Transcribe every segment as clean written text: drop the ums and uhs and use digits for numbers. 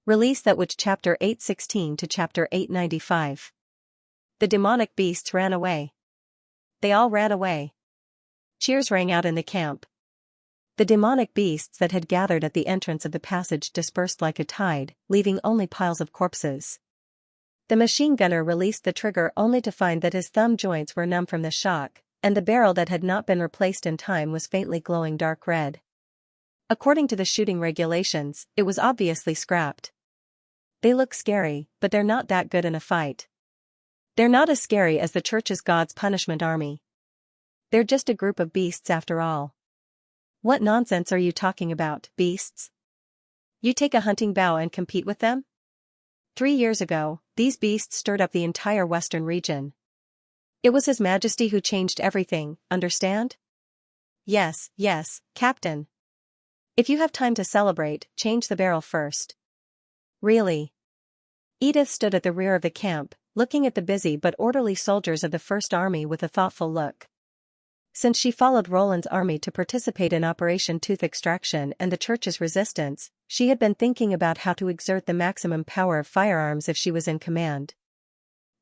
Release that which Chapter 816 to Chapter 895. The demonic beasts ran away. They all ran away. Cheers rang out in the camp. The demonic beasts that had gathered at the entrance of the passage dispersed like a tide, leaving only piles of corpses. The machine gunner released the trigger only to find that his thumb joints were numb from the shock, and the barrel that had not been replaced in time was faintly glowing dark red. According to the shooting regulations, it was obviously scrapped. They look scary, but they're not that good in a fight. They're not as scary as the Church's God's Punishment Army. They're just a group of beasts after all. What nonsense are you talking about, beasts? You take a hunting bow and compete with them? 3 years ago, these beasts stirred up the entire western region. It was His Majesty who changed everything, understand? Yes, Captain. If you have time to celebrate, change the barrel first. Really? Edith stood at the rear of the camp, looking at the busy but orderly soldiers of the First Army with a thoughtful look. Since she followed Roland's army to participate in Operation Tooth Extraction and the Church's resistance, she had been thinking about how to exert the maximum power of firearms if she was in command.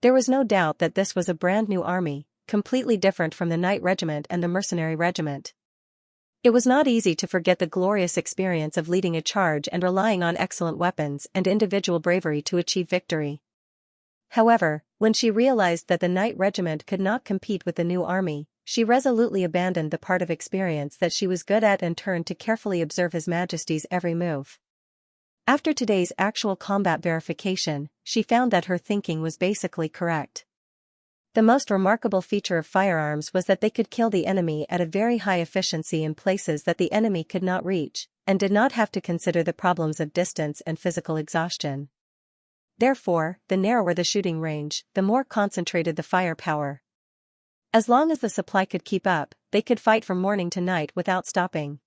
There was no doubt that this was a brand new army, completely different from the Knight Regiment and the Mercenary Regiment. It was not easy to forget the glorious experience of leading a charge and relying on excellent weapons and individual bravery to achieve victory. However, when she realized that the Knight Regiment could not compete with the new army, she resolutely abandoned the part of experience that she was good at and turned to carefully observe His Majesty's every move. After today's actual combat verification, she found that her thinking was basically correct. The most remarkable feature of firearms was that they could kill the enemy at a very high efficiency in places that the enemy could not reach, and did not have to consider the problems of distance and physical exhaustion. Therefore, the narrower the shooting range, the more concentrated the firepower. As long as the supply could keep up, they could fight from morning to night without stopping.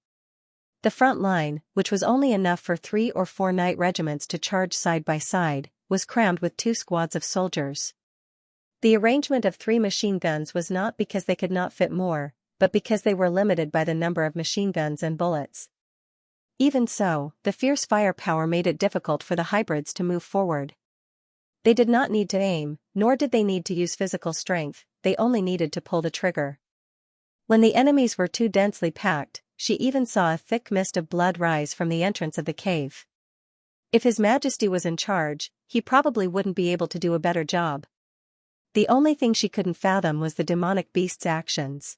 The front line, which was only enough for 3 or 4 Knight regiments to charge side by side, was crammed with 2 squads of soldiers. The arrangement of 3 machine guns was not because they could not fit more, but because they were limited by the number of machine guns and bullets. Even so, the fierce firepower made it difficult for the hybrids to move forward. They did not need to aim, nor did they need to use physical strength, they only needed to pull the trigger. When the enemies were too densely packed, she even saw a thick mist of blood rise from the entrance of the cave. If His Majesty was in charge, he probably wouldn't be able to do a better job. The only thing she couldn't fathom was the demonic beast's actions.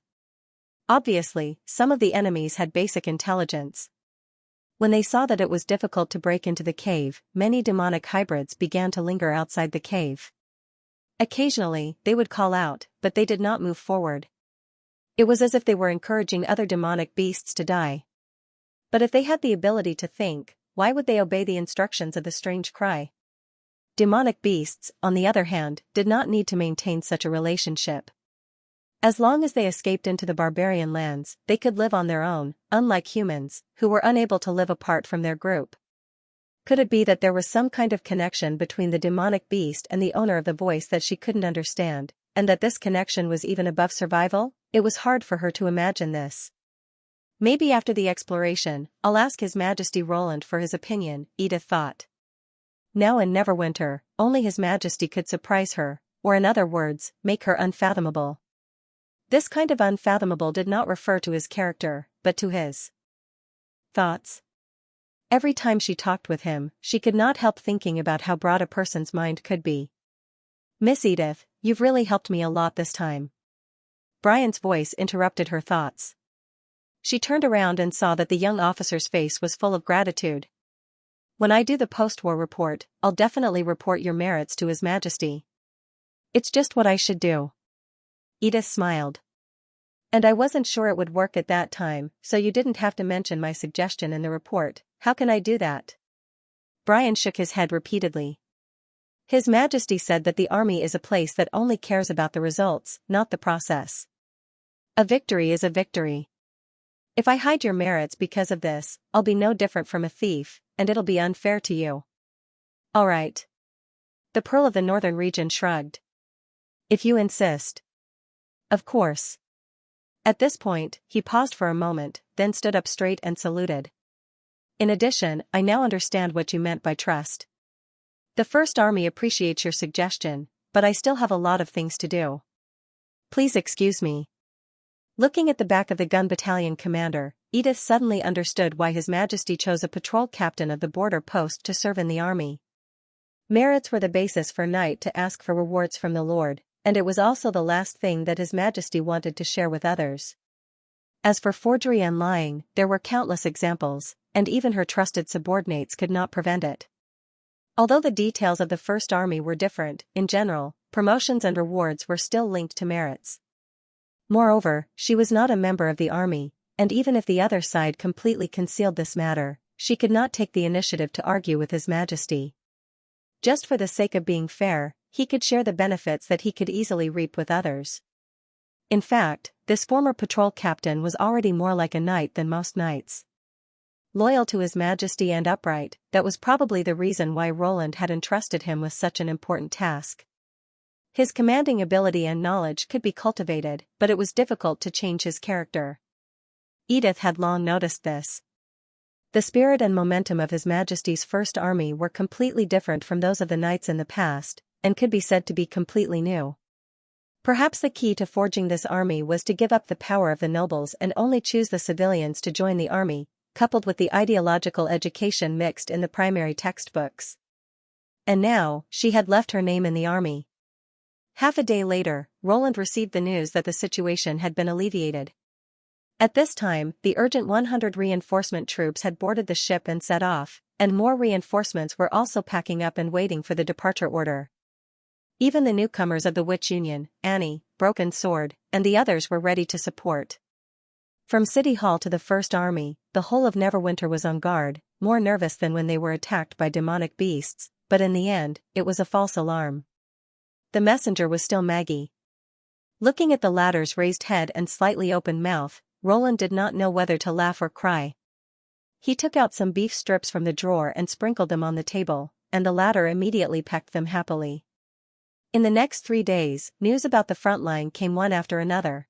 Obviously, some of the enemies had basic intelligence. When they saw that it was difficult to break into the cave, many demonic hybrids began to linger outside the cave. Occasionally, they would call out, but they did not move forward. It was as if they were encouraging other demonic beasts to die. But if they had the ability to think, why would they obey the instructions of the strange cry? Demonic beasts, on the other hand, did not need to maintain such a relationship. As long as they escaped into the barbarian lands, they could live on their own, unlike humans, who were unable to live apart from their group. Could it be that there was some kind of connection between the demonic beast and the owner of the voice that she couldn't understand, and that this connection was even above survival? It was hard for her to imagine this. Maybe after the exploration, I'll ask His Majesty Roland for his opinion, Edith thought. Now in Neverwinter, only His Majesty could surprise her, or in other words, make her unfathomable. This kind of unfathomable did not refer to his character, but to his thoughts. Every time she talked with him, she could not help thinking about how broad a person's mind could be. Miss Edith, you've really helped me a lot this time. Brian's voice interrupted her thoughts. She turned around and saw that the young officer's face was full of gratitude. When I do the post-war report, I'll definitely report your merits to His Majesty. It's just what I should do. Edith smiled. And I wasn't sure it would work at that time, so you didn't have to mention my suggestion in the report. How can I do that? Brian shook his head repeatedly. His Majesty said that the army is a place that only cares about the results, not the process. A victory is a victory. If I hide your merits because of this, I'll be no different from a thief, and it'll be unfair to you. All right. The Pearl of the Northern Region shrugged. If you insist. Of course. At this point, he paused for a moment, then stood up straight and saluted. In addition, I now understand what you meant by trust. The First Army appreciates your suggestion, but I still have a lot of things to do. Please excuse me. Looking at the back of the gun battalion commander, Edith suddenly understood why His Majesty chose a patrol captain of the border post to serve in the army. Merits were the basis for Knight to ask for rewards from the Lord, and it was also the last thing that His Majesty wanted to share with others. As for forgery and lying, there were countless examples, and even her trusted subordinates could not prevent it. Although the details of the First Army were different, in general, promotions and rewards were still linked to merits. Moreover, she was not a member of the army, and even if the other side completely concealed this matter, she could not take the initiative to argue with His Majesty. Just for the sake of being fair, he could share the benefits that he could easily reap with others. In fact, this former patrol captain was already more like a knight than most knights. Loyal to His Majesty and upright, that was probably the reason why Roland had entrusted him with such an important task. His commanding ability and knowledge could be cultivated, but it was difficult to change his character. Edith had long noticed this. The spirit and momentum of His Majesty's First Army were completely different from those of the knights in the past, and could be said to be completely new. Perhaps the key to forging this army was to give up the power of the nobles and only choose the civilians to join the army, coupled with the ideological education mixed in the primary textbooks. And now, she had left her name in the army. Half a day later, Roland received the news that the situation had been alleviated. At this time, the urgent 100 reinforcement troops had boarded the ship and set off, and more reinforcements were also packing up and waiting for the departure order. Even the newcomers of the Witch Union, Annie, Broken Sword, and the others were ready to support. From City Hall to the First Army, the whole of Neverwinter was on guard, more nervous than when they were attacked by demonic beasts, but in the end, it was a false alarm. The messenger was still Maggie. Looking at the latter's raised head and slightly open mouth, Roland did not know whether to laugh or cry. He took out some beef strips from the drawer and sprinkled them on the table, and the latter immediately pecked them happily. In the next 3 days, news about the front line came one after another.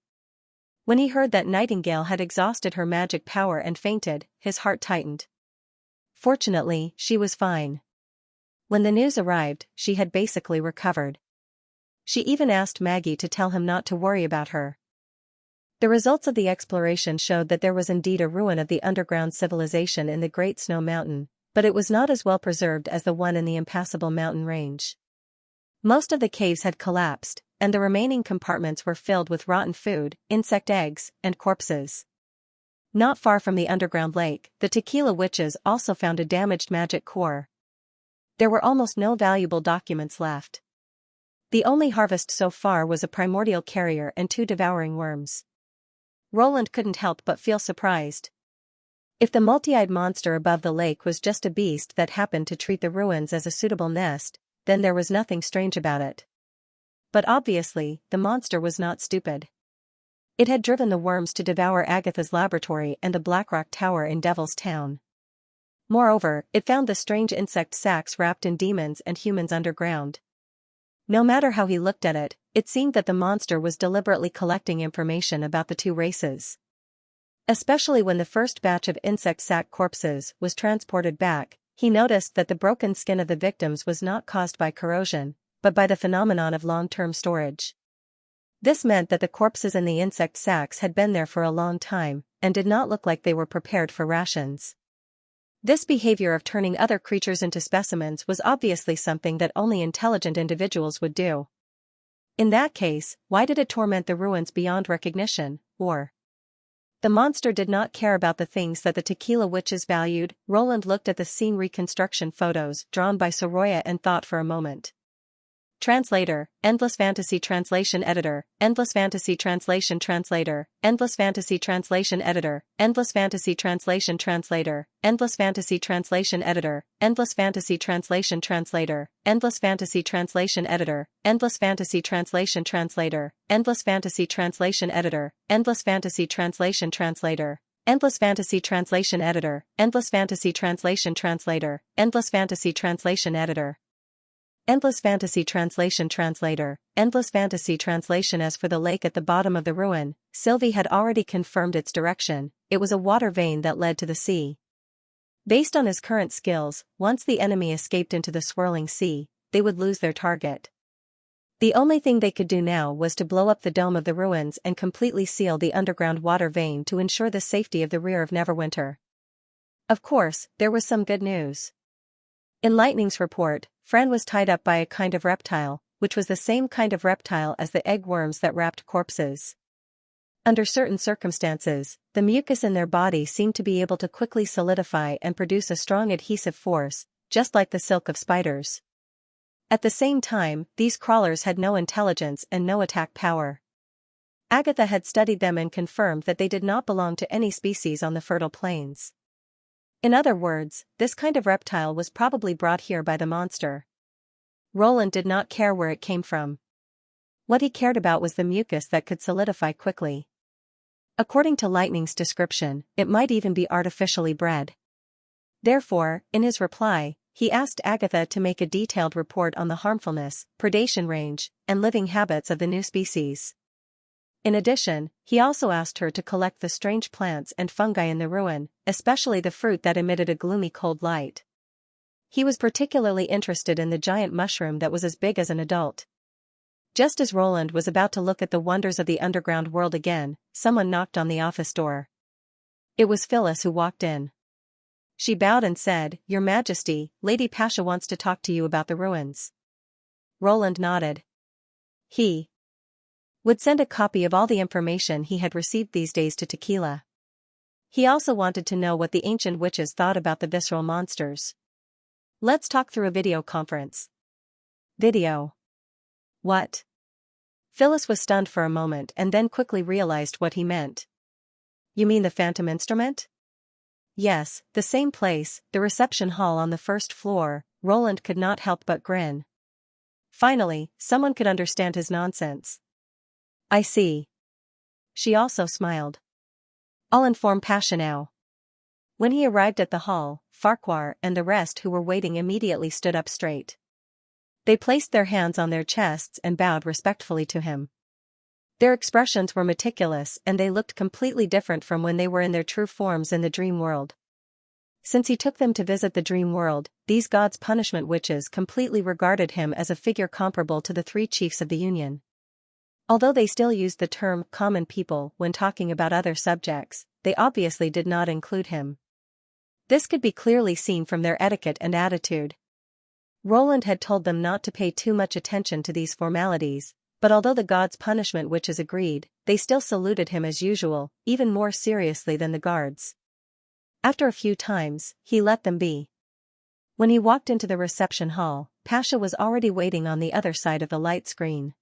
When he heard that Nightingale had exhausted her magic power and fainted, his heart tightened. Fortunately, she was fine. When the news arrived, she had basically recovered. She even asked Maggie to tell him not to worry about her. The results of the exploration showed that there was indeed a ruin of the underground civilization in the Great Snow Mountain, but it was not as well preserved as the one in the impassable mountain range. Most of the caves had collapsed, and the remaining compartments were filled with rotten food, insect eggs, and corpses. Not far from the underground lake, the Tequila Witches also found a damaged magic core. There were almost no valuable documents left. The only harvest so far was a primordial carrier and 2 devouring worms. Roland couldn't help but feel surprised. If the multi-eyed monster above the lake was just a beast that happened to treat the ruins as a suitable nest, then there was nothing strange about it. But obviously, the monster was not stupid. It had driven the worms to devour Agatha's laboratory and the Blackrock Tower in Devil's Town. Moreover, it found the strange insect sacks wrapped in demons and humans underground. No matter how he looked at it, it seemed that the monster was deliberately collecting information about the 2 races. Especially when the first batch of insect sack corpses was transported back, he noticed that the broken skin of the victims was not caused by corrosion, but by the phenomenon of long-term storage. This meant that the corpses in the insect sacks had been there for a long time, and did not look like they were prepared for rations. This behavior of turning other creatures into specimens was obviously something that only intelligent individuals would do. In that case, why did it torment the ruins beyond recognition, or? The monster did not care about the things that the Tequila Witches valued. Roland looked at the scene reconstruction photos drawn by Soroya and thought for a moment. Translator, Endless Fantasy Translation Editor, Endless Fantasy Translation Translator, Endless Fantasy Translation Editor, Endless Fantasy Translation Translator, Endless Fantasy Translation Editor, Endless Fantasy Translation Translator, Endless Fantasy Translation Editor, Endless Fantasy Translation Translator, Endless Fantasy Translation Editor, Endless Fantasy Translation Translator, Endless Fantasy Translation Editor, Endless Fantasy Translation Translator, Endless Fantasy Translation Editor. Endless Fantasy Translation Translator, Endless Fantasy Translation. As for the lake at the bottom of the ruin, Sylvie had already confirmed its direction. It was a water vein that led to the sea. Based on his current skills, once the enemy escaped into the swirling sea, they would lose their target. The only thing they could do now was to blow up the dome of the ruins and completely seal the underground water vein to ensure the safety of the rear of Neverwinter. Of course, there was some good news. In Lightning's report, Fran was tied up by a kind of reptile, which was the same kind of reptile as the egg worms that wrapped corpses. Under certain circumstances, the mucus in their body seemed to be able to quickly solidify and produce a strong adhesive force, just like the silk of spiders. At the same time, these crawlers had no intelligence and no attack power. Agatha had studied them and confirmed that they did not belong to any species on the fertile plains. In other words, this kind of reptile was probably brought here by the monster. Roland did not care where it came from. What he cared about was the mucus that could solidify quickly. According to Lightning's description, it might even be artificially bred. Therefore, in his reply, he asked Agatha to make a detailed report on the harmfulness, predation range, and living habits of the new species. In addition, he also asked her to collect the strange plants and fungi in the ruin, especially the fruit that emitted a gloomy cold light. He was particularly interested in the giant mushroom that was as big as an adult. Just as Roland was about to look at the wonders of the underground world again, someone knocked on the office door. It was Phyllis who walked in. She bowed and said, "Your Majesty, Lady Pasha wants to talk to you about the ruins." Roland nodded. He would send a copy of all the information he had received these days to Tequila. He also wanted to know what the ancient witches thought about the visceral monsters. "Let's talk through a video conference." Video? What? Phyllis was stunned for a moment and then quickly realized what he meant. "You mean the phantom instrument?" "Yes, the same place, the reception hall on the first floor." Roland could not help but grin. Finally, someone could understand his nonsense. "I see." She also smiled. "I'll inform Pasha now." When he arrived at the hall, Farquhar and the rest who were waiting immediately stood up straight. They placed their hands on their chests and bowed respectfully to him. Their expressions were meticulous and they looked completely different from when they were in their true forms in the dream world. Since he took them to visit the dream world, these God's punishment witches completely regarded him as a figure comparable to the three chiefs of the Union. Although they still used the term common people when talking about other subjects, they obviously did not include him. This could be clearly seen from their etiquette and attitude. Roland had told them not to pay too much attention to these formalities, but although the God's punishment witches agreed, they still saluted him as usual, even more seriously than the guards. After a few times, he let them be. When he walked into the reception hall, Pasha was already waiting on the other side of the light screen.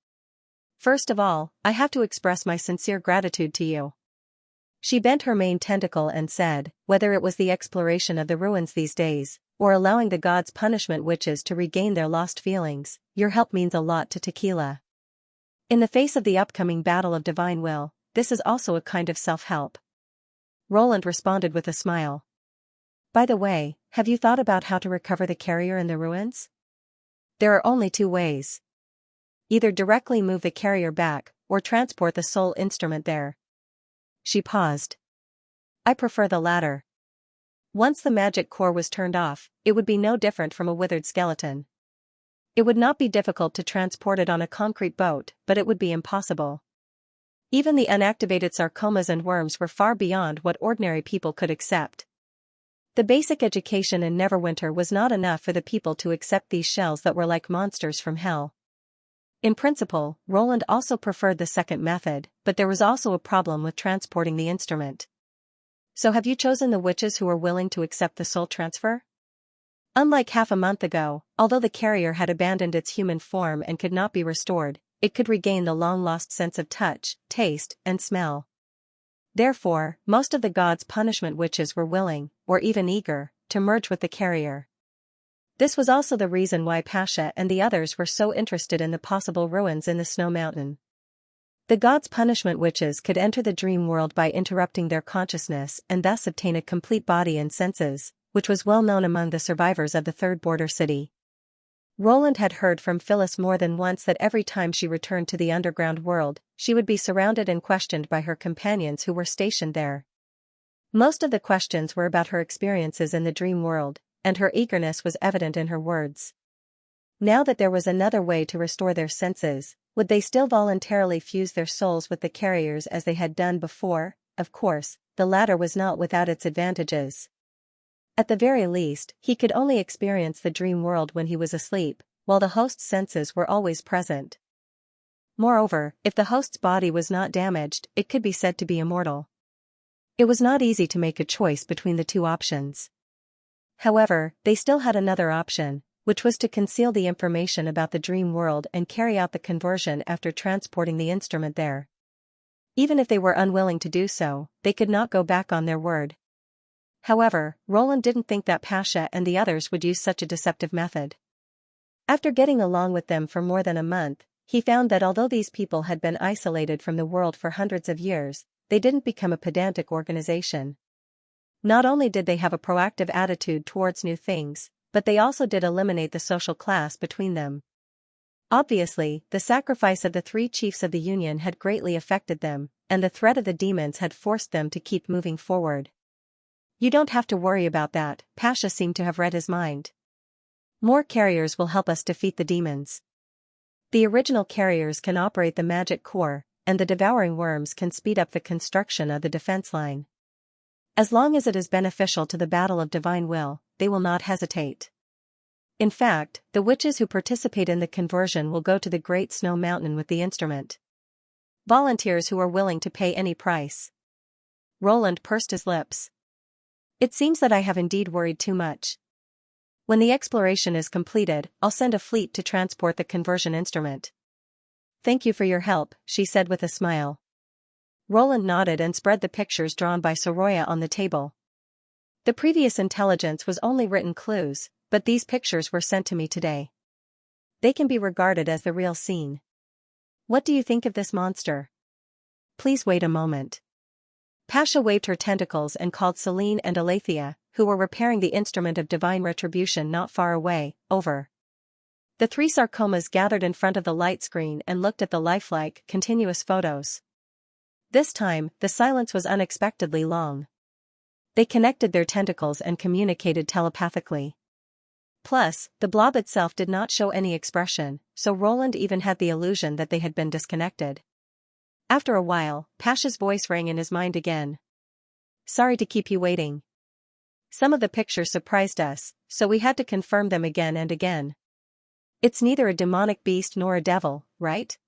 "First of all, I have to express my sincere gratitude to you." She bent her main tentacle and said, "Whether it was the exploration of the ruins these days, or allowing the God's punishment witches to regain their lost feelings, your help means a lot to Tequila. In the face of the upcoming battle of divine will, this is also a kind of self-help." Roland responded with a smile. "By the way, have you thought about how to recover the carrier in the ruins? There are only two ways. Either directly move the carrier back, or transport the soul instrument there." She paused. "I prefer the latter. Once the magic core was turned off, it would be no different from a withered skeleton. It would not be difficult to transport it on a concrete boat, but it would be impossible. Even the unactivated sarcomas and worms were far beyond what ordinary people could accept. The basic education in Neverwinter was not enough for the people to accept these shells that were like monsters from hell. In principle, Roland also preferred the second method, but there was also a problem with transporting the instrument. "So have you chosen the witches who are willing to accept the soul transfer?" Unlike half a month ago, although the carrier had abandoned its human form and could not be restored, it could regain the long-lost sense of touch, taste, and smell. Therefore, most of the God's punishment witches were willing, or even eager, to merge with the carrier. This was also the reason why Pasha and the others were so interested in the possible ruins in the Snow Mountain. The God's punishment witches could enter the dream world by interrupting their consciousness and thus obtain a complete body and senses, which was well known among the survivors of the Third Border City. Roland had heard from Phyllis more than once that every time she returned to the underground world, she would be surrounded and questioned by her companions who were stationed there. Most of the questions were about her experiences in the dream world, and her eagerness was evident in her words. Now that there was another way to restore their senses, would they still voluntarily fuse their souls with the carriers as they had done before? Of course, the latter was not without its advantages. At the very least, he could only experience the dream world when he was asleep, while the host's senses were always present. Moreover, if the host's body was not damaged, it could be said to be immortal. It was not easy to make a choice between the two options. However, they still had another option, which was to conceal the information about the dream world and carry out the conversion after transporting the instrument there. Even if they were unwilling to do so, they could not go back on their word. However, Roland didn't think that Pasha and the others would use such a deceptive method. After getting along with them for more than a month, he found that although these people had been isolated from the world for hundreds of years, they didn't become a pedantic organization. Not only did they have a proactive attitude towards new things, but they also did eliminate the social class between them. Obviously, the sacrifice of the 3 chiefs of the Union had greatly affected them, and the threat of the demons had forced them to keep moving forward. You don't have to worry about that, Pasha seemed to have read his mind. More carriers will help us defeat the demons. The original carriers can operate the magic core, and the devouring worms can speed up the construction of the defense line. As long as it is beneficial to the battle of divine will, they will not hesitate. In fact, the witches who participate in the conversion will go to the Great Snow Mountain with the instrument. Volunteers who are willing to pay any price. Roland pursed his lips. It seems that I have indeed worried too much. When the exploration is completed, I'll send a fleet to transport the conversion instrument. Thank you for your help, she said with a smile. Roland nodded and spread the pictures drawn by Soroya on the table. The previous intelligence was only written clues, but these pictures were sent to me today. They can be regarded as the real scene. What do you think of this monster? Please wait a moment. Pasha waved her tentacles and called Celine and Alethea, who were repairing the instrument of divine retribution not far away, over. The 3 sarcomas gathered in front of the light screen and looked at the lifelike, continuous photos. This time, the silence was unexpectedly long. They connected their tentacles and communicated telepathically. Plus, the blob itself did not show any expression, so Roland even had the illusion that they had been disconnected. After a while, Pasha's voice rang in his mind again. Sorry to keep you waiting. Some of the pictures surprised us, so we had to confirm them again and again. It's neither a demonic beast nor a devil, right?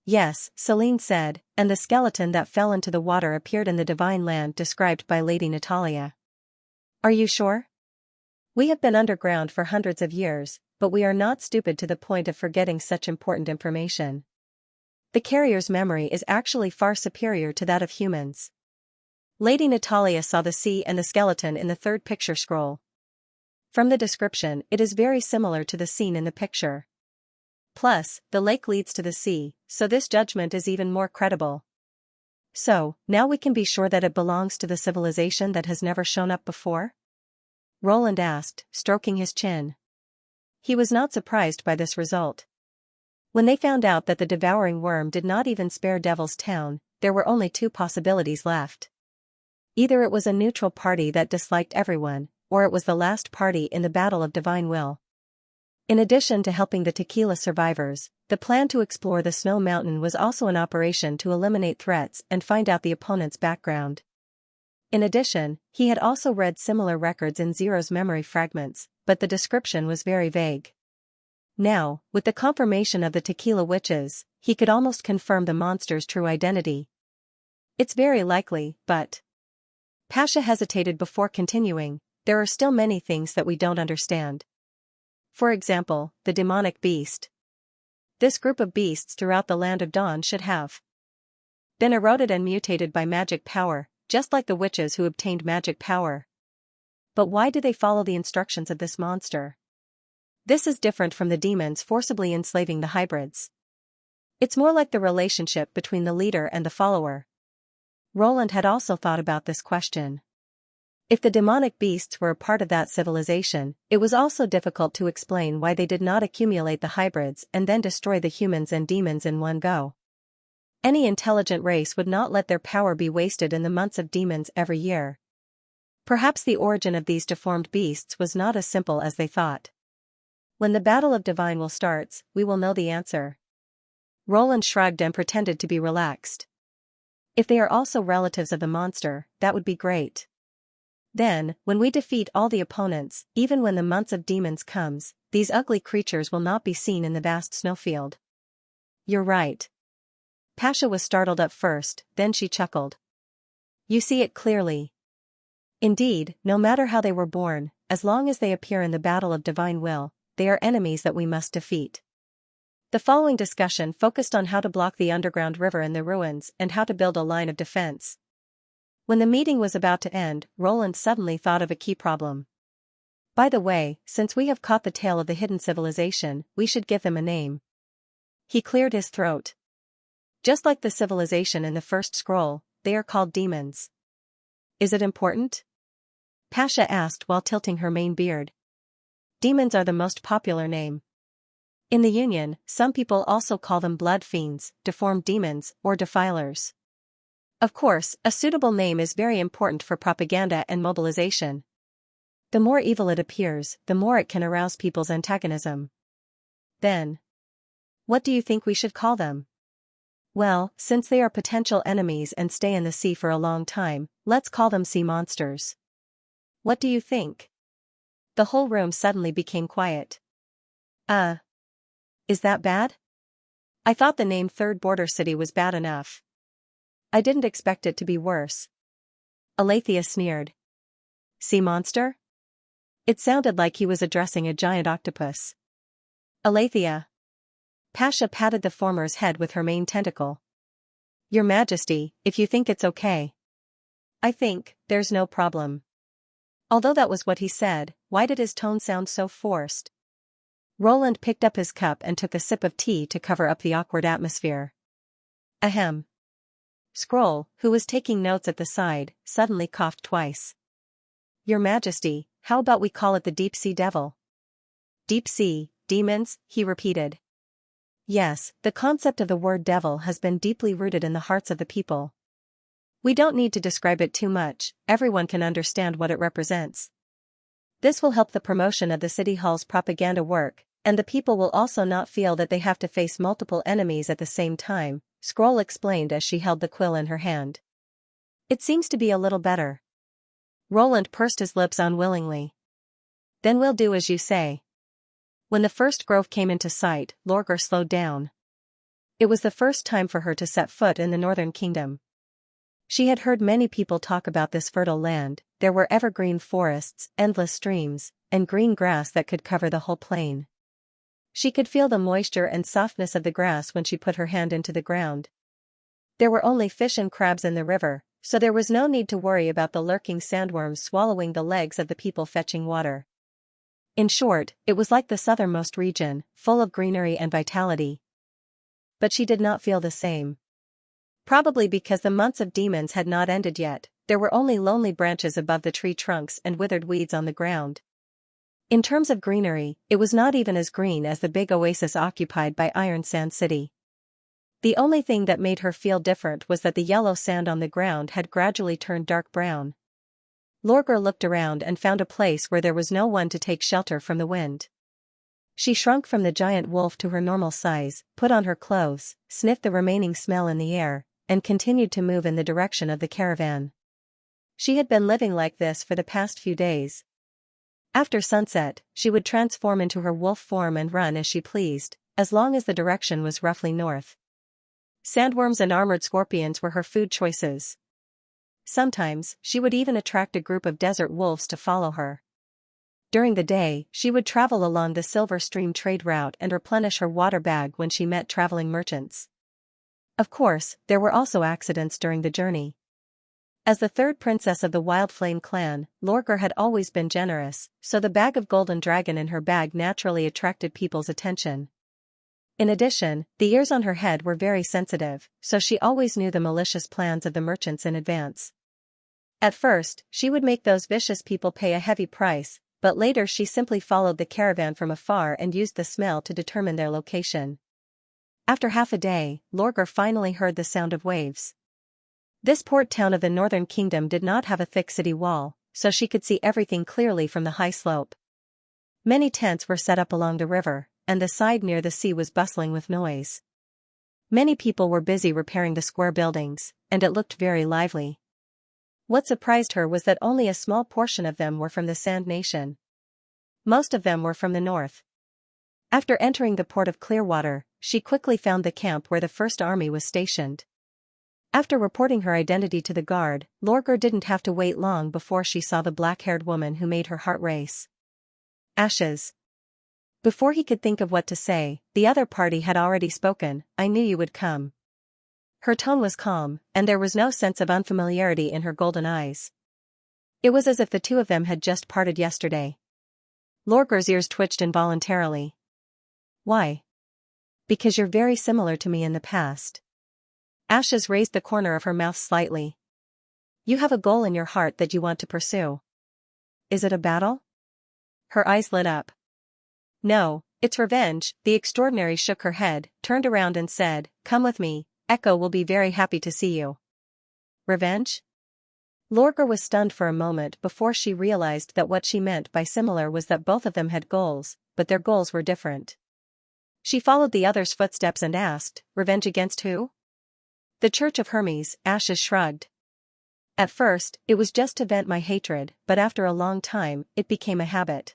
Yes, Celine said, and the skeleton that fell into the water appeared in the divine land described by Lady Natalia. Are you sure? We have been underground for hundreds of years, but we are not stupid to the point of forgetting such important information. The carrier's memory is actually far superior to that of humans. Lady Natalia saw the sea and the skeleton in the 3rd picture scroll. From the description, it is very similar to the scene in the picture. Plus, the lake leads to the sea, so this judgment is even more credible. So, now we can be sure that it belongs to the civilization that has never shown up before? Roland asked, stroking his chin. He was not surprised by this result. When they found out that the devouring worm did not even spare Devil's Town, there were only 2 possibilities left. Either it was a neutral party that disliked everyone, or it was the last party in the battle of divine will. In addition to helping the tequila survivors, the plan to explore the Snow Mountain was also an operation to eliminate threats and find out the opponent's background. In addition, he had also read similar records in Zero's memory fragments, but the description was very vague. Now, with the confirmation of the tequila witches, he could almost confirm the monster's true identity. It's very likely, but... Pasha hesitated before continuing, there are still many things that we don't understand. For example, the demonic beast. This group of beasts throughout the Land of Dawn should have been eroded and mutated by magic power, just like the witches who obtained magic power. But why do they follow the instructions of this monster? This is different from the demons forcibly enslaving the hybrids. It's more like the relationship between the leader and the follower. Roland had also thought about this question. If the demonic beasts were a part of that civilization, it was also difficult to explain why they did not accumulate the hybrids and then destroy the humans and demons in one go. Any intelligent race would not let their power be wasted in the months of demons every year. Perhaps the origin of these deformed beasts was not as simple as they thought. When the battle of divine will starts, we will know the answer. Roland shrugged and pretended to be relaxed. If they are also relatives of the monster, that would be great. Then, when we defeat all the opponents, even when the months of demons comes, these ugly creatures will not be seen in the vast snowfield. You're right. Pasha was startled at first, then she chuckled. You see it clearly. Indeed, no matter how they were born, as long as they appear in the battle of divine will, they are enemies that we must defeat. The following discussion focused on how to block the underground river in the ruins and how to build a line of defense. When the meeting was about to end, Roland suddenly thought of a key problem. By the way, since we have caught the tail of the hidden civilization, we should give them a name. He cleared his throat. Just like the civilization in the first scroll, they are called demons. Is it important? Pasha asked while tilting her mane beard. Demons are the most popular name. In the Union, some people also call them blood fiends, deformed demons, or defilers. Of course, a suitable name is very important for propaganda and mobilization. The more evil it appears, the more it can arouse people's antagonism. Then, what do you think we should call them? Well, since they are potential enemies and stay in the sea for a long time, let's call them sea monsters. What do you think? The whole room suddenly became quiet. Is that bad? I thought the name Third Border City was bad enough. I didn't expect it to be worse. Alethea sneered. Sea monster? It sounded like he was addressing a giant octopus. Alethea. Pasha patted the former's head with her main tentacle. Your Majesty, if you think it's okay. I think, there's no problem. Although that was what he said, why did his tone sound so forced? Roland picked up his cup and took a sip of tea to cover up the awkward atmosphere. Ahem. Scroll, who was taking notes at the side, suddenly coughed twice. Your Majesty, how about we call it the Deep Sea Devil? Deep Sea, demons, he repeated. Yes, the concept of the word devil has been deeply rooted in the hearts of the people. We don't need to describe it too much, everyone can understand what it represents. This will help the promotion of the City Hall's propaganda work, and the people will also not feel that they have to face multiple enemies at the same time, Scroll explained as she held the quill in her hand. It seems to be a little better. Roland pursed his lips unwillingly. Then we'll do as you say. When the first grove came into sight, Lorgar slowed down. It was the first time for her to set foot in the Northern Kingdom. She had heard many people talk about this fertile land. There were evergreen forests, endless streams, and green grass that could cover the whole plain. She could feel the moisture and softness of the grass when she put her hand into the ground. There were only fish and crabs in the river, so there was no need to worry about the lurking sandworms swallowing the legs of the people fetching water. In short, it was like the southernmost region, full of greenery and vitality. But she did not feel the same. Probably because the months of demons had not ended yet, there were only lonely branches above the tree trunks and withered weeds on the ground. In terms of greenery, it was not even as green as the big oasis occupied by Iron Sand City. The only thing that made her feel different was that the yellow sand on the ground had gradually turned dark brown. Lorgar looked around and found a place where there was no one to take shelter from the wind. She shrunk from the giant wolf to her normal size, put on her clothes, sniffed the remaining smell in the air, and continued to move in the direction of the caravan. She had been living like this for the past few days. After sunset, she would transform into her wolf form and run as she pleased, as long as the direction was roughly north. Sandworms and armored scorpions were her food choices. Sometimes, she would even attract a group of desert wolves to follow her. During the day, she would travel along the Silver Stream trade route and replenish her water bag when she met traveling merchants. Of course, there were also accidents during the journey. As the third princess of the Wild Flame clan, Lorgar had always been generous, so the bag of golden dragon in her bag naturally attracted people's attention. In addition, the ears on her head were very sensitive, so she always knew the malicious plans of the merchants in advance. At first, she would make those vicious people pay a heavy price, but later she simply followed the caravan from afar and used the smell to determine their location. After half a day, Lorgar finally heard the sound of waves. This port town of the northern kingdom did not have a thick city wall, so she could see everything clearly from the high slope. Many tents were set up along the river, and the side near the sea was bustling with noise. Many people were busy repairing the square buildings, and it looked very lively. What surprised her was that only a small portion of them were from the Sand Nation. Most of them were from the north. After entering the port of Clearwater, she quickly found the camp where the First Army was stationed. After reporting her identity to the guard, Lorgar didn't have to wait long before she saw the black-haired woman who made her heart race. Ashes. Before he could think of what to say, the other party had already spoken. "I knew you would come." Her tone was calm, and there was no sense of unfamiliarity in her golden eyes. It was as if the two of them had just parted yesterday. Lorgar's ears twitched involuntarily. "Why?" "Because you're very similar to me in the past." Ashes raised the corner of her mouth slightly. "You have a goal in your heart that you want to pursue. Is it a battle?" Her eyes lit up. "No, it's revenge." The extraordinary shook her head, turned around and said, "Come with me, Echo will be very happy to see you." "Revenge?" Lorgar was stunned for a moment before she realized that what she meant by similar was that both of them had goals, but their goals were different. She followed the other's footsteps and asked, "Revenge against who?" "The Church of Hermes." Ashes shrugged. "At first, it was just to vent my hatred, but after a long time, it became a habit.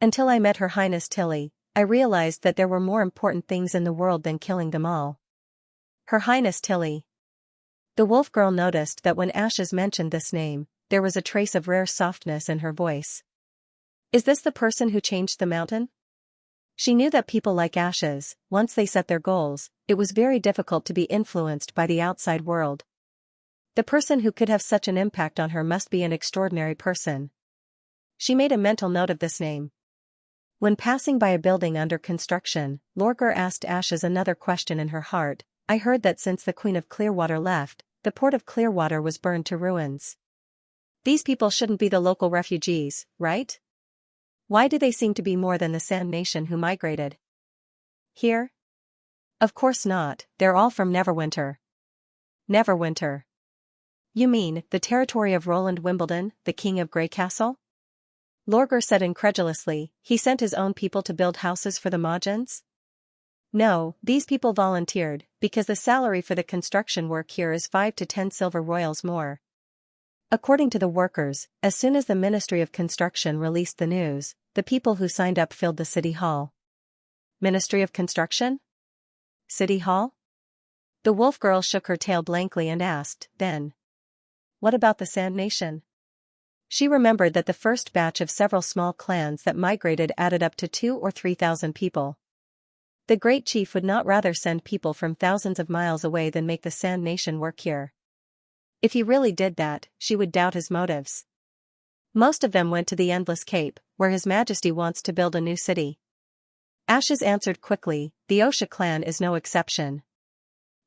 Until I met Her Highness Tilly, I realized that there were more important things in the world than killing them all." Her Highness Tilly. The wolf girl noticed that when Ashes mentioned this name, there was a trace of rare softness in her voice. "Is this the person who changed the mountain?" She knew that people like Ashes, once they set their goals, it was very difficult to be influenced by the outside world. The person who could have such an impact on her must be an extraordinary person. She made a mental note of this name. When passing by a building under construction, Lorgar asked Ashes another question in her heart. "I heard that since the Queen of Clearwater left, the port of Clearwater was burned to ruins. These people shouldn't be the local refugees, right? Why do they seem to be more than the Sand Nation who migrated here?" "Of course not, they're all from Neverwinter." "Neverwinter? You mean the territory of Roland Wimbledon, the king of Greycastle?" Lorgar said incredulously. "He sent his own people to build houses for the Majans?" "No, these people volunteered, because the salary for the construction work here is 5 to 10 silver royals more." According to the workers, as soon as the Ministry of Construction released the news, the people who signed up filled the city hall. Ministry of Construction? City hall? The wolf girl shook her tail blankly and asked, "Then what about the Sand Nation?" She remembered that the first batch of several small clans that migrated added up to 2,000 or 3,000 people. The great chief would not rather send people from thousands of miles away than make the Sand Nation work here. If he really did that, she would doubt his motives. Most of them went to the Endless Cape, where His Majesty wants to build a new city. Ashes answered quickly, "The Osha clan is no exception.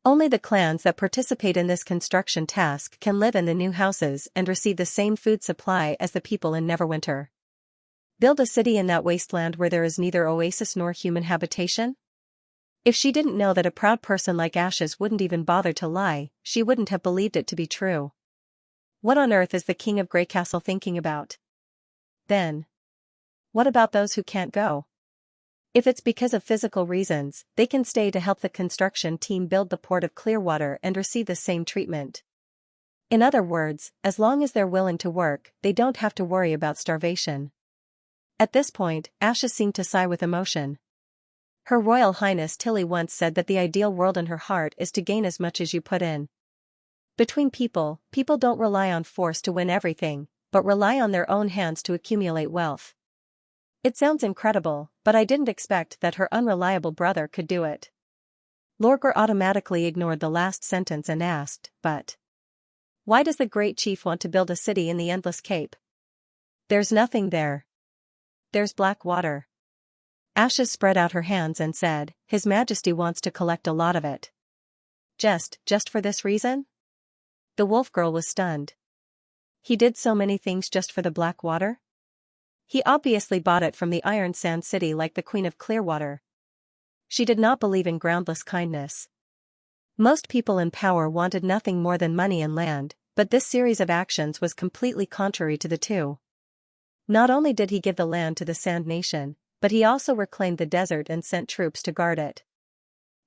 Only the clans that participate in this construction task can live in the new houses and receive the same food supply as the people in Neverwinter. Build a city in that wasteland where there is neither oasis nor human habitation?" If she didn't know that a proud person like Ashes wouldn't even bother to lie, she wouldn't have believed it to be true. What on earth is the King of Greycastle thinking about? Then what about those who can't go? If it's because of physical reasons, they can stay to help the construction team build the port of Clearwater and receive the same treatment. In other words, as long as they're willing to work, they don't have to worry about starvation. At this point, Ashes seemed to sigh with emotion. Her Royal Highness Tilly once said that the ideal world in her heart is to gain as much as you put in. Between people, people don't rely on force to win everything, but rely on their own hands to accumulate wealth. It sounds incredible, but I didn't expect that her unreliable brother could do it. Lorgar automatically ignored the last sentence and asked, "But why does the great chief want to build a city in the Endless Cape?" "There's nothing there. There's black water." Ashes spread out her hands and said, "His Majesty wants to collect a lot of it." Just for this reason?" The wolf girl was stunned. "He did so many things just for the black water?" "He obviously bought it from the Iron Sand City like the Queen of Clearwater." She did not believe in groundless kindness. Most people in power wanted nothing more than money and land, but this series of actions was completely contrary to the two. Not only did he give the land to the Sand Nation, but he also reclaimed the desert and sent troops to guard it.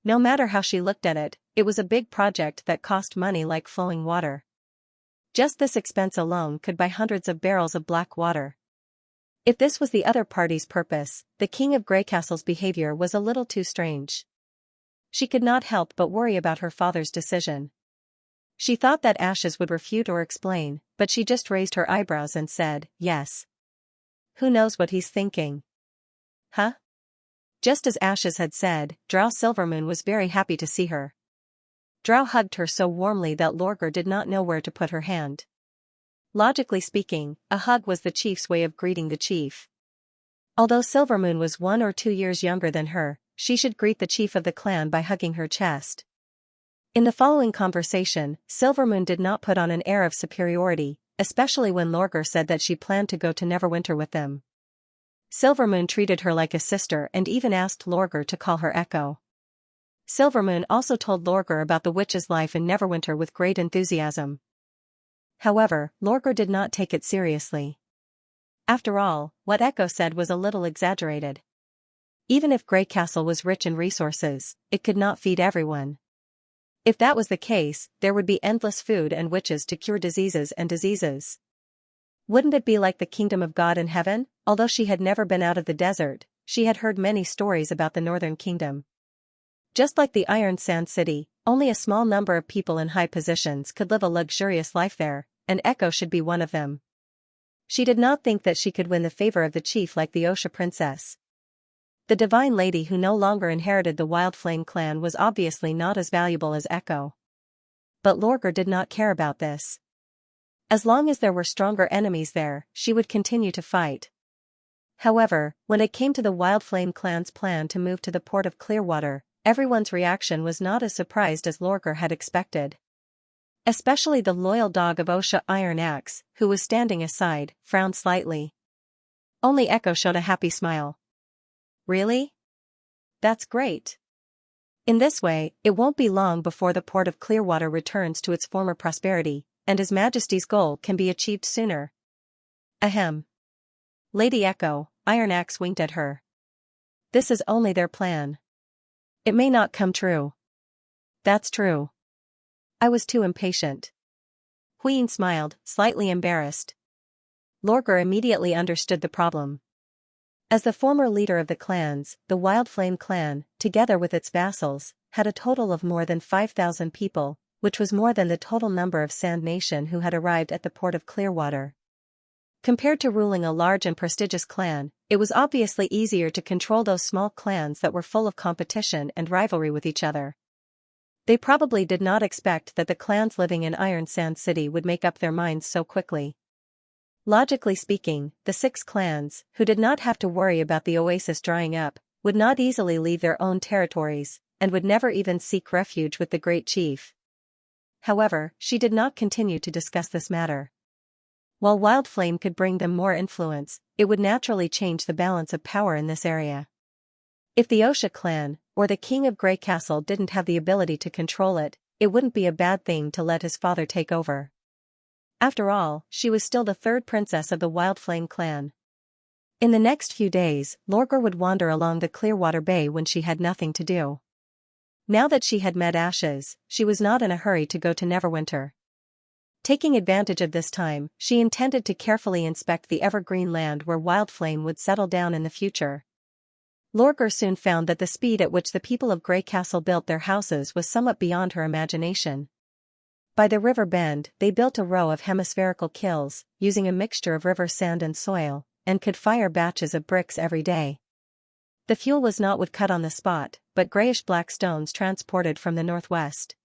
No matter how she looked at it, it was a big project that cost money like flowing water. Just this expense alone could buy hundreds of barrels of black water. If this was the other party's purpose, the King of Greycastle's behavior was a little too strange. She could not help but worry about her father's decision. She thought that Ashes would refute or explain, but she just raised her eyebrows and said, "Yes." Who knows what he's thinking? Huh? Just as Ashes had said, Drow Silvermoon was very happy to see her. Drow hugged her so warmly that Lorgar did not know where to put her hand. Logically speaking, a hug was the chief's way of greeting the chief. Although Silvermoon was 1 or 2 years younger than her, she should greet the chief of the clan by hugging her chest. In the following conversation, Silvermoon did not put on an air of superiority, especially when Lorgar said that she planned to go to Neverwinter with them. Silvermoon treated her like a sister and even asked Lorgar to call her Echo. Silvermoon also told Lorgar about the witch's life in Neverwinter with great enthusiasm. However, Lorgar did not take it seriously. After all, what Echo said was a little exaggerated. Even if Greycastle was rich in resources, it could not feed everyone. If that was the case, there would be endless food and witches to cure diseases and diseases. Wouldn't it be like the kingdom of God in heaven? Although she had never been out of the desert, she had heard many stories about the Northern Kingdom. Just like the Iron Sand City, only a small number of people in high positions could live a luxurious life there, and Echo should be one of them. She did not think that she could win the favor of the chief like the Osha princess. The divine lady who no longer inherited the Wildflame clan was obviously not as valuable as Echo. But Lorgar did not care about this. As long as there were stronger enemies there, she would continue to fight. However, when it came to the Wildflame clan's plan to move to the port of Clearwater, everyone's reaction was not as surprised as Lorgar had expected. Especially the loyal dog of Osha Iron Axe, who was standing aside, frowned slightly. Only Echo showed a happy smile. Really? That's great. In this way, it won't be long before the port of Clearwater returns to its former prosperity, and His Majesty's goal can be achieved sooner. Ahem. Lady Echo, Iron Axe winked at her. This is only their plan. It may not come true. That's true. I was too impatient. Huyen smiled, slightly embarrassed. Lorgar immediately understood the problem. As the former leader of the clans, the Wildflame clan, together with its vassals, had a total of more than 5,000 people, which was more than the total number of Sand Nation who had arrived at the port of Clearwater. Compared to ruling a large and prestigious clan, it was obviously easier to control those small clans that were full of competition and rivalry with each other. They probably did not expect that the clans living in Iron Sand City would make up their minds so quickly. Logically speaking, the 6 clans, who did not have to worry about the oasis drying up, would not easily leave their own territories, and would never even seek refuge with the great chief. However, she did not continue to discuss this matter. While Wildflame could bring them more influence, it would naturally change the balance of power in this area. If the Osha clan, or the King of Greycastle didn't have the ability to control it, it wouldn't be a bad thing to let his father take over. After all, she was still the 3rd princess of the Wildflame clan. In the next few days, Lorgar would wander along the Clearwater Bay when she had nothing to do. Now that she had met Ashes, she was not in a hurry to go to Neverwinter. Taking advantage of this time, she intended to carefully inspect the evergreen land where Wildflame would settle down in the future. Lorgar soon found that the speed at which the people of Greycastle built their houses was somewhat beyond her imagination. By the river bend, they built a row of hemispherical kilns, using a mixture of river sand and soil, and could fire batches of bricks every day. The fuel was not wood cut on the spot, but grayish-black stones transported from the northwest.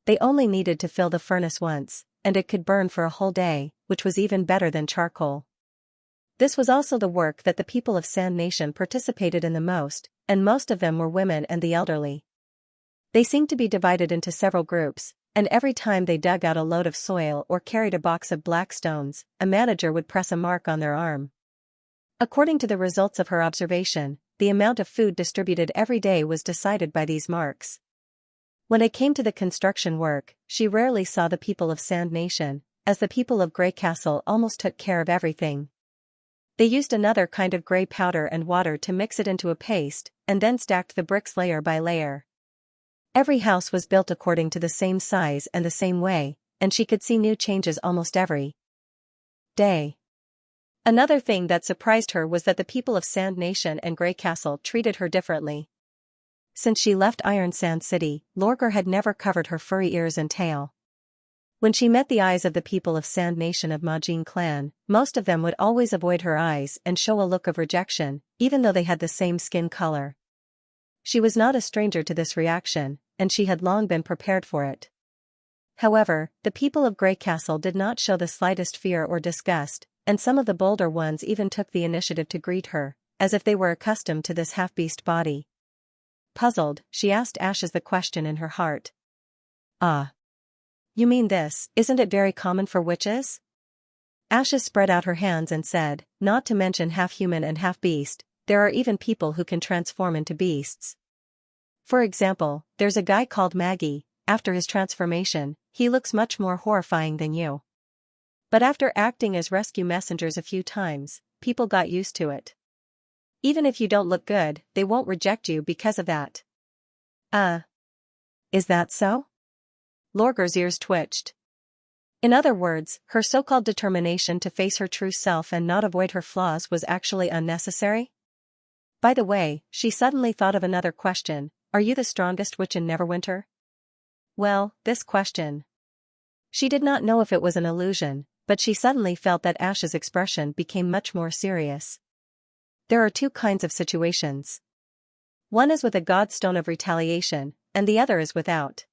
They only needed to fill the furnace once, and it could burn for a whole day, which was even better than charcoal. This was also the work that the people of Sand Nation participated in the most, and most of them were women and the elderly. They seemed to be divided into several groups, and every time they dug out a load of soil or carried a box of black stones, a manager would press a mark on their arm. According to the results of her observation, the amount of food distributed every day was decided by these marks. When it came to the construction work, she rarely saw the people of Sand Nation, as the people of Grey Castle almost took care of everything. They used another kind of grey powder and water to mix it into a paste, and then stacked the bricks layer by layer. Every house was built according to the same size and the same way, and she could see new changes almost every day. Another thing that surprised her was that the people of Sand Nation and Grey Castle treated her differently. Since she left Iron Sand City, Lorgar had never covered her furry ears and tail. When she met the eyes of the people of Sand Nation of Majin clan, most of them would always avoid her eyes and show a look of rejection, even though they had the same skin color. She was not a stranger to this reaction, and she had long been prepared for it. However, the people of Grey Castle did not show the slightest fear or disgust, and some of the bolder ones even took the initiative to greet her, as if they were accustomed to this half-beast body. Puzzled, she asked Ashes the question in her heart. "Ah. You mean this, isn't it very common for witches?" Ashes spread out her hands and said, "Not to mention half-human and half-beast, there are even people who can transform into beasts. For example, there's a guy called Maggie. After his transformation, he looks much more horrifying than you. But after acting as rescue messengers a few times, people got used to it. Even if you don't look good, they won't reject you because of that." Is that so?" Lorgar's ears twitched. In other words, her so-called determination to face her true self and not avoid her flaws was actually unnecessary? By the way, she suddenly thought of another question: are you the strongest witch in Neverwinter? Well, this question. She did not know if it was an illusion, but she suddenly felt that Ash's expression became much more serious. There are two kinds of situations. One is with a god stone of retaliation, and the other is without.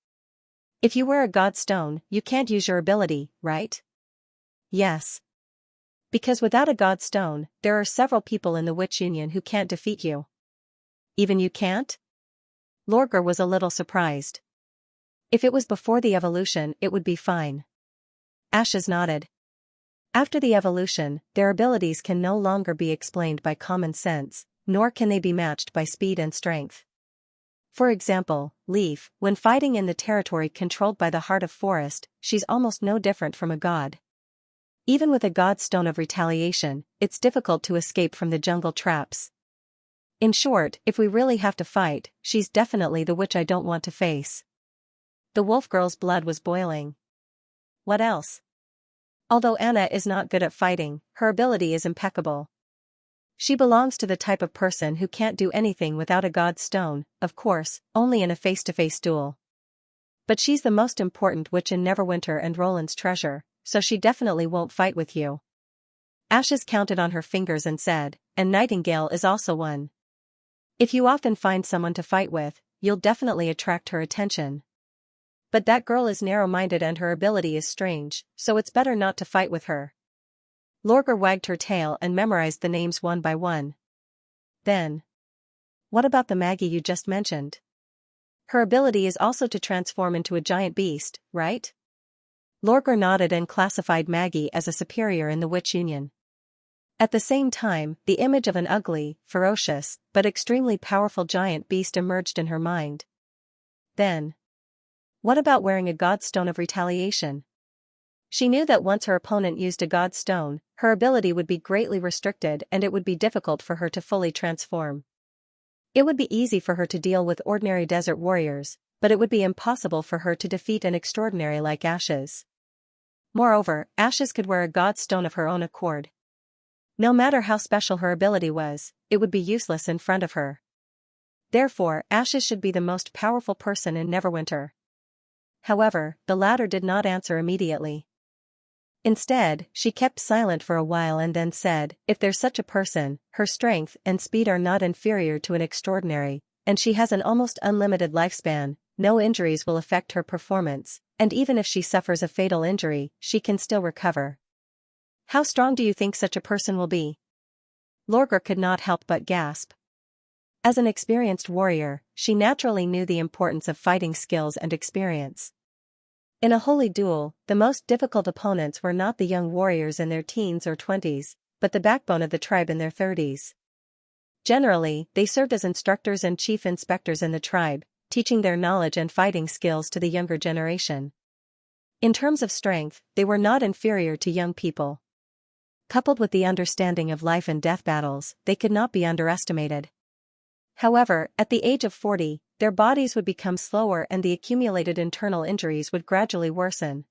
If you wear a god stone, you can't use your ability, right? Yes. Because without a god stone, there are several people in the Witch Union who can't defeat you. Even you can't? Lorgar was a little surprised. If it was before the evolution, it would be fine. Ashes nodded. After the evolution, their abilities can no longer be explained by common sense, nor can they be matched by speed and strength. For example, Leaf, when fighting in the territory controlled by the Heart of Forest, she's almost no different from a god. Even with a god stone of retaliation, it's difficult to escape from the jungle traps. In short, if we really have to fight, she's definitely the witch I don't want to face. The wolf girl's blood was boiling. What else? Although Anna is not good at fighting, her ability is impeccable. She belongs to the type of person who can't do anything without a god stone, of course, only in a face-to-face duel. But she's the most important witch in Neverwinter and Roland's treasure, so she definitely won't fight with you. Ashes counted on her fingers and said, and Nightingale is also one. If you often find someone to fight with, you'll definitely attract her attention. But that girl is narrow-minded and her ability is strange, so it's better not to fight with her. Lorgar wagged her tail and memorized the names one by one. Then. What about the Maggie you just mentioned? Her ability is also to transform into a giant beast, right? Lorgar nodded and classified Maggie as a superior in the Witch Union. At the same time, the image of an ugly, ferocious, but extremely powerful giant beast emerged in her mind. Then. What about wearing a god stone of retaliation? She knew that once her opponent used a god stone, her ability would be greatly restricted and it would be difficult for her to fully transform. It would be easy for her to deal with ordinary desert warriors, but it would be impossible for her to defeat an extraordinary like Ashes. Moreover, Ashes could wear a god stone of her own accord. No matter how special her ability was, it would be useless in front of her. Therefore, Ashes should be the most powerful person in Neverwinter. However, the latter did not answer immediately. Instead, she kept silent for a while and then said, if there's such a person, her strength and speed are not inferior to an extraordinary, and she has an almost unlimited lifespan, no injuries will affect her performance, and even if she suffers a fatal injury, she can still recover. How strong do you think such a person will be? Lorgar could not help but gasp. As an experienced warrior, she naturally knew the importance of fighting skills and experience. In a holy duel, the most difficult opponents were not the young warriors in their teens or 20s, but the backbone of the tribe in their 30s. Generally, they served as instructors and chief inspectors in the tribe, teaching their knowledge and fighting skills to the younger generation. In terms of strength, they were not inferior to young people. Coupled with the understanding of life and death battles, they could not be underestimated. However, at the age of 40, their bodies would become slower and the accumulated internal injuries would gradually worsen.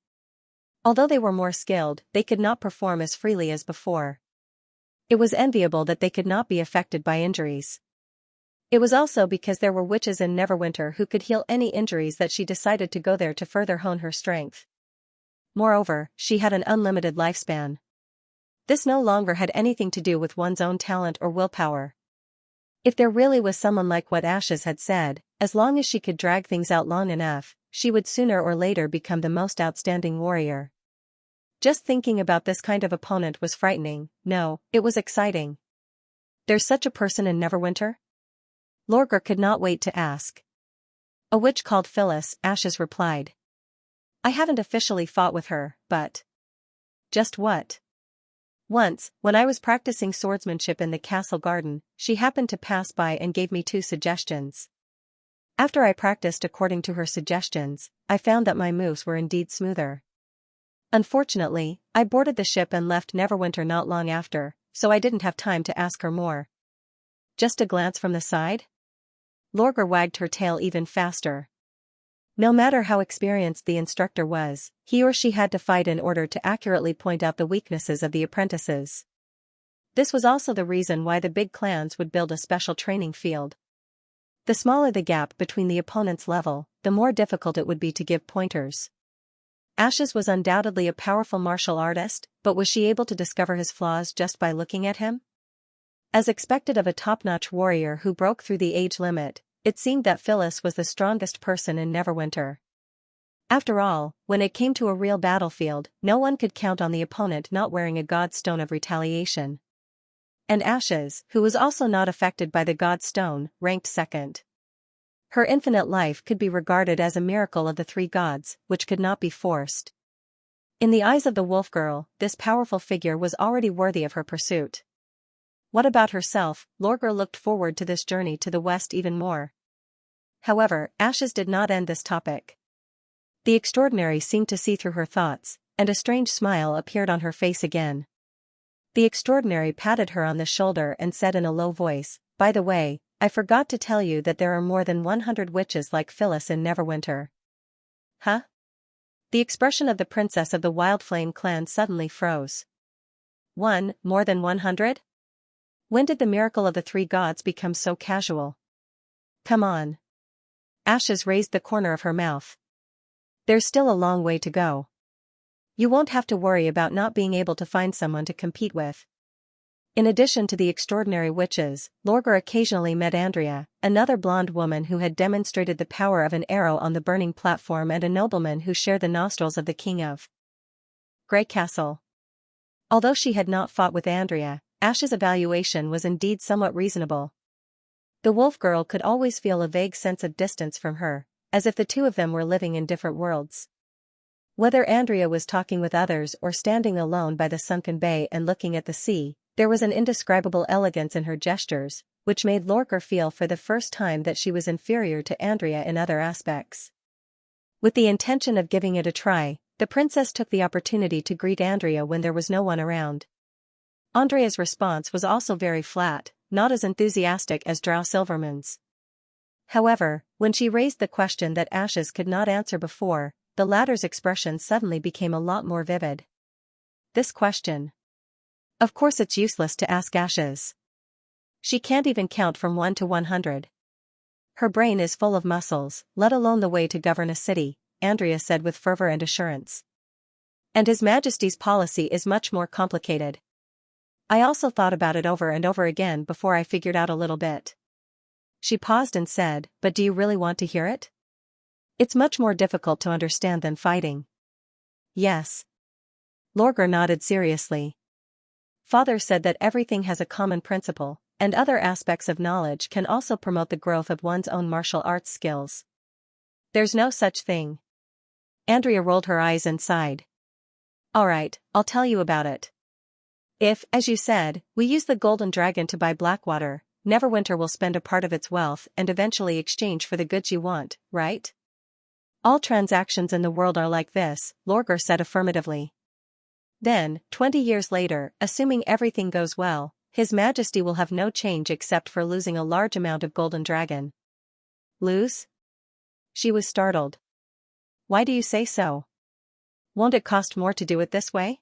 Although they were more skilled, they could not perform as freely as before. It was enviable that they could not be affected by injuries. It was also because there were witches in Neverwinter who could heal any injuries that she decided to go there to further hone her strength. Moreover, she had an unlimited lifespan. This no longer had anything to do with one's own talent or willpower. If there really was someone like what Ashes had said, as long as she could drag things out long enough, she would sooner or later become the most outstanding warrior. Just thinking about this kind of opponent was frightening. No, it was exciting. There's such a person in Neverwinter? Lorgar could not wait to ask. A witch called Phyllis, Ashes replied. I haven't officially fought with her, but... Just what? Once, when I was practicing swordsmanship in the castle garden, she happened to pass by and gave me 2 suggestions. After I practiced according to her suggestions, I found that my moves were indeed smoother. Unfortunately, I boarded the ship and left Neverwinter not long after, so I didn't have time to ask her more. Just a glance from the side? Lorgar wagged her tail even faster. No matter how experienced the instructor was, he or she had to fight in order to accurately point out the weaknesses of the apprentices. This was also the reason why the big clans would build a special training field. The smaller the gap between the opponent's level, the more difficult it would be to give pointers. Ashes was undoubtedly a powerful martial artist, but was she able to discover his flaws just by looking at him? As expected of a top-notch warrior who broke through the age limit, it seemed that Phyllis was the strongest person in Neverwinter. After all, when it came to a real battlefield, no one could count on the opponent not wearing a god stone of retaliation. And Ashes, who was also not affected by the god stone, ranked second. Her infinite life could be regarded as a miracle of the 3 gods, which could not be forced. In the eyes of the wolf girl, this powerful figure was already worthy of her pursuit. What about herself? Lorgar looked forward to this journey to the west even more. However, Ashes did not end this topic. The extraordinary seemed to see through her thoughts, and a strange smile appeared on her face again. The extraordinary patted her on the shoulder and said in a low voice, By the way, I forgot to tell you that there are more than 100 witches like Phyllis in Neverwinter. Huh? The expression of the princess of the Wildflame clan suddenly froze. More than 100? When did the miracle of the 3 gods become so casual? Come on. Ashes raised the corner of her mouth. There's still a long way to go. You won't have to worry about not being able to find someone to compete with. In addition to the extraordinary witches, Lorgar occasionally met Andrea, another blonde woman who had demonstrated the power of an arrow on the burning platform and a nobleman who shared the nostrils of the king of Grey Castle. Although she had not fought with Andrea, Ash's evaluation was indeed somewhat reasonable. The wolf girl could always feel a vague sense of distance from her, as if the 2 of them were living in different worlds. Whether Andrea was talking with others or standing alone by the sunken bay and looking at the sea, there was an indescribable elegance in her gestures, which made Lorgar feel for the first time that she was inferior to Andrea in other aspects. With the intention of giving it a try, the princess took the opportunity to greet Andrea when there was no one around. Andrea's response was also very flat, not as enthusiastic as Drow Silverman's. However, when she raised the question that Ashes could not answer before, the latter's expression suddenly became a lot more vivid. This question. Of course it's useless to ask Ashes. She can't even count from 1 to 100. Her brain is full of muscles, let alone the way to govern a city, Andrea said with fervor and assurance. And His Majesty's policy is much more complicated. I also thought about it over and over again before I figured out a little bit. She paused and said, But do you really want to hear it? It's much more difficult to understand than fighting. Yes. Lorgar nodded seriously. Father said that everything has a common principle, and other aspects of knowledge can also promote the growth of one's own martial arts skills. There's no such thing. Andrea rolled her eyes and sighed. Alright, I'll tell you about it. If, as you said, we use the golden dragon to buy Blackwater, Neverwinter will spend a part of its wealth and eventually exchange for the goods you want, right? All transactions in the world are like this, Lorgar said affirmatively. Then, 20 years later, assuming everything goes well, His Majesty will have no change except for losing a large amount of golden dragon. Lose? She was startled. Why do you say so? Won't it cost more to do it this way?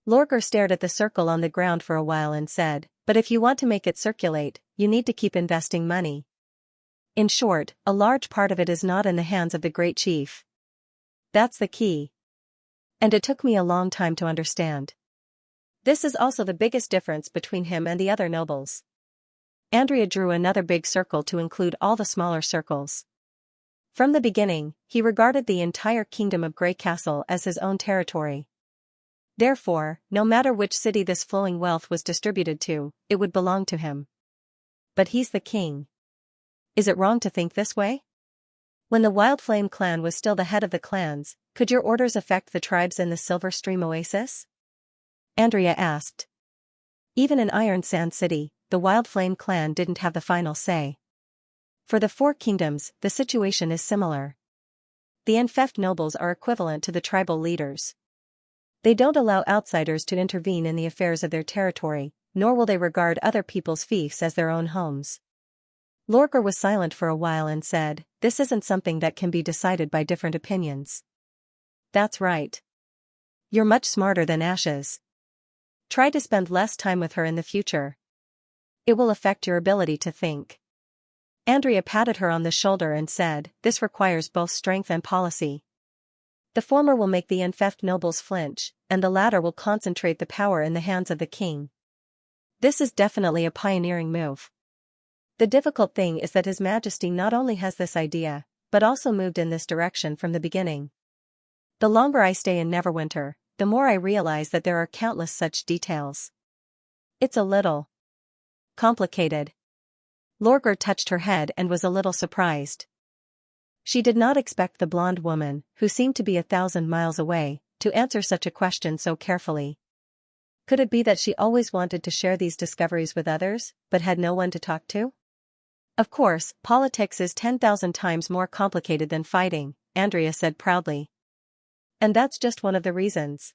Lorgar stared at the circle on the ground for a while and said, but if you want to make it circulate, you need to keep investing money. In short, a large part of it is not in the hands of the great chief. That's the key. And it took me a long time to understand. This is also the biggest difference between him and the other nobles. Andrea drew another big circle to include all the smaller circles. From the beginning, he regarded the entire kingdom of Grey Castle as his own territory. Therefore, no matter which city this flowing wealth was distributed to, it would belong to him. But he's the king. Is it wrong to think this way? When the Wildflame clan was still the head of the clans, could your orders affect the tribes in the Silver Stream Oasis? Andrea asked. Even in Iron Sand City, the Wildflame clan didn't have the final say. For the Four Kingdoms, the situation is similar. The Enfeft nobles are equivalent to the tribal leaders. They don't allow outsiders to intervene in the affairs of their territory, nor will they regard other people's fiefs as their own homes. Lorgar was silent for a while and said, this isn't something that can be decided by different opinions. That's right. You're much smarter than Ashes. Try to spend less time with her in the future. It will affect your ability to think. Andrea patted her on the shoulder and said, this requires both strength and policy. The former will make the Enfeft nobles flinch, and the latter will concentrate the power in the hands of the king. This is definitely a pioneering move. The difficult thing is that His Majesty not only has this idea, but also moved in this direction from the beginning. The longer I stay in Neverwinter, the more I realize that there are countless such details. It's a little complicated. Lorgar touched her head and was a little surprised. She did not expect the blonde woman, who seemed to be 1,000 miles away, to answer such a question so carefully. Could it be that she always wanted to share these discoveries with others, but had no one to talk to? Of course, politics is 10,000 times more complicated than fighting, Andrea said proudly. And that's just one of the reasons.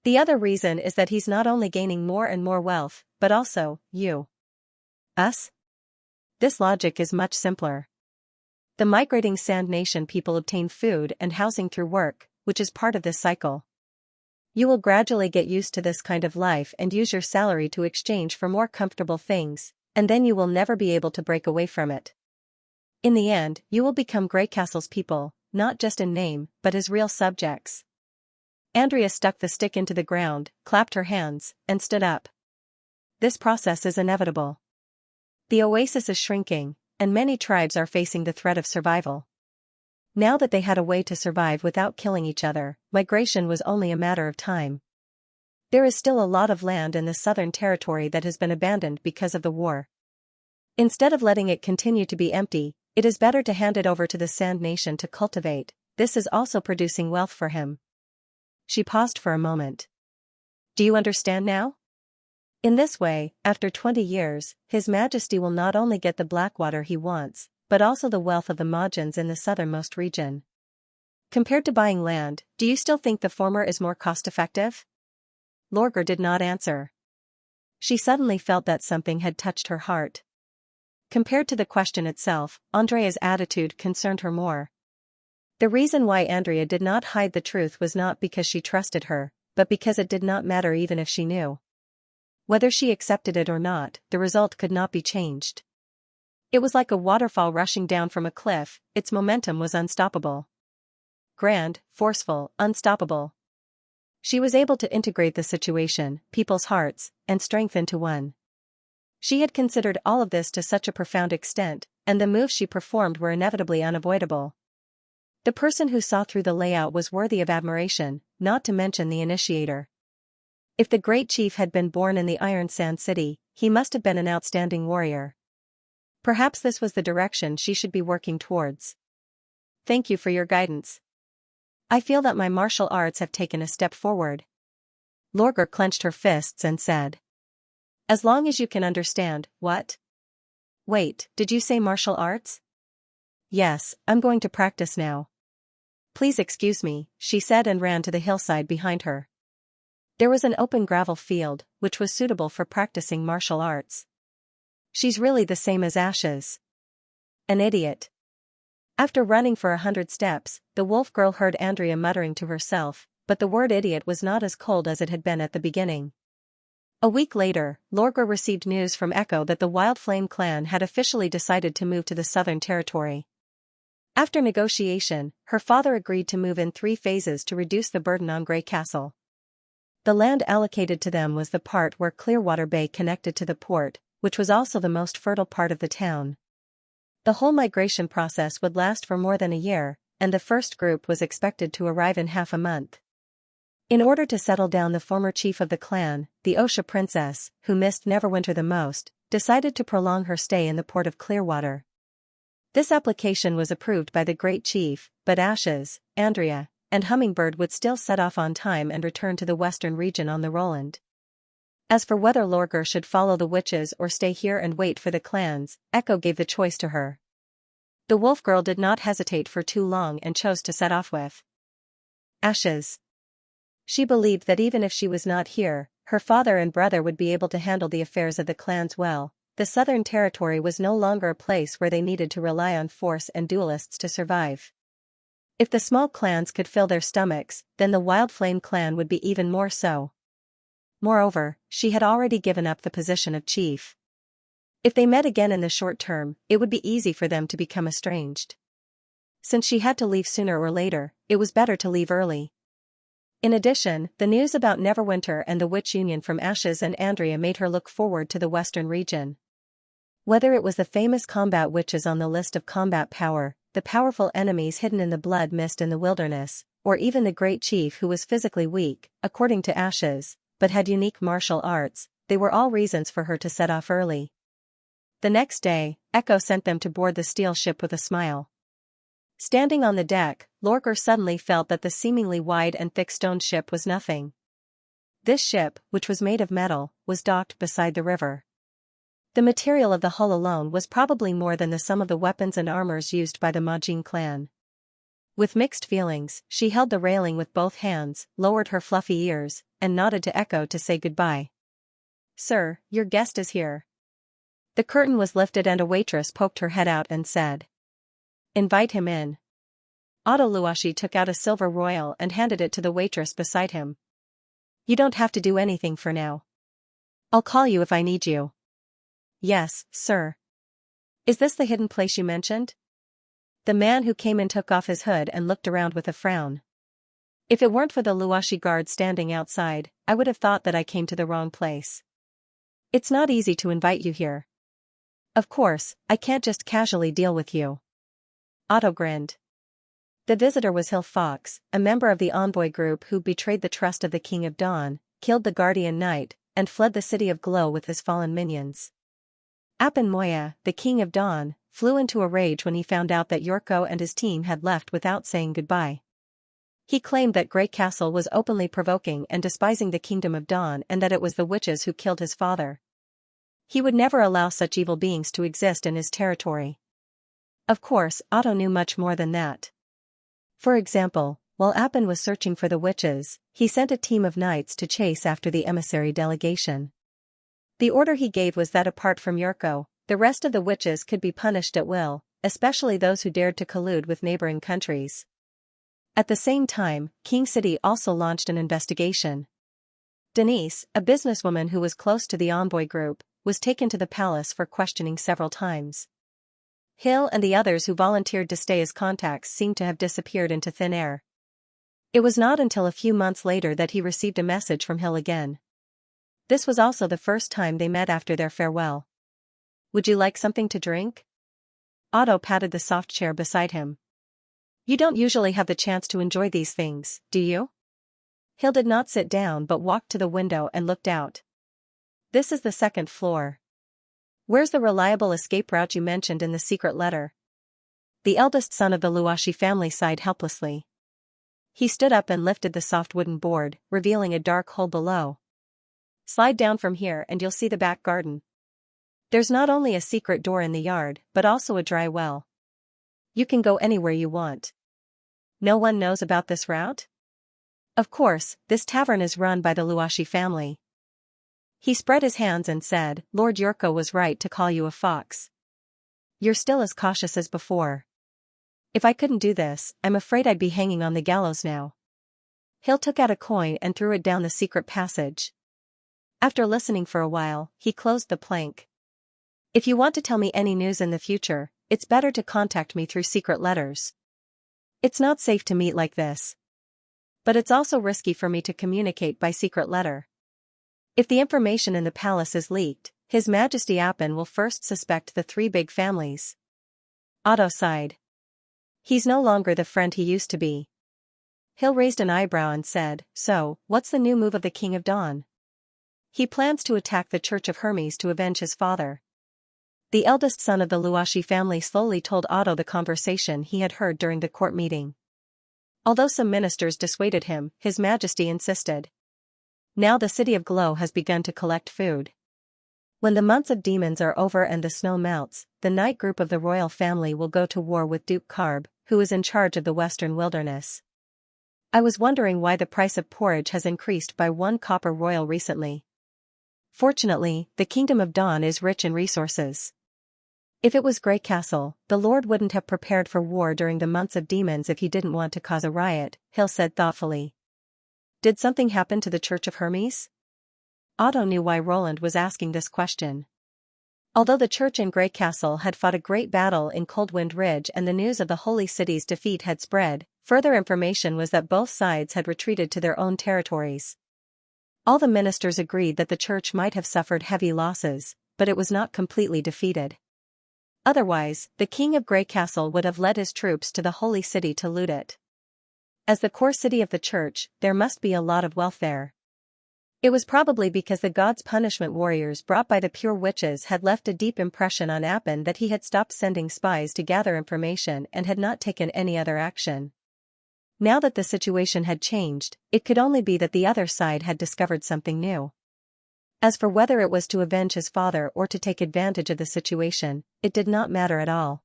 The other reason is that he's not only gaining more and more wealth, but also, you. Us? This logic is much simpler. The migrating Sand Nation people obtain food and housing through work, which is part of this cycle. You will gradually get used to this kind of life and use your salary to exchange for more comfortable things, and then you will never be able to break away from it. In the end, you will become Grey Castle's people, not just in name, but as real subjects. Andrea stuck the stick into the ground, clapped her hands, and stood up. This process is inevitable. The oasis is shrinking, and many tribes are facing the threat of survival. Now that they had a way to survive without killing each other, migration was only a matter of time. There is still a lot of land in the southern territory that has been abandoned because of the war. Instead of letting it continue to be empty, it is better to hand it over to the Sand Nation to cultivate. This is also producing wealth for him. She paused for a moment. Do you understand now? In this way, after 20 years, His Majesty will not only get the Blackwater he wants, but also the wealth of the Mahjins in the southernmost region. Compared to buying land, do you still think the former is more cost-effective? Lorgar did not answer. She suddenly felt that something had touched her heart. Compared to the question itself, Andrea's attitude concerned her more. The reason why Andrea did not hide the truth was not because she trusted her, but because it did not matter even if she knew. Whether she accepted it or not, the result could not be changed. It was like a waterfall rushing down from a cliff, its momentum was unstoppable. Grand, forceful, unstoppable. She was able to integrate the situation, people's hearts, and strength into one. She had considered all of this to such a profound extent, and the moves she performed were inevitably unavoidable. The person who saw through the layout was worthy of admiration, not to mention the initiator. If the great chief had been born in the Iron Sand City, he must have been an outstanding warrior. Perhaps this was the direction she should be working towards. Thank you for your guidance. I feel that my martial arts have taken a step forward. Lorgar clenched her fists and said. As long as you can understand, what? Wait, did you say martial arts? Yes, I'm going to practice now. Please excuse me, she said and ran to the hillside behind her. There was an open gravel field, which was suitable for practicing martial arts. She's really the same as Ashes. An idiot. After running for 100 steps, the wolf girl heard Andrea muttering to herself, but the word idiot was not as cold as it had been at the beginning. A week later, Lorgar received news from Echo that the Wild Flame clan had officially decided to move to the Southern Territory. After negotiation, her father agreed to move in 3 phases to reduce the burden on Grey Castle. The land allocated to them was the part where Clearwater Bay connected to the port, which was also the most fertile part of the town. The whole migration process would last for more than a year, and the first group was expected to arrive in half a month. In order to settle down, the former chief of the clan, the Osha princess, who missed Neverwinter the most, decided to prolong her stay in the port of Clearwater. This application was approved by the great chief, but Ashes, Andrea, and Hummingbird would still set off on time and return to the western region on the Roland. As for whether Lorgar should follow the witches or stay here and wait for the clans, Echo gave the choice to her. The wolf girl did not hesitate for too long and chose to set off with Ashes. She believed that even if she was not here, her father and brother would be able to handle the affairs of the clans well. The Southern Territory was no longer a place where they needed to rely on force and duelists to survive. If the small clans could fill their stomachs, then the Wild Flame clan would be even more so. Moreover, she had already given up the position of chief. If they met again in the short term, it would be easy for them to become estranged. Since she had to leave sooner or later, it was better to leave early. In addition, the news about Neverwinter and the Witch Union from Ashes and Andrea made her look forward to the western region. Whether it was the famous combat witches on the list of combat power, the powerful enemies hidden in the blood mist in the wilderness, or even the great chief who was physically weak, according to Ashes, but had unique martial arts, they were all reasons for her to set off early. The next day, Echo sent them to board the steel ship with a smile. Standing on the deck, Lorgar suddenly felt that the seemingly wide and thick stone ship was nothing. This ship, which was made of metal, was docked beside the river. The material of the hull alone was probably more than the sum of the weapons and armors used by the Majin clan. With mixed feelings, she held the railing with both hands, lowered her fluffy ears, and nodded to Echo to say goodbye. "Sir, your guest is here." The curtain was lifted and a waitress poked her head out and said, "Invite him in." Otto Luashi took out a silver royal and handed it to the waitress beside him. "You don't have to do anything for now. I'll call you if I need you." "Yes, sir." "Is this the hidden place you mentioned?" The man who came in took off his hood and looked around with a frown. "If it weren't for the Luashi guard standing outside, I would have thought that I came to the wrong place. It's not easy to invite you here. Of course, I can't just casually deal with you." Otto grinned. The visitor was Hill Fox, a member of the envoy group who betrayed the trust of the King of Dawn, killed the Guardian Knight, and fled the City of Glow with his fallen minions. Apan Moya, the King of Dawn, flew into a rage when he found out that Yorko and his team had left without saying goodbye. He claimed that Grey Castle was openly provoking and despising the Kingdom of Dawn and that it was the witches who killed his father. He would never allow such evil beings to exist in his territory. Of course, Otto knew much more than that. For example, while Apan was searching for the witches, he sent a team of knights to chase after the emissary delegation. The order he gave was that apart from Yorko, the rest of the witches could be punished at will, especially those who dared to collude with neighboring countries. At the same time, King City also launched an investigation. Denise, a businesswoman who was close to the envoy group, was taken to the palace for questioning several times. Hill and the others who volunteered to stay as contacts seemed to have disappeared into thin air. It was not until a few months later that he received a message from Hill again. This was also the first time they met after their farewell. "Would you like something to drink?" Otto patted the soft chair beside him. "You don't usually have the chance to enjoy these things, do you?" Hill did not sit down but walked to the window and looked out. "This is the second floor. Where's the reliable escape route you mentioned in the secret letter?" The eldest son of the Luashi family sighed helplessly. He stood up and lifted the soft wooden board, revealing a dark hole below. "Slide down from here and you'll see the back garden." There's not only a secret door in the yard, but also a dry well. You can go anywhere you want. No one knows about this route? Of course, this tavern is run by the Luashi family. He spread his hands and said, Lord Yurko was right to call you a fox. You're still as cautious as before. If I couldn't do this, I'm afraid I'd be hanging on the gallows now. Hill took out a coin and threw it down the secret passage. After listening for a while, he closed the plank. If you want to tell me any news in the future, it's better to contact me through secret letters. It's not safe to meet like this. But it's also risky for me to communicate by secret letter. If the information in the palace is leaked, His Majesty Appin will first suspect the three big families. Otto sighed. He's no longer the friend he used to be. Hill raised an eyebrow and said, So, what's the new move of the King of Dawn? He plans to attack the Church of Hermes to avenge his father. The eldest son of the Luashi family slowly told Otto the conversation he had heard during the court meeting. Although some ministers dissuaded him, His Majesty insisted. Now the city of Glow has begun to collect food. When the months of demons are over and the snow melts, the night group of the royal family will go to war with Duke Karb, who is in charge of the western wilderness. I was wondering why the price of porridge has increased by 1 copper royal recently. Fortunately, the Kingdom of Dawn is rich in resources. If it was Grey Castle, the Lord wouldn't have prepared for war during the months of demons if he didn't want to cause a riot, Hill said thoughtfully. Did something happen to the Church of Hermes? Otto knew why Roland was asking this question. Although the church in Grey Castle had fought a great battle in Coldwind Ridge and the news of the Holy City's defeat had spread, further information was that both sides had retreated to their own territories. All the ministers agreed that the church might have suffered heavy losses, but it was not completely defeated. Otherwise, the king of Grey Castle would have led his troops to the Holy City to loot it. As the core city of the church, there must be a lot of wealth there. It was probably because the god's punishment warriors brought by the pure witches had left a deep impression on Appin that he had stopped sending spies to gather information and had not taken any other action. Now that the situation had changed, it could only be that the other side had discovered something new. As for whether it was to avenge his father or to take advantage of the situation, it did not matter at all.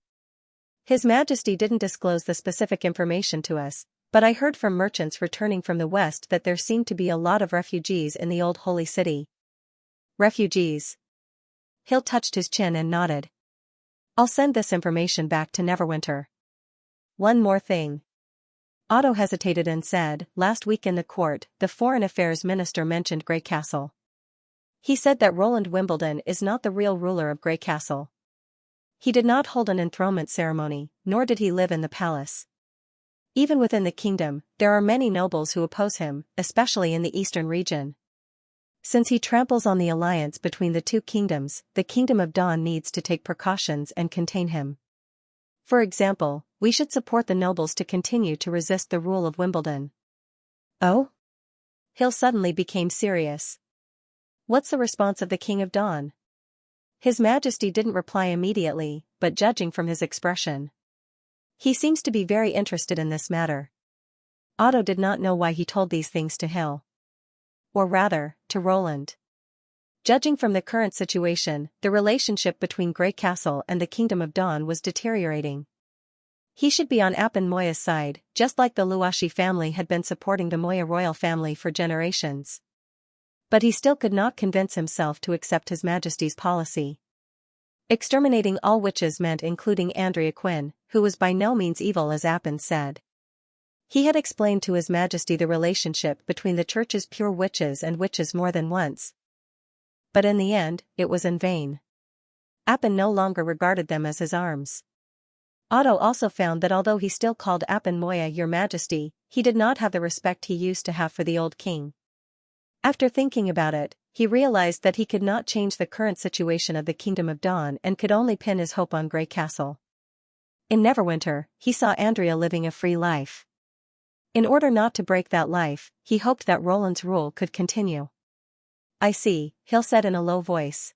His Majesty didn't disclose the specific information to us, but I heard from merchants returning from the west that there seemed to be a lot of refugees in the old holy city. Refugees? Hill touched his chin and nodded. I'll send this information back to Neverwinter. One more thing. Otto hesitated and said, last week in the court, the Foreign Affairs Minister mentioned Grey Castle. He said that Roland Wimbledon is not the real ruler of Grey Castle. He did not hold an enthronement ceremony, nor did he live in the palace. Even within the kingdom, there are many nobles who oppose him, especially in the eastern region. Since he tramples on the alliance between the two kingdoms, the Kingdom of Dawn needs to take precautions and contain him. For example, we should support the nobles to continue to resist the rule of Wimbledon. Oh? Hill suddenly became serious. What's the response of the King of Dawn? His Majesty didn't reply immediately, but judging from his expression, he seems to be very interested in this matter. Otto did not know why he told these things to Hill. Or rather, to Roland. Judging from the current situation, the relationship between Grey Castle and the Kingdom of Dawn was deteriorating. He should be on Appin Moya's side, just like the Luashi family had been supporting the Moya royal family for generations. But he still could not convince himself to accept His Majesty's policy. Exterminating all witches meant including Andrea Quinn, who was by no means evil as Appin said. He had explained to His Majesty the relationship between the church's pure witches and witches more than once. But in the end, it was in vain. Appin no longer regarded them as his arms. Otto also found that although he still called Appin Moya Your Majesty, he did not have the respect he used to have for the old king. After thinking about it, he realized that he could not change the current situation of the Kingdom of Dawn and could only pin his hope on Grey Castle. In Neverwinter, he saw Andrea living a free life. In order not to break that life, he hoped that Roland's rule could continue. I see, Hill said in a low voice.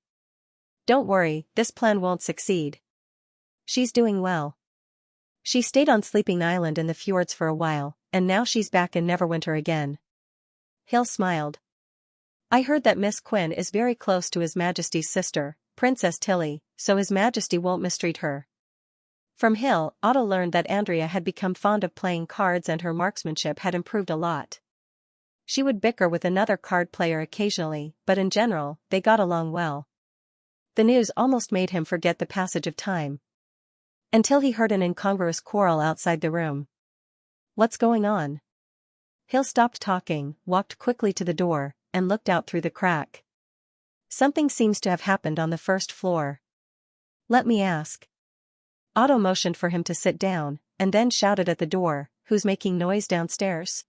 Don't worry, this plan won't succeed. She's doing well. She stayed on Sleeping Island in the fjords for a while, and now she's back in Neverwinter again. Hill smiled. I heard that Miss Quinn is very close to His Majesty's sister, Princess Tilly, so His Majesty won't mistreat her. From Hill, Otto learned that Andrea had become fond of playing cards and her marksmanship had improved a lot. She would bicker with another card player occasionally, but in general, they got along well. The news almost made him forget the passage of time. Until he heard an incongruous quarrel outside the room. What's going on? Hill stopped talking, walked quickly to the door, and looked out through the crack. Something seems to have happened on the first floor. Let me ask. Otto motioned for him to sit down, and then shouted at the door, "Who's making noise downstairs?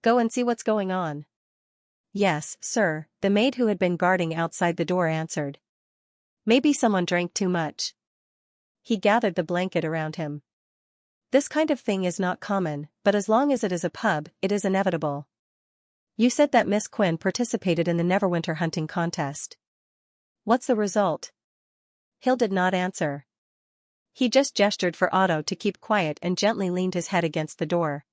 Go and see what's going on." "Yes, sir," the maid who had been guarding outside the door answered. "Maybe someone drank too much." He gathered the blanket around him. "This kind of thing is not common, but as long as it is a pub, it is inevitable. You said that Miss Quinn participated in the Neverwinter hunting contest. What's the result?" Hill did not answer. He just gestured for Otto to keep quiet and gently leaned his head against the door.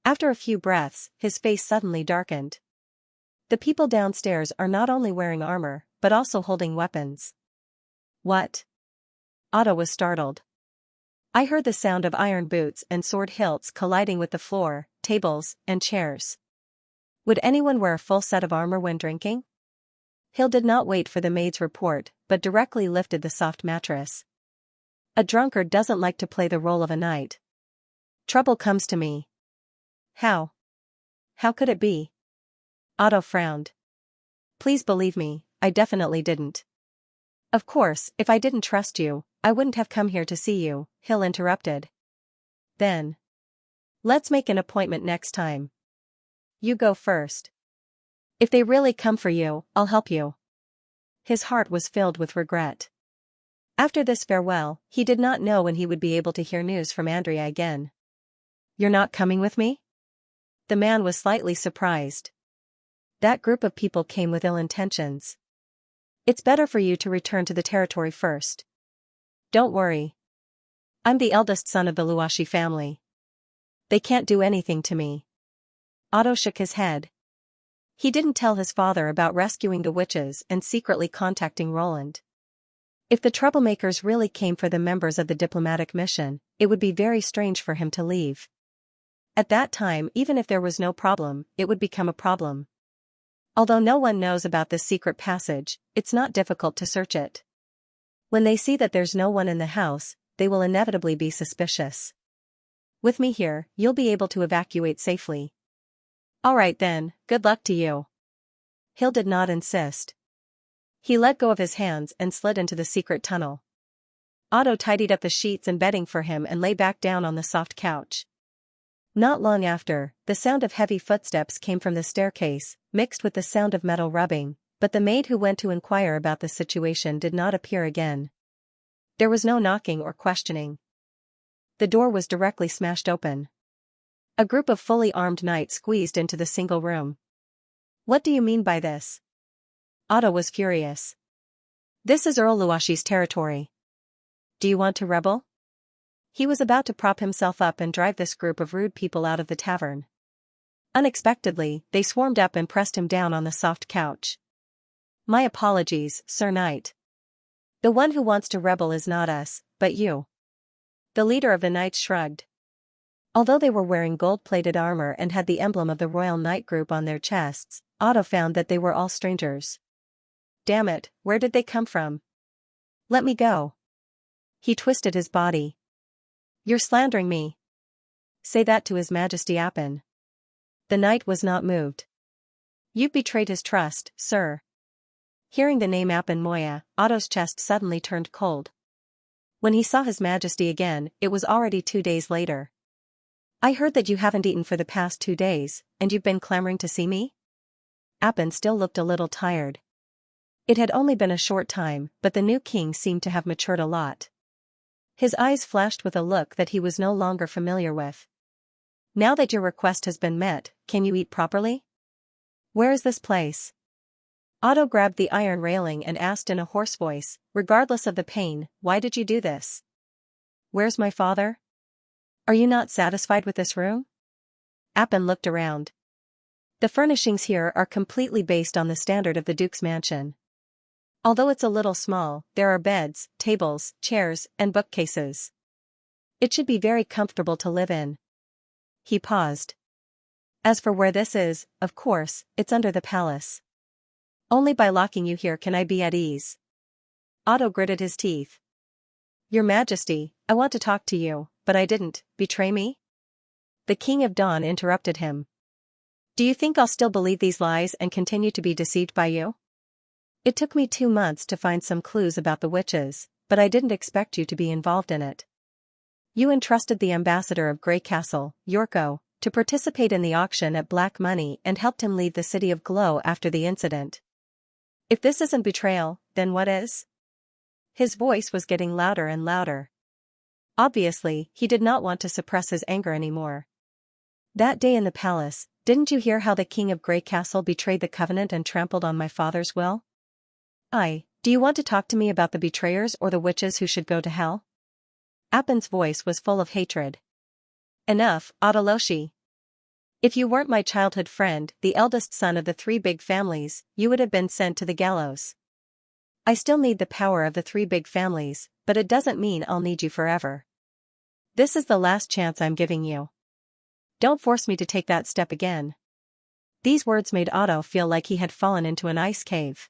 After a few breaths, his face suddenly darkened. "The people downstairs are not only wearing armor, but also holding weapons." "What?" Otto was startled. "I heard the sound of iron boots and sword hilts colliding with the floor, tables, and chairs. Would anyone wear a full set of armor when drinking?" Hill did not wait for the maid's report, but directly lifted the soft mattress. "A drunkard doesn't like to play the role of a knight. Trouble comes to me." "How? How could it be?" Otto frowned. "Please believe me, I definitely didn't." "Of course, if I didn't trust you, I wouldn't have come here to see you," Hill interrupted. "Then let's make an appointment next time. You go first. If they really come for you, I'll help you." His heart was filled with regret. After this farewell, he did not know when he would be able to hear news from Andrea again. "You're not coming with me?" The man was slightly surprised. That group of people came with ill intentions. "It's better for you to return to the territory first. Don't worry. I'm the eldest son of the Luashi family. They can't do anything to me." Otto shook his head. He didn't tell his father about rescuing the witches and secretly contacting Roland. If the troublemakers really came for the members of the diplomatic mission, it would be very strange for him to leave. At that time, even if there was no problem, it would become a problem. Although no one knows about this secret passage, it's not difficult to search it. When they see that there's no one in the house, they will inevitably be suspicious. With me here, you'll be able to evacuate safely. All right then, good luck to you. Hill did not insist. He let go of his hands and slid into the secret tunnel. Otto tidied up the sheets and bedding for him and lay back down on the soft couch. Not long after, the sound of heavy footsteps came from the staircase, mixed with the sound of metal rubbing, but the maid who went to inquire about the situation did not appear again. There was no knocking or questioning. The door was directly smashed open. A group of fully armed knights squeezed into the single room. "What do you mean by this?" Otto was furious. "This is Earl Luashi's territory. Do you want to rebel?" He was about to prop himself up and drive this group of rude people out of the tavern. Unexpectedly, they swarmed up and pressed him down on the soft couch. "My apologies, Sir Knight. The one who wants to rebel is not us, but you." The leader of the knights shrugged. Although they were wearing gold-plated armor and had the emblem of the Royal Knight Group on their chests, Otto found that they were all strangers. Damn it, where did they come from? Let me go. He twisted his body. You're slandering me. Say that to His Majesty Appin. The knight was not moved. You've betrayed his trust, sir. Hearing the name Appin Moya, Otto's chest suddenly turned cold. When he saw His Majesty again, it was already 2 days later. I heard that you haven't eaten for the past 2 days, and you've been clamoring to see me? Appin still looked a little tired. It had only been a short time, but the new king seemed to have matured a lot. His eyes flashed with a look that he was no longer familiar with. Now that your request has been met, can you eat properly? Where is this place? Otto grabbed the iron railing and asked in a hoarse voice, regardless of the pain, why did you do this? Where's my father? Are you not satisfied with this room? Appin looked around. The furnishings here are completely based on the standard of the Duke's mansion. Although it's a little small, there are beds, tables, chairs, and bookcases. It should be very comfortable to live in. He paused. As for where this is, of course, it's under the palace. Only by locking you here can I be at ease. Otto gritted his teeth. Your Majesty, I want to talk to you, but I didn't betray me? The King of Dawn interrupted him. Do you think I'll still believe these lies and continue to be deceived by you? It took me 2 months to find some clues about the witches, but I didn't expect you to be involved in it. You entrusted the ambassador of Grey Castle, Yorko, to participate in the auction at Black Money and helped him leave the city of Glow after the incident. If this isn't betrayal, then what is? His voice was getting louder and louder. Obviously, he did not want to suppress his anger anymore. That day in the palace, didn't you hear how the king of Grey Castle betrayed the covenant and trampled on my father's will? Do you want to talk to me about the betrayers or the witches who should go to hell? Appin's voice was full of hatred. Enough, Autoloshi. If you weren't my childhood friend, the eldest son of the 3 big families, you would have been sent to the gallows. I still need the power of the 3 big families, but it doesn't mean I'll need you forever. This is the last chance I'm giving you. Don't force me to take that step again. These words made Otto feel like he had fallen into an ice cave.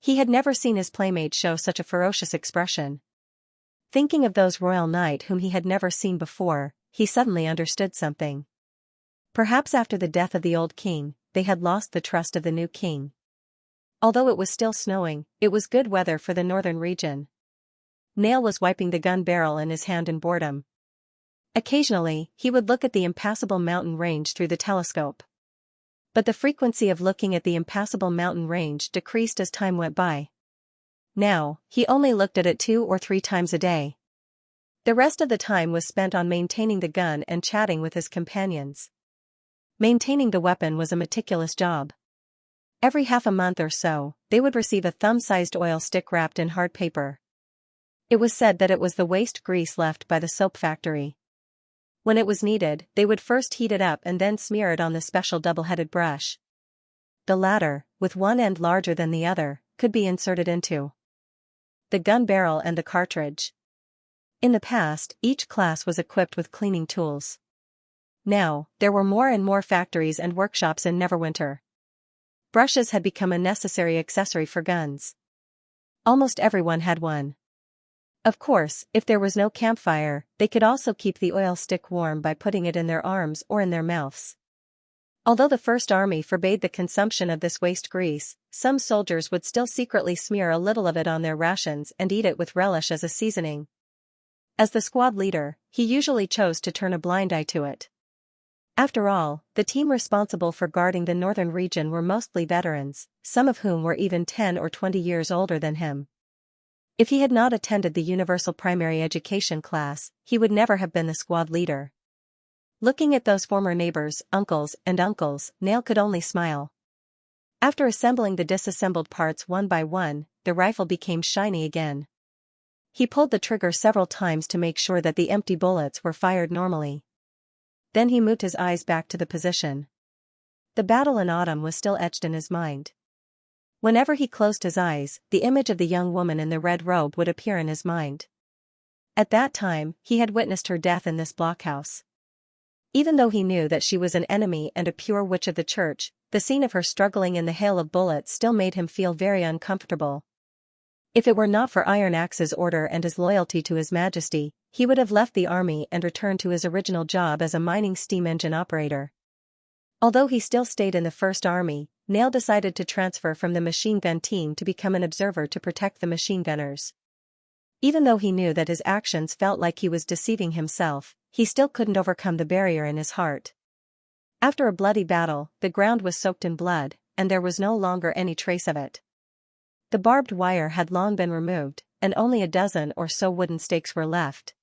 He had never seen his playmate show such a ferocious expression. Thinking of those royal knight whom he had never seen before, he suddenly understood something. Perhaps after the death of the old king, they had lost the trust of the new king. Although it was still snowing, it was good weather for the northern region. Nail was wiping the gun barrel in his hand in boredom. Occasionally, he would look at the impassable mountain range through the telescope. But the frequency of looking at the impassable mountain range decreased as time went by. Now, he only looked at it 2 or 3 times a day. The rest of the time was spent on maintaining the gun and chatting with his companions. Maintaining the weapon was a meticulous job. Every half a month or so, they would receive a thumb-sized oil stick wrapped in hard paper. It was said that it was the waste grease left by the soap factory. When it was needed, they would first heat it up and then smear it on the special double-headed brush. The latter, with one end larger than the other, could be inserted into the gun barrel and the cartridge. In the past, each class was equipped with cleaning tools. Now, there were more and more factories and workshops in Neverwinter. Brushes had become a necessary accessory for guns. Almost everyone had one. Of course, if there was no campfire, they could also keep the oil stick warm by putting it in their arms or in their mouths. Although the First Army forbade the consumption of this waste grease, some soldiers would still secretly smear a little of it on their rations and eat it with relish as a seasoning. As the squad leader, he usually chose to turn a blind eye to it. After all, the team responsible for guarding the northern region were mostly veterans, some of whom were even 10 or 20 years older than him. If he had not attended the universal primary education class, he would never have been the squad leader. Looking at those former neighbors, uncles, Nail could only smile. After assembling the disassembled parts one by one, the rifle became shiny again. He pulled the trigger several times to make sure that the empty bullets were fired normally. Then he moved his eyes back to the position. The battle in autumn was still etched in his mind. Whenever he closed his eyes, the image of the young woman in the red robe would appear in his mind. At that time, he had witnessed her death in this blockhouse. Even though he knew that she was an enemy and a pure witch of the church, the scene of her struggling in the hail of bullets still made him feel very uncomfortable. If it were not for Iron Axe's order and his loyalty to His Majesty, he would have left the army and returned to his original job as a mining steam engine operator. Although he still stayed in the First Army, Nail decided to transfer from the machine gun team to become an observer to protect the machine gunners. Even though he knew that his actions felt like he was deceiving himself, he still couldn't overcome the barrier in his heart. After a bloody battle, the ground was soaked in blood, and there was no longer any trace of it. The barbed wire had long been removed, and only a dozen or so wooden stakes were left.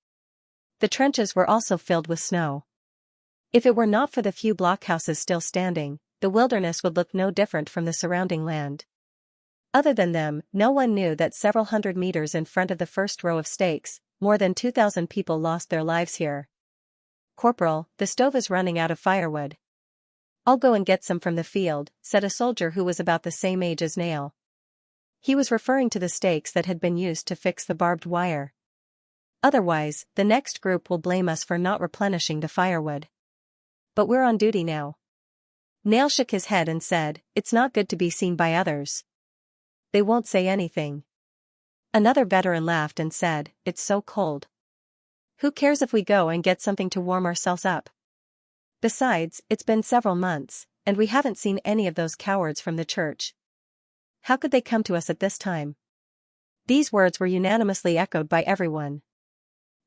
The trenches were also filled with snow. If it were not for the few blockhouses still standing, the wilderness would look no different from the surrounding land. Other than them, no one knew that several hundred meters in front of the first row of stakes, more than 2,000 people lost their lives here. "Corporal, the stove is running out of firewood." "I'll go and get some from the field," said a soldier who was about the same age as Nail. He was referring to the stakes that had been used to fix the barbed wire. Otherwise, the next group will blame us for not replenishing the firewood. But we're on duty now. Nail shook his head and said, "It's not good to be seen by others. They won't say anything." Another veteran laughed and said, "It's so cold. Who cares if we go and get something to warm ourselves up? Besides, it's been several months, and we haven't seen any of those cowards from the church. How could they come to us at this time?" These words were unanimously echoed by everyone.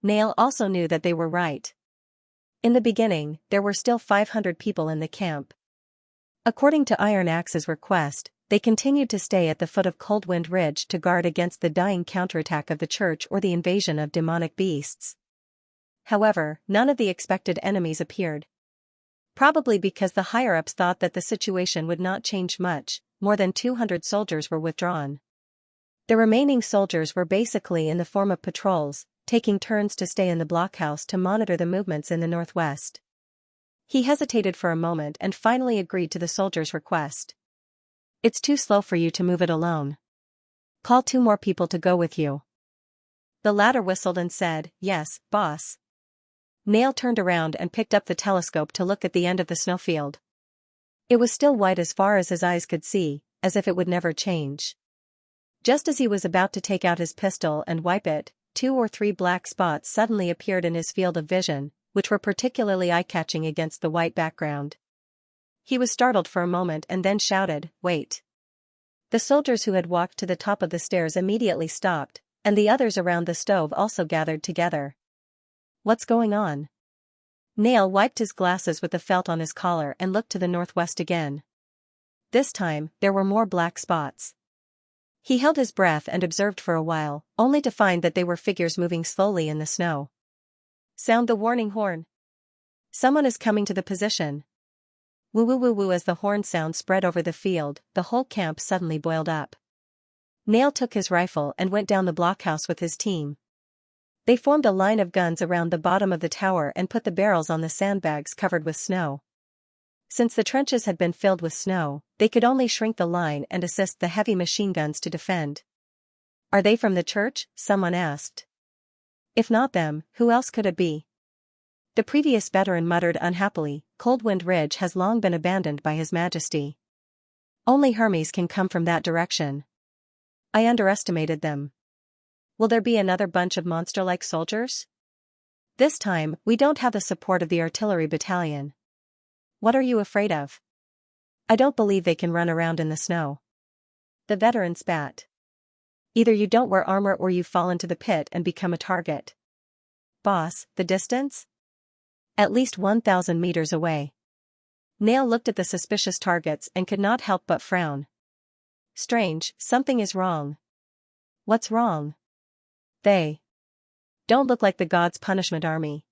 Nail also knew that they were right. In the beginning, there were still 500 people in the camp. According to Iron Axe's request, they continued to stay at the foot of Coldwind Ridge to guard against the dying counterattack of the church or the invasion of demonic beasts. However, none of the expected enemies appeared. Probably because the higher-ups thought that the situation would not change much. More than 200 soldiers were withdrawn. The remaining soldiers were basically in the form of patrols, taking turns to stay in the blockhouse to monitor the movements in the northwest. He hesitated for a moment and finally agreed to the soldiers' request. "It's too slow for you to move it alone. Call 2 more people to go with you." The latter whistled and said, "Yes, boss." Nail turned around and picked up the telescope to look at the end of the snowfield. It was still white as far as his eyes could see, as if it would never change. Just as he was about to take out his pistol and wipe it, 2 or 3 black spots suddenly appeared in his field of vision, which were particularly eye-catching against the white background. He was startled for a moment and then shouted, "Wait!" The soldiers who had walked to the top of the stairs immediately stopped, and the others around the stove also gathered together. "What's going on?" Nail wiped his glasses with the felt on his collar and looked to the northwest again. This time, there were more black spots. He held his breath and observed for a while, only to find that they were figures moving slowly in the snow. "Sound the warning horn. Someone is coming to the position." Woo woo woo woo. As the horn sound spread over the field, the whole camp suddenly boiled up. Nail took his rifle and went down the blockhouse with his team. They formed a line of guns around the bottom of the tower and put the barrels on the sandbags covered with snow. Since the trenches had been filled with snow, they could only shrink the line and assist the heavy machine guns to defend. "Are they from the church?" someone asked. "If not them, who else could it be?" The previous veteran muttered unhappily, "Coldwind Ridge has long been abandoned by His Majesty. Only Hermes can come from that direction. I underestimated them. Will there be another bunch of monster-like soldiers? This time, we don't have the support of the artillery battalion. What are you afraid of? I don't believe they can run around in the snow." The veteran spat. "Either you don't wear armor or you fall into the pit and become a target." "Boss, the distance?" "At least 1,000 meters away." Nail looked at the suspicious targets and could not help but frown. "Strange, something is wrong." "What's wrong?" "They don't look like the God's punishment army.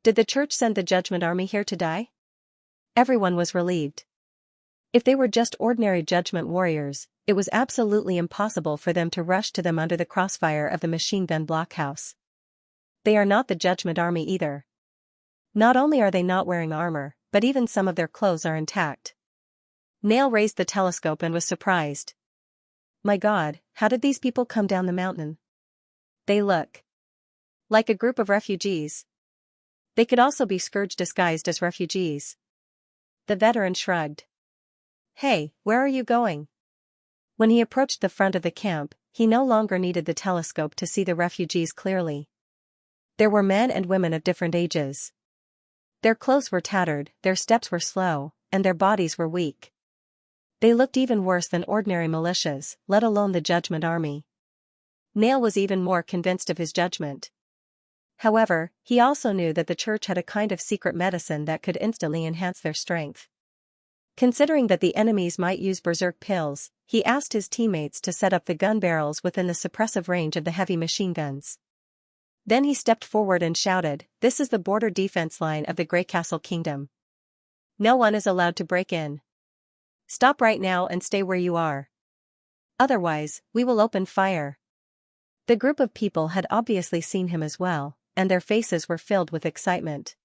Did the church send the judgment army here to die?" Everyone was relieved. If they were just ordinary judgment warriors, it was absolutely impossible for them to rush to them under the crossfire of the machine gun blockhouse. They are not the judgment army either. Not only are they not wearing armor, but even some of their clothes are intact. Nail raised the telescope and was surprised. "My God, how did these people come down the mountain? They look like a group of refugees. They could also be scourge disguised as refugees." The veteran shrugged. "Hey, where are you going?" When he approached the front of the camp, he no longer needed the telescope to see the refugees clearly. There were men and women of different ages. Their clothes were tattered, their steps were slow, and their bodies were weak. They looked even worse than ordinary militias, let alone the judgment army. Nail was even more convinced of his judgment. However, he also knew that the church had a kind of secret medicine that could instantly enhance their strength. Considering that the enemies might use berserk pills, he asked his teammates to set up the gun barrels within the suppressive range of the heavy machine guns. Then he stepped forward and shouted, "This is the border defense line of the Greycastle Kingdom. No one is allowed to break in. Stop right now and stay where you are. Otherwise, we will open fire." The group of people had obviously seen him as well, and their faces were filled with excitement.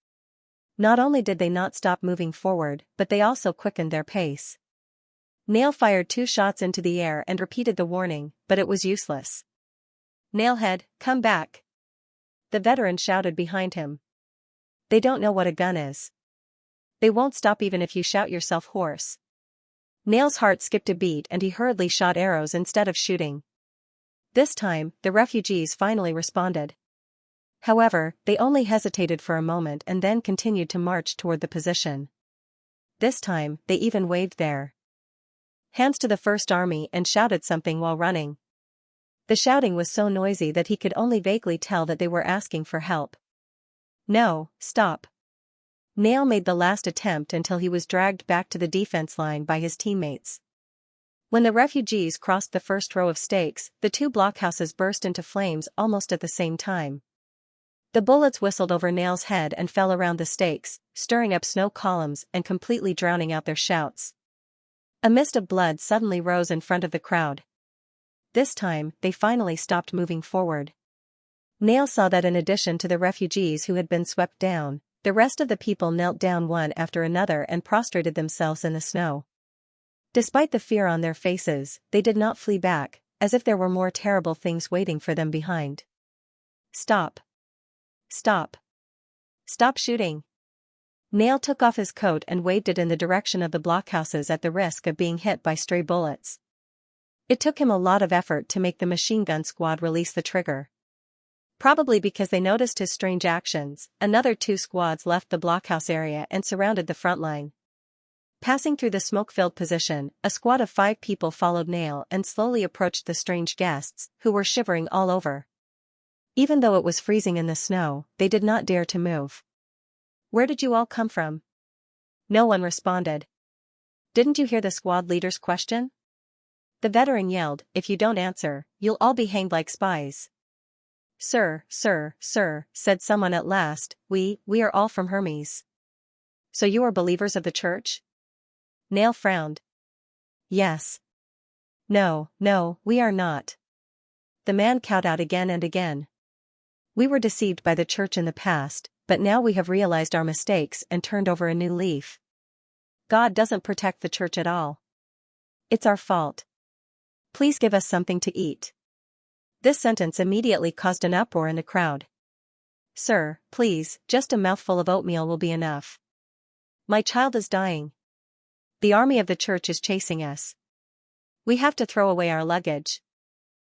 Not only did they not stop moving forward, but they also quickened their pace. Nail fired 2 shots into the air and repeated the warning, but it was useless. "Nailhead, come back!" the veteran shouted behind him. "They don't know what a gun is. They won't stop even if you shout yourself hoarse." Nail's heart skipped a beat and he hurriedly shot arrows instead of shooting. This time, the refugees finally responded. However, they only hesitated for a moment and then continued to march toward the position. This time, they even waved their hands to the First Army and shouted something while running. The shouting was so noisy that he could only vaguely tell that they were asking for help. "No, stop." Nail made the last attempt until he was dragged back to the defense line by his teammates. When the refugees crossed the first row of stakes, the 2 blockhouses burst into flames almost at the same time. The bullets whistled over Nail's head and fell around the stakes, stirring up snow columns and completely drowning out their shouts. A mist of blood suddenly rose in front of the crowd. This time, they finally stopped moving forward. Nail saw that in addition to the refugees who had been swept down, the rest of the people knelt down one after another and prostrated themselves in the snow. Despite the fear on their faces, they did not flee back, as if there were more terrible things waiting for them behind. "Stop! Stop! Stop shooting!" Nail took off his coat and waved it in the direction of the blockhouses at the risk of being hit by stray bullets. It took him a lot of effort to make the machine gun squad release the trigger. Probably because they noticed his strange actions, another 2 squads left the blockhouse area and surrounded the front line. Passing through the smoke-filled position, a squad of 5 people followed Nail and slowly approached the strange guests, who were shivering all over. Even though it was freezing in the snow, they did not dare to move. "Where did you all come from?" No one responded. "Didn't you hear the squad leader's question?" The veteran yelled, "If you don't answer, you'll all be hanged like spies." Sir, said someone at last, we are all from Hermes." "So you are believers of the church?" Nail frowned. "Yes." No, we are not." The man cowed out again and again. "We were deceived by the church in the past, but now we have realized our mistakes and turned over a new leaf. God doesn't protect the church at all. It's our fault. Please give us something to eat." This sentence immediately caused an uproar in the crowd. "Sir, please, just a mouthful of oatmeal will be enough. My child is dying. The army of the church is chasing us. We have to throw away our luggage.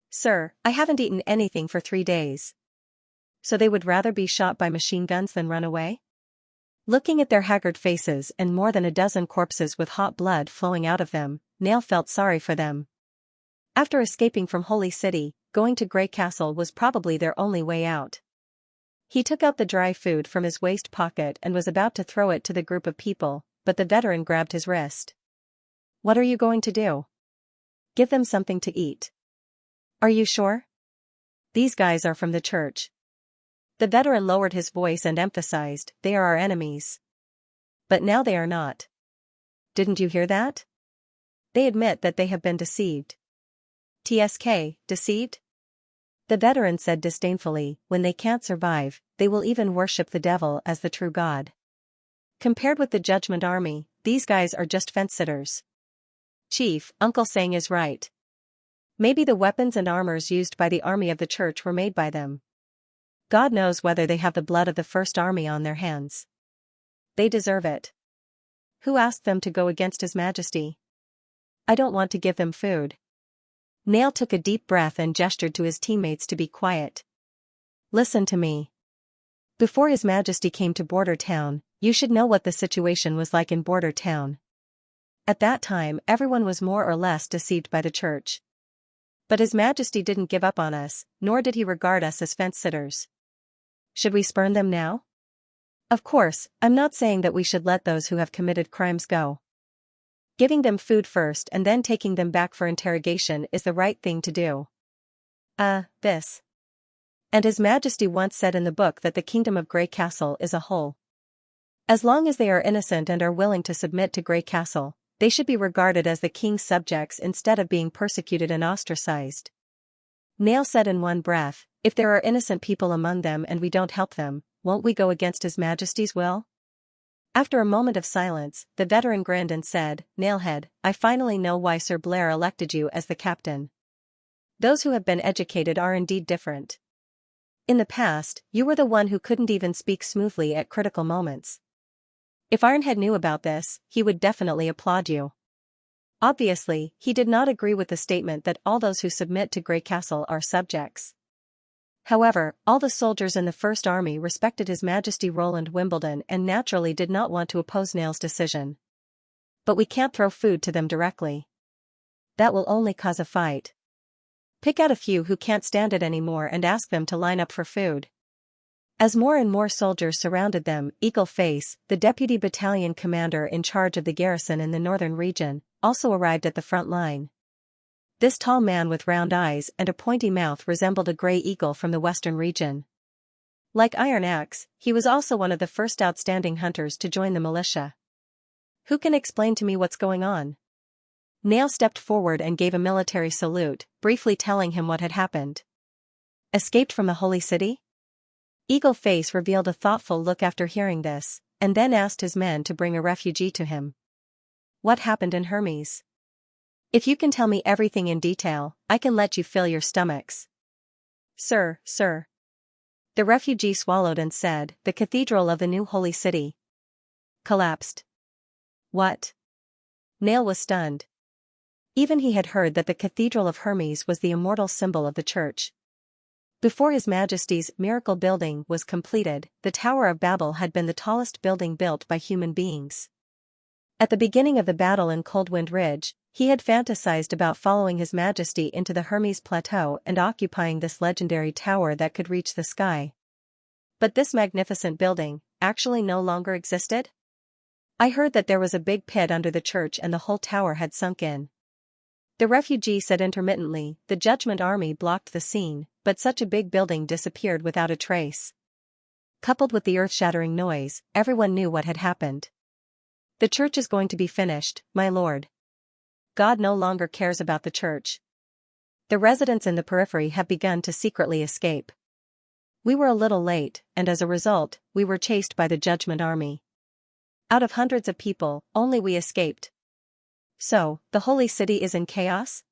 Sir, I haven't eaten anything for 3 days." So they would rather be shot by machine guns than run away? Looking at their haggard faces and more than a dozen corpses with hot blood flowing out of them, Nail felt sorry for them. After escaping from Holy City, going to Grey Castle was probably their only way out. He took out the dry food from his waist pocket and was about to throw it to the group of people, but the veteran grabbed his wrist. "What are you going to do?" "Give them something to eat." "Are you sure? These guys are from the church." The veteran lowered his voice and emphasized, "They are our enemies. But now they are not. Didn't you hear that? They admit that they have been deceived." "TSK, deceived?" The veteran said disdainfully, "When they can't survive, they will even worship the devil as the true God. Compared with the Judgment Army, these guys are just fence-sitters." "Chief, Uncle Sang is right. Maybe the weapons and armors used by the army of the church were made by them. God knows whether they have the blood of the First Army on their hands. They deserve it. Who asked them to go against His Majesty? I don't want to give them food." Nail took a deep breath and gestured to his teammates to be quiet. "Listen to me. Before His Majesty came to Border Town, you should know what the situation was like in Border Town. At that time, everyone was more or less deceived by the church. But His Majesty didn't give up on us, nor did He regard us as fence-sitters. Should we spurn them now? Of course, I'm not saying that we should let those who have committed crimes go. Giving them food first and then taking them back for interrogation is the right thing to do. This. And His Majesty once said in the book that the kingdom of Grey Castle is a whole. As long as they are innocent and are willing to submit to Grey Castle, they should be regarded as the king's subjects instead of being persecuted and ostracized." Nail said in one breath, "If there are innocent people among them and we don't help them, won't we go against His Majesty's will?" After a moment of silence, the veteran grinned and said, "Nailhead, I finally know why Sir Blair elected you as the captain. Those who have been educated are indeed different. In the past, you were the one who couldn't even speak smoothly at critical moments. If Ironhead knew about this, he would definitely applaud you." Obviously, he did not agree with the statement that all those who submit to Grey Castle are subjects. However, all the soldiers in the First Army respected His Majesty Roland Wimbledon and naturally did not want to oppose Nail's decision. "But we can't throw food to them directly. That will only cause a fight. Pick out a few who can't stand it anymore and ask them to line up for food." As more and more soldiers surrounded them, Eagle Face, the deputy battalion commander in charge of the garrison in the northern region, also arrived at the front line. This tall man with round eyes and a pointy mouth resembled a gray eagle from the western region. Like Iron Axe, he was also one of the first outstanding hunters to join the militia. "Who can explain to me what's going on?" Nail stepped forward and gave a military salute, briefly telling him what had happened. "Escaped from the Holy City?" Eagle Face revealed a thoughtful look after hearing this, and then asked his men to bring a refugee to him. "What happened in Hermes? If you can tell me everything in detail, I can let you fill your stomachs." Sir. The refugee swallowed and said, "The cathedral of the new holy city collapsed." "What?" Nail was stunned. Even he had heard that the Cathedral of Hermes was the immortal symbol of the church. Before His Majesty's miracle building was completed, the Tower of Babel had been the tallest building built by human beings. At the beginning of the battle in Coldwind Ridge, he had fantasized about following His Majesty into the Hermes Plateau and occupying this legendary tower that could reach the sky. But this magnificent building actually no longer existed? "I heard that there was a big pit under the church and the whole tower had sunk in." The refugee said intermittently, "The Judgment Army blocked the scene, but such a big building disappeared without a trace." Coupled with the earth-shattering noise, everyone knew what had happened. "The church is going to be finished, my lord. God no longer cares about the church. The residents in the periphery have begun to secretly escape. We were a little late, and as a result, we were chased by the Judgment Army. Out of hundreds of people, only we escaped." "So, the holy city is in chaos?"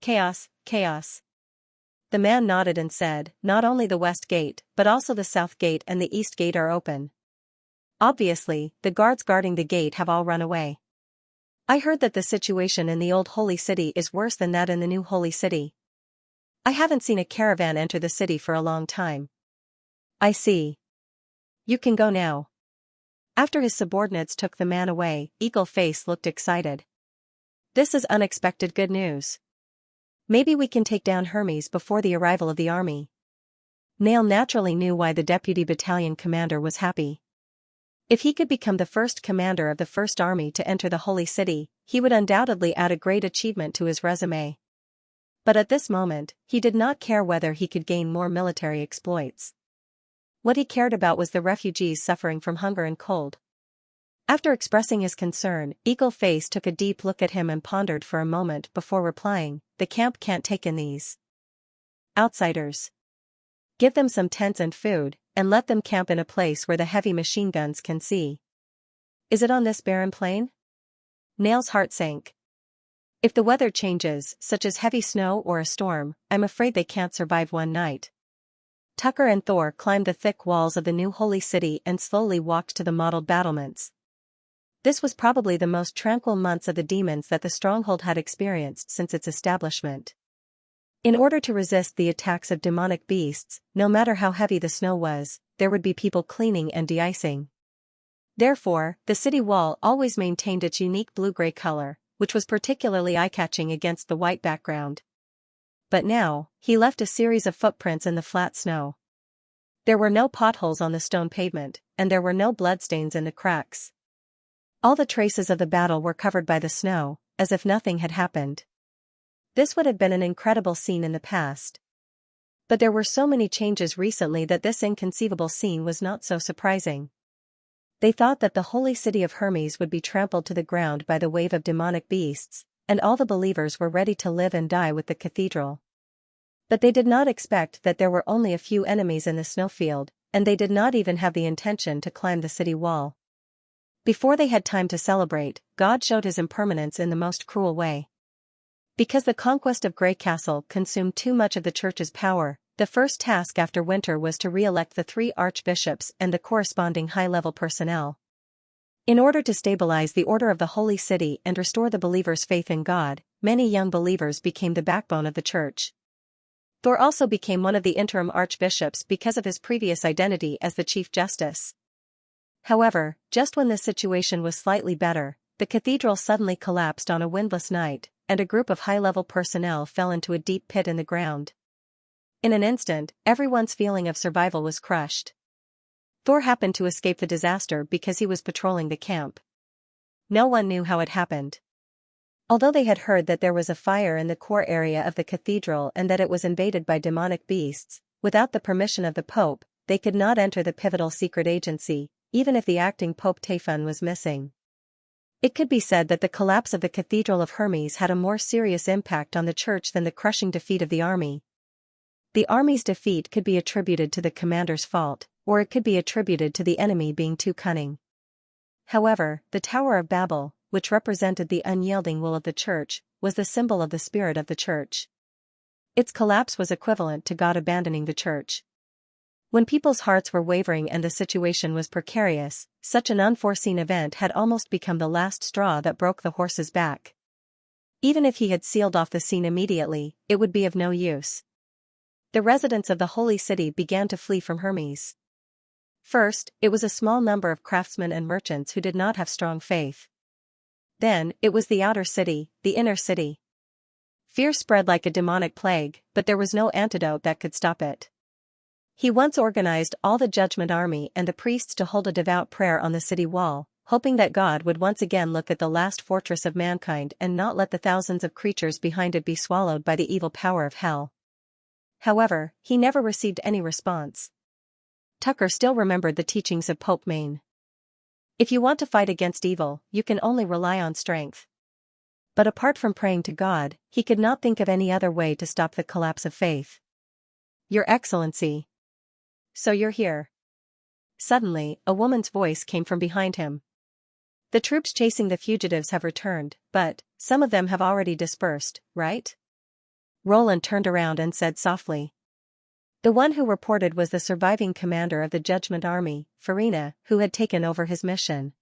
Chaos. The man nodded and said, "Not only the west gate, but also the south gate and the east gate are open. Obviously, the guards guarding the gate have all run away. I heard that the situation in the old holy city is worse than that in the new holy city. I haven't seen a caravan enter the city for a long time." "I see. You can go now." After his subordinates took the man away, Eagle Face looked excited. "This is unexpected good news. Maybe we can take down Hermes before the arrival of the army." Nail naturally knew why the deputy battalion commander was happy. If he could become the first commander of the First Army to enter the Holy City, he would undoubtedly add a great achievement to his resume. But at this moment, he did not care whether he could gain more military exploits. What he cared about was the refugees suffering from hunger and cold. After expressing his concern, Eagle Face took a deep look at him and pondered for a moment before replying, "The camp can't take in these outsiders. Give them some tents and food, and let them camp in a place where the heavy machine guns can see." "Is it on this barren plain?" Nail's heart sank. "If the weather changes, such as heavy snow or a storm, I'm afraid they can't survive one night." Tucker and Thor climbed the thick walls of the new holy city and slowly walked to the mottled battlements. This was probably the most tranquil months of the demons that the stronghold had experienced since its establishment. In order to resist the attacks of demonic beasts, no matter how heavy the snow was, there would be people cleaning and de-icing. Therefore, the city wall always maintained its unique blue-gray color, which was particularly eye-catching against the white background. But now, he left a series of footprints in the flat snow. There were no potholes on the stone pavement, and there were no bloodstains in the cracks. All the traces of the battle were covered by the snow, as if nothing had happened. This would have been an incredible scene in the past. But there were so many changes recently that this inconceivable scene was not so surprising. They thought that the holy city of Hermes would be trampled to the ground by the wave of demonic beasts, and all the believers were ready to live and die with the cathedral. But they did not expect that there were only a few enemies in the snowfield, and they did not even have the intention to climb the city wall. Before they had time to celebrate, God showed his impermanence in the most cruel way. Because the conquest of Grey Castle consumed too much of the church's power, the first task after winter was to re-elect the 3 archbishops and the corresponding high-level personnel. In order to stabilize the order of the Holy City and restore the believers' faith in God, many young believers became the backbone of the church. Thor also became one of the interim archbishops because of his previous identity as the Chief Justice. However, just when this situation was slightly better, the cathedral suddenly collapsed on a windless night, and a group of high-level personnel fell into a deep pit in the ground. In an instant, everyone's feeling of survival was crushed. Thor happened to escape the disaster because he was patrolling the camp. No one knew how it happened. Although they had heard that there was a fire in the core area of the cathedral and that it was invaded by demonic beasts, without the permission of the Pope, they could not enter the pivotal secret agency, even if the acting Pope Typhon was missing. It could be said that the collapse of the Cathedral of Hermes had a more serious impact on the church than the crushing defeat of the army. The army's defeat could be attributed to the commander's fault, or it could be attributed to the enemy being too cunning. However, the Tower of Babel, which represented the unyielding will of the church, was the symbol of the spirit of the church. Its collapse was equivalent to God abandoning the church. When people's hearts were wavering and the situation was precarious, such an unforeseen event had almost become the last straw that broke the horse's back. Even if he had sealed off the scene immediately, it would be of no use. The residents of the Holy City began to flee from Hermes. First, it was a small number of craftsmen and merchants who did not have strong faith. Then, it was the outer city, the inner city. Fear spread like a demonic plague, but there was no antidote that could stop it. He once organized all the judgment army and the priests to hold a devout prayer on the city wall, hoping that God would once again look at the last fortress of mankind and not let the thousands of creatures behind it be swallowed by the evil power of hell. However, he never received any response. Tucker still remembered the teachings of Pope Maine. If you want to fight against evil, you can only rely on strength. But apart from praying to God, he could not think of any other way to stop the collapse of faith. Your Excellency. So you're here. Suddenly, a woman's voice came from behind him. The troops chasing the fugitives have returned, but some of them have already dispersed, right? Roland turned around and said softly. The one who reported was the surviving commander of the Judgment Army, Farina, who had taken over his mission.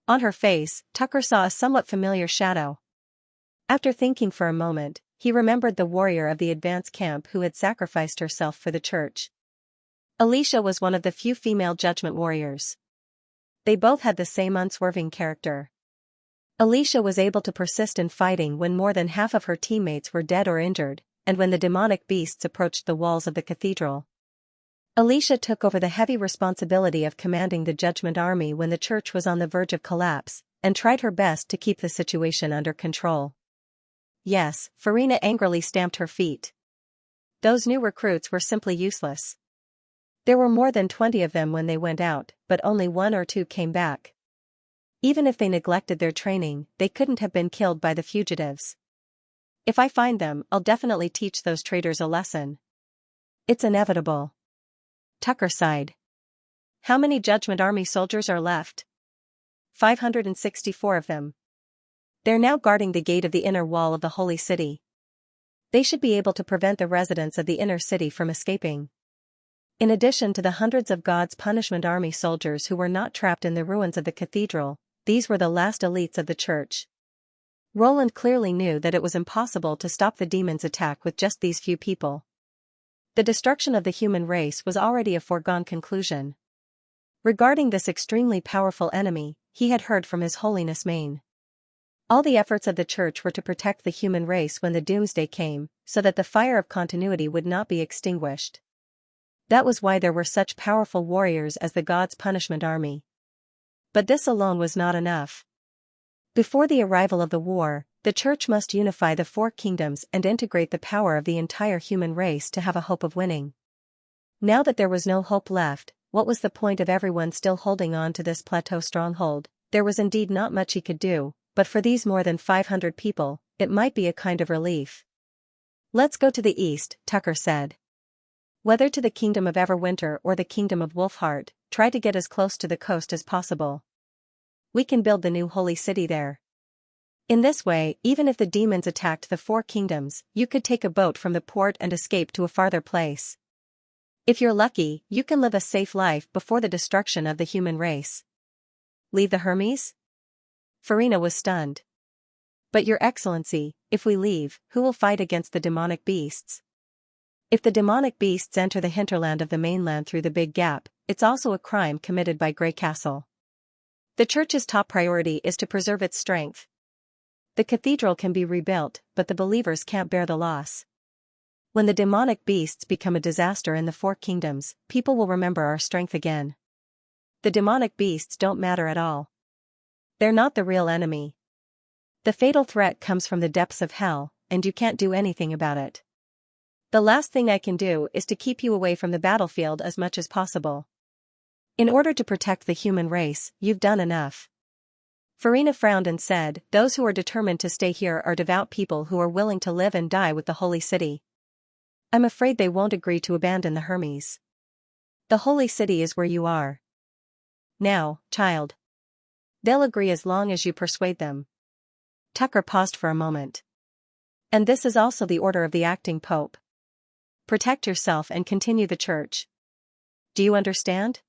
On her face, Tucker saw a somewhat familiar shadow. After thinking for a moment, he remembered the warrior of the advance camp who had sacrificed herself for the church. Alicia was one of the few female judgment warriors. They both had the same unswerving character. Alicia was able to persist in fighting when more than half of her teammates were dead or injured, and when the demonic beasts approached the walls of the cathedral. Alicia took over the heavy responsibility of commanding the Judgment Army when the church was on the verge of collapse, and tried her best to keep the situation under control. Yes, Farina angrily stamped her feet. Those new recruits were simply useless. There were more than 20 of them when they went out, but only 1 or 2 came back. Even if they neglected their training, they couldn't have been killed by the fugitives. If I find them, I'll definitely teach those traitors a lesson. It's inevitable. Tucker sighed. How many Judgment Army soldiers are left? 564 of them. They're now guarding the gate of the inner wall of the Holy City. They should be able to prevent the residents of the inner city from escaping. In addition to the hundreds of God's punishment army soldiers who were not trapped in the ruins of the cathedral, these were the last elites of the church. Roland clearly knew that it was impossible to stop the demon's attack with just these few people. The destruction of the human race was already a foregone conclusion. Regarding this extremely powerful enemy, he had heard from His Holiness Maine. All the efforts of the church were to protect the human race when the doomsday came, so that the fire of continuity would not be extinguished. That was why there were such powerful warriors as the God's punishment army. But this alone was not enough. Before the arrival of the war, the church must unify the 4 kingdoms and integrate the power of the entire human race to have a hope of winning. Now that there was no hope left, what was the point of everyone still holding on to this plateau stronghold? There was indeed not much he could do, but for these more than 500 people, it might be a kind of relief. Let's go to the east, Tucker said. Whether to the kingdom of Everwinter or the kingdom of Wolfheart, try to get as close to the coast as possible. we can build the new holy city there. In this way, even if the demons attacked the four kingdoms, you could take a boat from the port and escape to a farther place. If you're lucky, you can live a safe life before the destruction of the human race. Leave the Hermes? Farina was stunned. But Your Excellency, if we leave, who will fight against the demonic beasts? If the demonic beasts enter the hinterland of the mainland through the Big Gap, it's also a crime committed by Grey Castle. The Church's top priority is to preserve its strength. The cathedral can be rebuilt, but the believers can't bear the loss. When the demonic beasts become a disaster in the four kingdoms, people will remember our strength again. The demonic beasts don't matter at all. They're not the real enemy. The fatal threat comes from the depths of hell, and you can't do anything about it. The last thing I can do is to keep you away from the battlefield as much as possible. In order to protect the human race, you've done enough. Farina frowned and said, those who are determined to stay here are devout people who are willing to live and die with the holy city. I'm afraid they won't agree to abandon the Hermes. The holy city is where you are. Now, child. They'll agree as long as you persuade them. Tucker paused for a moment. And this is also the order of the acting pope. Protect yourself and continue the church. Do you understand?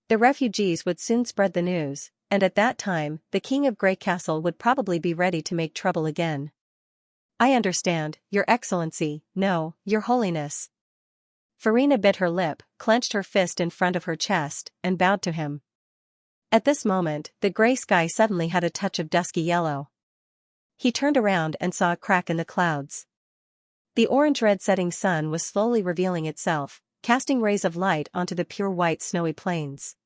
The refugees would soon spread the news, and at that time, the king of Grey Castle would probably be ready to make trouble again. I understand, Your Excellency, no, Your Holiness. Farina bit her lip, clenched her fist in front of her chest, and bowed to him. At this moment, the grey sky suddenly had a touch of dusky yellow. He turned around and saw a crack in the clouds. The orange-red setting sun was slowly revealing itself, casting rays of light onto the pure white snowy plains.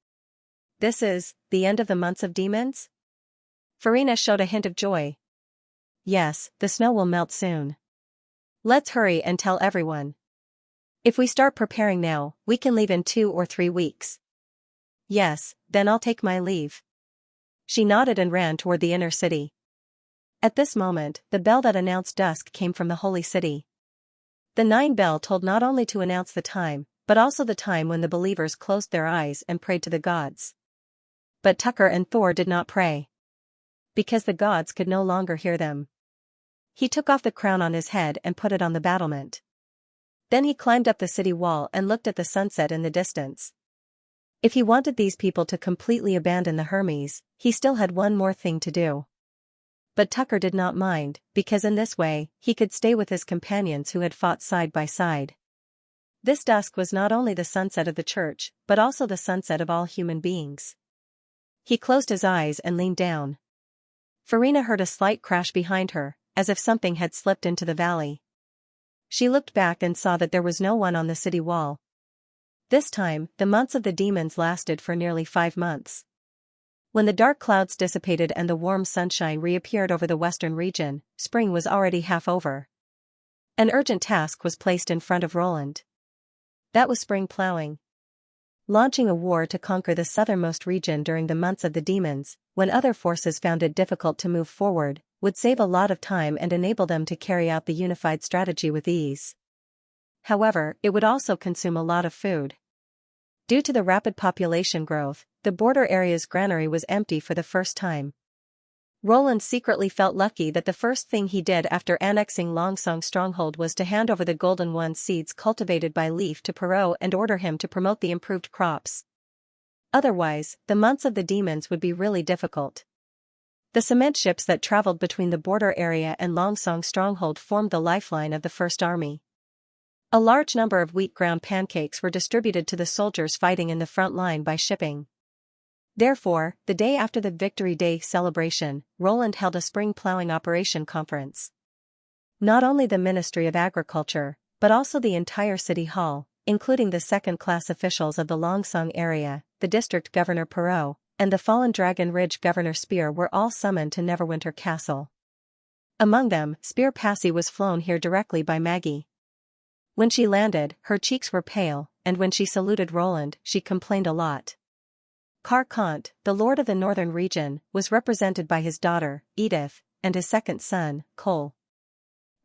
This is the end of the months of demons? Farina showed a hint of joy. Yes, the snow will melt soon. Let's hurry and tell everyone. If we start preparing now, we can leave in 2 or 3 weeks. Yes, then I'll take my leave. She nodded and ran toward the inner city. At this moment, the bell that announced dusk came from the holy city. The 9 bell told not only to announce the time, but also the time when the believers closed their eyes and prayed to the gods. But Tucker and Thor did not pray. Because the gods could no longer hear them. He took off the crown on his head and put it on the battlement. Then he climbed up the city wall and looked at the sunset in the distance. If he wanted these people to completely abandon the Hermes, he still had one more thing to do. But Tucker did not mind, because in this way, he could stay with his companions who had fought side by side. This dusk was not only the sunset of the church, but also the sunset of all human beings. He closed his eyes and leaned down. Farina heard a slight crash behind her, as if something had slipped into the valley. She looked back and saw that there was no one on the city wall. This time, the months of the demons lasted for nearly 5 months. When the dark clouds dissipated and the warm sunshine reappeared over the western region, spring was already half over. An urgent task was placed in front of Roland. That was spring plowing. Launching a war to conquer the southernmost region during the months of the demons, when other forces found it difficult to move forward, would save a lot of time and enable them to carry out the unified strategy with ease. However, it would also consume a lot of food. Due to the rapid population growth, the border area's granary was empty for the first time. Roland secretly felt lucky that the first thing he did after annexing Longsong Stronghold was to hand over the Golden One seeds cultivated by Leaf to Perot and order him to promote the improved crops. Otherwise, the months of the demons would be really difficult. The cement ships that traveled between the border area and Longsong Stronghold formed the lifeline of the First Army. A large number of wheat ground pancakes were distributed to the soldiers fighting in the front line by shipping. Therefore, the day after the Victory Day celebration, Roland held a spring plowing operation conference. Not only the Ministry of Agriculture, but also the entire City Hall, including the second-class officials of the Longsong area, the District Governor Perot, and the fallen Dragon Ridge Governor Spear were all summoned to Neverwinter Castle. Among them, Spear Passy was flown here directly by Maggie. When she landed, her cheeks were pale, and when she saluted Roland, she complained a lot. Car Kant, the lord of the northern region, was represented by his daughter, Edith, and his second son, Cole.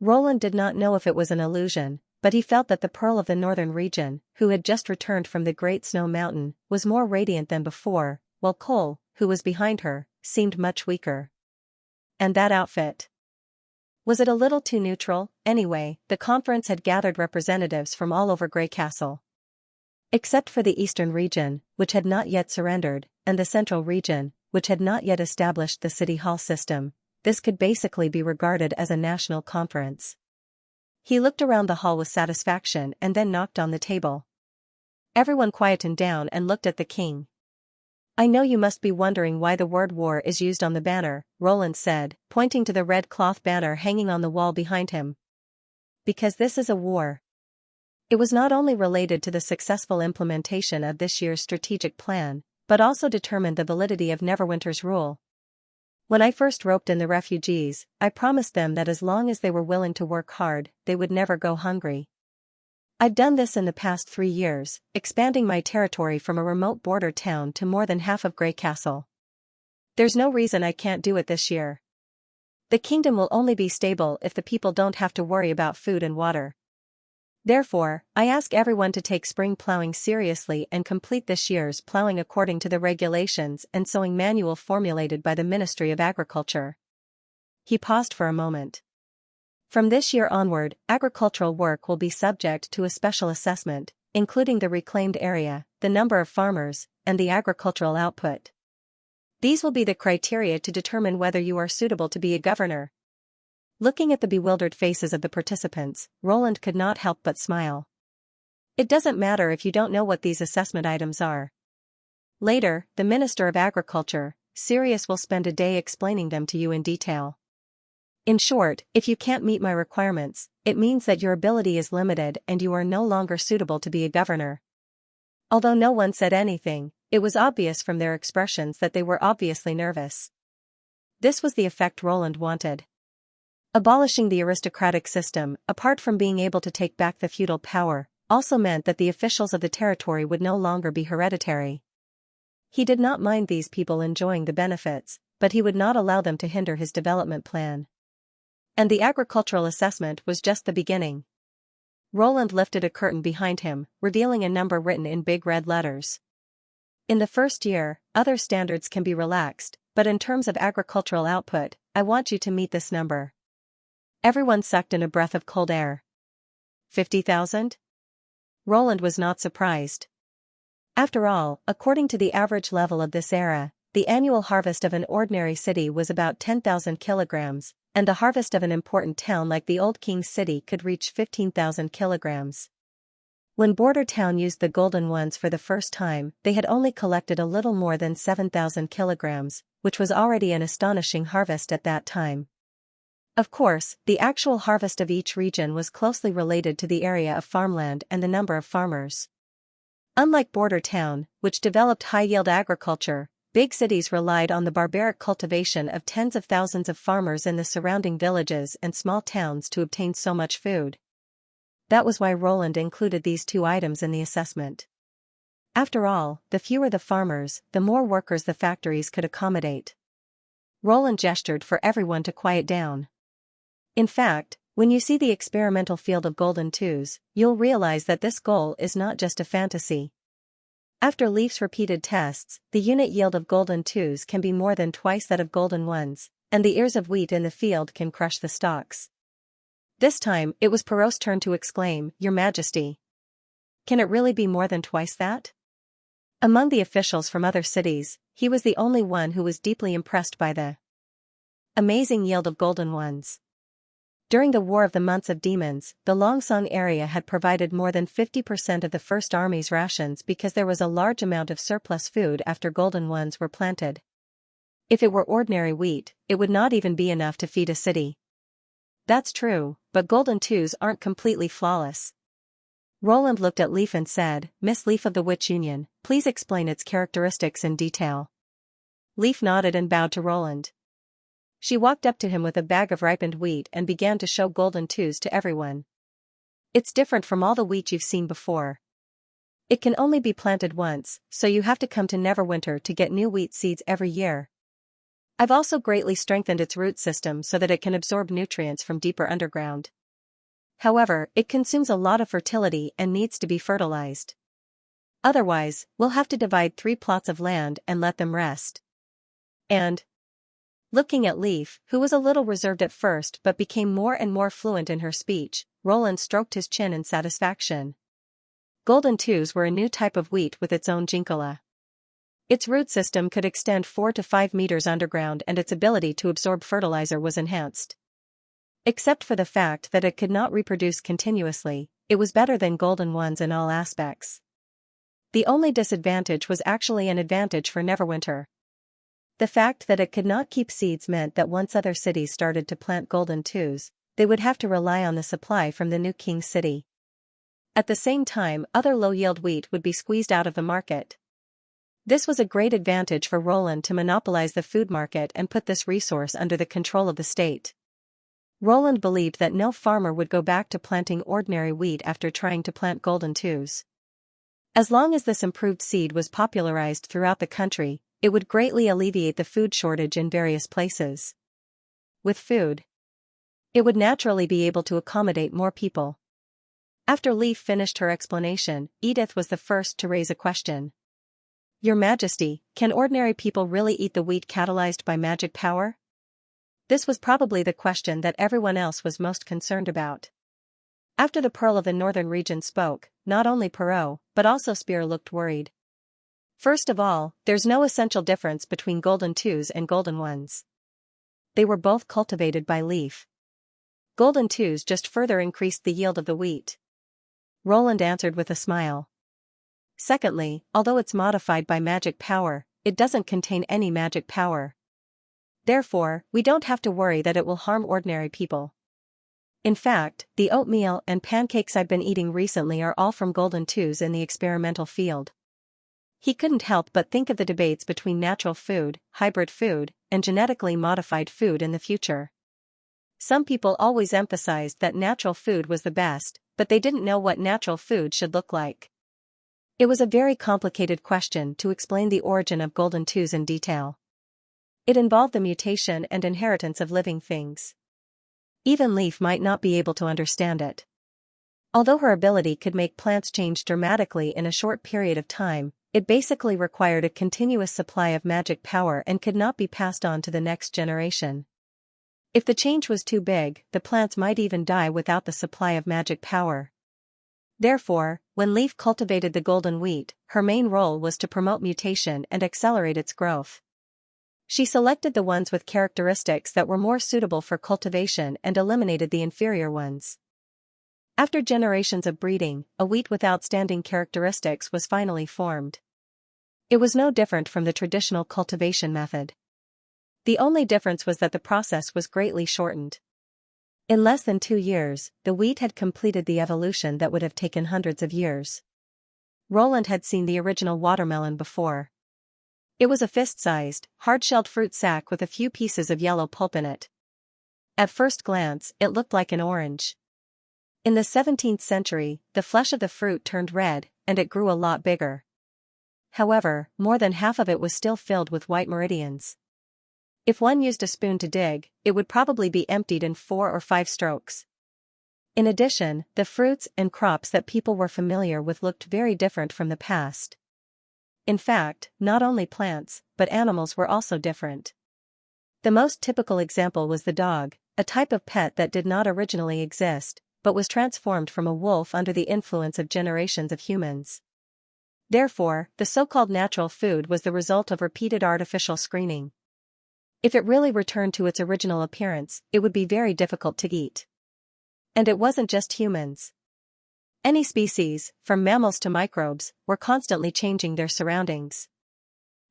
Roland did not know if it was an illusion, but he felt that the Pearl of the northern region, who had just returned from the Great Snow Mountain, was more radiant than before, while Cole, who was behind her, seemed much weaker. And that outfit? Was it a little too neutral? Anyway, the conference had gathered representatives from all over Grey Castle. Except for the eastern region, which had not yet surrendered, and the central region, which had not yet established the city hall system, this could basically be regarded as a national conference. He looked around the hall with satisfaction and then knocked on the table. Everyone quietened down and looked at the king. "I know you must be wondering why the word war is used on the banner," Roland said, pointing to the red cloth banner hanging on the wall behind him. "Because this is a war." It was not only related to the successful implementation of this year's strategic plan, but also determined the validity of Neverwinter's rule. "When I first roped in the refugees, I promised them that as long as they were willing to work hard, they would never go hungry. I've done this in the past 3 years, expanding my territory from a remote border town to more than half of Grey Castle. There's no reason I can't do it this year. The kingdom will only be stable if the people don't have to worry about food and water. Therefore, I ask everyone to take spring plowing seriously and complete this year's plowing according to the regulations and sowing manual formulated by the Ministry of Agriculture." He paused for a moment. "From this year onward, agricultural work will be subject to a special assessment, including the reclaimed area, the number of farmers, and the agricultural output. These will be the criteria to determine whether you are suitable to be a governor." Looking at the bewildered faces of the participants, Roland could not help but smile. "It doesn't matter if you don't know what these assessment items are. Later, the Minister of Agriculture, Sirius, will spend a day explaining them to you in detail. In short, if you can't meet my requirements, it means that your ability is limited and you are no longer suitable to be a governor." Although no one said anything, it was obvious from their expressions that they were obviously nervous. This was the effect Roland wanted. Abolishing the aristocratic system, apart from being able to take back the feudal power, also meant that the officials of the territory would no longer be hereditary. He did not mind these people enjoying the benefits, but he would not allow them to hinder his development plan. And the agricultural assessment was just the beginning. Roland lifted a curtain behind him, revealing a number written in big red letters. "In the first year, other standards can be relaxed, but in terms of agricultural output, I want you to meet this number." Everyone sucked in a breath of cold air. 50,000? Roland was not surprised. After all, according to the average level of this era, the annual harvest of an ordinary city was about 10,000 kilograms, and the harvest of an important town like the Old King's City could reach 15,000 kilograms. When Border Town used the golden ones for the first time, they had only collected a little more than 7,000 kilograms, which was already an astonishing harvest at that time. Of course, the actual harvest of each region was closely related to the area of farmland and the number of farmers. Unlike Border Town, which developed high-yield agriculture, big cities relied on the barbaric cultivation of tens of thousands of farmers in the surrounding villages and small towns to obtain so much food. That was why Roland included these 2 items in the assessment. After all, the fewer the farmers, the more workers the factories could accommodate. Roland gestured for everyone to quiet down. "In fact, when you see the experimental field of Golden Twos, you'll realize that this goal is not just a fantasy. After Leaf's repeated tests, the unit yield of Golden Twos can be more than twice that of Golden Ones, and the ears of wheat in the field can crush the stalks." This time, it was Perrault's turn to exclaim, "Your Majesty! Can it really be more than twice that?" Among the officials from other cities, he was the only one who was deeply impressed by the amazing yield of Golden Ones. During the War of the Months of Demons, the Longsong area had provided more than 50% of the First Army's rations because there was a large amount of surplus food after Golden Ones were planted. If it were ordinary wheat, it would not even be enough to feed a city. That's true, but Golden Twos aren't completely flawless. Roland looked at Leaf and said, "Miss Leaf of the Witch Union, please explain its characteristics in detail." Leaf nodded and bowed to Roland. She walked up to him with a bag of ripened wheat and began to show Golden Twos to everyone. "It's different from all the wheat you've seen before. It can only be planted once, so you have to come to Neverwinter to get new wheat seeds every year. I've also greatly strengthened its root system so that it can absorb nutrients from deeper underground. However, it consumes a lot of fertility and needs to be fertilized. Otherwise, we'll have to divide 3 plots of land and let them rest. And, Looking at Leaf, who was a little reserved at first but became more and more fluent in her speech, Roland stroked his chin in satisfaction. Golden twos were a new type of wheat with its own jinkala. Its root system could extend 4 to 5 meters underground and its ability to absorb fertilizer was enhanced. Except for the fact that it could not reproduce continuously, it was better than golden ones in all aspects. The only disadvantage was actually an advantage for Neverwinter. The fact that it could not keep seeds meant that once other cities started to plant golden twos, they would have to rely on the supply from the new king city. At the same time, other low-yield wheat would be squeezed out of the market. This was a great advantage for Roland to monopolize the food market and put this resource under the control of the state. Roland believed that no farmer would go back to planting ordinary wheat after trying to plant golden twos. As long as this improved seed was popularized throughout the country, it would greatly alleviate the food shortage in various places. With food, it would naturally be able to accommodate more people. After Leaf finished her explanation, Edith was the first to raise a question. Your Majesty, can ordinary people really eat the wheat catalyzed by magic power? This was probably the question that everyone else was most concerned about. After the Pearl of the Northern region spoke, not only Perot, but also Spear looked worried. First of all, there's no essential difference between golden twos and golden ones. They were both cultivated by Leaf. Golden twos just further increased the yield of the wheat. Roland answered with a smile. Secondly, although it's modified by magic power, it doesn't contain any magic power. Therefore, we don't have to worry that it will harm ordinary people. In fact, the oatmeal and pancakes I've been eating recently are all from golden twos in the experimental field. He couldn't help but think of the debates between natural food, hybrid food, and genetically modified food in the future. Some people always emphasized that natural food was the best, but they didn't know what natural food should look like. It was a very complicated question to explain the origin of golden twos in detail. It involved the mutation and inheritance of living things. Even Leaf might not be able to understand it. Although her ability could make plants change dramatically in a short period of time, it basically required a continuous supply of magic power and could not be passed on to the next generation. If the change was too big, the plants might even die without the supply of magic power. Therefore, when Leaf cultivated the golden wheat, her main role was to promote mutation and accelerate its growth. She selected the ones with characteristics that were more suitable for cultivation and eliminated the inferior ones. After generations of breeding, a wheat with outstanding characteristics was finally formed. It was no different from the traditional cultivation method. The only difference was that the process was greatly shortened. In less than 2 years, the wheat had completed the evolution that would have taken hundreds of years. Roland had seen the original watermelon before. It was a fist-sized, hard-shelled fruit sack with a few pieces of yellow pulp in it. At first glance, it looked like an orange. In the 17th century, the flesh of the fruit turned red, and it grew a lot bigger. However, more than half of it was still filled with white meridians. If one used a spoon to dig, it would probably be emptied in 4 or 5 strokes. In addition, the fruits and crops that people were familiar with looked very different from the past. In fact, not only plants, but animals were also different. The most typical example was the dog, a type of pet that did not originally exist, but was transformed from a wolf under the influence of generations of humans. Therefore, the so-called natural food was the result of repeated artificial screening. If it really returned to its original appearance, it would be very difficult to eat. And it wasn't just humans. Any species, from mammals to microbes, were constantly changing their surroundings.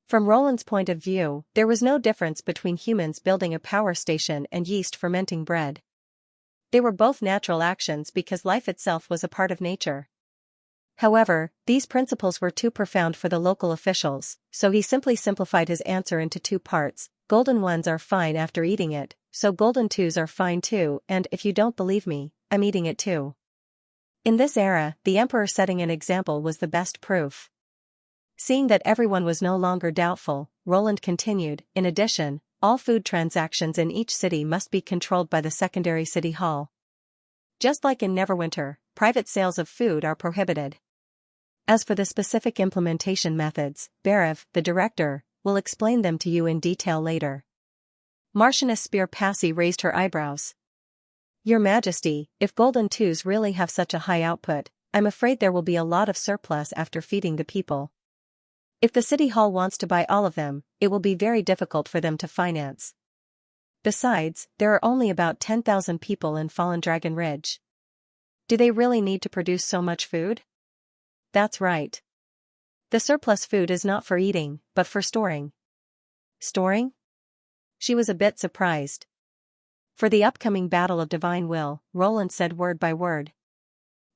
From Roland's point of view, there was no difference between humans building a power station and yeast fermenting bread. They were both natural actions because life itself was a part of nature. However, these principles were too profound for the local officials, so he simply simplified his answer into 2 parts. Golden ones are fine after eating it, so golden twos are fine too, and if you don't believe me, I'm eating it too. In this era, the emperor setting an example was the best proof. Seeing that everyone was no longer doubtful, Roland continued, in addition, all food transactions in each city must be controlled by the secondary city hall. Just like in Neverwinter, private sales of food are prohibited. As for the specific implementation methods, Berev, the director, will explain them to you in detail later. Marchioness Spear Passy raised her eyebrows. Your Majesty, if golden twos really have such a high output, I'm afraid there will be a lot of surplus after feeding the people. If the City Hall wants to buy all of them, it will be very difficult for them to finance. Besides, there are only about 10,000 people in Fallen Dragon Ridge. Do they really need to produce so much food? That's right. The surplus food is not for eating, but for storing. Storing? She was a bit surprised. For the upcoming Battle of Divine Will, Roland said word by word.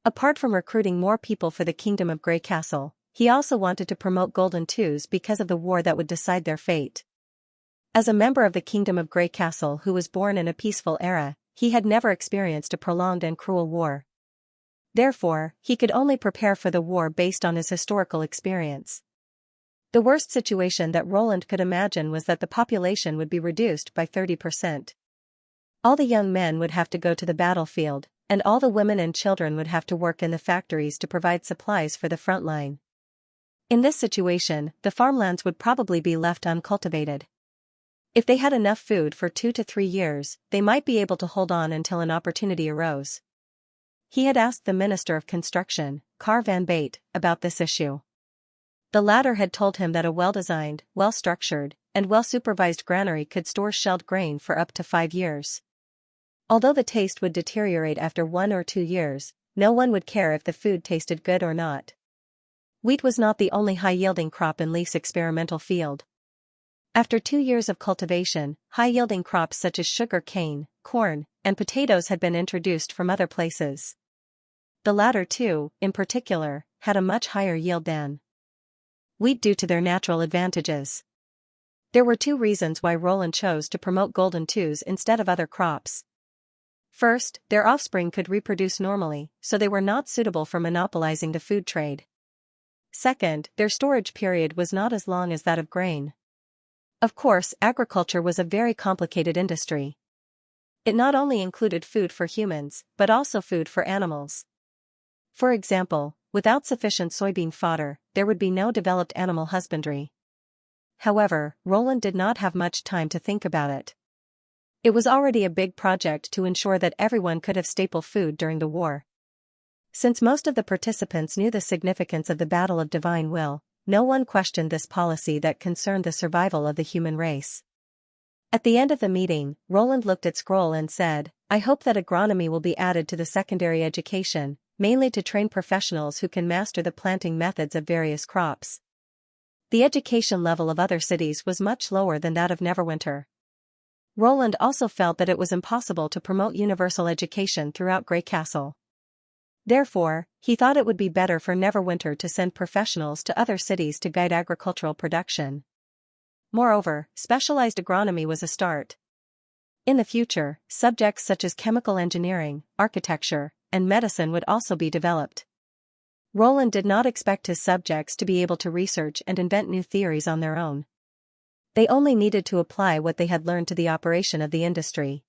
Apart from recruiting more people for the Kingdom of Grey Castle, he also wanted to promote Golden Twos because of the war that would decide their fate. As a member of the Kingdom of Grey Castle who was born in a peaceful era, he had never experienced a prolonged and cruel war. Therefore, he could only prepare for the war based on his historical experience. The worst situation that Roland could imagine was that the population would be reduced by 30%. All the young men would have to go to the battlefield, and all the women and children would have to work in the factories to provide supplies for the front line. In this situation, the farmlands would probably be left uncultivated. If they had enough food for 2 to 3 years, they might be able to hold on until an opportunity arose. He had asked the Minister of Construction, Car van Bate, about this issue. The latter had told him that a well-designed, well-structured, and well-supervised granary could store shelled grain for up to 5 years. Although the taste would deteriorate after 1 or 2 years, no one would care if the food tasted good or not. Wheat was not the only high-yielding crop in Leaf's experimental field. After 2 years of cultivation, high-yielding crops such as sugar cane, corn, and potatoes had been introduced from other places. The latter two, in particular, had a much higher yield than wheat due to their natural advantages. There were 2 reasons why Roland chose to promote Golden Twos instead of other crops. First, their offspring could reproduce normally, so they were not suitable for monopolizing the food trade. Second, their storage period was not as long as that of grain. Of course, agriculture was a very complicated industry. It not only included food for humans, but also food for animals. For example, without sufficient soybean fodder, there would be no developed animal husbandry. However, Roland did not have much time to think about it. It was already a big project to ensure that everyone could have staple food during the war. Since most of the participants knew the significance of the Battle of Divine Will, no one questioned this policy that concerned the survival of the human race. At the end of the meeting, Roland looked at Scroll and said, I hope that agronomy will be added to the secondary education, mainly to train professionals who can master the planting methods of various crops. The education level of other cities was much lower than that of Neverwinter. Roland also felt that it was impossible to promote universal education throughout Grey Castle. Therefore, he thought it would be better for Neverwinter to send professionals to other cities to guide agricultural production. Moreover, specialized agronomy was a start. In the future, subjects such as chemical engineering, architecture, and medicine would also be developed. Roland did not expect his subjects to be able to research and invent new theories on their own. They only needed to apply what they had learned to the operation of the industry.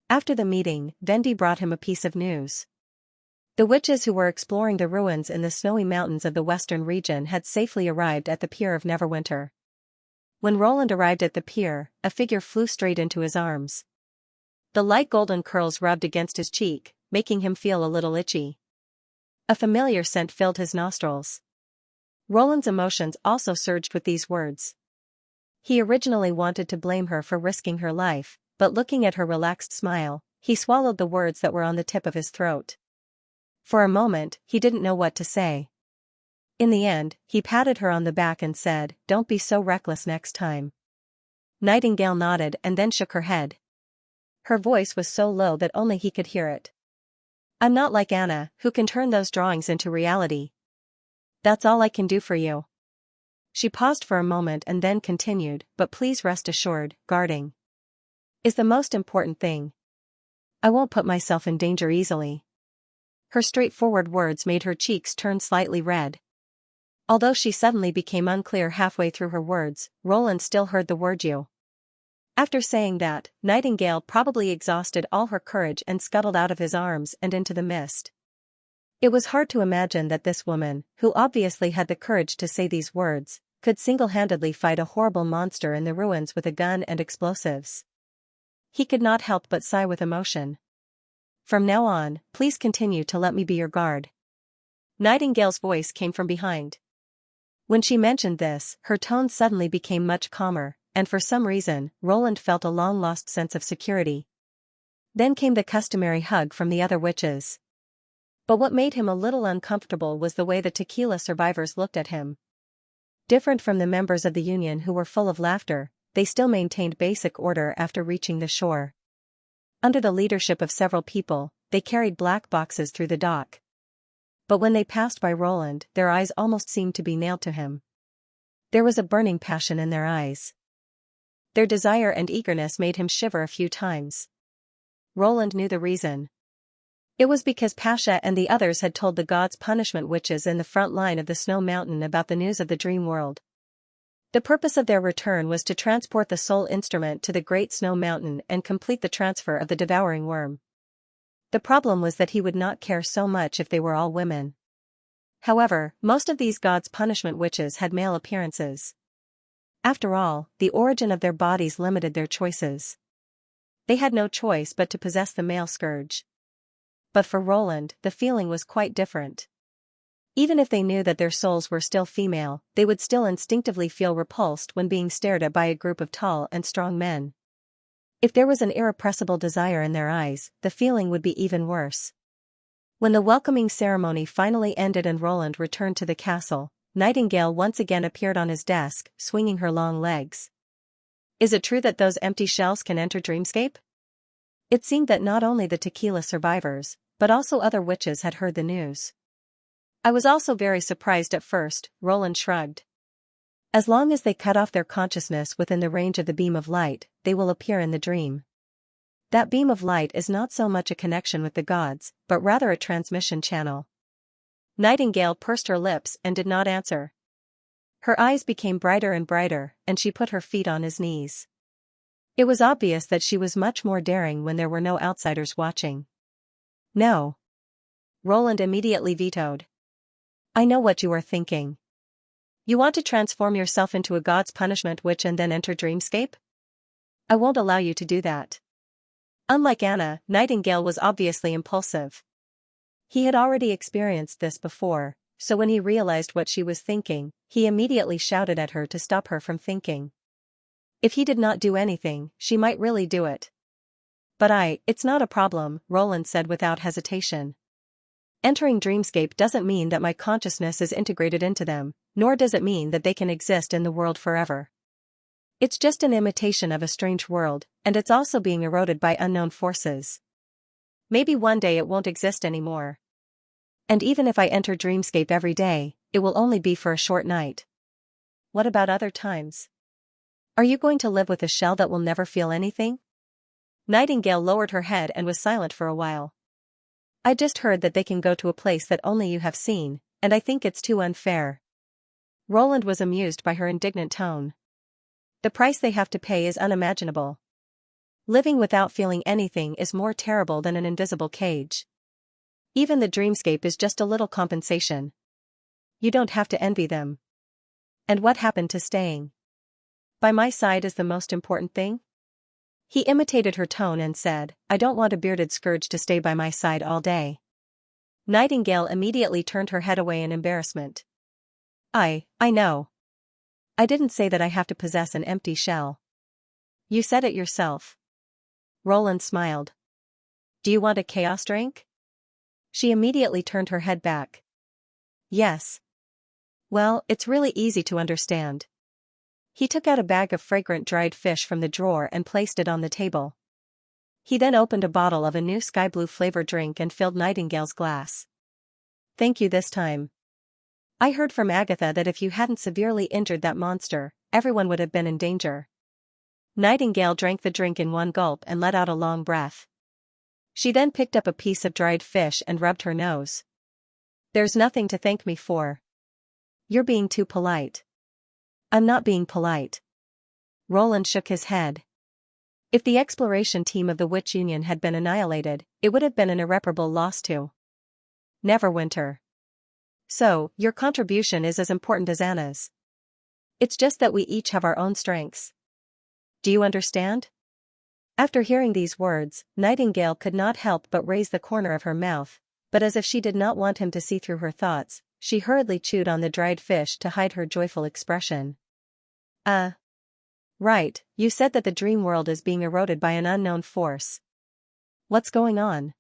After the meeting, Vendi brought him a piece of news. The witches who were exploring the ruins in the snowy mountains of the western region had safely arrived at the pier of Neverwinter. When Roland arrived at the pier, a figure flew straight into his arms. The light golden curls rubbed against his cheek, making him feel a little itchy. A familiar scent filled his nostrils. Roland's emotions also surged with these words. He originally wanted to blame her for risking her life, but looking at her relaxed smile, he swallowed the words that were on the tip of his throat. For a moment, he didn't know what to say. In the end, he patted her on the back and said, "Don't be so reckless next time." Nightingale nodded and then shook her head. Her voice was so low that only he could hear it. "I'm not like Anna, who can turn those drawings into reality. That's all I can do for you." She paused for a moment and then continued, "But please rest assured, guarding is the most important thing. I won't put myself in danger easily." Her straightforward words made her cheeks turn slightly red. Although she suddenly became unclear halfway through her words, Roland still heard the word "you." After saying that, Nightingale probably exhausted all her courage and scuttled out of his arms and into the mist. It was hard to imagine that this woman, who obviously had the courage to say these words, could single-handedly fight a horrible monster in the ruins with a gun and explosives. He could not help but sigh with emotion. From now on, please continue to let me be your guard. Nightingale's voice came from behind. When she mentioned this, her tone suddenly became much calmer, and for some reason, Roland felt a long-lost sense of security. Then came the customary hug from the other witches. But what made him a little uncomfortable was the way the tequila survivors looked at him. Different from the members of the Union who were full of laughter, they still maintained basic order after reaching the shore. Under the leadership of several people, they carried black boxes through the dock. But when they passed by Roland, their eyes almost seemed to be nailed to him. There was a burning passion in their eyes. Their desire and eagerness made him shiver a few times. Roland knew the reason. It was because Pasha and the others had told the gods' punishment witches in the front line of the Snow Mountain about the news of the dream world. The purpose of their return was to transport the soul instrument to the Great Snow Mountain and complete the transfer of the devouring worm. The problem was that he would not care so much if they were all women. However, most of these gods' punishment witches had male appearances. After all, the origin of their bodies limited their choices. They had no choice but to possess the male scourge. But for Roland, the feeling was quite different. Even if they knew that their souls were still female, they would still instinctively feel repulsed when being stared at by a group of tall and strong men. If there was an irrepressible desire in their eyes, the feeling would be even worse. When the welcoming ceremony finally ended and Roland returned to the castle, Nightingale once again appeared on his desk, swinging her long legs. Is it true that those empty shells can enter Dreamscape? It seemed that not only the tequila survivors, but also other witches had heard the news. I was also very surprised at first, Roland shrugged. As long as they cut off their consciousness within the range of the beam of light, they will appear in the dream. That beam of light is not so much a connection with the gods, but rather a transmission channel. Nightingale pursed her lips and did not answer. Her eyes became brighter and brighter, and she put her feet on his knees. It was obvious that she was much more daring when there were no outsiders watching. No. Roland immediately vetoed. I know what you are thinking. You want to transform yourself into a god's punishment witch and then enter Dreamscape? I won't allow you to do that. Unlike Anna, Nightingale was obviously impulsive. He had already experienced this before, so when he realized what she was thinking, he immediately shouted at her to stop her from thinking. If he did not do anything, she might really do it. But it's not a problem, Roland said without hesitation. Entering Dreamscape doesn't mean that my consciousness is integrated into them, nor does it mean that they can exist in the world forever. It's just an imitation of a strange world, and it's also being eroded by unknown forces. Maybe one day it won't exist anymore. And even if I enter Dreamscape every day, it will only be for a short night. What about other times? Are you going to live with a shell that will never feel anything? Nightingale lowered her head and was silent for a while. I just heard that they can go to a place that only you have seen, and I think it's too unfair. Roland was amused by her indignant tone. The price they have to pay is unimaginable. Living without feeling anything is more terrible than an invisible cage. Even the Dreamscape is just a little compensation. You don't have to envy them. And what happened to staying? By my side is the most important thing? He imitated her tone and said, I don't want a bearded scourge to stay by my side all day. Nightingale immediately turned her head away in embarrassment. I know. I didn't say that I have to possess an empty shell. You said it yourself. Roland smiled. Do you want a chaos drink? She immediately turned her head back. Yes. Well, it's really easy to understand. He took out a bag of fragrant dried fish from the drawer and placed it on the table. He then opened a bottle of a new sky blue flavor drink and filled Nightingale's glass. Thank you this time. I heard from Agatha that if you hadn't severely injured that monster, everyone would have been in danger. Nightingale drank the drink in one gulp and let out a long breath. She then picked up a piece of dried fish and rubbed her nose. There's nothing to thank me for. You're being too polite. I'm not being polite. Roland shook his head. If the exploration team of the Witch Union had been annihilated, it would have been an irreparable loss to Neverwinter. So, your contribution is as important as Anna's. It's just that we each have our own strengths. Do you understand? After hearing these words, Nightingale could not help but raise the corner of her mouth, but as if she did not want him to see through her thoughts, she hurriedly chewed on the dried fish to hide her joyful expression. Right, you said that the dream world is being eroded by an unknown force. What's going on?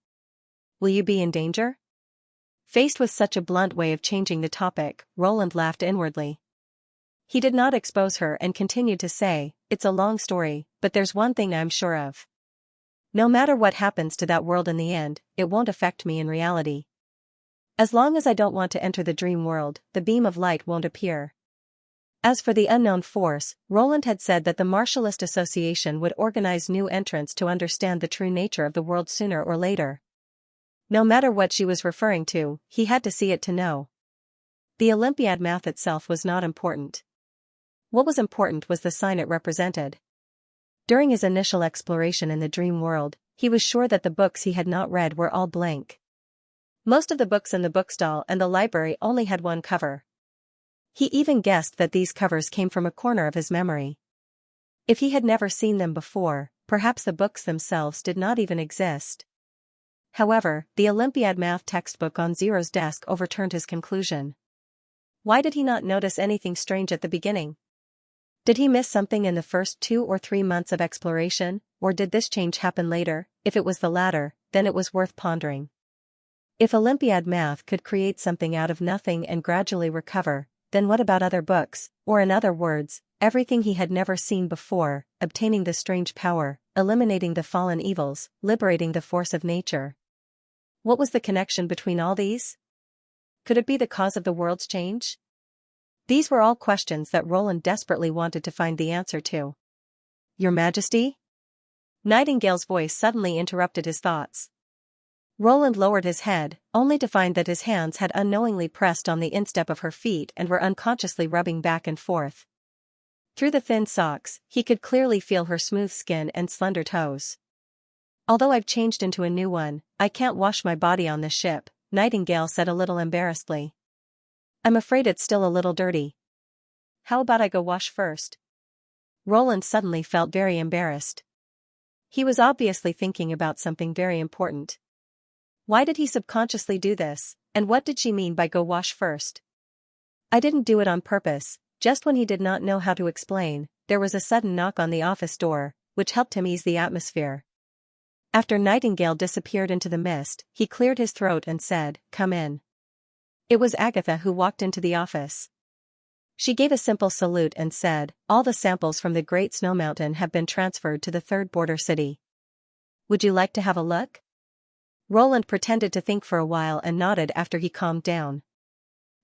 Will you be in danger? Faced with such a blunt way of changing the topic, Roland laughed inwardly. He did not expose her and continued to say, "It's a long story, but there's one thing I'm sure of. No matter what happens to that world in the end, it won't affect me in reality. As long as I don't want to enter the dream world, the beam of light won't appear." As for the unknown force, Roland had said that the Martialist Association would organize new entrants to understand the true nature of the world sooner or later. No matter what she was referring to, he had to see it to know. The Olympiad math itself was not important. What was important was the sign it represented. During his initial exploration in the dream world, he was sure that the books he had not read were all blank. Most of the books in the bookstall and the library only had one cover. He even guessed that these covers came from a corner of his memory. If he had never seen them before, perhaps the books themselves did not even exist. However, the Olympiad math textbook on Zero's desk overturned his conclusion. Why did he not notice anything strange at the beginning? Did he miss something in the first 2 or 3 months of exploration, or did this change happen later? If it was the latter, then it was worth pondering. If Olympiad math could create something out of nothing and gradually recover, then what about other books, or in other words, everything he had never seen before, obtaining the strange power, eliminating the fallen evils, liberating the force of nature? What was the connection between all these? Could it be the cause of the world's change? These were all questions that Roland desperately wanted to find the answer to. "Your Majesty?" Nightingale's voice suddenly interrupted his thoughts. Roland lowered his head, only to find that his hands had unknowingly pressed on the instep of her feet and were unconsciously rubbing back and forth. Through the thin socks, he could clearly feel her smooth skin and slender toes. "Although I've changed into a new one, I can't wash my body on this ship," Nightingale said a little embarrassedly. "I'm afraid it's still a little dirty. How about I go wash first?" Roland suddenly felt very embarrassed. He was obviously thinking about something very important. Why did he subconsciously do this, and what did she mean by go wash first? "I didn't do it on purpose." Just when he did not know how to explain, there was a sudden knock on the office door, which helped him ease the atmosphere. After Nightingale disappeared into the mist, he cleared his throat and said, "Come in." It was Agatha who walked into the office. She gave a simple salute and said, "All the samples from the Great Snow Mountain have been transferred to the third border city. Would you like to have a look?" Roland pretended to think for a while and nodded after he calmed down.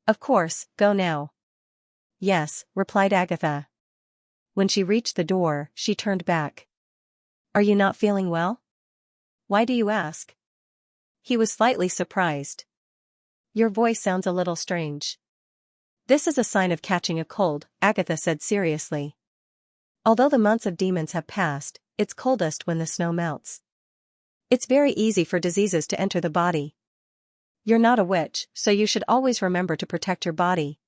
"Of course, go now." "Yes," replied Agatha. When she reached the door, she turned back. "Are you not feeling well?" "Why do you ask?" He was slightly surprised. "Your voice sounds a little strange." "This is a sign of catching a cold," Agatha said seriously. "Although the months of demons have passed, it's coldest when the snow melts. It's very easy for diseases to enter the body. You're not a witch, so you should always remember to protect your body.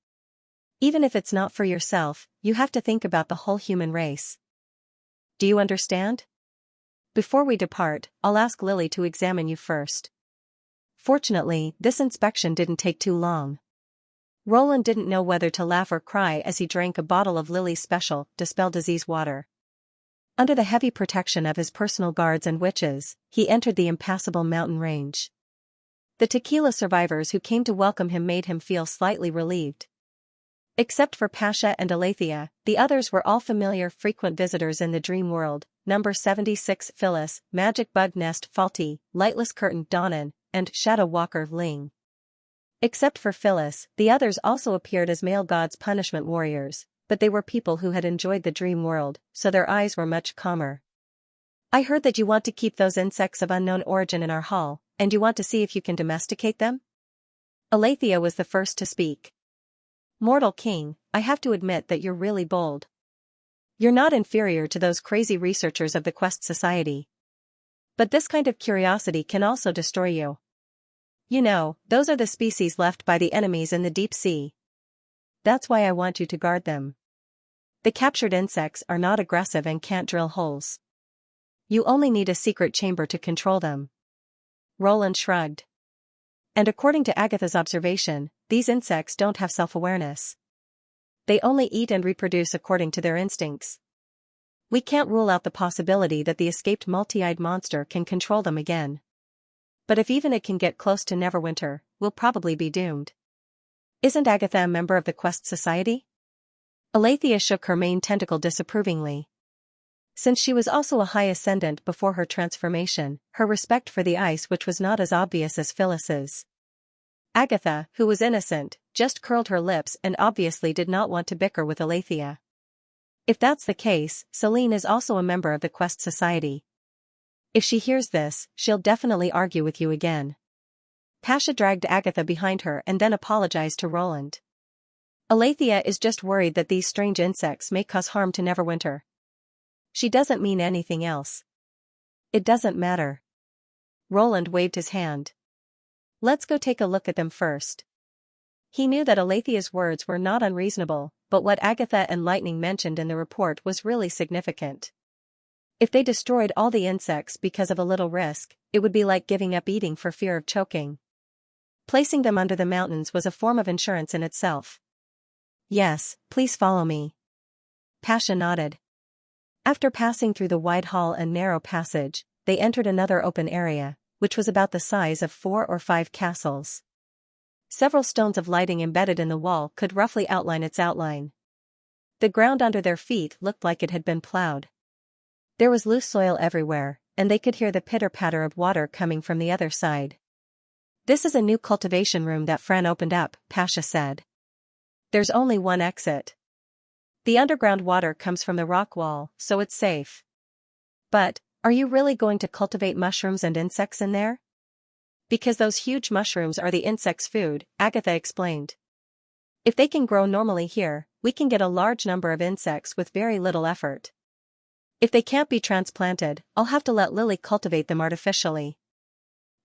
Even if it's not for yourself, you have to think about the whole human race. Do you understand? Before we depart, I'll ask Lily to examine you first." Fortunately, this inspection didn't take too long. Roland didn't know whether to laugh or cry as he drank a bottle of Lily's special, dispel disease water. Under the heavy protection of his personal guards and witches, he entered the impassable mountain range. The tequila survivors who came to welcome him made him feel slightly relieved. Except for Pasha and Alethea, the others were all familiar frequent visitors in the dream world: Number 76 Phyllis, Magic Bug Nest Faulty, Lightless Curtain Donnan, and Shadow Walker Ling. Except for Phyllis, the others also appeared as male gods' punishment warriors, but they were people who had enjoyed the dream world, so their eyes were much calmer. "I heard that you want to keep those insects of unknown origin in our hall, and you want to see if you can domesticate them?" Alethea was the first to speak. "Mortal King, I have to admit that you're really bold. You're not inferior to those crazy researchers of the Quest Society. But this kind of curiosity can also destroy you. You know, those are the species left by the enemies in the deep sea. That's why I want you to guard them. The captured insects are not aggressive and can't drill holes. You only need a secret chamber to control them. Roland shrugged. And according to Agatha's observation, these insects don't have self-awareness. They only eat and reproduce according to their instincts. We can't rule out the possibility that the escaped multi-eyed monster can control them again. But if even it can get close to Neverwinter, we'll probably be doomed. Isn't Agatha a member of the Quest Society? Alethea shook her mane tentacle disapprovingly. Since she was also a high ascendant before her transformation, her respect for the ice witch was not as obvious as Phyllis's. Agatha, who was innocent, just curled her lips and obviously did not want to bicker with Alethea. If that's the case, Celine is also a member of the Quest Society. If she hears this, she'll definitely argue with you again. Pasha dragged Agatha behind her and then apologized to Roland. Alethea is just worried that these strange insects may cause harm to Neverwinter. She doesn't mean anything else. It doesn't matter. Roland waved his hand. Let's go take a look at them first. He knew that Alethea's words were not unreasonable, but what Agatha and Lightning mentioned in the report was really significant. If they destroyed all the insects because of a little risk, it would be like giving up eating for fear of choking. Placing them under the mountains was a form of insurance in itself. Yes, please follow me. Pasha nodded. After passing through the wide hall and narrow passage, they entered another open area, which was about the size of 4 or 5 castles. Several stones of lighting embedded in the wall could roughly outline its outline. The ground under their feet looked like it had been plowed. There was loose soil everywhere, and they could hear the pitter-patter of water coming from the other side. This is a new cultivation room that Fran opened up, Pasha said. There's only one exit. The underground water comes from the rock wall, so it's safe. But, are you really going to cultivate mushrooms and insects in there? Because those huge mushrooms are the insects' food, Agatha explained. If they can grow normally here, we can get a large number of insects with very little effort. If they can't be transplanted, I'll have to let Lily cultivate them artificially.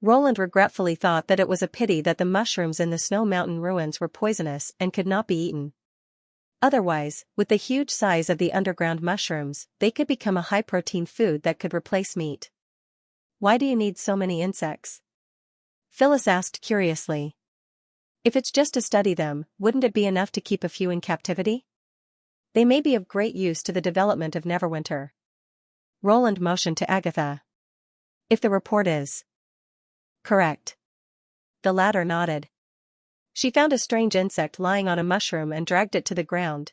Roland regretfully thought that it was a pity that the mushrooms in the Snow Mountain ruins were poisonous and could not be eaten. Otherwise, with the huge size of the underground mushrooms, they could become a high-protein food that could replace meat. Why do you need so many insects? Phyllis asked curiously. If it's just to study them, wouldn't it be enough to keep a few in captivity? They may be of great use to the development of Neverwinter. Roland motioned to Agatha. If the report is correct. The latter nodded. She found a strange insect lying on a mushroom and dragged it to the ground.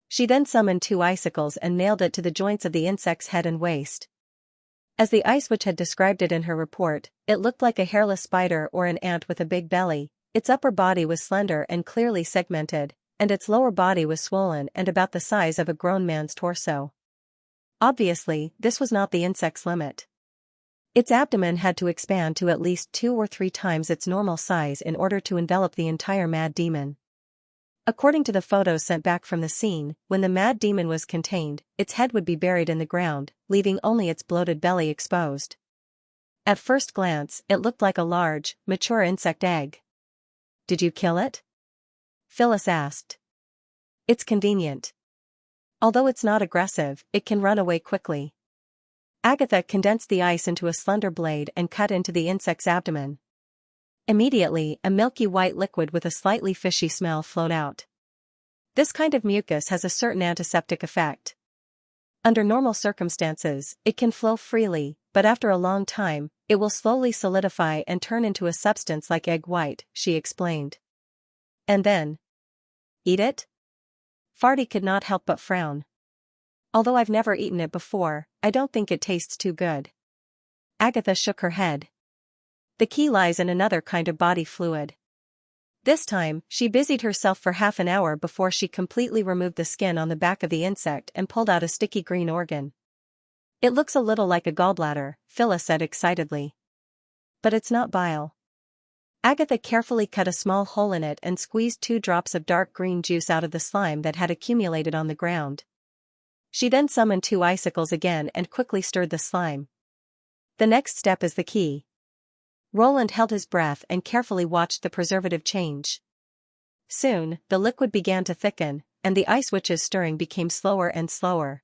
She then summoned 2 icicles and nailed it to the joints of the insect's head and waist. As the ice witch had described it in her report, it looked like a hairless spider or an ant with a big belly. Its upper body was slender and clearly segmented, and its lower body was swollen and about the size of a grown man's torso. Obviously, this was not the insect's limit. Its abdomen had to expand to at least 2 or 3 times its normal size in order to envelop the entire mad demon. According to the photos sent back from the scene, when the mad demon was contained, its head would be buried in the ground, leaving only its bloated belly exposed. At first glance, it looked like a large, mature insect egg. Did you kill it? Phyllis asked. It's convenient. Although it's not aggressive, it can run away quickly. Agatha condensed the ice into a slender blade and cut into the insect's abdomen. Immediately, a milky white liquid with a slightly fishy smell flowed out. This kind of mucus has a certain antiseptic effect. Under normal circumstances, it can flow freely, but after a long time, it will slowly solidify and turn into a substance like egg white, she explained. And then? Eat it? Farty could not help but frown. Although I've never eaten it before, I don't think it tastes too good. Agatha shook her head. The key lies in another kind of body fluid. This time, she busied herself for half an hour before she completely removed the skin on the back of the insect and pulled out a sticky green organ. It looks a little like a gallbladder, Phyllis said excitedly. But it's not bile. Agatha carefully cut a small hole in it and squeezed 2 drops of dark green juice out of the slime that had accumulated on the ground. She then summoned 2 icicles again and quickly stirred the slime. The next step is the key. Roland held his breath and carefully watched the preservative change. Soon, the liquid began to thicken, and the ice witch's stirring became slower and slower.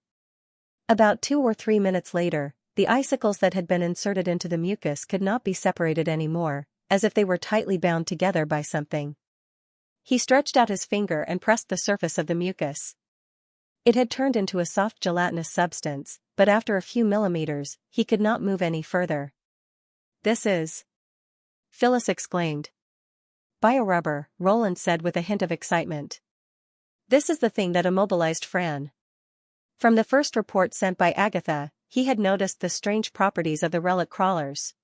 About 2 or 3 minutes later, the icicles that had been inserted into the mucus could not be separated anymore, as if they were tightly bound together by something. He stretched out his finger and pressed the surface of the mucus. It had turned into a soft gelatinous substance, but after a few millimeters, he could not move any further. "This is..." Phyllis exclaimed. "Biorubber," Roland said with a hint of excitement. "This is the thing that immobilized Fran." From the first report sent by Agatha, he had noticed the strange properties of the relic crawlers.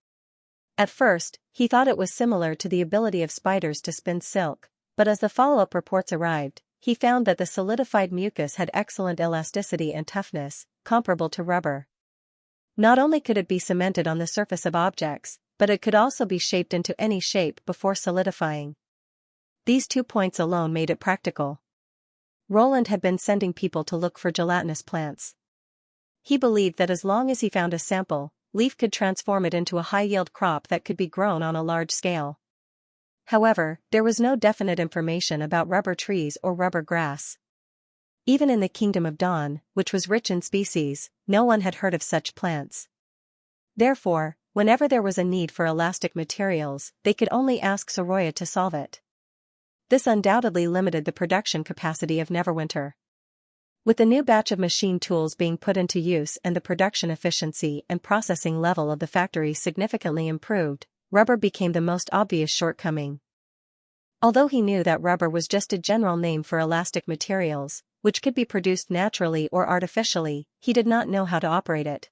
At first, he thought it was similar to the ability of spiders to spin silk, but as the follow-up reports arrived, he found that the solidified mucus had excellent elasticity and toughness, comparable to rubber. Not only could it be cemented on the surface of objects, but it could also be shaped into any shape before solidifying. These 2 points alone made it practical. Roland had been sending people to look for gelatinous plants. He believed that as long as he found a sample, Leaf could transform it into a high-yield crop that could be grown on a large scale. However, there was no definite information about rubber trees or rubber grass. Even in the Kingdom of Dawn, which was rich in species, no one had heard of such plants. Therefore, whenever there was a need for elastic materials, they could only ask Soroya to solve it. This undoubtedly limited the production capacity of Neverwinter. With the new batch of machine tools being put into use and the production efficiency and processing level of the factory significantly improved, rubber became the most obvious shortcoming. Although he knew that rubber was just a general name for elastic materials, which could be produced naturally or artificially, he did not know how to operate it.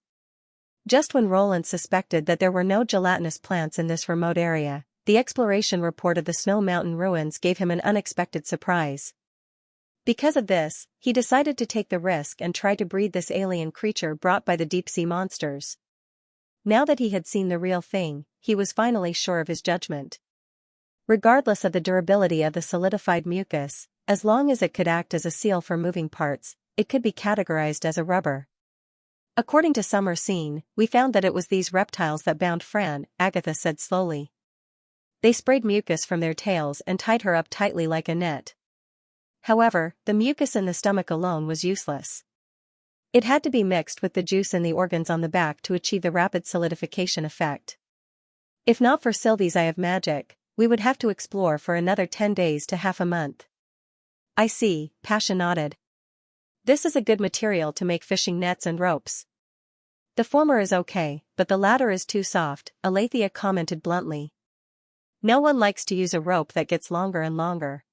Just when Roland suspected that there were no gelatinous plants in this remote area, the exploration report of the Snow Mountain ruins gave him an unexpected surprise. Because of this, he decided to take the risk and try to breed this alien creature brought by the deep-sea monsters. Now that he had seen the real thing, he was finally sure of his judgment. Regardless of the durability of the solidified mucus, as long as it could act as a seal for moving parts, it could be categorized as a rubber. "According to Summer Scene, we found that it was these reptiles that bound Fran," Agatha said slowly. "They sprayed mucus from their tails and tied her up tightly like a net. However, the mucus in the stomach alone was useless. It had to be mixed with the juice in the organs on the back to achieve the rapid solidification effect. If not for Sylvie's Eye of Magic, we would have to explore for another 10 days to half a month." "I see," Pasha nodded. "This is a good material to make fishing nets and ropes." "The former is okay, but the latter is too soft," Alethea commented bluntly. "No one likes to use a rope that gets longer and longer.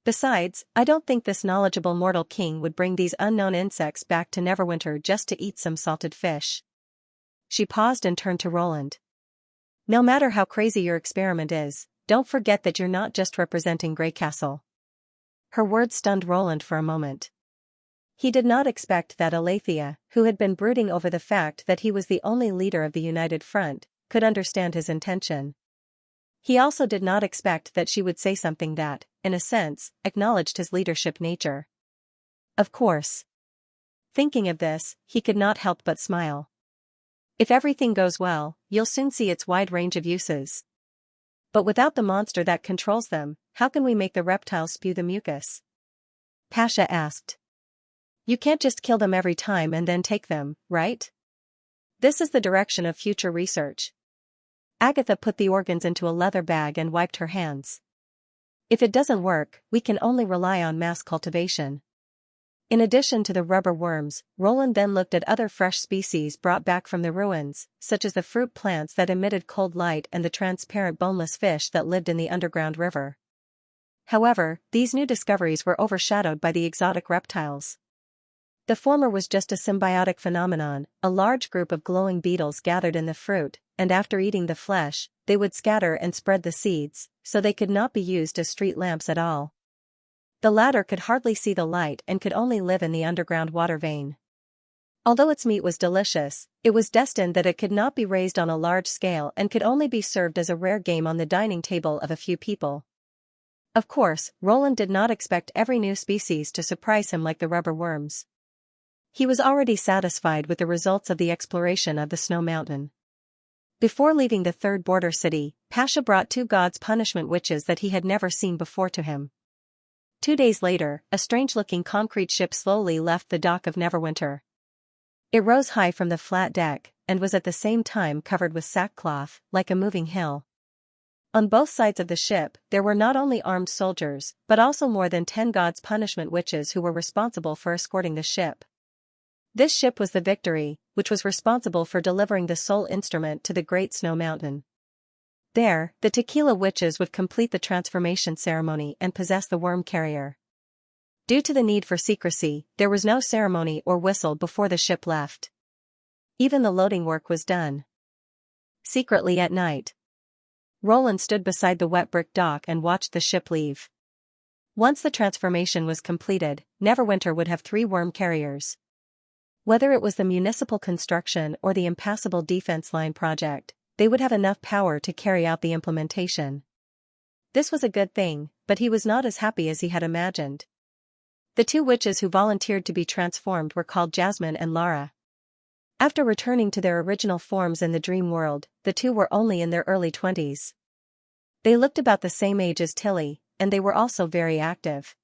Besides, I don't think this knowledgeable mortal king would bring these unknown insects back to Neverwinter just to eat some salted fish." She paused and turned to Roland. "No matter how crazy your experiment is, don't forget that you're not just representing Greycastle." Her words stunned Roland for a moment. He did not expect that Alethea, who had been brooding over the fact that he was the only leader of the United Front, could understand his intention. He also did not expect that she would say something that, in a sense, acknowledged his leadership nature. Of course. Thinking of this, he could not help but smile. "If everything goes well, you'll soon see its wide range of uses. But without the monster that controls them, how can we make the reptiles spew the mucus?" Pasha asked. "You can't just kill them every time and then take them, right? This is the direction of future research." Agatha put the organs into a leather bag and wiped her hands. "If it doesn't work, we can only rely on mass cultivation." In addition to the rubber worms, Roland then looked at other fresh species brought back from the ruins, such as the fruit plants that emitted cold light and the transparent boneless fish that lived in the underground river. However, these new discoveries were overshadowed by the exotic reptiles. The former was just a symbiotic phenomenon. A large group of glowing beetles gathered in the fruit, and after eating the flesh, they would scatter and spread the seeds, so they could not be used as street lamps at all. The latter could hardly see the light and could only live in the underground water vein. Although its meat was delicious, it was destined that it could not be raised on a large scale and could only be served as a rare game on the dining table of a few people. Of course, Roland did not expect every new species to surprise him like the rubber worms. He was already satisfied with the results of the exploration of the Snow Mountain. Before leaving the third border city, Pasha brought 2 God's punishment witches that he had never seen before to him. 2 days later, a strange-looking concrete ship slowly left the dock of Neverwinter. It rose high from the flat deck, and was at the same time covered with sackcloth, like a moving hill. On both sides of the ship, there were not only armed soldiers, but also more than 10 God's punishment witches who were responsible for escorting the ship. This ship was the Victory, which was responsible for delivering the soul instrument to the Great Snow Mountain. There, the tequila witches would complete the transformation ceremony and possess the worm carrier. Due to the need for secrecy, there was no ceremony or whistle before the ship left. Even the loading work was done secretly at night. Roland stood beside the wet brick dock and watched the ship leave. Once the transformation was completed, Neverwinter would have 3 worm carriers. Whether it was the municipal construction or the impassable defense line project, they would have enough power to carry out the implementation. This was a good thing, but he was not as happy as he had imagined. The 2 witches who volunteered to be transformed were called Jasmine and Lara. After returning to their original forms in the dream world, the 2 were only in their early 20s. They looked about the same age as Tilly, and they were also very active.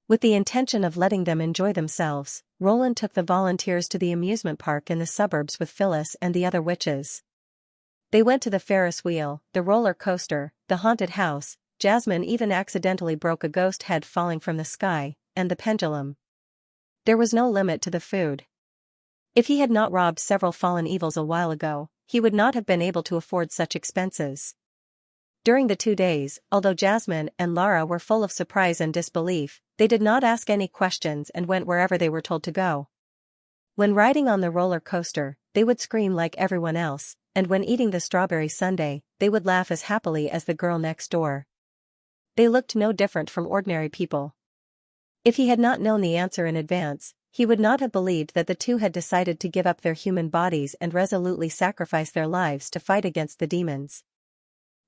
With the intention of letting them enjoy themselves, Roland took the volunteers to the amusement park in the suburbs with Phyllis and the other witches. They went to the Ferris wheel, the roller coaster, the haunted house. Jasmine even accidentally broke a ghost head falling from the sky, and the pendulum. There was no limit to the food. If he had not robbed several fallen evils a while ago, he would not have been able to afford such expenses. During the 2 days, although Jasmine and Lara were full of surprise and disbelief, they did not ask any questions and went wherever they were told to go. When riding on the roller coaster, they would scream like everyone else, and when eating the strawberry sundae, they would laugh as happily as the girl next door. They looked no different from ordinary people. If he had not known the answer in advance, he would not have believed that the 2 had decided to give up their human bodies and resolutely sacrifice their lives to fight against the demons.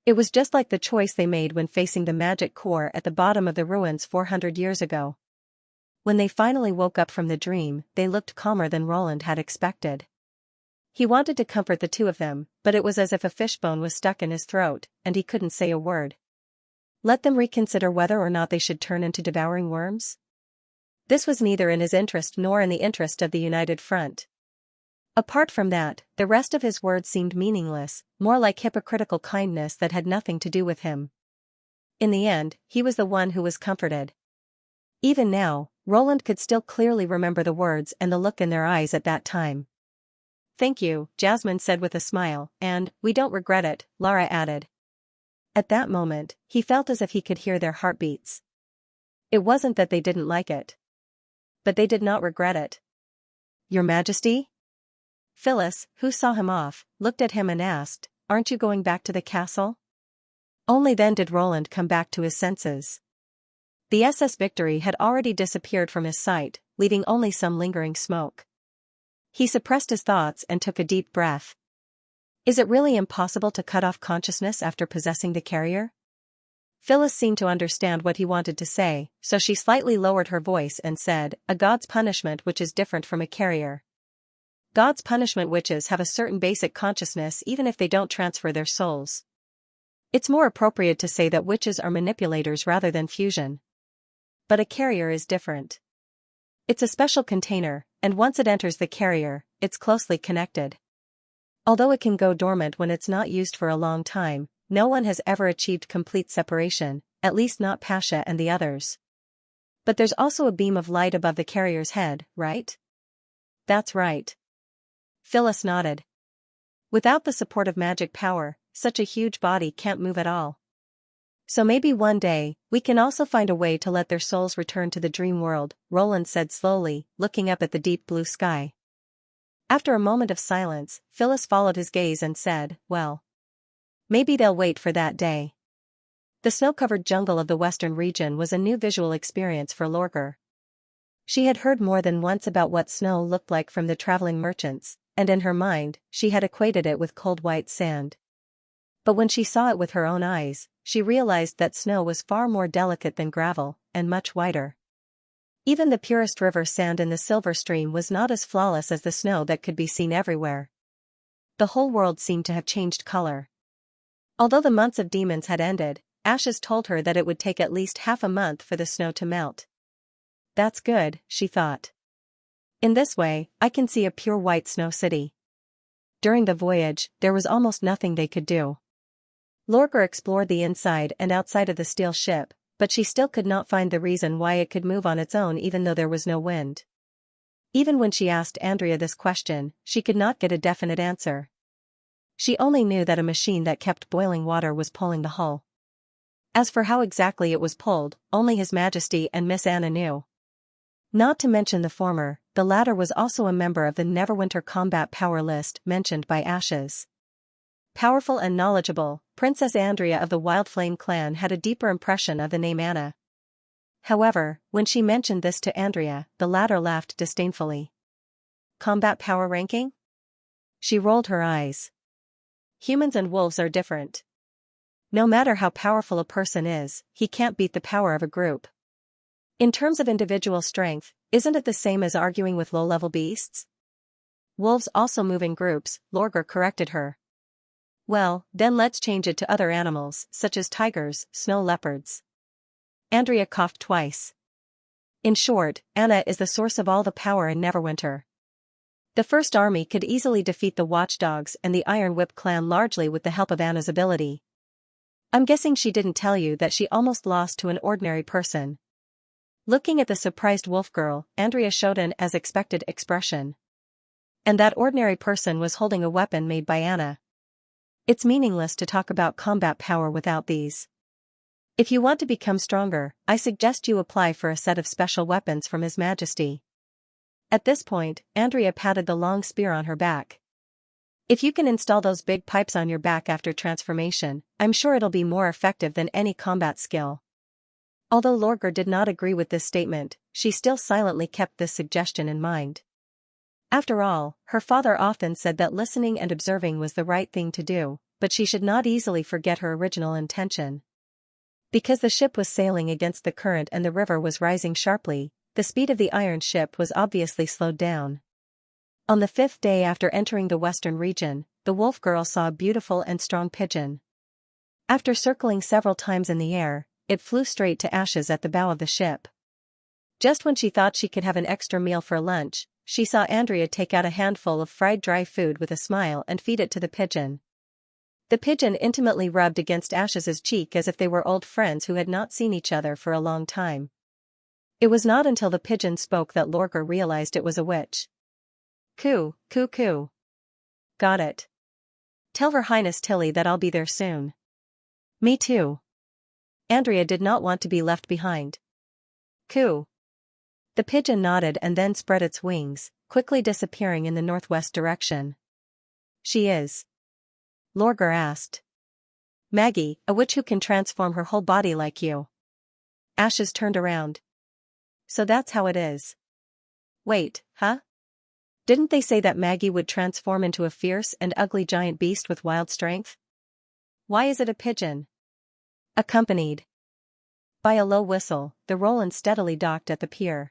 It was just like the choice they made when facing the magic core at the bottom of the ruins 400 years ago. When they finally woke up from the dream, they looked calmer than Roland had expected. He wanted to comfort the 2 of them, but it was as if a fishbone was stuck in his throat, and he couldn't say a word. Let them reconsider whether or not they should turn into devouring worms? This was neither in his interest nor in the interest of the United Front. Apart from that, the rest of his words seemed meaningless, more like hypocritical kindness that had nothing to do with him. In the end, he was the one who was comforted. Even now, Roland could still clearly remember the words and the look in their eyes at that time. "Thank you," Jasmine said with a smile, and, "we don't regret it," Lara added. At that moment, he felt as if he could hear their heartbeats. It wasn't that they didn't like it, but they did not regret it. "Your Majesty?" Phyllis, who saw him off, looked at him and asked, "Aren't you going back to the castle?" Only then did Roland come back to his senses. The SS Victory had already disappeared from his sight, leaving only some lingering smoke. He suppressed his thoughts and took a deep breath. Is it really impossible to cut off consciousness after possessing the carrier? Phyllis seemed to understand what he wanted to say, so she slightly lowered her voice and said, "A god's punishment which is different from a carrier. God's punishment witches have a certain basic consciousness even if they don't transfer their souls. It's more appropriate to say that witches are manipulators rather than fusion. But a carrier is different. It's a special container, and once it enters the carrier, it's closely connected. Although it can go dormant when it's not used for a long time, no one has ever achieved complete separation, at least not Pasha and the others. But there's also a beam of light above the carrier's head, right?" "That's right." Phyllis nodded. "Without the support of magic power, such a huge body can't move at all. So maybe one day, we can also find a way to let their souls return to the dream world," Roland said slowly, looking up at the deep blue sky. After a moment of silence, Phyllis followed his gaze and said, "Well, maybe they'll wait for that day." The snow-covered jungle of the western region was a new visual experience for Lorgar. She had heard more than once about what snow looked like from the traveling merchants, and in her mind, she had equated it with cold white sand. But when she saw it with her own eyes, she realized that snow was far more delicate than gravel, and much whiter. Even the purest river sand in the silver stream was not as flawless as the snow that could be seen everywhere. The whole world seemed to have changed color. Although the months of demons had ended, Ashes told her that it would take at least half a month for the snow to melt. That's good, she thought. In this way, I can see a pure white snow city. During the voyage, there was almost nothing they could do. Lorgar explored the inside and outside of the steel ship, but she still could not find the reason why it could move on its own even though there was no wind. Even when she asked Andrea this question, she could not get a definite answer. She only knew that a machine that kept boiling water was pulling the hull. As for how exactly it was pulled, only His Majesty and Miss Anna knew. Not to mention the former, the latter was also a member of the Neverwinter combat power list mentioned by Ashes. Powerful and knowledgeable, Princess Andrea of the Wildflame clan had a deeper impression of the name Anna. However, when she mentioned this to Andrea, the latter laughed disdainfully. Combat power ranking? She rolled her eyes. Humans and wolves are different. No matter how powerful a person is, he can't beat the power of a group. In terms of individual strength, isn't it the same as arguing with low-level beasts? Wolves also move in groups, Lorgar corrected her. Well, then let's change it to other animals, such as tigers, snow leopards. Andrea coughed twice. In short, Anna is the source of all the power in Neverwinter. The First Army could easily defeat the Watchdogs and the Iron Whip clan largely with the help of Anna's ability. I'm guessing she didn't tell you that she almost lost to an ordinary person. Looking at the surprised wolf girl, Andrea showed an as expected expression. And that ordinary person was holding a weapon made by Anna. It's meaningless to talk about combat power without these. If you want to become stronger, I suggest you apply for a set of special weapons from His Majesty. At this point, Andrea patted the long spear on her back. If you can install those big pipes on your back after transformation, I'm sure it'll be more effective than any combat skill. Although Lorgar did not agree with this statement, she still silently kept this suggestion in mind. After all, her father often said that listening and observing was the right thing to do, but she should not easily forget her original intention. Because the ship was sailing against the current and the river was rising sharply, the speed of the iron ship was obviously slowed down. On the 5th day after entering the western region, the wolf girl saw a beautiful and strong pigeon. After circling several times in the air, it flew straight to Ashes at the bow of the ship. Just when she thought she could have an extra meal for lunch, she saw Andrea take out a handful of fried dry food with a smile and feed it to the pigeon. The pigeon intimately rubbed against Ashes's cheek as if they were old friends who had not seen each other for a long time. It was not until the pigeon spoke that Lorgar realized it was a witch. Coo, coo coo. Got it. Tell Her Highness Tilly that I'll be there soon. Me too. Andrea did not want to be left behind. Coo. The pigeon nodded and then spread its wings, quickly disappearing in the northwest direction. She is? Lorgar asked. Maggie, a witch who can transform her whole body like you. Ashes turned around. So that's how it is. Wait, huh? Didn't they say that Maggie would transform into a fierce and ugly giant beast with wild strength? Why is it a pigeon? Accompanied by a low whistle, the Roland steadily docked at the pier.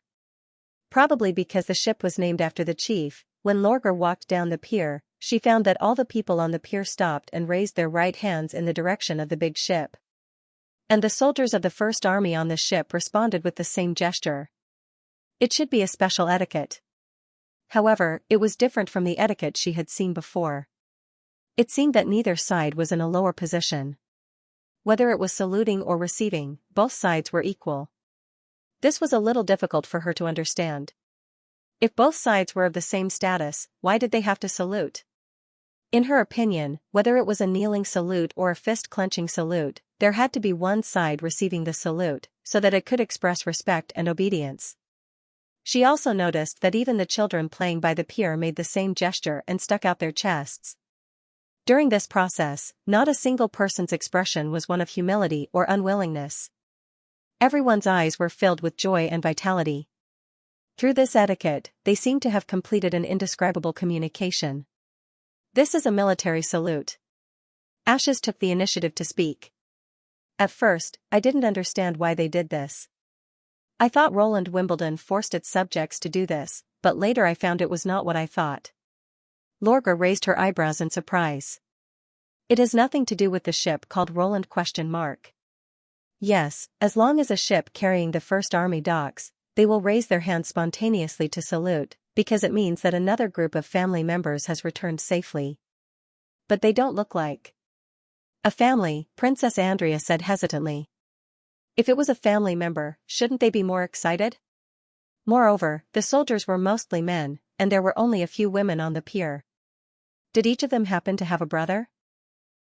Probably because the ship was named after the chief, when Lorgar walked down the pier, she found that all the people on the pier stopped and raised their right hands in the direction of the big ship. And the soldiers of the First Army on the ship responded with the same gesture. It should be a special etiquette. However, it was different from the etiquette she had seen before. It seemed that neither side was in a lower position. Whether it was saluting or receiving, both sides were equal. This was a little difficult for her to understand. If both sides were of the same status, why did they have to salute? In her opinion, whether it was a kneeling salute or a fist-clenching salute, there had to be one side receiving the salute, so that it could express respect and obedience. She also noticed that even the children playing by the pier made the same gesture and stuck out their chests. During this process, not a single person's expression was one of humility or unwillingness. Everyone's eyes were filled with joy and vitality. Through this etiquette, they seemed to have completed an indescribable communication. This is a military salute. Ashes took the initiative to speak. At first, I didn't understand why they did this. I thought Roland Wimbledon forced its subjects to do this, but later I found it was not what I thought. Lorgar raised her eyebrows in surprise. It has nothing to do with the ship called Roland ? Yes, as long as a ship carrying the First Army docks, they will raise their hands spontaneously to salute, because it means that another group of family members has returned safely. But they don't look like a family, Princess Andrea said hesitantly. If it was a family member, shouldn't they be more excited? Moreover, the soldiers were mostly men, and there were only a few women on the pier. Did each of them happen to have a brother?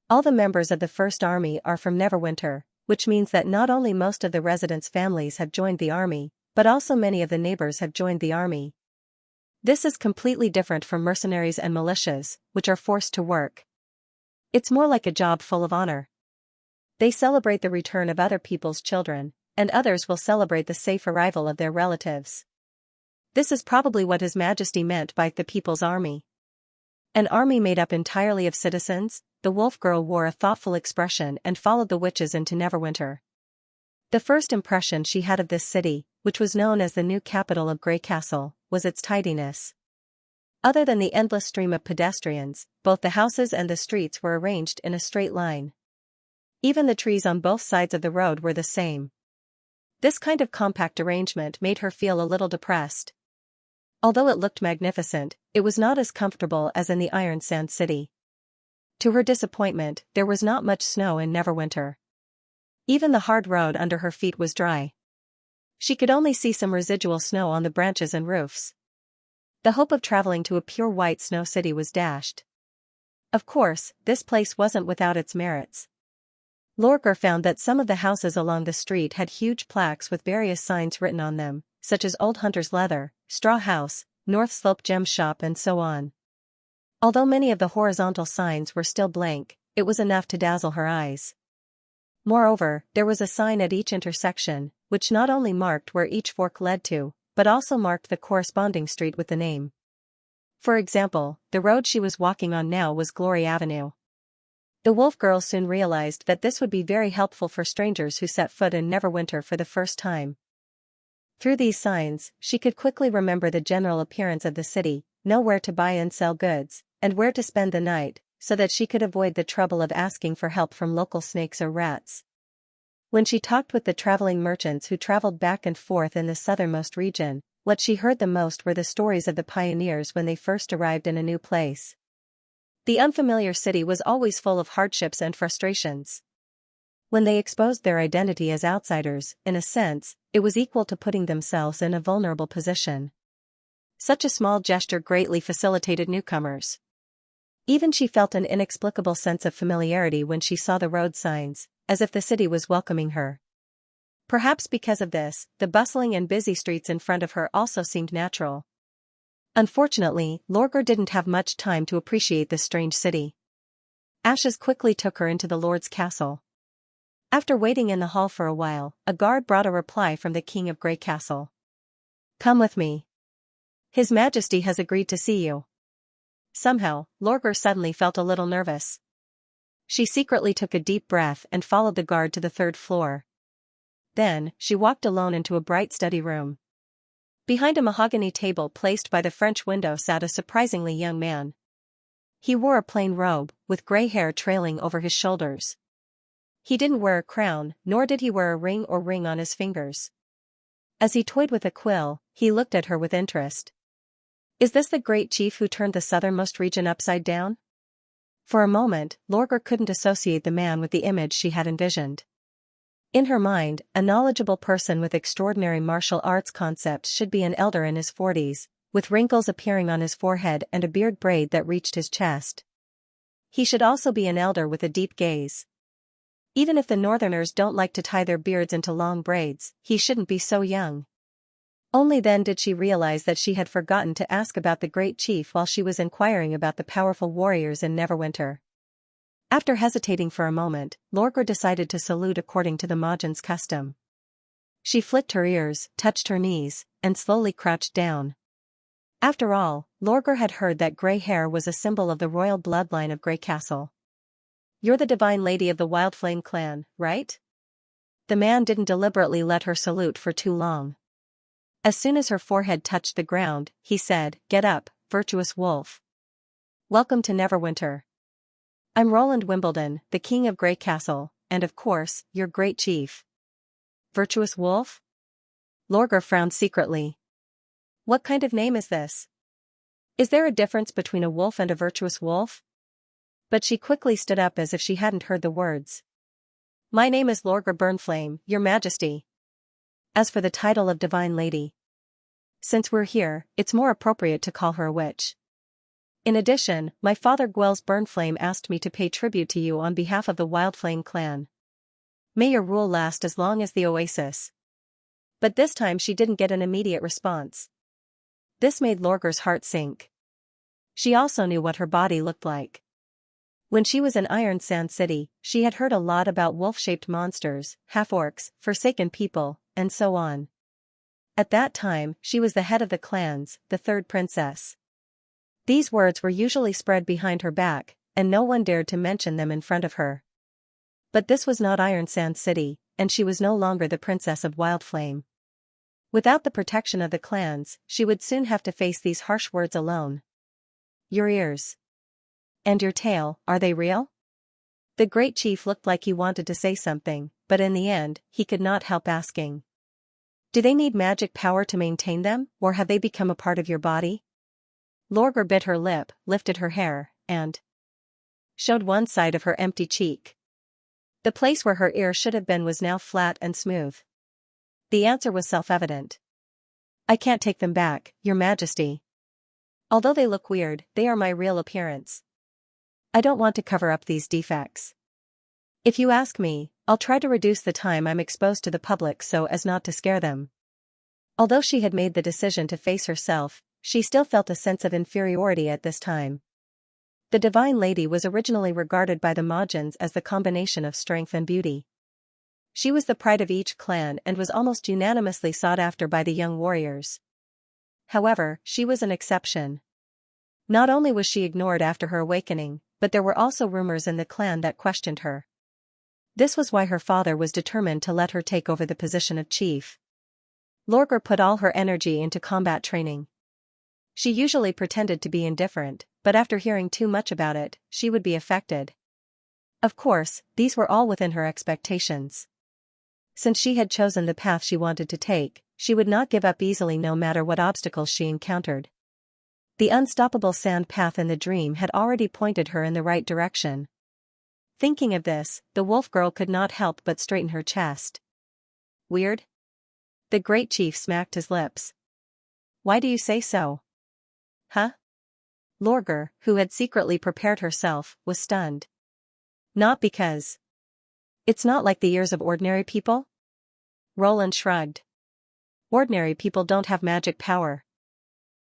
All the members of the First Army are from Neverwinter, which means that not only most of the residents' families have joined the army, but also many of the neighbors have joined the army. This is completely different from mercenaries and militias, which are forced to work. It's more like a job full of honor. They celebrate the return of other people's children, and others will celebrate the safe arrival of their relatives. This is probably what His Majesty meant by the People's Army. An army made up entirely of citizens. The wolf girl wore a thoughtful expression and followed the witches into Neverwinter. The first impression she had of this city, which was known as the new capital of Grey Castle, was its tidiness. Other than the endless stream of pedestrians, both the houses and the streets were arranged in a straight line. Even the trees on both sides of the road were the same. This kind of compact arrangement made her feel a little depressed. Although it looked magnificent, it was not as comfortable as in the Iron Sand City. To her disappointment, there was not much snow in Neverwinter. Even the hard road under her feet was dry. She could only see some residual snow on the branches and roofs. The hope of traveling to a pure white snow city was dashed. Of course, this place wasn't without its merits. Lorgar found that some of the houses along the street had huge plaques with various signs written on them, such as Old Hunter's Leather, Straw House, North Slope Gem Shop and so on. Although many of the horizontal signs were still blank, it was enough to dazzle her eyes. Moreover, there was a sign at each intersection, which not only marked where each fork led to, but also marked the corresponding street with the name. For example, the road she was walking on now was Glory Avenue. The wolf girl soon realized that this would be very helpful for strangers who set foot in Neverwinter for the first time. Through these signs, she could quickly remember the general appearance of the city, know where to buy and sell goods, and where to spend the night, so that she could avoid the trouble of asking for help from local snakes or rats. When she talked with the traveling merchants who traveled back and forth in the southernmost region, what she heard the most were the stories of the pioneers when they first arrived in a new place. The unfamiliar city was always full of hardships and frustrations. When they exposed their identity as outsiders, in a sense, it was equal to putting themselves in a vulnerable position. Such a small gesture greatly facilitated newcomers. Even she felt an inexplicable sense of familiarity when she saw the road signs, as if the city was welcoming her. Perhaps because of this, the bustling and busy streets in front of her also seemed natural. Unfortunately, Lorgar didn't have much time to appreciate this strange city. Ashes quickly took her into the Lord's castle. After waiting in the hall for a while, a guard brought a reply from the King of Grey Castle. "Come with me. His Majesty has agreed to see you." Somehow, Lorgar suddenly felt a little nervous. She secretly took a deep breath and followed the guard to the third floor. Then, she walked alone into a bright study room. Behind a mahogany table placed by the French window sat a surprisingly young man. He wore a plain robe, with gray hair trailing over his shoulders. He didn't wear a crown, nor did he wear a ring or ring on his fingers. As he toyed with a quill, he looked at her with interest. "Is this the great chief who turned the southernmost region upside down?" For a moment, Lorgar couldn't associate the man with the image she had envisioned. In her mind, a knowledgeable person with extraordinary martial arts concepts should be an elder in his 40s, with wrinkles appearing on his forehead and a beard braid that reached his chest. He should also be an elder with a deep gaze. Even if the northerners don't like to tie their beards into long braids, he shouldn't be so young. Only then did she realize that she had forgotten to ask about the great chief while she was inquiring about the powerful warriors in Neverwinter. After hesitating for a moment, Lorgar decided to salute according to the Majin's custom. She flicked her ears, touched her knees, and slowly crouched down. After all, Lorgar had heard that gray hair was a symbol of the royal bloodline of Grey Castle. "You're the divine lady of the Wildflame clan, right?" The man didn't deliberately let her salute for too long. As soon as her forehead touched the ground, he said, "Get up, virtuous wolf. Welcome to Neverwinter. I'm Roland Wimbledon, the King of Grey Castle, and of course, your great chief." "Virtuous wolf?" Lorgar frowned secretly. "What kind of name is this?" Is there a difference between a wolf and a virtuous wolf? But she quickly stood up as if she hadn't heard the words. My name is Lorgar Burnflame, your majesty. As for the title of Divine Lady, since we're here, it's more appropriate to call her a witch. In addition, my father Gwel's Burnflame asked me to pay tribute to you on behalf of the Wildflame clan. May your rule last as long as the oasis. But this time she didn't get an immediate response. This made Lorgar's heart sink. She also knew what her body looked like. When she was in Iron Sand City, she had heard a lot about wolf-shaped monsters, half-orcs, forsaken people, and so on. At that time, she was the head of the clans, the third princess. These words were usually spread behind her back, and no one dared to mention them in front of her. But this was not Iron Sand City, and she was no longer the princess of Wildflame. Without the protection of the clans, she would soon have to face these harsh words alone. Your ears. And your tail, are they real? The great chief looked like he wanted to say something, but in the end, he could not help asking. Do they need magic power to maintain them, or have they become a part of your body? Lorgar bit her lip, lifted her hair, and showed one side of her empty cheek. The place where her ear should have been was now flat and smooth. The answer was self-evident. I can't take them back, your majesty. Although they look weird, they are my real appearance. I don't want to cover up these defects. If you ask me, I'll try to reduce the time I'm exposed to the public so as not to scare them. Although she had made the decision to face herself, she still felt a sense of inferiority at this time. The Divine Lady was originally regarded by the Mahjins as the combination of strength and beauty. She was the pride of each clan and was almost unanimously sought after by the young warriors. However, she was an exception. Not only was she ignored after her awakening, but there were also rumors in the clan that questioned her. This was why her father was determined to let her take over the position of chief. Lorgar put all her energy into combat training. She usually pretended to be indifferent, but after hearing too much about it, she would be affected. Of course, these were all within her expectations. Since she had chosen the path she wanted to take, she would not give up easily no matter what obstacles she encountered. The unstoppable sand path in the dream had already pointed her in the right direction. Thinking of this, the wolf girl could not help but straighten her chest. Weird? The great chief smacked his lips. Why do you say so? Huh? Lorgar, who had secretly prepared herself, was stunned. Not because. It's not like the ears of ordinary people? Roland shrugged. Ordinary people don't have magic power.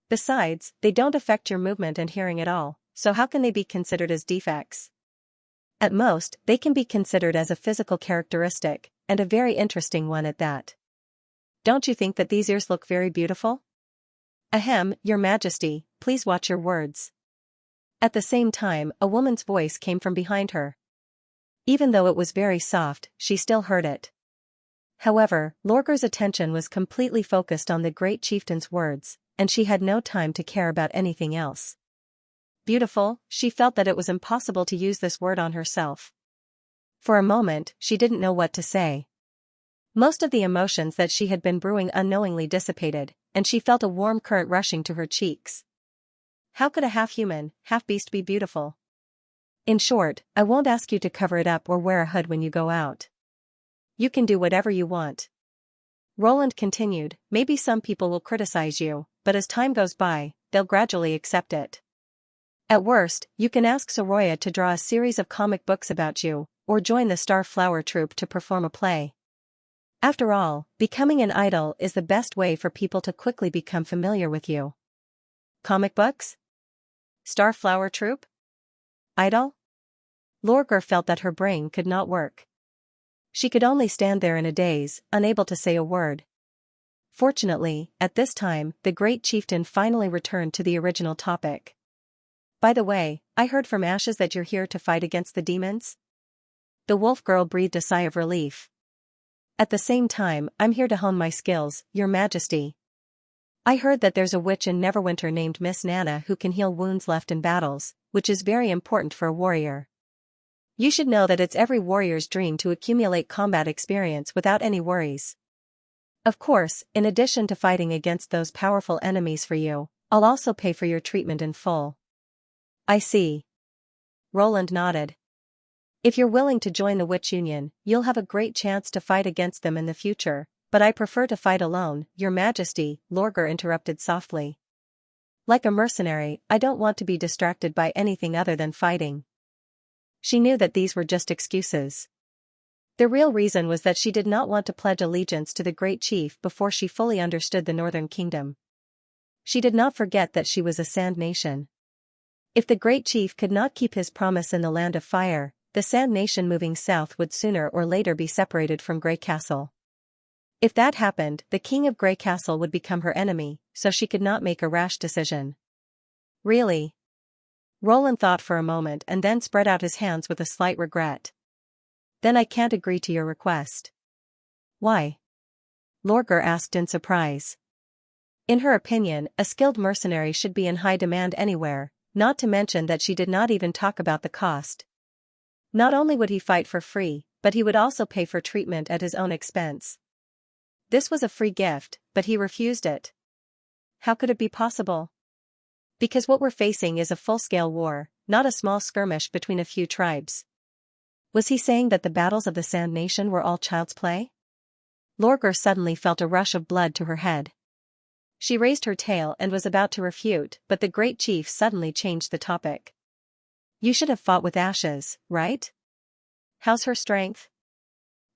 Besides, they don't affect your movement and hearing at all, so how can they be considered as defects? At most, they can be considered as a physical characteristic, and a very interesting one at that. Don't you think that these ears look very beautiful? Ahem, your majesty, please watch your words. At the same time, a woman's voice came from behind her. Even though it was very soft, she still heard it. However, Lorgar's attention was completely focused on the great chieftain's words, and she had no time to care about anything else. Beautiful, she felt that it was impossible to use this word on herself. For a moment, she didn't know what to say. Most of the emotions that she had been brewing unknowingly dissipated, and she felt a warm current rushing to her cheeks. How could a half-human, half-beast be beautiful? In short, I won't ask you to cover it up or wear a hood when you go out. You can do whatever you want. Roland continued, maybe some people will criticize you, but as time goes by, they'll gradually accept it. At worst, you can ask Soroya to draw a series of comic books about you, or join the Star Flower Troupe to perform a play. After all, becoming an idol is the best way for people to quickly become familiar with you. Comic books? Star Flower Troupe? Idol? Lorgar felt that her brain could not work. She could only stand there in a daze, unable to say a word. Fortunately, at this time, the great chieftain finally returned to the original topic. By the way, I heard from Ashes that you're here to fight against the demons? The wolf girl breathed a sigh of relief. At the same time, I'm here to hone my skills, your majesty. I heard that there's a witch in Neverwinter named Miss Nana who can heal wounds left in battles, which is very important for a warrior. You should know that it's every warrior's dream to accumulate combat experience without any worries. Of course, in addition to fighting against those powerful enemies for you, I'll also pay for your treatment in full. I see. Roland nodded. If you're willing to join the Witch Union, you'll have a great chance to fight against them in the future, but I prefer to fight alone, Your Majesty, Lorgar interrupted softly. Like a mercenary, I don't want to be distracted by anything other than fighting. She knew that these were just excuses. The real reason was that she did not want to pledge allegiance to the Great Chief before she fully understood the Northern Kingdom. She did not forget that she was a Sand Nation. If the Great Chief could not keep his promise in the Land of Fire, the Sand Nation moving south would sooner or later be separated from Grey Castle. If that happened, the King of Grey Castle would become her enemy, so she could not make a rash decision. Really? Roland thought for a moment and then spread out his hands with a slight regret. Then I can't agree to your request. Why? Lorgar asked in surprise. In her opinion, a skilled mercenary should be in high demand anywhere, not to mention that she did not even talk about the cost. Not only would he fight for free, but he would also pay for treatment at his own expense. This was a free gift, but he refused it. How could it be possible? Because what we're facing is a full-scale war, not a small skirmish between a few tribes. Was he saying that the battles of the Sand Nation were all child's play? Lorgar suddenly felt a rush of blood to her head. She raised her tail and was about to refute, but the Great Chief suddenly changed the topic. You should have fought with Ashes, right? How's her strength?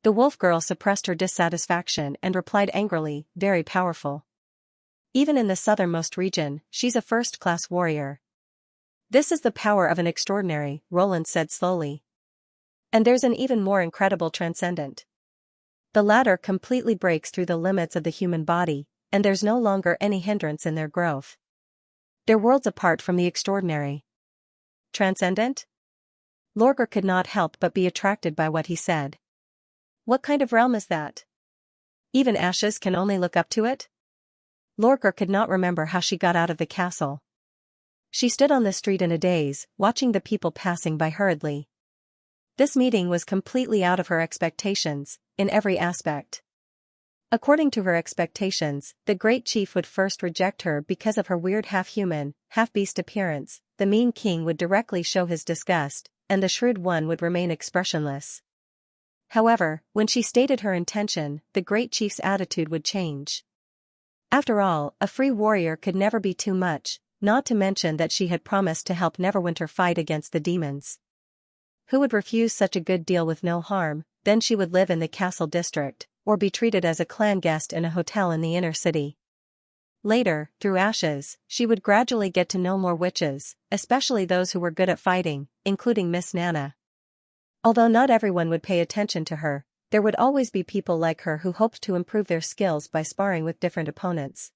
The wolf girl suppressed her dissatisfaction and replied angrily, very powerful. Even in the southernmost region, she's a first-class warrior. This is the power of an extraordinary, Roland said slowly. And there's an even more incredible transcendent. The latter completely breaks through the limits of the human body, and there's no longer any hindrance in their growth. They're worlds apart from the extraordinary. Transcendent? Lorgar could not help but be attracted by what he said. What kind of realm is that? Even Ashes can only look up to it? Lorgar could not remember how she got out of the castle. She stood on the street in a daze, watching the people passing by hurriedly. This meeting was completely out of her expectations, in every aspect. According to her expectations, the Great Chief would first reject her because of her weird half-human, half-beast appearance, the mean king would directly show his disgust, and the shrewd one would remain expressionless. However, when she stated her intention, the Great Chief's attitude would change. After all, a free warrior could never be too much, not to mention that she had promised to help Neverwinter fight against the demons. Who would refuse such a good deal with no harm? Then she would live in the castle district, or be treated as a clan guest in a hotel in the inner city. Later, through Ashes, she would gradually get to know more witches, especially those who were good at fighting, including Miss Nana. Although not everyone would pay attention to her, there would always be people like her who hoped to improve their skills by sparring with different opponents.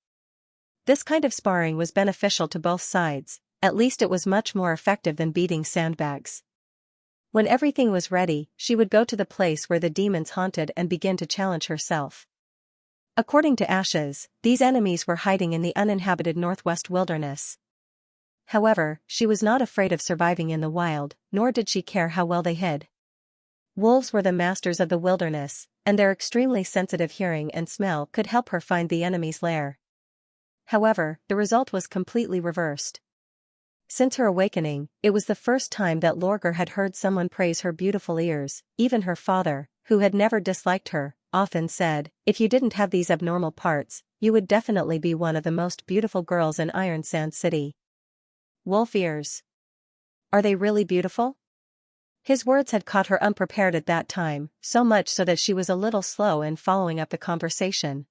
This kind of sparring was beneficial to both sides, at least it was much more effective than beating sandbags. When everything was ready, she would go to the place where the demons haunted and begin to challenge herself. According to Ashes, these enemies were hiding in the uninhabited northwest wilderness. However, she was not afraid of surviving in the wild, nor did she care how well they hid. Wolves were the masters of the wilderness, and their extremely sensitive hearing and smell could help her find the enemy's lair. However, the result was completely reversed. Since her awakening, it was the first time that Lorgar had heard someone praise her beautiful ears. Even her father, who had never disliked her, often said, "If you didn't have these abnormal parts, you would definitely be one of the most beautiful girls in Iron Sand City." Wolf ears. Are they really beautiful? His words had caught her unprepared at that time, so much so that she was a little slow in following up the conversation.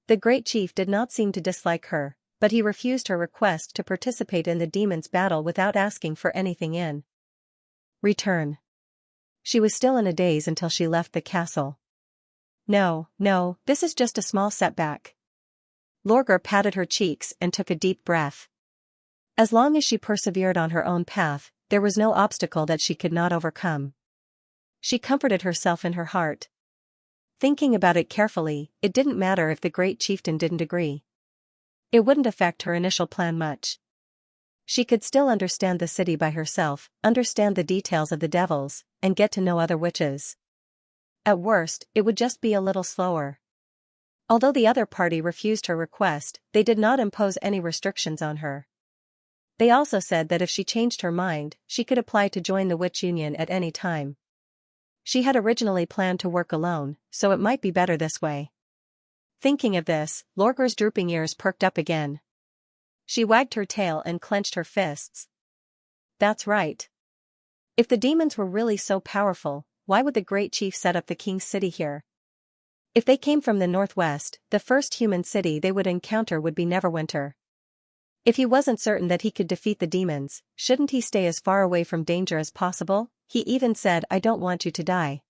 The Great Chief did not seem to dislike her, but he refused her request to participate in the demon's battle without asking for anything in return. She was still in a daze until she left the castle. No, this is just a small setback. Lorgar patted her cheeks and took a deep breath. As long as she persevered on her own path, there was no obstacle that she could not overcome. She comforted herself in her heart. Thinking about it carefully, it didn't matter if the Great Chieftain didn't agree. It wouldn't affect her initial plan much. She could still understand the city by herself, understand the details of the devils, and get to know other witches. At worst, it would just be a little slower. Although the other party refused her request, they did not impose any restrictions on her. They also said that if she changed her mind, she could apply to join the witch union at any time. She had originally planned to work alone, so it might be better this way. Thinking of this, Lorger's drooping ears perked up again. She wagged her tail and clenched her fists. That's right. If the demons were really so powerful, why would the great chief set up the king's city here? If they came from the northwest, the first human city they would encounter would be Neverwinter. If he wasn't certain that he could defeat the demons, shouldn't he stay as far away from danger as possible? He even said, "I don't want you to die."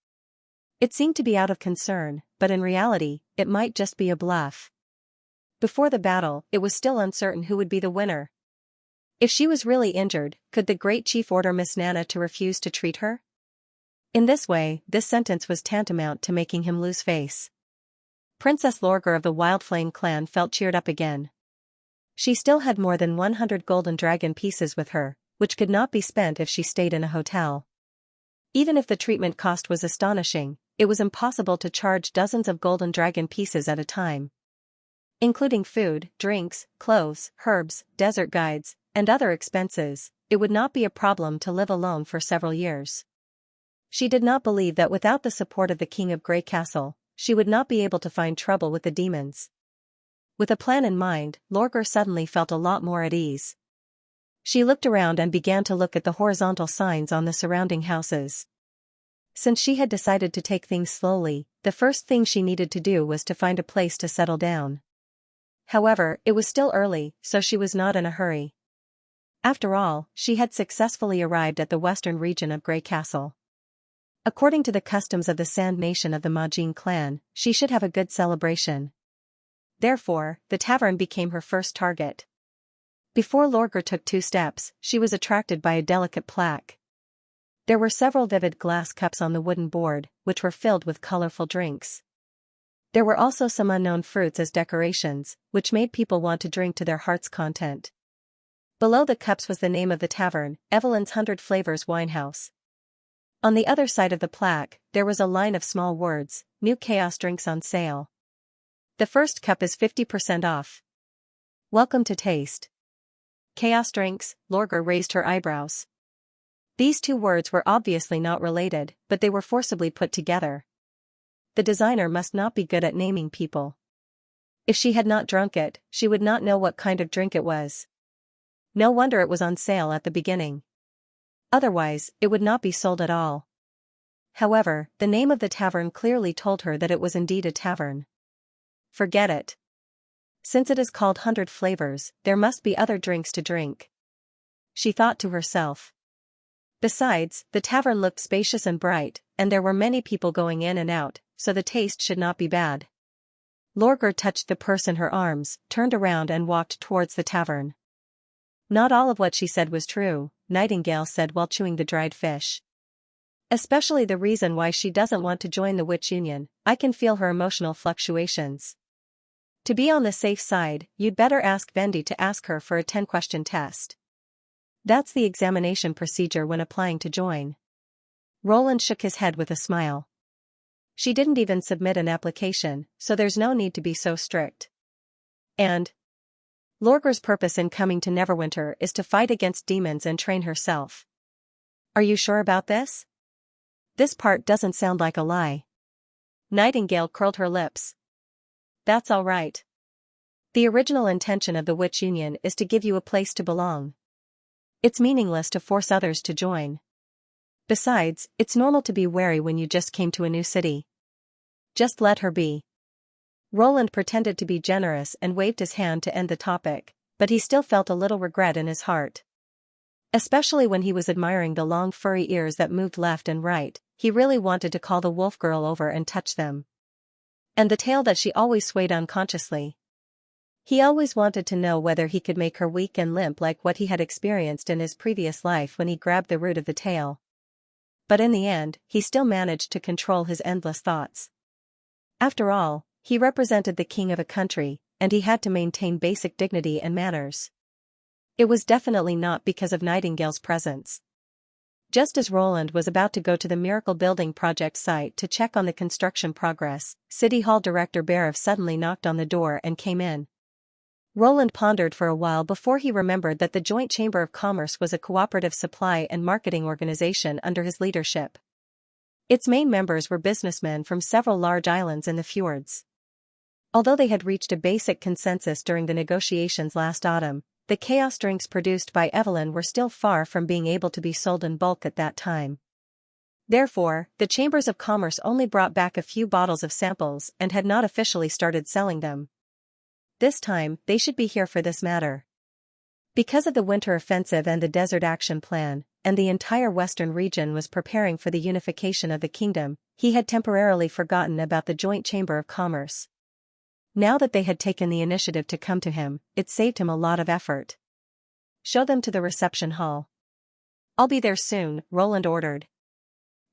It seemed to be out of concern, but in reality, it might just be a bluff. Before the battle, it was still uncertain who would be the winner. If she was really injured, could the great chief order Miss Nana to refuse to treat her? In this way, this sentence was tantamount to making him lose face. Princess Lorger of the Wildflame clan felt cheered up again. She still had more than 100 golden dragon pieces with her, which could not be spent if she stayed in a hotel. Even if the treatment cost was astonishing, it was impossible to charge dozens of golden dragon pieces at a time. Including food, drinks, clothes, herbs, desert guides, and other expenses, it would not be a problem to live alone for several years. She did not believe that without the support of the King of Grey Castle, she would not be able to find trouble with the demons. With a plan in mind, Lorger suddenly felt a lot more at ease. She looked around and began to look at the horizontal signs on the surrounding houses. Since she had decided to take things slowly, the first thing she needed to do was to find a place to settle down. However, it was still early, so she was not in a hurry. After all, she had successfully arrived at the western region of Grey Castle. According to the customs of the Sand Nation of the Majin clan, she should have a good celebration. Therefore, the tavern became her first target. Before Lorger took 2 steps, she was attracted by a delicate plaque. There were several vivid glass cups on the wooden board, which were filled with colorful drinks. There were also some unknown fruits as decorations, which made people want to drink to their heart's content. Below the cups was the name of the tavern, Evelyn's 100 Flavors Winehouse. On the other side of the plaque, there was a line of small words, "New Chaos Drinks on Sale." The first cup is 50% off. Welcome to taste. Chaos drinks, Lorger raised her eyebrows. These 2 words were obviously not related, but they were forcibly put together. The designer must not be good at naming people. If she had not drunk it, she would not know what kind of drink it was. No wonder it was on sale at the beginning. Otherwise, it would not be sold at all. However, the name of the tavern clearly told her that it was indeed a tavern. Forget it. Since it is called 100 Flavors, there must be other drinks to drink. She thought to herself. Besides, the tavern looked spacious and bright, and there were many people going in and out, so the taste should not be bad. Lorger touched the purse in her arms, turned around and walked towards the tavern. Not all of what she said was true, Nightingale said while chewing the dried fish. Especially the reason why she doesn't want to join the witch union. I can feel her emotional fluctuations. To be on the safe side, you'd better ask Bendy to ask her for a 10-question test. That's the examination procedure when applying to join. Roland shook his head with a smile. She didn't even submit an application, so there's no need to be so strict. And Lorger's purpose in coming to Neverwinter is to fight against demons and train herself. Are you sure about this? This part doesn't sound like a lie. Nightingale curled her lips. That's all right. The original intention of the Witch Union is to give you a place to belong. It's meaningless to force others to join. Besides, it's normal to be wary when you just came to a new city. Just let her be. Roland pretended to be generous and waved his hand to end the topic, but he still felt a little regret in his heart. Especially when he was admiring the long furry ears that moved left and right, he really wanted to call the wolf girl over and touch them. And the tail that she always swayed unconsciously. He always wanted to know whether he could make her weak and limp like what he had experienced in his previous life when he grabbed the root of the tail. But in the end, he still managed to control his endless thoughts. After all, he represented the king of a country, and he had to maintain basic dignity and manners. It was definitely not because of Nightingale's presence. Just as Roland was about to go to the Miracle Building project site to check on the construction progress, City Hall Director Barev suddenly knocked on the door and came in. Roland pondered for a while before he remembered that the Joint Chamber of Commerce was a cooperative supply and marketing organization under his leadership. Its main members were businessmen from several large islands in the fjords. Although they had reached a basic consensus during the negotiations last autumn, the chaos drinks produced by Evelyn were still far from being able to be sold in bulk at that time. Therefore, the Chambers of Commerce only brought back a few bottles of samples and had not officially started selling them. This time, they should be here for this matter. Because of the winter offensive and the Desert Action Plan, and the entire western region was preparing for the unification of the kingdom, he had temporarily forgotten about the Joint Chamber of Commerce. Now that they had taken the initiative to come to him, it saved him a lot of effort. Show them to the reception hall. I'll be there soon, Roland ordered.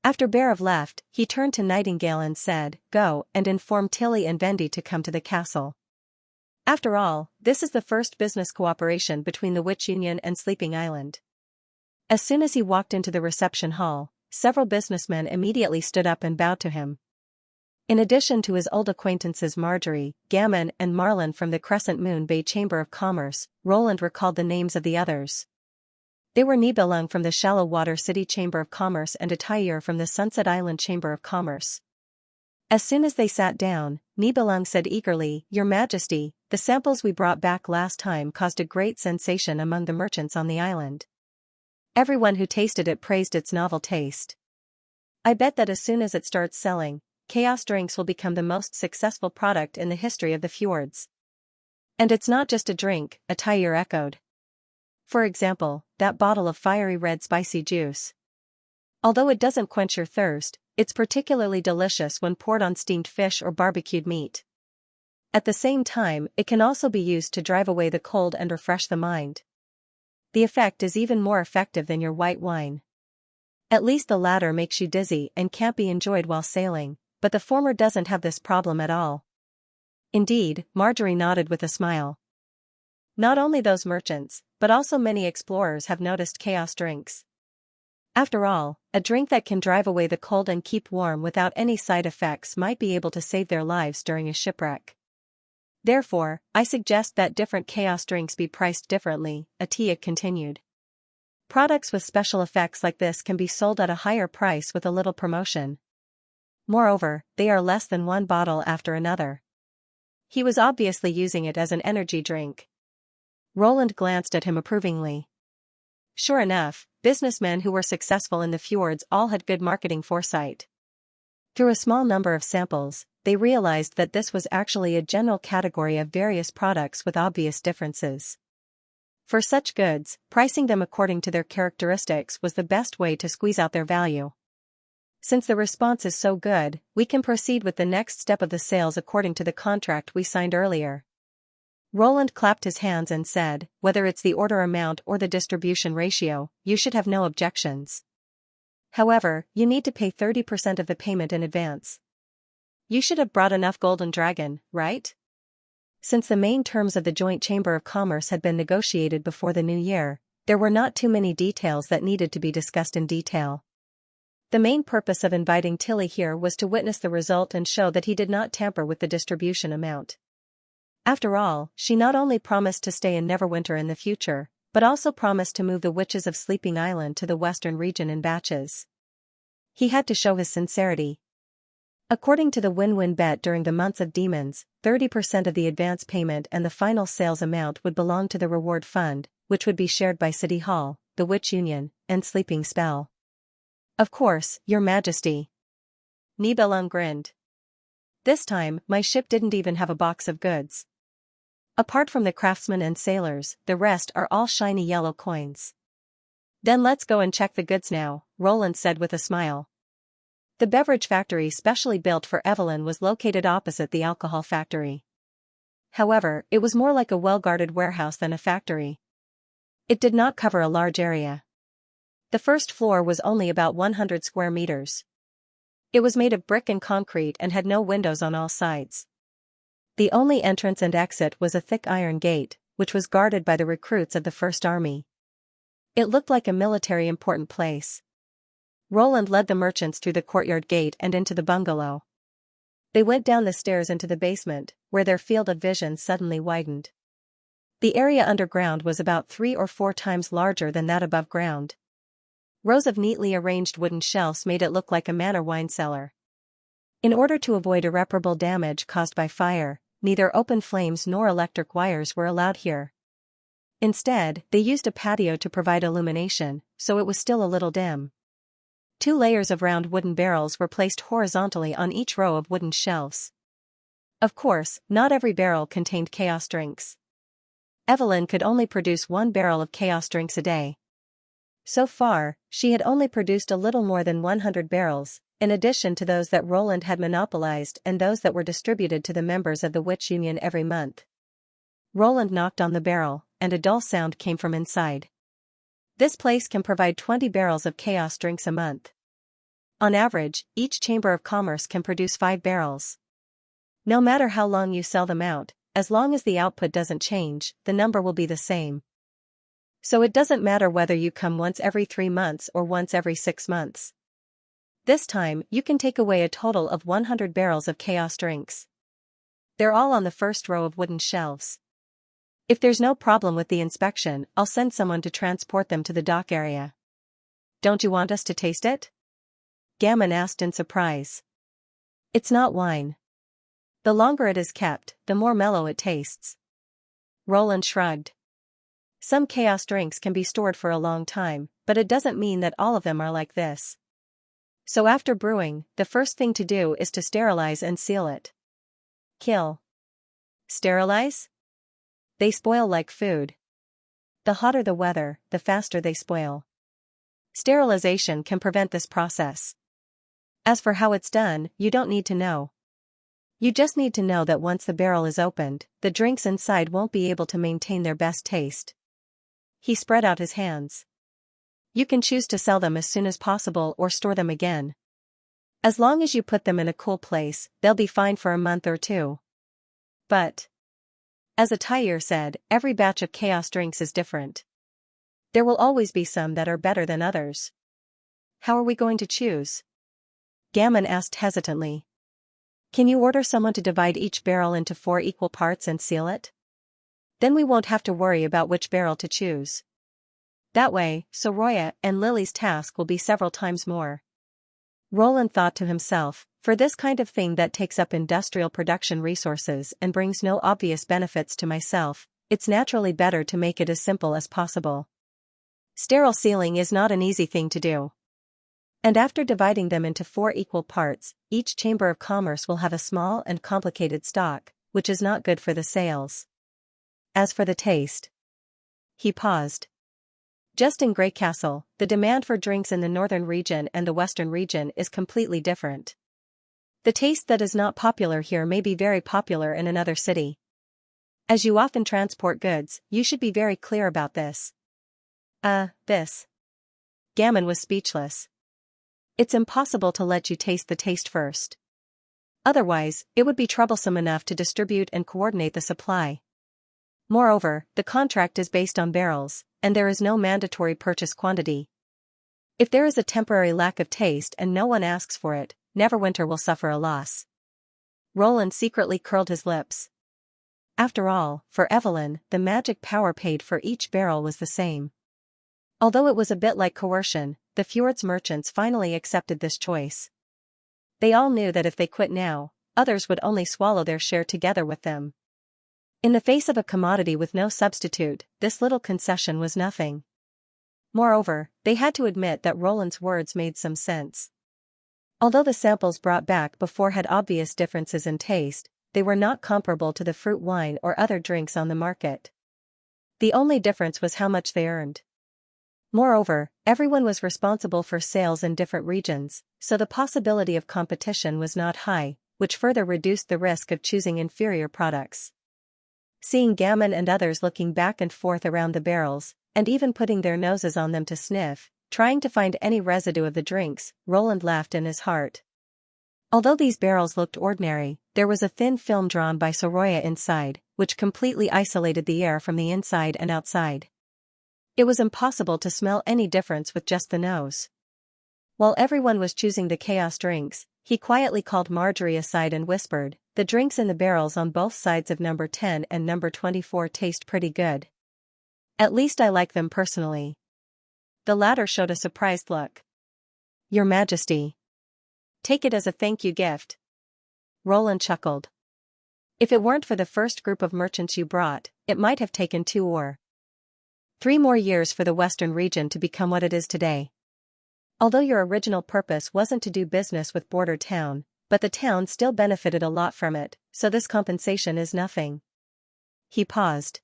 After Barev left, he turned to Nightingale and said, "Go and inform Tilly and Vendy to come to the castle." After all, this is the first business cooperation between the Witch Union and Sleeping Island. As soon as he walked into the reception hall, several businessmen immediately stood up and bowed to him. In addition to his old acquaintances Marjorie, Gammon and Marlin from the Crescent Moon Bay Chamber of Commerce, Roland recalled the names of the others. They were Nibelung from the Shallow Water City Chamber of Commerce and Atayur from the Sunset Island Chamber of Commerce. As soon as they sat down, Nibelung said eagerly, "Your Majesty, the samples we brought back last time caused a great sensation among the merchants on the island. Everyone who tasted it praised its novel taste. I bet that as soon as it starts selling, Chaos Drinks will become the most successful product in the history of the fjords." "And it's not just a drink," Atayur echoed. "For example, that bottle of fiery red spicy juice. Although it doesn't quench your thirst, it's particularly delicious when poured on steamed fish or barbecued meat. At the same time, it can also be used to drive away the cold and refresh the mind. The effect is even more effective than your white wine. At least the latter makes you dizzy and can't be enjoyed while sailing, but the former doesn't have this problem at all." Indeed, Marjorie nodded with a smile. Not only those merchants, but also many explorers have noticed Chaos Drinks. After all, a drink that can drive away the cold and keep warm without any side effects might be able to save their lives during a shipwreck. Therefore, I suggest that different Chaos Drinks be priced differently, Atiya continued. Products with special effects like this can be sold at a higher price with a little promotion. Moreover, they are less than one bottle after another. He was obviously using it as an energy drink. Roland glanced at him approvingly. Sure enough, businessmen who were successful in the fjords all had good marketing foresight. Through a small number of samples, they realized that this was actually a general category of various products with obvious differences. For such goods, pricing them according to their characteristics was the best way to squeeze out their value. Since the response is so good, we can proceed with the next step of the sales according to the contract we signed earlier. Roland clapped his hands and said, "Whether it's the order amount or the distribution ratio, you should have no objections. However, you need to pay 30% of the payment in advance. You should have brought enough Golden Dragon, right?" Since the main terms of the Joint Chamber of Commerce had been negotiated before the new year, there were not too many details that needed to be discussed in detail. The main purpose of inviting Tilly here was to witness the result and show that he did not tamper with the distribution amount. After all, she not only promised to stay in Neverwinter in the future, but also promised to move the Witches of Sleeping Island to the western region in batches. He had to show his sincerity. According to the win-win bet during the months of Demons, 30% of the advance payment and the final sales amount would belong to the reward fund, which would be shared by City Hall, the Witch Union, and Sleeping Spell. "Of course, Your Majesty." Nibelung grinned. "This time, my ship didn't even have a box of goods. Apart from the craftsmen and sailors, the rest are all shiny yellow coins." "Then let's go and check the goods now," Roland said with a smile. The beverage factory specially built for Evelyn was located opposite the alcohol factory. However, it was more like a well-guarded warehouse than a factory. It did not cover a large area. The first floor was only about 100 square meters. It was made of brick and concrete and had no windows on all sides. The only entrance and exit was a thick iron gate, which was guarded by the recruits of the First Army. It looked like a military important place. Roland led the merchants through the courtyard gate and into the bungalow. They went down the stairs into the basement, where their field of vision suddenly widened. The area underground was about 3 or 4 times larger than that above ground. Rows of neatly arranged wooden shelves made it look like a manor wine cellar. In order to avoid irreparable damage caused by fire, neither open flames nor electric wires were allowed here. Instead, they used a patio to provide illumination, so it was still a little dim. 2 layers of round wooden barrels were placed horizontally on each row of wooden shelves. Of course, not every barrel contained chaos drinks. Evelyn could only produce 1 barrel of chaos drinks a day. So far, she had only produced a little more than 100 barrels, in addition to those that Roland had monopolized and those that were distributed to the members of the Witch Union every month. Roland knocked on the barrel, and a dull sound came from inside. This place can provide 20 barrels of chaos drinks a month. On average, each chamber of commerce can produce 5 barrels. No matter how long you sell them out, as long as the output doesn't change, the number will be the same. So it doesn't matter whether you come once every 3 months or once every 6 months. This time, you can take away a total of 100 barrels of chaos drinks. They're all on the first row of wooden shelves. If there's no problem with the inspection, I'll send someone to transport them to the dock area. Don't you want us to taste it? Gammon asked in surprise. It's not wine. The longer it is kept, the more mellow it tastes. Roland shrugged. Some chaos drinks can be stored for a long time, but it doesn't mean that all of them are like this. So after brewing, the first thing to do is to sterilize and seal it. Kill. Sterilize? They spoil like food. The hotter the weather, the faster they spoil. Sterilization can prevent this process. As for how it's done, you don't need to know. You just need to know that once the barrel is opened, the drinks inside won't be able to maintain their best taste. He spread out his hands. You can choose to sell them as soon as possible or store them again. As long as you put them in a cool place, they'll be fine for a month or 2. But, as a Tyre said, every batch of chaos drinks is different. There will always be some that are better than others. How are we going to choose? Gammon asked hesitantly. Can you order someone to divide each barrel into 4 equal parts and seal it? Then we won't have to worry about which barrel to choose. That way, Soroya and Lily's task will be several times more. Roland thought to himself, for this kind of thing that takes up industrial production resources and brings no obvious benefits to myself, it's naturally better to make it as simple as possible. Sterile sealing is not an easy thing to do. And after dividing them into 4 equal parts, each chamber of commerce will have a small and complicated stock, which is not good for the sales. As for the taste. He paused. Just in Grey Castle, the demand for drinks in the northern region and the western region is completely different. The taste that is not popular here may be very popular in another city. As you often transport goods, you should be very clear about this. This. Gammon was speechless. It's impossible to let you taste the taste first. Otherwise, it would be troublesome enough to distribute and coordinate the supply. Moreover, the contract is based on barrels, and there is no mandatory purchase quantity. If there is a temporary lack of taste and no one asks for it, Neverwinter will suffer a loss. Roland secretly curled his lips. After all, for Evelyn, the magic power paid for each barrel was the same. Although it was a bit like coercion, the Fjord's merchants finally accepted this choice. They all knew that if they quit now, others would only swallow their share together with them. In the face of a commodity with no substitute, this little concession was nothing. Moreover, they had to admit that Roland's words made some sense. Although the samples brought back before had obvious differences in taste, they were not comparable to the fruit wine or other drinks on the market. The only difference was how much they earned. Moreover, everyone was responsible for sales in different regions, so the possibility of competition was not high, which further reduced the risk of choosing inferior products. Seeing Gammon and others looking back and forth around the barrels, and even putting their noses on them to sniff, trying to find any residue of the drinks, Roland laughed in his heart. Although these barrels looked ordinary, there was a thin film drawn by Soroya inside, which completely isolated the air from the inside and outside. It was impossible to smell any difference with just the nose. While everyone was choosing the chaos drinks, he quietly called Marjorie aside and whispered, "The drinks in the barrels on both sides of number 10 and number 24 taste pretty good. At least I like them personally." The latter showed a surprised look. "Your Majesty. Take it as a thank you gift." Roland chuckled. "If it weren't for the first group of merchants you brought, it might have taken 2 or 3 more years for the Western region to become what it is today. Although your original purpose wasn't to do business with Border Town, but the town still benefited a lot from it, so this compensation is nothing." He paused.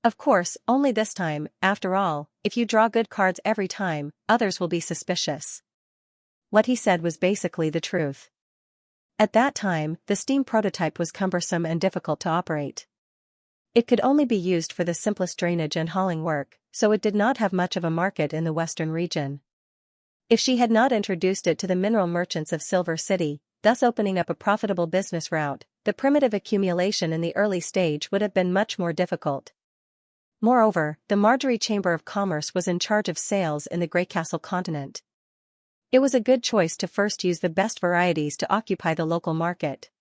"Of course, only this time, after all, if you draw good cards every time, others will be suspicious." What he said was basically the truth. At that time, the steam prototype was cumbersome and difficult to operate. It could only be used for the simplest drainage and hauling work, so it did not have much of a market in the Western region. If she had not introduced it to the mineral merchants of Silver City, thus opening up a profitable business route, the primitive accumulation in the early stage would have been much more difficult. Moreover, the Marjorie Chamber of Commerce was in charge of sales in the Greycastle continent. It was a good choice to first use the best varieties to occupy the local market.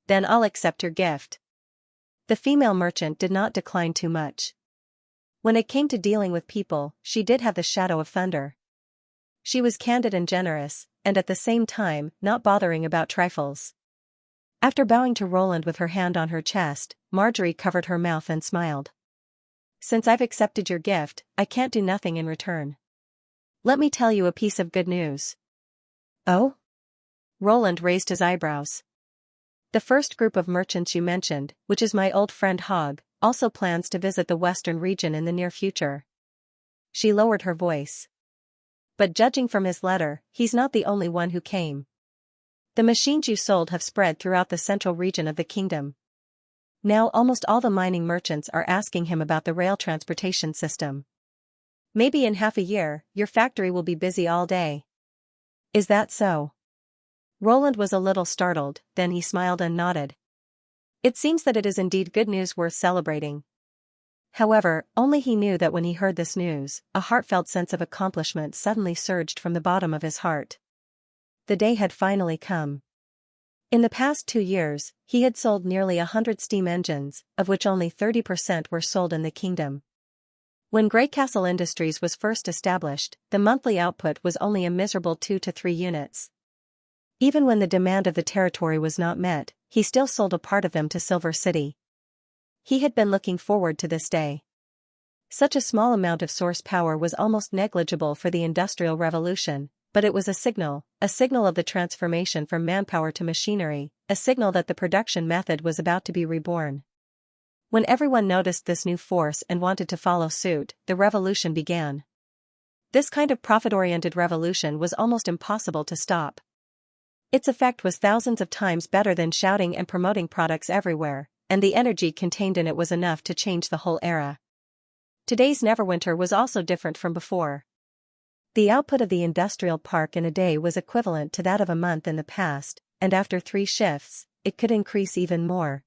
"Then I'll accept your gift." The female merchant did not decline too much. When it came to dealing with people, she did have the shadow of thunder. She was candid and generous, and at the same time, not bothering about trifles. After bowing to Roland with her hand on her chest, Marjorie covered her mouth and smiled. "Since I've accepted your gift, I can't do nothing in return. Let me tell you a piece of good news." "Oh?" Roland raised his eyebrows. "The first group of merchants you mentioned, which is my old friend Hogg, also plans to visit the Western region in the near future." She lowered her voice. "But judging from his letter, he's not the only one who came. The machines you sold have spread throughout the central region of the kingdom. Now almost all the mining merchants are asking him about the rail transportation system. Maybe in half a year, your factory will be busy all day." "Is that so?" Roland was a little startled, then he smiled and nodded. "It seems that it is indeed good news worth celebrating." However, only he knew that when he heard this news, a heartfelt sense of accomplishment suddenly surged from the bottom of his heart. The day had finally come. In the past 2 years, he had sold nearly 100 steam engines, of which only 30% were sold in the kingdom. When Greycastle Industries was first established, the monthly output was only a miserable 2 to 3 units. Even when the demand of the territory was not met, he still sold a part of them to Silver City. He had been looking forward to this day. Such a small amount of source power was almost negligible for the Industrial Revolution, but it was a signal of the transformation from manpower to machinery, a signal that the production method was about to be reborn. When everyone noticed this new force and wanted to follow suit, the revolution began. This kind of profit-oriented revolution was almost impossible to stop. Its effect was thousands of times better than shouting and promoting products everywhere, and the energy contained in it was enough to change the whole era. Today's Neverwinter was also different from before. The output of the industrial park in a day was equivalent to that of a month in the past, and after 3 shifts, it could increase even more.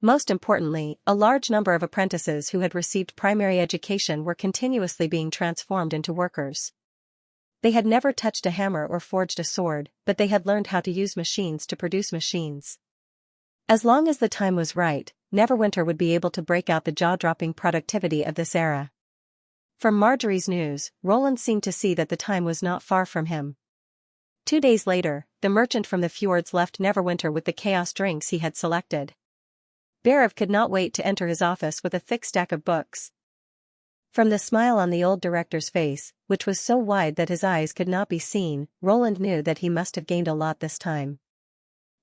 Most importantly, a large number of apprentices who had received primary education were continuously being transformed into workers. They had never touched a hammer or forged a sword, but they had learned how to use machines to produce machines. As long as the time was right, Neverwinter would be able to break out the jaw-dropping productivity of this era. From Marjorie's news, Roland seemed to see that the time was not far from him. 2 days later, the merchant from the fjords left Neverwinter with the chaos drinks he had selected. Berev could not wait to enter his office with a thick stack of books. From the smile on the old director's face, which was so wide that his eyes could not be seen, Roland knew that he must have gained a lot this time.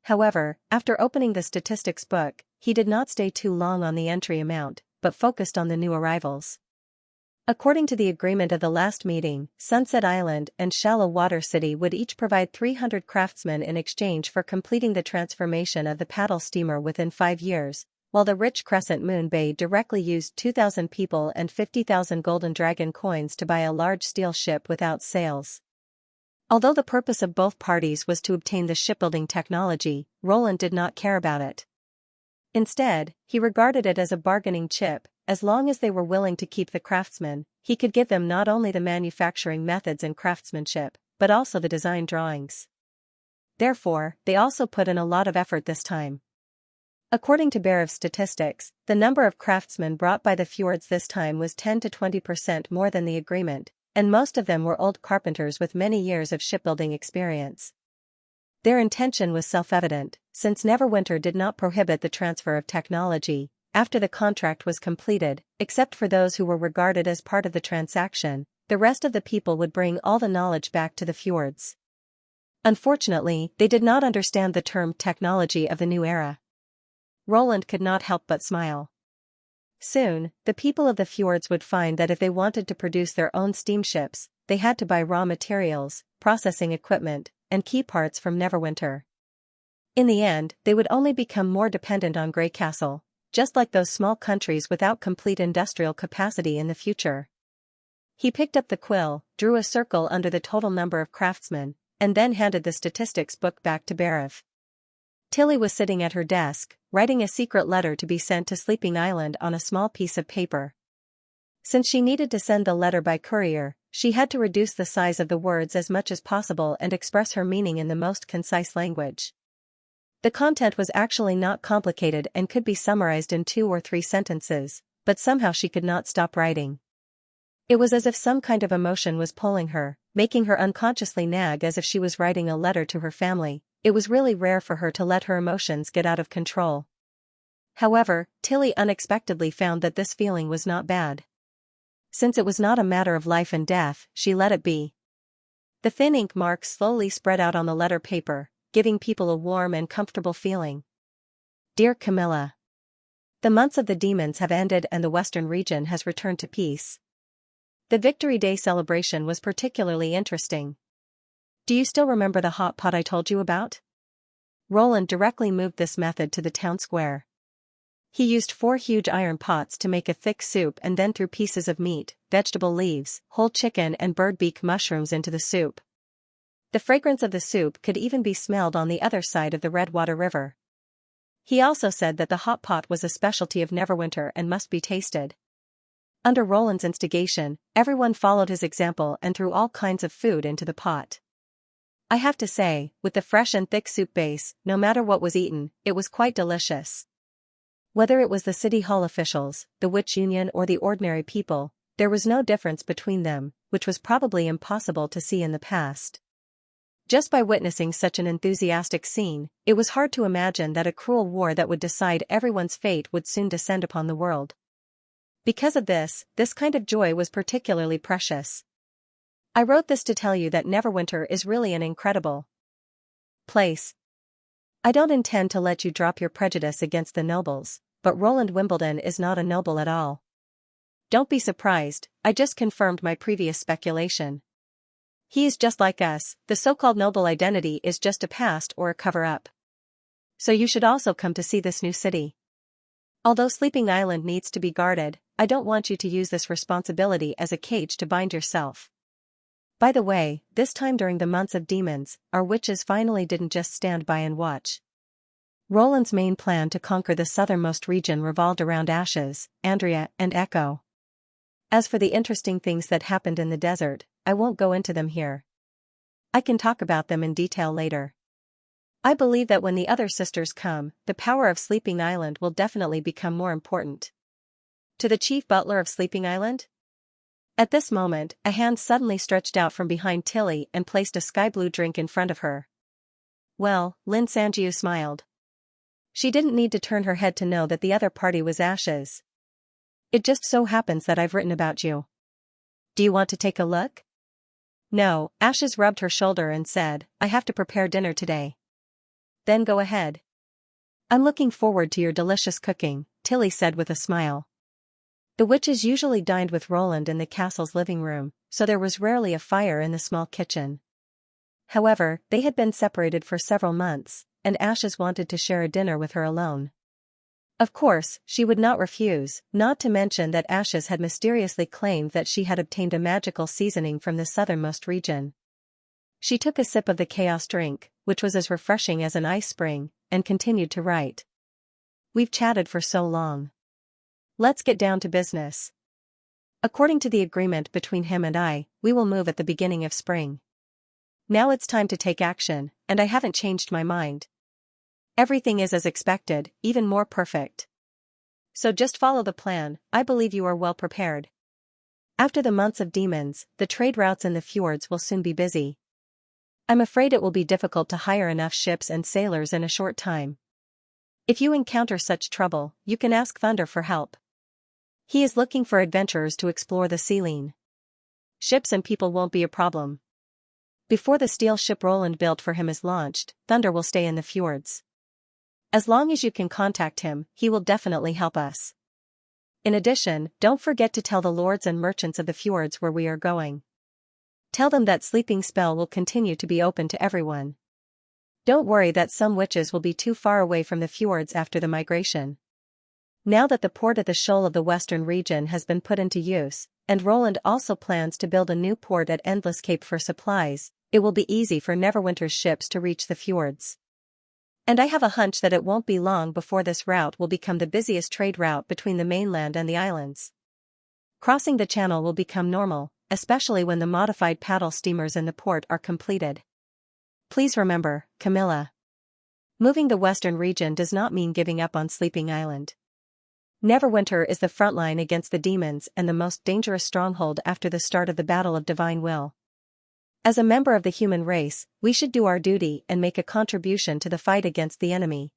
However, after opening the statistics book, he did not stay too long on the entry amount, but focused on the new arrivals. According to the agreement of the last meeting, Sunset Island and Shallow Water City would each provide 300 craftsmen in exchange for completing the transformation of the paddle steamer within 5 years, while the rich Crescent Moon Bay directly used 2,000 people and 50,000 Golden Dragon coins to buy a large steel ship without sails. Although the purpose of both parties was to obtain the shipbuilding technology, Roland did not care about it. Instead, he regarded it as a bargaining chip. As long as they were willing to keep the craftsmen, he could give them not only the manufacturing methods and craftsmanship, but also the design drawings. Therefore, they also put in a lot of effort this time. According to Barev's statistics, the number of craftsmen brought by the fjords this time was 10 to 20% more than the agreement, and most of them were old carpenters with many years of shipbuilding experience. Their intention was self-evident, since Neverwinter did not prohibit the transfer of technology after the contract was completed, except for those who were regarded as part of the transaction. The rest of the people would bring all the knowledge back to the fjords. Unfortunately, they did not understand the term technology of the new era. Roland could not help but smile. Soon, the people of the fjords would find that if they wanted to produce their own steamships, they had to buy raw materials, processing equipment, and key parts from Neverwinter. In the end, they would only become more dependent on Grey Castle, just like those small countries without complete industrial capacity in the future. He picked up the quill, drew a circle under the total number of craftsmen, and then handed the statistics book back to Barev. Tilly was sitting at her desk, writing a secret letter to be sent to Sleeping Island on a small piece of paper. Since she needed to send the letter by courier, she had to reduce the size of the words as much as possible and express her meaning in the most concise language. The content was actually not complicated and could be summarized in 2 or 3 sentences, but somehow she could not stop writing. It was as if some kind of emotion was pulling her, making her unconsciously nag as if she was writing a letter to her family. It was really rare for her to let her emotions get out of control. However, Tilly unexpectedly found that this feeling was not bad. Since it was not a matter of life and death, she let it be. The thin ink marks slowly spread out on the letter paper, giving people a warm and comfortable feeling. Dear Camilla. The months of the demons have ended and the western region has returned to peace. The Victory Day celebration was particularly interesting. Do you still remember the hot pot I told you about? Roland directly moved this method to the town square. He used 4 huge iron pots to make a thick soup and then threw pieces of meat, vegetable leaves, whole chicken and bird beak mushrooms into the soup. The fragrance of the soup could even be smelled on the other side of the Redwater River. He also said that the hot pot was a specialty of Neverwinter and must be tasted. Under Roland's instigation, everyone followed his example and threw all kinds of food into the pot. I have to say, with the fresh and thick soup base, no matter what was eaten, it was quite delicious. Whether it was the city hall officials, the witch union or the ordinary people, there was no difference between them, which was probably impossible to see in the past. Just by witnessing such an enthusiastic scene, it was hard to imagine that a cruel war that would decide everyone's fate would soon descend upon the world. Because of this kind of joy was particularly precious. I wrote this to tell you that Neverwinter is really an incredible place. I don't intend to let you drop your prejudice against the nobles, but Roland Wimbledon is not a noble at all. Don't be surprised, I just confirmed my previous speculation. He is just like us, the so-called noble identity is just a past or a cover-up. So you should also come to see this new city. Although Sleeping Island needs to be guarded, I don't want you to use this responsibility as a cage to bind yourself. By the way, this time during the months of demons, our witches finally didn't just stand by and watch. Roland's main plan to conquer the southernmost region revolved around Ashes, Andrea, and Echo. As for the interesting things that happened in the desert, I won't go into them here. I can talk about them in detail later. I believe that when the other sisters come, the power of Sleeping Island will definitely become more important. To the chief butler of Sleeping Island? At this moment, a hand suddenly stretched out from behind Tilly and placed a sky-blue drink in front of her. Well, Lin Sanjiu smiled. She didn't need to turn her head to know that the other party was Ashes. It just so happens that I've written about you. Do you want to take a look? No, Ashes rubbed her shoulder and said, I have to prepare dinner today. Then go ahead. I'm looking forward to your delicious cooking, Tilly said with a smile. The witches usually dined with Roland in the castle's living room, so there was rarely a fire in the small kitchen. However, they had been separated for several months, and Ashes wanted to share a dinner with her alone. Of course, she would not refuse, not to mention that Ashes had mysteriously claimed that she had obtained a magical seasoning from the southernmost region. She took a sip of the chaos drink, which was as refreshing as an ice spring, and continued to write. We've chatted for so long. Let's get down to business. According to the agreement between him and I, we will move at the beginning of spring. Now it's time to take action, and I haven't changed my mind. Everything is as expected, even more perfect. So just follow the plan. I believe you are well prepared. After the months of demons, the trade routes in the fjords will soon be busy. I'm afraid it will be difficult to hire enough ships and sailors in a short time. If you encounter such trouble, you can ask Thunder for help. He is looking for adventurers to explore the Sealine. Ships and people won't be a problem. Before the steel ship Roland built for him is launched, Thunder will stay in the fjords. As long as you can contact him, he will definitely help us. In addition, don't forget to tell the lords and merchants of the fjords where we are going. Tell them that sleeping spell will continue to be open to everyone. Don't worry that some witches will be too far away from the fjords after the migration. Now that the port at the shoal of the western region has been put into use, and Roland also plans to build a new port at Endless Cape for supplies, it will be easy for Neverwinter's ships to reach the fjords. And I have a hunch that it won't be long before this route will become the busiest trade route between the mainland and the islands. Crossing the channel will become normal, especially when the modified paddle steamers in the port are completed. Please remember, Camilla. Moving the western region does not mean giving up on Sleeping Island. Neverwinter is the front line against the demons and the most dangerous stronghold after the start of the Battle of Divine Will. As a member of the human race, we should do our duty and make a contribution to the fight against the enemy.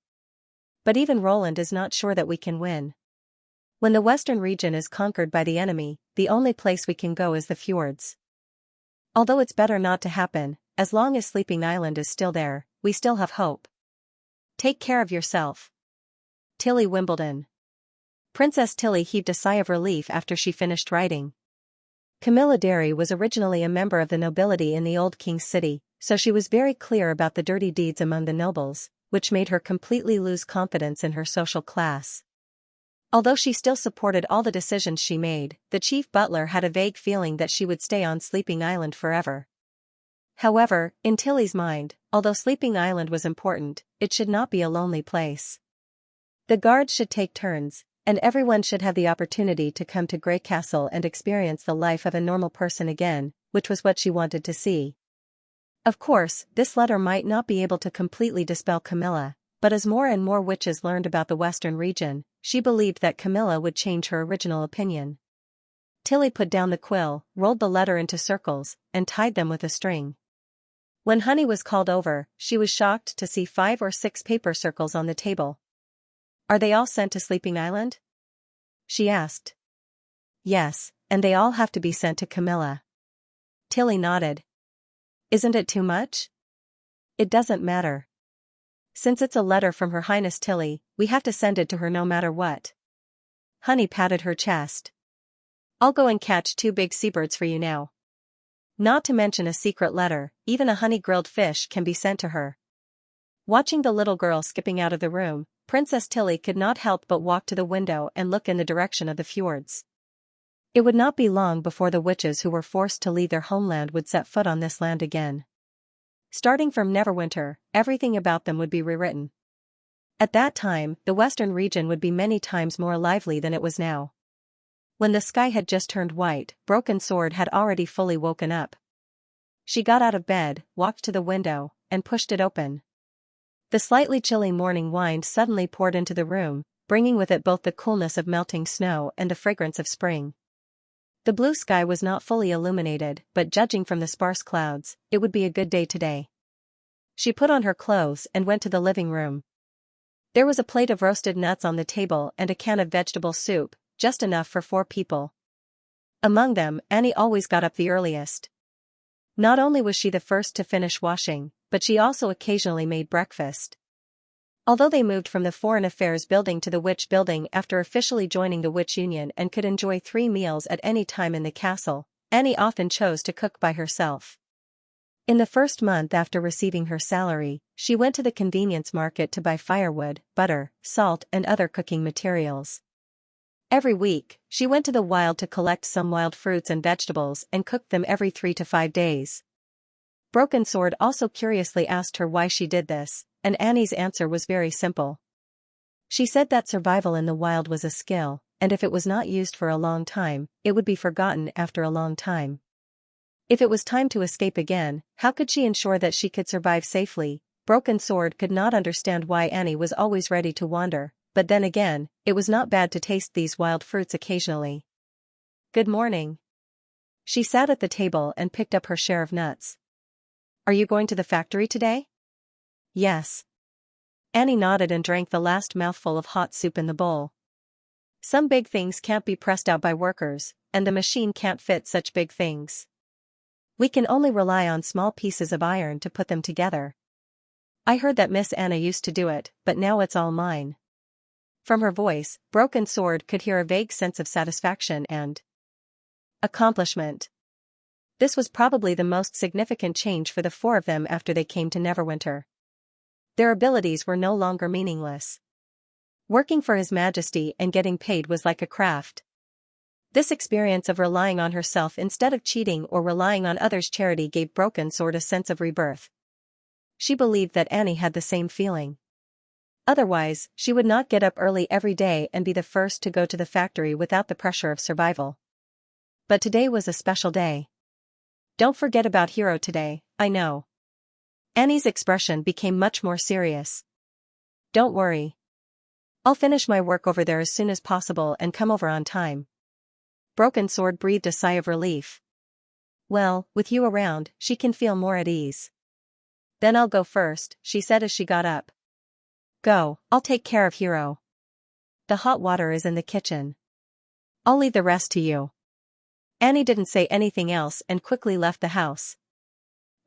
But even Roland is not sure that we can win. When the western region is conquered by the enemy, the only place we can go is the fjords. Although it's better not to happen, as long as Sleeping Island is still there, we still have hope. Take care of yourself. Tilly Wimbledon. Princess Tilly heaved a sigh of relief after she finished writing. Camilla Derry was originally a member of the nobility in the Old King's City, so she was very clear about the dirty deeds among the nobles, which made her completely lose confidence in her social class. Although she still supported all the decisions she made, the chief butler had a vague feeling that she would stay on Sleeping Island forever. However, in Tilly's mind, although Sleeping Island was important, it should not be a lonely place. The guards should take turns, and everyone should have the opportunity to come to Grey Castle and experience the life of a normal person again, which was what she wanted to see. Of course, this letter might not be able to completely dispel Camilla, but as more and more witches learned about the western region, she believed that Camilla would change her original opinion. Tilly put down the quill, rolled the letter into circles, and tied them with a string. When Honey was called over, she was shocked to see 5 or 6 paper circles on the table. Are they all sent to Sleeping Island? She asked. Yes, and they all have to be sent to Camilla. Tilly nodded. Isn't it too much? It doesn't matter. Since it's a letter from Her Highness Tilly, we have to send it to her no matter what. Honey patted her chest. I'll go and catch 2 big seabirds for you now. Not to mention a secret letter, even a honey-grilled fish can be sent to her. Watching the little girl skipping out of the room, Princess Tilly could not help but walk to the window and look in the direction of the fjords. It would not be long before the witches who were forced to leave their homeland would set foot on this land again. Starting from Neverwinter, everything about them would be rewritten. At that time, the western region would be many times more lively than it was now. When the sky had just turned white, Broken Sword had already fully woken up. She got out of bed, walked to the window, and pushed it open. The slightly chilly morning wind suddenly poured into the room, bringing with it both the coolness of melting snow and the fragrance of spring. The blue sky was not fully illuminated, but judging from the sparse clouds, it would be a good day today. She put on her clothes and went to the living room. There was a plate of roasted nuts on the table and a can of vegetable soup, just enough for 4 people. Among them, Annie always got up the earliest. Not only was she the first to finish washing, but she also occasionally made breakfast. Although they moved from the Foreign Affairs building to the Witch building after officially joining the Witch Union and could enjoy 3 meals at any time in the castle, Annie often chose to cook by herself. In the first month after receiving her salary, she went to the convenience market to buy firewood, butter, salt and other cooking materials. Every week, she went to the wild to collect some wild fruits and vegetables and cooked them every 3 to 5 days. Broken Sword also curiously asked her why she did this, and Annie's answer was very simple. She said that survival in the wild was a skill, and if it was not used for a long time, it would be forgotten after a long time. If it was time to escape again, how could she ensure that she could survive safely? Broken Sword could not understand why Annie was always ready to wander, but then again, it was not bad to taste these wild fruits occasionally. Good morning. She sat at the table and picked up her share of nuts. Are you going to the factory today? Yes. Annie nodded and drank the last mouthful of hot soup in the bowl. Some big things can't be pressed out by workers, and the machine can't fit such big things. We can only rely on small pieces of iron to put them together. I heard that Miss Anna used to do it, but now it's all mine. From her voice, Broken Sword could hear a vague sense of satisfaction and accomplishment. This was probably the most significant change for the four of them after they came to Neverwinter. Their abilities were no longer meaningless. Working for His Majesty and getting paid was like a craft. This experience of relying on herself instead of cheating or relying on others' charity gave Broken Sword a sense of rebirth. She believed that Annie had the same feeling. Otherwise, she would not get up early every day and be the first to go to the factory without the pressure of survival. But today was a special day. Don't forget about Hero today, I know. Annie's expression became much more serious. Don't worry. I'll finish my work over there as soon as possible and come over on time. Broken Sword breathed a sigh of relief. Well, with you around, she can feel more at ease. Then I'll go first, she said as she got up. Go, I'll take care of Hero. The hot water is in the kitchen. I'll leave the rest to you. Annie didn't say anything else and quickly left the house.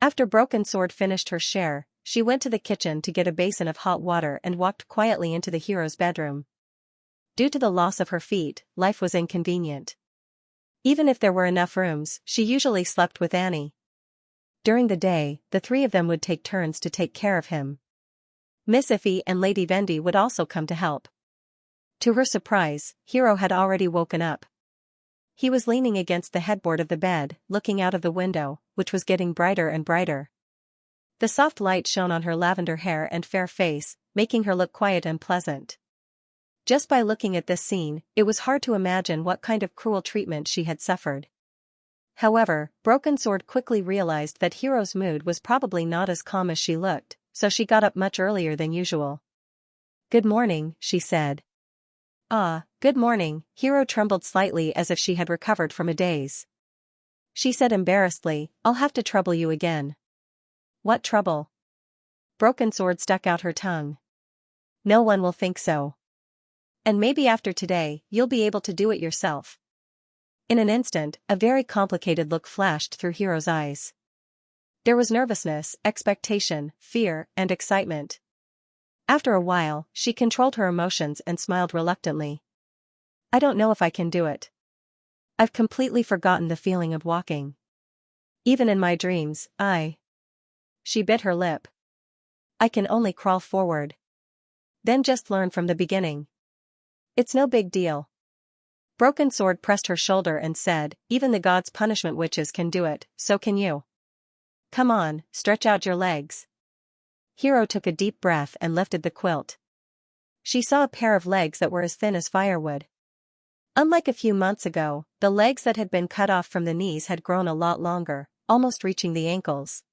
After Broken Sword finished her share, she went to the kitchen to get a basin of hot water and walked quietly into the hero's bedroom. Due to the loss of her feet, life was inconvenient. Even if there were enough rooms, she usually slept with Annie. During the day, the three of them would take turns to take care of him. Miss Iffy and Lady Vendy would also come to help. To her surprise, Hero had already woken up. He was leaning against the headboard of the bed, looking out of the window, which was getting brighter and brighter. The soft light shone on her lavender hair and fair face, making her look quiet and pleasant. Just by looking at this scene, it was hard to imagine what kind of cruel treatment she had suffered. However, Broken Sword quickly realized that Hero's mood was probably not as calm as she looked, so she got up much earlier than usual. Good morning, she said. Ah, good morning. Hero trembled slightly as if she had recovered from a daze. She said embarrassedly, I'll have to trouble you again. What trouble? Broken Sword stuck out her tongue. No one will think so. And maybe after today, you'll be able to do it yourself. In an instant, a very complicated look flashed through Hero's eyes. There was nervousness, expectation, fear, and excitement. After a while, she controlled her emotions and smiled reluctantly. I don't know if I can do it. I've completely forgotten the feeling of walking. Even in my dreams, She bit her lip. I can only crawl forward. Then just learn from the beginning. It's no big deal. Broken Sword pressed her shoulder and said, even the gods' punishment witches can do it, so can you. Come on, stretch out your legs. Hero took a deep breath and lifted the quilt. She saw a pair of legs that were as thin as firewood. Unlike a few months ago, the legs that had been cut off from the knees had grown a lot longer, almost reaching the ankles.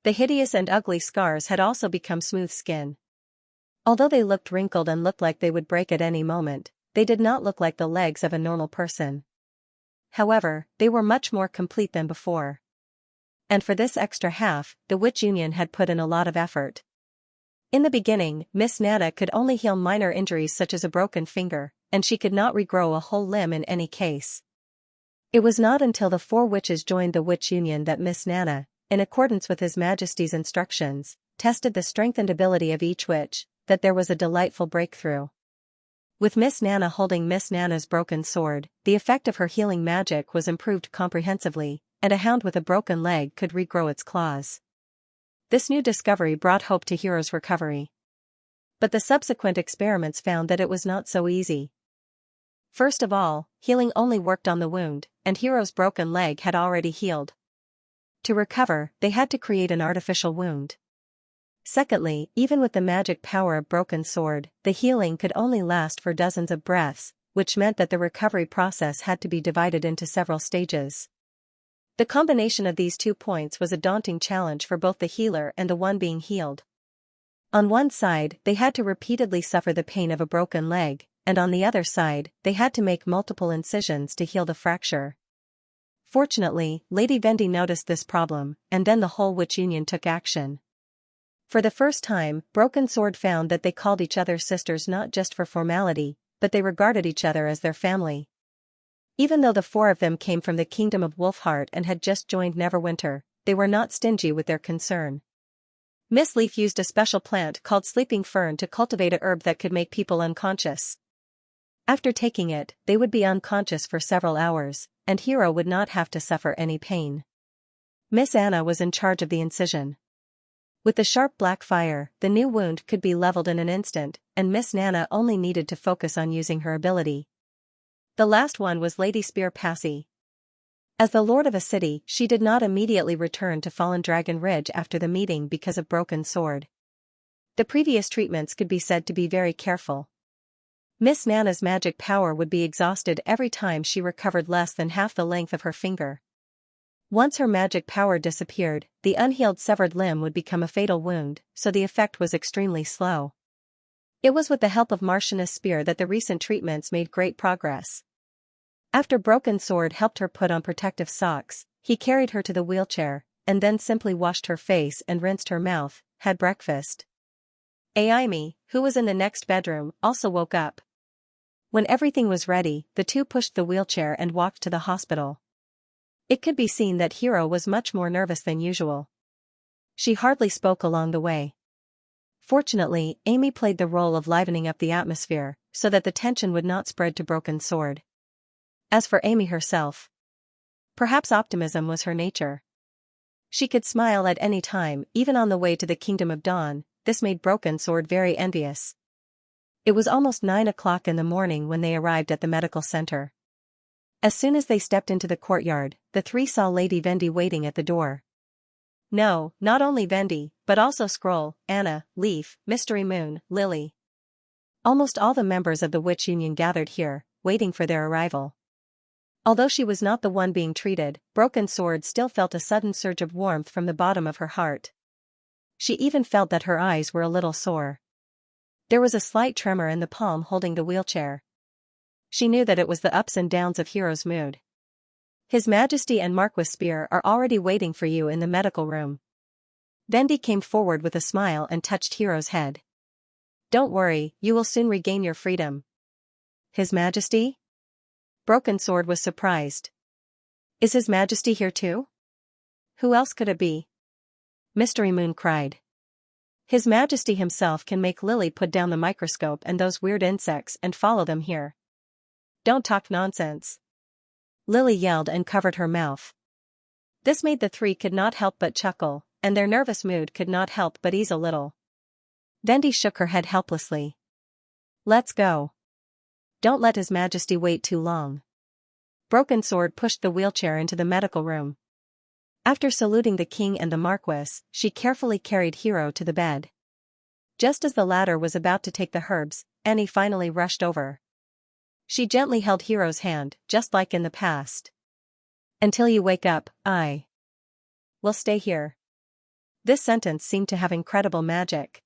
The hideous and ugly scars had also become smooth skin. Although they looked wrinkled and looked like they would break at any moment, they did not look like the legs of a normal person. However, they were much more complete than before. And for this extra half, the Witch Union had put in a lot of effort. In the beginning, Miss Nana could only heal minor injuries such as a broken finger, and she could not regrow a whole limb in any case. It was not until the four witches joined the Witch Union that Miss Nana, in accordance with His Majesty's instructions, tested the strength and ability of each witch, that there was a delightful breakthrough. With Miss Nana holding Miss Nana's broken sword, the effect of her healing magic was improved comprehensively, and a hound with a broken leg could regrow its claws. This new discovery brought hope to Hero's recovery. But the subsequent experiments found that it was not so easy. First of all, healing only worked on the wound, and Hero's broken leg had already healed. To recover, they had to create an artificial wound. Secondly, even with the magic power of Broken Sword, the healing could only last for dozens of breaths, which meant that the recovery process had to be divided into several stages. The combination of these 2 points was a daunting challenge for both the healer and the one being healed. On one side, they had to repeatedly suffer the pain of a broken leg, and on the other side, they had to make multiple incisions to heal the fracture. Fortunately, Lady Vendi noticed this problem, and then the whole witch union took action. For the first time, Broken Sword found that they called each other sisters not just for formality, but they regarded each other as their family. Even though the 4 of them came from the kingdom of Wolfheart and had just joined Neverwinter, they were not stingy with their concern. Miss Leaf used a special plant called Sleeping Fern to cultivate a herb that could make people unconscious. After taking it, they would be unconscious for several hours, and Hero would not have to suffer any pain. Miss Anna was in charge of the incision. With the sharp black fire, the new wound could be leveled in an instant, and Miss Nana only needed to focus on using her ability. The last one was Lady Spear Passy. As the lord of a city, she did not immediately return to Fallen Dragon Ridge after the meeting because of Broken Sword. The previous treatments could be said to be very careful. Miss Nana's magic power would be exhausted every time she recovered less than half the length of her finger. Once her magic power disappeared, the unhealed severed limb would become a fatal wound, so the effect was extremely slow. It was with the help of Marchioness Spear that the recent treatments made great progress. After Broken Sword helped her put on protective socks, he carried her to the wheelchair, and then simply washed her face and rinsed her mouth, had breakfast. Aimi, who was in the next bedroom, also woke up. When everything was ready, the 2 pushed the wheelchair and walked to the hospital. It could be seen that Hero was much more nervous than usual. She hardly spoke along the way. Fortunately, Amy played the role of livening up the atmosphere, so that the tension would not spread to Broken Sword. As for Amy herself, perhaps optimism was her nature. She could smile at any time, even on the way to the Kingdom of Dawn. This made Broken Sword very envious. It was almost 9 o'clock in the morning when they arrived at the medical center. As soon as they stepped into the courtyard, the 3 saw Lady Vendi waiting at the door. No, not only Vendi, but also Scroll, Anna, Leaf, Mystery Moon, Lily. Almost all the members of the Witch Union gathered here, waiting for their arrival. Although she was not the one being treated, Broken Sword still felt a sudden surge of warmth from the bottom of her heart. She even felt that her eyes were a little sore. There was a slight tremor in the palm holding the wheelchair. She knew that it was the ups and downs of Hero's mood. His Majesty and Marquis Spear are already waiting for you in the medical room. Vendi came forward with a smile and touched Hero's head. Don't worry, you will soon regain your freedom. His Majesty? Broken Sword was surprised. Is His Majesty here too? Who else could it be? Mystery Moon cried. His Majesty himself can make Lily put down the microscope and those weird insects and follow them here. Don't talk nonsense. Lily yelled and covered her mouth. This made the 3 could not help but chuckle, and their nervous mood could not help but ease a little. Vendi shook her head helplessly. Let's go. Don't let His Majesty wait too long. Broken Sword pushed the wheelchair into the medical room. After saluting the king and the Marquis, she carefully carried Hero to the bed. Just as the latter was about to take the herbs, Annie finally rushed over. She gently held Hero's hand, just like in the past. Until you wake up, I will stay here. This sentence seemed to have incredible magic.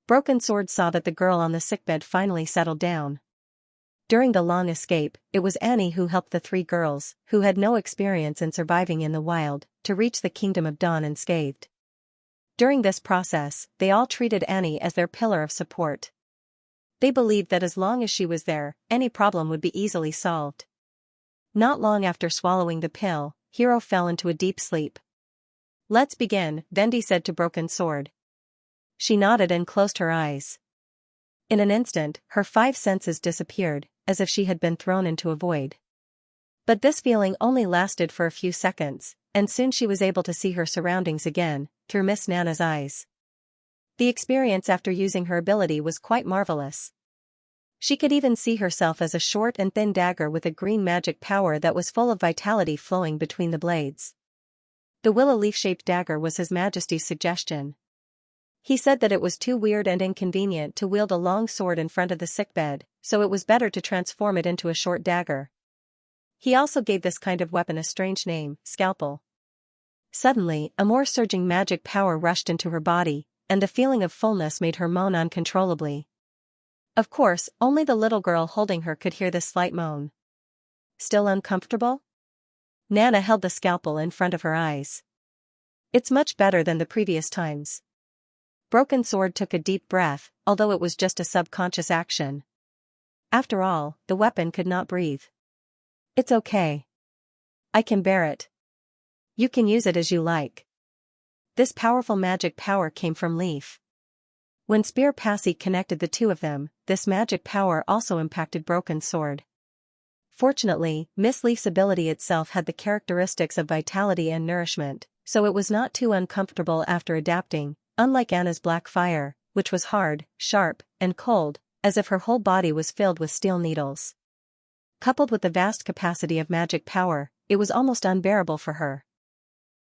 Broken Sword saw that the girl on the sickbed finally settled down. During the long escape, it was Annie who helped the 3 girls, who had no experience in surviving in the wild, to reach the Kingdom of Dawn unscathed. During this process, they all treated Annie as their pillar of support. They believed that as long as she was there, any problem would be easily solved. Not long after swallowing the pill, Hero fell into a deep sleep. Let's begin, Vendi said to Broken Sword. She nodded and closed her eyes. In an instant, her 5 senses disappeared, as if she had been thrown into a void. But this feeling only lasted for a few seconds, and soon she was able to see her surroundings again, through Miss Nana's eyes. The experience after using her ability was quite marvelous. She could even see herself as a short and thin dagger with a green magic power that was full of vitality flowing between the blades. The willow leaf-shaped dagger was His Majesty's suggestion. He said that it was too weird and inconvenient to wield a long sword in front of the sickbed, so it was better to transform it into a short dagger. He also gave this kind of weapon a strange name, scalpel. Suddenly, a more surging magic power rushed into her body, and the feeling of fullness made her moan uncontrollably. Of course, only the little girl holding her could hear this slight moan. Still uncomfortable? Nana held the scalpel in front of her eyes. It's much better than the previous times. Broken Sword took a deep breath, although it was just a subconscious action. After all, the weapon could not breathe. It's okay. I can bear it. You can use it as you like. This powerful magic power came from Leaf. When Spear Passy connected the two of them, this magic power also impacted Broken Sword. Fortunately, Miss Leaf's ability itself had the characteristics of vitality and nourishment, so it was not too uncomfortable after adapting, unlike Anna's black fire, which was hard, sharp, and cold, as if her whole body was filled with steel needles. Coupled with the vast capacity of magic power, it was almost unbearable for her.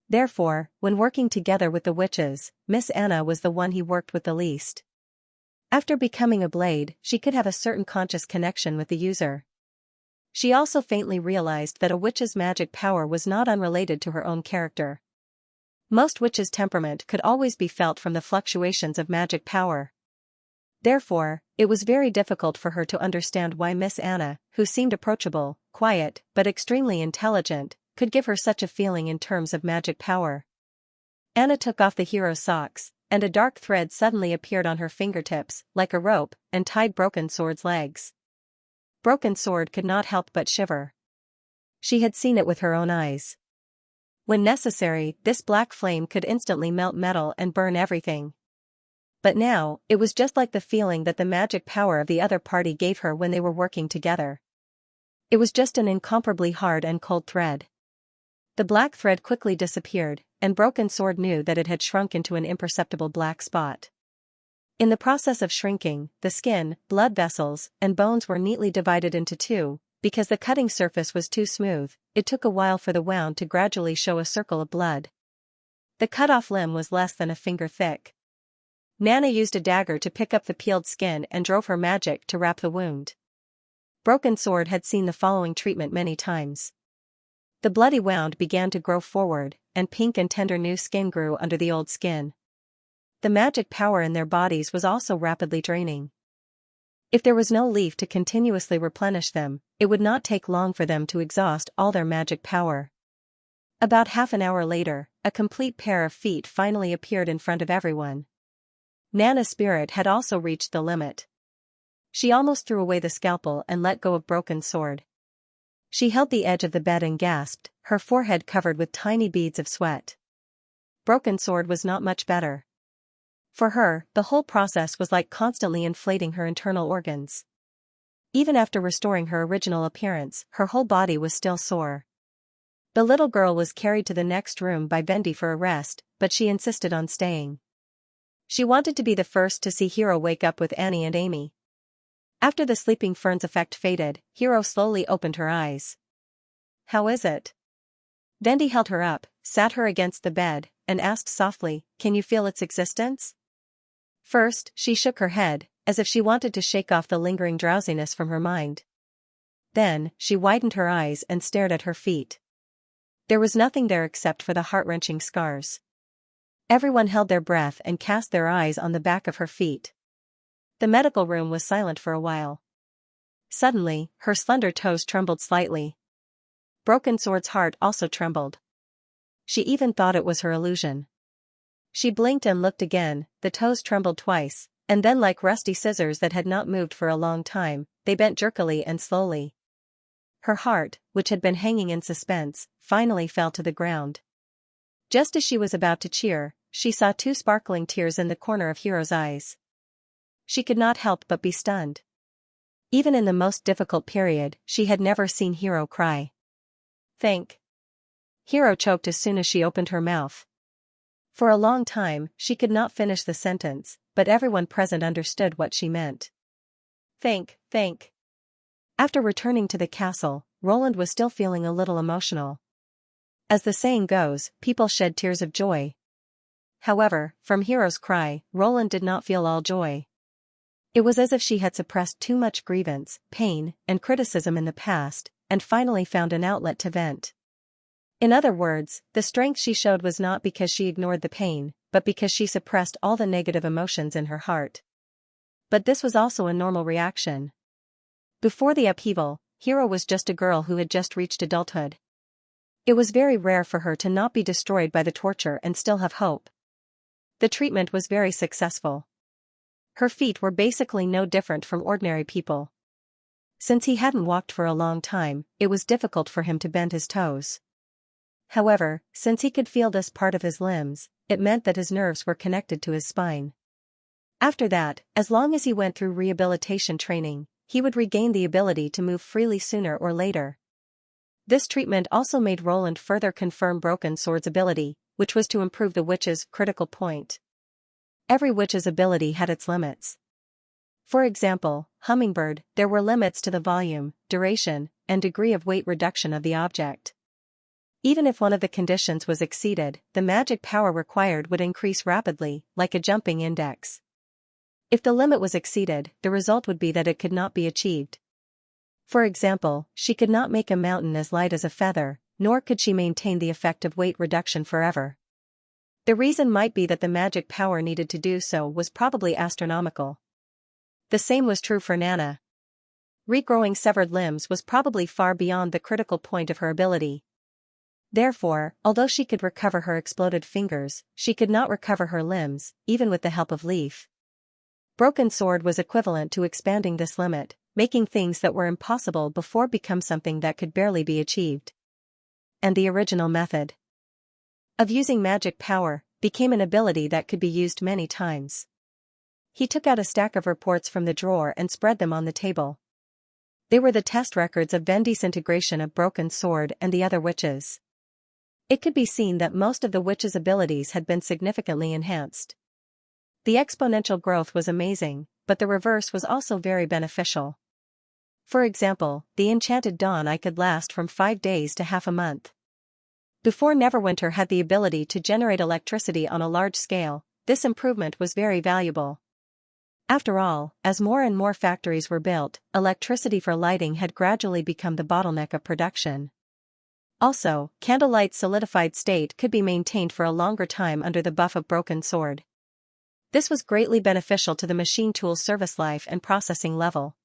Therefore, when working together with the witches, Miss Anna was the one he worked with the least. After becoming a blade, she could have a certain conscious connection with the user. She also faintly realized that a witch's magic power was not unrelated to her own character. Most witches' temperament could always be felt from the fluctuations of magic power. Therefore, it was very difficult for her to understand why Miss Anna, who seemed approachable, quiet, but extremely intelligent, could give her such a feeling in terms of magic power. Anna took off the hero's socks, and a dark thread suddenly appeared on her fingertips, like a rope, and tied Broken Sword's legs. Broken Sword could not help but shiver. She had seen it with her own eyes. When necessary, this black flame could instantly melt metal and burn everything. But now, it was just like the feeling that the magic power of the other party gave her when they were working together. It was just an incomparably hard and cold thread. The black thread quickly disappeared, and Broken Sword knew that it had shrunk into an imperceptible black spot. In the process of shrinking, the skin, blood vessels, and bones were neatly divided into two. Because the cutting surface was too smooth, it took a while for the wound to gradually show a circle of blood. The cut-off limb was less than a finger thick. Nana used a dagger to pick up the peeled skin and drove her magic to wrap the wound. Broken Sword had seen the following treatment many times. The bloody wound began to grow forward, and pink and tender new skin grew under the old skin. The magic power in their bodies was also rapidly draining. If there was no Leaf to continuously replenish them, it would not take long for them to exhaust all their magic power. About half an hour later, a complete pair of feet finally appeared in front of everyone. Nana's spirit had also reached the limit. She almost threw away the scalpel and let go of Broken Sword. She held the edge of the bed and gasped, her forehead covered with tiny beads of sweat. Broken Sword was not much better. For her, the whole process was like constantly inflating her internal organs. Even after restoring her original appearance, her whole body was still sore. The little girl was carried to the next room by Bendy for a rest, but she insisted on staying. She wanted to be the first to see Hero wake up with Annie and Amy. After the sleeping ferns effect faded, Hero slowly opened her eyes. "How is it?" Bendy held her up, sat her against the bed, and asked softly, "Can you feel its existence?" First, she shook her head, as if she wanted to shake off the lingering drowsiness from her mind. Then, she widened her eyes and stared at her feet. There was nothing there except for the heart-wrenching scars. Everyone held their breath and cast their eyes on the back of her feet. The medical room was silent for a while. Suddenly, her slender toes trembled slightly. Broken Sword's heart also trembled. She even thought it was her illusion. She blinked and looked again, the toes trembled twice, and then like rusty scissors that had not moved for a long time, they bent jerkily and slowly. Her heart, which had been hanging in suspense, finally fell to the ground. Just as she was about to cheer, she saw two sparkling tears in the corner of Hero's eyes. She could not help but be stunned. Even in the most difficult period, she had never seen Hero cry. "Think." Hero choked as soon as she opened her mouth. For a long time, she could not finish the sentence, but everyone present understood what she meant. Think. After returning to the castle, Roland was still feeling a little emotional. As the saying goes, people shed tears of joy. However, from Hero's cry, Roland did not feel all joy. It was as if she had suppressed too much grievance, pain, and criticism in the past, and finally found an outlet to vent. In other words, the strength she showed was not because she ignored the pain, but because she suppressed all the negative emotions in her heart. But this was also a normal reaction. Before the upheaval, Hiro was just a girl who had just reached adulthood. It was very rare for her to not be destroyed by the torture and still have hope. The treatment was very successful. Her feet were basically no different from ordinary people. Since he hadn't walked for a long time, it was difficult for him to bend his toes. However, since he could feel this part of his limbs, it meant that his nerves were connected to his spine. After that, as long as he went through rehabilitation training, he would regain the ability to move freely sooner or later. This treatment also made Roland further confirm Broken Sword's ability, which was to improve the witch's critical point. Every witch's ability had its limits. For example, Hummingbird, there were limits to the volume, duration, and degree of weight reduction of the object. Even if one of the conditions was exceeded, the magic power required would increase rapidly, like a jumping index. If the limit was exceeded, the result would be that it could not be achieved. For example, she could not make a mountain as light as a feather, nor could she maintain the effect of weight reduction forever. The reason might be that the magic power needed to do so was probably astronomical. The same was true for Nana. Regrowing severed limbs was probably far beyond the critical point of her ability. Therefore, although she could recover her exploded fingers, she could not recover her limbs, even with the help of Leaf. Broken Sword was equivalent to expanding this limit, making things that were impossible before become something that could barely be achieved. And the original method of using magic power became an ability that could be used many times. He took out a stack of reports from the drawer and spread them on the table. They were the test records of Vendi's integration of Broken Sword and the other witches. It could be seen that most of the witches' abilities had been significantly enhanced. The exponential growth was amazing, but the reverse was also very beneficial. For example, the Enchanted Dawn Eye could last from 5 days to half a month. Before Neverwinter had the ability to generate electricity on a large scale, this improvement was very valuable. After all, as more and more factories were built, electricity for lighting had gradually become the bottleneck of production. Also, Candlelight's solidified state could be maintained for a longer time under the buff of Broken Sword. This was greatly beneficial to the machine tool's service life and processing level.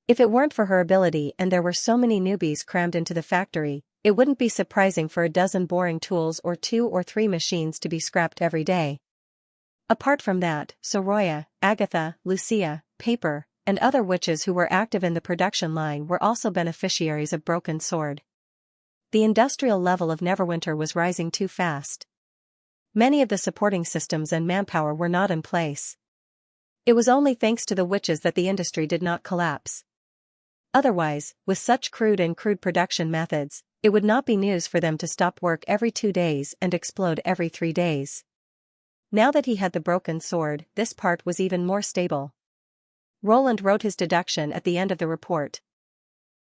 If it weren't for her ability and there were so many newbies crammed into the factory, it wouldn't be surprising for a dozen boring tools or 2 or 3 machines to be scrapped every day. Apart from that, Soroya, Agatha, Lucia, Paper, and other witches who were active in the production line were also beneficiaries of Broken Sword. The industrial level of Neverwinter was rising too fast. Many of the supporting systems and manpower were not in place. It was only thanks to the witches that the industry did not collapse. Otherwise, with such crude production methods, it would not be news for them to stop work every 2 days and explode every 3 days. Now that he had the Broken Sword, this part was even more stable. Roland wrote his deduction at the end of the report.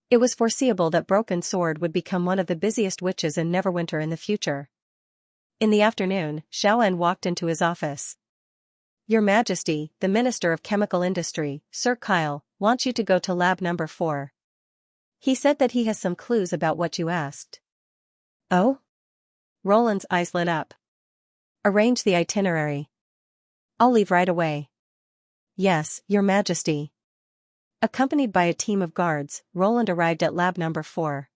It was foreseeable that Broken Sword would become one of the busiest witches in Neverwinter in the future. In the afternoon, Xiaoan walked into his office. "Your Majesty, the Minister of Chemical Industry, Sir Kyle, wants you to go to lab number 4. He said that he has some clues about what you asked." "Oh?" Roland's eyes lit up. "Arrange the itinerary." "I'll leave right away." "Yes, Your Majesty." Accompanied by a team of guards, Roland arrived at lab number 4.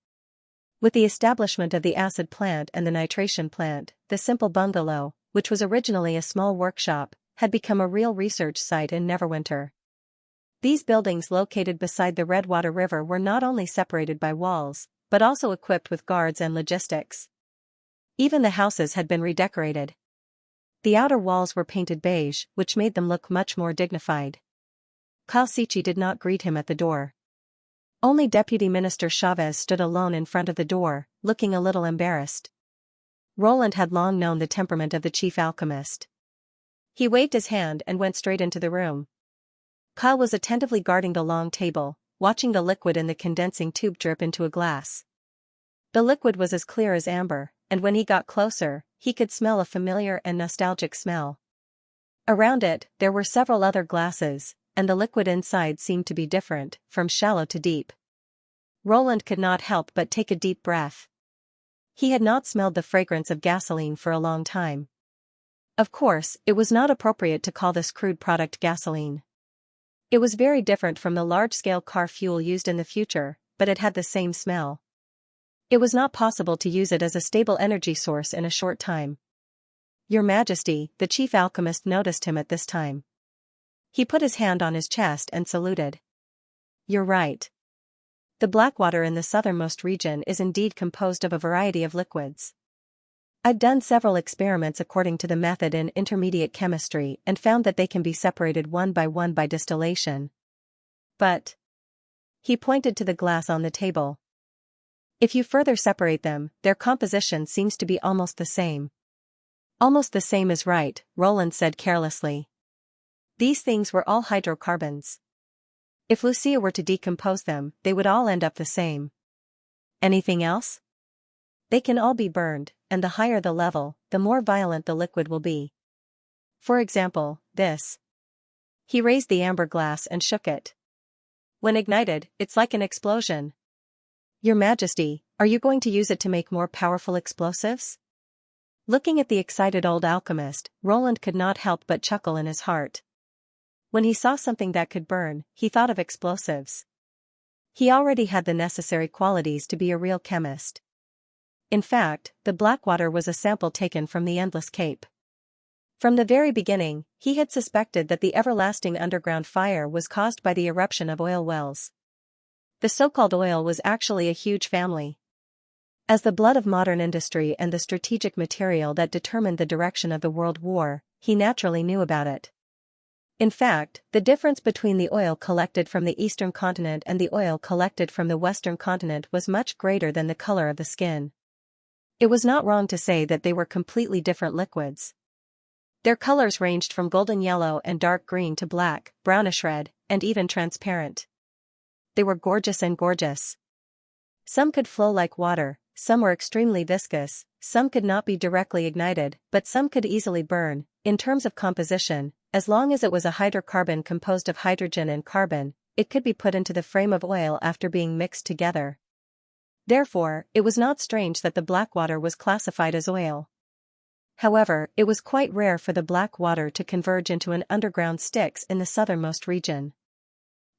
With the establishment of the acid plant and the nitration plant, the simple bungalow, which was originally a small workshop, had become a real research site in Neverwinter. These buildings located beside the Redwater River were not only separated by walls, but also equipped with guards and logistics. Even the houses had been redecorated. The outer walls were painted beige, which made them look much more dignified. Kalsichi did not greet him at the door. Only Deputy Minister Chavez stood alone in front of the door, looking a little embarrassed. Roland had long known the temperament of the chief alchemist. He waved his hand and went straight into the room. Kyle was attentively guarding the long table, watching the liquid in the condensing tube drip into a glass. The liquid was as clear as amber, and when he got closer, he could smell a familiar and nostalgic smell. Around it, there were several other glasses, and the liquid inside seemed to be different, from shallow to deep. Roland could not help but take a deep breath. He had not smelled the fragrance of gasoline for a long time. Of course, it was not appropriate to call this crude product gasoline. It was very different from the large-scale car fuel used in the future, but it had the same smell. It was not possible to use it as a stable energy source in a short time. Your Majesty, the chief alchemist noticed him at this time. He put his hand on his chest and saluted. You're right. The black water in the southernmost region is indeed composed of a variety of liquids. I've done several experiments according to the method in intermediate chemistry and found that they can be separated one by distillation. But he pointed to the glass on the table. If you further separate them, their composition seems to be almost the same. Almost the same is right, Roland said carelessly. These things were all hydrocarbons. If Lucia were to decompose them, they would all end up the same. Anything else? They can all be burned, and the higher the level, the more violent the liquid will be. For example, this. He raised the amber glass and shook it. When ignited, it's like an explosion. Your Majesty, are you going to use it to make more powerful explosives? Looking at the excited old alchemist, Roland could not help but chuckle in his heart. When he saw something that could burn, he thought of explosives. He already had the necessary qualities to be a real chemist. In fact, the Blackwater was a sample taken from the Endless Cape. From the very beginning, he had suspected that the everlasting underground fire was caused by the eruption of oil wells. The so-called oil was actually a huge family. As the blood of modern industry and the strategic material that determined the direction of the World War, he naturally knew about it. In fact, the difference between the oil collected from the eastern continent and the oil collected from the western continent was much greater than the color of the skin. It was not wrong to say that they were completely different liquids. Their colors ranged from golden yellow and dark green to black, brownish red, and even transparent. They were gorgeous and gorgeous. Some could flow like water, some were extremely viscous, some could not be directly ignited, but some could easily burn. In terms of composition, as long as it was a hydrocarbon composed of hydrogen and carbon, it could be put into the frame of oil after being mixed together. Therefore, it was not strange that the Blackwater was classified as oil. However, it was quite rare for the black water to converge into an underground Styx in the southernmost region.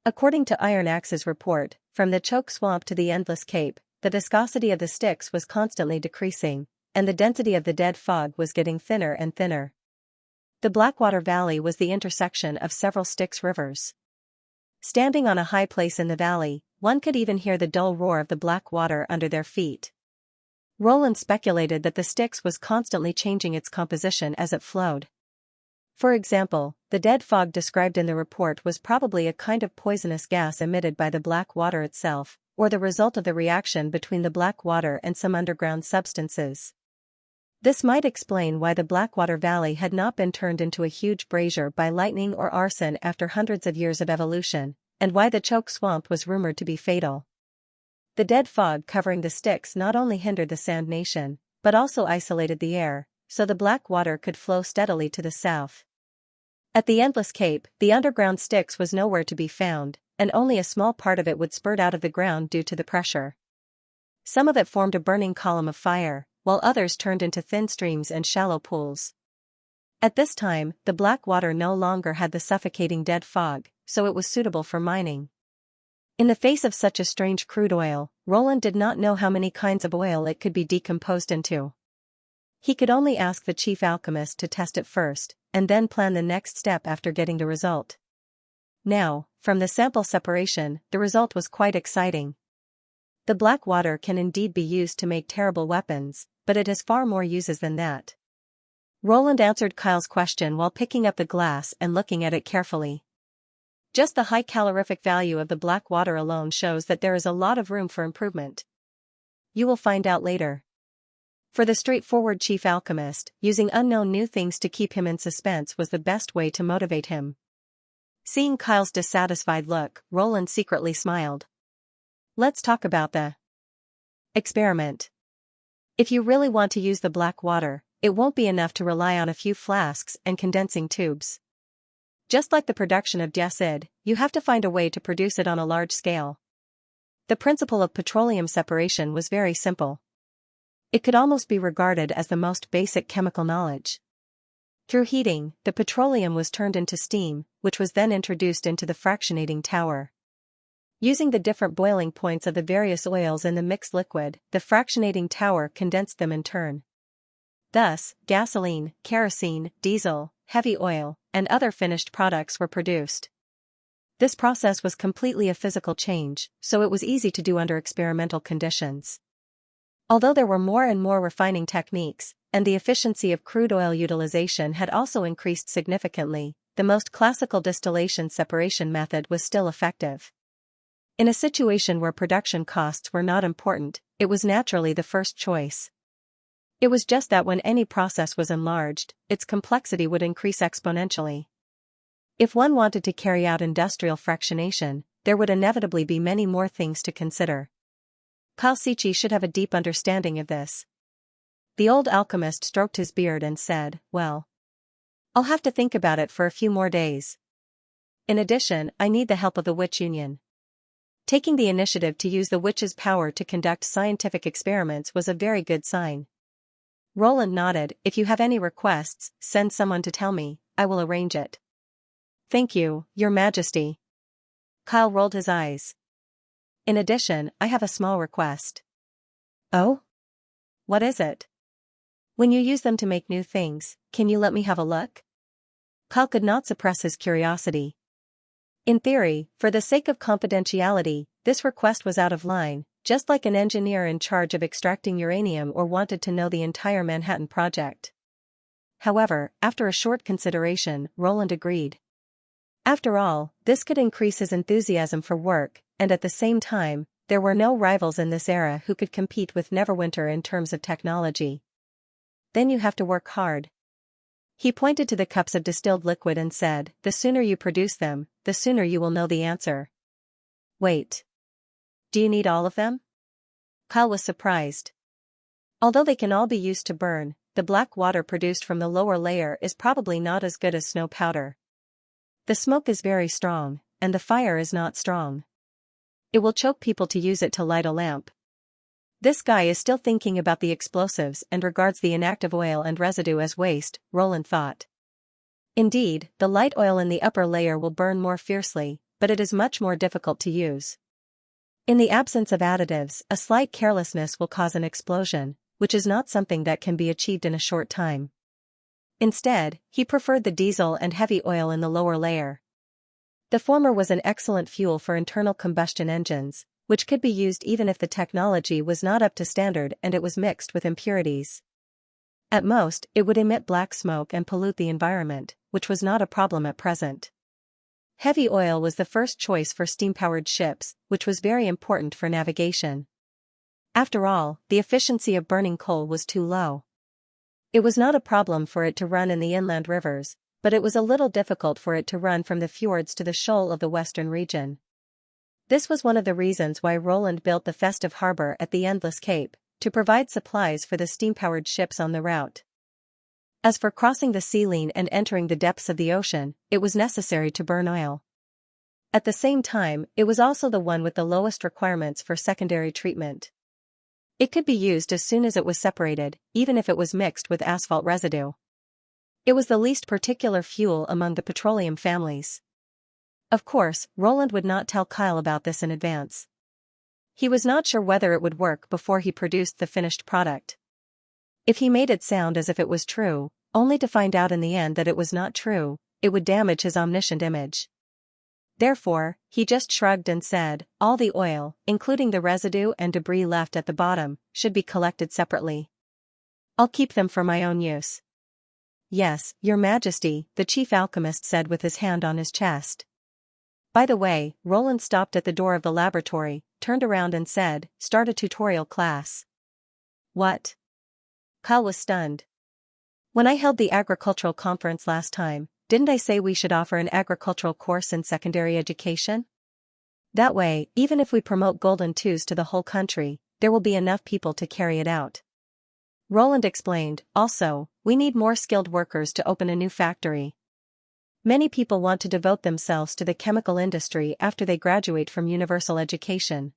According to Iron Axe's report, from the Choke Swamp to the Endless Cape, the viscosity of the Styx was constantly decreasing, and the density of the dead fog was getting thinner and thinner. The Blackwater Valley was the intersection of several Styx rivers. Standing on a high place in the valley, one could even hear the dull roar of the black water under their feet. Roland speculated that the Styx was constantly changing its composition as it flowed. For example, the dead fog described in the report was probably a kind of poisonous gas emitted by the black water itself, or the result of the reaction between the black water and some underground substances. This might explain why the Blackwater Valley had not been turned into a huge brazier by lightning or arson after hundreds of years of evolution, and why the Choke Swamp was rumored to be fatal. The dead fog covering the Styx not only hindered the Sand Nation, but also isolated the air, so the black water could flow steadily to the south. At the Endless Cape, the underground Styx was nowhere to be found, and only a small part of it would spurt out of the ground due to the pressure. Some of it formed a burning column of fire, while others turned into thin streams and shallow pools. At this time, the black water no longer had the suffocating dead fog, so it was suitable for mining. In the face of such a strange crude oil, Roland did not know how many kinds of oil it could be decomposed into. He could only ask the chief alchemist to test it first, and then plan the next step after getting the result. Now, from the sample separation, the result was quite exciting. The black water can indeed be used to make terrible weapons, but it has far more uses than that. Roland answered Kyle's question while picking up the glass and looking at it carefully. Just the high calorific value of the black water alone shows that there is a lot of room for improvement. You will find out later. For the straightforward chief alchemist, using unknown new things to keep him in suspense was the best way to motivate him. Seeing Kyle's dissatisfied look, Roland secretly smiled. Let's talk about the experiment. If you really want to use the black water, it won't be enough to rely on a few flasks and condensing tubes. Just like the production of acid, you have to find a way to produce it on a large scale. The principle of petroleum separation was very simple. It could almost be regarded as the most basic chemical knowledge. Through heating, the petroleum was turned into steam, which was then introduced into the fractionating tower. Using the different boiling points of the various oils in the mixed liquid, the fractionating tower condensed them in turn. Thus, gasoline, kerosene, diesel, heavy oil, and other finished products were produced. This process was completely a physical change, so it was easy to do under experimental conditions. Although there were more and more refining techniques, and the efficiency of crude oil utilization had also increased significantly, the most classical distillation separation method was still effective. In a situation where production costs were not important, it was naturally the first choice. It was just that when any process was enlarged, its complexity would increase exponentially. If one wanted to carry out industrial fractionation, there would inevitably be many more things to consider. Xianxia should have a deep understanding of this. The old alchemist stroked his beard and said, "Well, I'll have to think about it for a few more days. In addition, I need the help of the Witch Union." Taking the initiative to use the witch's power to conduct scientific experiments was a very good sign. Roland nodded. "If you have any requests, send someone to tell me, I will arrange it." "Thank you, Your Majesty." Kyle rolled his eyes. "In addition, I have a small request." "Oh? What is it?" "When you use them to make new things, can you let me have a look?" Kyle could not suppress his curiosity. In theory, for the sake of confidentiality, this request was out of line, just like an engineer in charge of extracting uranium or wanted to know the entire Manhattan Project. However, after a short consideration, Roland agreed. After all, this could increase his enthusiasm for work, and at the same time, there were no rivals in this era who could compete with Neverwinter in terms of technology. "Then you have to work hard." He pointed to the cups of distilled liquid and said, "The sooner you produce them, the sooner you will know the answer." "Wait. Do you need all of them?" Kyle was surprised. Although they can all be used to burn, the black water produced from the lower layer is probably not as good as snow powder. The smoke is very strong, and the fire is not strong. It will choke people to use it to light a lamp. This guy is still thinking about the explosives and regards the inactive oil and residue as waste, Roland thought. Indeed, the light oil in the upper layer will burn more fiercely, but it is much more difficult to use. In the absence of additives, a slight carelessness will cause an explosion, which is not something that can be achieved in a short time. Instead, he preferred the diesel and heavy oil in the lower layer. The former was an excellent fuel for internal combustion engines, which could be used even if the technology was not up to standard and it was mixed with impurities. At most, it would emit black smoke and pollute the environment, which was not a problem at present. Heavy oil was the first choice for steam-powered ships, which was very important for navigation. After all, the efficiency of burning coal was too low. It was not a problem for it to run in the inland rivers, but it was a little difficult for it to run from the fjords to the shoal of the western region. This was one of the reasons why Roland built the festive harbor at the Endless Cape, to provide supplies for the steam-powered ships on the route. As for crossing the sea lane and entering the depths of the ocean, it was necessary to burn oil. At the same time, it was also the one with the lowest requirements for secondary treatment. It could be used as soon as it was separated, even if it was mixed with asphalt residue. It was the least particular fuel among the petroleum families. Of course, Roland would not tell Kyle about this in advance. He was not sure whether it would work before he produced the finished product. If he made it sound as if it was true, only to find out in the end that it was not true, it would damage his omniscient image. Therefore, he just shrugged and said, "All the oil, including the residue and debris left at the bottom, should be collected separately. I'll keep them for my own use." "Yes, Your Majesty," the chief alchemist said with his hand on his chest. By the way, Roland stopped at the door of the laboratory, turned around and said, "Start a tutorial class." "What?" Kyle was stunned. "When I held the agricultural conference last time, didn't I say we should offer an agricultural course in secondary education? That way, even if we promote Golden Twos to the whole country, there will be enough people to carry it out." Roland explained, "Also, we need more skilled workers to open a new factory. Many people want to devote themselves to the chemical industry after they graduate from universal education.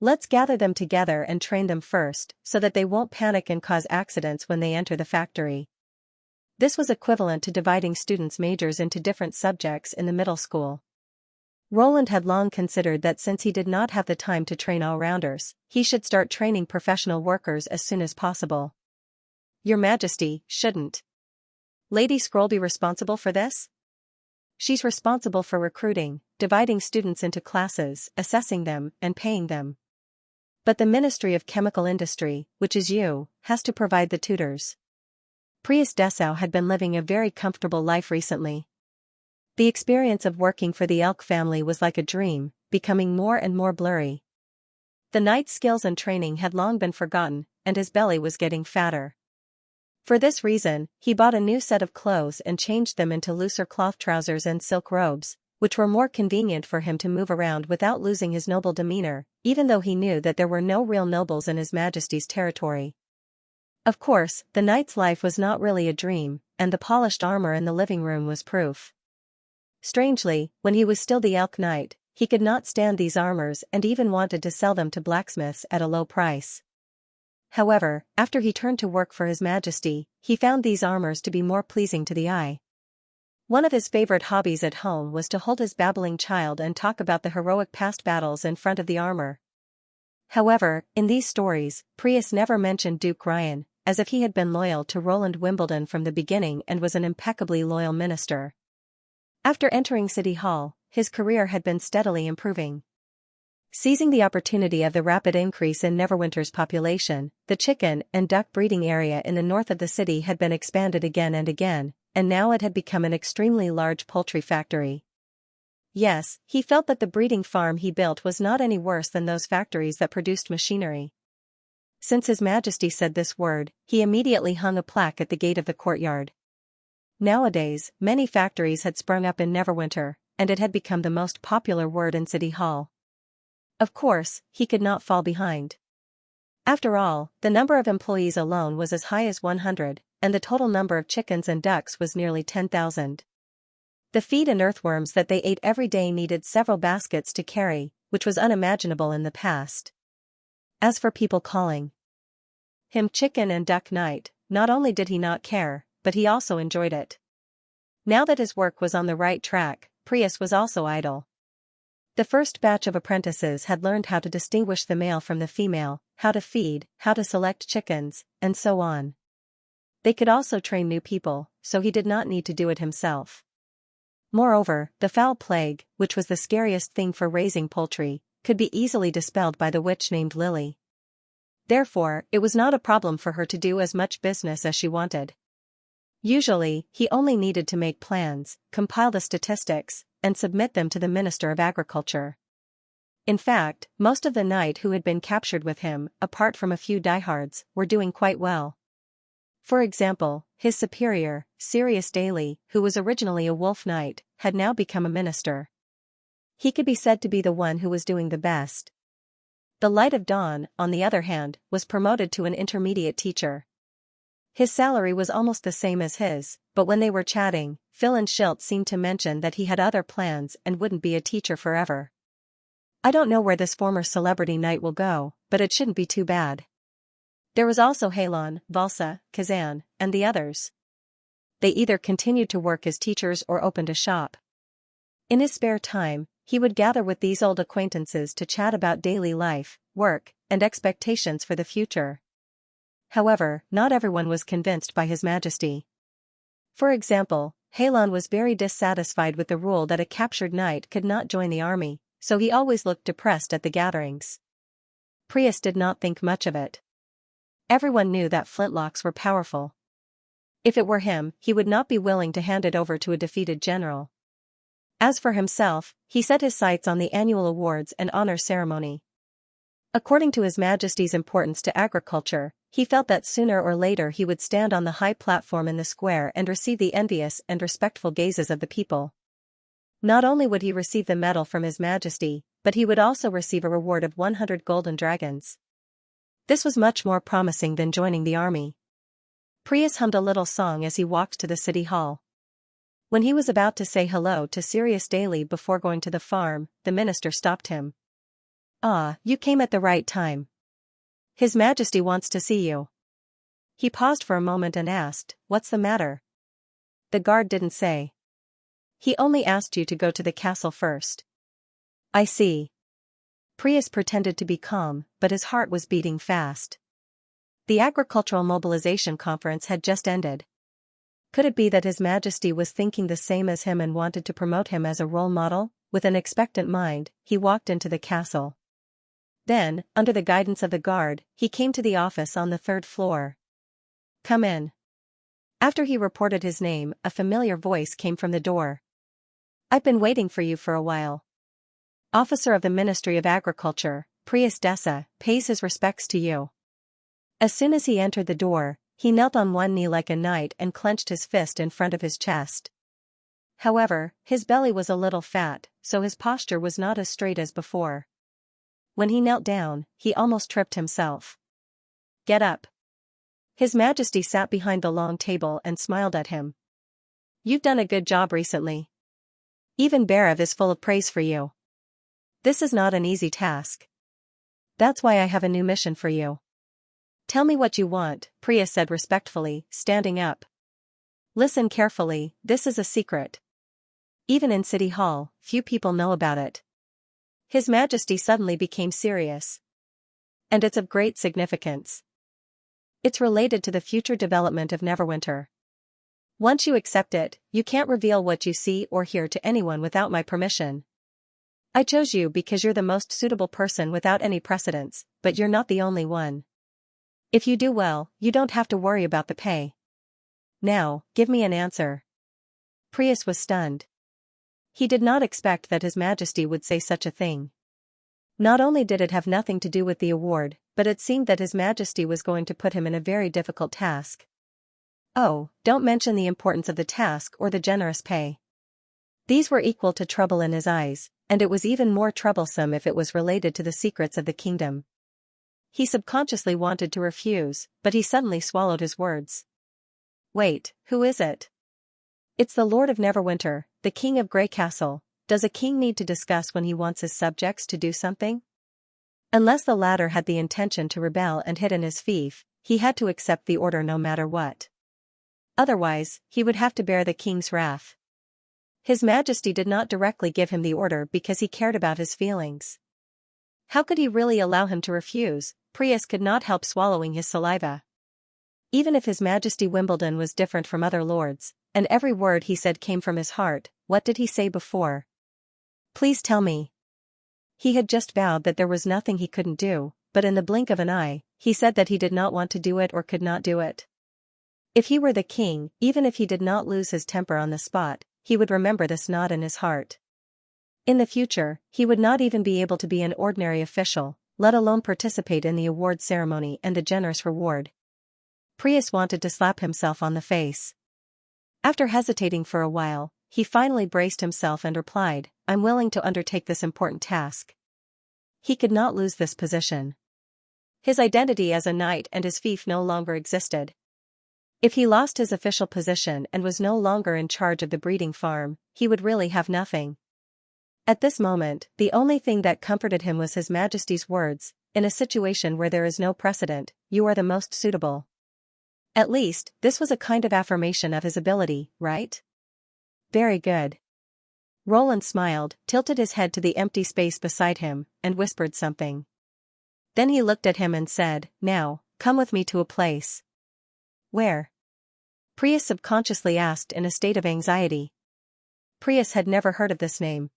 Let's gather them together and train them first, so that they won't panic and cause accidents when they enter the factory. This was equivalent to dividing students' majors into different subjects in the middle school. Roland had long considered that since he did not have the time to train all-rounders, he should start training professional workers as soon as possible. Your Majesty, shouldn't Lady Scroll be responsible for this? She's responsible for recruiting, dividing students into classes, assessing them, and paying them. But the Ministry of Chemical Industry, which is you, has to provide the tutors. Prius Dessau had been living a very comfortable life recently. The experience of working for the Elk family was like a dream, becoming more and more blurry. The knight's skills and training had long been forgotten, and his belly was getting fatter. For this reason, he bought a new set of clothes and changed them into looser cloth trousers and silk robes, which were more convenient for him to move around without losing his noble demeanor, even though he knew that there were no real nobles in His Majesty's territory. Of course, the knight's life was not really a dream, and the polished armor in the living room was proof. Strangely, when he was still the Elk Knight, he could not stand these armors and even wanted to sell them to blacksmiths at a low price. However, after he turned to work for His Majesty, he found these armors to be more pleasing to the eye. One of his favorite hobbies at home was to hold his babbling child and talk about the heroic past battles in front of the armor. However, in these stories, Prius never mentioned Duke Ryan, as if he had been loyal to Roland Wimbledon from the beginning and was an impeccably loyal minister. After entering City Hall, his career had been steadily improving. Seizing the opportunity of the rapid increase in Neverwinter's population, the chicken and duck breeding area in the north of the city had been expanded again and again, and now it had become an extremely large poultry factory. Yes, he felt that the breeding farm he built was not any worse than those factories that produced machinery. Since His Majesty said this word, he immediately hung a plaque at the gate of the courtyard. Nowadays, many factories had sprung up in Neverwinter, and it had become the most popular word in City Hall. Of course, he could not fall behind. After all, the number of employees alone was as high as 100, and the total number of chickens and ducks was nearly 10,000. The feed and earthworms that they ate every day needed several baskets to carry, which was unimaginable in the past. As for people calling him Chicken and Duck Knight, not only did he not care, but he also enjoyed it. Now that his work was on the right track, Prius was also idle. The first batch of apprentices had learned how to distinguish the male from the female, how to feed, how to select chickens, and so on. They could also train new people, so he did not need to do it himself. Moreover, the foul plague, which was the scariest thing for raising poultry, could be easily dispelled by the witch named Lily. Therefore, it was not a problem for her to do as much business as she wanted. Usually, he only needed to make plans, compile the statistics, and submit them to the Minister of Agriculture. In fact, most of the knight who had been captured with him, apart from a few diehards, were doing quite well. For example, his superior, Sirius Daly, who was originally a wolf knight, had now become a minister. He could be said to be the one who was doing the best. The Light of Dawn, on the other hand, was promoted to an intermediate teacher. His salary was almost the same as his, but when they were chatting, Phil and Schilt seemed to mention that he had other plans and wouldn't be a teacher forever. I don't know where this former celebrity knight will go, but it shouldn't be too bad. There was also Halon, Valsa, Kazan, and the others. They either continued to work as teachers or opened a shop. In his spare time, he would gather with these old acquaintances to chat about daily life, work, and expectations for the future. However, not everyone was convinced by His Majesty. For example, Halon was very dissatisfied with the rule that a captured knight could not join the army, so he always looked depressed at the gatherings. Prius did not think much of it. Everyone knew that flintlocks were powerful. If it were him, he would not be willing to hand it over to a defeated general. As for himself, he set his sights on the annual awards and honor ceremony. According to His Majesty's importance to agriculture, he felt that sooner or later he would stand on the high platform in the square and receive the envious and respectful gazes of the people. Not only would he receive the medal from His Majesty, but he would also receive a reward of 100 golden dragons. This was much more promising than joining the army. Prius hummed a little song as he walked to the city hall. When he was about to say hello to Sirius Daly before going to the farm, the minister stopped him. Ah, you came at the right time. His Majesty wants to see you. He paused for a moment and asked, "What's the matter?" The guard didn't say. He only asked you to go to the castle first. I see. Prius pretended to be calm, but his heart was beating fast. The agricultural mobilization conference had just ended. Could it be that His Majesty was thinking the same as him and wanted to promote him as a role model? With an expectant mind, he walked into the castle. Then, under the guidance of the guard, he came to the office on the 3rd floor. Come in. After he reported his name, a familiar voice came from the door. I've been waiting for you for a while. Officer of the Ministry of Agriculture, Prius Dessa, pays his respects to you. As soon as he entered the door, he knelt on one knee like a knight and clenched his fist in front of his chest. However, his belly was a little fat, so his posture was not as straight as before. When he knelt down, he almost tripped himself. Get up. His Majesty sat behind the long table and smiled at him. You've done a good job recently. Even Berev is full of praise for you. This is not an easy task. That's why I have a new mission for you. Tell me what you want, Prius said respectfully, standing up. Listen carefully, this is a secret. Even in City Hall, few people know about it. His Majesty suddenly became serious. And it's of great significance. It's related to the future development of Neverwinter. Once you accept it, you can't reveal what you see or hear to anyone without my permission. I chose you because you're the most suitable person without any precedents, but you're not the only one. If you do well, you don't have to worry about the pay. Now, give me an answer. Prius was stunned. He did not expect that His Majesty would say such a thing. Not only did it have nothing to do with the award, but it seemed that His Majesty was going to put him in a very difficult task. Oh, don't mention the importance of the task or the generous pay. These were equal to trouble in his eyes, and it was even more troublesome if it was related to the secrets of the kingdom. He subconsciously wanted to refuse, but he suddenly swallowed his words. Wait, who is it? It's the Lord of Neverwinter, the King of Grey Castle. Does a king need to discuss when he wants his subjects to do something? Unless the latter had the intention to rebel and hid in his fief, he had to accept the order no matter what. Otherwise, he would have to bear the king's wrath. His Majesty did not directly give him the order because he cared about his feelings. How could he really allow him to refuse? Prius could not help swallowing his saliva. Even if His Majesty Wimbledon was different from other lords, and every word he said came from his heart, what did he say before? Please tell me. He had just vowed that there was nothing he couldn't do, but in the blink of an eye, he said that he did not want to do it or could not do it. If he were the king, even if he did not lose his temper on the spot, he would remember this knot in his heart. In the future, he would not even be able to be an ordinary official, let alone participate in the award ceremony and the generous reward. Prius wanted to slap himself on the face. After hesitating for a while, he finally braced himself and replied, I'm willing to undertake this important task. He could not lose this position. His identity as a knight and his fief no longer existed. If he lost his official position and was no longer in charge of the breeding farm, he would really have nothing. At this moment, the only thing that comforted him was His Majesty's words, in a situation where there is no precedent, you are the most suitable. At least, this was a kind of affirmation of his ability, right? Very good. Roland smiled, tilted his head to the empty space beside him, and whispered something. Then he looked at him and said, Now, come with me to a place. Where? Prius subconsciously asked in a state of anxiety. Prius had never heard of this name.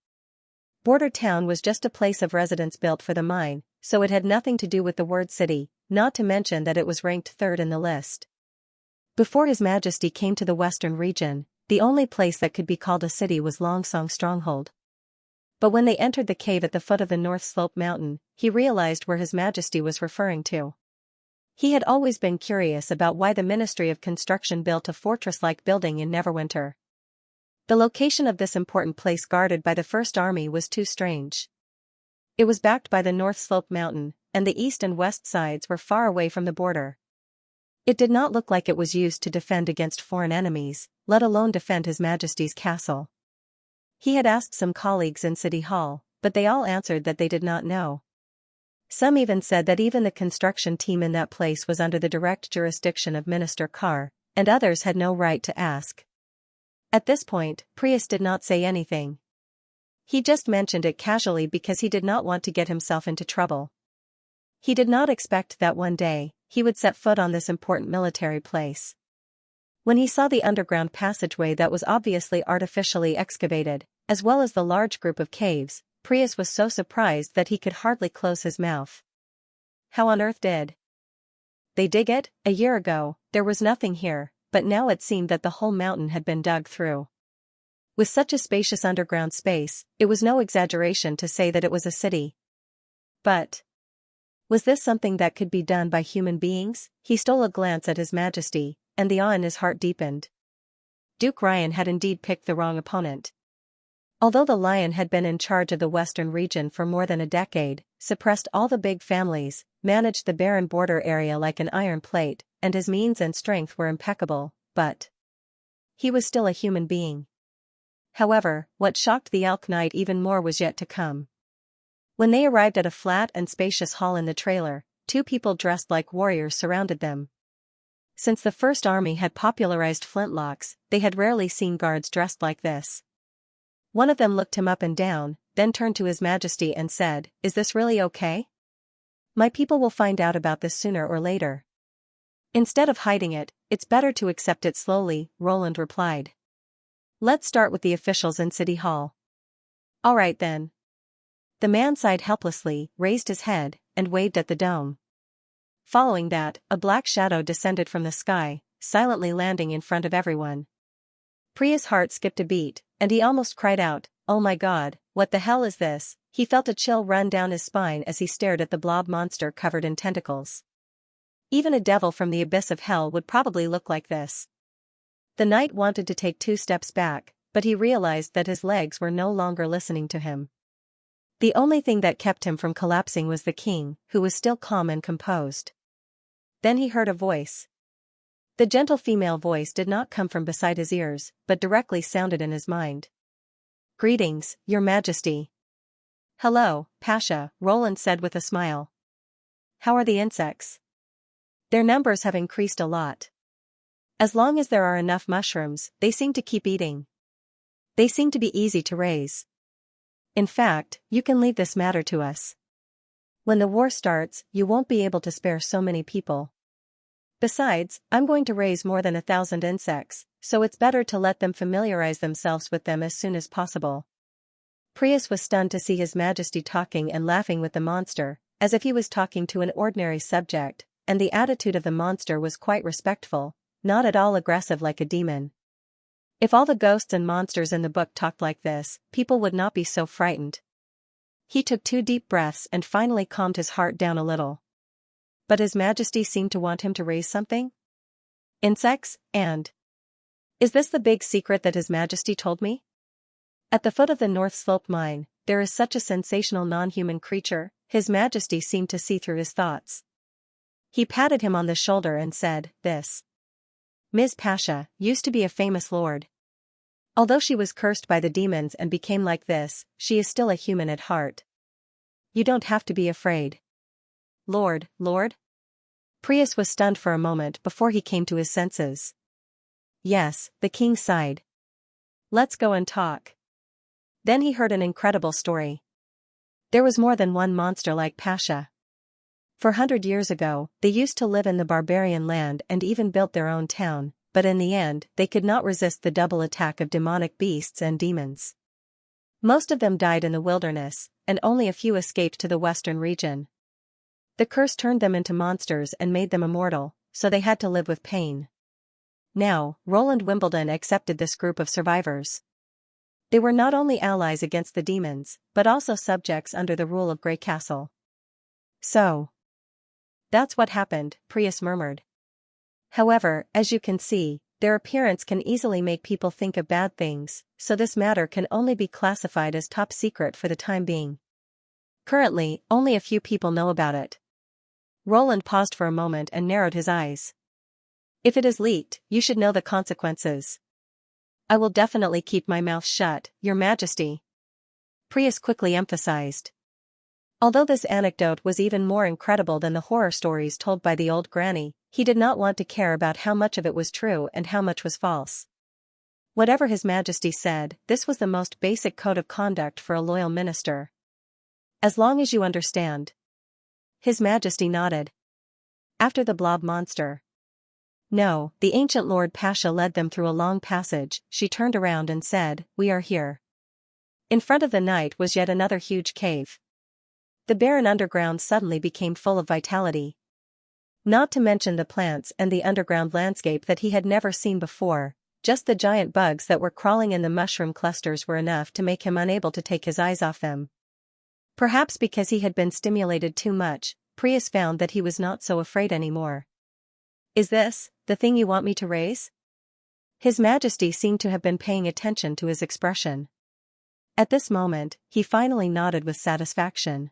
Border Town was just a place of residence built for the mine, so it had nothing to do with the word city, not to mention that it was ranked 3rd in the list. Before His Majesty came to the western region, the only place that could be called a city was Longsong Stronghold. But when they entered the cave at the foot of the North Slope Mountain, he realized where His Majesty was referring to. He had always been curious about why the Ministry of Construction built a fortress-like building in Neverwinter. The location of this important place guarded by the First Army was too strange. It was backed by the North Slope Mountain, and the east and west sides were far away from the border. It did not look like it was used to defend against foreign enemies, let alone defend His Majesty's castle. He had asked some colleagues in City Hall, but they all answered that they did not know. Some even said that even the construction team in that place was under the direct jurisdiction of Minister Carr, and others had no right to ask. At this point, Prius did not say anything. He just mentioned it casually because he did not want to get himself into trouble. He did not expect that one day, he would set foot on this important military place. When he saw the underground passageway that was obviously artificially excavated, as well as the large group of caves, Prius was so surprised that he could hardly close his mouth. How on earth did they dig it? A year ago, there was nothing here, but now it seemed that the whole mountain had been dug through. With such a spacious underground space, it was no exaggeration to say that it was a city. But was this something that could be done by human beings? He stole a glance at His Majesty, and the awe in his heart deepened. Duke Ryan had indeed picked the wrong opponent. Although the Lion had been in charge of the western region for more than a decade, suppressed all the big families, managed the barren border area like an iron plate, and his means and strength were impeccable, but he was still a human being. However, what shocked the Elk Knight even more was yet to come. When they arrived at a flat and spacious hall in the trailer, two people dressed like warriors surrounded them. Since the First Army had popularized flintlocks, they had rarely seen guards dressed like this. One of them looked him up and down, then turned to His Majesty and said, "Is this really okay? My people will find out about this sooner or later. Instead of hiding it, it's better to accept it slowly," Roland replied. "Let's start with the officials in City Hall." "All right then." The man sighed helplessly, raised his head, and waved at the dome. Following that, a black shadow descended from the sky, silently landing in front of everyone. Priya's heart skipped a beat, and he almost cried out, "Oh my God, what the hell is this?" He felt a chill run down his spine as he stared at the blob monster covered in tentacles. Even a devil from the abyss of hell would probably look like this. The knight wanted to take 2 steps back, but he realized that his legs were no longer listening to him. The only thing that kept him from collapsing was the king, who was still calm and composed. Then he heard a voice. The gentle female voice did not come from beside his ears, but directly sounded in his mind. "Greetings, Your Majesty." "Hello, Pasha," Roland said with a smile. "How are the insects?" "Their numbers have increased a lot. As long as there are enough mushrooms, they seem to keep eating. They seem to be easy to raise. In fact, you can leave this matter to us. When the war starts, you won't be able to spare so many people. Besides, I'm going to raise more than 1,000 insects, so it's better to let them familiarize themselves with them as soon as possible." Prius was stunned to see His Majesty talking and laughing with the monster, as if he was talking to an ordinary subject, and the attitude of the monster was quite respectful, not at all aggressive like a demon. If all the ghosts and monsters in the book talked like this, people would not be so frightened. He took 2 deep breaths and finally calmed his heart down a little. But His Majesty seemed to want him to raise something? Insects, and is this the big secret that His Majesty told me? At the foot of the North Slope mine, there is such a sensational non-human creature. His Majesty seemed to see through his thoughts. He patted him on the shoulder and said, "This Ms. Pasha used to be a famous lord. Although she was cursed by the demons and became like this, she is still a human at heart. You don't have to be afraid." Lord? Prius was stunned for a moment before he came to his senses. "Yes," the king sighed. "Let's go and talk." Then he heard an incredible story. There was more than one monster like Pasha. 400 years ago, they used to live in the barbarian land and even built their own town, but in the end, they could not resist the double attack of demonic beasts and demons. Most of them died in the wilderness, and only a few escaped to the western region. The curse turned them into monsters and made them immortal, so they had to live with pain. Now, Roland Wimbledon accepted this group of survivors. They were not only allies against the demons, but also subjects under the rule of Grey Castle. "So that's what happened," Prius murmured. "However, as you can see, their appearance can easily make people think of bad things, so this matter can only be classified as top secret for the time being. Currently, only a few people know about it." Roland paused for a moment and narrowed his eyes. "If it is leaked, you should know the consequences." "I will definitely keep my mouth shut, Your Majesty," Prius quickly emphasized. Although this anecdote was even more incredible than the horror stories told by the old granny, he did not want to care about how much of it was true and how much was false. Whatever His Majesty said, this was the most basic code of conduct for a loyal minister. As long as you understand. His Majesty nodded. After the blob monster. No, the ancient Lord Pasha led them through a long passage. She turned around and said, "We are here." In front of the knight was yet another huge cave. The barren underground suddenly became full of vitality. Not to mention the plants and the underground landscape that he had never seen before, just the giant bugs that were crawling in the mushroom clusters were enough to make him unable to take his eyes off them. Perhaps because he had been stimulated too much, Prius found that he was not so afraid anymore. "Is this the thing you want me to raise?" His Majesty seemed to have been paying attention to his expression. At this moment, he finally nodded with satisfaction.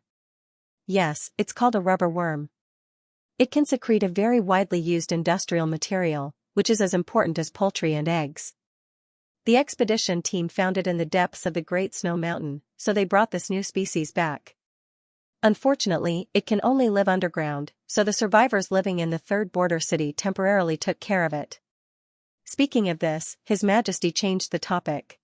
"Yes, it's called a rubber worm. It can secrete a very widely used industrial material, which is as important as poultry and eggs. The expedition team found it in the depths of the Great Snow Mountain, so they brought this new species back. Unfortunately, it can only live underground, so the survivors living in the third border city temporarily took care of it." Speaking of this, His Majesty changed the topic.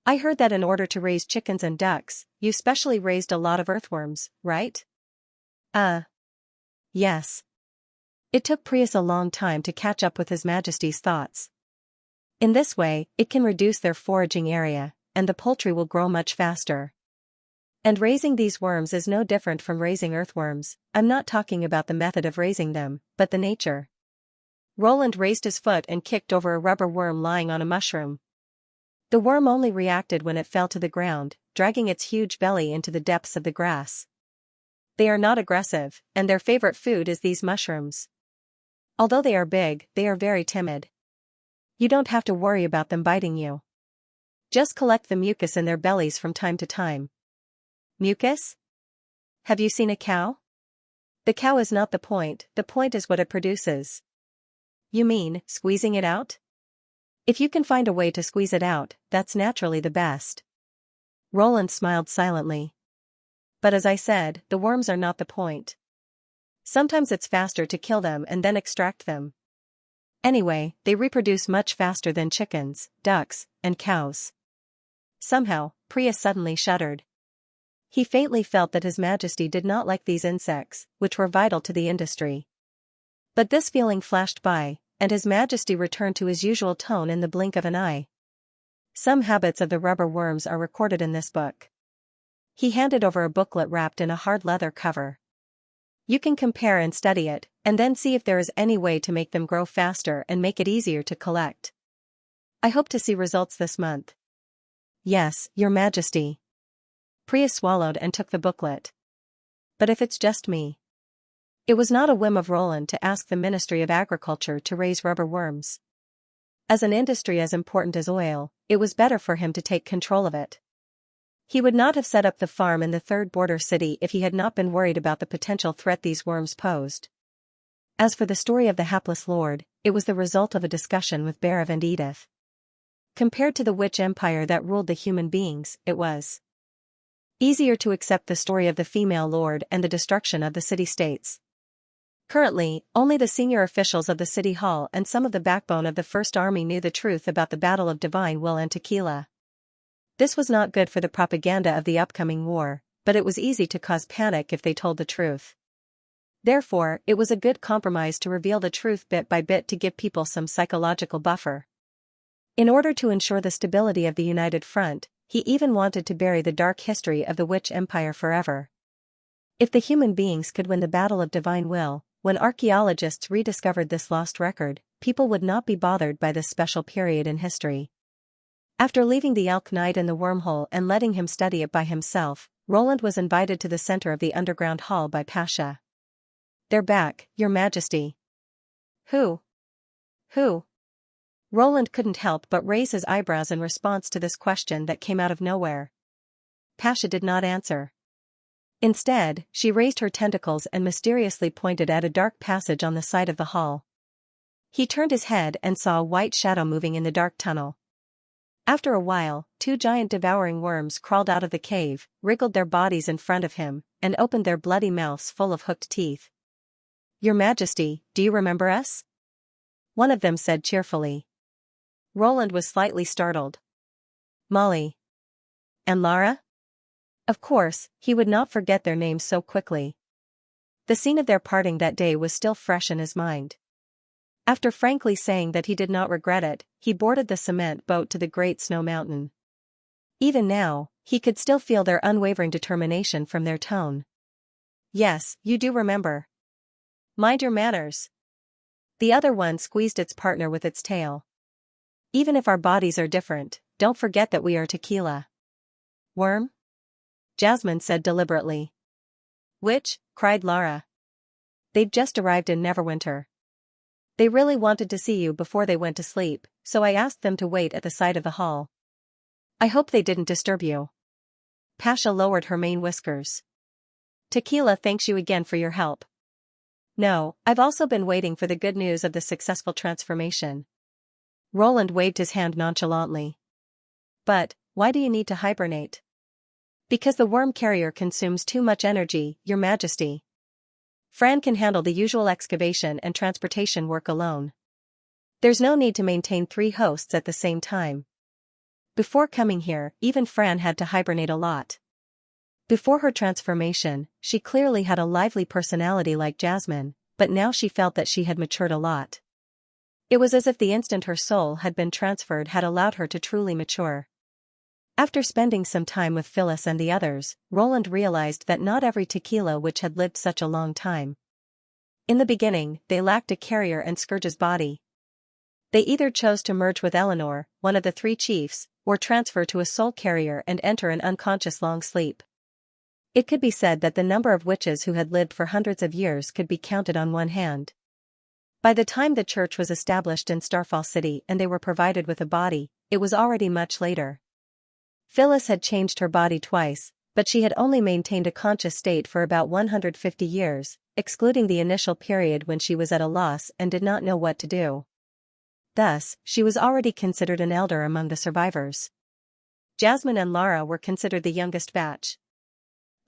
"I heard that in order to raise chickens and ducks, you specially raised a lot of earthworms, right?" Yes. It took Prius a long time to catch up with His Majesty's thoughts. In this way, it can reduce their foraging area, and the poultry will grow much faster. And raising these worms is no different from raising earthworms. I'm not talking about the method of raising them, but the nature. Roland raised his foot and kicked over a rubber worm lying on a mushroom. The worm only reacted when it fell to the ground, dragging its huge belly into the depths of the grass. They are not aggressive, and their favorite food is these mushrooms. Although they are big, they are very timid. You don't have to worry about them biting you. Just collect the mucus in their bellies from time to time. Mucus? Have you seen a cow? The cow is not the point is what it produces. You mean, squeezing it out? If you can find a way to squeeze it out, that's naturally the best. Roland smiled silently. But as I said, the worms are not the point. Sometimes it's faster to kill them and then extract them. Anyway, they reproduce much faster than chickens, ducks, and cows. Somehow, Prius suddenly shuddered. He faintly felt that His Majesty did not like these insects, which were vital to the industry. But this feeling flashed by, and His Majesty returned to his usual tone in the blink of an eye. Some habits of the rubber worms are recorded in this book. He handed over a booklet wrapped in a hard leather cover. You can compare and study it, and then see if there is any way to make them grow faster and make it easier to collect. I hope to see results this month. Yes, Your Majesty. Prius swallowed and took the booklet. But if it's just me. It was not a whim of Roland to ask the Ministry of Agriculture to raise rubber worms. As an industry as important as oil, it was better for him to take control of it. He would not have set up the farm in the third border city if he had not been worried about the potential threat these worms posed. As for the story of the hapless lord, it was the result of a discussion with Berev and Edith. Compared to the witch empire that ruled the human beings, it was easier to accept the story of the female lord and the destruction of the city-states. Currently, only the senior officials of the city hall and some of the backbone of the First Army knew the truth about the Battle of Divine Will and Tequila. This was not good for the propaganda of the upcoming war, but it was easy to cause panic if they told the truth. Therefore, it was a good compromise to reveal the truth bit by bit to give people some psychological buffer. In order to ensure the stability of the United Front, he even wanted to bury the dark history of the Witch Empire forever. If the human beings could win the Battle of Divine Will, when archaeologists rediscovered this lost record, people would not be bothered by this special period in history. After leaving the Elk Knight in the wormhole and letting him study it by himself, Roland was invited to the center of the underground hall by Pasha. "They're back, Your Majesty." Who? Roland couldn't help but raise his eyebrows in response to this question that came out of nowhere. Pasha did not answer. Instead, she raised her tentacles and mysteriously pointed at a dark passage on the side of the hall. He turned his head and saw a white shadow moving in the dark tunnel. After a while, two giant devouring worms crawled out of the cave, wriggled their bodies in front of him, and opened their bloody mouths full of hooked teeth. "Your Majesty, do you remember us?" one of them said cheerfully. Roland was slightly startled. Molly and Lara? Of course, he would not forget their names so quickly. The scene of their parting that day was still fresh in his mind. After frankly saying that he did not regret it, he boarded the cement boat to the Great Snow Mountain. Even now, he could still feel their unwavering determination from their tone. "Yes, you do remember. Mind your manners." The other one squeezed its partner with its tail. "Even if our bodies are different, don't forget that we are tequila." "Worm?" Jasmine said deliberately. "Which?" cried Lara. "They'd just arrived in Neverwinter. They really wanted to see you before they went to sleep, so I asked them to wait at the side of the hall. I hope they didn't disturb you." Pasha lowered her mane whiskers. "Tequila thanks you again for your help." "No, I've also been waiting for the good news of the successful transformation." Roland waved his hand nonchalantly. "But, why do you need to hibernate?" "Because the worm carrier consumes too much energy, Your Majesty. Fran can handle the usual excavation and transportation work alone. There's no need to maintain 3 hosts at the same time. Before coming here, even Fran had to hibernate a lot." Before her transformation, she clearly had a lively personality like Jasmine, but now she felt that she had matured a lot. It was as if the instant her soul had been transferred had allowed her to truly mature. After spending some time with Phyllis and the others, Roland realized that not every tequila witch had lived such a long time. In the beginning, they lacked a carrier and Scourge's body. They either chose to merge with Eleanor, one of the 3 chiefs, or transfer to a soul carrier and enter an unconscious long sleep. It could be said that the number of witches who had lived for hundreds of years could be counted on one hand. By the time the church was established in Starfall City and they were provided with a body, it was already much later. Phyllis had changed her body twice, but she had only maintained a conscious state for about 150 years, excluding the initial period when she was at a loss and did not know what to do. Thus, she was already considered an elder among the survivors. Jasmine and Lara were considered the youngest batch.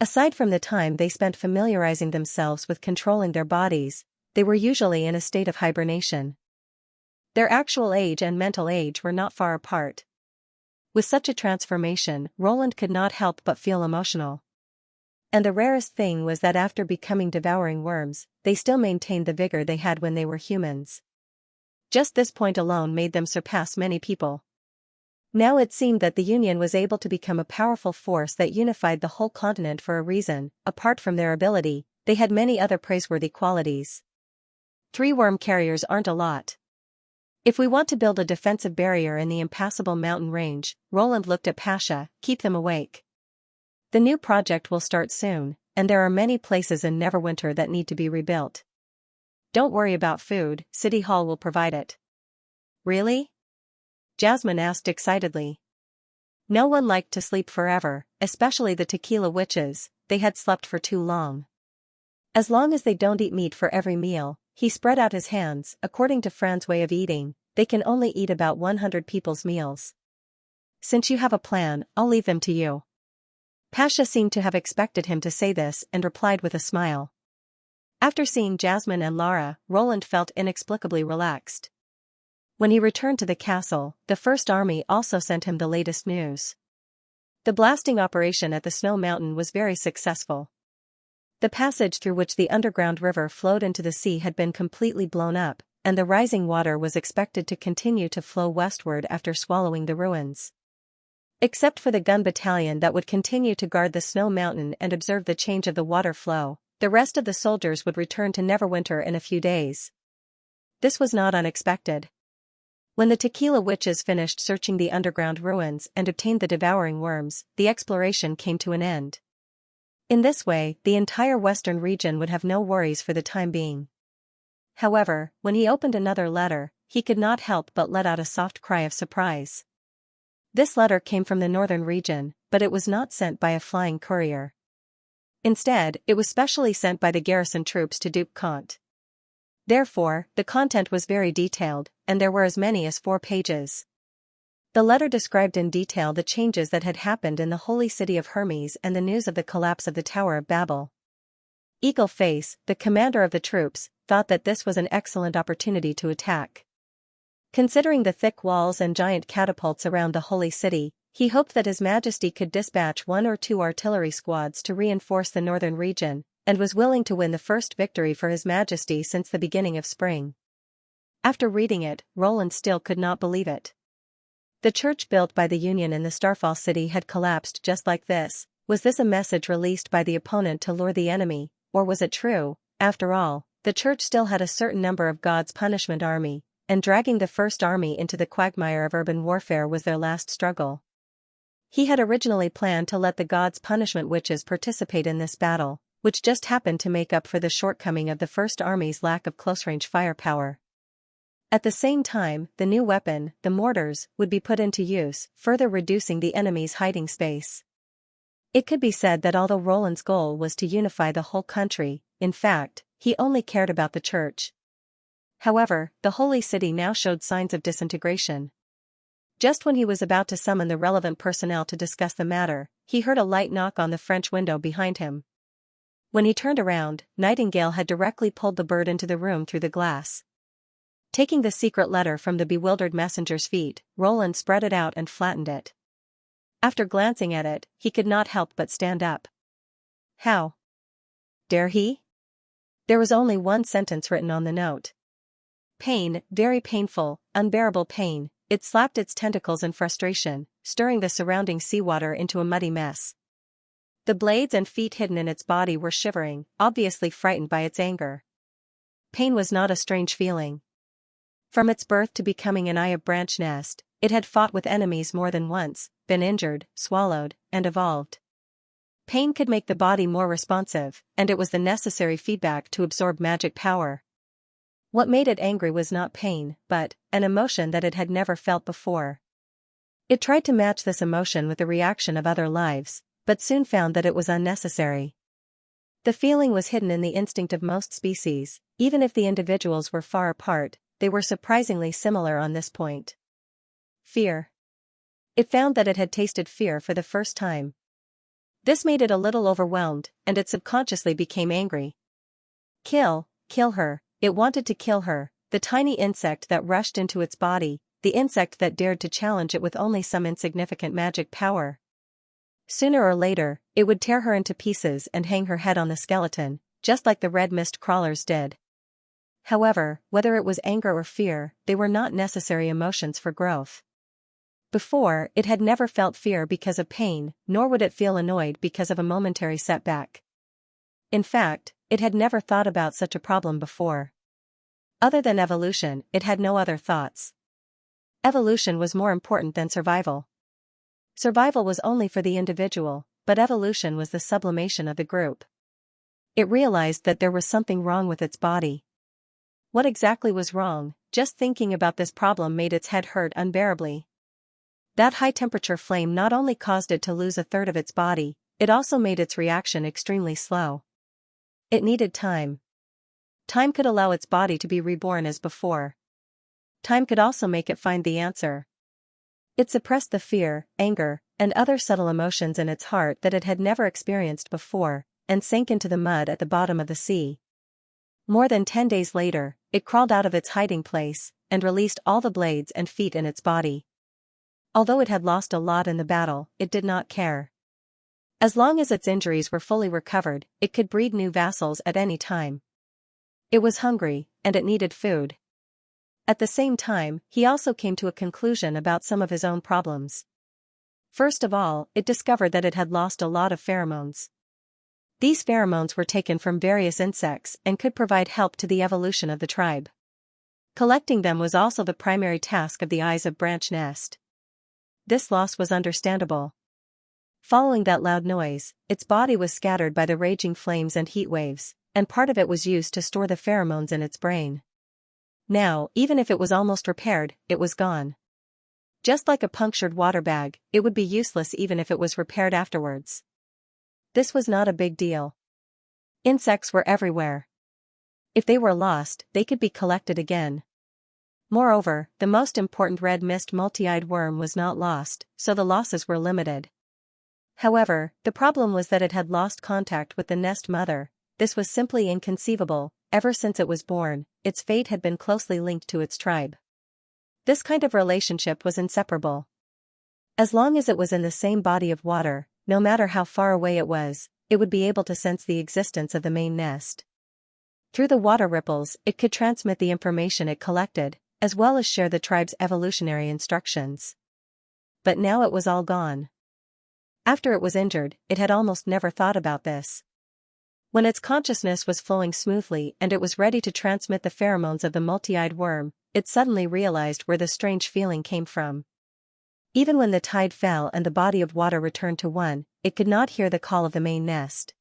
Aside from the time they spent familiarizing themselves with controlling their bodies, they were usually in a state of hibernation. Their actual age and mental age were not far apart. With such a transformation, Roland could not help but feel emotional. And the rarest thing was that after becoming devouring worms, they still maintained the vigor they had when they were humans. Just this point alone made them surpass many people. Now it seemed that the Union was able to become a powerful force that unified the whole continent for a reason. Apart from their ability, they had many other praiseworthy qualities. 3 worm carriers aren't a lot. If we want to build a defensive barrier in the impassable mountain range, Roland looked at Pasha, keep them awake. The new project will start soon, and there are many places in Neverwinter that need to be rebuilt. Don't worry about food, City Hall will provide it. Really? Jasmine asked excitedly. No one liked to sleep forever, especially the tequila witches, they had slept for too long. As long as they don't eat meat for every meal, he spread out his hands. According to Fran's way of eating, they can only eat about 100 people's meals. Since you have a plan, I'll leave them to you. Pasha seemed to have expected him to say this and replied with a smile. After seeing Jasmine and Lara, Roland felt inexplicably relaxed. When he returned to the castle, the First Army also sent him the latest news. The blasting operation at the Snow Mountain was very successful. The passage through which the underground river flowed into the sea had been completely blown up, and the rising water was expected to continue to flow westward after swallowing the ruins. Except for the gun battalion that would continue to guard the Snow Mountain and observe the change of the water flow, the rest of the soldiers would return to Neverwinter in a few days. This was not unexpected. When the tequila witches finished searching the underground ruins and obtained the devouring worms, the exploration came to an end. In this way, the entire western region would have no worries for the time being. However, when he opened another letter, he could not help but let out a soft cry of surprise. This letter came from the northern region, but it was not sent by a flying courier. Instead, it was specially sent by the garrison troops to Duke Comte. Therefore, the content was very detailed, and there were as many as 4 pages. The letter described in detail the changes that had happened in the holy city of Hermes and the news of the collapse of the Tower of Babel. Eagle Face, the commander of the troops, thought that this was an excellent opportunity to attack. Considering the thick walls and giant catapults around the holy city, he hoped that His Majesty could dispatch 1 or 2 artillery squads to reinforce the northern region, and was willing to win the first victory for His Majesty since the beginning of spring. After reading it, Roland still could not believe it. The church built by the Union in the Starfall city had collapsed just like this. Was this a message released by the opponent to lure the enemy, or was it true? After all, the church still had a certain number of God's punishment army, and dragging the first army into the quagmire of urban warfare was their last struggle. He had originally planned to let the God's punishment witches participate in this battle, which just happened to make up for the shortcoming of the first army's lack of close-range firepower. At the same time, the new weapon, the mortars, would be put into use, further reducing the enemy's hiding space. It could be said that although Roland's goal was to unify the whole country, in fact, he only cared about the church. However, the holy city now showed signs of disintegration. Just when he was about to summon the relevant personnel to discuss the matter, he heard a light knock on the French window behind him. When he turned around, Nightingale had directly pulled the bird into the room through the glass. Taking the secret letter from the bewildered messenger's feet, Roland spread it out and flattened it. After glancing at it, he could not help but stand up. How dare he? There was only one sentence written on the note. Pain, very painful, unbearable pain. It slapped its tentacles in frustration, stirring the surrounding seawater into a muddy mess. The blades and feet hidden in its body were shivering, obviously frightened by its anger. Pain was not a strange feeling. From its birth to becoming an Eye of Branch Nest, it had fought with enemies more than once, been injured, swallowed, and evolved. Pain could make the body more responsive, and it was the necessary feedback to absorb magic power. What made it angry was not pain, but an emotion that it had never felt before. It tried to match this emotion with the reaction of other lives, but soon found that it was unnecessary. The feeling was hidden in the instinct of most species. Even if the individuals were far apart, they were surprisingly similar on this point. Fear. It found that it had tasted fear for the first time. This made it a little overwhelmed, and it subconsciously became angry. Kill her, it wanted to kill her, the tiny insect that rushed into its body, the insect that dared to challenge it with only some insignificant magic power. Sooner or later, it would tear her into pieces and hang her head on the skeleton, just like the red mist crawlers did. However, whether it was anger or fear, they were not necessary emotions for growth. Before, it had never felt fear because of pain, nor would it feel annoyed because of a momentary setback. In fact, it had never thought about such a problem before. Other than evolution, it had no other thoughts. Evolution was more important than survival. Survival was only for the individual, but evolution was the sublimation of the group. It realized that there was something wrong with its body. What exactly was wrong? Just thinking about this problem made its head hurt unbearably. That high-temperature flame not only caused it to lose a third of its body, it also made its reaction extremely slow. It needed time. Time could allow its body to be reborn as before. Time could also make it find the answer. It suppressed the fear, anger, and other subtle emotions in its heart that it had never experienced before, and sank into the mud at the bottom of the sea. More than 10 days later, it crawled out of its hiding place, and released all the blades and feet in its body. Although it had lost a lot in the battle, it did not care. As long as its injuries were fully recovered, it could breed new vassals at any time. It was hungry, and it needed food. At the same time, he also came to a conclusion about some of his own problems. First of all, it discovered that it had lost a lot of pheromones. These pheromones were taken from various insects and could provide help to the evolution of the tribe. Collecting them was also the primary task of the Eyes of Branch Nest. This loss was understandable. Following that loud noise, its body was scattered by the raging flames and heat waves, and part of it was used to store the pheromones in its brain. Now, even if it was almost repaired, it was gone. Just like a punctured water bag, it would be useless even if it was repaired afterwards. This was not a big deal. Insects were everywhere. If they were lost, they could be collected again. Moreover, the most important red mist multi-eyed worm was not lost, so the losses were limited. However, the problem was that it had lost contact with the nest mother. This was simply inconceivable. Ever since it was born, its fate had been closely linked to its tribe. This kind of relationship was inseparable. As long as it was in the same body of water, no matter how far away it was, it would be able to sense the existence of the main nest. Through the water ripples, it could transmit the information it collected, as well as share the tribe's evolutionary instructions. But now it was all gone. After it was injured, it had almost never thought about this. When its consciousness was flowing smoothly and it was ready to transmit the pheromones of the multi-eyed worm, it suddenly realized where the strange feeling came from. Even when the tide fell and the body of water returned to one, it could not hear the call of the main nest.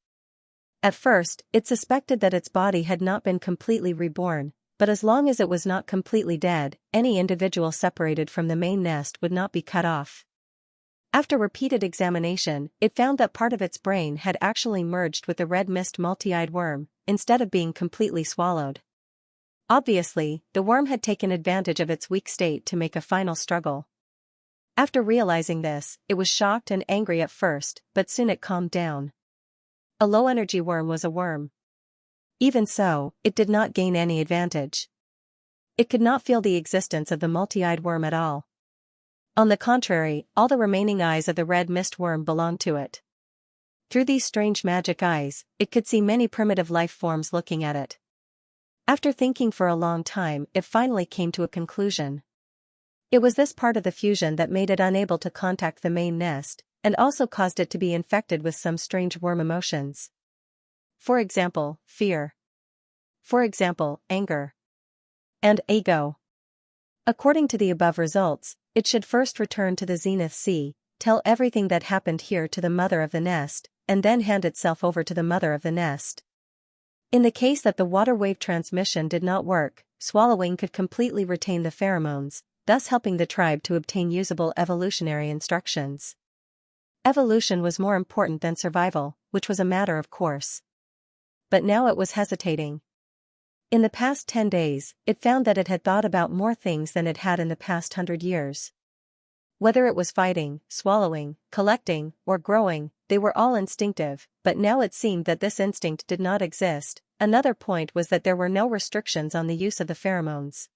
At first, it suspected that its body had not been completely reborn, but as long as it was not completely dead, any individual separated from the main nest would not be cut off. After repeated examination, it found that part of its brain had actually merged with the red mist multi-eyed worm, instead of being completely swallowed. Obviously, the worm had taken advantage of its weak state to make a final struggle. After realizing this, it was shocked and angry at first, but soon it calmed down. A low-energy worm was a worm. Even so, it did not gain any advantage. It could not feel the existence of the multi-eyed worm at all. On the contrary, all the remaining eyes of the red mist worm belonged to it. Through these strange magic eyes, it could see many primitive life forms looking at it. After thinking for a long time, it finally came to a conclusion. It was this part of the fusion that made it unable to contact the main nest, and also caused it to be infected with some strange worm emotions. For example, fear. For example, anger. And ego. According to the above results, it should first return to the zenith sea, tell everything that happened here to the mother of the nest, and then hand itself over to the mother of the nest. In the case that the water wave transmission did not work, swallowing could completely retain the pheromones, thus helping the tribe to obtain usable evolutionary instructions. Evolution was more important than survival, which was a matter of course. But now it was hesitating. In the past 10 days, it found that it had thought about more things than it had in the past 100 years. Whether it was fighting, swallowing, collecting, or growing, they were all instinctive, but now it seemed that this instinct did not exist. Another point was that there were no restrictions on the use of the pheromones.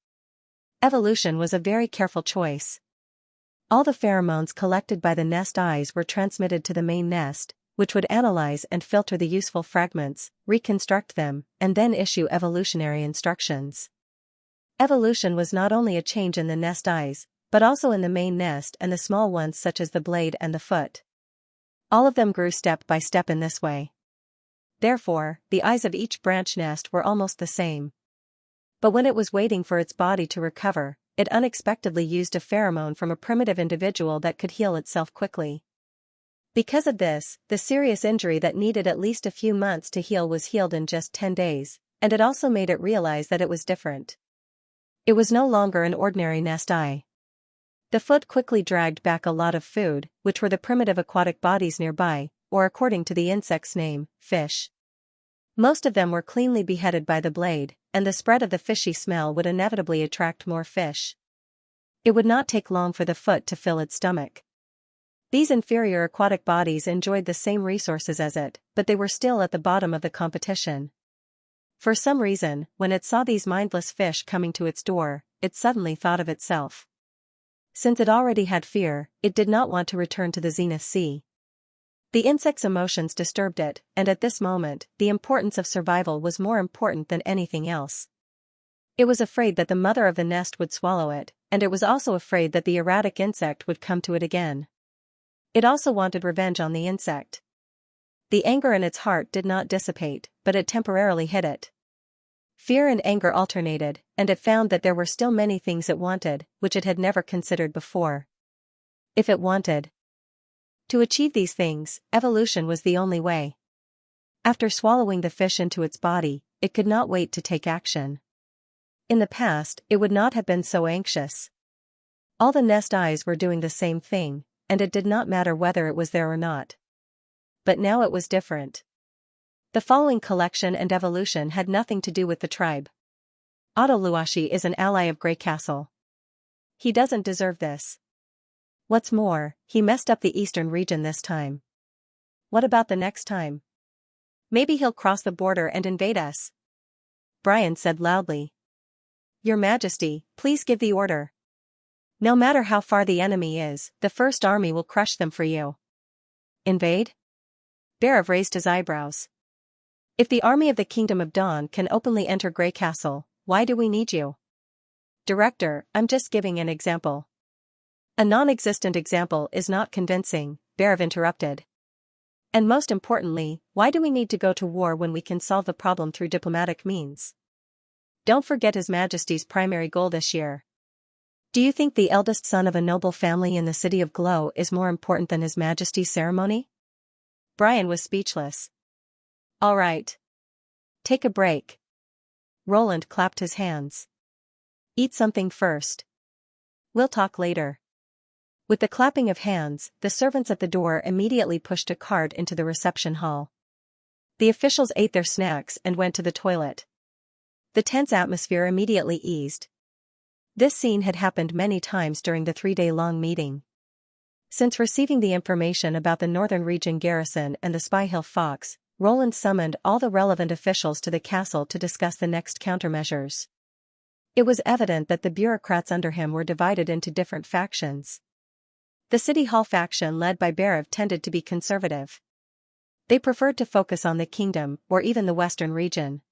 Evolution was a very careful choice. All the pheromones collected by the nest eyes were transmitted to the main nest, which would analyze and filter the useful fragments, reconstruct them, and then issue evolutionary instructions. Evolution was not only a change in the nest eyes, but also in the main nest and the small ones such as the blade and the foot. All of them grew step by step in this way. Therefore, the eyes of each branch nest were almost the same. But when it was waiting for its body to recover, it unexpectedly used a pheromone from a primitive individual that could heal itself quickly. Because of this, the serious injury that needed at least a few months to heal was healed in just 10 days, and it also made it realize that it was different. It was no longer an ordinary nest eye. The foot quickly dragged back a lot of food, which were the primitive aquatic bodies nearby, or according to the insect's name, fish. Most of them were cleanly beheaded by the blade, and the spread of the fishy smell would inevitably attract more fish. It would not take long for the foot to fill its stomach. These inferior aquatic bodies enjoyed the same resources as it, but they were still at the bottom of the competition. For some reason, when it saw these mindless fish coming to its door, it suddenly thought of itself. Since it already had fear, it did not want to return to the zenith sea. The insect's emotions disturbed it, and at this moment, the importance of survival was more important than anything else. It was afraid that the mother of the nest would swallow it, and it was also afraid that the erratic insect would come to it again. It also wanted revenge on the insect. The anger in its heart did not dissipate, but it temporarily hid it. Fear and anger alternated, and it found that there were still many things it wanted, which it had never considered before. If it wanted to achieve these things, evolution was the only way. After swallowing the fish into its body, it could not wait to take action. In the past, it would not have been so anxious. All the nest eyes were doing the same thing, and it did not matter whether it was there or not. But now it was different. The following collection and evolution had nothing to do with the tribe. Audiobook is an ally of Grey Castle. He doesn't deserve this. What's more, he messed up the eastern region this time. What about the next time? Maybe he'll cross the border and invade us. Brian said loudly. Your Majesty, please give the order. No matter how far the enemy is, the First Army will crush them for you. Invade? Barav raised his eyebrows. If the army of the Kingdom of Dawn can openly enter Grey Castle, why do we need you? Director, I'm just giving an example. A non-existent example is not convincing, Barav interrupted. And most importantly, why do we need to go to war when we can solve the problem through diplomatic means? Don't forget His Majesty's primary goal this year. Do you think the eldest son of a noble family in the City of Glow is more important than His Majesty's ceremony? Brian was speechless. All right. Take a break. Roland clapped his hands. Eat something first. We'll talk later. With the clapping of hands, the servants at the door immediately pushed a cart into the reception hall. The officials ate their snacks and went to the toilet. The tense atmosphere immediately eased. This scene had happened many times during the 3-day-long meeting. Since receiving the information about the Northern Region garrison and the Spy Hill Fox, Roland summoned all the relevant officials to the castle to discuss the next countermeasures. It was evident that the bureaucrats under him were divided into different factions. The City Hall faction led by Barav tended to be conservative. They preferred to focus on the kingdom, or even the western region.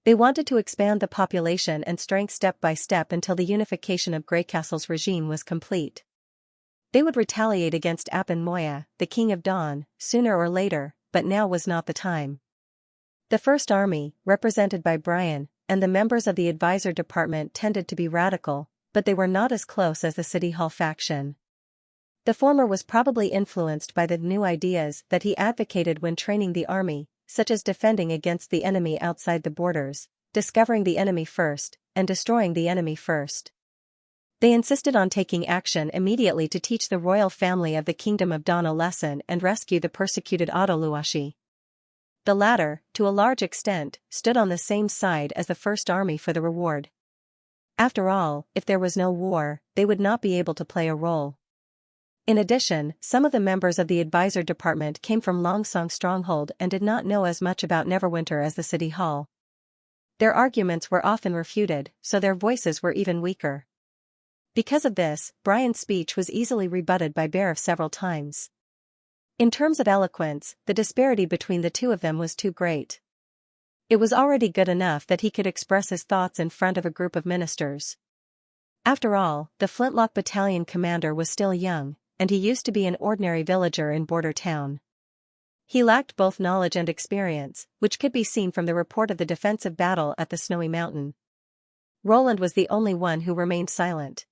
They wanted to expand the population and strength step by step until the unification of Grey Castle's regime was complete. They would retaliate against Apan Moya, the King of Dawn, sooner or later, but now was not the time. The First Army, represented by Brian, and the members of the advisor department tended to be radical, but they were not as close as the City Hall faction. The former was probably influenced by the new ideas that he advocated when training the army, such as defending against the enemy outside the borders, discovering the enemy first, and destroying the enemy first. They insisted on taking action immediately to teach the royal family of the Kingdom of Dawn a lesson and rescue the persecuted Audiobook. The latter, to a large extent, stood on the same side as the First Army for the reward. After all, if there was no war, they would not be able to play a role. In addition, some of the members of the advisor department came from Longsong Stronghold and did not know as much about Neverwinter as the City Hall. Their arguments were often refuted, so their voices were even weaker. Because of this, Brian's speech was easily rebutted by Barav several times. In terms of eloquence, the disparity between the two of them was too great. It was already good enough that he could express his thoughts in front of a group of ministers. After all, the Flintlock Battalion commander was still young, and he used to be an ordinary villager in Border Town. He lacked both knowledge and experience, which could be seen from the report of the defensive battle at the Snowy Mountain. Roland was the only one who remained silent.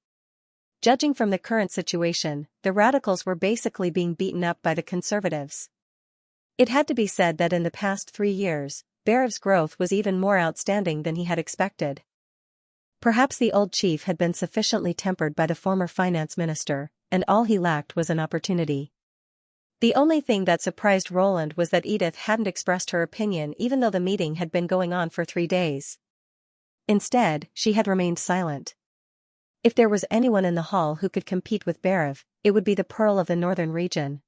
Judging from the current situation, the radicals were basically being beaten up by the conservatives. It had to be said that in the past 3 years, Barav's growth was even more outstanding than he had expected. Perhaps the old chief had been sufficiently tempered by the former finance minister, and all he lacked was an opportunity. The only thing that surprised Roland was that Edith hadn't expressed her opinion even though the meeting had been going on for 3 days. Instead, she had remained silent. If there was anyone in the hall who could compete with Barav, it would be the Pearl of the Northern Region.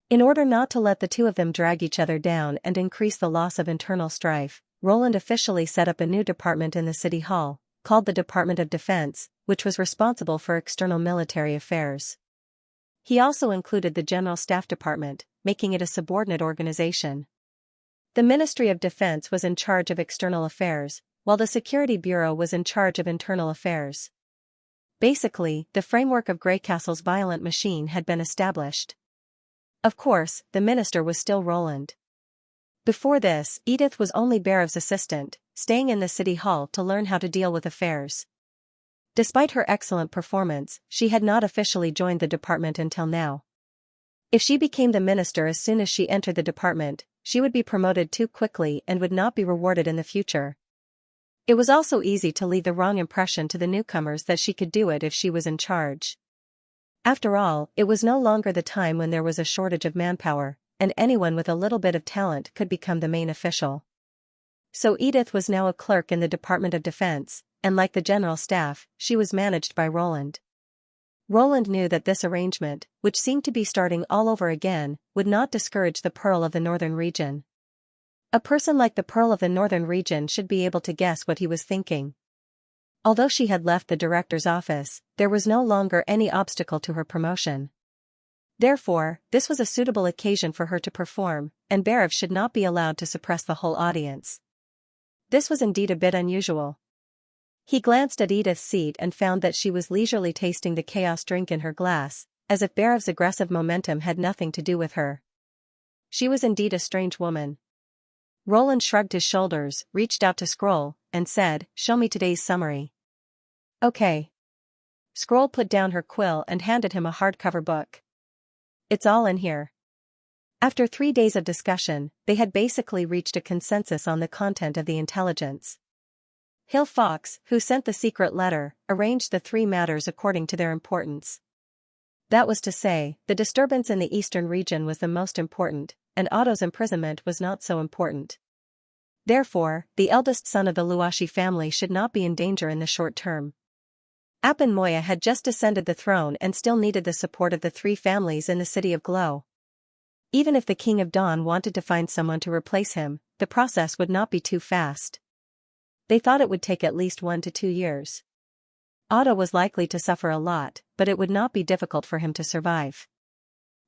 In order not to let the two of them drag each other down and increase the loss of internal strife, Roland officially set up a new department in the City Hall, called the Department of Defense, which was responsible for external military affairs. He also included the General Staff Department, making it a subordinate organization. The Ministry of Defense was in charge of external affairs, while the Security Bureau was in charge of internal affairs. Basically, the framework of Grey Castle's violent machine had been established. Of course, the minister was still Roland. Before this, Edith was only Barav's assistant, staying in the City Hall to learn how to deal with affairs. Despite her excellent performance, she had not officially joined the department until now. If she became the minister as soon as she entered the department, she would be promoted too quickly and would not be rewarded in the future. It was also easy to leave the wrong impression to the newcomers that she could do it if she was in charge. After all, it was no longer the time when there was a shortage of manpower, and anyone with a little bit of talent could become the main official. So Edith was now a clerk in the Department of Defense, and like the general staff, she was managed by Roland. Roland knew that this arrangement, which seemed to be starting all over again, would not discourage the Pearl of the Northern region. A person like the Pearl of the Northern region should be able to guess what he was thinking. Although she had left the director's office, there was no longer any obstacle to her promotion. Therefore, this was a suitable occasion for her to perform, and Barav should not be allowed to suppress the whole audience. This was indeed a bit unusual. He glanced at Edith's seat and found that she was leisurely tasting the chaos drink in her glass, as if Barav's aggressive momentum had nothing to do with her. She was indeed a strange woman. Roland shrugged his shoulders, reached out to Scroll, and said, "Show me today's summary." "Okay." Scroll put down her quill and handed him a hardcover book. "It's all in here." After 3 days of discussion, they had basically reached a consensus on the content of the intelligence. Hill Fox, who sent the secret letter, arranged the 3 matters according to their importance. That was to say, the disturbance in the eastern region was the most important, and Otto's imprisonment was not so important. Therefore, the eldest son of the Luashi family should not be in danger in the short term. Apan Moya had just ascended the throne and still needed the support of the 3 families in the city of Glow. Even if the King of Dawn wanted to find someone to replace him, the process would not be too fast. They thought it would take at least 1 to 2 years. Otto was likely to suffer a lot, but it would not be difficult for him to survive.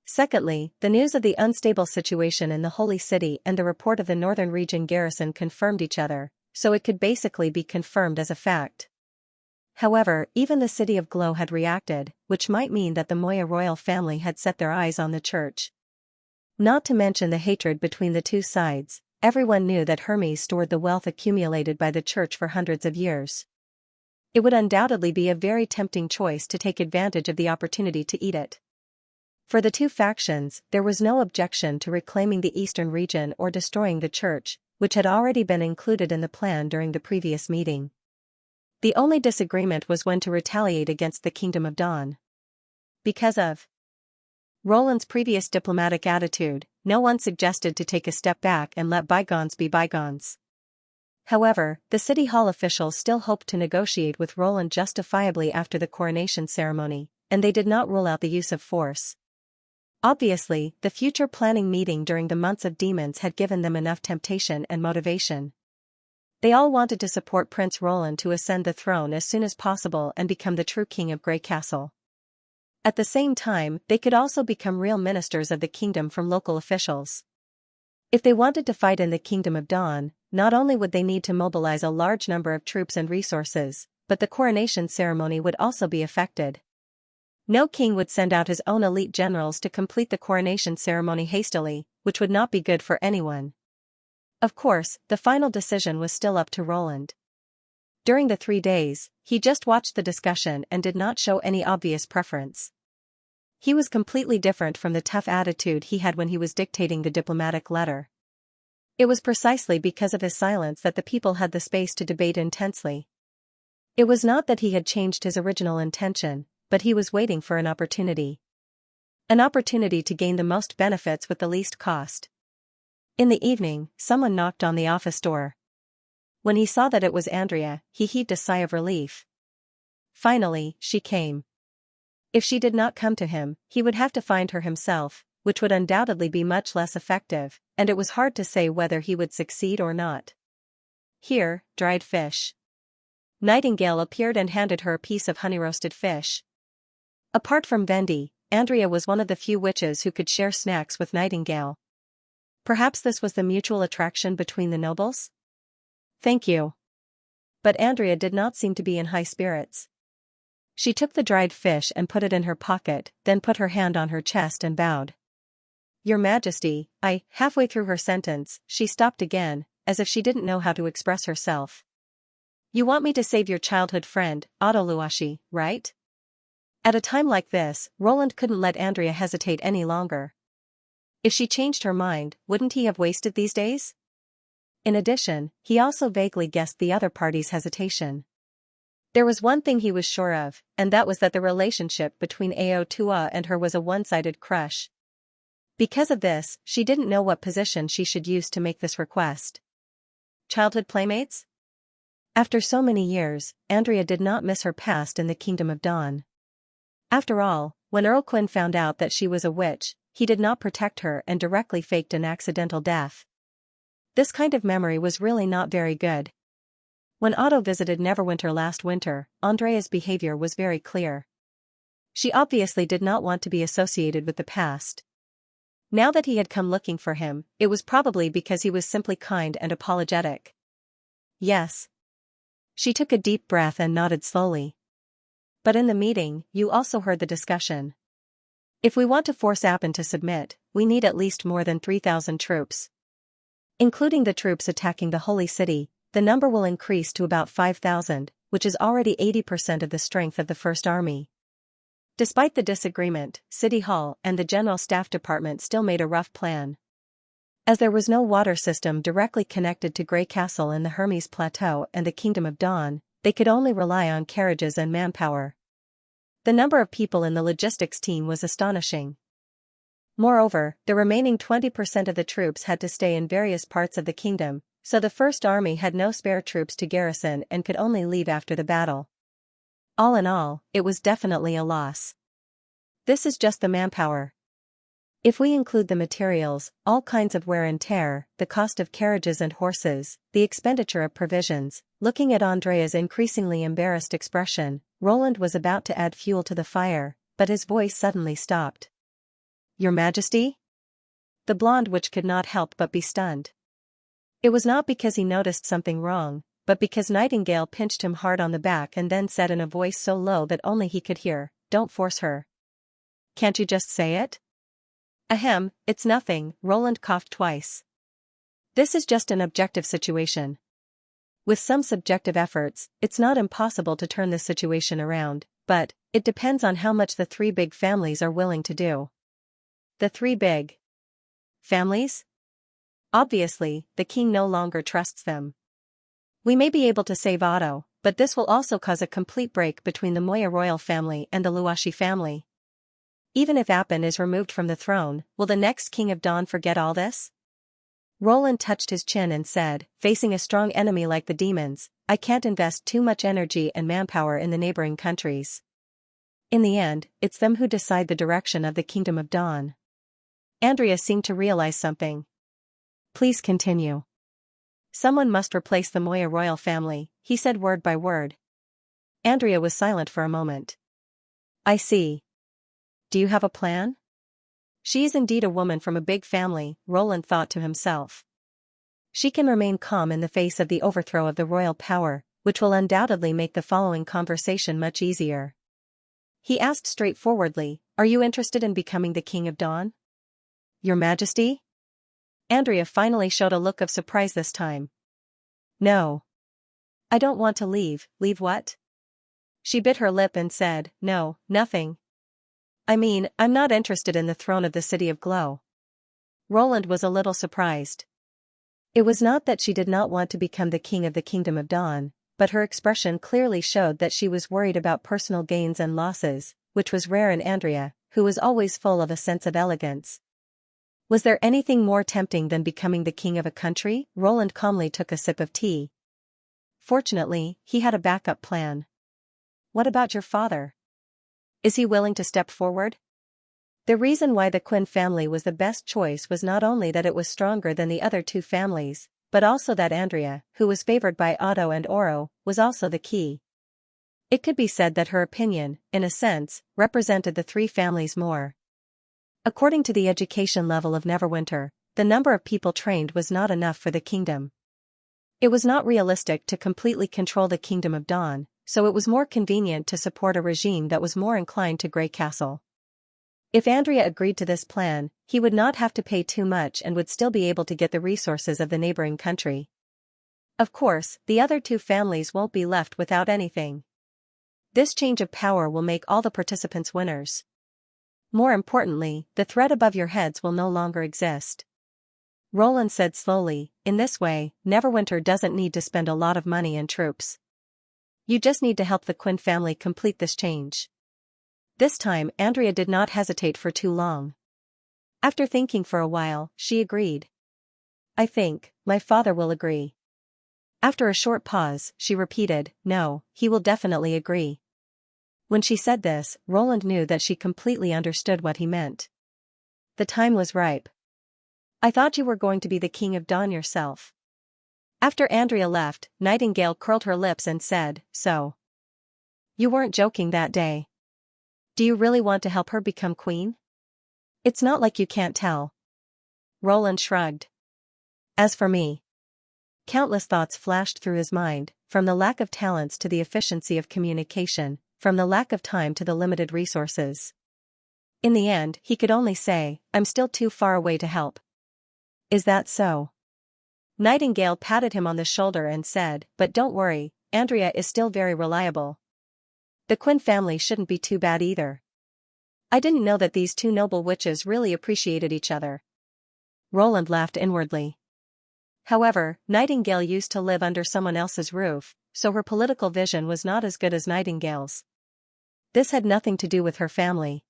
Secondly, the news of the unstable situation in the Holy City and the report of the Northern Region garrison confirmed each other, so it could basically be confirmed as a fact. However, even the city of Glow had reacted, which might mean that the Moya royal family had set their eyes on the church. Not to mention the hatred between the 2 sides, everyone knew that Hermes stored the wealth accumulated by the church for hundreds of years. It would undoubtedly be a very tempting choice to take advantage of the opportunity to eat it. For the 2 factions, there was no objection to reclaiming the eastern region or destroying the church, which had already been included in the plan during the previous meeting. The only disagreement was when to retaliate against the Kingdom of Dawn. Because of Roland's previous diplomatic attitude, no one suggested to take a step back and let bygones be bygones. However, the City Hall officials still hoped to negotiate with Roland justifiably after the coronation ceremony, and they did not rule out the use of force. Obviously, the future planning meeting during the months of demons had given them enough temptation and motivation. They all wanted to support Prince Roland to ascend the throne as soon as possible and become the true king of Grey Castle. At the same time, they could also become real ministers of the kingdom from local officials. If they wanted to fight in the Kingdom of Dawn, not only would they need to mobilize a large number of troops and resources, but the coronation ceremony would also be affected. No king would send out his own elite generals to complete the coronation ceremony hastily, which would not be good for anyone. Of course, the final decision was still up to Roland. During the 3 days, he just watched the discussion and did not show any obvious preference. He was completely different from the tough attitude he had when he was dictating the diplomatic letter. It was precisely because of his silence that the people had the space to debate intensely. It was not that he had changed his original intention, but he was waiting for an opportunity. An opportunity to gain the most benefits with the least cost. In the evening, someone knocked on the office door. When he saw that it was Andrea, he heaved a sigh of relief. Finally, she came. If she did not come to him, he would have to find her himself, which would undoubtedly be much less effective, and it was hard to say whether he would succeed or not. Here, dried fish. Nightingale appeared and handed her a piece of honey-roasted fish. Apart from Vendi, Andrea was one of the few witches who could share snacks with Nightingale. Perhaps this was the mutual attraction between the nobles? "Thank you." But Andrea did not seem to be in high spirits. She took the dried fish and put it in her pocket, then put her hand on her chest and bowed. "Your Majesty, Halfway through her sentence, she stopped again, as if she didn't know how to express herself. "You want me to save your childhood friend, Otto Luashi, right?" At a time like this, Roland couldn't let Andrea hesitate any longer. If she changed her mind, wouldn't he have wasted these days? In addition, he also vaguely guessed the other party's hesitation. There was one thing he was sure of, and that was that the relationship between Aotua and her was a one-sided crush. Because of this, she didn't know what position she should use to make this request. Childhood playmates? After so many years, Andrea did not miss her past in the Kingdom of Dawn. After all, when Earl Quinn found out that she was a witch, he did not protect her and directly faked an accidental death. This kind of memory was really not very good. When Otto visited Neverwinter last winter, Andrea's behavior was very clear. She obviously did not want to be associated with the past. Now that he had come looking for him, it was probably because he was simply kind and apologetic. Yes. She took a deep breath and nodded slowly. But in the meeting, you also heard the discussion. If we want to force Appin to submit, we need at least more than 3,000 troops. Including the troops attacking the Holy City, the number will increase to about 5,000, which is already 80% of the strength of the First Army. Despite the disagreement, City Hall and the General Staff Department still made a rough plan. As there was no water system directly connected to Grey Castle in the Hermes Plateau and the Kingdom of Dawn, they could only rely on carriages and manpower. The number of people in the logistics team was astonishing. Moreover, the remaining 20% of the troops had to stay in various parts of the kingdom, so the First Army had no spare troops to garrison and could only leave after the battle. All in all, it was definitely a loss. This is just the manpower. If we include the materials, all kinds of wear and tear, the cost of carriages and horses, the expenditure of provisions, looking at Andrea's increasingly embarrassed expression, Roland was about to add fuel to the fire, but his voice suddenly stopped. Your Majesty? The blonde witch could not help but be stunned. It was not because he noticed something wrong, but because Nightingale pinched him hard on the back and then said in a voice so low that only he could hear, "Don't force her. Can't you just say it?" Ahem, it's nothing, Roland coughed twice. This is just an objective situation. With some subjective efforts, it's not impossible to turn this situation around, but it depends on how much the three big families are willing to do. The three big families? Obviously, the king no longer trusts them. We may be able to save Otto, but this will also cause a complete break between the Moya royal family and the Luashi family. Even if Appin is removed from the throne, will the next King of Dawn forget all this? Roland touched his chin and said, facing a strong enemy like the demons, I can't invest too much energy and manpower in the neighboring countries. In the end, it's them who decide the direction of the Kingdom of Dawn. Andrea seemed to realize something. Please continue. Someone must replace the Moya royal family, he said word by word. Andrea was silent for a moment. I see. Do you have a plan? She is indeed a woman from a big family, Roland thought to himself. She can remain calm in the face of the overthrow of the royal power, which will undoubtedly make the following conversation much easier. He asked straightforwardly, Are you interested in becoming the King of Dawn? Your Majesty? Andrea finally showed a look of surprise this time. No. I don't want to leave. Leave what? She bit her lip and said, No, nothing. I mean, I'm not interested in the throne of the City of Glow. Roland was a little surprised. It was not that she did not want to become the king of the Kingdom of Dawn, but her expression clearly showed that she was worried about personal gains and losses, which was rare in Andrea, who was always full of a sense of elegance. Was there anything more tempting than becoming the king of a country? Roland calmly took a sip of tea. Fortunately, he had a backup plan. What about your father? Is he willing to step forward? The reason why the Quinn family was the best choice was not only that it was stronger than the other two families, but also that Andrea, who was favored by Otto and Oro, was also the key. It could be said that her opinion, in a sense, represented the three families more. According to the education level of Neverwinter, the number of people trained was not enough for the kingdom. It was not realistic to completely control the Kingdom of Dawn, so it was more convenient to support a regime that was more inclined to Grey Castle. If Andrea agreed to this plan, he would not have to pay too much and would still be able to get the resources of the neighboring country. Of course, the other two families won't be left without anything. This change of power will make all the participants winners. More importantly, the threat above your heads will no longer exist. Roland said slowly, in this way, Neverwinter doesn't need to spend a lot of money and troops. You just need to help the Quinn family complete this change. This time, Andrea did not hesitate for too long. After thinking for a while, she agreed. I think, my father will agree. After a short pause, she repeated, "No, he will definitely agree." When she said this, Roland knew that she completely understood what he meant. The time was ripe. "I thought you were going to be the king of Dawn yourself." After Andrea left, Nightingale curled her lips and said, "So you weren't joking that day. Do you really want to help her become queen?" "It's not like you can't tell." Roland shrugged. "As for me..." Countless thoughts flashed through his mind, from the lack of talents to the efficiency of communication, from the lack of time to the limited resources. In the end, he could only say, "I'm still too far away to help." "Is that so?" Nightingale patted him on the shoulder and said, "But don't worry, Andrea is still very reliable. The Quinn family shouldn't be too bad either." "I didn't know that these two noble witches really appreciated each other." Roland laughed inwardly. However, Nightingale used to live under someone else's roof, so her political vision was not as good as Nightingale's. This had nothing to do with her family.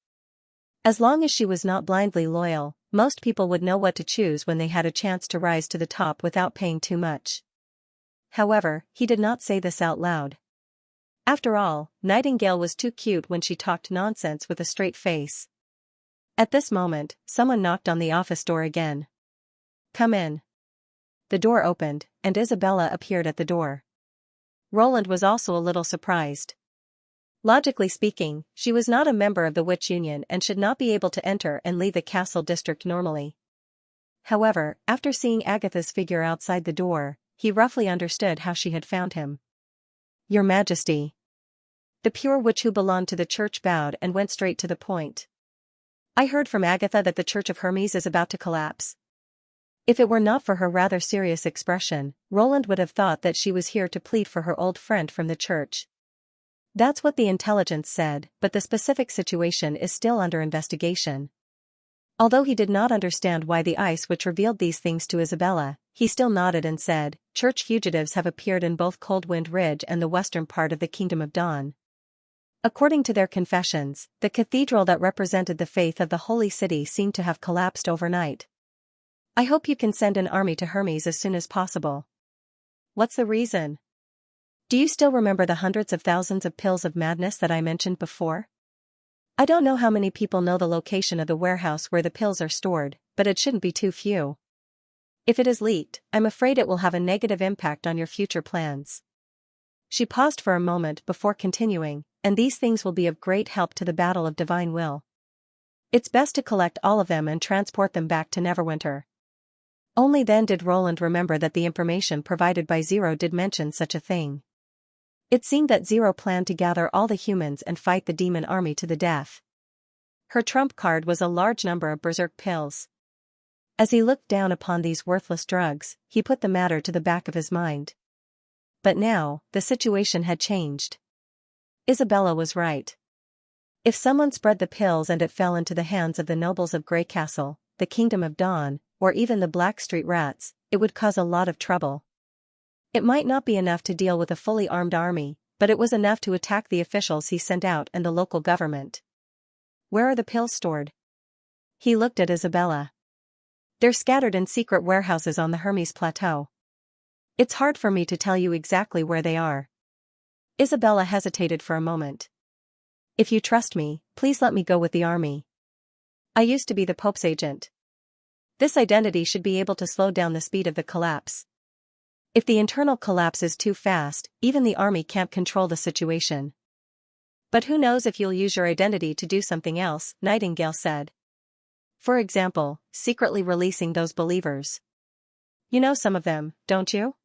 As long as she was not blindly loyal, most people would know what to choose when they had a chance to rise to the top without paying too much. However, he did not say this out loud. After all, Nightingale was too cute when she talked nonsense with a straight face. At this moment, someone knocked on the office door again. "Come in." The door opened, and Isabella appeared at the door. Roland was also a little surprised. Logically speaking, she was not a member of the Witch Union and should not be able to enter and leave the castle district normally. However, after seeing Agatha's figure outside the door, he roughly understood how she had found him. "Your Majesty." The pure witch who belonged to the church bowed and went straight to the point. "I heard from Agatha that the Church of Hermes is about to collapse." If it were not for her rather serious expression, Roland would have thought that she was here to plead for her old friend from the church. That's what the intelligence said, but the specific situation is still under investigation. Although he did not understand why the ice witch revealed these things to Isabella, he still nodded and said, "Church fugitives have appeared in both Coldwind Ridge and the western part of the Kingdom of Dawn. According to their confessions, the cathedral that represented the faith of the Holy City seemed to have collapsed overnight. I hope you can send an army to Hermes as soon as possible." "What's the reason?" "Do you still remember the hundreds of thousands of pills of madness that I mentioned before? I don't know how many people know the location of the warehouse where the pills are stored, but it shouldn't be too few. If it is leaked, I'm afraid it will have a negative impact on your future plans." She paused for a moment before continuing, "And these things will be of great help to the battle of divine will. It's best to collect all of them and transport them back to Neverwinter." Only then did Roland remember that the information provided by Zero did mention such a thing. It seemed that Zero planned to gather all the humans and fight the demon army to the death. Her trump card was a large number of berserk pills. As he looked down upon these worthless drugs, he put the matter to the back of his mind. But now, the situation had changed. Isabella was right. If someone spread the pills and it fell into the hands of the nobles of Greycastle, the Kingdom of Dawn, or even the Blackstreet Rats, it would cause a lot of trouble. It might not be enough to deal with a fully armed army, but it was enough to attack the officials he sent out and the local government. "Where are the pills stored?" He looked at Isabella. "They're scattered in secret warehouses on the Hermes Plateau. It's hard for me to tell you exactly where they are." Isabella hesitated for a moment. "If you trust me, please let me go with the army. I used to be the Pope's agent. This identity should be able to slow down the speed of the collapse. If the internal collapse is too fast, even the army can't control the situation." "But who knows if you'll use your identity to do something else," Nightingale said. "For example, secretly releasing those believers. You know some of them, don't you?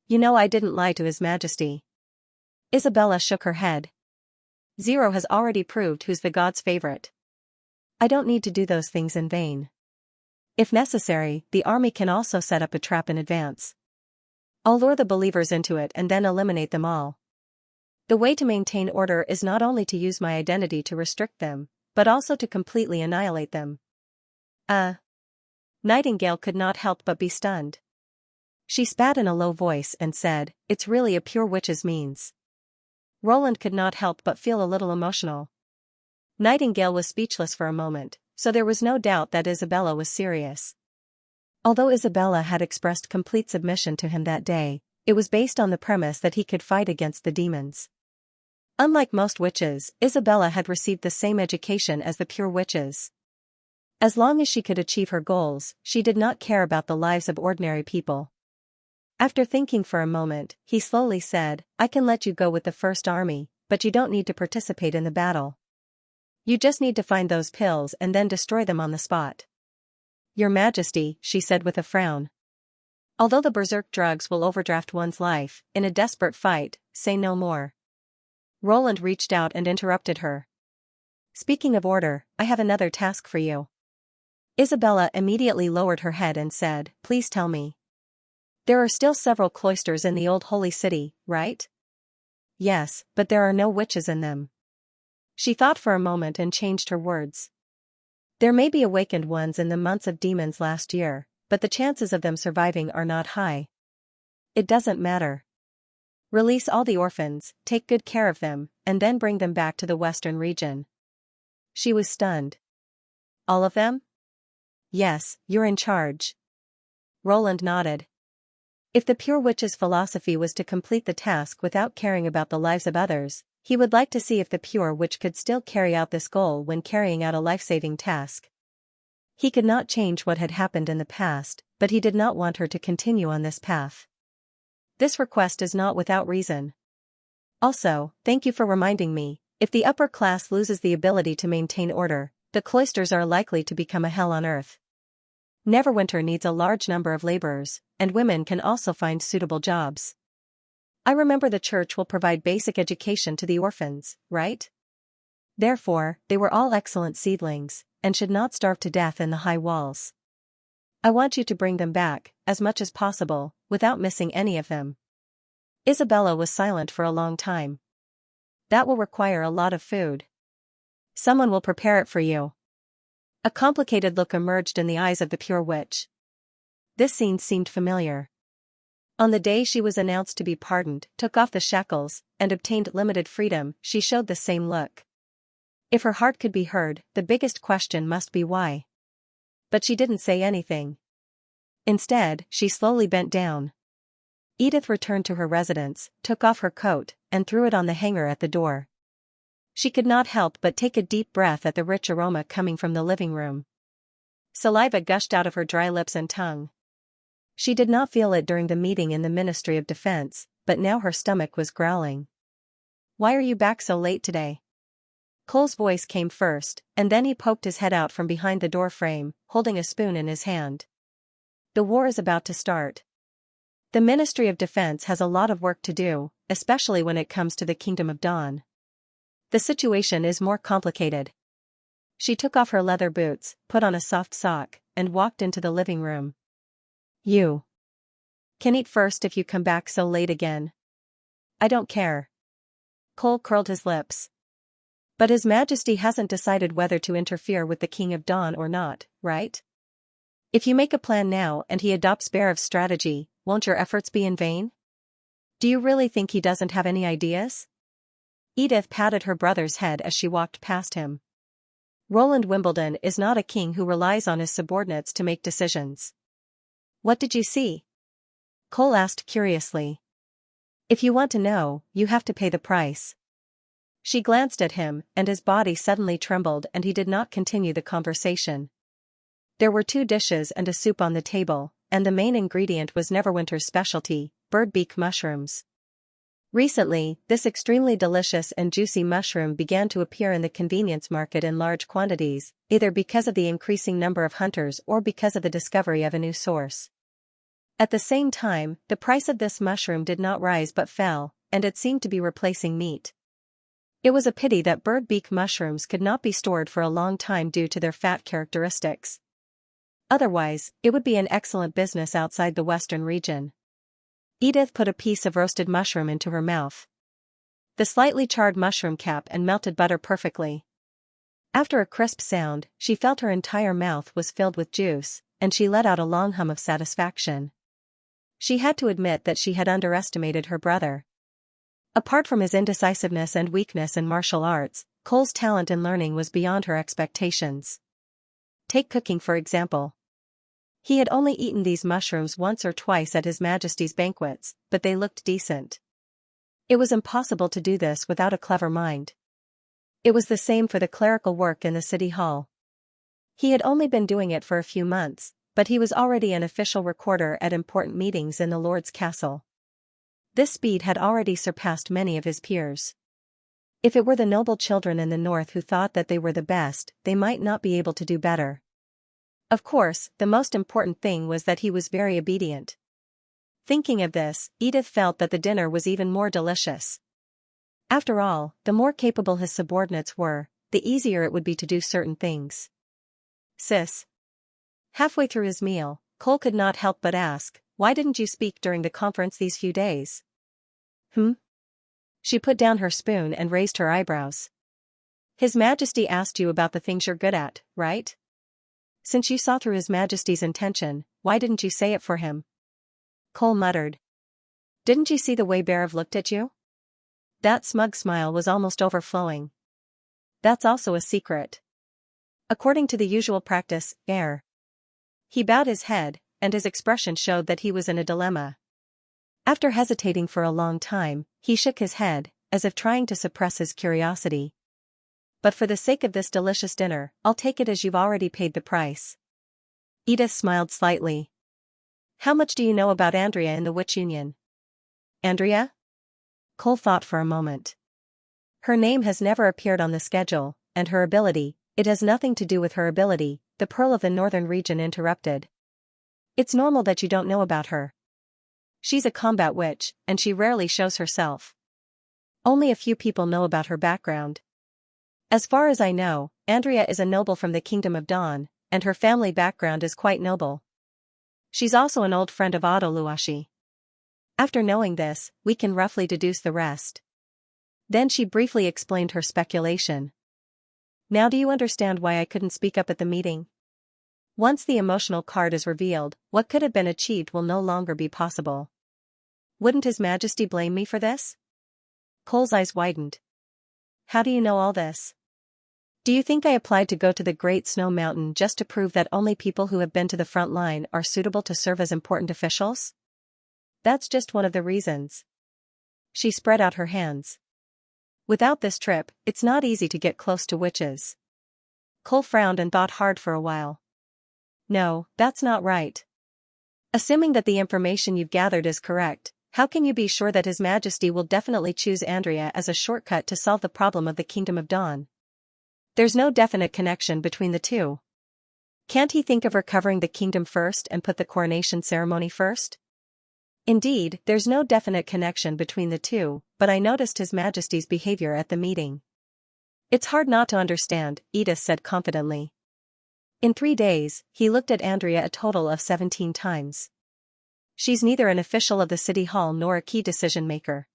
You know I didn't lie to His Majesty." Isabella shook her head. "Zero has already proved who's the god's favorite. I don't need to do those things in vain. If necessary, the army can also set up a trap in advance. I'll lure the believers into it and then eliminate them all. The way to maintain order is not only to use my identity to restrict them, but also to completely annihilate them." Nightingale could not help but be stunned. She spat in a low voice and said, "It's really a pure witch's means." Roland could not help but feel a little emotional. Nightingale was speechless for a moment, so there was no doubt that Isabella was serious. Although Isabella had expressed complete submission to him that day, It was based on the premise that he could fight against the demons. Unlike most witches, Isabella had received the same education as the pure witches. As long as she could achieve her goals, she did not care about the lives of ordinary people. After thinking for a moment, he slowly said, "I can let you go with the First Army, but you don't need to participate in the battle. You just need to find those pills and then destroy them on the spot." "Your Majesty," she said with a frown. "Although the berserk drugs will overdraft one's life, in a desperate fight, say no more." Roland reached out and interrupted her. "Speaking of order, I have another task for you." Isabella immediately lowered her head and said, "Please tell me. There are still several cloisters in the old holy city, right?" "Yes, but there are no witches in them." She thought for a moment and changed her words. "There may be awakened ones in the months of demons last year, but the chances of them surviving are not high." "It doesn't matter. Release all the orphans, take good care of them, and then bring them back to the western region." She was stunned. "All of them?" "Yes, you're in charge." Roland nodded. If the pure witch's philosophy was to complete the task without caring about the lives of others, he would like to see if the pure witch could still carry out this goal when carrying out a life-saving task. He could not change what had happened in the past, but he did not want her to continue on this path. This request is not without reason. Also, thank you for reminding me, if the upper class loses the ability to maintain order, the cloisters are likely to become a hell on earth. Neverwinter needs a large number of laborers, and women can also find suitable jobs. I remember the church will provide basic education to the orphans, right? Therefore, they were all excellent seedlings, and should not starve to death in the high walls. I want you to bring them back, as much as possible, without missing any of them." Isabella was silent for a long time. "That will require a lot of food." "Someone will prepare it for you." A complicated look emerged in the eyes of the pure witch. This scene seemed familiar. On the day she was announced to be pardoned, took off the shackles, and obtained limited freedom, she showed the same look. If her heart could be heard, the biggest question must be why. But she didn't say anything. Instead, she slowly bent down. Edith returned to her residence, took off her coat, and threw it on the hanger at the door. She could not help but take a deep breath at the rich aroma coming from the living room. Saliva gushed out of her dry lips and tongue. She did not feel it during the meeting in the Ministry of Defense, but now her stomach was growling. "Why are you back so late today?" Cole's voice came first, and then he poked his head out from behind the door frame, holding a spoon in his hand. "The war is about to start. The Ministry of Defense has a lot of work to do, especially when it comes to the Kingdom of Dawn. The situation is more complicated." She took off her leather boots, put on a soft sock, and walked into the living room. "You can eat first if you come back so late again." "I don't care." Cole curled his lips. "But His Majesty hasn't decided whether to interfere with the King of Dawn or not, right? If you make a plan now and he adopts Barev's strategy, won't your efforts be in vain? Do you really think he doesn't have any ideas?" Edith patted her brother's head as she walked past him. "Roland Wimbledon is not a king who relies on his subordinates to make decisions." "What did you see?" Cole asked curiously. "If you want to know, you have to pay the price." She glanced at him, and his body suddenly trembled and he did not continue the conversation. There were 2 dishes and a soup on the table, and the main ingredient was Neverwinter's specialty, bird beak mushrooms. Recently, this extremely delicious and juicy mushroom began to appear in the convenience market in large quantities, either because of the increasing number of hunters or because of the discovery of a new source. At the same time, the price of this mushroom did not rise but fell, and it seemed to be replacing meat. It was a pity that bird beak mushrooms could not be stored for a long time due to their fat characteristics. Otherwise, it would be an excellent business outside the western region. Edith put a piece of roasted mushroom into her mouth. The slightly charred mushroom cap and melted butter perfectly. After a crisp sound, she felt her entire mouth was filled with juice, and she let out a long hum of satisfaction. She had to admit that she had underestimated her brother. Apart from his indecisiveness and weakness in martial arts, Cole's talent in learning was beyond her expectations. Take cooking for example. He had only eaten these mushrooms once or twice at His Majesty's banquets, but they looked decent. It was impossible to do this without a clever mind. It was the same for the clerical work in the city hall. He had only been doing it for a few months, but he was already an official recorder at important meetings in the Lord's castle. This speed had already surpassed many of his peers. If it were the noble children in the north who thought that they were the best, they might not be able to do better. Of course, the most important thing was that he was very obedient. Thinking of this, Edith felt that the dinner was even more delicious. After all, the more capable his subordinates were, the easier it would be to do certain things. Sis. Halfway through his meal, Cole could not help but ask, "Why didn't you speak during the conference these few days?" She put down her spoon and raised her eyebrows. "His Majesty asked you about the things you're good at, right? Since you saw through His Majesty's intention, why didn't you say it for him?" Cole muttered. "Didn't you see the way Berev looked at you?" That smug smile was almost overflowing. "That's also a secret. According to the usual practice, heir." He bowed his head, and his expression showed that he was in a dilemma. After hesitating for a long time, he shook his head, as if trying to suppress his curiosity. "But for the sake of this delicious dinner, I'll take it as you've already paid the price." Edith smiled slightly. "How much do you know about Andrea in the Witch Union?" "Andrea?" Cole thought for a moment. "Her name has never appeared on the schedule, and her ability, it has nothing to do with her ability," the Pearl of the Northern region interrupted. "It's normal that you don't know about her. She's a combat witch, and she rarely shows herself. Only a few people know about her background. As far as I know, Andrea is a noble from the Kingdom of Dawn, and her family background is quite noble. She's also an old friend of Luashi. After knowing this, we can roughly deduce the rest." Then she briefly explained her speculation. "Now do you understand why I couldn't speak up at the meeting? Once the emotional card is revealed, what could have been achieved will no longer be possible. Wouldn't His Majesty blame me for this?" Cole's eyes widened. "How do you know all this? Do you think I applied to go to the Great Snow Mountain just to prove that only people who have been to the front line are suitable to serve as important officials? That's just one of the reasons." She spread out her hands. "Without this trip, it's not easy to get close to witches." Cole frowned and thought hard for a while. "No, that's not right. Assuming that the information you've gathered is correct, how can you be sure that His Majesty will definitely choose Andrea as a shortcut to solve the problem of the Kingdom of Dawn? There's no definite connection between the two. Can't he think of recovering the kingdom first and put the coronation ceremony first? Indeed, there's no definite connection between the two, but I noticed His Majesty's behavior at the meeting. It's hard not to understand," Edith said confidently. "In 3 days, he looked at Andrea a total of 17 times. She's neither an official of the city hall nor a key decision-maker.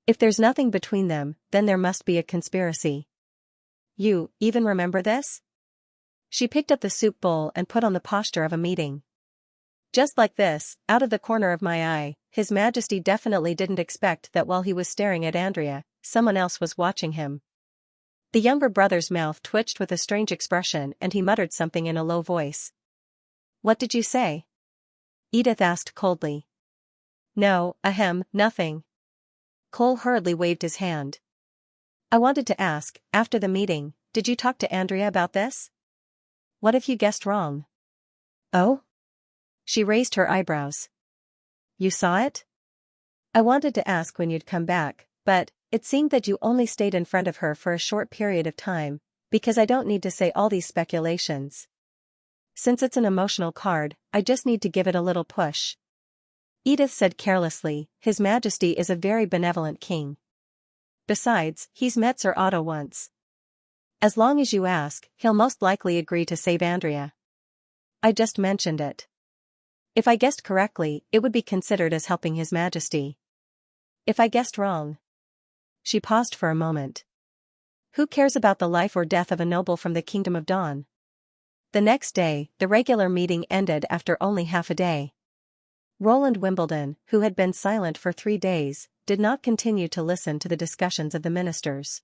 If there's nothing between them, then there must be a conspiracy." "You even remember this?" She picked up the soup bowl and put on the posture of a meeting. "Just like this, out of the corner of my eye, His Majesty definitely didn't expect that while he was staring at Andrea, someone else was watching him." The younger brother's mouth twitched with a strange expression and he muttered something in a low voice. "What did you say?" Edith asked coldly. "No, nothing." Cole hurriedly waved his hand. "I wanted to ask, after the meeting, did you talk to Andrea about this? What if you guessed wrong?" "Oh?" She raised her eyebrows. "You saw it?" "I wanted to ask when you'd come back, but it seemed that you only stayed in front of her for a short period of time, because I don't need to say all these speculations. Since it's an emotional card, I just need to give it a little push." Edith said carelessly, "His Majesty is a very benevolent king. Besides, he's met Sir Otto once. As long as you ask, he'll most likely agree to save Andrea. I just mentioned it. If I guessed correctly, it would be considered as helping His Majesty. If I guessed wrong..." She paused for a moment. "Who cares about the life or death of a noble from the Kingdom of Dawn?" The next day, the regular meeting ended after only half a day. Roland Wimbledon, who had been silent for 3 days, did not continue to listen to the discussions of the ministers.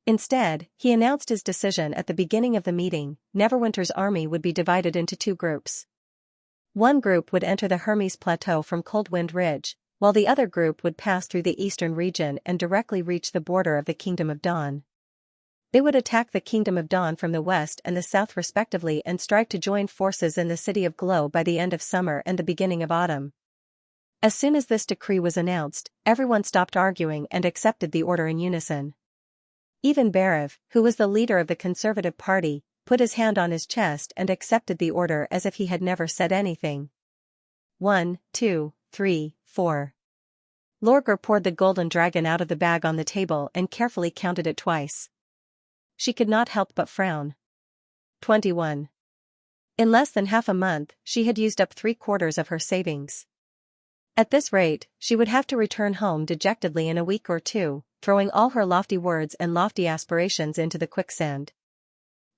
Instead, he announced his decision at the beginning of the meeting: Neverwinter's army would be divided into 2 groups. One group would enter the Hermes Plateau from Cold Wind Ridge, while the other group would pass through the eastern region and directly reach the border of the Kingdom of Dawn. They would attack the Kingdom of Dawn from the west and the south respectively and strive to join forces in the City of Glow by the end of summer and the beginning of autumn. As soon as this decree was announced, everyone stopped arguing and accepted the order in unison. Even Barav, who was the leader of the Conservative Party, put his hand on his chest and accepted the order as if he had never said anything. 1, 2, 3, 4. Lorgar poured the golden dragon out of the bag on the table and carefully counted it twice. She could not help but frown. 21. In less than half a month, she had used up 3/4 of her savings. At this rate, she would have to return home dejectedly in a week or two, throwing all her lofty words and lofty aspirations into the quicksand.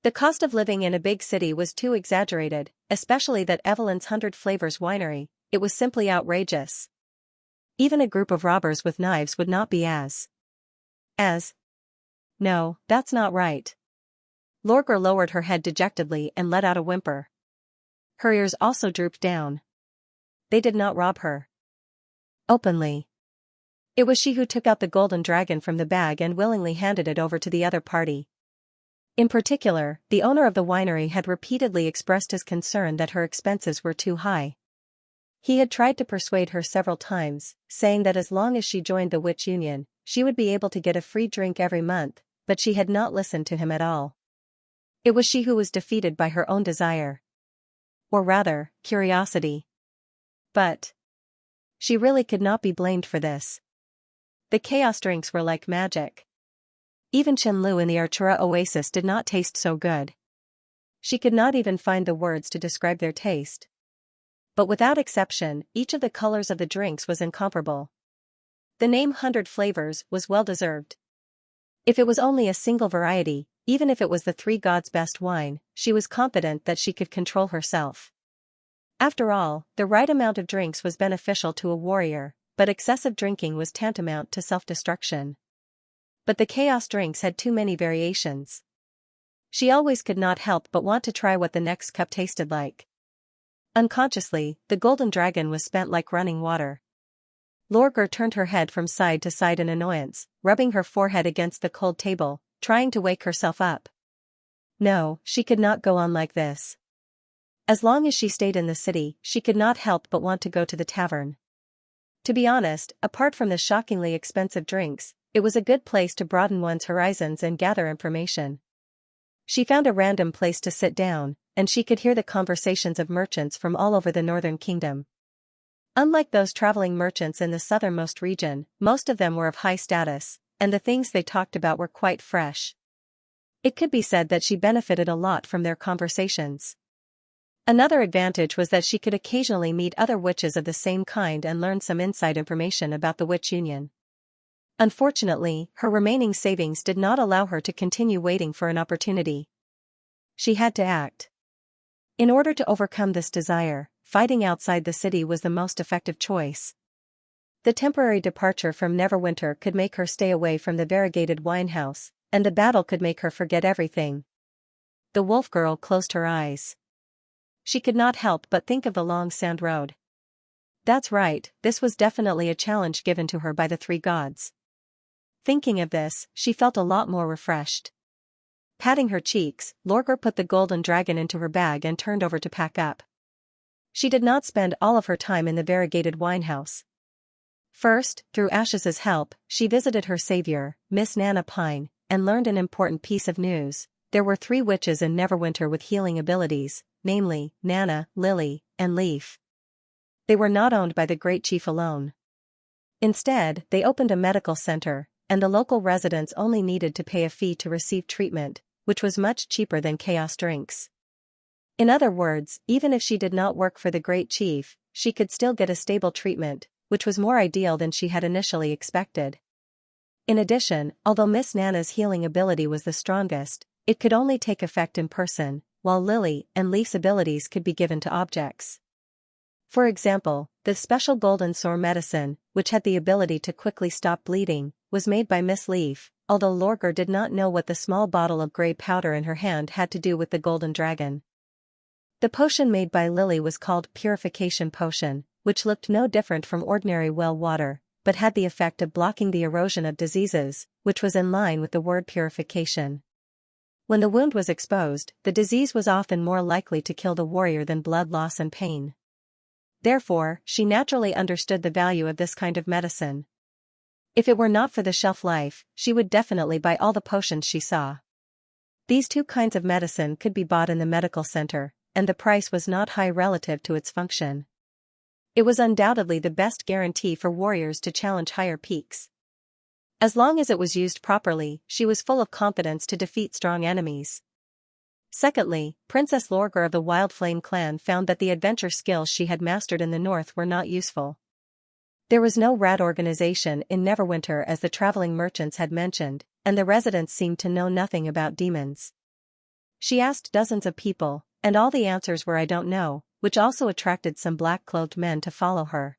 The cost of living in a big city was too exaggerated, especially that Evelyn's 100 Flavors winery. It was simply outrageous. Even a group of robbers with knives would not be as. No, that's not right. Lorgar lowered her head dejectedly and let out a whimper. Her ears also drooped down. They did not rob her openly. It was she who took out the golden dragon from the bag and willingly handed it over to the other party. In particular, the owner of the winery had repeatedly expressed his concern that her expenses were too high. He had tried to persuade her several times, saying that as long as she joined the Witch Union, she would be able to get a free drink every month, but she had not listened to him at all. It was she who was defeated by her own desire. Or rather, curiosity. But she really could not be blamed for this. The chaos drinks were like magic. Even Chenlu in the Artura oasis did not taste so good. She could not even find the words to describe their taste. But without exception, each of the colors of the drinks was incomparable. The name 100 Flavors was well deserved. If it was only a single variety, even if it was the Three Gods' best wine, she was confident that she could control herself. After all, the right amount of drinks was beneficial to a warrior, but excessive drinking was tantamount to self-destruction. But the chaos drinks had too many variations. She always could not help but want to try what the next cup tasted like. Unconsciously, the golden dragon was spent like running water. Lorgar turned her head from side to side in annoyance, rubbing her forehead against the cold table, trying to wake herself up. No, she could not go on like this. As long as she stayed in the city, she could not help but want to go to the tavern. To be honest, apart from the shockingly expensive drinks, it was a good place to broaden one's horizons and gather information. She found a random place to sit down, and she could hear the conversations of merchants from all over the northern kingdom. Unlike those traveling merchants in the southernmost region, most of them were of high status, and the things they talked about were quite fresh. It could be said that she benefited a lot from their conversations. Another advantage was that she could occasionally meet other witches of the same kind and learn some inside information about the Witch Union. Unfortunately, her remaining savings did not allow her to continue waiting for an opportunity. She had to act. In order to overcome this desire, fighting outside the city was the most effective choice. The temporary departure from Neverwinter could make her stay away from the variegated winehouse, and the battle could make her forget everything. The wolf girl closed her eyes. She could not help but think of the long sand road. That's right, this was definitely a challenge given to her by the Three Gods. Thinking of this, she felt a lot more refreshed. Patting her cheeks, Lorgar put the golden dragon into her bag and turned over to pack up. She did not spend all of her time in the variegated winehouse. First, through Ashes's help, she visited her savior, Miss Nana Pine, and learned an important piece of news. There were 3 witches in Neverwinter with healing abilities, namely, Nana, Lily, and Leaf. They were not owned by the Great Chief alone. Instead, they opened a medical center, and the local residents only needed to pay a fee to receive treatment, which was much cheaper than chaos drinks. In other words, even if she did not work for the Great Chief, she could still get a stable treatment, which was more ideal than she had initially expected. In addition, although Miss Nana's healing ability was the strongest, it could only take effect in person, while Lily and Leaf's abilities could be given to objects. For example, the special golden sore medicine, which had the ability to quickly stop bleeding, was made by Miss Leaf, although Lorgar did not know what the small bottle of grey powder in her hand had to do with the golden dragon. The potion made by Lily was called Purification Potion, which looked no different from ordinary well water, but had the effect of blocking the erosion of diseases, which was in line with the word purification. When the wound was exposed, the disease was often more likely to kill the warrior than blood loss and pain. Therefore, she naturally understood the value of this kind of medicine. If it were not for the shelf life, she would definitely buy all the potions she saw. These two kinds of medicine could be bought in the medical center, and the price was not high relative to its function. It was undoubtedly the best guarantee for warriors to challenge higher peaks. As long as it was used properly, she was full of confidence to defeat strong enemies. Secondly, Princess Lorgar of the Wild Flame clan found that the adventure skills she had mastered in the north were not useful. There was no rat organization in Neverwinter as the traveling merchants had mentioned, and the residents seemed to know nothing about demons. She asked dozens of people, and all the answers were "I don't know," which also attracted some black-clothed men to follow her.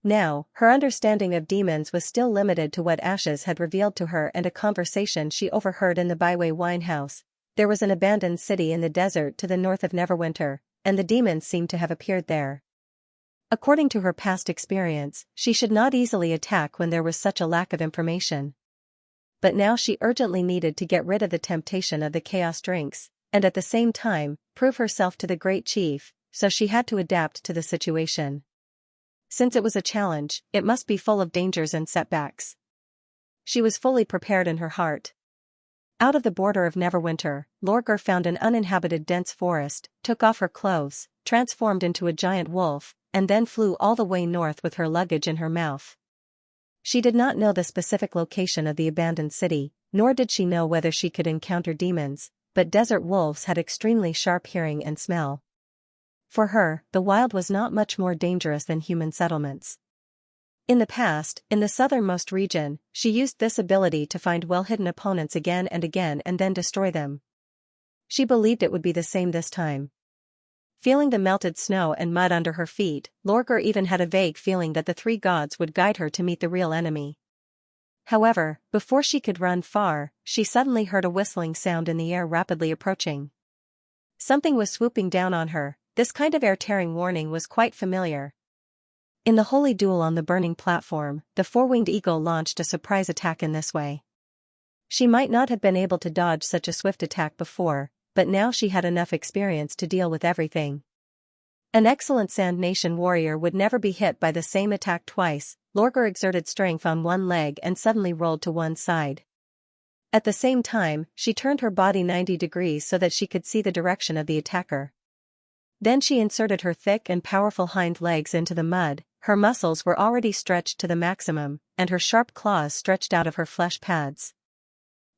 Now, her understanding of demons was still limited to what Ashes had revealed to her and a conversation she overheard in the Byway Winehouse. There was an abandoned city in the desert to the north of Neverwinter, and the demons seemed to have appeared there. According to her past experience, she should not easily attack when there was such a lack of information. But now she urgently needed to get rid of the temptation of the chaos drinks, and at the same time, prove herself to the great chief, so she had to adapt to the situation. Since it was a challenge, it must be full of dangers and setbacks. She was fully prepared in her heart. Out of the border of Neverwinter, Lorgar found an uninhabited dense forest, took off her clothes, transformed into a giant wolf, and then flew all the way north with her luggage in her mouth. She did not know the specific location of the abandoned city, nor did she know whether she could encounter demons, but desert wolves had extremely sharp hearing and smell. For her, the wild was not much more dangerous than human settlements. In the past, in the southernmost region, she used this ability to find well-hidden opponents again and then destroy them. She believed it would be the same this time. Feeling the melted snow and mud under her feet, Lorgar even had a vague feeling that the three gods would guide her to meet the real enemy. However, before she could run far, she suddenly heard a whistling sound in the air rapidly approaching. Something was swooping down on her. This kind of air-tearing warning was quite familiar. In the holy duel on the burning platform, the four-winged eagle launched a surprise attack in this way. She might not have been able to dodge such a swift attack before, but now she had enough experience to deal with everything. An excellent Sand Nation warrior would never be hit by the same attack twice. Lorgar exerted strength on one leg and suddenly rolled to one side. At the same time, she turned her body 90 degrees so that she could see the direction of the attacker. Then she inserted her thick and powerful hind legs into the mud. Her muscles were already stretched to the maximum, and her sharp claws stretched out of her flesh pads.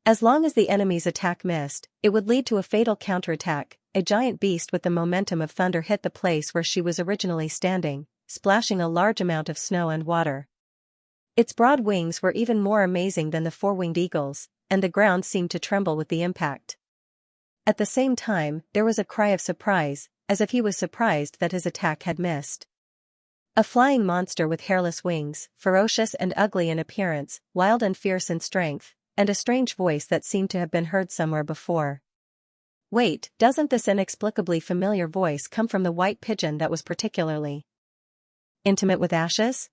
As long as the enemy's attack missed, it would lead to a fatal counterattack. A giant beast with the momentum of thunder hit the place where she was originally standing, splashing a large amount of snow and water. Its broad wings were even more amazing than the four-winged eagle's, and the ground seemed to tremble with the impact. At the same time, there was a cry of surprise, as if he was surprised that his attack had missed. A flying monster with hairless wings, ferocious and ugly in appearance, wild and fierce in strength, and a strange voice that seemed to have been heard somewhere before. Wait, doesn't this inexplicably familiar voice come from the white pigeon that was particularly intimate with Ashes?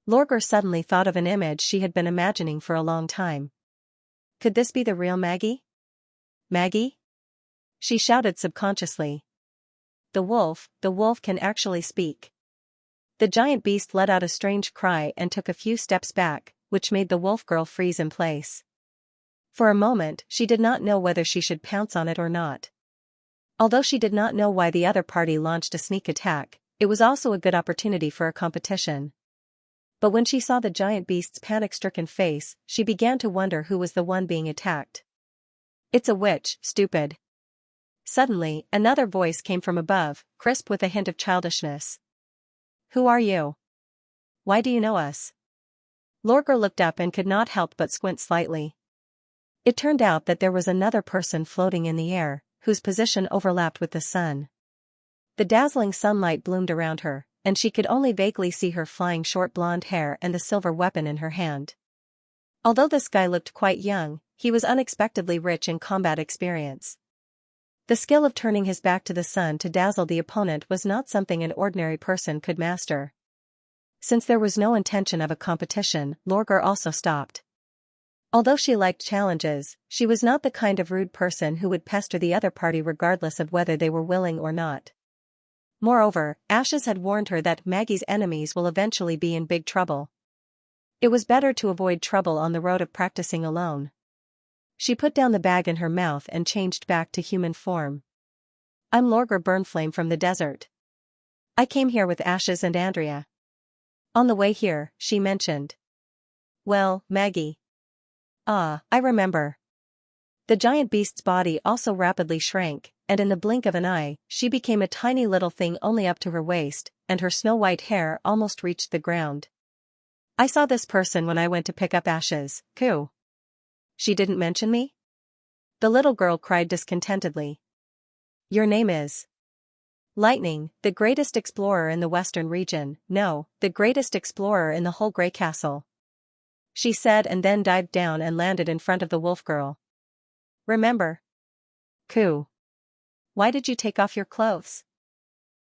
Lorgar suddenly thought of an image she had been imagining for a long time. Could this be the real Maggie? Maggie? She shouted subconsciously. The wolf can actually speak. The giant beast let out a strange cry and took a few steps back, which made the wolf girl freeze in place. For a moment, she did not know whether she should pounce on it or not. Although she did not know why the other party launched a sneak attack, it was also a good opportunity for a competition. But when she saw the giant beast's panic-stricken face, she began to wonder who was the one being attacked. It's a witch, stupid. Suddenly, another voice came from above, crisp with a hint of childishness. Who are you? Why do you know us? Lorgar looked up and could not help but squint slightly. It turned out that there was another person floating in the air, whose position overlapped with the sun. The dazzling sunlight bloomed around her, and she could only vaguely see her flying short blonde hair and the silver weapon in her hand. Although this guy looked quite young, he was unexpectedly rich in combat experience. The skill of turning his back to the sun to dazzle the opponent was not something an ordinary person could master. Since there was no intention of a competition, Lorgar also stopped. Although she liked challenges, she was not the kind of rude person who would pester the other party regardless of whether they were willing or not. Moreover, Ashes had warned her that Maggie's enemies will eventually be in big trouble. It was better to avoid trouble on the road of practicing alone. She put down the bag in her mouth and changed back to human form. I'm Lorgar Burnflame from the desert. I came here with Ashes and Andrea. On the way here, she mentioned. Well, Maggie. Ah, I remember. The giant beast's body also rapidly shrank, and in the blink of an eye, she became a tiny little thing only up to her waist, and her snow-white hair almost reached the ground. I saw this person when I went to pick up Ashes, Coo. She didn't mention me? The little girl cried discontentedly. Your name is Lightning, the greatest explorer in the western region, no, the greatest explorer in the whole Grey Castle. She said and then dived down and landed in front of the wolf girl. Remember? Coo. Why did you take off your clothes?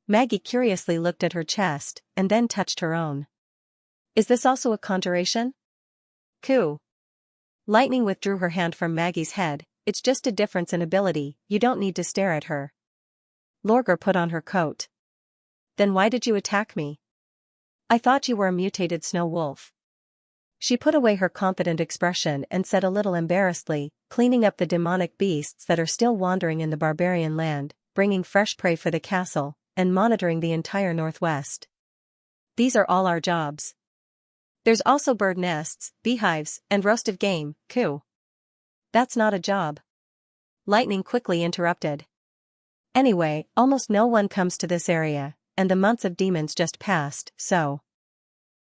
Maggie curiously looked at her chest, and then touched her own. Is this also a conjuration? Coo. Lightning withdrew her hand from Maggie's head. It's just a difference in ability, you don't need to stare at her. Lorgar put on her coat. Then why did you attack me? I thought you were a mutated snow wolf. She put away her confident expression and said a little embarrassedly, cleaning up the demonic beasts that are still wandering in the barbarian land, bringing fresh prey for the castle, and monitoring the entire northwest. These are all our jobs. There's also bird nests, beehives, and roasted game, Coo. That's not a job. Lightning quickly interrupted. Anyway, almost no one comes to this area, and the months of demons just passed, so.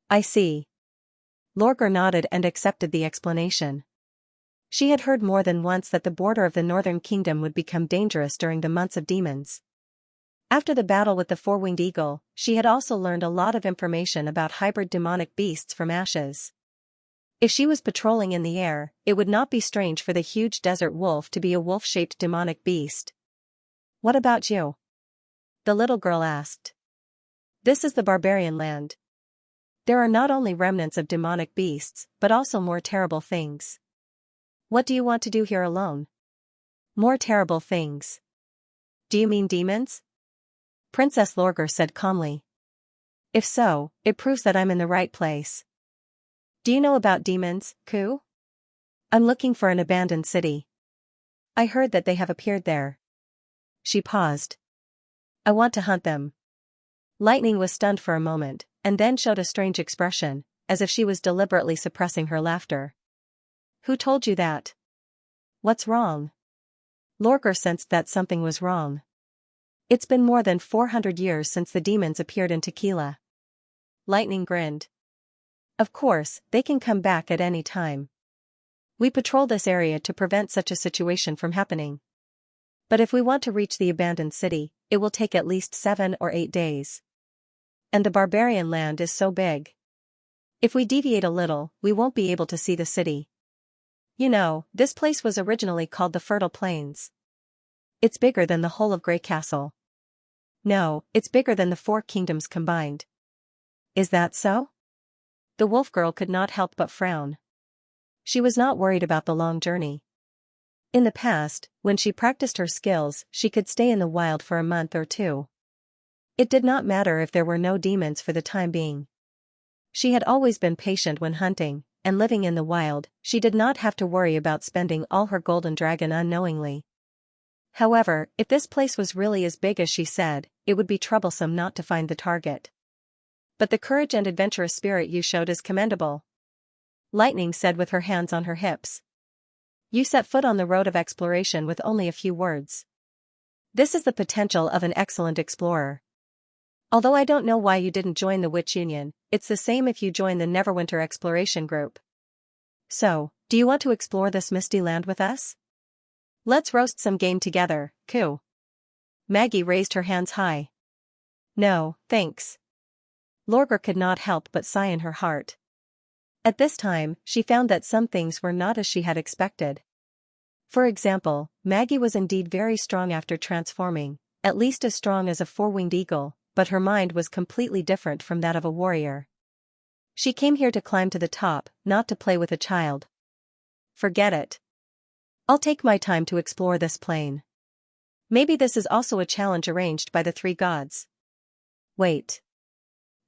I see. Lorgar nodded and accepted the explanation. She had heard more than once that the border of the Northern Kingdom would become dangerous during the months of demons. After the battle with the four-winged eagle, she had also learned a lot of information about hybrid demonic beasts from Ashes. If she was patrolling in the air, it would not be strange for the huge desert wolf to be a wolf-shaped demonic beast. What about you? The little girl asked. This is the barbarian land. There are not only remnants of demonic beasts, but also more terrible things. What do you want to do here alone? More terrible things. Do you mean demons? Princess Lorgar said calmly. If so, it proves that I'm in the right place. Do you know about demons, Coo? I'm looking for an abandoned city. I heard that they have appeared there. She paused. I want to hunt them. Lightning was stunned for a moment, and then showed a strange expression, as if she was deliberately suppressing her laughter. Who told you that? What's wrong? Lorgar sensed that something was wrong. It's been more than 400 years since the demons appeared in Tequila. Lightning grinned. Of course, they can come back at any time. We patrol this area to prevent such a situation from happening. But if we want to reach the abandoned city, it will take at least 7 or 8 days. And the barbarian land is so big. If we deviate a little, we won't be able to see the city. You know, this place was originally called the Fertile Plains. It's bigger than the whole of Grey Castle. No, it's bigger than the 4 kingdoms combined. Is that so? The wolf girl could not help but frown. She was not worried about the long journey. In the past, when she practiced her skills, she could stay in the wild for a month or 2. It did not matter if there were no demons for the time being. She had always been patient when hunting, and living in the wild, she did not have to worry about spending all her golden dragon unknowingly. However, if this place was really as big as she said, it would be troublesome not to find the target. But the courage and adventurous spirit you showed is commendable. Lightning said with her hands on her hips. You set foot on the road of exploration with only a few words. This is the potential of an excellent explorer. Although I don't know why you didn't join the Witch Union, it's the same if you join the Neverwinter Exploration Group. So, do you want to explore this misty land with us? Let's roast some game together, Coo. Maggie raised her hands high. No, thanks. Lorgar could not help but sigh in her heart. At this time, she found that some things were not as she had expected. For example, Maggie was indeed very strong after transforming, at least as strong as a four-winged eagle, but her mind was completely different from that of a warrior. She came here to climb to the top, not to play with a child. Forget it. I'll take my time to explore this plane. Maybe this is also a challenge arranged by the three gods. Wait.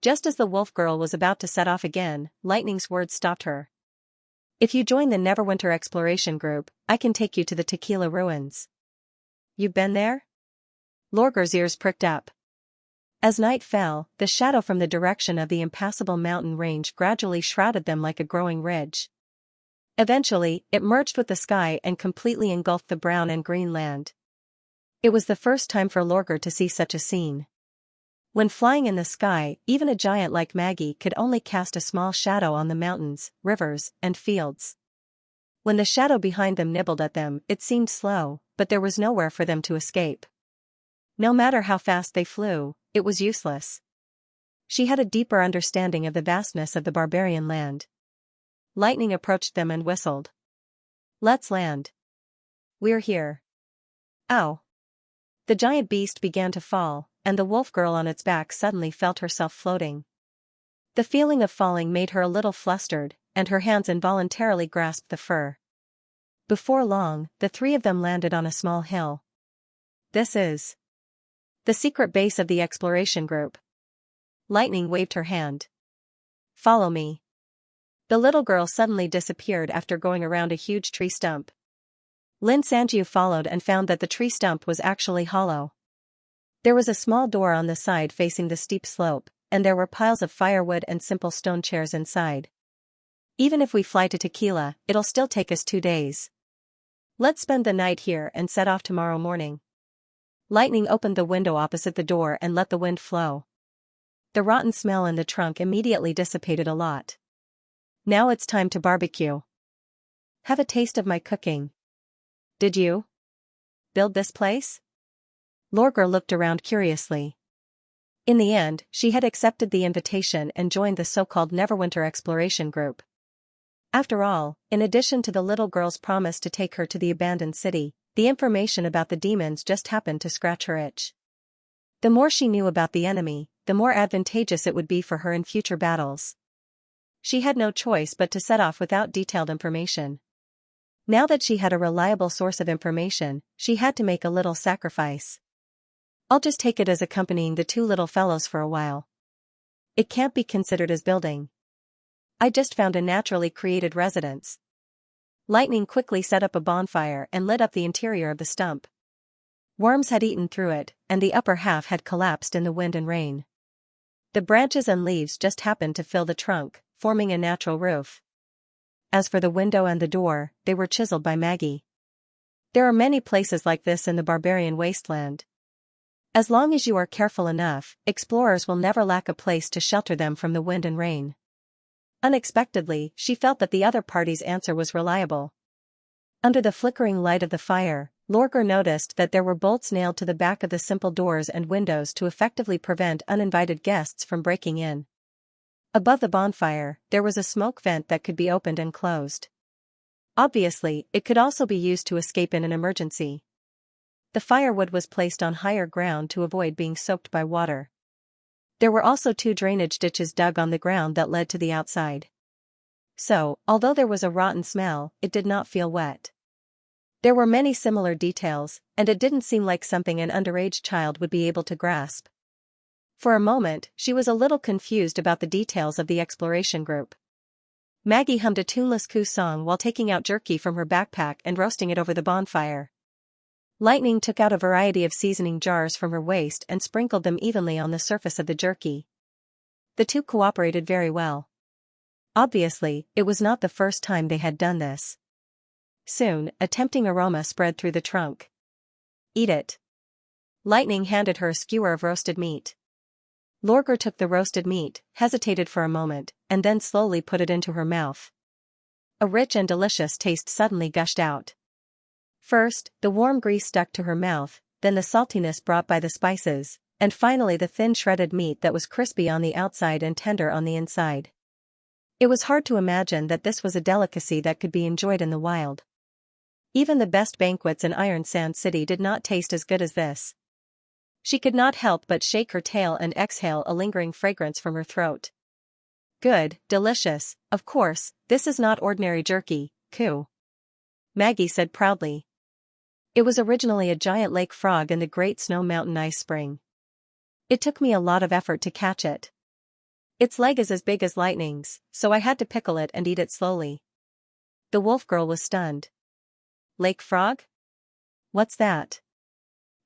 Just as the wolf girl was about to set off again, Lightning's words stopped her. If you join the Neverwinter exploration group, I can take you to the Tequila ruins. You've been there? Lorgar's ears pricked up. As night fell, the shadow from the direction of the impassable mountain range gradually shrouded them like a growing ridge. Eventually, it merged with the sky and completely engulfed the brown and green land. It was the first time for Lorgar to see such a scene. When flying in the sky, even a giant like Maggie could only cast a small shadow on the mountains, rivers, and fields. When the shadow behind them nibbled at them, it seemed slow, but there was nowhere for them to escape. No matter how fast they flew, it was useless. She had a deeper understanding of the vastness of the barbarian land. Lightning approached them and whistled. Let's land. We're here. Ow. The giant beast began to fall, and the wolf girl on its back suddenly felt herself floating. The feeling of falling made her a little flustered, and her hands involuntarily grasped the fur. Before long, the three of them landed on a small hill. This is the secret base of the exploration group. Lightning waved her hand. Follow me. The little girl suddenly disappeared after going around a huge tree stump. Xianxia followed and found that the tree stump was actually hollow. There was a small door on the side facing the steep slope, and there were piles of firewood and simple stone chairs inside. Even if we fly to Tequila, it'll still take us 2 days. Let's spend the night here and set off tomorrow morning. Lightning opened the window opposite the door and let the wind flow. The rotten smell in the trunk immediately dissipated a lot. Now it's time to barbecue. Have a taste of my cooking. Did you build this place? Lorgar looked around curiously. In the end, she had accepted the invitation and joined the so-called Neverwinter exploration group. After all, in addition to the little girl's promise to take her to the abandoned city, the information about the demons just happened to scratch her itch. The more she knew about the enemy, the more advantageous it would be for her in future battles. She had no choice but to set off without detailed information. Now that she had a reliable source of information, she had to make a little sacrifice. I'll just take it as accompanying the 2 little fellows for a while. It can't be considered as building. I just found a naturally created residence. Lightning quickly set up a bonfire and lit up the interior of the stump. Worms had eaten through it, and the upper half had collapsed in the wind and rain. The branches and leaves just happened to fill the trunk, forming a natural roof. As for the window and the door, they were chiseled by Maggie. There are many places like this in the barbarian wasteland. As long as you are careful enough, explorers will never lack a place to shelter them from the wind and rain. Unexpectedly, she felt that the other party's answer was reliable. Under the flickering light of the fire, Lorgar noticed that there were bolts nailed to the back of the simple doors and windows to effectively prevent uninvited guests from breaking in. Above the bonfire, there was a smoke vent that could be opened and closed. Obviously, it could also be used to escape in an emergency. The firewood was placed on higher ground to avoid being soaked by water. There were also 2 drainage ditches dug on the ground that led to the outside. So, although there was a rotten smell, it did not feel wet. There were many similar details, and it didn't seem like something an underage child would be able to grasp. For a moment, she was a little confused about the details of the exploration group. Maggie hummed a tuneless coo song while taking out jerky from her backpack and roasting it over the bonfire. Lightning took out a variety of seasoning jars from her waist and sprinkled them evenly on the surface of the jerky. The 2 cooperated very well. Obviously, it was not the first time they had done this. Soon, a tempting aroma spread through the trunk. Eat it. Lightning handed her a skewer of roasted meat. Lorgar took the roasted meat, hesitated for a moment, and then slowly put it into her mouth. A rich and delicious taste suddenly gushed out. First, the warm grease stuck to her mouth, then the saltiness brought by the spices, and finally the thin shredded meat that was crispy on the outside and tender on the inside. It was hard to imagine that this was a delicacy that could be enjoyed in the wild. Even the best banquets in Iron Sand City did not taste as good as this. She could not help but shake her tail and exhale a lingering fragrance from her throat. Good, delicious, of course, this is not ordinary jerky, coo. Maggie said proudly. It was originally a giant lake frog in the Great Snow Mountain ice spring. It took me a lot of effort to catch it. Its leg is as big as lightning's, so I had to pickle it and eat it slowly. The wolf girl was stunned. Lake frog? What's that?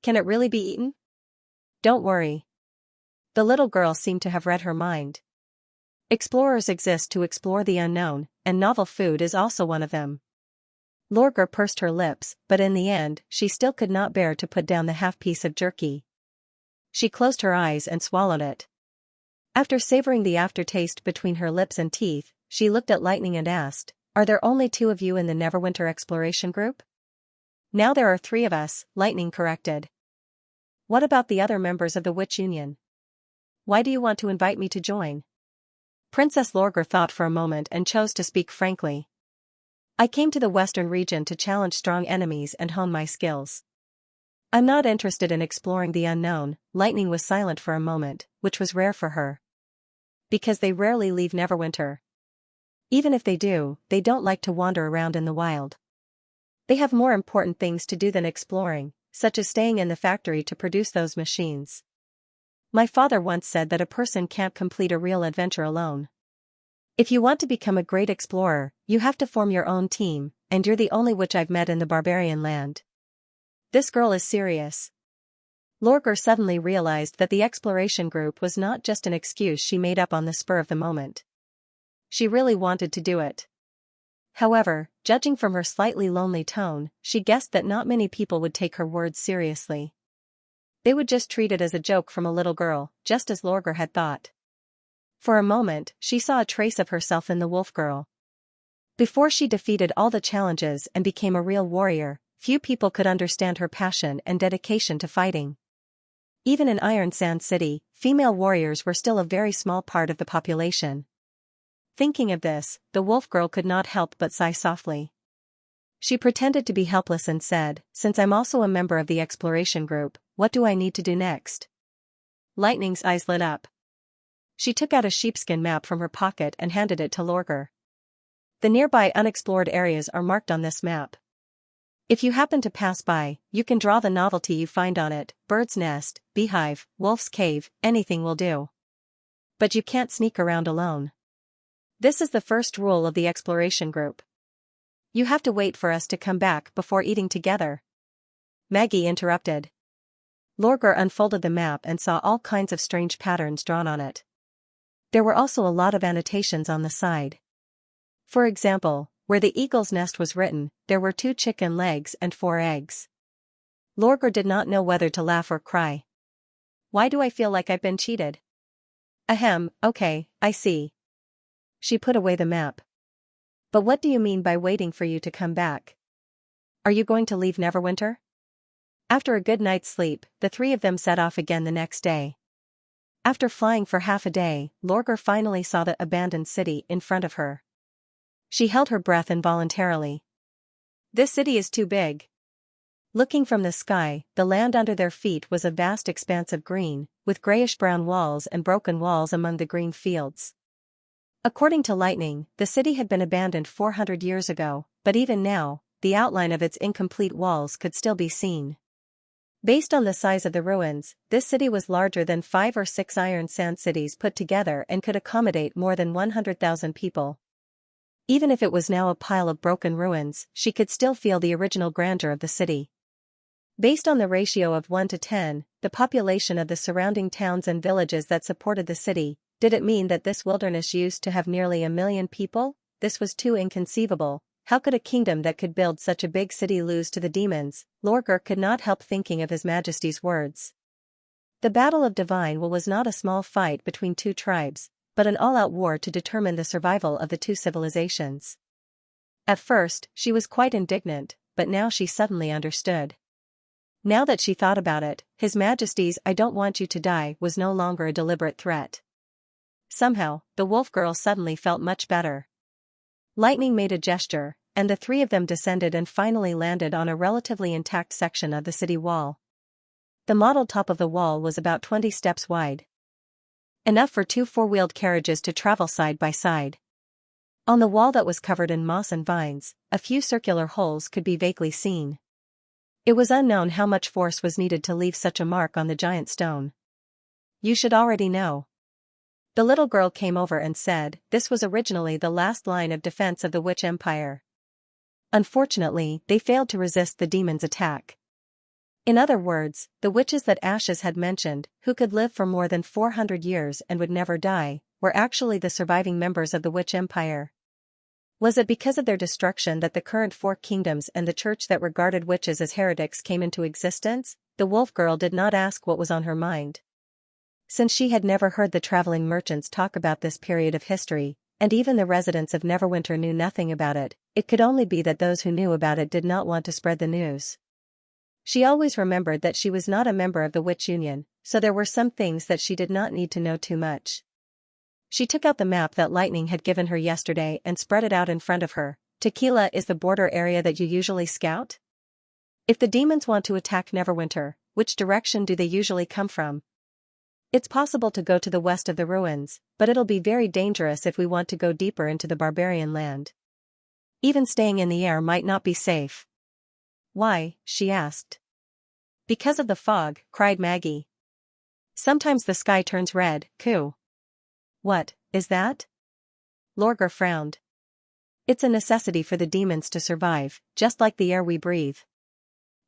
Can it really be eaten? Don't worry. The little girl seemed to have read her mind. Explorers exist to explore the unknown, and novel food is also one of them. Lorgar pursed her lips, but in the end, she still could not bear to put down the half-piece of jerky. She closed her eyes and swallowed it. After savoring the aftertaste between her lips and teeth, she looked at Lightning and asked, "Are there only 2 of you in the Neverwinter exploration group?" "Now there are 3 of us," Lightning corrected. "What about the other members of the Witch Union? Why do you want to invite me to join?" Princess Lorgar thought for a moment and chose to speak frankly. "I came to the Western region to challenge strong enemies and hone my skills. I'm not interested in exploring the unknown." Lightning was silent for a moment, which was rare for her. Because they rarely leave Neverwinter. Even if they do, they don't like to wander around in the wild. They have more important things to do than exploring, such as staying in the factory to produce those machines. My father once said that a person can't complete a real adventure alone. If you want to become a great explorer, you have to form your own team, and you're the only witch I've met in the barbarian land. This girl is serious. Lorgar suddenly realized that the exploration group was not just an excuse she made up on the spur of the moment. She really wanted to do it. However, judging from her slightly lonely tone, she guessed that not many people would take her words seriously. They would just treat it as a joke from a little girl, just as Lorgar had thought. For a moment, she saw a trace of herself in the wolf girl. Before she defeated all the challenges and became a real warrior, few people could understand her passion and dedication to fighting. Even in Iron Sand City, female warriors were still a very small part of the population. Thinking of this, the wolf girl could not help but sigh softly. She pretended to be helpless and said, "Since I'm also a member of the exploration group, what do I need to do next?" Lightning's eyes lit up. She took out a sheepskin map from her pocket and handed it to Lorgar. "The nearby unexplored areas are marked on this map. If you happen to pass by, you can draw the novelty you find on it: bird's nest, beehive, wolf's cave, anything will do. But you can't sneak around alone. This is the first rule of the exploration group. You have to wait for us to come back before eating together." Maggie interrupted. Lorgar unfolded the map and saw all kinds of strange patterns drawn on it. There were also a lot of annotations on the side. For example, where the eagle's nest was written, there were 2 chicken legs and 4 eggs. Lorgar did not know whether to laugh or cry. "Why do I feel like I've been cheated?" "Ahem, okay, I see." She put away the map. "But what do you mean by waiting for you to come back? Are you going to leave Neverwinter?" After a good night's sleep, the 3 of them set off again the next day. After flying for half a day, Lorgar finally saw the abandoned city in front of her. She held her breath involuntarily. This city is too big. Looking from the sky, the land under their feet was a vast expanse of green, with grayish-brown walls and broken walls among the green fields. According to Lightning, the city had been abandoned 400 years ago, but even now, the outline of its incomplete walls could still be seen. Based on the size of the ruins, this city was larger than 5 or 6 Iron Sand cities put together and could accommodate more than 100,000 people. Even if it was now a pile of broken ruins, she could still feel the original grandeur of the city. Based on the ratio of 1 to 10, the population of the surrounding towns and villages that supported the city, did it mean that this wilderness used to have nearly 1 million people? This was too inconceivable. How could a kingdom that could build such a big city lose to the demons? Lorgar could not help thinking of His Majesty's words. The Battle of Divine Will was not a small fight between 2 tribes, but an all-out war to determine the survival of the 2 civilizations. At first, she was quite indignant, but now she suddenly understood. Now that she thought about it, His Majesty's "I don't want you to die" was no longer a deliberate threat. Somehow, the wolf girl suddenly felt much better. Lightning made a gesture, and the three of them descended and finally landed on a relatively intact section of the city wall. The mottled top of the wall was about 20 steps wide. Enough for two four-wheeled carriages to travel side by side. On the wall that was covered in moss and vines, a few circular holes could be vaguely seen. It was unknown how much force was needed to leave such a mark on the giant stone. You should already know. The little girl came over and said, this was originally the last line of defense of the Witch Empire. Unfortunately, they failed to resist the demon's attack. In other words, the witches that Ashes had mentioned, who could live for more than 400 years and would never die, were actually the surviving members of the Witch Empire. Was it because of their destruction that the current four kingdoms and the church that regarded witches as heretics came into existence? The wolf girl did not ask what was on her mind. Since she had never heard the traveling merchants talk about this period of history, and even the residents of Neverwinter knew nothing about it, it could only be that those who knew about it did not want to spread the news. She always remembered that she was not a member of the Witch Union, so there were some things that she did not need to know too much. She took out the map that Lightning had given her yesterday and spread it out in front of her. Tequila is the border area that you usually scout? If the demons want to attack Neverwinter, which direction do they usually come from? It's possible to go to the west of the ruins, but it'll be very dangerous if we want to go deeper into the barbarian land. Even staying in the air might not be safe. Why? She asked. Because of the fog, cried Maggie. Sometimes the sky turns red, coo. What is that? Lorgar frowned. It's a necessity for the demons to survive, just like the air we breathe.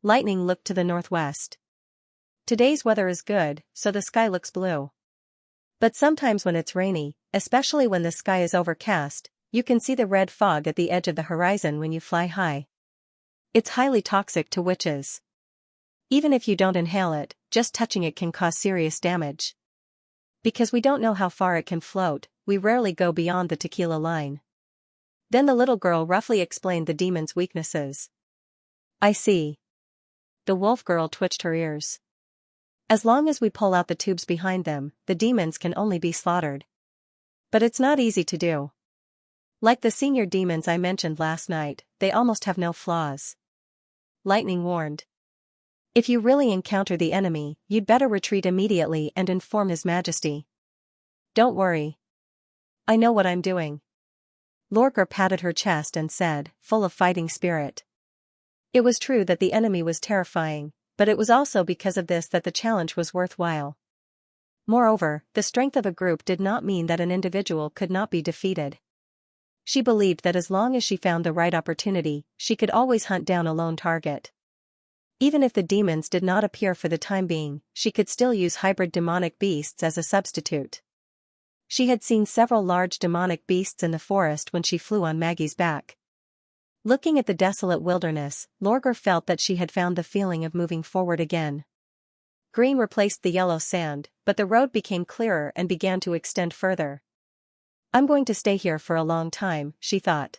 Lightning looked to the northwest. Today's weather is good, so the sky looks blue. But sometimes when it's rainy, especially when the sky is overcast, you can see the red fog at the edge of the horizon when you fly high. It's highly toxic to witches. Even if you don't inhale it, just touching it can cause serious damage. Because we don't know how far it can float, we rarely go beyond the tequila line. Then the little girl roughly explained the demon's weaknesses. I see. The wolf girl twitched her ears. As long as we pull out the tubes behind them, the demons can only be slaughtered. But it's not easy to do. Like the senior demons I mentioned last night, they almost have no flaws. Lightning warned. If you really encounter the enemy, you'd better retreat immediately and inform His Majesty. Don't worry. I know what I'm doing. Lorgar patted her chest and said, full of fighting spirit. It was true that the enemy was terrifying, but it was also because of this that the challenge was worthwhile. Moreover, the strength of a group did not mean that an individual could not be defeated. She believed that as long as she found the right opportunity, she could always hunt down a lone target. Even if the demons did not appear for the time being, she could still use hybrid demonic beasts as a substitute. She had seen several large demonic beasts in the forest when she flew on Maggie's back. Looking at the desolate wilderness, Lorgar felt that she had found the feeling of moving forward again. Green replaced the yellow sand, but the road became clearer and began to extend further. I'm going to stay here for a long time, she thought.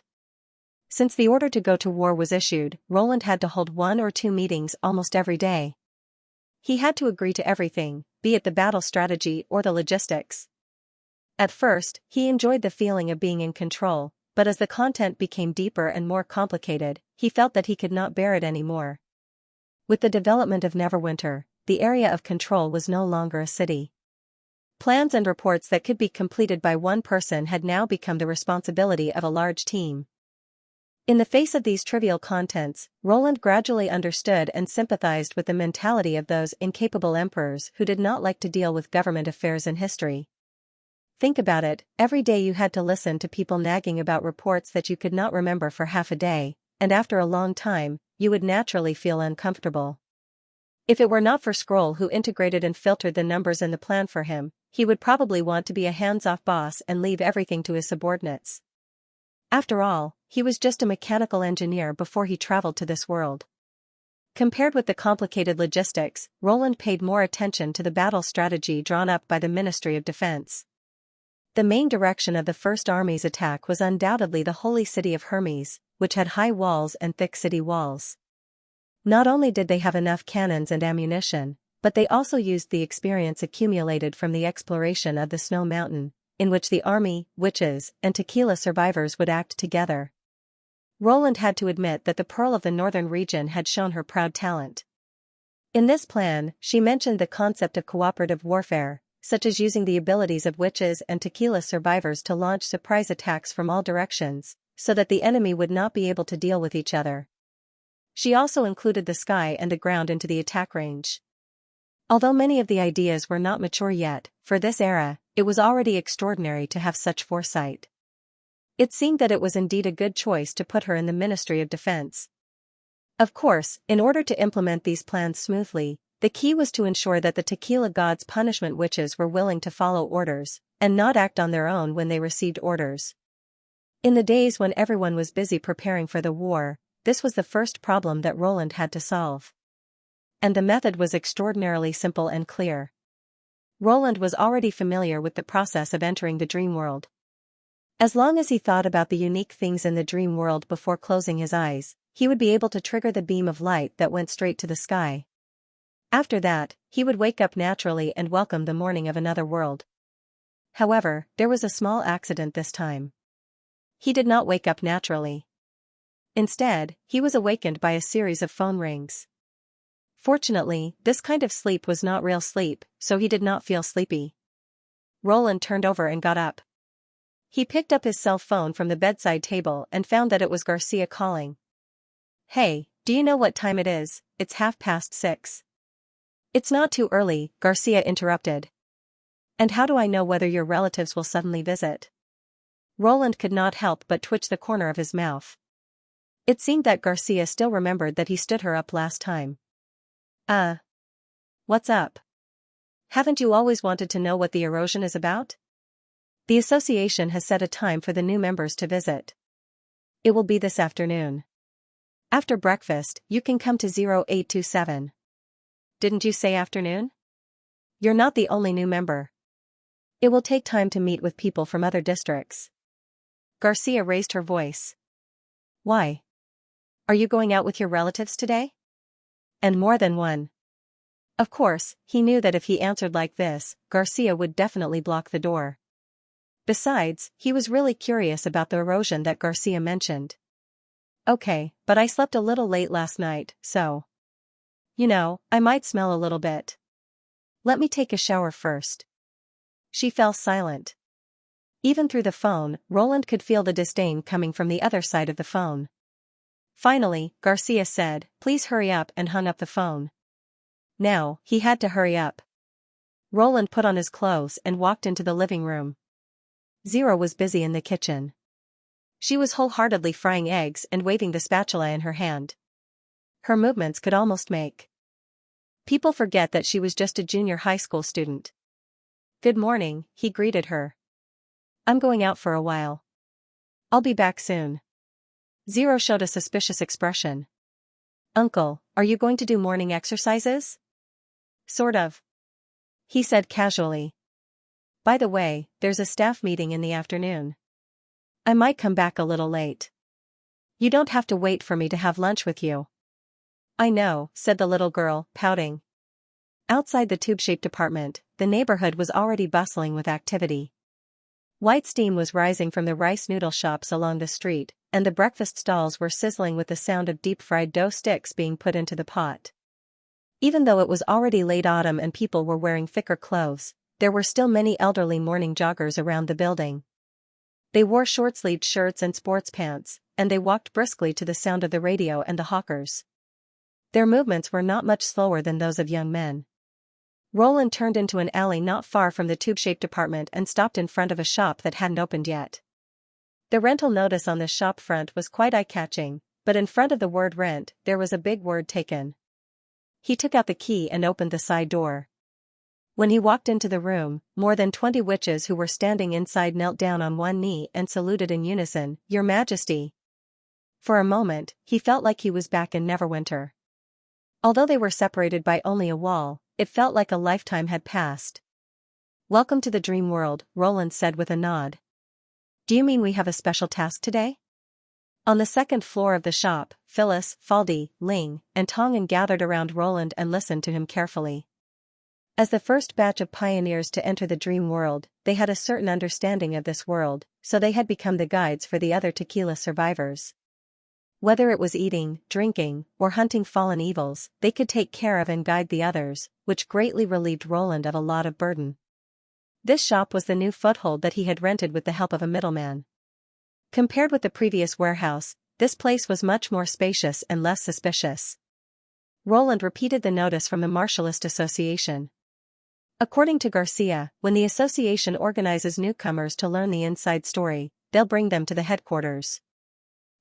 Since the order to go to war was issued, Roland had to hold 1 or 2 meetings almost every day. He had to agree to everything, be it the battle strategy or the logistics. At first, he enjoyed the feeling of being in control, but as the content became deeper and more complicated, he felt that he could not bear it anymore. With the development of Neverwinter, the area of control was no longer a city. Plans and reports that could be completed by one person had now become the responsibility of a large team. In the face of these trivial contents, Roland gradually understood and sympathized with the mentality of those incapable emperors who did not like to deal with government affairs in history. Think about it, every day you had to listen to people nagging about reports that you could not remember for half a day, and after a long time, you would naturally feel uncomfortable. If it were not for Scroll who integrated and filtered the numbers in the plan for him, he would probably want to be a hands-off boss and leave everything to his subordinates. After all, he was just a mechanical engineer before he traveled to this world. Compared with the complicated logistics, Roland paid more attention to the battle strategy drawn up by the Ministry of Defense. The main direction of the First Army's attack was undoubtedly the holy city of Hermes, which had high walls and thick city walls. Not only did they have enough cannons and ammunition, but they also used the experience accumulated from the exploration of the Snow Mountain, in which the army, witches, and tequila survivors would act together. Roland had to admit that the Pearl of the Northern region had shown her proud talent. In this plan, she mentioned the concept of cooperative warfare, such as using the abilities of witches and tequila survivors to launch surprise attacks from all directions, so that the enemy would not be able to deal with each other. She also included the sky and the ground into the attack range. Although many of the ideas were not mature yet, for this era, it was already extraordinary to have such foresight. It seemed that it was indeed a good choice to put her in the Ministry of Defense. Of course, in order to implement these plans smoothly, the key was to ensure that the tequila gods' punishment witches were willing to follow orders, and not act on their own when they received orders. In the days when everyone was busy preparing for the war, this was the first problem that Roland had to solve. And the method was extraordinarily simple and clear. Roland was already familiar with the process of entering the dream world. As long as he thought about the unique things in the dream world before closing his eyes, he would be able to trigger the beam of light that went straight to the sky. After that, he would wake up naturally and welcome the morning of another world. However, there was a small accident this time. He did not wake up naturally. Instead, he was awakened by a series of phone rings. Fortunately, this kind of sleep was not real sleep, so he did not feel sleepy. Roland turned over and got up. He picked up his cell phone from the bedside table and found that it was Xianxia calling. "Hey, do you know what time it is? It's 6:30. "It's not too early," Xianxia interrupted. "And how do I know whether your relatives will suddenly visit?" Roland could not help but twitch the corner of his mouth. It seemed that Xianxia still remembered that he stood her up last time. What's up? Haven't you always wanted to know what the erosion is about? The association has set a time for the new members to visit. It will be this afternoon. After breakfast, you can come to 0827. Didn't you say afternoon? You're not the only new member. It will take time to meet with people from other districts. Xianxia raised her voice. Why? Are you going out with your relatives today? And more than one. Of course, he knew that if he answered like this, Xianxia would definitely block the door. Besides, he was really curious about the erosion that Xianxia mentioned. Okay, but I slept a little late last night, so. I might smell a little bit. Let me take a shower first. She fell silent. Even through the phone, Roland could feel the disdain coming from the other side of the phone. Finally, Xianxia said, "Please hurry up," and hung up the phone. Now, he had to hurry up. Roland put on his clothes and walked into the living room. Zero was busy in the kitchen. She was wholeheartedly frying eggs and waving the spatula in her hand. Her movements could almost make people forget that she was just a junior high school student. "Good morning," he greeted her. "I'm going out for a while. I'll be back soon." Zero showed a suspicious expression. "Uncle, are you going to do morning exercises?" "Sort of," he said casually. "By the way, there's a staff meeting in the afternoon. I might come back a little late. You don't have to wait for me to have lunch with you." "I know," said the little girl, pouting. Outside the tube-shaped apartment, the neighborhood was already bustling with activity. White steam was rising from the rice noodle shops along the street, and the breakfast stalls were sizzling with the sound of deep-fried dough sticks being put into the pot. Even though it was already late autumn and people were wearing thicker clothes, there were still many elderly morning joggers around the building. They wore short-sleeved shirts and sports pants, and they walked briskly to the sound of the radio and the hawkers. Their movements were not much slower than those of young men. Roland turned into an alley not far from the tube-shaped apartment and stopped in front of a shop that hadn't opened yet. The rental notice on the shop front was quite eye-catching, but in front of the word rent, there was a big word taken. He took out the key and opened the side door. When he walked into the room, more than 20 witches who were standing inside knelt down on one knee and saluted in unison, "Your Majesty." For a moment, he felt like he was back in Neverwinter. Although they were separated by only a wall, it felt like a lifetime had passed. "Welcome to the dream world," Roland said with a nod. "Do you mean we have a special task today?" On the second floor of the shop, Phyllis, Faldi, Ling, and Tongan gathered around Roland and listened to him carefully. As the first batch of pioneers to enter the dream world, they had a certain understanding of this world, so they had become the guides for the other tequila survivors. Whether it was eating, drinking, or hunting fallen evils, they could take care of and guide the others, which greatly relieved Roland of a lot of burden. This shop was the new foothold that he had rented with the help of a middleman. Compared with the previous warehouse, this place was much more spacious and less suspicious. Roland repeated the notice from the Martialist Association. According to Garcia, when the association organizes newcomers to learn the inside story, they'll bring them to the headquarters.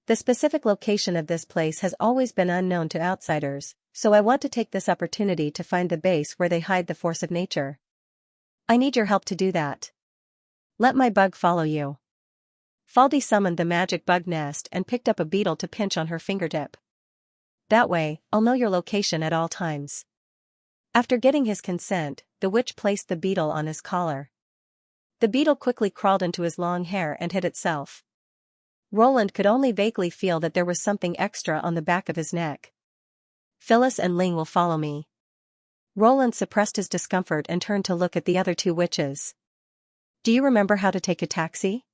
The specific location of this place has always been unknown to outsiders, so I want to take this opportunity to find the base where they hide the force of nature. I need your help to do that. Let my bug follow you. Faldi summoned the magic bug nest and picked up a beetle to pinch on her fingertip. That way, I'll know your location at all times. After getting his consent, the witch placed the beetle on his collar. The beetle quickly crawled into his long hair and hid itself. Roland could only vaguely feel that there was something extra on the back of his neck. Phyllis and Ling will follow me. Roland suppressed his discomfort and turned to look at the other two witches. Do you remember how to take a taxi?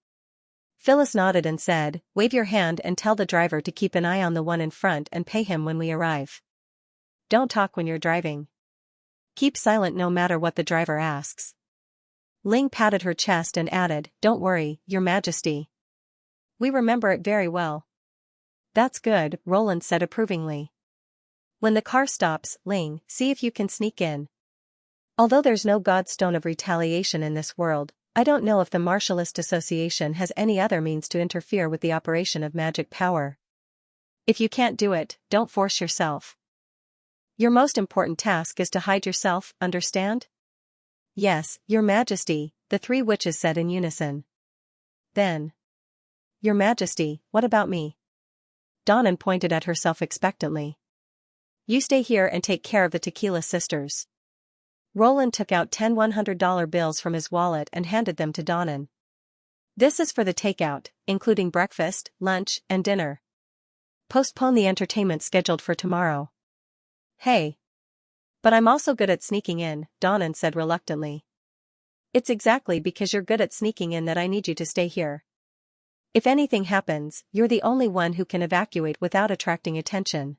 Phyllis nodded and said, wave your hand and tell the driver to keep an eye on the one in front and pay him when we arrive. Don't talk when you're driving. Keep silent no matter what the driver asks. Ling patted her chest and added, don't worry, Your Majesty. We remember it very well. That's good, Roland said approvingly. When the car stops, Ling, see if you can sneak in. Although there's no godstone of retaliation in this world, I don't know if the Martialist Association has any other means to interfere with the operation of magic power. If you can't do it, don't force yourself. Your most important task is to hide yourself, understand? Yes, Your Majesty, the three witches said in unison. Then. Your Majesty, what about me? Donnan pointed at herself expectantly. You stay here and take care of the Tequila sisters. Roland took out 10 $100 bills from his wallet and handed them to Donnan. This is for the takeout, including breakfast, lunch, and dinner. Postpone the entertainment scheduled for tomorrow. Hey. But I'm also good at sneaking in, Donnan said reluctantly. It's exactly because you're good at sneaking in that I need you to stay here. If anything happens, you're the only one who can evacuate without attracting attention.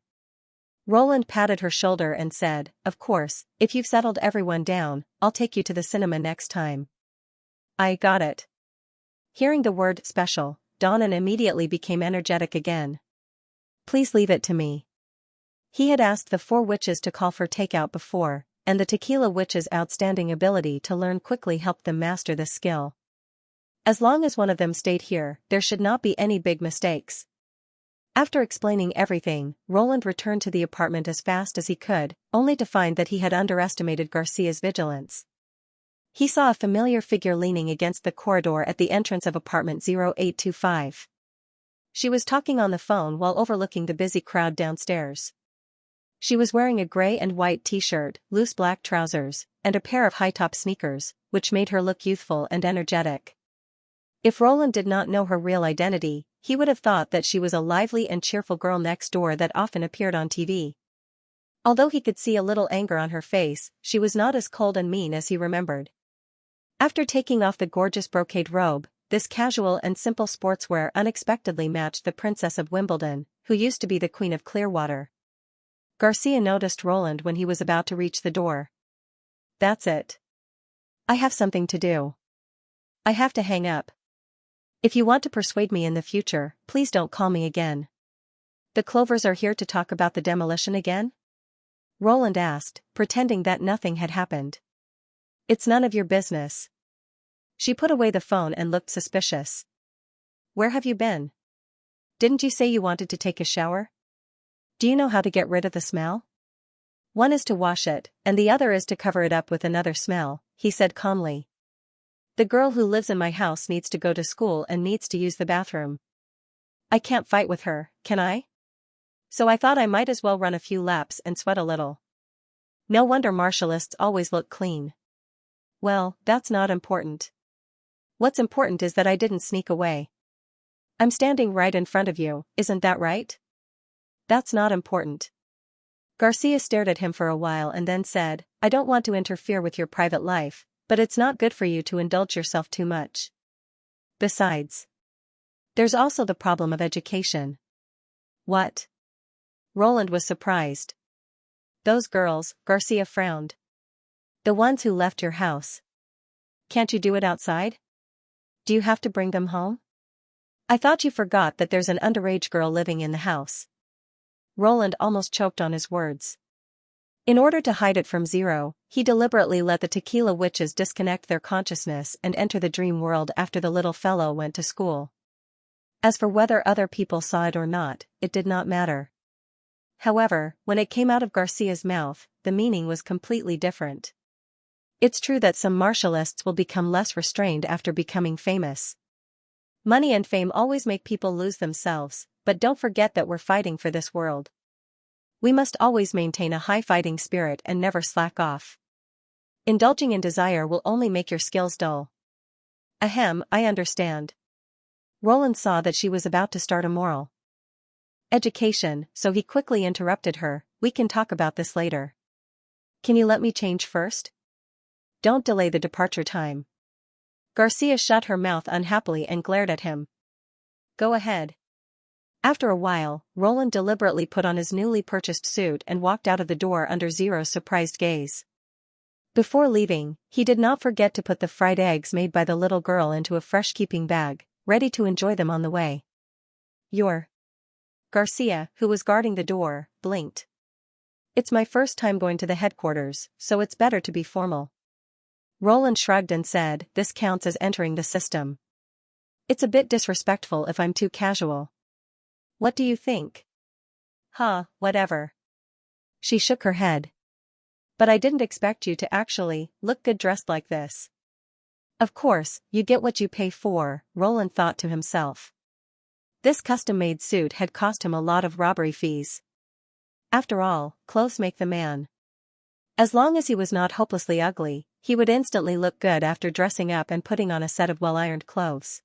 Roland patted her shoulder and said, of course, if you've settled everyone down, I'll take you to the cinema next time. I got it. Hearing the word special, Donnan immediately became energetic again. Please leave it to me. He had asked the four witches to call for takeout before, and the Tequila witch's outstanding ability to learn quickly helped them master this skill. As long as one of them stayed here, there should not be any big mistakes. After explaining everything, Roland returned to the apartment as fast as he could, only to find that he had underestimated Garcia's vigilance. He saw a familiar figure leaning against the corridor at the entrance of apartment 0825. She was talking on the phone while overlooking the busy crowd downstairs. She was wearing a gray and white t-shirt, loose black trousers, and a pair of high-top sneakers, which made her look youthful and energetic. If Roland did not know her real identity, he would have thought that she was a lively and cheerful girl next door that often appeared on TV. Although he could see a little anger on her face, she was not as cold and mean as he remembered. After taking off the gorgeous brocade robe, this casual and simple sportswear unexpectedly matched the Princess of Wimbledon, who used to be the Queen of Clearwater. Garcia noticed Roland when he was about to reach the door. That's it. I have something to do. I have to hang up. If you want to persuade me in the future, please don't call me again. The Clovers are here to talk about the demolition again? Roland asked, pretending that nothing had happened. It's none of your business. She put away the phone and looked suspicious. Where have you been? Didn't you say you wanted to take a shower? Do you know how to get rid of the smell? One is to wash it, and the other is to cover it up with another smell, he said calmly. The girl who lives in my house needs to go to school and needs to use the bathroom. I can't fight with her, can I? So I thought I might as well run a few laps and sweat a little. No wonder martialists always look clean. Well, that's not important. What's important is that I didn't sneak away. I'm standing right in front of you, isn't that right? That's not important. Garcia stared at him for a while and then said, I don't want to interfere with your private life, but it's not good for you to indulge yourself too much. Besides, there's also the problem of education. What? Roland was surprised. Those girls, Garcia frowned. The ones who left your house. Can't you do it outside? Do you have to bring them home? I thought you forgot that there's an underage girl living in the house. Roland almost choked on his words. In order to hide it from Zero, he deliberately let the tequila witches disconnect their consciousness and enter the dream world after the little fellow went to school. As for whether other people saw it or not, it did not matter. However, when it came out of Garcia's mouth, the meaning was completely different. It's true that some martialists will become less restrained after becoming famous. Money and fame always make people lose themselves, but don't forget that we're fighting for this world. We must always maintain a high fighting spirit and never slack off. Indulging in desire will only make your skills dull. Ahem, I understand. Roland saw that she was about to start a moral education, so he quickly interrupted her. We can talk about this later. Can you let me change first? Don't delay the departure time. Garcia shut her mouth unhappily and glared at him. Go ahead. After a while, Roland deliberately put on his newly purchased suit and walked out of the door under Zero's surprised gaze. Before leaving, he did not forget to put the fried eggs made by the little girl into a fresh-keeping bag, ready to enjoy them on the way. You're... Garcia, who was guarding the door, blinked. It's my first time going to the headquarters, so it's better to be formal. Roland shrugged and said, this counts as entering the system. It's a bit disrespectful if I'm too casual. What do you think? Whatever. She shook her head. But I didn't expect you to actually look good dressed like this. Of course, you get what you pay for, Roland thought to himself. This custom-made suit had cost him a lot of robbery fees. After all, clothes make the man. As long as he was not hopelessly ugly, he would instantly look good after dressing up and putting on a set of well-ironed clothes.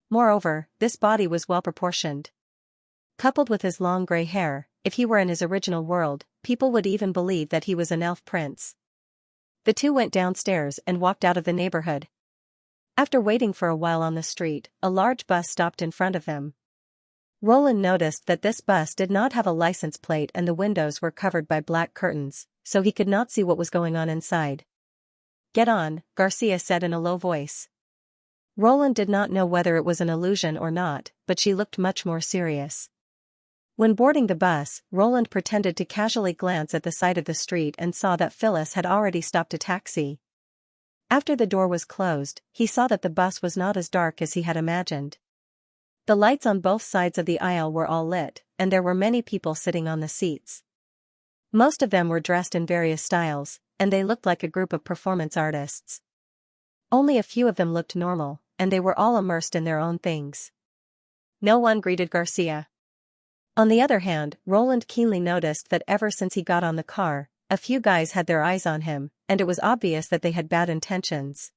Moreover, this body was well-proportioned. Coupled with his long gray hair, if he were in his original world, people would even believe that he was an elf prince. The two went downstairs and walked out of the neighborhood. After waiting for a while on the street, a large bus stopped in front of them. Roland noticed that this bus did not have a license plate and the windows were covered by black curtains, so he could not see what was going on inside. Get on, Garcia said in a low voice. Roland did not know whether it was an illusion or not, but she looked much more serious. When boarding the bus, Roland pretended to casually glance at the side of the street and saw that Phyllis had already stopped a taxi. After the door was closed, he saw that the bus was not as dark as he had imagined. The lights on both sides of the aisle were all lit, and there were many people sitting on the seats. Most of them were dressed in various styles, and they looked like a group of performance artists. Only a few of them looked normal, and they were all immersed in their own things. No one greeted Garcia. On the other hand, Roland keenly noticed that ever since he got on the car, a few guys had their eyes on him, and it was obvious that they had bad intentions.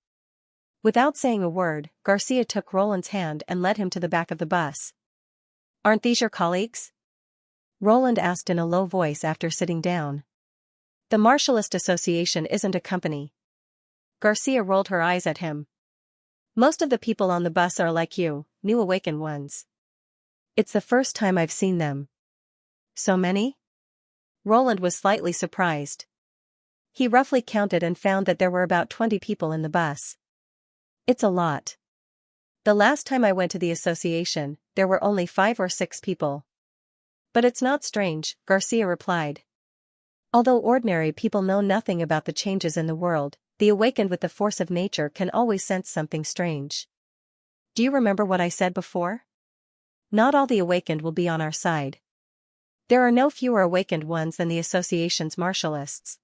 Without saying a word, Garcia took Roland's hand and led him to the back of the bus. Aren't these your colleagues? Roland asked in a low voice after sitting down. The Martialist Association isn't a company. Garcia rolled her eyes at him. Most of the people on the bus are like you, new awakened ones. It's the first time I've seen them. So many? Roland was slightly surprised. He roughly counted and found that there were about 20 people in the bus. It's a lot. The last time I went to the association, there were only 5 or 6 people. But it's not strange, Garcia replied. Although ordinary people know nothing about the changes in the world, the awakened with the force of nature can always sense something strange. Do you remember what I said before? Not all the awakened will be on our side. There are no fewer awakened ones than the association's martialists.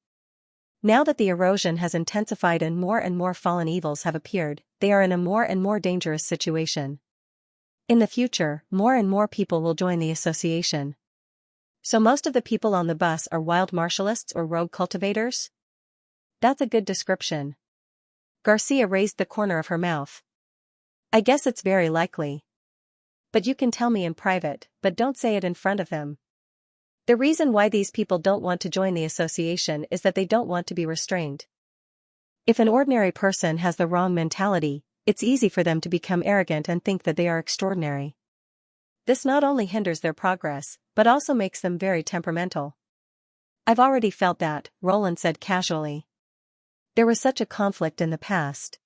Now that the erosion has intensified and more fallen evils have appeared, they are in a more and more dangerous situation. In the future, more and more people will join the association. So most of the people on the bus are wild martialists or rogue cultivators? That's a good description. Garcia raised the corner of her mouth. I guess it's very likely. But you can tell me in private, but don't say it in front of them. The reason why these people don't want to join the association is that they don't want to be restrained. If an ordinary person has the wrong mentality, it's easy for them to become arrogant and think that they are extraordinary. This not only hinders their progress, but also makes them very temperamental. I've already felt that, Roland said casually. There was such a conflict in the past.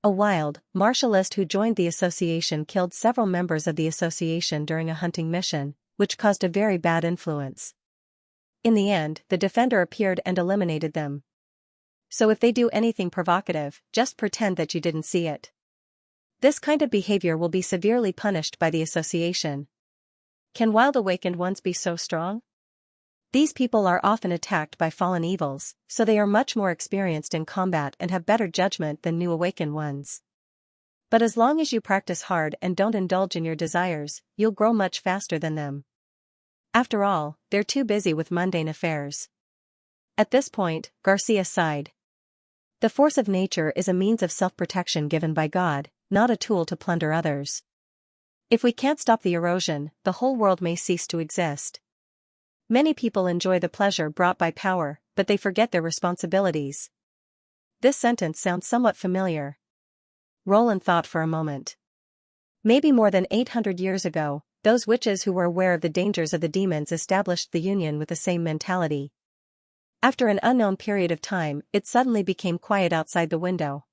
A wild, martialist who joined the association killed several members of the association during a hunting mission, which caused a very bad influence. In the end, the defender appeared and eliminated them. So if they do anything provocative, just pretend that you didn't see it. This kind of behavior will be severely punished by the association. Can wild awakened ones be so strong? These people are often attacked by fallen evils, so they are much more experienced in combat and have better judgment than new awakened ones. But as long as you practice hard and don't indulge in your desires, you'll grow much faster than them. After all, they're too busy with mundane affairs. At this point, Xianxia sighed. The force of nature is a means of self-protection given by God, not a tool to plunder others. If we can't stop the erosion, the whole world may cease to exist. Many people enjoy the pleasure brought by power, but they forget their responsibilities. This sentence sounds somewhat familiar. Roland thought for a moment. Maybe more than 800 years ago, those witches who were aware of the dangers of the demons established the union with the same mentality. After an unknown period of time, it suddenly became quiet outside the window.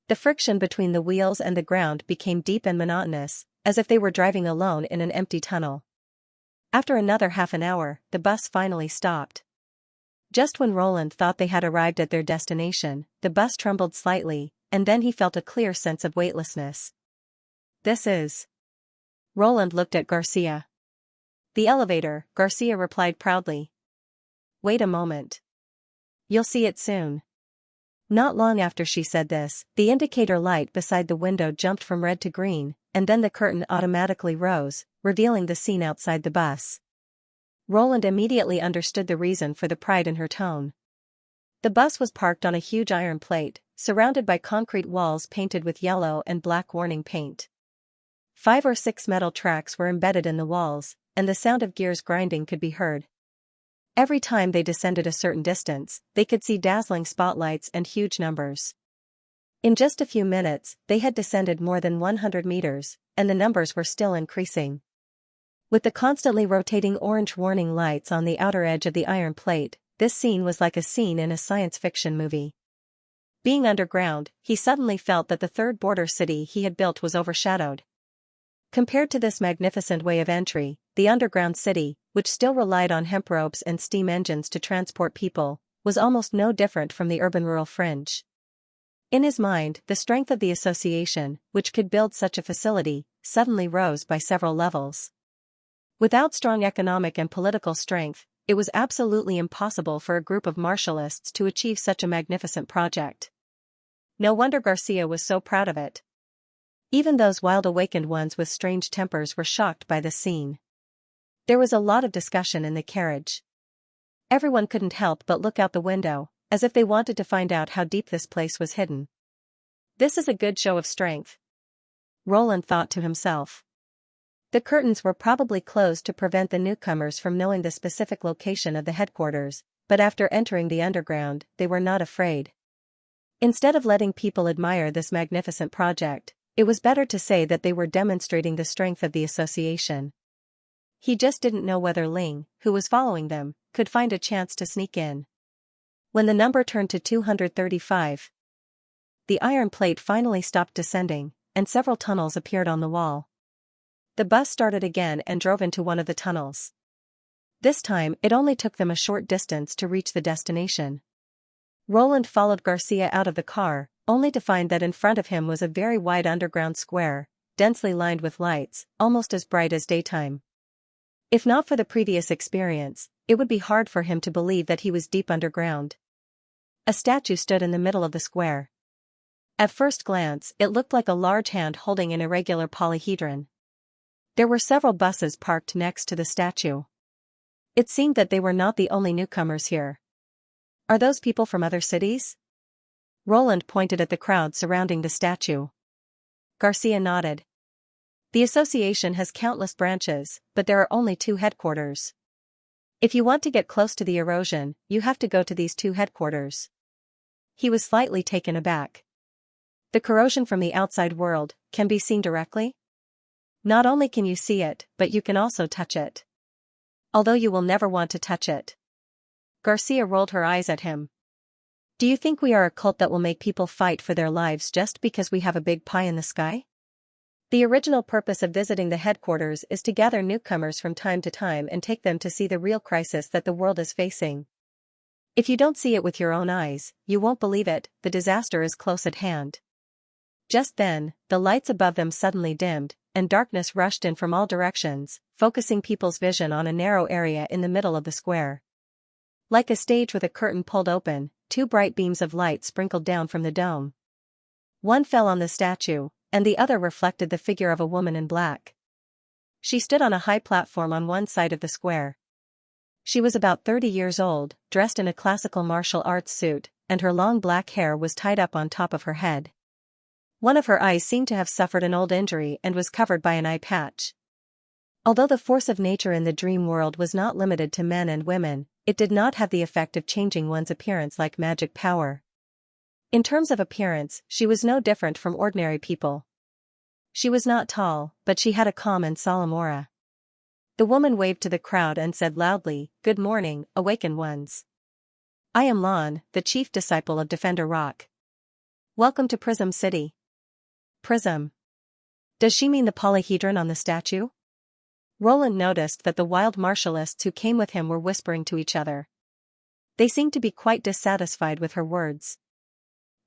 The friction between the wheels and the ground became deep and monotonous, as if they were driving alone in an empty tunnel. After another half an hour, the bus finally stopped. Just when Roland thought they had arrived at their destination, the bus trembled slightly, and then he felt a clear sense of weightlessness. This is... Roland looked at Xianxia. The elevator, Xianxia replied proudly. Wait a moment. You'll see it soon. Not long after she said this, the indicator light beside the window jumped from red to green, and then the curtain automatically rose, revealing the scene outside the bus. Roland immediately understood the reason for the pride in her tone. The bus was parked on a huge iron plate, surrounded by concrete walls painted with yellow and black warning paint. 5 or 6 metal tracks were embedded in the walls, and the sound of gears grinding could be heard. Every time they descended a certain distance, they could see dazzling spotlights and huge numbers. In just a few minutes, they had descended more than 100 meters, and the numbers were still increasing. With the constantly rotating orange warning lights on the outer edge of the iron plate, this scene was like a scene in a science fiction movie. Being underground, he suddenly felt that the third border city he had built was overshadowed. Compared to this magnificent way of entry, the underground city, which still relied on hemp ropes and steam engines to transport people, was almost no different from the urban-rural fringe. In his mind, the strength of the association, which could build such a facility, suddenly rose by several levels. Without strong economic and political strength, it was absolutely impossible for a group of martialists to achieve such a magnificent project. No wonder Xianxia was so proud of it. Even those wild awakened ones with strange tempers were shocked by the scene. There was a lot of discussion in the carriage. Everyone couldn't help but look out the window, as if they wanted to find out how deep this place was hidden. This is a good show of strength, Roland thought to himself. The curtains were probably closed to prevent the newcomers from knowing the specific location of the headquarters, but after entering the underground, they were not afraid. Instead of letting people admire this magnificent project, it was better to say that they were demonstrating the strength of the association. He just didn't know whether Ling, who was following them, could find a chance to sneak in. When the number turned to 235, the iron plate finally stopped descending, and several tunnels appeared on the wall. The bus started again and drove into one of the tunnels. This time, it only took them a short distance to reach the destination. Roland followed Xianxia out of the car, only to find that in front of him was a very wide underground square, densely lined with lights, almost as bright as daytime. If not for the previous experience, it would be hard for him to believe that he was deep underground. A statue stood in the middle of the square. At first glance, it looked like a large hand holding an irregular polyhedron. There were several buses parked next to the statue. It seemed that they were not the only newcomers here. Are those people from other cities? Roland pointed at the crowd surrounding the statue. Xianxia nodded. The association has countless branches, but there are only 2 headquarters. If you want to get close to the erosion, you have to go to these 2 headquarters. He was slightly taken aback. The corrosion from the outside world can be seen directly? Not only can you see it, but you can also touch it. Although you will never want to touch it. Garcia rolled her eyes at him. Do you think we are a cult that will make people fight for their lives just because we have a big pie in the sky? The original purpose of visiting the headquarters is to gather newcomers from time to time and take them to see the real crisis that the world is facing. If you don't see it with your own eyes, you won't believe it, the disaster is close at hand. Just then, the lights above them suddenly dimmed, and darkness rushed in from all directions, focusing people's vision on a narrow area in the middle of the square. Like a stage with a curtain pulled open, two bright beams of light sprinkled down from the dome. One fell on the statue, and the other reflected the figure of a woman in black. She stood on a high platform on one side of the square. She was about 30 years old, dressed in a classical martial arts suit, and her long black hair was tied up on top of her head. One of her eyes seemed to have suffered an old injury and was covered by an eye patch. Although the force of nature in the dream world was not limited to men and women, it did not have the effect of changing one's appearance like magic power. In terms of appearance, she was no different from ordinary people. She was not tall, but she had a calm and solemn aura. The woman waved to the crowd and said loudly, "Good morning, awakened ones. I am Lon, the chief disciple of Defender Rock. Welcome to Prism City." Prism. Does she mean the polyhedron on the statue? Roland noticed that the wild martialists who came with him were whispering to each other. They seemed to be quite dissatisfied with her words.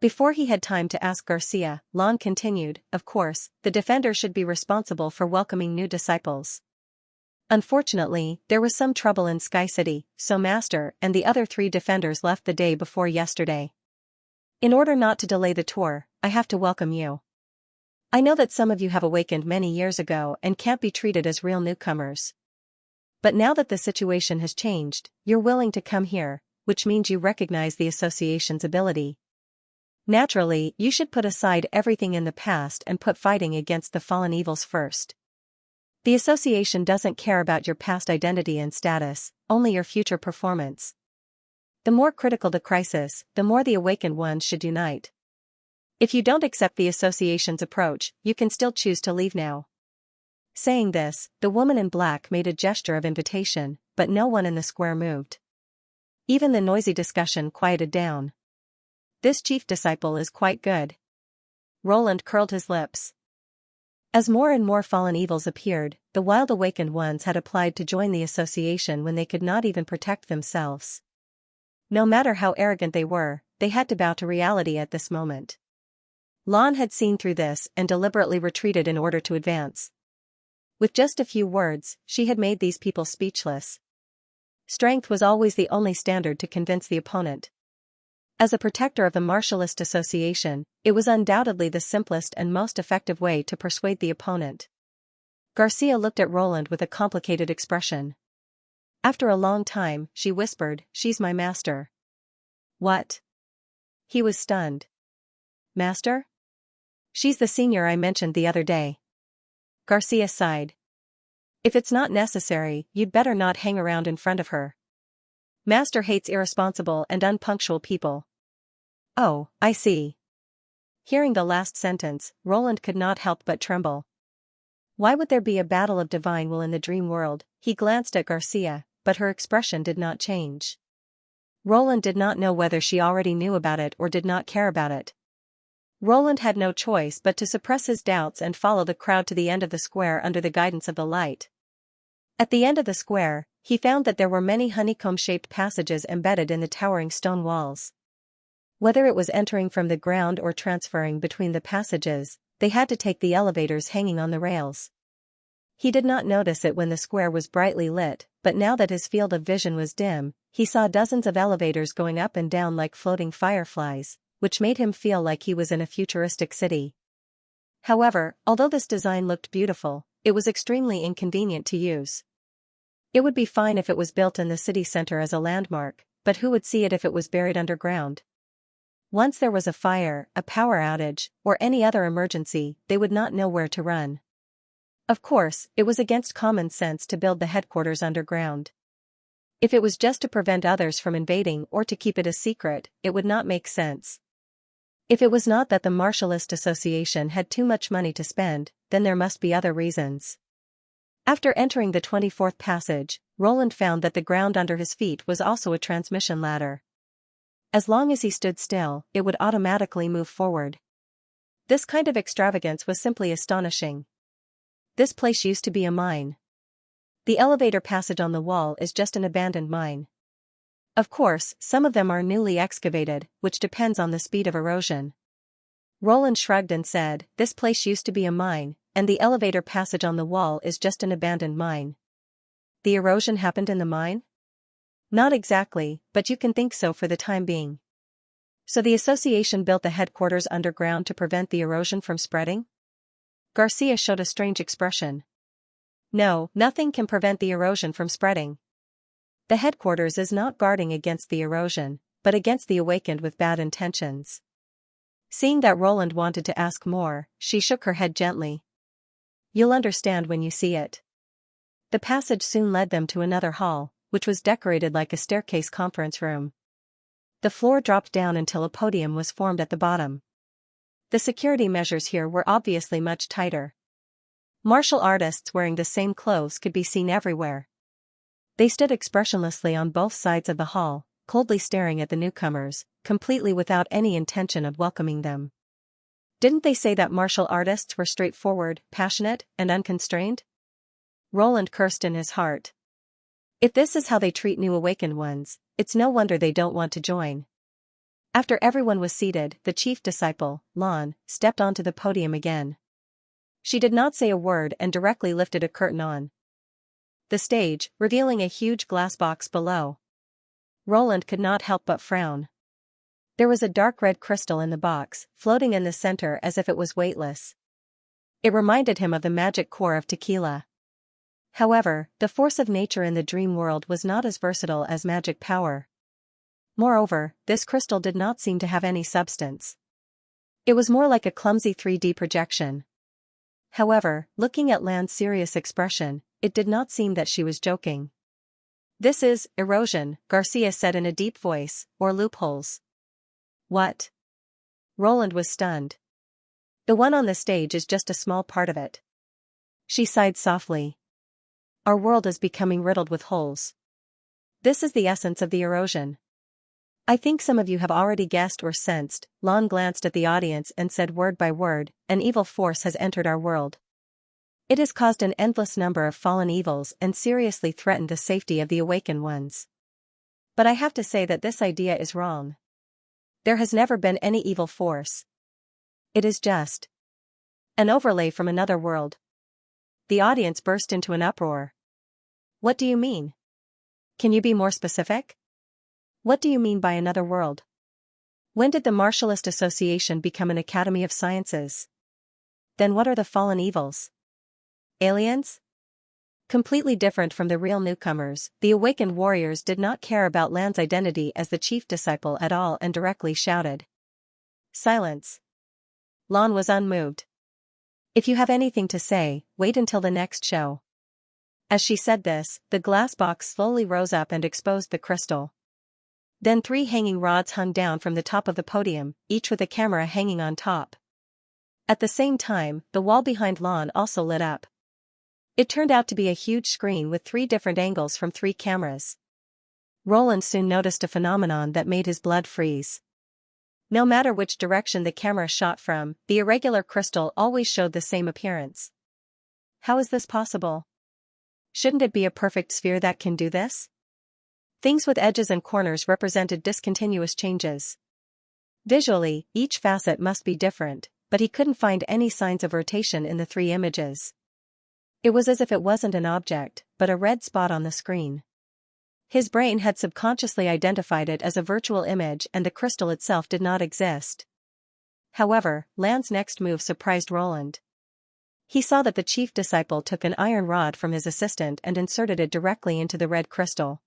Before he had time to ask Garcia, Lon continued, "Of course, the Defender should be responsible for welcoming new disciples. Unfortunately, there was some trouble in Sky City, so Master and the other 3 Defenders left the day before yesterday. In order not to delay the tour, I have to welcome you. I know that some of you have awakened many years ago and can't be treated as real newcomers. But now that the situation has changed, you're willing to come here, which means you recognize the association's ability. Naturally, you should put aside everything in the past and put fighting against the fallen evils first. The association doesn't care about your past identity and status, only your future performance. The more critical the crisis, the more the awakened ones should unite. If you don't accept the association's approach, you can still choose to leave now." Saying this, the woman in black made a gesture of invitation, but no one in the square moved. Even the noisy discussion quieted down. This chief disciple is quite good. Roland curled his lips. As more and more fallen evils appeared, the wild awakened ones had applied to join the association when they could not even protect themselves. No matter how arrogant they were, they had to bow to reality at this moment. Lon had seen through this and deliberately retreated in order to advance. With just a few words, she had made these people speechless. Strength was always the only standard to convince the opponent. As a protector of the Martialist Association, it was undoubtedly the simplest and most effective way to persuade the opponent. Garcia looked at Roland with a complicated expression. After a long time, she whispered, "She's my master." "What?" He was stunned. "Master? She's the senior I mentioned the other day." Garcia sighed. "If it's not necessary, you'd better not hang around in front of her. Master hates irresponsible and unpunctual people." "Oh, I see." Hearing the last sentence, Roland could not help but tremble. Why would there be a battle of divine will in the dream world? He glanced at Garcia, but her expression did not change. Roland did not know whether she already knew about it or did not care about it. Roland had no choice but to suppress his doubts and follow the crowd to the end of the square under the guidance of the light. At the end of the square, he found that there were many honeycomb-shaped passages embedded in the towering stone walls. Whether it was entering from the ground or transferring between the passages, they had to take the elevators hanging on the rails. He did not notice it when the square was brightly lit, but now that his field of vision was dim, he saw dozens of elevators going up and down like floating fireflies, which made him feel like he was in a futuristic city. However, although this design looked beautiful, it was extremely inconvenient to use. It would be fine if it was built in the city center as a landmark, but who would see it if it was buried underground? Once there was a fire, a power outage, or any other emergency, they would not know where to run. Of course, it was against common sense to build the headquarters underground. If it was just to prevent others from invading or to keep it a secret, it would not make sense. If it was not that the Martialist Association had too much money to spend, then there must be other reasons. After entering the 24th passage, Roland found that the ground under his feet was also a transmission ladder. As long as he stood still, it would automatically move forward. This kind of extravagance was simply astonishing. This place used to be a mine. The elevator passage on the wall is just an abandoned mine. Of course, some of them are newly excavated, which depends on the speed of erosion. Roland shrugged and said, "This place used to be a mine, and the elevator passage on the wall is just an abandoned mine." The erosion happened in the mine? Not exactly, but you can think so for the time being. So the association built the headquarters underground to prevent the erosion from spreading? Garcia showed a strange expression. No, nothing can prevent the erosion from spreading. The headquarters is not guarding against the erosion, but against the awakened with bad intentions. Seeing that Roland wanted to ask more, she shook her head gently. You'll understand when you see it. The passage soon led them to another hall, which was decorated like a staircase conference room. The floor dropped down until a podium was formed at the bottom. The security measures here were obviously much tighter. Martial artists wearing the same clothes could be seen everywhere. They stood expressionlessly on both sides of the hall, coldly staring at the newcomers, completely without any intention of welcoming them. Didn't they say that martial artists were straightforward, passionate, and unconstrained? Roland cursed in his heart. If this is how they treat new awakened ones, it's no wonder they don't want to join. After everyone was seated, the chief disciple, Lan, stepped onto the podium again. She did not say a word and directly lifted a curtain on the stage, revealing a huge glass box below. Roland could not help but frown. There was a dark red crystal in the box, floating in the center as if it was weightless. It reminded him of the magic core of tequila. However, the force of nature in the dream world was not as versatile as magic power. Moreover, this crystal did not seem to have any substance. It was more like a clumsy 3D projection. However, looking at Lan's serious expression, it did not seem that she was joking. "This is erosion," Garcia said in a deep voice, "or loopholes." What? Roland was stunned. "The one on the stage is just a small part of it." She sighed softly. "Our world is becoming riddled with holes. This is the essence of the erosion. I think some of you have already guessed or sensed." Lan glanced at the audience and said word by word, "An evil force has entered our world. It has caused an endless number of fallen evils and seriously threatened the safety of the awakened ones. But I have to say that this idea is wrong. There has never been any evil force. It is just an overlay from another world." The audience burst into an uproar. "What do you mean? Can you be more specific? What do you mean by another world? When did the Martialist Association become an Academy of Sciences? Then what are the fallen evils? Aliens?" Completely different from the real newcomers, the awakened warriors did not care about Lan's identity as the chief disciple at all and directly shouted. "Silence." Lan was unmoved. "If you have anything to say, wait until the next show." As she said this, the glass box slowly rose up and exposed the crystal. Then 3 hanging rods hung down from the top of the podium, each with a camera hanging on top. At the same time, the wall behind Lan also lit up. It turned out to be a huge screen with 3 different angles from 3 cameras. Roland soon noticed a phenomenon that made his blood freeze. No matter which direction the camera shot from, the irregular crystal always showed the same appearance. How is this possible? Shouldn't it be a perfect sphere that can do this? Things with edges and corners represented discontinuous changes. Visually, each facet must be different, but he couldn't find any signs of rotation in the 3 images. It was as if it wasn't an object, but a red spot on the screen. His brain had subconsciously identified it as a virtual image and the crystal itself did not exist. However, Lan's next move surprised Roland. He saw that the chief disciple took an iron rod from his assistant and inserted it directly into the red crystal.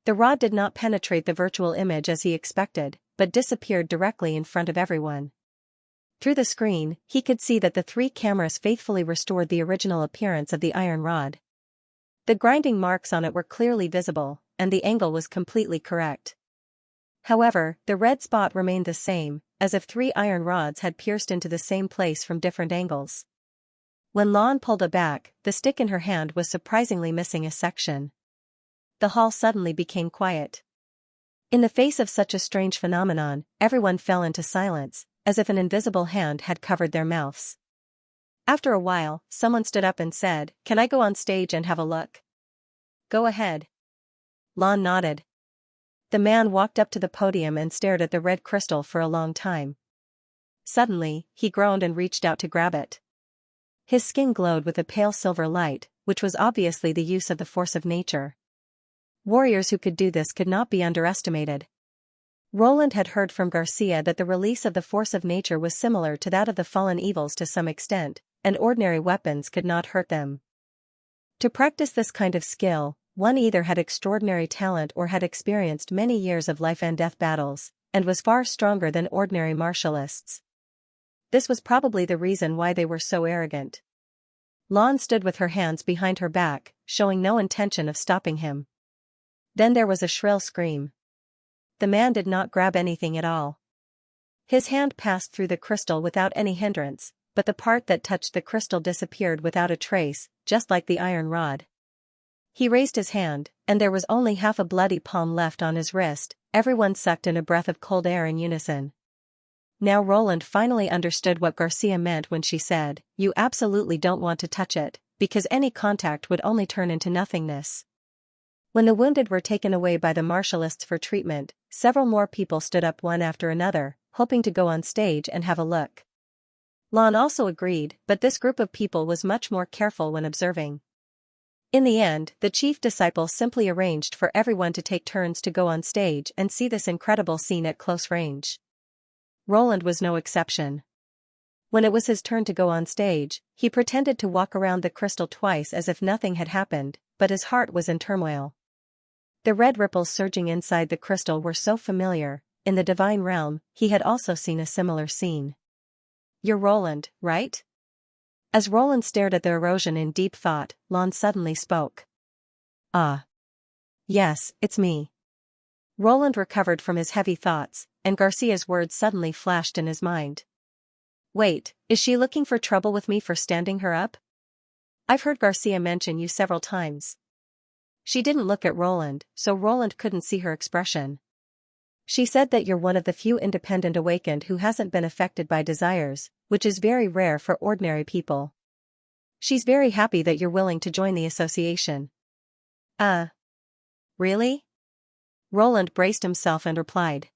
The rod did not penetrate the virtual image as he expected, but disappeared directly in front of everyone. Through the screen, he could see that the 3 cameras faithfully restored the original appearance of the iron rod. The grinding marks on it were clearly visible, and the angle was completely correct. However, the red spot remained the same, as if 3 iron rods had pierced into the same place from different angles. When Lan pulled it back, the stick in her hand was surprisingly missing a section. The hall suddenly became quiet. In the face of such a strange phenomenon, everyone fell into silence, as if an invisible hand had covered their mouths. After a while, someone stood up and said, "Can I go on stage and have a look?" "Go ahead." Lan nodded. The man walked up to the podium and stared at the red crystal for a long time. Suddenly, he groaned and reached out to grab it. His skin glowed with a pale silver light, which was obviously the use of the force of nature. Warriors who could do this could not be underestimated. Roland had heard from Xianxia that the release of the force of nature was similar to that of the fallen evils to some extent, and ordinary weapons could not hurt them. To practice this kind of skill, one either had extraordinary talent or had experienced many years of life-and-death battles, and was far stronger than ordinary martialists. This was probably the reason why they were so arrogant. Lan stood with her hands behind her back, showing no intention of stopping him. Then there was a shrill scream. The man did not grab anything at all. His hand passed through the crystal without any hindrance, but the part that touched the crystal disappeared without a trace, just like the iron rod. He raised his hand, and there was only half a bloody palm left on his wrist. Everyone sucked in a breath of cold air in unison. Now Roland finally understood what Xianxia meant when she said, "You absolutely don't want to touch it, because any contact would only turn into nothingness." When the wounded were taken away by the martialists for treatment, several more people stood up one after another, hoping to go on stage and have a look. Lan also agreed, but this group of people was much more careful when observing. In the end, the chief disciple simply arranged for everyone to take turns to go on stage and see this incredible scene at close range. Roland was no exception. When it was his turn to go on stage, he pretended to walk around the crystal twice as if nothing had happened, but his heart was in turmoil. The red ripples surging inside the crystal were so familiar. In the divine realm, he had also seen a similar scene. "You're Roland, right?" As Roland stared at the erosion in deep thought, Lan suddenly spoke. "Ah. Yes, it's me." Roland recovered from his heavy thoughts, and Xianxia's words suddenly flashed in his mind. "Wait, is she looking for trouble with me for standing her up? I've heard Xianxia mention you several times." She didn't look at Roland, so Roland couldn't see her expression. "She said that you're one of the few independent awakened who hasn't been affected by desires, which is very rare for ordinary people. She's very happy that you're willing to join the association." Really?" Roland braced himself and replied.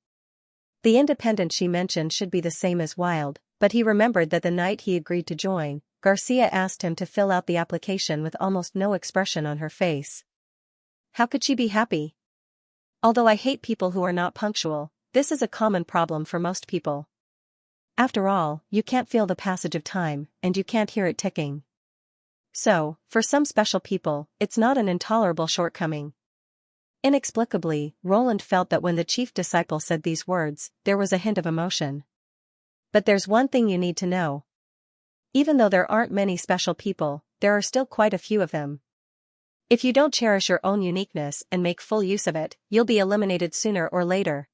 The independent she mentioned should be the same as Wild, but he remembered that the night he agreed to join, Xianxia asked him to fill out the application with almost no expression on her face. How could she be happy? "Although I hate people who are not punctual, this is a common problem for most people. After all, you can't feel the passage of time, and you can't hear it ticking. So, for some special people, it's not an intolerable shortcoming." Inexplicably, Roland felt that when the chief disciple said these words, there was a hint of emotion. "But there's one thing you need to know. Even though there aren't many special people, there are still quite a few of them. If you don't cherish your own uniqueness and make full use of it, you'll be eliminated sooner or later."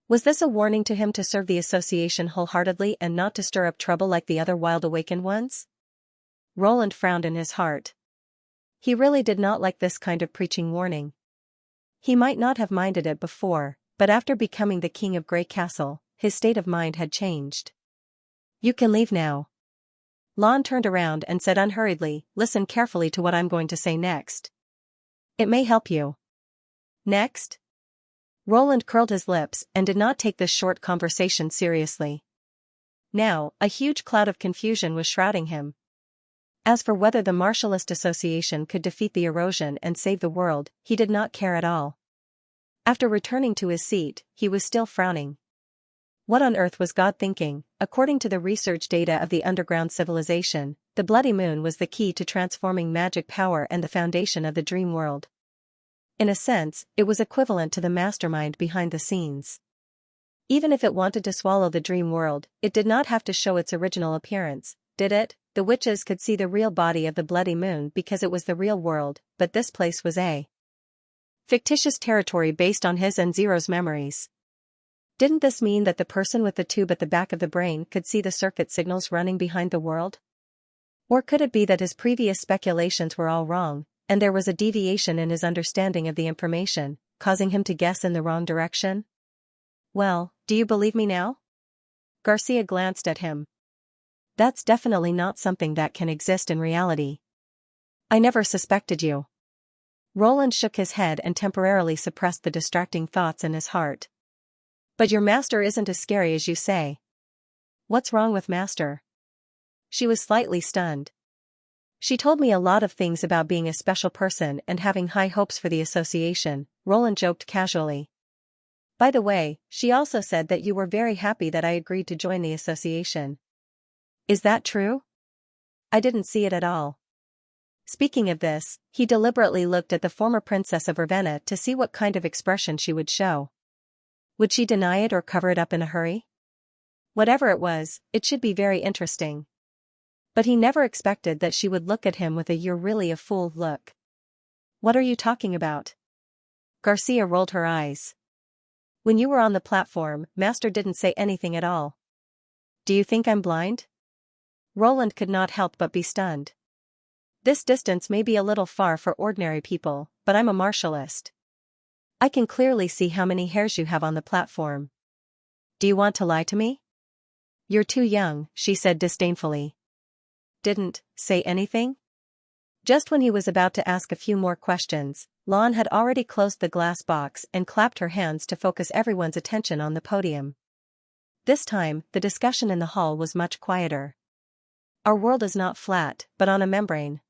Was this a warning to him to serve the association wholeheartedly and not to stir up trouble like the other wild awakened ones? Roland frowned in his heart. He really did not like this kind of preaching warning. He might not have minded it before, but after becoming the king of Grey Castle, his state of mind had changed. "You can leave now." Lan turned around and said unhurriedly, "Listen carefully to what I'm going to say next. It may help you." "Next?" Roland curled his lips and did not take this short conversation seriously. Now, a huge cloud of confusion was shrouding him. As for whether the Martialist Association could defeat the erosion and save the world, he did not care at all. After returning to his seat, he was still frowning. What on earth was God thinking? According to the research data of the underground civilization, the Bloody Moon was the key to transforming magic power and the foundation of the dream world. In a sense, it was equivalent to the mastermind behind the scenes. Even if it wanted to swallow the dream world, it did not have to show its original appearance, did it? The witches could see the real body of the Bloody Moon because it was the real world, but this place was a fictitious territory based on his and Zero's memories. Didn't this mean that the person with the tube at the back of the brain could see the circuit signals running behind the world? Or could it be that his previous speculations were all wrong, and there was a deviation in his understanding of the information, causing him to guess in the wrong direction? Well, do you believe me now? Garcia glanced at him. That's definitely not something that can exist in reality. I never suspected you. Roland shook his head and temporarily suppressed the distracting thoughts in his heart. But your master isn't as scary as you say. What's wrong with master? She was slightly stunned. She told me a lot of things about being a special person and having high hopes for the association, Roland joked casually. By the way, she also said that you were very happy that I agreed to join the association. Is that true? I didn't see it at all. Speaking of this, he deliberately looked at the former princess of Ravenna to see what kind of expression she would show. Would she deny it or cover it up in a hurry? Whatever it was, it should be very interesting. But he never expected that she would look at him with a "you're really a fool" look. What are you talking about? Garcia rolled her eyes. When you were on the platform, master didn't say anything at all. Do you think I'm blind? Roland could not help but be stunned. This distance may be a little far for ordinary people, but I'm a martialist. I can clearly see how many hairs you have on the platform. Do you want to lie to me? You're too young, she said disdainfully. Didn't say anything? Just when he was about to ask a few more questions, Lon had already closed the glass box and clapped her hands to focus everyone's attention on the podium. This time, the discussion in the hall was much quieter. Our world is not flat, but on a membrane.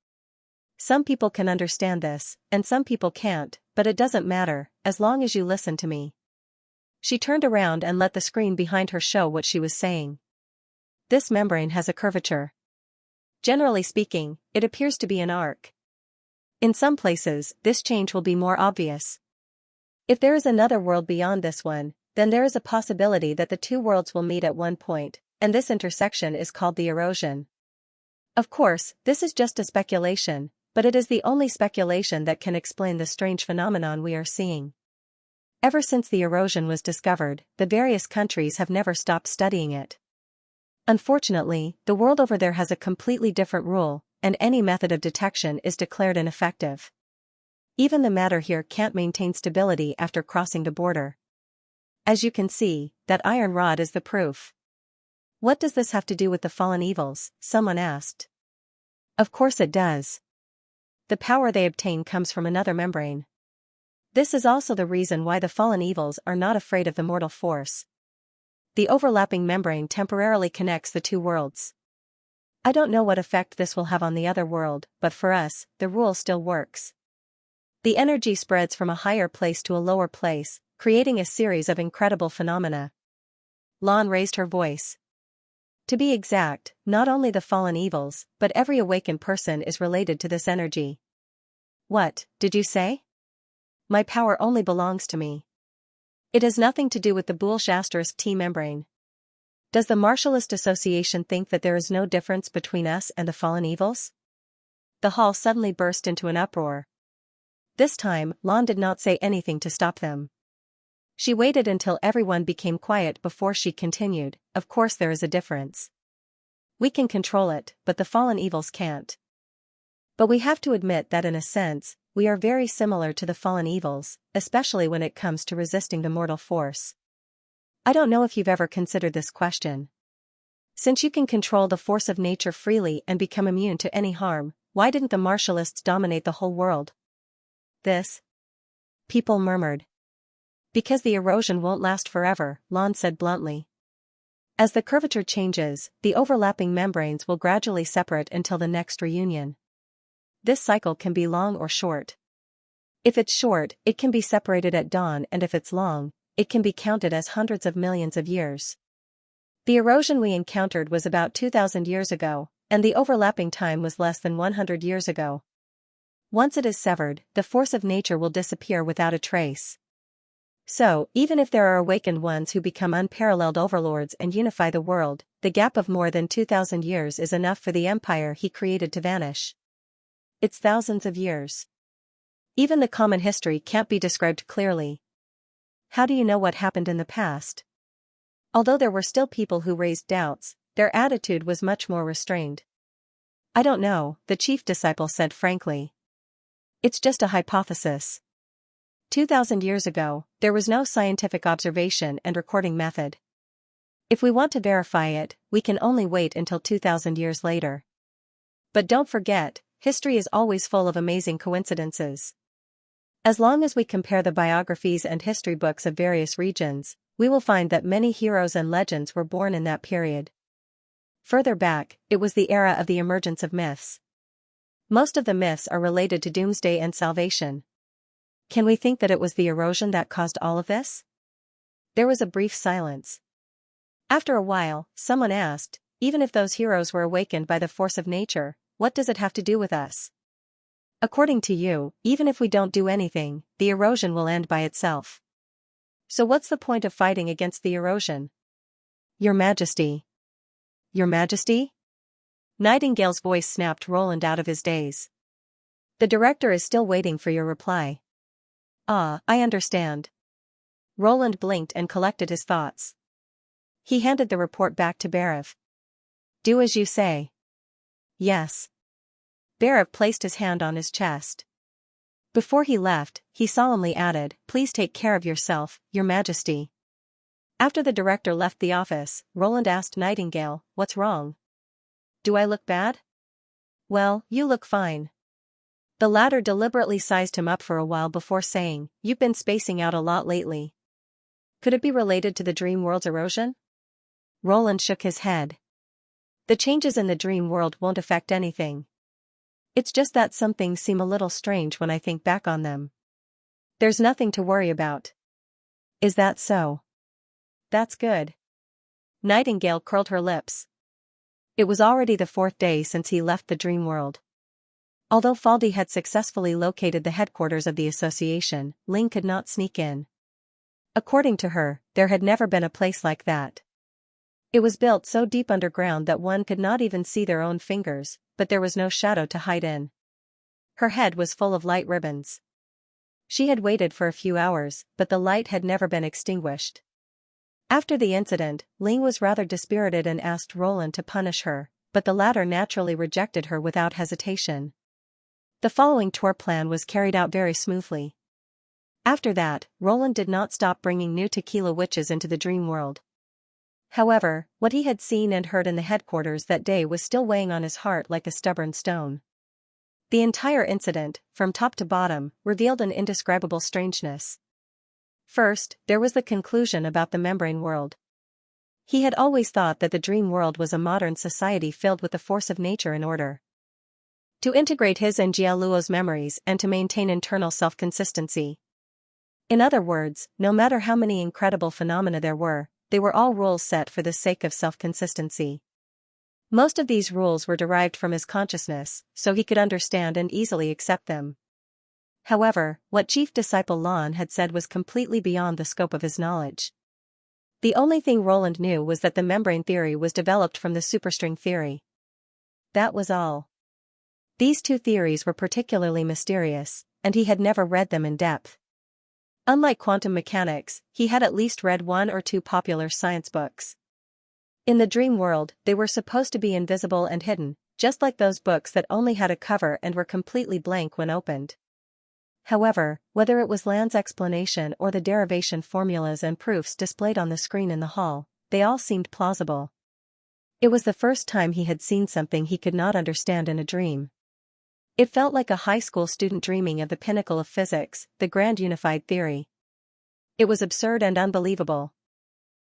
Some people can understand this, and some people can't, but it doesn't matter, as long as you listen to me. She turned around and let the screen behind her show what she was saying. This membrane has a curvature. Generally speaking, it appears to be an arc. In some places, this change will be more obvious. If there is another world beyond this one, then there is a possibility that the two worlds will meet at one point, and this intersection is called the erosion. Of course, this is just a speculation, but it is the only speculation that can explain the strange phenomenon we are seeing. Ever since the erosion was discovered, the various countries have never stopped studying it. Unfortunately, the world over there has a completely different rule, and any method of detection is declared ineffective. Even the matter here can't maintain stability after crossing the border. As you can see, that iron rod is the proof. What does this have to do with the fallen evils? Someone asked. Of course it does. The power they obtain comes from another membrane. This is also the reason why the fallen evils are not afraid of the mortal force. The overlapping membrane temporarily connects the two worlds. I don't know what effect this will have on the other world, but for us, the rule still works. The energy spreads from a higher place to a lower place, creating a series of incredible phenomena. Lon raised her voice. To be exact, not only the fallen evils, but every awakened person is related to this energy. What, did you say? My power only belongs to me. It has nothing to do with the Boole-Shaster's T membrane. Does the Martialist Association think that there is no difference between us and the fallen evils? The hall suddenly burst into an uproar. This time, Lon did not say anything to stop them. She waited until everyone became quiet before she continued. Of course there is a difference. We can control it, but the fallen evils can't. But we have to admit that in a sense, we are very similar to the fallen evils, especially when it comes to resisting the mortal force. I don't know if you've ever considered this question. Since you can control the force of nature freely and become immune to any harm, why didn't the martialists dominate the whole world? People murmured. Because the erosion won't last forever, Lon said bluntly. As the curvature changes, the overlapping membranes will gradually separate until the next reunion. This cycle can be long or short. If it's short, it can be separated at dawn, and if it's long, it can be counted as hundreds of millions of years. The erosion we encountered was about 2,000 years ago, and the overlapping time was less than 100 years ago. Once it is severed, the force of nature will disappear without a trace. So, even if there are awakened ones who become unparalleled overlords and unify the world, the gap of more than 2,000 years is enough for the empire he created to vanish. It's thousands of years. Even the common history can't be described clearly. How do you know what happened in the past? Although there were still people who raised doubts, their attitude was much more restrained. "I don't know," the chief disciple said frankly. "It's just a hypothesis. 2,000 years ago, there was no scientific observation and recording method. If we want to verify it, we can only wait until 2,000 years later. But don't forget, history is always full of amazing coincidences. As long as we compare the biographies and history books of various regions, we will find that many heroes and legends were born in that period. Further back, it was the era of the emergence of myths. Most of the myths are related to doomsday and salvation. Can we think that it was the erosion that caused all of this?" There was a brief silence. After a while, someone asked, "Even if those heroes were awakened by the force of nature, what does it have to do with us? According to you, even if we don't do anything, the erosion will end by itself. So what's the point of fighting against the erosion?" "Your Majesty." "Your Majesty?" Nightingale's voice snapped Roland out of his daze. "The director is still waiting for your reply." "Ah, I understand." Roland blinked and collected his thoughts. He handed the report back to Berev. "Do as you say." "Yes." Berev placed his hand on his chest. Before he left, he solemnly added, "Please take care of yourself, Your Majesty." After the director left the office, Roland asked Nightingale, "What's wrong? Do I look bad?" "Well, you look fine." The latter deliberately sized him up for a while before saying, "You've been spacing out a lot lately. Could it be related to the dream world's erosion?" Roland shook his head. "The changes in the dream world won't affect anything. It's just that some things seem a little strange when I think back on them. There's nothing to worry about." "Is that so?" "That's good." Nightingale curled her lips. It was already the 4th day since he left the dream world. Although Faldi had successfully located the headquarters of the association, Ling could not sneak in. According to her, there had never been a place like that. It was built so deep underground that one could not even see their own fingers, but there was no shadow to hide in. Her head was full of light ribbons. She had waited for a few hours, but the light had never been extinguished. After the incident, Ling was rather dispirited and asked Roland to punish her, but the latter naturally rejected her without hesitation. The following tour plan was carried out very smoothly. After that, Roland did not stop bringing new tequila witches into the dream world. However, what he had seen and heard in the headquarters that day was still weighing on his heart like a stubborn stone. The entire incident, from top to bottom, revealed an indescribable strangeness. First, there was the conclusion about the membrane world. He had always thought that the dream world was a modern society filled with the force of nature and order. To integrate his and Jialuo's memories and to maintain internal self-consistency. In other words, no matter how many incredible phenomena there were, they were all rules set for the sake of self-consistency. Most of these rules were derived from his consciousness, so he could understand and easily accept them. However, what Chief Disciple Lan had said was completely beyond the scope of his knowledge. The only thing Roland knew was that the membrane theory was developed from the superstring theory. That was all. These two theories were particularly mysterious, and he had never read them in depth. Unlike quantum mechanics, he had at least read one or two popular science books. In the dream world, they were supposed to be invisible and hidden, just like those books that only had a cover and were completely blank when opened. However, whether it was Lan's explanation or the derivation formulas and proofs displayed on the screen in the hall, they all seemed plausible. It was the first time he had seen something he could not understand in a dream. It felt like a high school student dreaming of the pinnacle of physics, the grand unified theory. It was absurd and unbelievable.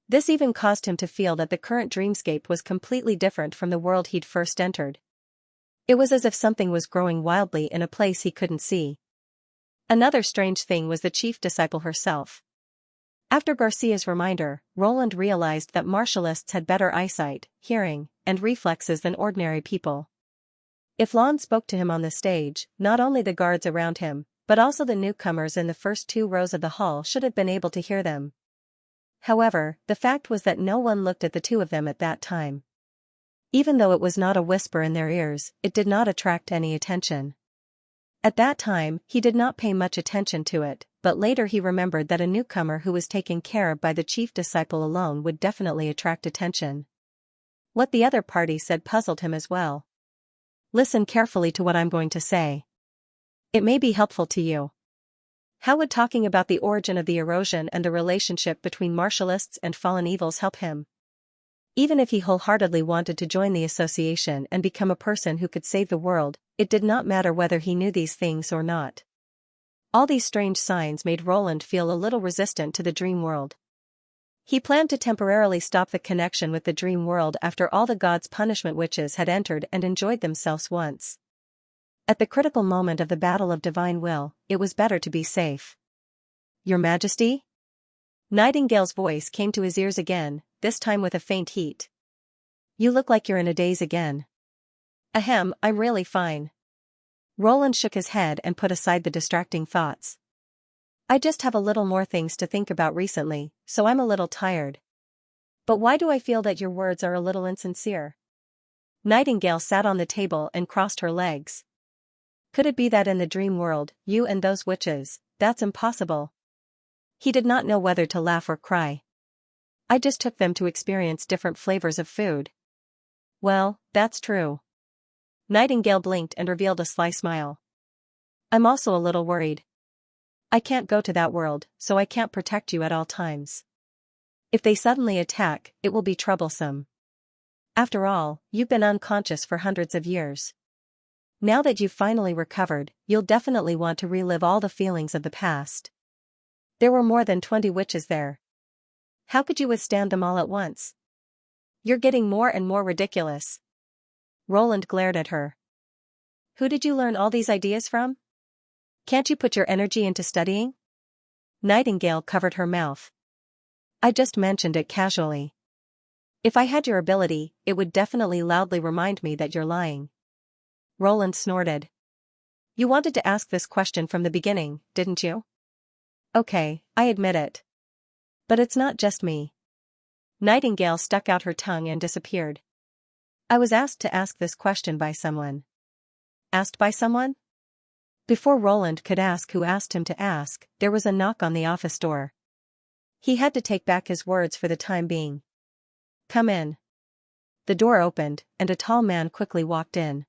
This even caused him to feel that the current dreamscape was completely different from the world he'd first entered. It was as if something was growing wildly in a place he couldn't see. Another strange thing was the chief disciple herself. After Garcia's reminder, Roland realized that martialists had better eyesight, hearing, and reflexes than ordinary people. If Lan spoke to him on the stage, not only the guards around him, but also the newcomers in the first 2 rows of the hall should have been able to hear them. However, the fact was that no one looked at the two of them at that time. Even though it was not a whisper in their ears, it did not attract any attention. At that time, he did not pay much attention to it, but later he remembered that a newcomer who was taken care of by the chief disciple alone would definitely attract attention. What the other party said puzzled him as well. Listen carefully to what I'm going to say. It may be helpful to you. How would talking about the origin of the erosion and the relationship between martialists and fallen evils help him? Even if he wholeheartedly wanted to join the association and become a person who could save the world, it did not matter whether he knew these things or not. All these strange signs made Roland feel a little resistant to the dream world. He planned to temporarily stop the connection with the dream world after all the gods' punishment witches had entered and enjoyed themselves once. At the critical moment of the battle of divine will, it was better to be safe. Your Majesty? Nightingale's voice came to his ears again, this time with a faint heat. You look like you're in a daze again. Ahem, I'm really fine. Roland shook his head and put aside the distracting thoughts. I just have a little more things to think about recently, so I'm a little tired. But why do I feel that your words are a little insincere? Nightingale sat on the table and crossed her legs. Could it be that in the dream world, you and those witches, that's impossible? He did not know whether to laugh or cry. I just took them to experience different flavors of food. Well, that's true. Nightingale blinked and revealed a sly smile. I'm also a little worried. I can't go to that world, so I can't protect you at all times. If they suddenly attack, it will be troublesome. After all, you've been unconscious for hundreds of years. Now that you've finally recovered, you'll definitely want to relive all the feelings of the past. There were more than 20 witches there. How could you withstand them all at once? You're getting more and more ridiculous. Roland glared at her. Who did you learn all these ideas from? Can't you put your energy into studying? Nightingale covered her mouth. I just mentioned it casually. If I had your ability, it would definitely loudly remind me that you're lying. Roland snorted. You wanted to ask this question from the beginning, didn't you? Okay, I admit it. But it's not just me. Nightingale stuck out her tongue and disappeared. I was asked to ask this question by someone. Asked by someone? Before Roland could ask who asked him to ask, there was a knock on the office door. He had to take back his words for the time being. Come in. The door opened, and a tall man quickly walked in.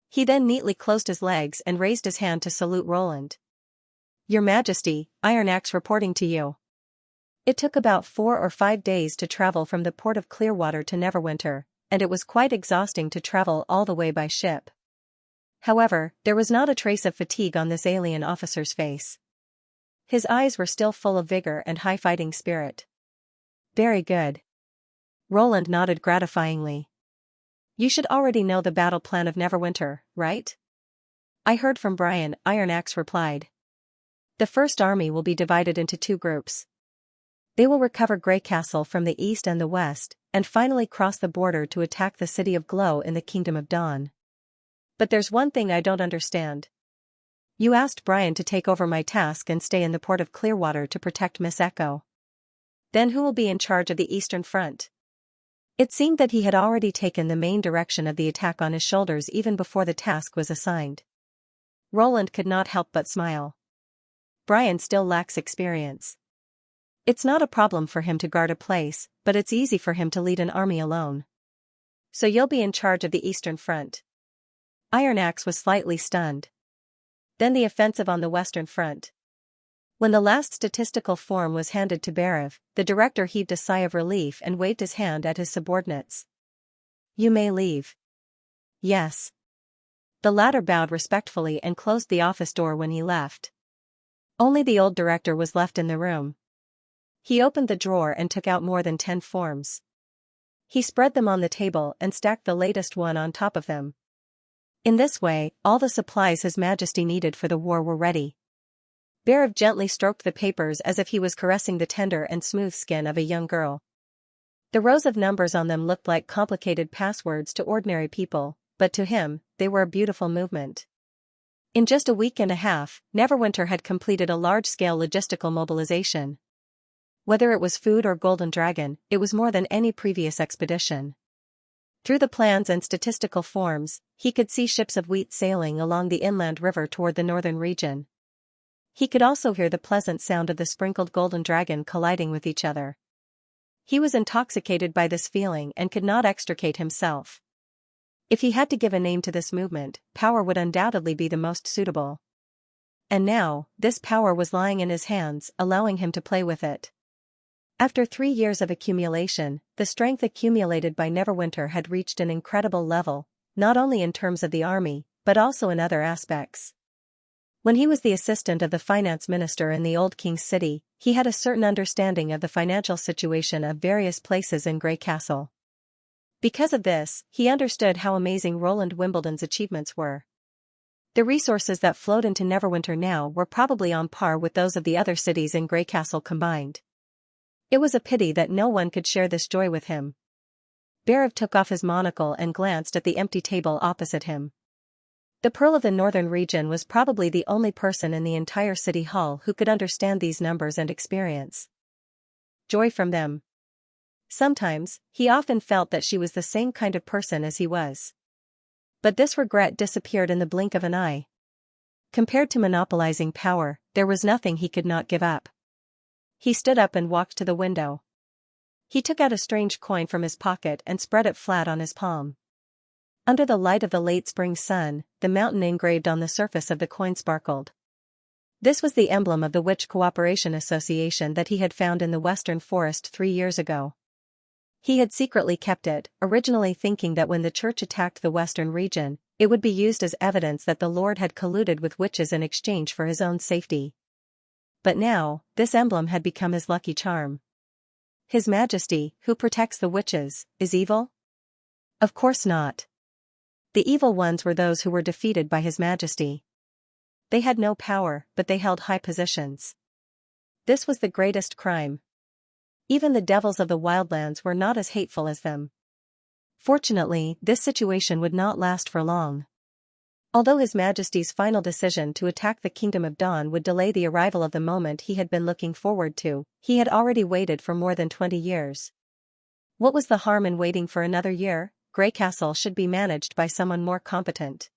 He then neatly closed his legs and raised his hand to salute Roland. Your Majesty, Iron Axe reporting to you. It took about 4 or 5 days to travel from the port of Clearwater to Neverwinter, and it was quite exhausting to travel all the way by ship. However, there was not a trace of fatigue on this alien officer's face. His eyes were still full of vigor and high fighting spirit. Very good. Roland nodded gratifyingly. You should already know the battle plan of Neverwinter, right? I heard from Brian, Iron Axe replied. The First Army will be divided into 2 groups. They will recover Grey Castle from the east and the west, and finally cross the border to attack the City of Glow in the Kingdom of Dawn. But there's one thing I don't understand. You asked Brian to take over my task and stay in the port of Clearwater to protect Miss Echo. Then who will be in charge of the Eastern Front? It seemed that he had already taken the main direction of the attack on his shoulders even before the task was assigned. Roland could not help but smile. Brian still lacks experience. It's not a problem for him to guard a place, but it's easy for him to lead an army alone. So you'll be in charge of the Eastern Front. Iron Axe was slightly stunned. Then the offensive on the Western Front. When the last statistical form was handed to Berev, the director heaved a sigh of relief and waved his hand at his subordinates. You may leave. Yes. The latter bowed respectfully and closed the office door when he left. Only the old director was left in the room. He opened the drawer and took out more than 10 forms. He spread them on the table and stacked the latest one on top of them. In this way, all the supplies His Majesty needed for the war were ready. Berev gently stroked the papers as if he was caressing the tender and smooth skin of a young girl. The rows of numbers on them looked like complicated passwords to ordinary people, but to him, they were a beautiful movement. In just a week and a half, Neverwinter had completed a large-scale logistical mobilization. Whether it was food or Golden Dragon, it was more than any previous expedition. Through the plans and statistical forms, he could see ships of wheat sailing along the inland river toward the northern region. He could also hear the pleasant sound of the sprinkled golden dragon colliding with each other. He was intoxicated by this feeling and could not extricate himself. If he had to give a name to this movement, power would undoubtedly be the most suitable. And now, this power was lying in his hands, allowing him to play with it. After 3 years of accumulation, the strength accumulated by Neverwinter had reached an incredible level, not only in terms of the army, but also in other aspects. When he was the assistant of the finance minister in the Old King's City, he had a certain understanding of the financial situation of various places in Grey Castle. Because of this, he understood how amazing Roland Wimbledon's achievements were. The resources that flowed into Neverwinter now were probably on par with those of the other cities in Grey Castle combined. It was a pity that no one could share this joy with him. Barav took off his monocle and glanced at the empty table opposite him. The Pearl of the Northern region was probably the only person in the entire city hall who could understand these numbers and experience joy from them. Sometimes, he often felt that she was the same kind of person as he was. But this regret disappeared in the blink of an eye. Compared to monopolizing power, there was nothing he could not give up. He stood up and walked to the window. He took out a strange coin from his pocket and spread it flat on his palm. Under the light of the late spring sun, the mountain engraved on the surface of the coin sparkled. This was the emblem of the Witch Cooperation Association that he had found in the Western Forest 3 years ago. He had secretly kept it, originally thinking that when the church attacked the Western region, it would be used as evidence that the Lord had colluded with witches in exchange for his own safety. But now, this emblem had become his lucky charm. His Majesty, who protects the witches, is evil? Of course not. The evil ones were those who were defeated by His Majesty. They had no power, but they held high positions. This was the greatest crime. Even the devils of the wildlands were not as hateful as them. Fortunately, this situation would not last for long. Although His Majesty's final decision to attack the Kingdom of Dawn would delay the arrival of the moment he had been looking forward to, he had already waited for more than 20 years. What was the harm in waiting for another year? Grey Castle should be managed by someone more competent.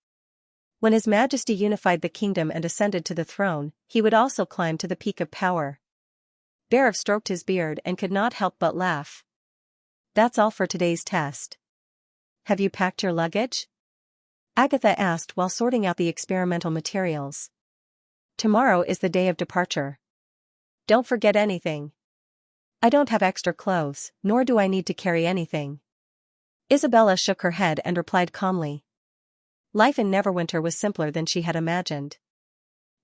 When His Majesty unified the kingdom and ascended to the throne, he would also climb to the peak of power. Barav stroked his beard and could not help but laugh. That's all for today's test. Have you packed your luggage? Agatha asked while sorting out the experimental materials. Tomorrow is the day of departure. Don't forget anything. I don't have extra clothes, nor do I need to carry anything. Isabella shook her head and replied calmly. Life in Neverwinter was simpler than she had imagined.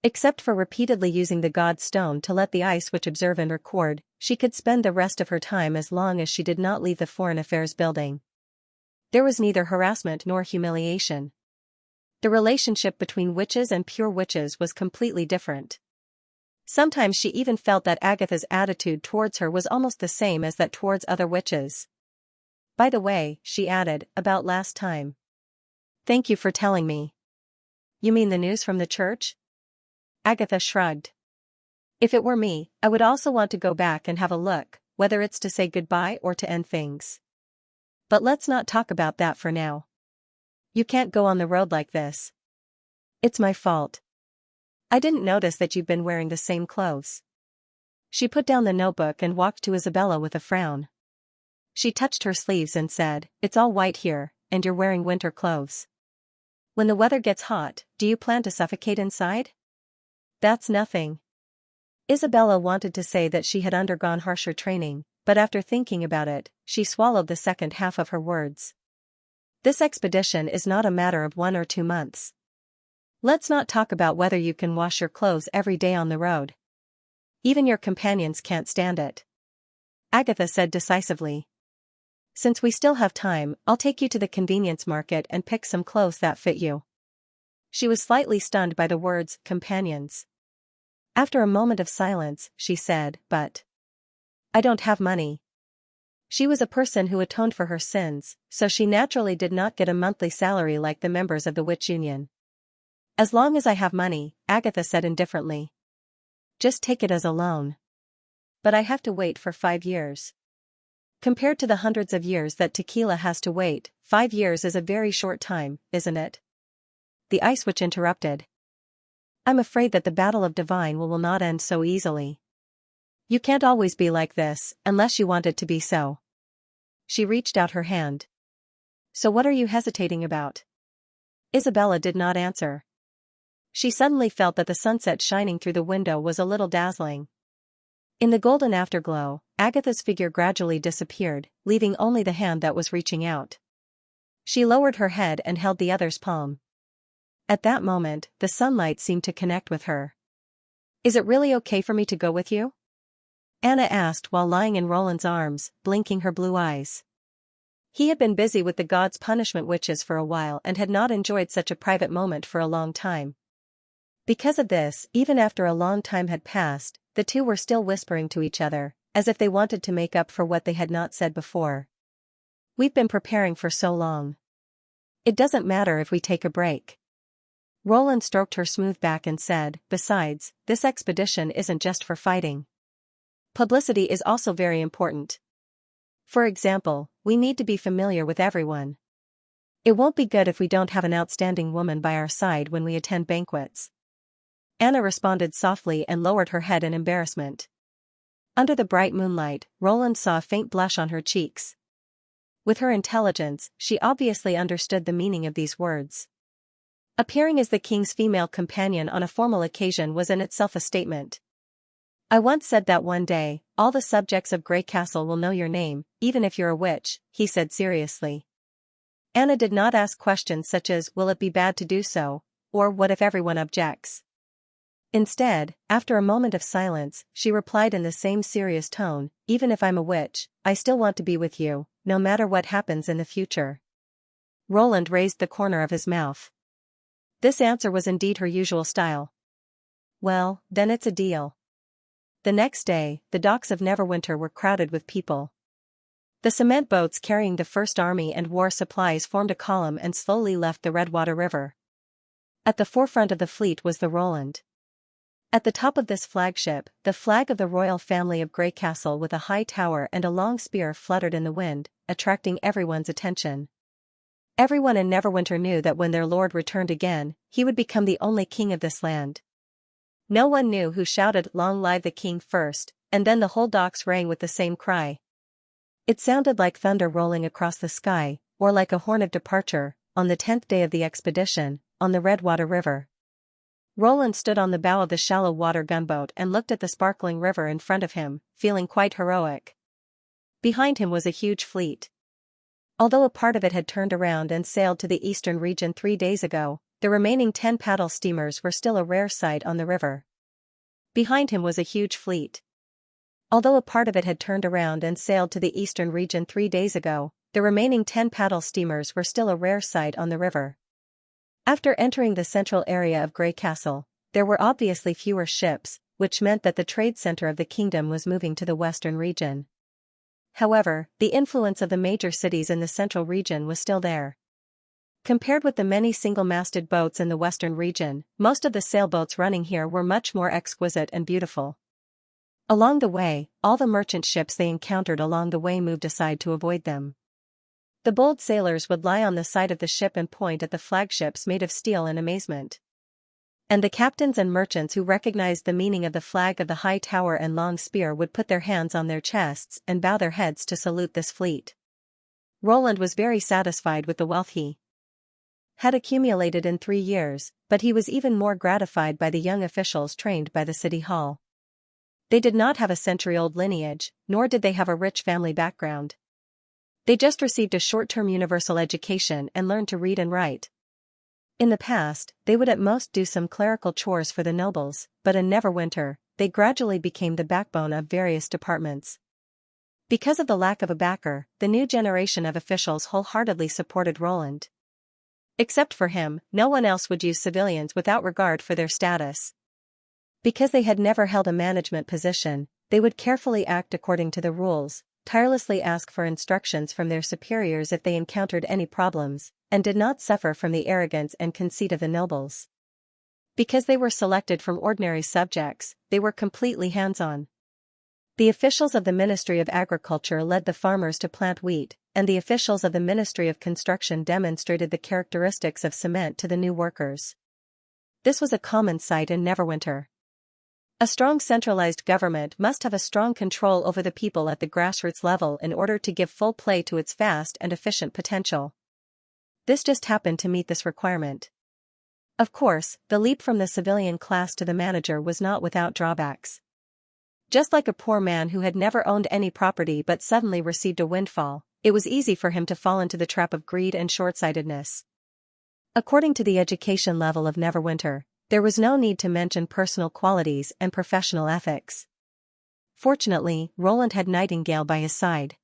Except for repeatedly using the God Stone to let the Ice Witch observe and record, she could spend the rest of her time as long as she did not leave the Foreign Affairs building. There was neither harassment nor humiliation. The relationship between witches and pure witches was completely different. Sometimes she even felt that Agatha's attitude towards her was almost the same as that towards other witches. By the way, she added, about last time. Thank you for telling me. You mean the news from the church? Agatha shrugged. If it were me, I would also want to go back and have a look, whether it's to say goodbye or to end things. But let's not talk about that for now. You can't go on the road like this. It's my fault. I didn't notice that you've been wearing the same clothes. She put down the notebook and walked to Isabella with a frown. She touched her sleeves and said, It's all white here, and you're wearing winter clothes. When the weather gets hot, do you plan to suffocate inside? That's nothing. Isabella wanted to say that she had undergone harsher training, but after thinking about it, she swallowed the second half of her words. This expedition is not a matter of 1 or 2 months. Let's not talk about whether you can wash your clothes every day on the road. Even your companions can't stand it. Agatha said decisively. Since we still have time, I'll take you to the convenience market and pick some clothes that fit you. She was slightly stunned by the words, companions. After a moment of silence, she said, But I don't have money. She was a person who atoned for her sins, so she naturally did not get a monthly salary like the members of the Witch Union. As long as I have money, Agatha said indifferently. Just take it as a loan. But I have to wait for 5 years. Compared to the hundreds of years that Tequila has to wait, 5 years is a very short time, isn't it? The Ice Witch interrupted. I'm afraid that the battle of divine will not end so easily. You can't always be like this, unless you want it to be so. She reached out her hand. So what are you hesitating about? Isabella did not answer. She suddenly felt that the sunset shining through the window was a little dazzling. In the golden afterglow, Agatha's figure gradually disappeared, leaving only the hand that was reaching out. She lowered her head and held the other's palm. At that moment, the sunlight seemed to connect with her. Is it really okay for me to go with you? Anna asked while lying in Roland's arms, blinking her blue eyes. He had been busy with the gods' punishment witches for a while and had not enjoyed such a private moment for a long time. Because of this, even after a long time had passed, the two were still whispering to each other, as if they wanted to make up for what they had not said before. We've been preparing for so long. It doesn't matter if we take a break. Roland stroked her smooth back and said, besides, this expedition isn't just for fighting. Publicity is also very important. For example, we need to be familiar with everyone. It won't be good if we don't have an outstanding woman by our side when we attend banquets. Anna responded softly and lowered her head in embarrassment. Under the bright moonlight, Roland saw a faint blush on her cheeks. With her intelligence, she obviously understood the meaning of these words. Appearing as the king's female companion on a formal occasion was in itself a statement. I once said that one day, all the subjects of Grey Castle will know your name, even if you're a witch, he said seriously. Anna did not ask questions such as, will it be bad to do so, or what if everyone objects? Instead, after a moment of silence, she replied in the same serious tone, even if I'm a witch, I still want to be with you, no matter what happens in the future. Roland raised the corner of his mouth. This answer was indeed her usual style. Well, then it's a deal. The next day, the docks of Neverwinter were crowded with people. The cement boats carrying the First Army and war supplies formed a column and slowly left the Redwater River. At the forefront of the fleet was the Roland. At the top of this flagship, the flag of the royal family of Grey Castle with a high tower and a long spear fluttered in the wind, attracting everyone's attention. Everyone in Neverwinter knew that when their lord returned again, he would become the only king of this land. No one knew who shouted "Long live the king" first, and then the whole docks rang with the same cry. It sounded like thunder rolling across the sky, or like a horn of departure, on the 10th day of the expedition, on the Redwater River. Roland stood on the bow of the shallow water gunboat and looked at the sparkling river in front of him, feeling quite heroic. Behind him was a huge fleet. Although a part of it had turned around and sailed to the eastern region 3 days ago, the remaining 10 paddle steamers were still a rare sight on the river. Behind him was a huge fleet. Although a part of it had turned around and sailed to the eastern region 3 days ago, the remaining 10 paddle steamers were still a rare sight on the river. After entering the central area of Grey Castle, there were obviously fewer ships, which meant that the trade center of the kingdom was moving to the western region. However, the influence of the major cities in the central region was still there. Compared with the many single-masted boats in the western region, most of the sailboats running here were much more exquisite and beautiful. Along the way, all the merchant ships they encountered along the way moved aside to avoid them. The bold sailors would lie on the side of the ship and point at the flagships made of steel in amazement. And the captains and merchants who recognized the meaning of the flag of the high tower and long spear would put their hands on their chests and bow their heads to salute this fleet. Roland was very satisfied with the wealth he had accumulated in 3 years, but he was even more gratified by the young officials trained by the city hall. They did not have a century-old lineage, nor did they have a rich family background. They just received a short-term universal education and learned to read and write. In the past, they would at most do some clerical chores for the nobles, but in Neverwinter, they gradually became the backbone of various departments. Because of the lack of a backer, the new generation of officials wholeheartedly supported Roland. Except for him, no one else would use civilians without regard for their status. Because they had never held a management position, they would carefully act according to the rules, tirelessly ask for instructions from their superiors if they encountered any problems, and did not suffer from the arrogance and conceit of the nobles. Because they were selected from ordinary subjects, they were completely hands-on. The officials of the Ministry of Agriculture led the farmers to plant wheat, and the officials of the Ministry of Construction demonstrated the characteristics of cement to the new workers. This was a common sight in Neverwinter. A strong centralized government must have a strong control over the people at the grassroots level in order to give full play to its vast and efficient potential. This just happened to meet this requirement. Of course, the leap from the civilian class to the manager was not without drawbacks. Just like a poor man who had never owned any property but suddenly received a windfall, it was easy for him to fall into the trap of greed and short-sightedness. According to the education level of Neverwinter, there was no need to mention personal qualities and professional ethics. Fortunately, Roland had Nightingale by his side.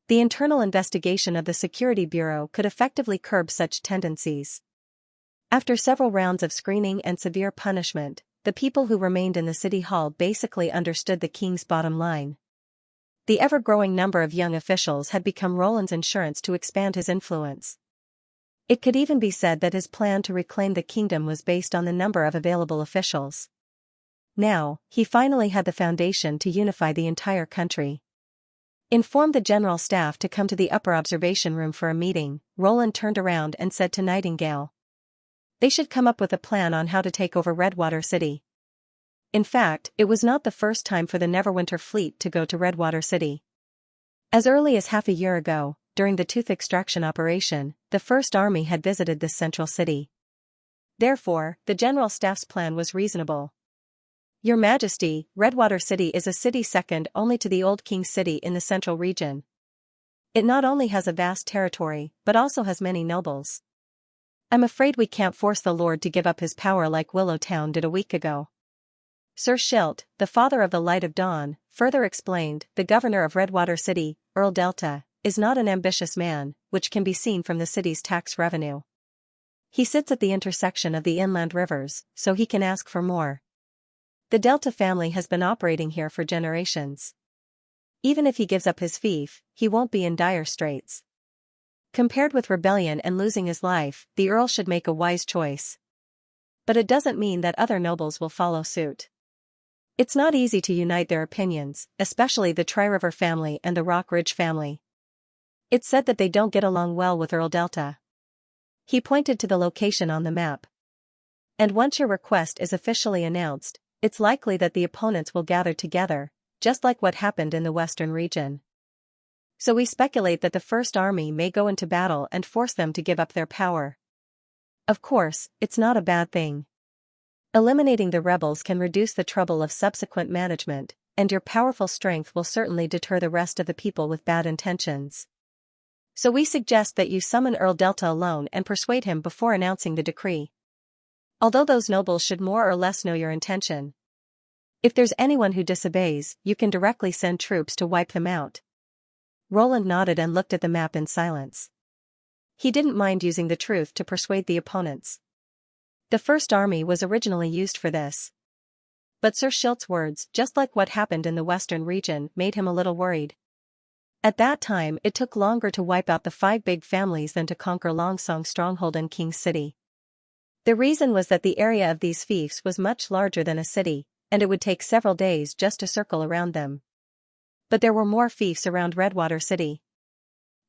The internal investigation of the Security Bureau could effectively curb such tendencies. After several rounds of screening and severe punishment, the people who remained in the city hall basically understood the king's bottom line. The ever-growing number of young officials had become Roland's insurance to expand his influence. It could even be said that his plan to reclaim the kingdom was based on the number of available officials. Now, he finally had the foundation to unify the entire country. Informed the general staff to come to the upper observation room for a meeting, Roland turned around and said to Nightingale, they should come up with a plan on how to take over Redwater City. In fact, it was not the first time for the Neverwinter fleet to go to Redwater City. As early as half a year ago, during the tooth extraction operation, the First Army had visited this central city. Therefore, the general staff's plan was reasonable. Your Majesty, Redwater City is a city second only to the Old King City in the central region. It not only has a vast territory, but also has many nobles. I'm afraid we can't force the Lord to give up his power like Willowtown did a week ago. Sir Schilt, the father of the Light of Dawn, further explained, the governor of Redwater City, Earl Delta, is not an ambitious man, which can be seen from the city's tax revenue. He sits at the intersection of the inland rivers, so he can ask for more. The Delta family has been operating here for generations. Even if he gives up his fief, he won't be in dire straits. Compared with rebellion and losing his life, the Earl should make a wise choice. But it doesn't mean that other nobles will follow suit. It's not easy to unite their opinions, especially the Tri-River family and the Rock Ridge family. It's said that they don't get along well with Earl Delta. He pointed to the location on the map. And once your request is officially announced, it's likely that the opponents will gather together, just like what happened in the Western region. So we speculate that the First Army may go into battle and force them to give up their power. Of course, it's not a bad thing. Eliminating the rebels can reduce the trouble of subsequent management, and your powerful strength will certainly deter the rest of the people with bad intentions. So we suggest that you summon Earl Delta alone and persuade him before announcing the decree. Although those nobles should more or less know your intention. If there's anyone who disobeys, you can directly send troops to wipe them out. Roland nodded and looked at the map in silence. He didn't mind using the truth to persuade the opponents. The First Army was originally used for this. But Sir Schilt's words, just like what happened in the Western region, made him a little worried. At that time, it took longer to wipe out the 5 big families than to conquer Longsong's stronghold in King's City. The reason was that the area of these fiefs was much larger than a city, and it would take several days just to circle around them. But there were more fiefs around Redwater City.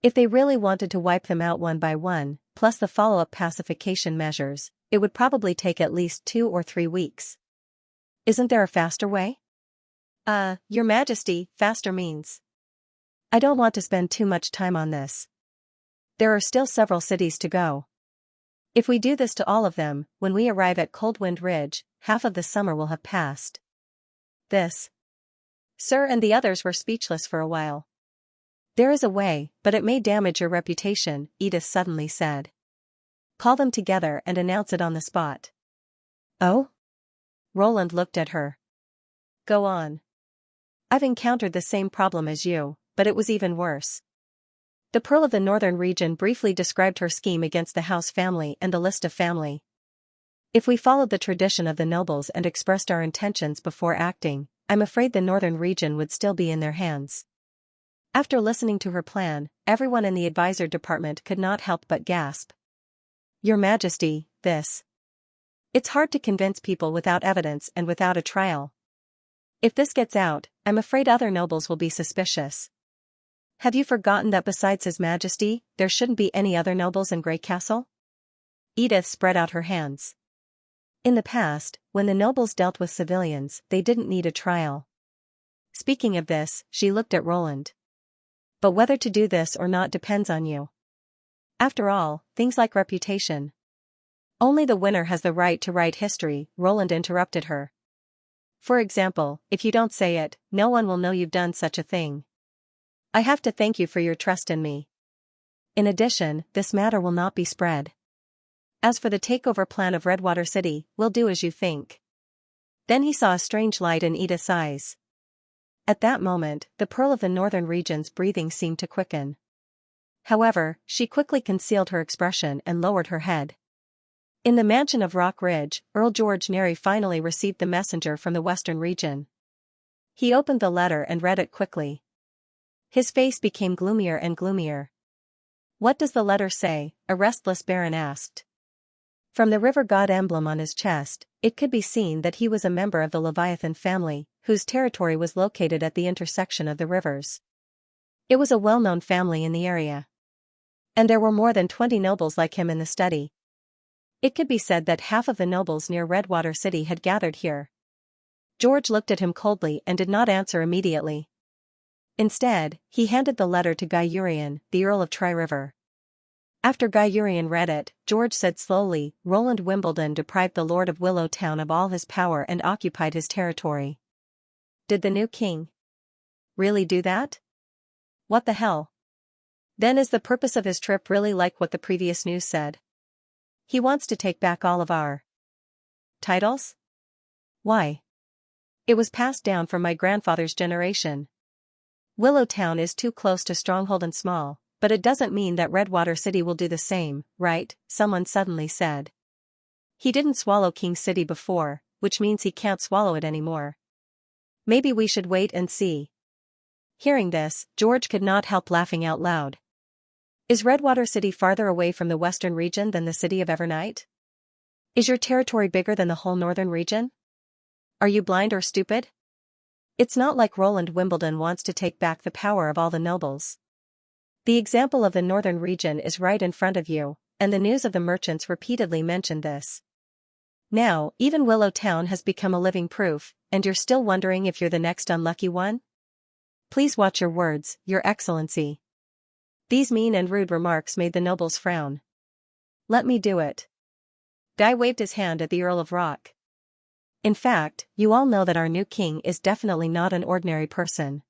If they really wanted to wipe them out one by one, plus the follow-up pacification measures, it would probably take at least 2 or 3 weeks. Isn't there a faster way? Your Majesty, faster means. I don't want to spend too much time on this. There are still several cities to go. If we do this to all of them, when we arrive at Coldwind Ridge, half of the summer will have passed. This. Sir and the others were speechless for a while. There is a way, but it may damage your reputation, Edith suddenly said. Call them together and announce it on the spot. Oh? Roland looked at her. Go on. I've encountered the same problem as you, but it was even worse. The Pearl of the Northern Region briefly described her scheme against the House family and the list of family. If we followed the tradition of the nobles and expressed our intentions before acting, I'm afraid the Northern Region would still be in their hands. After listening to her plan, everyone in the advisor department could not help but gasp. Your Majesty, this. It's hard to convince people without evidence and without a trial. If this gets out, I'm afraid other nobles will be suspicious. Have you forgotten that besides His Majesty, there shouldn't be any other nobles in Grey Castle? Edith spread out her hands. In the past, when the nobles dealt with civilians, they didn't need a trial. Speaking of this, she looked at Roland. But whether to do this or not depends on you. After all, things like reputation. Only the winner has the right to write history, Roland interrupted her. For example, if you don't say it, no one will know you've done such a thing. I have to thank you for your trust in me. In addition, this matter will not be spread. As for the takeover plan of Redwater City, we'll do as you think. Then he saw a strange light in Edith's eyes. At that moment, the Pearl of the Northern Region's breathing seemed to quicken. However, she quickly concealed her expression and lowered her head. In the mansion of Rock Ridge, Earl George Neri finally received the messenger from the Western Region. He opened the letter and read it quickly. His face became gloomier and gloomier. What does the letter say? A restless baron asked. From the river god emblem on his chest, it could be seen that he was a member of the Leviathan family, whose territory was located at the intersection of the rivers. It was a well-known family in the area. And there were more than 20 nobles like him in the study. It could be said that half of the nobles near Redwater City had gathered here. George looked at him coldly and did not answer immediately. Instead, he handed the letter to Guy Urian, the Earl of Tri-River. After Guy Urian read it, George said slowly, Roland Wimbledon deprived the Lord of Willowtown of all his power and occupied his territory. Did the new king really do that? What the hell? Then is the purpose of his trip really like what the previous news said? He wants to take back all of our titles? Why? It was passed down from my grandfather's generation. Willowtown is too close to Stronghold and small, but it doesn't mean that Redwater City will do the same, right? Someone suddenly said. He didn't swallow King City before, which means he can't swallow it anymore. Maybe we should wait and see. Hearing this, George could not help laughing out loud. Is Redwater City farther away from the Western Region than the city of Evernight? Is your territory bigger than the whole Northern Region? Are you blind or stupid? It's not like Roland Wimbledon wants to take back the power of all the nobles. The example of the Northern Region is right in front of you, and the news of the merchants repeatedly mentioned this. Now, even Willowtown has become a living proof, and you're still wondering if you're the next unlucky one? Please watch your words, Your Excellency. These mean and rude remarks made the nobles frown. Let me do it. Guy waved his hand at the Earl of Rock. In fact, you all know that our new king is definitely not an ordinary person.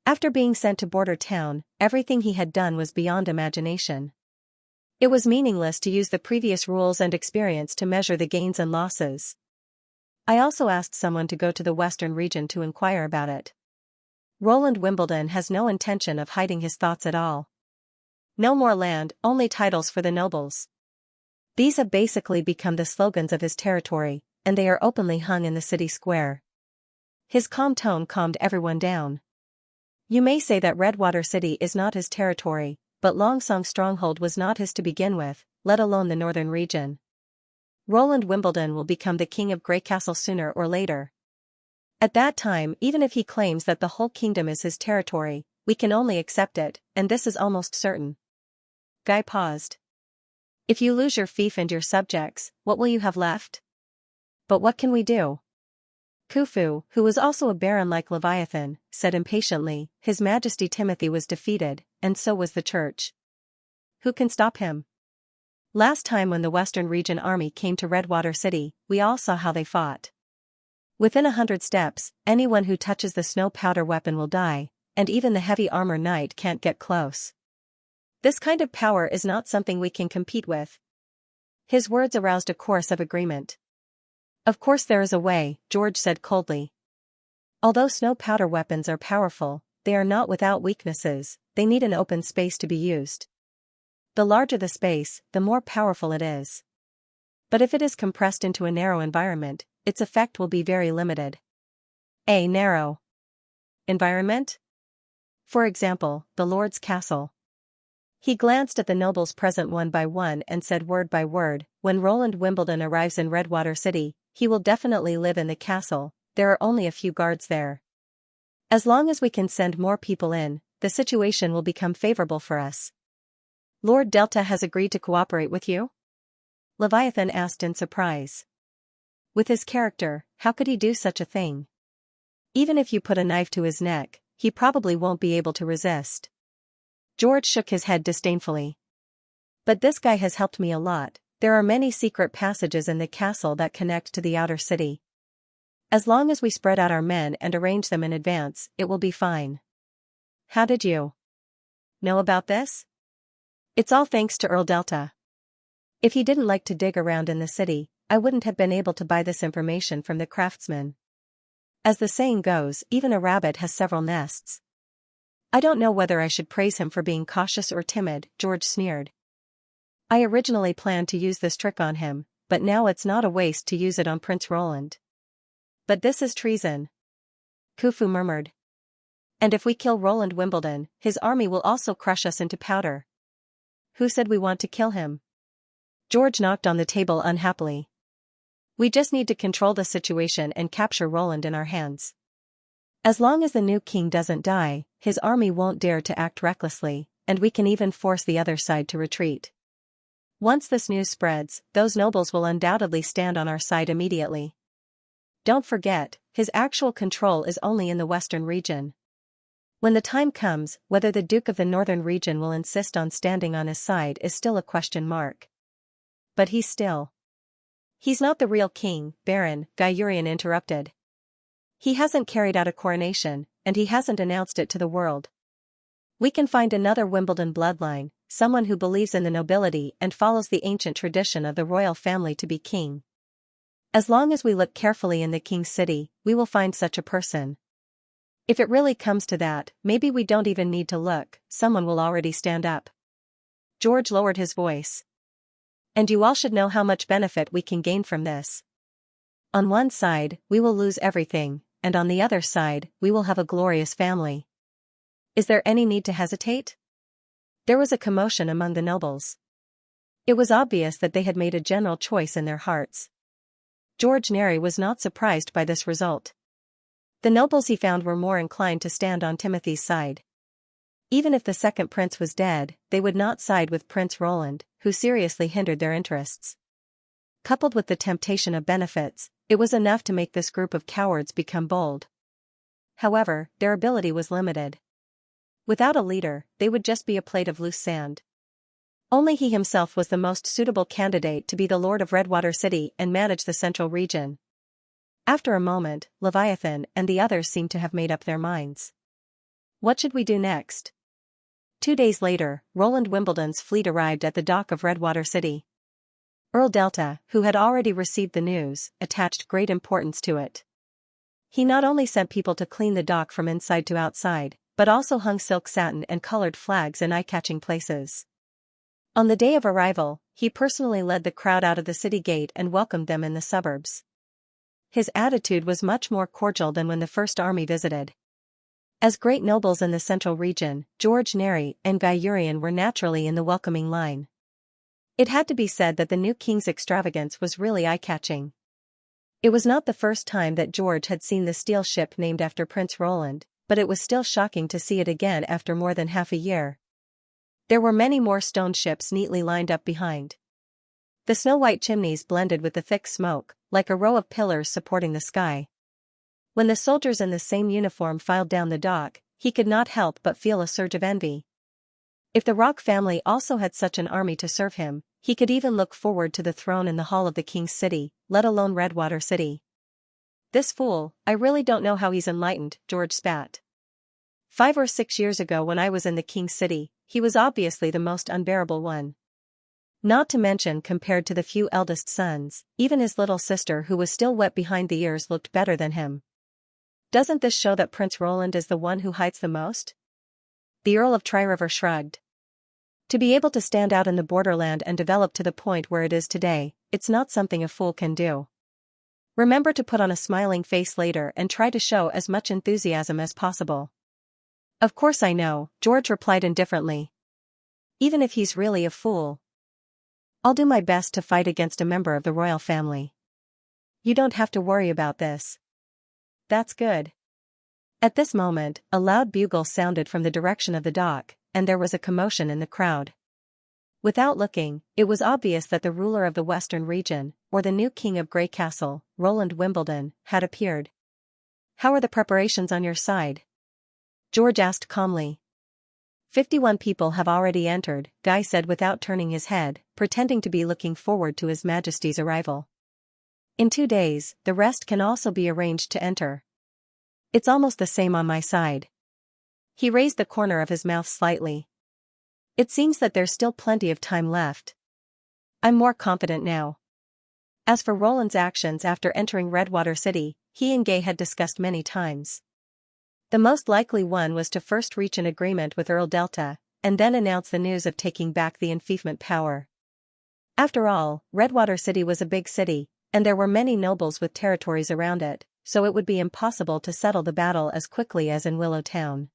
After being sent to Border Town, everything he had done was beyond imagination. It was meaningless to use the previous rules and experience to measure the gains and losses. I also asked someone to go to the Western Region to inquire about it. Roland Wimbledon has no intention of hiding his thoughts at all. No more land, only titles for the nobles. These have basically become the slogans of his territory, and they are openly hung in the city square. His calm tone calmed everyone down. You may say that Redwater City is not his territory, but Longsong Stronghold was not his to begin with, let alone the Northern Region. Roland Wimbledon will become the king of Greycastle sooner or later. At that time, even if he claims that the whole kingdom is his territory, we can only accept it, and this is almost certain. Guy paused. If you lose your fief and your subjects, what will you have left? But what can we do? Khufu, who was also a baron like Leviathan, said impatiently, His Majesty Timothy was defeated, and so was the church. Who can stop him? Last time when the Western Region army came to Redwater City, we all saw how they fought. Within 100 steps, anyone who touches the snow powder weapon will die, and even the heavy armor knight can't get close. This kind of power is not something we can compete with. His words aroused a chorus of agreement. Of course there is a way, George said coldly. Although snow powder weapons are powerful, they are not without weaknesses, they need an open space to be used. The larger the space, the more powerful it is. But if it is compressed into a narrow environment, its effect will be very limited. A narrow environment? For example, the Lord's castle. He glanced at the nobles present one by one and said word by word, when Roland Wimbledon arrives in Redwater City, he will definitely live in the castle, there are only a few guards there. As long as we can send more people in, the situation will become favorable for us. Lord Delta has agreed to cooperate with you? Leviathan asked in surprise. With his character, how could he do such a thing? Even if you put a knife to his neck, he probably won't be able to resist. George shook his head disdainfully. But this guy has helped me a lot. There are many secret passages in the castle that connect to the outer city. As long as we spread out our men and arrange them in advance, it will be fine. How did you know about this? It's all thanks to Earl Delta. If he didn't like to dig around in the city, I wouldn't have been able to buy this information from the craftsman. As the saying goes, even a rabbit has several nests. I don't know whether I should praise him for being cautious or timid, George sneered. I originally planned to use this trick on him, but now it's not a waste to use it on Prince Roland. But this is treason, Khufu murmured. And if we kill Roland Wimbledon, his army will also crush us into powder. Who said we want to kill him? George knocked on the table unhappily. We just need to control the situation and capture Roland in our hands. As long as the new king doesn't die, his army won't dare to act recklessly, and we can even force the other side to retreat. Once this news spreads, those nobles will undoubtedly stand on our side immediately. Don't forget, his actual control is only in the western region. When the time comes, whether the Duke of the northern region will insist on standing on his side is still a question mark. But he's not the real king, Baron, Gaiurian interrupted. He hasn't carried out a coronation, and he hasn't announced it to the world. We can find another Wimbledon bloodline, someone who believes in the nobility and follows the ancient tradition of the royal family to be king. As long as we look carefully in the king's city, we will find such a person. If it really comes to that, maybe we don't even need to look, someone will already stand up. George lowered his voice. And you all should know how much benefit we can gain from this. On one side, we will lose everything, and on the other side, we will have a glorious family. Is there any need to hesitate? There was a commotion among the nobles. It was obvious that they had made a general choice in their hearts. George Neri was not surprised by this result. The nobles he found were more inclined to stand on Timothy's side. Even if the second prince was dead, they would not side with Prince Roland, who seriously hindered their interests. Coupled with the temptation of benefits, it was enough to make this group of cowards become bold. However, their ability was limited. Without a leader, they would just be a plate of loose sand. Only he himself was the most suitable candidate to be the Lord of Redwater City and manage the central region. After a moment, Leviathan and the others seemed to have made up their minds. What should we do next? 2 days later, Roland Wimbledon's fleet arrived at the dock of Redwater City. Earl Delta, who had already received the news, attached great importance to it. He not only sent people to clean the dock from inside to outside, but also hung silk satin and colored flags in eye-catching places. On the day of arrival, he personally led the crowd out of the city gate and welcomed them in the suburbs. His attitude was much more cordial than when the first army visited. As great nobles in the central region, George Neri and Gaiurian were naturally in the welcoming line. It had to be said that the new king's extravagance was really eye-catching. It was not the first time that George had seen the steel ship named after Prince Roland, but it was still shocking to see it again after more than half a year. There were many more stone ships neatly lined up behind. The snow-white chimneys blended with the thick smoke, like a row of pillars supporting the sky. When the soldiers in the same uniform filed down the dock, he could not help but feel a surge of envy. If the Rock family also had such an army to serve him, he could even look forward to the throne in the hall of the king's city, let alone Redwater City. This fool, I really don't know how he's enlightened, George spat. 5 or 6 years ago when I was in the king's city, he was obviously the most unbearable one. Not to mention compared to the few eldest sons, even his little sister who was still wet behind the ears looked better than him. Doesn't this show that Prince Roland is the one who hides the most? The Earl of Tri-River shrugged. To be able to stand out in the borderland and develop to the point where it is today, it's not something a fool can do. Remember to put on a smiling face later and try to show as much enthusiasm as possible. Of course I know, George replied indifferently. Even if he's really a fool, I'll do my best to fight against a member of the royal family. You don't have to worry about this. That's good. At this moment, a loud bugle sounded from the direction of the dock, and there was a commotion in the crowd. Without looking, it was obvious that the ruler of the western region, or the new king of Grey Castle, Roland Wimbledon, had appeared. "How are the preparations on your side?" George asked calmly. 51 people have already entered," Guy said without turning his head, pretending to be looking forward to His Majesty's arrival. "In 2 days, the rest can also be arranged to enter. It's almost the same on my side." He raised the corner of his mouth slightly. "It seems that there's still plenty of time left. I'm more confident now." As for Roland's actions after entering Redwater City, he and Gay had discussed many times. The most likely one was to first reach an agreement with Earl Delta, and then announce the news of taking back the enfeoffment power. After all, Redwater City was a big city, and there were many nobles with territories around it, so it would be impossible to settle the battle as quickly as in Willow Town.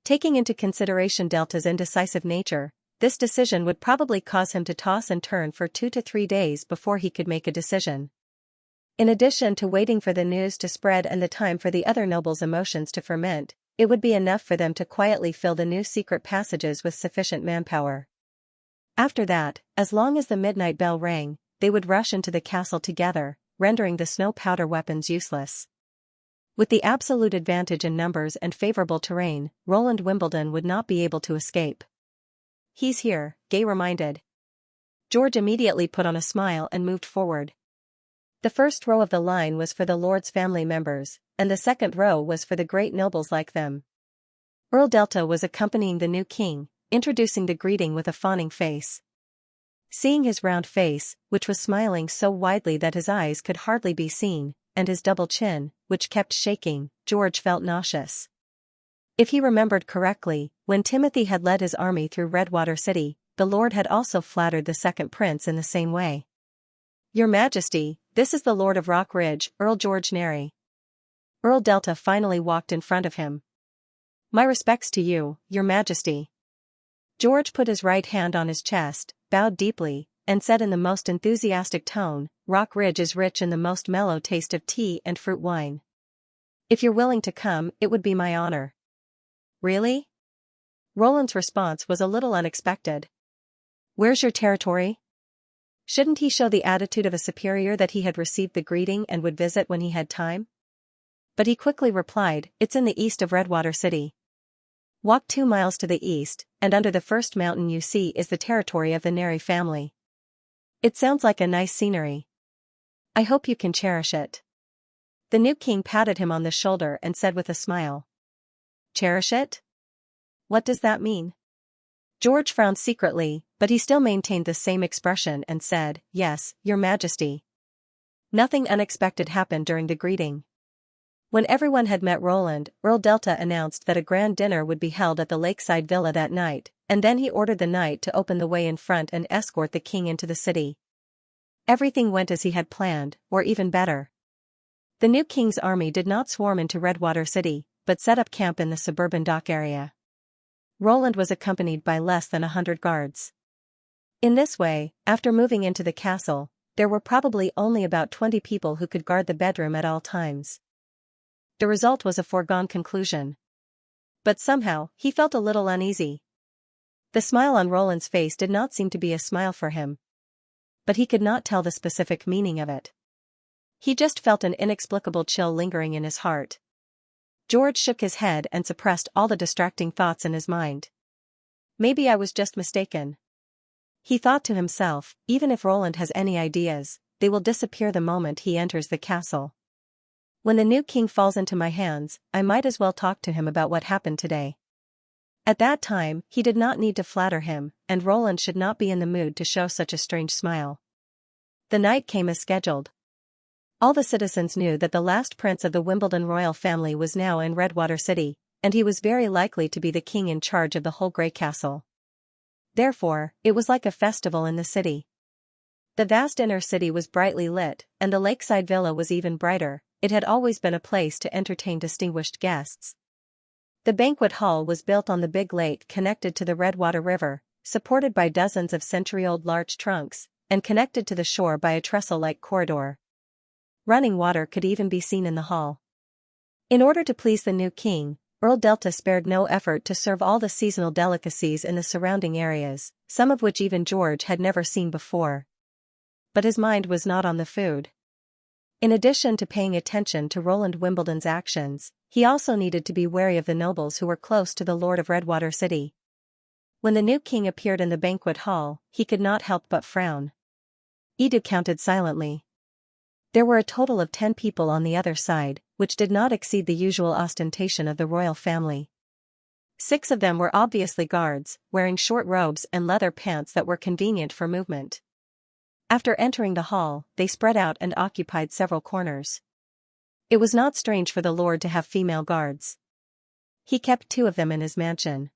Taking into consideration Delta's indecisive nature, this decision would probably cause him to toss and turn for 2 to 3 days before he could make a decision. In addition to waiting for the news to spread and the time for the other nobles' emotions to ferment, it would be enough for them to quietly fill the new secret passages with sufficient manpower. After that, as long as the midnight bell rang, they would rush into the castle together, rendering the snow powder weapons useless. With the absolute advantage in numbers and favorable terrain, Roland Wimbledon would not be able to escape. "He's here," Gay reminded. George immediately put on a smile and moved forward. The first row of the line was for the lord's family members, and the second row was for the great nobles like them. Earl Delta was accompanying the new king, introducing the greeting with a fawning face. Seeing his round face, which was smiling so widely that his eyes could hardly be seen, and his double chin, which kept shaking, George felt nauseous. If he remembered correctly, when Timothy had led his army through Redwater City, the lord had also flattered the second prince in the same way. "Your Majesty, this is the Lord of Rock Ridge, Earl George Nary." Earl Delta finally walked in front of him. "My respects to you, Your Majesty." George put his right hand on his chest, bowed deeply, and said in the most enthusiastic tone, "Rock Ridge is rich in the most mellow taste of tea and fruit wine. If you're willing to come, it would be my honor." "Really?" Roland's response was a little unexpected. "Where's your territory?" Shouldn't he show the attitude of a superior that he had received the greeting and would visit when he had time? But he quickly replied, "It's in the east of Redwater City. Walk 2 miles to the east, and under the first mountain you see is the territory of the Nary family. It sounds like a nice scenery. I hope you can cherish it." The new king patted him on the shoulder and said with a smile, "Cherish it? What does that mean?" George frowned secretly, but he still maintained the same expression and said, "Yes, Your Majesty." Nothing unexpected happened during the greeting. When everyone had met Roland, Earl Delta announced that a grand dinner would be held at the lakeside villa that night, and then he ordered the knight to open the way in front and escort the king into the city. Everything went as he had planned, or even better. The new king's army did not swarm into Redwater City, but set up camp in the suburban dock area. Roland was accompanied by less than 100 guards. In this way, after moving into the castle, there were probably only about 20 people who could guard the bedroom at all times. The result was a foregone conclusion. But somehow, he felt a little uneasy. The smile on Roland's face did not seem to be a smile for him. But he could not tell the specific meaning of it. He just felt an inexplicable chill lingering in his heart. George shook his head and suppressed all the distracting thoughts in his mind. "Maybe I was just mistaken." He thought to himself, "Even if Roland has any ideas, they will disappear the moment he enters the castle. When the new king falls into my hands, I might as well talk to him about what happened today." At that time, he did not need to flatter him, and Roland should not be in the mood to show such a strange smile. The night came as scheduled. All the citizens knew that the last prince of the Wimbledon royal family was now in Redwater City, and he was very likely to be the king in charge of the whole Grey Castle. Therefore, it was like a festival in the city. The vast inner city was brightly lit, and the lakeside villa was even brighter. It had always been a place to entertain distinguished guests. The banquet hall was built on the big lake connected to the Redwater River, supported by dozens of century-old large trunks, and connected to the shore by a trestle-like corridor. Running water could even be seen in the hall. In order to please the new king, Earl Delta spared no effort to serve all the seasonal delicacies in the surrounding areas, some of which even George had never seen before. But his mind was not on the food. In addition to paying attention to Roland Wimbledon's actions, he also needed to be wary of the nobles who were close to the Lord of Redwater City. When the new king appeared in the banquet hall, he could not help but frown. Edu counted silently. There were a total of 10 people on the other side, which did not exceed the usual ostentation of the royal family. 6 of them were obviously guards, wearing short robes and leather pants that were convenient for movement. After entering the hall, they spread out and occupied several corners. It was not strange for the lord to have female guards. He kept 2 of them in his mansion.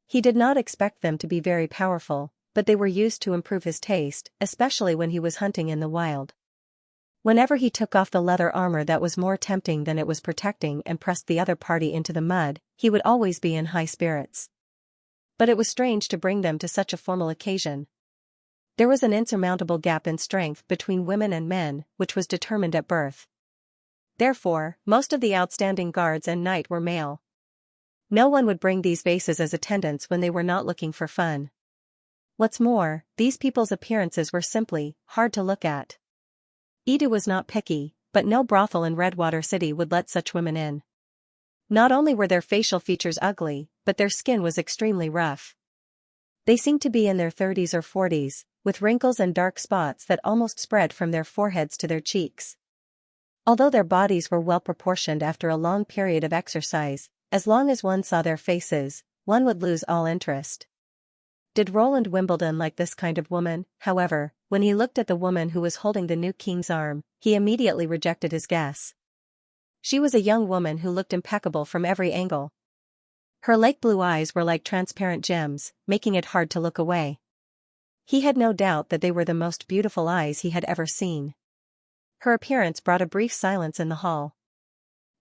He did not expect them to be very powerful, but they were used to improve his taste, especially when he was hunting in the wild. Whenever he took off the leather armor that was more tempting than it was protecting and pressed the other party into the mud, he would always be in high spirits. But it was strange to bring them to such a formal occasion. There was an insurmountable gap in strength between women and men, which was determined at birth. Therefore, most of the outstanding guards and knight were male. No one would bring these vases as attendants when they were not looking for fun. What's more, these people's appearances were simply hard to look at. Edu was not picky, but no brothel in Redwater City would let such women in. Not only were their facial features ugly, but their skin was extremely rough. They seemed to be in their 30s or 40s, with wrinkles and dark spots that almost spread from their foreheads to their cheeks. Although their bodies were well proportioned after a long period of exercise, as long as one saw their faces, one would lose all interest. Did Roland Wimbledon like this kind of woman? However, when he looked at the woman who was holding the new king's arm, he immediately rejected his guess. She was a young woman who looked impeccable from every angle. Her lake blue eyes were like transparent gems, making it hard to look away. He had no doubt that they were the most beautiful eyes he had ever seen. Her appearance brought a brief silence in the hall.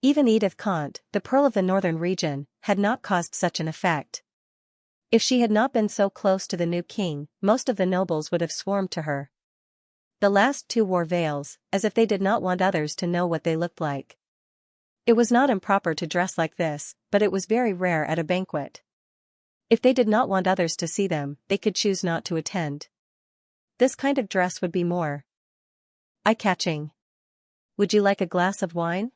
Even Edith Conte, the pearl of the northern region, had not caused such an effect. If she had not been so close to the new king, most of the nobles would have swarmed to her. The last 2 wore veils, as if they did not want others to know what they looked like. It was not improper to dress like this, but it was very rare at a banquet. If they did not want others to see them, they could choose not to attend. This kind of dress would be more eye-catching. Would you like a glass of wine?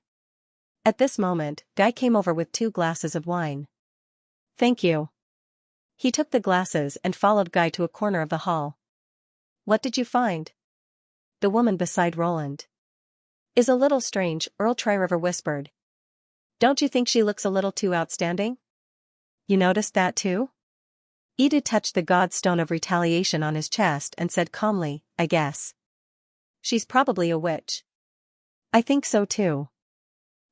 At this moment, Guy came over with 2 glasses of wine. Thank you. He took the glasses and followed Guy to a corner of the hall. What did you find? The woman beside Roland is a little strange, Earl Tririver whispered. Don't you think she looks a little too outstanding? You noticed that too? Edu touched the godstone of retaliation on his chest and said calmly, I guess. She's probably a witch. I think so too.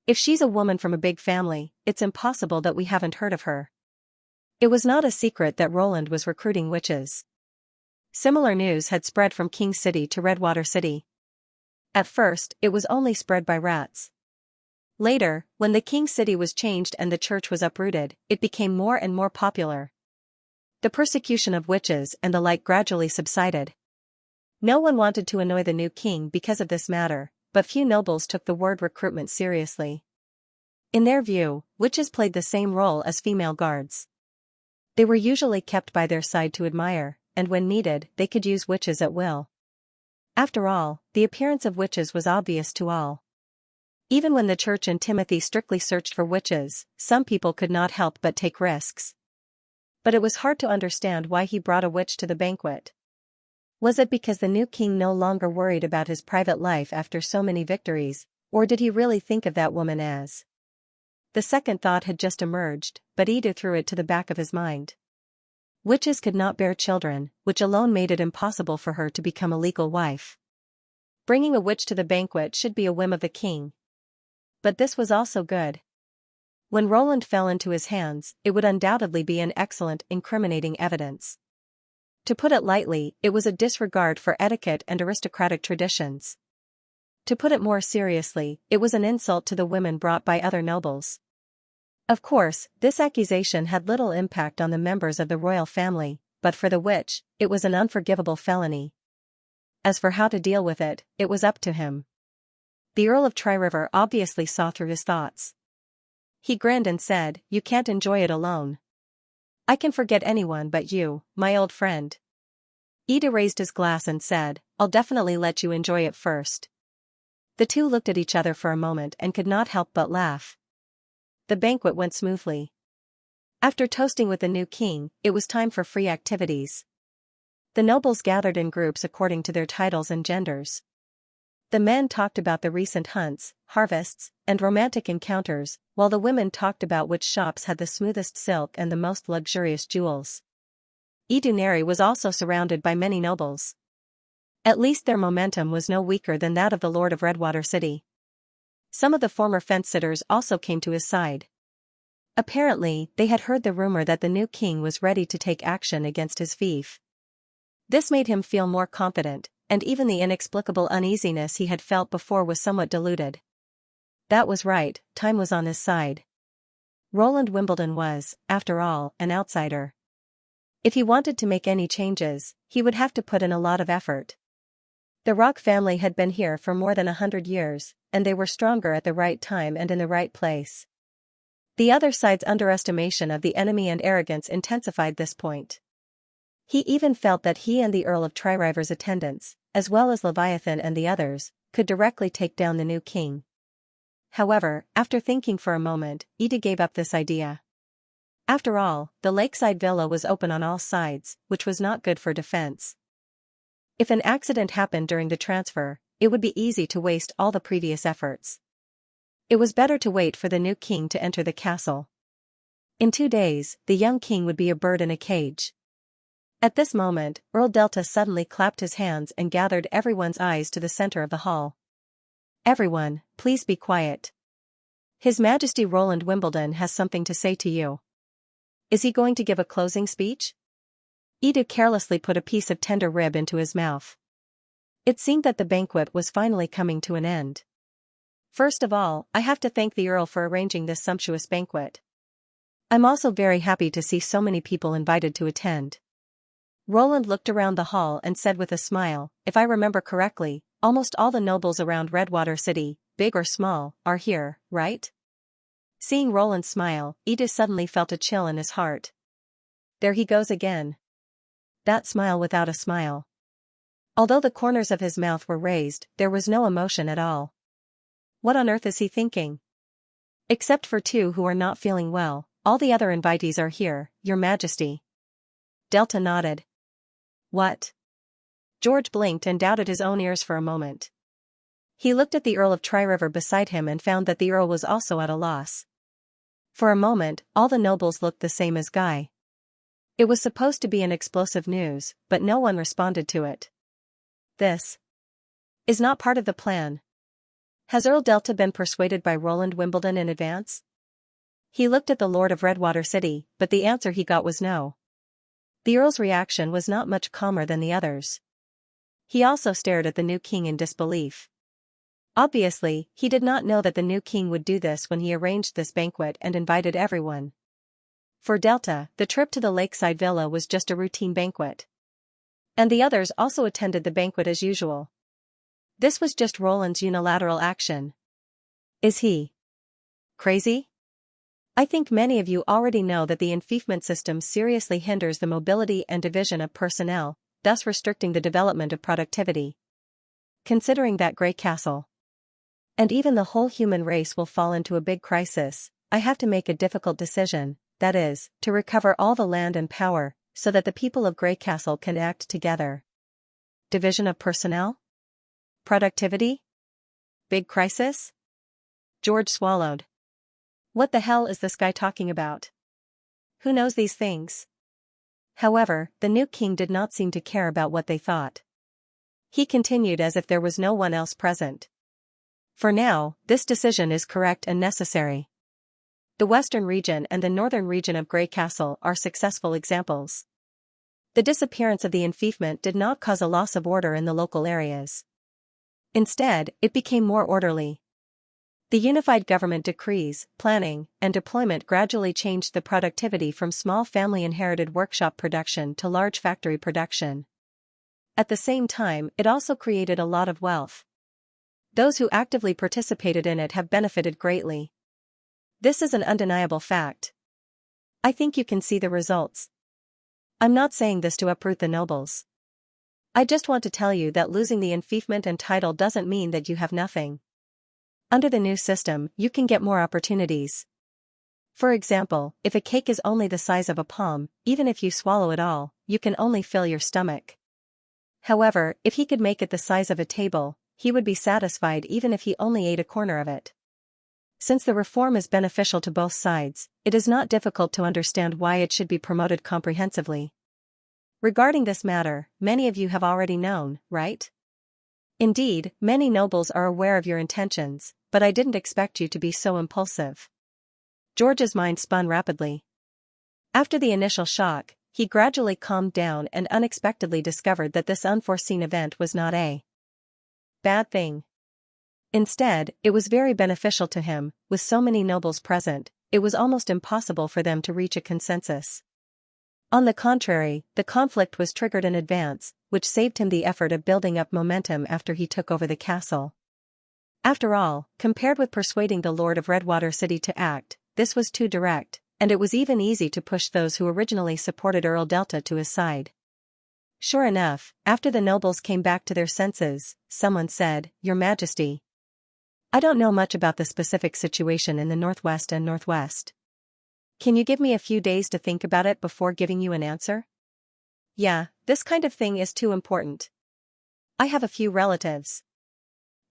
If she's a woman from a big family, it's impossible that we haven't heard of her. It was not a secret that Roland was recruiting witches. Similar news had spread from King City to Redwater City. At first, it was only spread by rats. Later, when the King City was changed and the church was uprooted, it became more and more popular. The persecution of witches and the like gradually subsided. No one wanted to annoy the new king because of this matter, but few nobles took the word recruitment seriously. In their view, witches played the same role as female guards. They were usually kept by their side to admire, and when needed, they could use witches at will. After all, the appearance of witches was obvious to all. Even when the church and Timothy strictly searched for witches, some people could not help but take risks. But it was hard to understand why he brought a witch to the banquet. Was it because the new king no longer worried about his private life after so many victories, or did he really think of that woman as? The second thought had just emerged, but Edu threw it to the back of his mind. Witches could not bear children, which alone made it impossible for her to become a legal wife. Bringing a witch to the banquet should be a whim of the king. But this was also good. When Roland fell into his hands, it would undoubtedly be an excellent incriminating evidence. To put it lightly, it was a disregard for etiquette and aristocratic traditions. To put it more seriously, it was an insult to the women brought by other nobles. Of course, this accusation had little impact on the members of the royal family, but for the witch, it was an unforgivable felony. As for how to deal with it, it was up to him. The Earl of Tririver obviously saw through his thoughts. He grinned and said, "You can't enjoy it alone. I can forget anyone but you, my old friend." Ida raised his glass and said, "I'll definitely let you enjoy it first." The two looked at each other for a moment and could not help but laugh. The banquet went smoothly. After toasting with the new king, it was time for free activities. The nobles gathered in groups according to their titles and genders. The men talked about the recent hunts, harvests, and romantic encounters, while the women talked about which shops had the smoothest silk and the most luxurious jewels. Iduneri was also surrounded by many nobles. At least their momentum was no weaker than that of the Lord of Redwater City. Some of the former fence-sitters also came to his side. Apparently, they had heard the rumor that the new king was ready to take action against his fief. This made him feel more confident, and even the inexplicable uneasiness he had felt before was somewhat diluted. That was right, time was on his side. Roland Wimbledon was, after all, an outsider. If he wanted to make any changes, he would have to put in a lot of effort. The Rock family had been here for more than 100 years, and they were stronger at the right time and in the right place. The other side's underestimation of the enemy and arrogance intensified this point. He even felt that he and the Earl of Tririver's attendants, as well as Leviathan and the others, could directly take down the new king. However, after thinking for a moment, Ida gave up this idea. After all, the lakeside villa was open on all sides, which was not good for defense. If an accident happened during the transfer, it would be easy to waste all the previous efforts. It was better to wait for the new king to enter the castle. In 2 days, the young king would be a bird in a cage. At this moment, Earl Delta suddenly clapped his hands and gathered everyone's eyes to the center of the hall. "Everyone, please be quiet. His Majesty Roland Wimbledon has something to say to you." "Is he going to give a closing speech?" Ida carelessly put a piece of tender rib into his mouth. It seemed that the banquet was finally coming to an end. "First of all, I have to thank the Earl for arranging this sumptuous banquet. I'm also very happy to see so many people invited to attend." Roland looked around the hall and said with a smile, "If I remember correctly, almost all the nobles around Redwater City, big or small, are here, right?" Seeing Roland smile, Ida suddenly felt a chill in his heart. There he goes again. That smile without a smile. Although the corners of his mouth were raised, there was no emotion at all. What on earth is he thinking? "Except for 2 who are not feeling well, all the other invitees are here, Your Majesty." Delta nodded. "What?" George blinked and doubted his own ears for a moment. He looked at the Earl of Tririver beside him and found that the Earl was also at a loss. For a moment, all the nobles looked the same as Guy. It was supposed to be an explosive news, but no one responded to it. This is not part of the plan. Has Earl Delta been persuaded by Roland Wimbledon in advance? He looked at the Lord of Redwater City, but the answer he got was no. The Earl's reaction was not much calmer than the others. He also stared at the new king in disbelief. Obviously, he did not know that the new king would do this when he arranged this banquet and invited everyone. For Delta, the trip to the lakeside villa was just a routine banquet. And the others also attended the banquet as usual. This was just Roland's unilateral action. Is he crazy? I think many of you already know that the enfeoffment system seriously hinders the mobility and division of personnel, thus restricting the development of productivity. Considering that Grey Castle and even the whole human race will fall into a big crisis, I have to make a difficult decision, that is, to recover all the land and power, so that the people of Grey Castle can act together. Division of personnel? Productivity? Big crisis? George swallowed. What the hell is this guy talking about? Who knows these things? However, the new king did not seem to care about what they thought. He continued as if there was no one else present. For now, this decision is correct and necessary. The western region and the northern region of Grey Castle are successful examples. The disappearance of the enfeoffment did not cause a loss of order in the local areas. Instead, it became more orderly. The unified government decrees, planning, and deployment gradually changed the productivity from small family-inherited workshop production to large factory production. At the same time, it also created a lot of wealth. Those who actively participated in it have benefited greatly. This is an undeniable fact. I think you can see the results. I'm not saying this to uproot the nobles. I just want to tell you that losing the enfeoffment and title doesn't mean that you have nothing. Under the new system, you can get more opportunities. For example, if a cake is only the size of a palm, even if you swallow it all, you can only fill your stomach. However, if he could make it the size of a table, he would be satisfied even if he only ate a corner of it. Since the reform is beneficial to both sides, it is not difficult to understand why it should be promoted comprehensively. Regarding this matter, many of you have already known, right? Indeed, many nobles are aware of your intentions, but I didn't expect you to be so impulsive. George's mind spun rapidly. After the initial shock, he gradually calmed down and unexpectedly discovered that this unforeseen event was not a bad thing. Instead, it was very beneficial to him. With so many nobles present, it was almost impossible for them to reach a consensus. On the contrary, the conflict was triggered in advance, which saved him the effort of building up momentum after he took over the castle. After all, compared with persuading the Lord of Redwater City to act, this was too direct, and it was even easy to push those who originally supported Earl Delta to his side. Sure enough, after the nobles came back to their senses, someone said, "Your Majesty, I don't know much about the specific situation in the Northwest and Northwest. Can you give me a few days to think about it before giving you an answer? Yeah, this kind of thing is too important. I have a few relatives.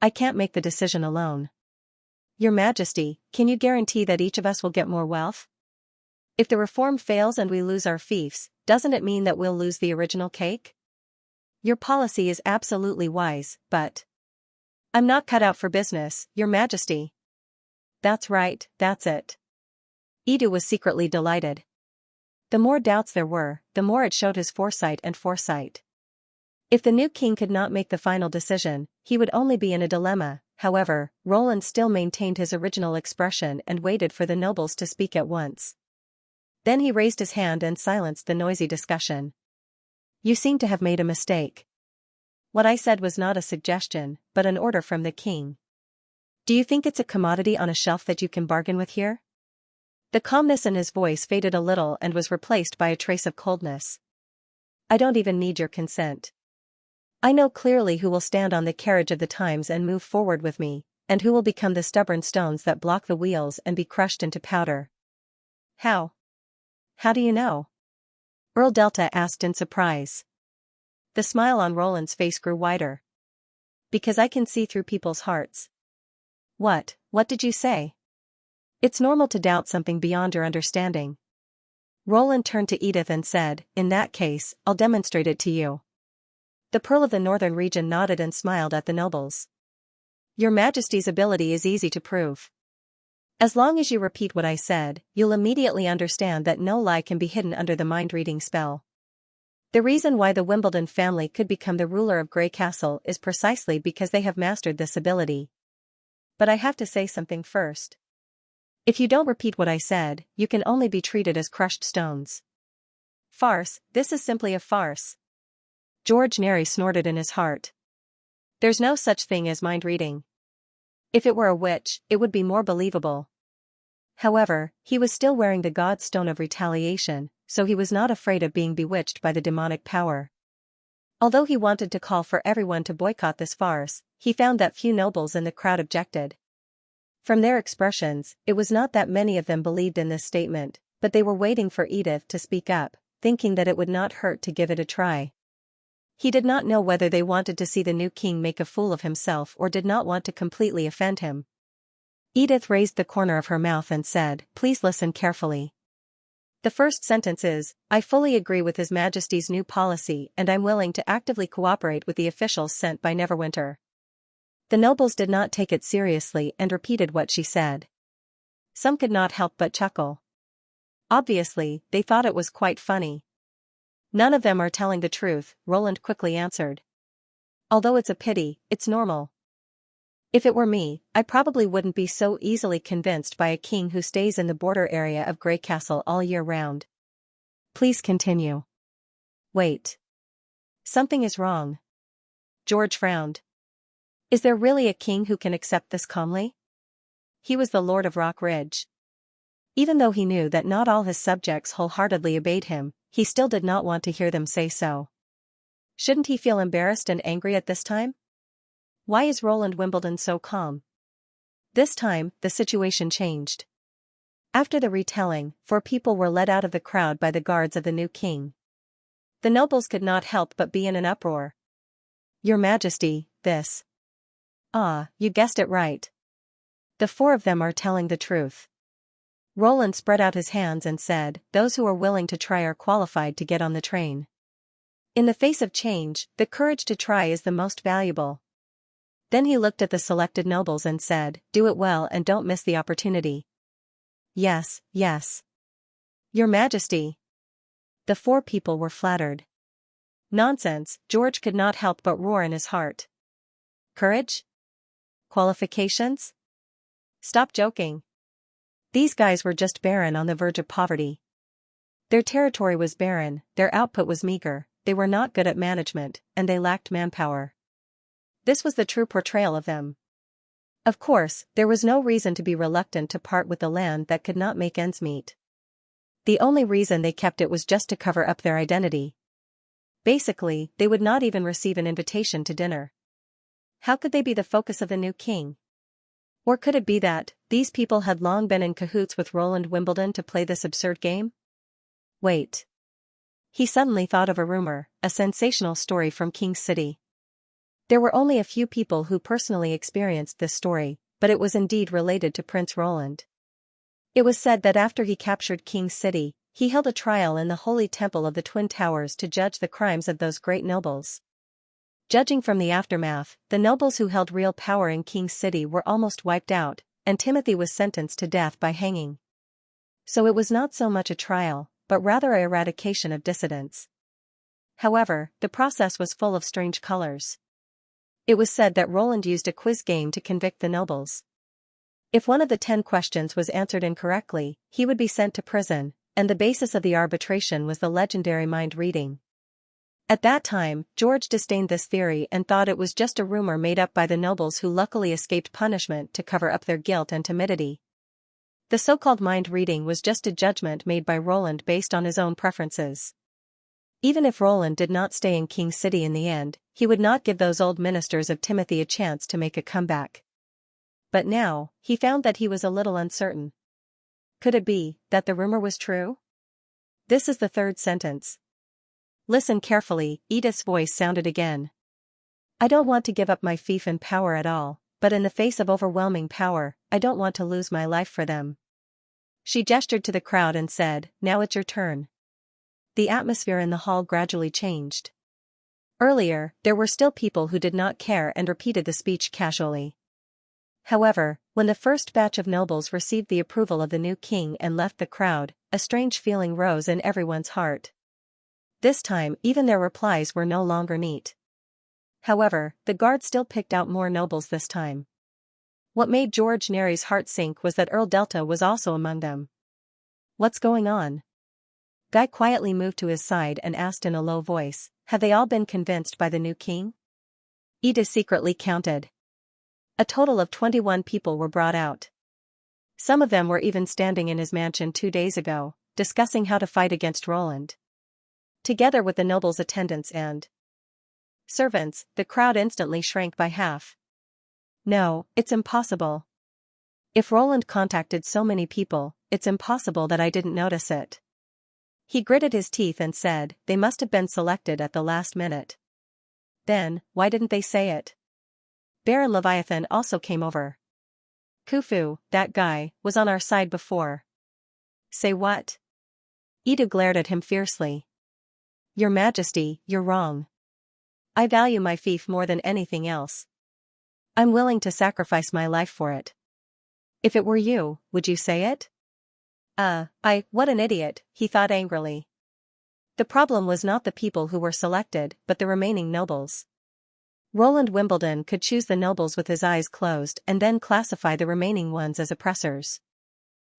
I can't make the decision alone. Your Majesty, can you guarantee that each of us will get more wealth? If the reform fails and we lose our fiefs, doesn't it mean that we'll lose the original cake? Your policy is absolutely wise, but I'm not cut out for business, Your Majesty." "That's right, that's it." Edu was secretly delighted. The more doubts there were, the more it showed his foresight and foresight. If the new king could not make the final decision, he would only be in a dilemma. However, Roland still maintained his original expression and waited for the nobles to speak at once. Then he raised his hand and silenced the noisy discussion. "You seem to have made a mistake. What I said was not a suggestion, but an order from the king. Do you think it's a commodity on a shelf that you can bargain with here?" The calmness in his voice faded a little and was replaced by a trace of coldness. "I don't even need your consent. I know clearly who will stand on the carriage of the times and move forward with me, and who will become the stubborn stones that block the wheels and be crushed into powder." "How? How do you know?" Earl Delta asked in surprise. The smile on Roland's face grew wider. "Because I can see through people's hearts." What did you say?" "It's normal to doubt something beyond your understanding." Roland turned to Edith and said, "In that case, I'll demonstrate it to you." The Pearl of the Northern region nodded and smiled at the nobles. "Your Majesty's ability is easy to prove. As long as you repeat what I said, you'll immediately understand that no lie can be hidden under the mind-reading spell. The reason why the Wimbledon family could become the ruler of Grey Castle is precisely because they have mastered this ability. But I have to say something first. If you don't repeat what I said, you can only be treated as crushed stones." "Farce, this is simply a farce." George Neri snorted in his heart. "There's no such thing as mind-reading. If it were a witch, it would be more believable." However, he was still wearing the god stone of retaliation, so he was not afraid of being bewitched by the demonic power. Although he wanted to call for everyone to boycott this farce, he found that few nobles in the crowd objected. From their expressions, it was not that many of them believed in this statement, but they were waiting for Edith to speak up, thinking that it would not hurt to give it a try. He did not know whether they wanted to see the new king make a fool of himself or did not want to completely offend him. Edith raised the corner of her mouth and said, "Please listen carefully. The first sentence is, I fully agree with His Majesty's new policy and I'm willing to actively cooperate with the officials sent by Neverwinter." The nobles did not take it seriously and repeated what she said. Some could not help but chuckle. Obviously, they thought it was quite funny. "None of them are telling the truth," Roland quickly answered. "Although it's a pity, it's normal. If it were me, I probably wouldn't be so easily convinced by a king who stays in the border area of Grey Castle all year round." "Please continue." "Wait. Something is wrong." George frowned. Is there really a king who can accept this calmly? He was the Lord of Rock Ridge. Even though he knew that not all his subjects wholeheartedly obeyed him, he still did not want to hear them say so. Shouldn't he feel embarrassed and angry at this time? Why is Roland Wimbledon so calm? This time, the situation changed. After the retelling, 4 people were led out of the crowd by the guards of the new king. The nobles could not help but be in an uproar. "Your Majesty, this..." "Ah, you guessed it right. The 4 of them are telling the truth." Roland spread out his hands and said, "Those who are willing to try are qualified to get on the train. In the face of change, the courage to try is the most valuable." Then he looked at the selected nobles and said, "Do it well and don't miss the opportunity." "Yes, yes. Your Majesty." The 4 people were flattered. "Nonsense," George could not help but roar in his heart. "Courage? Qualifications? Stop joking. These guys were just barren on the verge of poverty. Their territory was barren, their output was meager, they were not good at management, and they lacked manpower. This was the true portrayal of them. Of course, there was no reason to be reluctant to part with the land that could not make ends meet. The only reason they kept it was just to cover up their identity. Basically, they would not even receive an invitation to dinner. How could they be the focus of the new king? Or could it be that these people had long been in cahoots with Roland Wimbledon to play this absurd game? Wait. He suddenly thought of a rumor, a sensational story from King's City. There were only a few people who personally experienced this story, but it was indeed related to Prince Roland. It was said that after he captured King's City, he held a trial in the Holy Temple of the Twin Towers to judge the crimes of those great nobles. Judging from the aftermath, the nobles who held real power in King's City were almost wiped out, and Timothy was sentenced to death by hanging. So it was not so much a trial, but rather a eradication of dissidents. However, the process was full of strange colors. It was said that Roland used a quiz game to convict the nobles. If one of the 10 questions was answered incorrectly, he would be sent to prison, and the basis of the arbitration was the legendary mind reading. At that time, George disdained this theory and thought it was just a rumor made up by the nobles who luckily escaped punishment to cover up their guilt and timidity. The so-called mind reading was just a judgment made by Roland based on his own preferences. Even if Roland did not stay in King's City in the end, he would not give those old ministers of Timothy a chance to make a comeback. But now, he found that he was a little uncertain. Could it be that the rumor was true? This is the 3rd sentence. Listen carefully, Edith's voice sounded again. "I don't want to give up my fief and power at all, but in the face of overwhelming power, I don't want to lose my life for them." She gestured to the crowd and said, "Now it's your turn." The atmosphere in the hall gradually changed. Earlier, there were still people who did not care and repeated the speech casually. However, when the first batch of nobles received the approval of the new king and left the crowd, a strange feeling rose in everyone's heart. This time, even their replies were no longer neat. However, the guard still picked out more nobles this time. What made George Nary's heart sink was that Earl Delta was also among them. "What's going on?" Guy quietly moved to his side and asked in a low voice, "Have they all been convinced by the new king?" Edith secretly counted. A total of 21 people were brought out. Some of them were even standing in his mansion 2 days ago, discussing how to fight against Roland. Together with the nobles' attendants and servants, the crowd instantly shrank by half. "No, it's impossible. If Roland contacted so many people, it's impossible that I didn't notice it." He gritted his teeth and said, "They must have been selected at the last minute." Then, why didn't they say it? Baron Leviathan also came over. "Khufu, that guy, was on our side before." "Say what?" Edu glared at him fiercely. "Your Majesty, you're wrong. I value my fief more than anything else. I'm willing to sacrifice my life for it. If it were you, would you say it?" What an idiot," he thought angrily. The problem was not the people who were selected, but the remaining nobles. Roland Wimbledon could choose the nobles with his eyes closed and then classify the remaining ones as oppressors.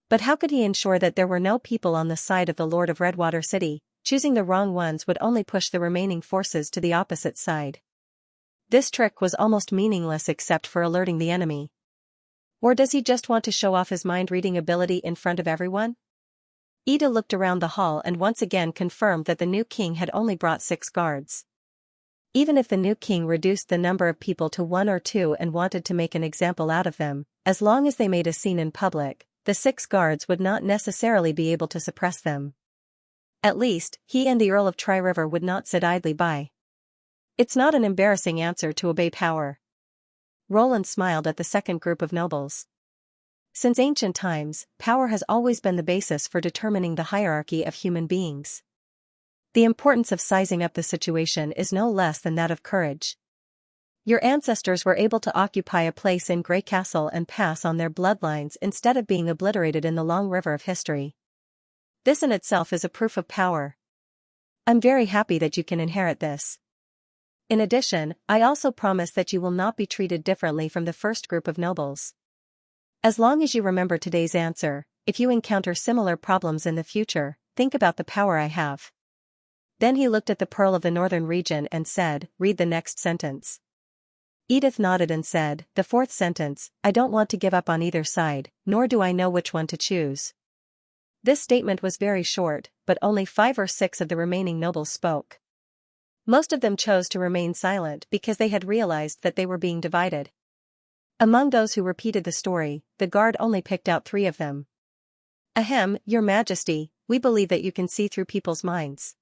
But how could he ensure that there were no people on the side of the Lord of Redwater City? Choosing the wrong ones would only push the remaining forces to the opposite side. This trick was almost meaningless except for alerting the enemy. Or does he just want to show off his mind-reading ability in front of everyone? Ida looked around the hall and once again confirmed that the new king had only brought 6 guards. Even if the new king reduced the number of people to 1 or 2 and wanted to make an example out of them, as long as they made a scene in public, the 6 guards would not necessarily be able to suppress them. At least, he and the Earl of Tri-River would not sit idly by. It's not an embarrassing answer to obey power. Roland smiled at the second group of nobles. Since ancient times, power has always been the basis for determining the hierarchy of human beings. The importance of sizing up the situation is no less than that of courage. Your ancestors were able to occupy a place in Grey Castle and pass on their bloodlines instead of being obliterated in the long river of history. This in itself is a proof of power. I'm very happy that you can inherit this. In addition, I also promise that you will not be treated differently from the first group of nobles. As long as you remember today's answer, if you encounter similar problems in the future, think about the power I have. Then he looked at the Pearl of the Northern region and said, "Read the next sentence." Edith nodded and said, "The 4th sentence, I don't want to give up on either side, nor do I know which one to choose." This statement was very short, but only 5 or 6 of the remaining nobles spoke. Most of them chose to remain silent because they had realized that they were being divided. Among those who repeated the story, the guard only picked out 3 of them. "Ahem, Your Majesty, we believe that you can see through people's minds.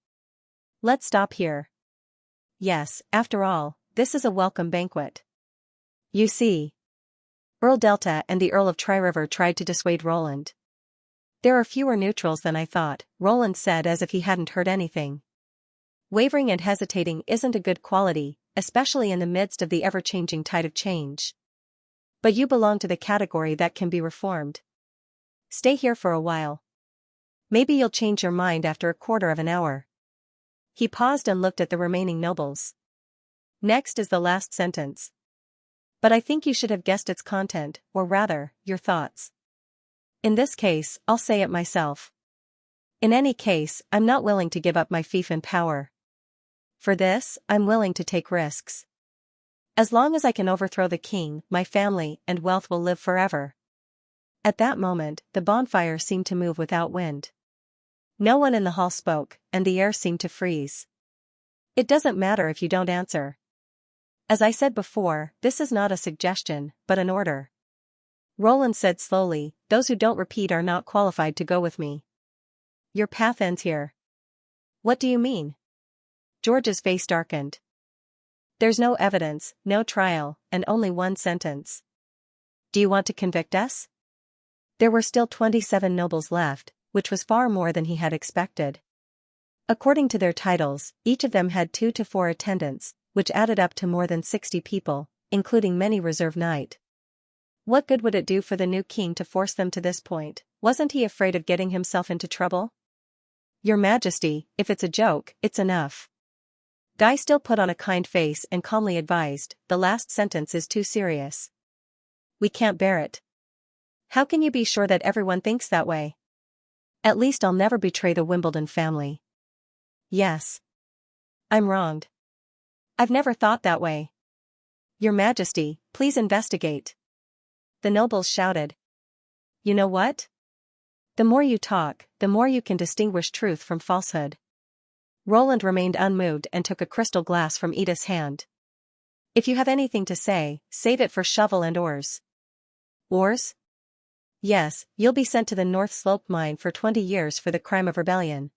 Let's stop here. Yes, after all, this is a welcome banquet. You see." Earl Delta and the Earl of Tri-River tried to dissuade Roland. "There are fewer neutrals than I thought," Roland said as if he hadn't heard anything. "Wavering and hesitating isn't a good quality, especially in the midst of the ever-changing tide of change. But you belong to the category that can be reformed. Stay here for a while. Maybe you'll change your mind after a quarter of an hour." He paused and looked at the remaining nobles. "Next is the last sentence. But I think you should have guessed its content, or rather, your thoughts. In this case, I'll say it myself. In any case, I'm not willing to give up my fief and power. For this, I'm willing to take risks. As long as I can overthrow the king, my family and wealth will live forever." At that moment, the bonfire seemed to move without wind. No one in the hall spoke, and the air seemed to freeze. "It doesn't matter if you don't answer. As I said before, this is not a suggestion, but an order." Roland said slowly, "Those who don't repeat are not qualified to go with me. Your path ends here." "What do you mean?" George's face darkened. "There's no evidence, no trial, and only 1 sentence. Do you want to convict us?" There were still 27 nobles left, which was far more than he had expected. According to their titles, each of them had 2 to 4 attendants, which added up to more than 60 people, including many reserve knight. What good would it do for the new king to force them to this point? Wasn't he afraid of getting himself into trouble? "Your Majesty, if it's a joke, it's enough." Guy still put on a kind face and calmly advised, "The last sentence is too serious. We can't bear it." "How can you be sure that everyone thinks that way?" "At least I'll never betray the Wimbledon family." "Yes. I'm wronged. I've never thought that way." "Your Majesty, please investigate." The nobles shouted. "You know what? The more you talk, the more you can distinguish truth from falsehood." Roland remained unmoved and took a crystal glass from Edith's hand. "If you have anything to say, save it for shovel and oars." "Oars?" "Yes, you'll be sent to the North Slope mine for 20 years for the crime of rebellion.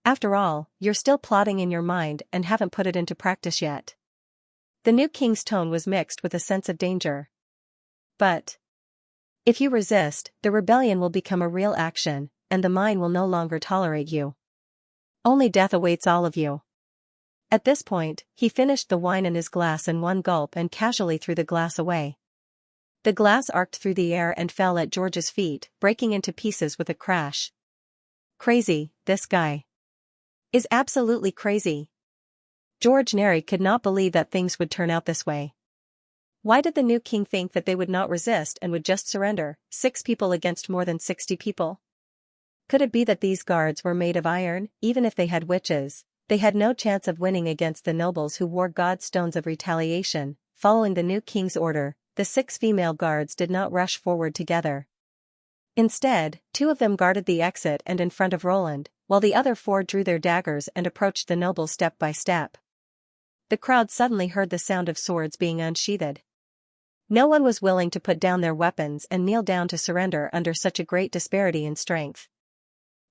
After all, you're still plotting in your mind and haven't put it into practice yet." The new king's tone was mixed with a sense of danger. "But if you resist, the rebellion will become a real action, and the mine will no longer tolerate you. Only death awaits all of you." At this point, he finished the wine in his glass in one gulp and casually threw the glass away. The glass arced through the air and fell at George's feet, breaking into pieces with a crash. "Crazy, this guy. Is absolutely crazy." George Neri could not believe that things would turn out this way. Why did the new king think that they would not resist and would just surrender, 6 people against more than 60 people? Could it be that these guards were made of iron? Even if they had witches, they had no chance of winning against the nobles who wore god stones of retaliation. Following the new king's order, the 6 female guards did not rush forward together. Instead, 2 of them guarded the exit and in front of Roland, while the other 4 drew their daggers and approached the nobles step by step. The crowd suddenly heard the sound of swords being unsheathed. No one was willing to put down their weapons and kneel down to surrender under such a great disparity in strength.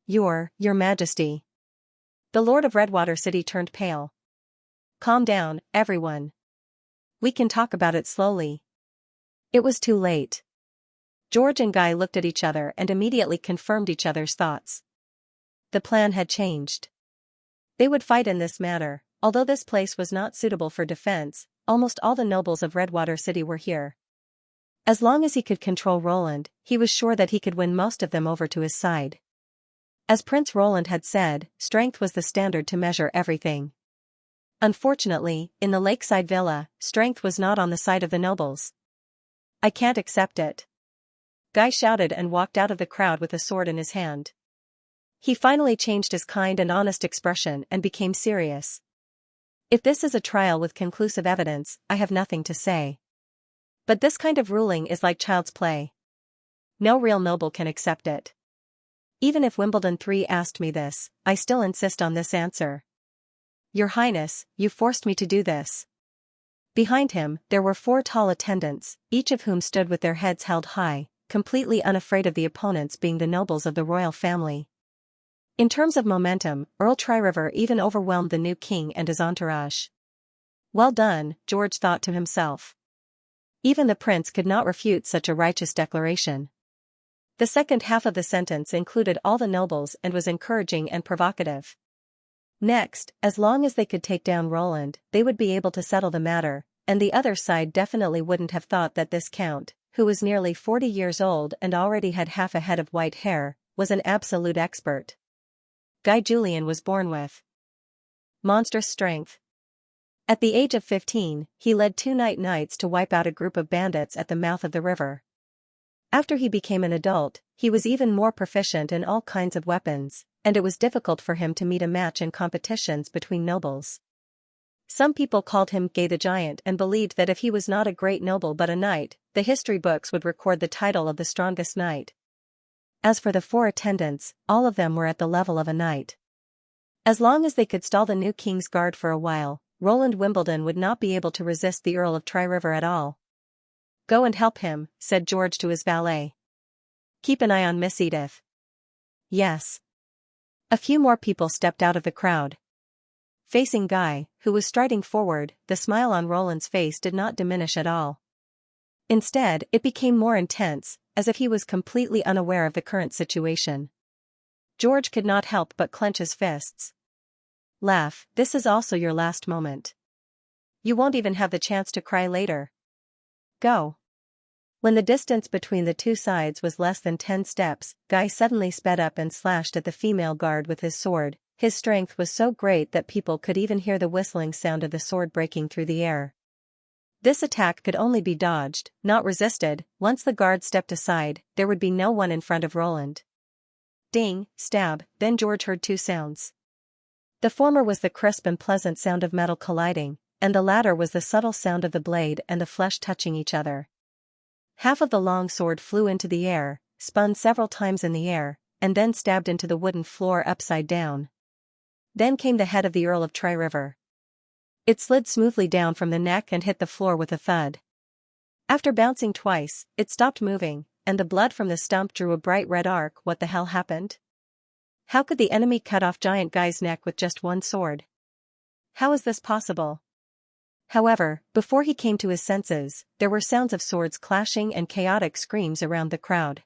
Your Majesty. The Lord of Redwater City turned pale. Calm down, everyone. We can talk about it slowly. It was too late. George and Guy looked at each other and immediately confirmed each other's thoughts. The plan had changed. They would fight in this manner. Although this place was not suitable for defense, almost all the nobles of Redwater City were here. As long as he could control Roland, he was sure that he could win most of them over to his side. As Prince Roland had said, strength was the standard to measure everything. Unfortunately, in the lakeside villa, strength was not on the side of the nobles. I can't accept it. Guy shouted and walked out of the crowd with a sword in his hand. He finally changed his kind and honest expression and became serious. If this is a trial with conclusive evidence, I have nothing to say. But this kind of ruling is like child's play. No real noble can accept it. Even if Wimbledon 3 asked me this, I still insist on this answer. Your Highness, you forced me to do this. Behind him, there were 4 tall attendants, each of whom stood with their heads held high, completely unafraid of the opponents being the nobles of the royal family. In terms of momentum, Earl Tri-River even overwhelmed the new king and his entourage. Well done, George thought to himself. Even the prince could not refute such a righteous declaration. The second half of the sentence included all the nobles and was encouraging and provocative. Next, as long as they could take down Roland, they would be able to settle the matter, and the other side definitely wouldn't have thought that this count, who was nearly 40 years old and already had half a head of white hair, was an absolute expert. Guy Julian was born with monstrous strength. At the age of 15, he led 2 knights to wipe out a group of bandits at the mouth of the river. After he became an adult, he was even more proficient in all kinds of weapons, and it was difficult for him to meet a match in competitions between nobles. Some people called him Gay the Giant and believed that if he was not a great noble but a knight, the history books would record the title of the strongest knight. As for the 4 attendants, all of them were at the level of a knight. As long as they could stall the new king's guard for a while, Roland Wimbledon would not be able to resist the Earl of Tri-River at all. Go and help him, said George to his valet. Keep an eye on Miss Edith. Yes. A few more people stepped out of the crowd. Facing Guy, who was striding forward, the smile on Roland's face did not diminish at all. Instead, it became more intense, as if he was completely unaware of the current situation. George could not help but clench his fists. Laugh, this is also your last moment. You won't even have the chance to cry later. Go. When the distance between the 2 sides was less than 10 steps, Guy suddenly sped up and slashed at the female guard with his sword. His strength was so great that people could even hear the whistling sound of the sword breaking through the air. This attack could only be dodged, not resisted. Once the guard stepped aside, there would be no one in front of Roland. Ding, stab, then George heard 2 sounds. The former was the crisp and pleasant sound of metal colliding, and the latter was the subtle sound of the blade and the flesh touching each other. Half of the long sword flew into the air, spun several times in the air, and then stabbed into the wooden floor upside down. Then came the head of the Earl of Tri-River. It slid smoothly down from the neck and hit the floor with a thud. After bouncing twice, it stopped moving, and the blood from the stump drew a bright red arc. What the hell happened? How could the enemy cut off Giant Guy's neck with just one sword? How is this possible? However, before he came to his senses, there were sounds of swords clashing and chaotic screams around the crowd.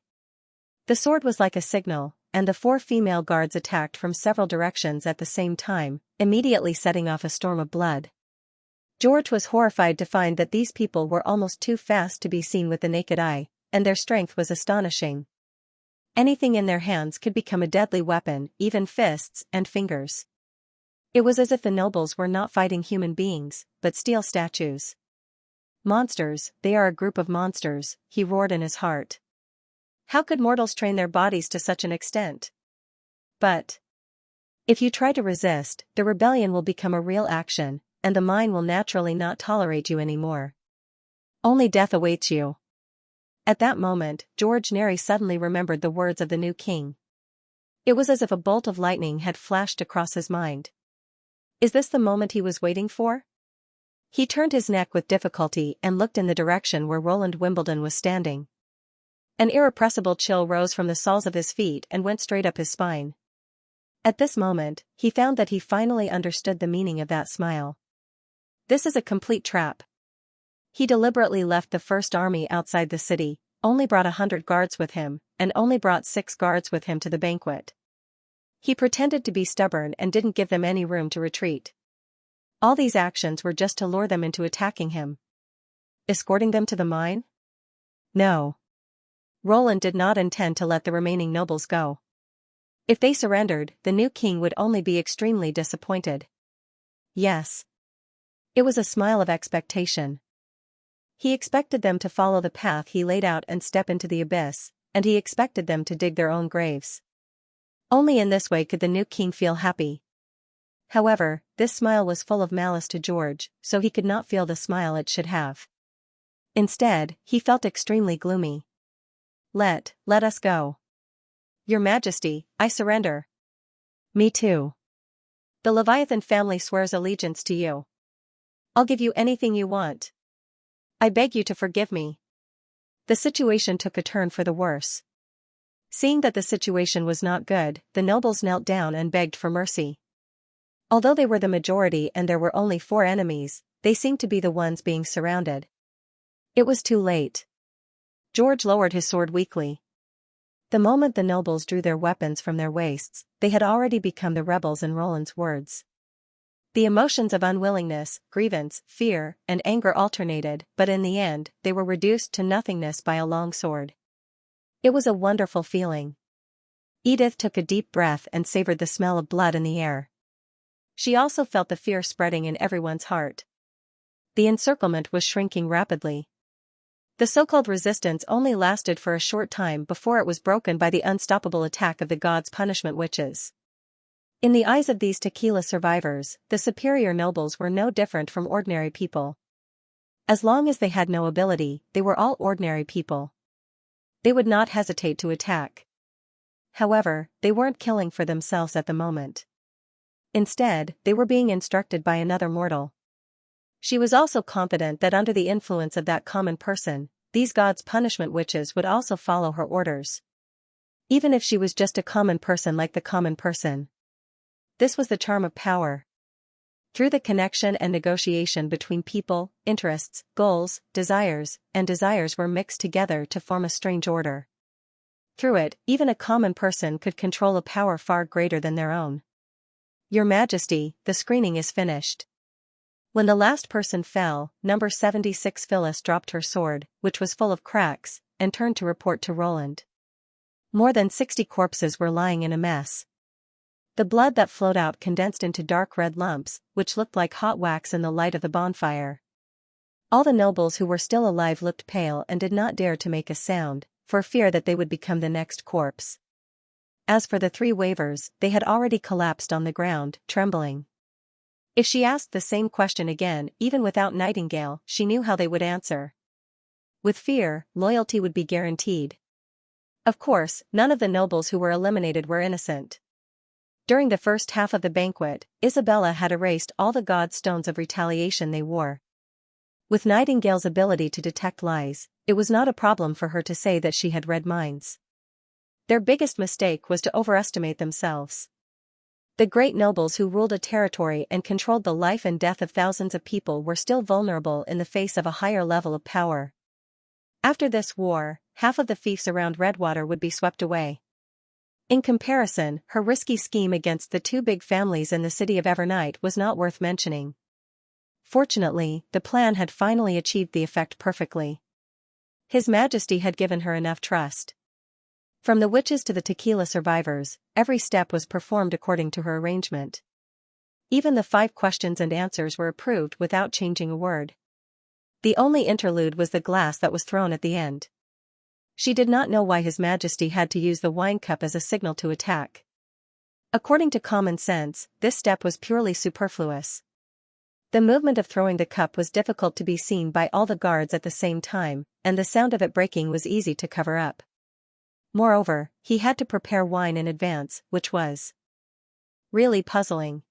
The sword was like a signal, and the 4 female guards attacked from several directions at the same time, immediately setting off a storm of blood. George was horrified to find that these people were almost too fast to be seen with the naked eye, and their strength was astonishing. Anything in their hands could become a deadly weapon, even fists and fingers. It was as if the nobles were not fighting human beings, but steel statues. Monsters, they are a group of monsters, he roared in his heart. How could mortals train their bodies to such an extent? But if you try to resist, the rebellion will become a real action, and the mind will naturally not tolerate you anymore. Only death awaits you. At that moment, George Neri suddenly remembered the words of the new king. It was as if a bolt of lightning had flashed across his mind. Is this the moment he was waiting for? He turned his neck with difficulty and looked in the direction where Roland Wimbledon was standing. An irrepressible chill rose from the soles of his feet and went straight up his spine. At this moment, he found that he finally understood the meaning of that smile. This is a complete trap. He deliberately left the First Army outside the city, only brought 100 guards with him, and only brought 6 guards with him to the banquet. He pretended to be stubborn and didn't give them any room to retreat. All these actions were just to lure them into attacking him. Escorting them to the mine? No. Roland did not intend to let the remaining nobles go. If they surrendered, the new king would only be extremely disappointed. Yes. It was a smile of expectation. He expected them to follow the path he laid out and step into the abyss, and he expected them to dig their own graves. Only in this way could the new king feel happy. However, this smile was full of malice to George, so he could not feel the smile it should have. Instead, he felt extremely gloomy. Let us go. Your Majesty, I surrender. Me too. The Leviathan family swears allegiance to you. I'll give you anything you want. I beg you to forgive me. The situation took a turn for the worse. Seeing that the situation was not good, the nobles knelt down and begged for mercy. Although they were the majority and there were only 4 enemies, they seemed to be the ones being surrounded. It was too late. George lowered his sword weakly. The moment the nobles drew their weapons from their waists, they had already become the rebels in Roland's words. The emotions of unwillingness, grievance, fear, and anger alternated, but in the end, they were reduced to nothingness by a long sword. It was a wonderful feeling. Edith took a deep breath and savored the smell of blood in the air. She also felt the fear spreading in everyone's heart. The encirclement was shrinking rapidly. The so-called resistance only lasted for a short time before it was broken by the unstoppable attack of the gods' punishment witches. In the eyes of these tequila survivors, the superior nobles were no different from ordinary people. As long as they had no ability, they were all ordinary people. They would not hesitate to attack. However, they weren't killing for themselves at the moment. Instead, they were being instructed by another mortal. She was also confident that under the influence of that common person, these gods' punishment witches would also follow her orders. Even if she was just a common person like the common person. This was the charm of power. Through the connection and negotiation between people, interests, goals, desires were mixed together to form a strange order. Through it, even a common person could control a power far greater than their own. Your Majesty, the screening is finished. When the last person fell, number 76 Phyllis dropped her sword, which was full of cracks, and turned to report to Roland. More than 60 corpses were lying in a mess. The blood that flowed out condensed into dark red lumps, which looked like hot wax in the light of the bonfire. All the nobles who were still alive looked pale and did not dare to make a sound, for fear that they would become the next corpse. As for the 3 waivers, they had already collapsed on the ground, trembling. If she asked the same question again, even without Nightingale, she knew how they would answer. With fear, loyalty would be guaranteed. Of course, none of the nobles who were eliminated were innocent. During the first half of the banquet, Isabella had erased all the god stones of retaliation they wore. With Nightingale's ability to detect lies, it was not a problem for her to say that she had read minds. Their biggest mistake was to overestimate themselves. The great nobles who ruled a territory and controlled the life and death of thousands of people were still vulnerable in the face of a higher level of power. After this war, half of the fiefs around Redwater would be swept away. In comparison, her risky scheme against the 2 big families in the city of Evernight was not worth mentioning. Fortunately, the plan had finally achieved the effect perfectly. His Majesty had given her enough trust. From the witches to the tequila survivors, every step was performed according to her arrangement. Even the 5 questions and answers were approved without changing a word. The only interlude was the glass that was thrown at the end. She did not know why His Majesty had to use the wine cup as a signal to attack. According to common sense, this step was purely superfluous. The movement of throwing the cup was difficult to be seen by all the guards at the same time, and the sound of it breaking was easy to cover up. Moreover, he had to prepare wine in advance, which was really puzzling.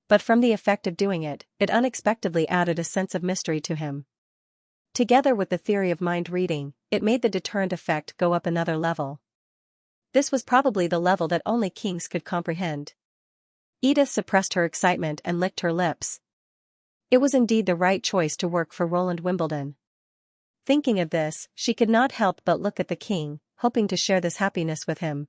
But from the effect of doing it, it unexpectedly added a sense of mystery to him. Together with the theory of mind reading, it made the deterrent effect go up another level. This was probably the level that only kings could comprehend. Edith suppressed her excitement and licked her lips. It was indeed the right choice to work for Roland Wimbledon. Thinking of this, she could not help but look at the king, hoping to share this happiness with him.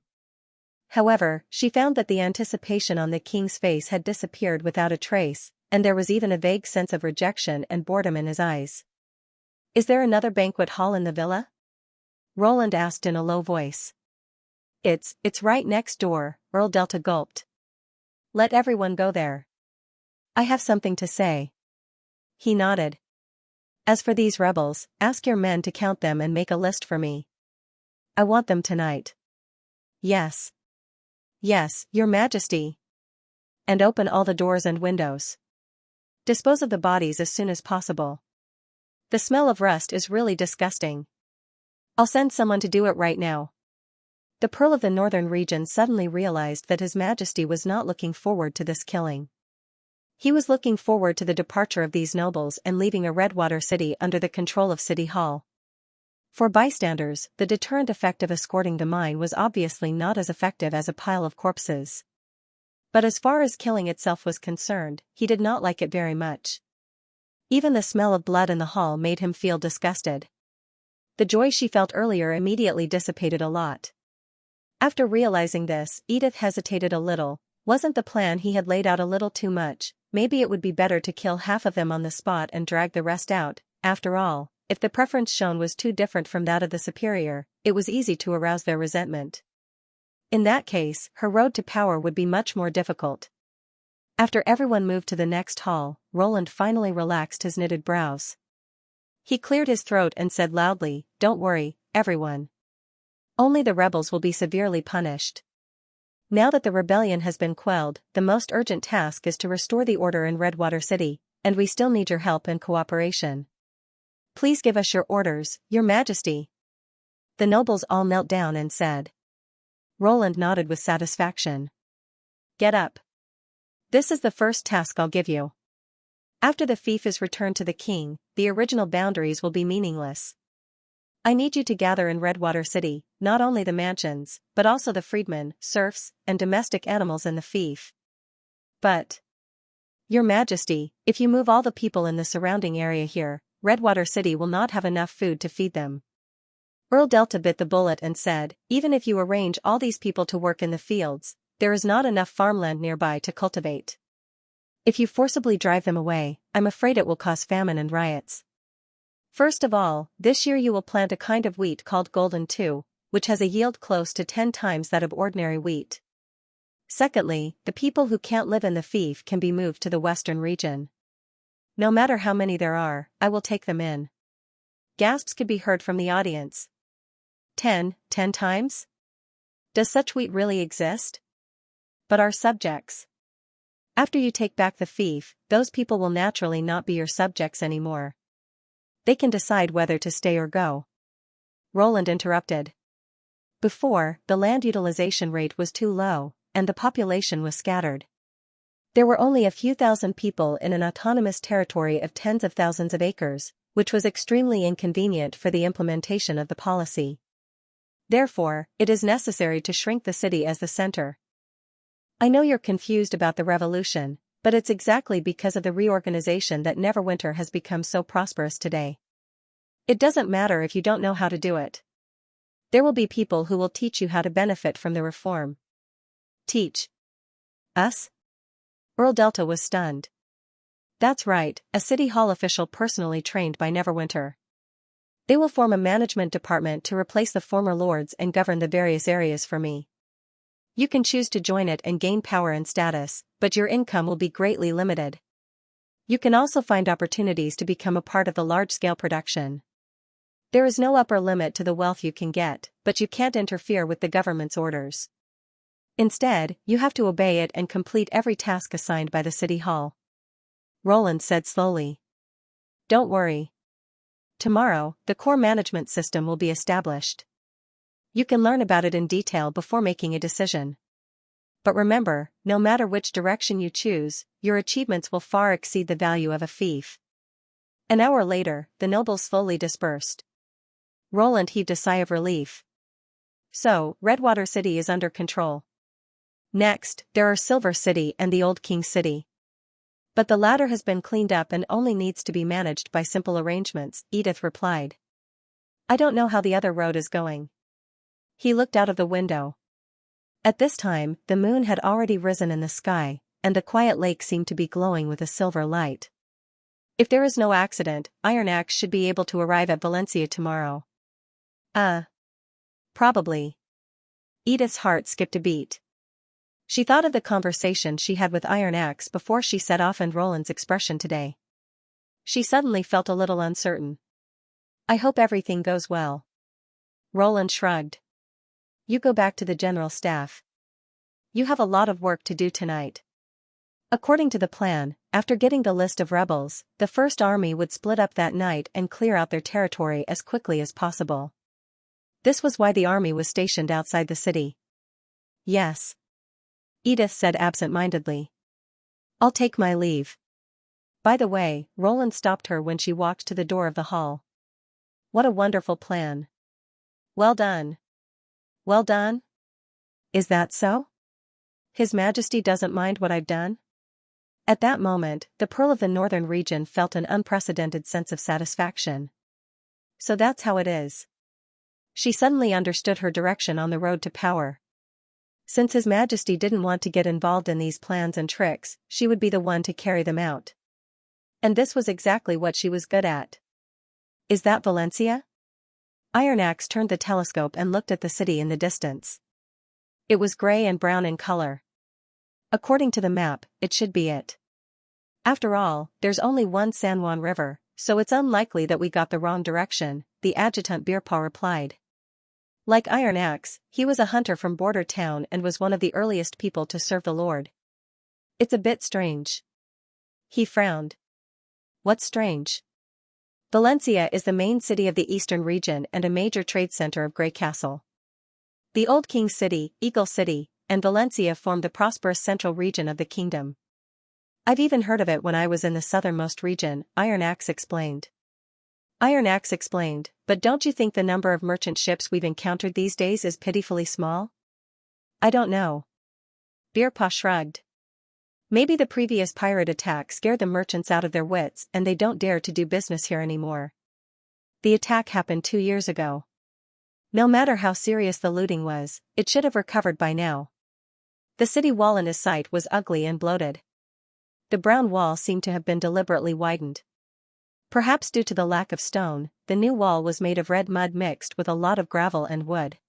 However, she found that the anticipation on the king's face had disappeared without a trace, and there was even a vague sense of rejection and boredom in his eyes. "Is there another banquet hall in the villa?" Roland asked in a low voice. It's right next door," Earl Delta gulped. "Let everyone go there. I have something to say." He nodded. "As for these rebels, ask your men to count them and make a list for me. I want them tonight." Yes, your majesty." "And open all the doors and windows. Dispose of the bodies as soon as possible. The smell of rust is really disgusting. I'll send someone to do it right now." The Pearl of the Northern region suddenly realized that His Majesty was not looking forward to this killing. He was looking forward to the departure of these nobles and leaving a Redwater city under the control of City Hall. For bystanders, the deterrent effect of escorting the mine was obviously not as effective as a pile of corpses. But as far as killing itself was concerned, he did not like it very much. Even the smell of blood in the hall made him feel disgusted. The joy she felt earlier immediately dissipated a lot. After realizing this, Edith hesitated a little. Wasn't the plan he had laid out a little too much? Maybe it would be better to kill half of them on the spot and drag the rest out. After all, if the preference shown was too different from that of the superior, it was easy to arouse their resentment. In that case, her road to power would be much more difficult. After everyone moved to the next hall, Roland finally relaxed his knitted brows. He cleared his throat and said loudly, "Don't worry, everyone. Only the rebels will be severely punished. Now that the rebellion has been quelled, the most urgent task is to restore the order in Redwater City, and we still need your help and cooperation. Please give us your orders, Your Majesty." The nobles all knelt down and said. Roland nodded with satisfaction. "Get up. This is the first task I'll give you. After the fief is returned to the king, the original boundaries will be meaningless. I need you to gather in Redwater City, not only the mansions, but also the freedmen, serfs, and domestic animals in the fief. But, Your Majesty, if you move all the people in the surrounding area here, Redwater City will not have enough food to feed them." Earl Delta bit the bullet and said, "Even if you arrange all these people to work in the fields, there is not enough farmland nearby to cultivate. If you forcibly drive them away, I'm afraid it will cause famine and riots. First of all, this year you will plant a kind of wheat called Golden 2, which has a yield close to 10 times that of ordinary wheat. Secondly, the people who can't live in the fief can be moved to the western region. No matter how many there are, I will take them in." Gasps could be heard from the audience. 10 times? Does such wheat really exist? But our subjects. After you take back the fief, those people will naturally not be your subjects anymore. They can decide whether to stay or go." Roland interrupted. Before, the land utilization rate was too low, and the population was scattered. There were only a few thousand people in an autonomous territory of tens of thousands of acres, which was extremely inconvenient for the implementation of the policy. Therefore, it is necessary to shrink the city as the center. I know you're confused about the revolution, but it's exactly because of the reorganization that Neverwinter has become so prosperous today. It doesn't matter if you don't know how to do it. There will be people who will teach you how to benefit from the reform." "Teach us?" Earl Delta was stunned. "That's right, a City Hall official personally trained by Neverwinter. They will form a management department to replace the former lords and govern the various areas for me. You can choose to join it and gain power and status, but your income will be greatly limited. You can also find opportunities to become a part of the large-scale production. There is no upper limit to the wealth you can get, but you can't interfere with the government's orders. Instead, you have to obey it and complete every task assigned by the City Hall. Roland said slowly. Don't worry. Tomorrow, the core management system will be established. You can learn about it in detail before making a decision. But remember, no matter which direction you choose, your achievements will far exceed the value of a fief. An hour later, the nobles slowly dispersed. Roland heaved a sigh of relief. So, Redwater City is under control. Next, there are Silver City and the Old King City. But the latter has been cleaned up and only needs to be managed by simple arrangements, Edith replied. I don't know how the other road is going. He looked out of the window. At this time, the moon had already risen in the sky, and the quiet lake seemed to be glowing with a silver light. If there is no accident, Iron Axe should be able to arrive at Valencia tomorrow. Probably. Edith's heart skipped a beat. She thought of the conversation she had with Iron Axe before she set off and Roland's expression today. She suddenly felt a little uncertain. I hope everything goes well. Roland shrugged. You go back to the general staff. You have a lot of work to do tonight. According to the plan, after getting the list of rebels, the First Army would split up that night and clear out their territory as quickly as possible. This was why the army was stationed outside the city. Yes. Edith said absent-mindedly. I'll take my leave. By the way, Roland stopped her when she walked to the door of the hall. What a wonderful plan. Well done. Well done? Is that so? His Majesty doesn't mind what I've done? At that moment, the Pearl of the Northern region felt an unprecedented sense of satisfaction. So that's how it is. She suddenly understood her direction on the road to power. Since His Majesty didn't want to get involved in these plans and tricks, she would be the one to carry them out. And this was exactly what she was good at. Is that Valencia? Iron Axe turned the telescope and looked at the city in the distance. It was gray and brown in color. According to the map, it should be it. After all, there's only one San Juan River, so it's unlikely that we got the wrong direction, the adjutant Beerpaw replied. Like Iron Axe, he was a hunter from Border Town and was one of the earliest people to serve the Lord. It's a bit strange. He frowned. What's strange? Valencia is the main city of the eastern region and a major trade center of Grey Castle. The Old King City, Eagle City, and Valencia form the prosperous central region of the kingdom. I've even heard of it when I was in the southernmost region, Iron Axe explained. Iron Axe explained, but don't you think the number of merchant ships we've encountered these days is pitifully small? I don't know. Beerpaw shrugged. Maybe the previous pirate attack scared the merchants out of their wits and they don't dare to do business here anymore. The attack happened 2 years ago. No matter how serious the looting was, it should have recovered by now. The city wall in his sight was ugly and bloated. The brown wall seemed to have been deliberately widened. Perhaps due to the lack of stone, the new wall was made of red mud mixed with a lot of gravel and wood.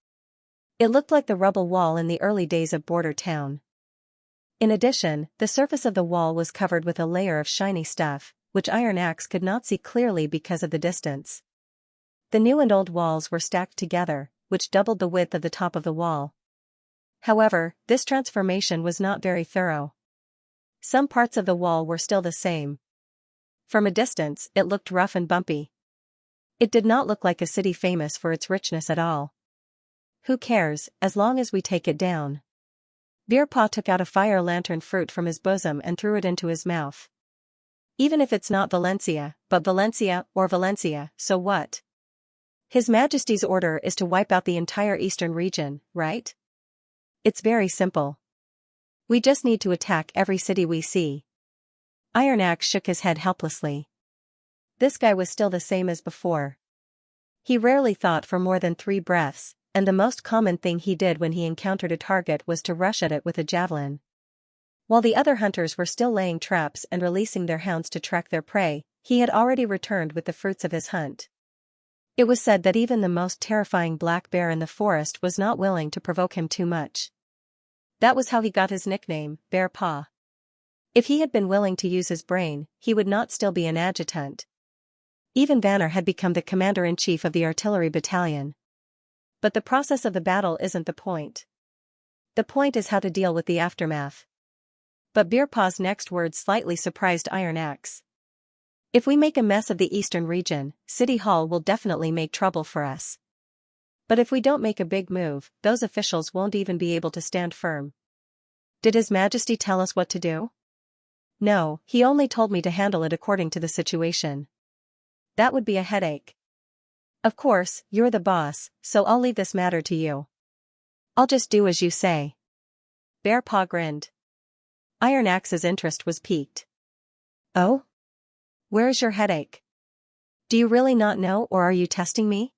It looked like the rubble wall in the early days of Border Town. In addition, the surface of the wall was covered with a layer of shiny stuff, which Iron Axe could not see clearly because of the distance. The new and old walls were stacked together, which doubled the width of the top of the wall. However, this transformation was not very thorough. Some parts of the wall were still the same. From a distance, it looked rough and bumpy. It did not look like a city famous for its richness at all. Who cares, as long as we take it down? Beerpaw took out a fire lantern fruit from his bosom and threw it into his mouth. Even if it's not Valencia, but Valencia, so what? His Majesty's order is to wipe out the entire eastern region, right? It's very simple. We just need to attack every city we see. Iron Axe shook his head helplessly. This guy was still the same as before. He rarely thought for more than 3 breaths, and the most common thing he did when he encountered a target was to rush at it with a javelin. While the other hunters were still laying traps and releasing their hounds to track their prey, he had already returned with the fruits of his hunt. It was said that even the most terrifying black bear in the forest was not willing to provoke him too much. That was how he got his nickname, Bear Paw. If he had been willing to use his brain, he would not still be an adjutant. Even Vanner had become the commander-in-chief of the artillery battalion. But the process of the battle isn't the point. The point is how to deal with the aftermath. But Beerpaw's next words slightly surprised Iron Axe. If we make a mess of the eastern region, City Hall will definitely make trouble for us. But if we don't make a big move, those officials won't even be able to stand firm. Did His Majesty tell us what to do? No, he only told me to handle it according to the situation. That would be a headache. Of course, you're the boss, so I'll leave this matter to you. I'll just do as you say. Bearpaw grinned. Iron Axe's interest was piqued. Oh? Where's your headache? Do you really not know, or are you testing me?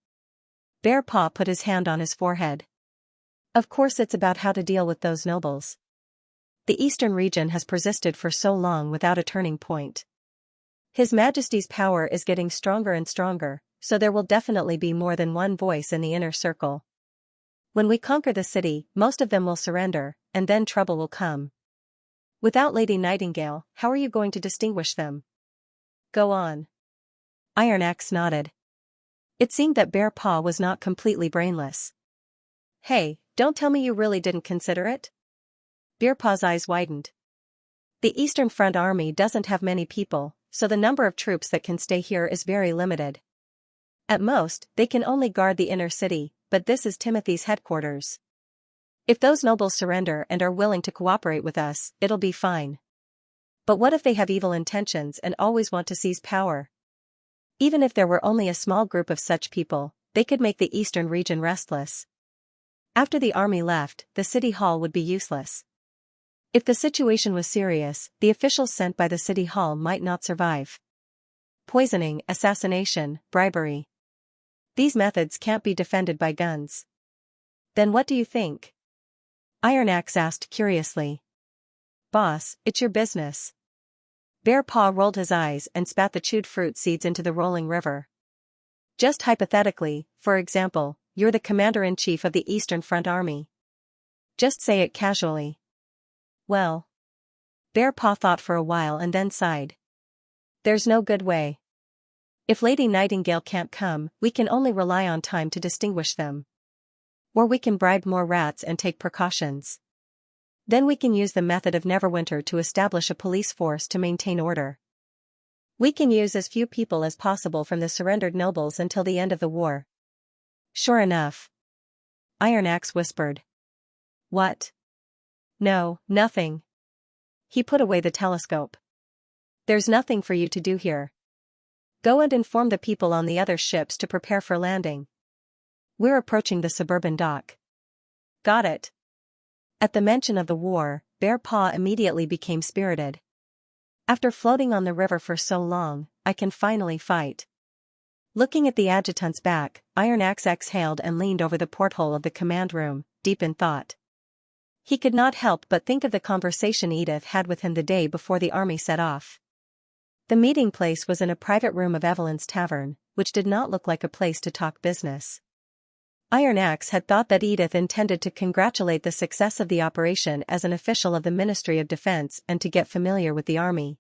Bearpaw put his hand on his forehead. Of course it's about how to deal with those nobles. The eastern region has persisted for so long without a turning point. His Majesty's power is getting stronger and stronger, so there will definitely be more than one voice in the inner circle. When we conquer the city, most of them will surrender, and then trouble will come. Without Lady Nightingale, how are you going to distinguish them? Go on. Iron Axe nodded. It seemed that Bearpaw was not completely brainless. Hey, don't tell me you really didn't consider it? Bearpaw's eyes widened. The Eastern Front Army doesn't have many people, so the number of troops that can stay here is very limited. At most, they can only guard the inner city, but this is Timothy's headquarters. If those nobles surrender and are willing to cooperate with us, it'll be fine. But what if they have evil intentions and always want to seize power? Even if there were only a small group of such people, they could make the eastern region restless. After the army left, the city hall would be useless. If the situation was serious, the officials sent by the city hall might not survive. Poisoning, assassination, bribery. These methods can't be defended by guns. Then what do you think? Iron Axe asked curiously. Boss, it's your business. Bearpaw rolled his eyes and spat the chewed fruit seeds into the rolling river. Just hypothetically, for example, you're the commander-in-chief of the Eastern Front Army. Just say it casually. Well. Bearpaw thought for a while and then sighed. There's no good way. If Lady Nightingale can't come, we can only rely on time to distinguish them. Or we can bribe more rats and take precautions. Then we can use the method of Neverwinter to establish a police force to maintain order. We can use as few people as possible from the surrendered nobles until the end of the war. Sure enough. Iron Axe whispered. What? No, nothing. He put away the telescope. There's nothing for you to do here. Go and inform the people on the other ships to prepare for landing. We're approaching the suburban dock. Got it. At the mention of the war, Bearpaw immediately became spirited. After floating on the river for so long, I can finally fight. Looking at the adjutant's back, Iron Axe exhaled and leaned over the porthole of the command room, deep in thought. He could not help but think of the conversation Edith had with him the day before the army set off. The meeting place was in a private room of Evelyn's tavern, which did not look like a place to talk business. Iron Axe had thought that Edith intended to congratulate the success of the operation as an official of the Ministry of Defense and to get familiar with the army.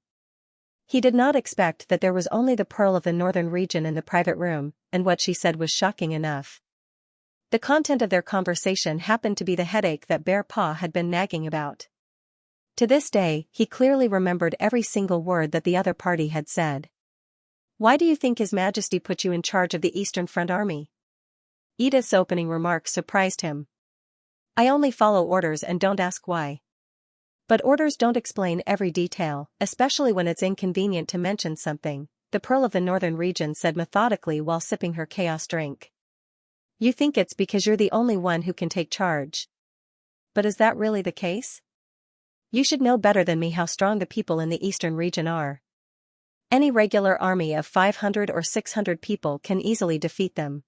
He did not expect that there was only the Pearl of the Northern region in the private room, and what she said was shocking enough. The content of their conversation happened to be the headache that Bearpaw had been nagging about. To this day, he clearly remembered every single word that the other party had said. Why do you think His Majesty put you in charge of the Eastern Front Army? Edith's opening remarks surprised him. I only follow orders and don't ask why. But orders don't explain every detail, especially when it's inconvenient to mention something, the Pearl of the Northern region said methodically while sipping her chaos drink. You think it's because you're the only one who can take charge. But is that really the case? You should know better than me how strong the people in the eastern region are. Any regular army of 500 or 600 people can easily defeat them.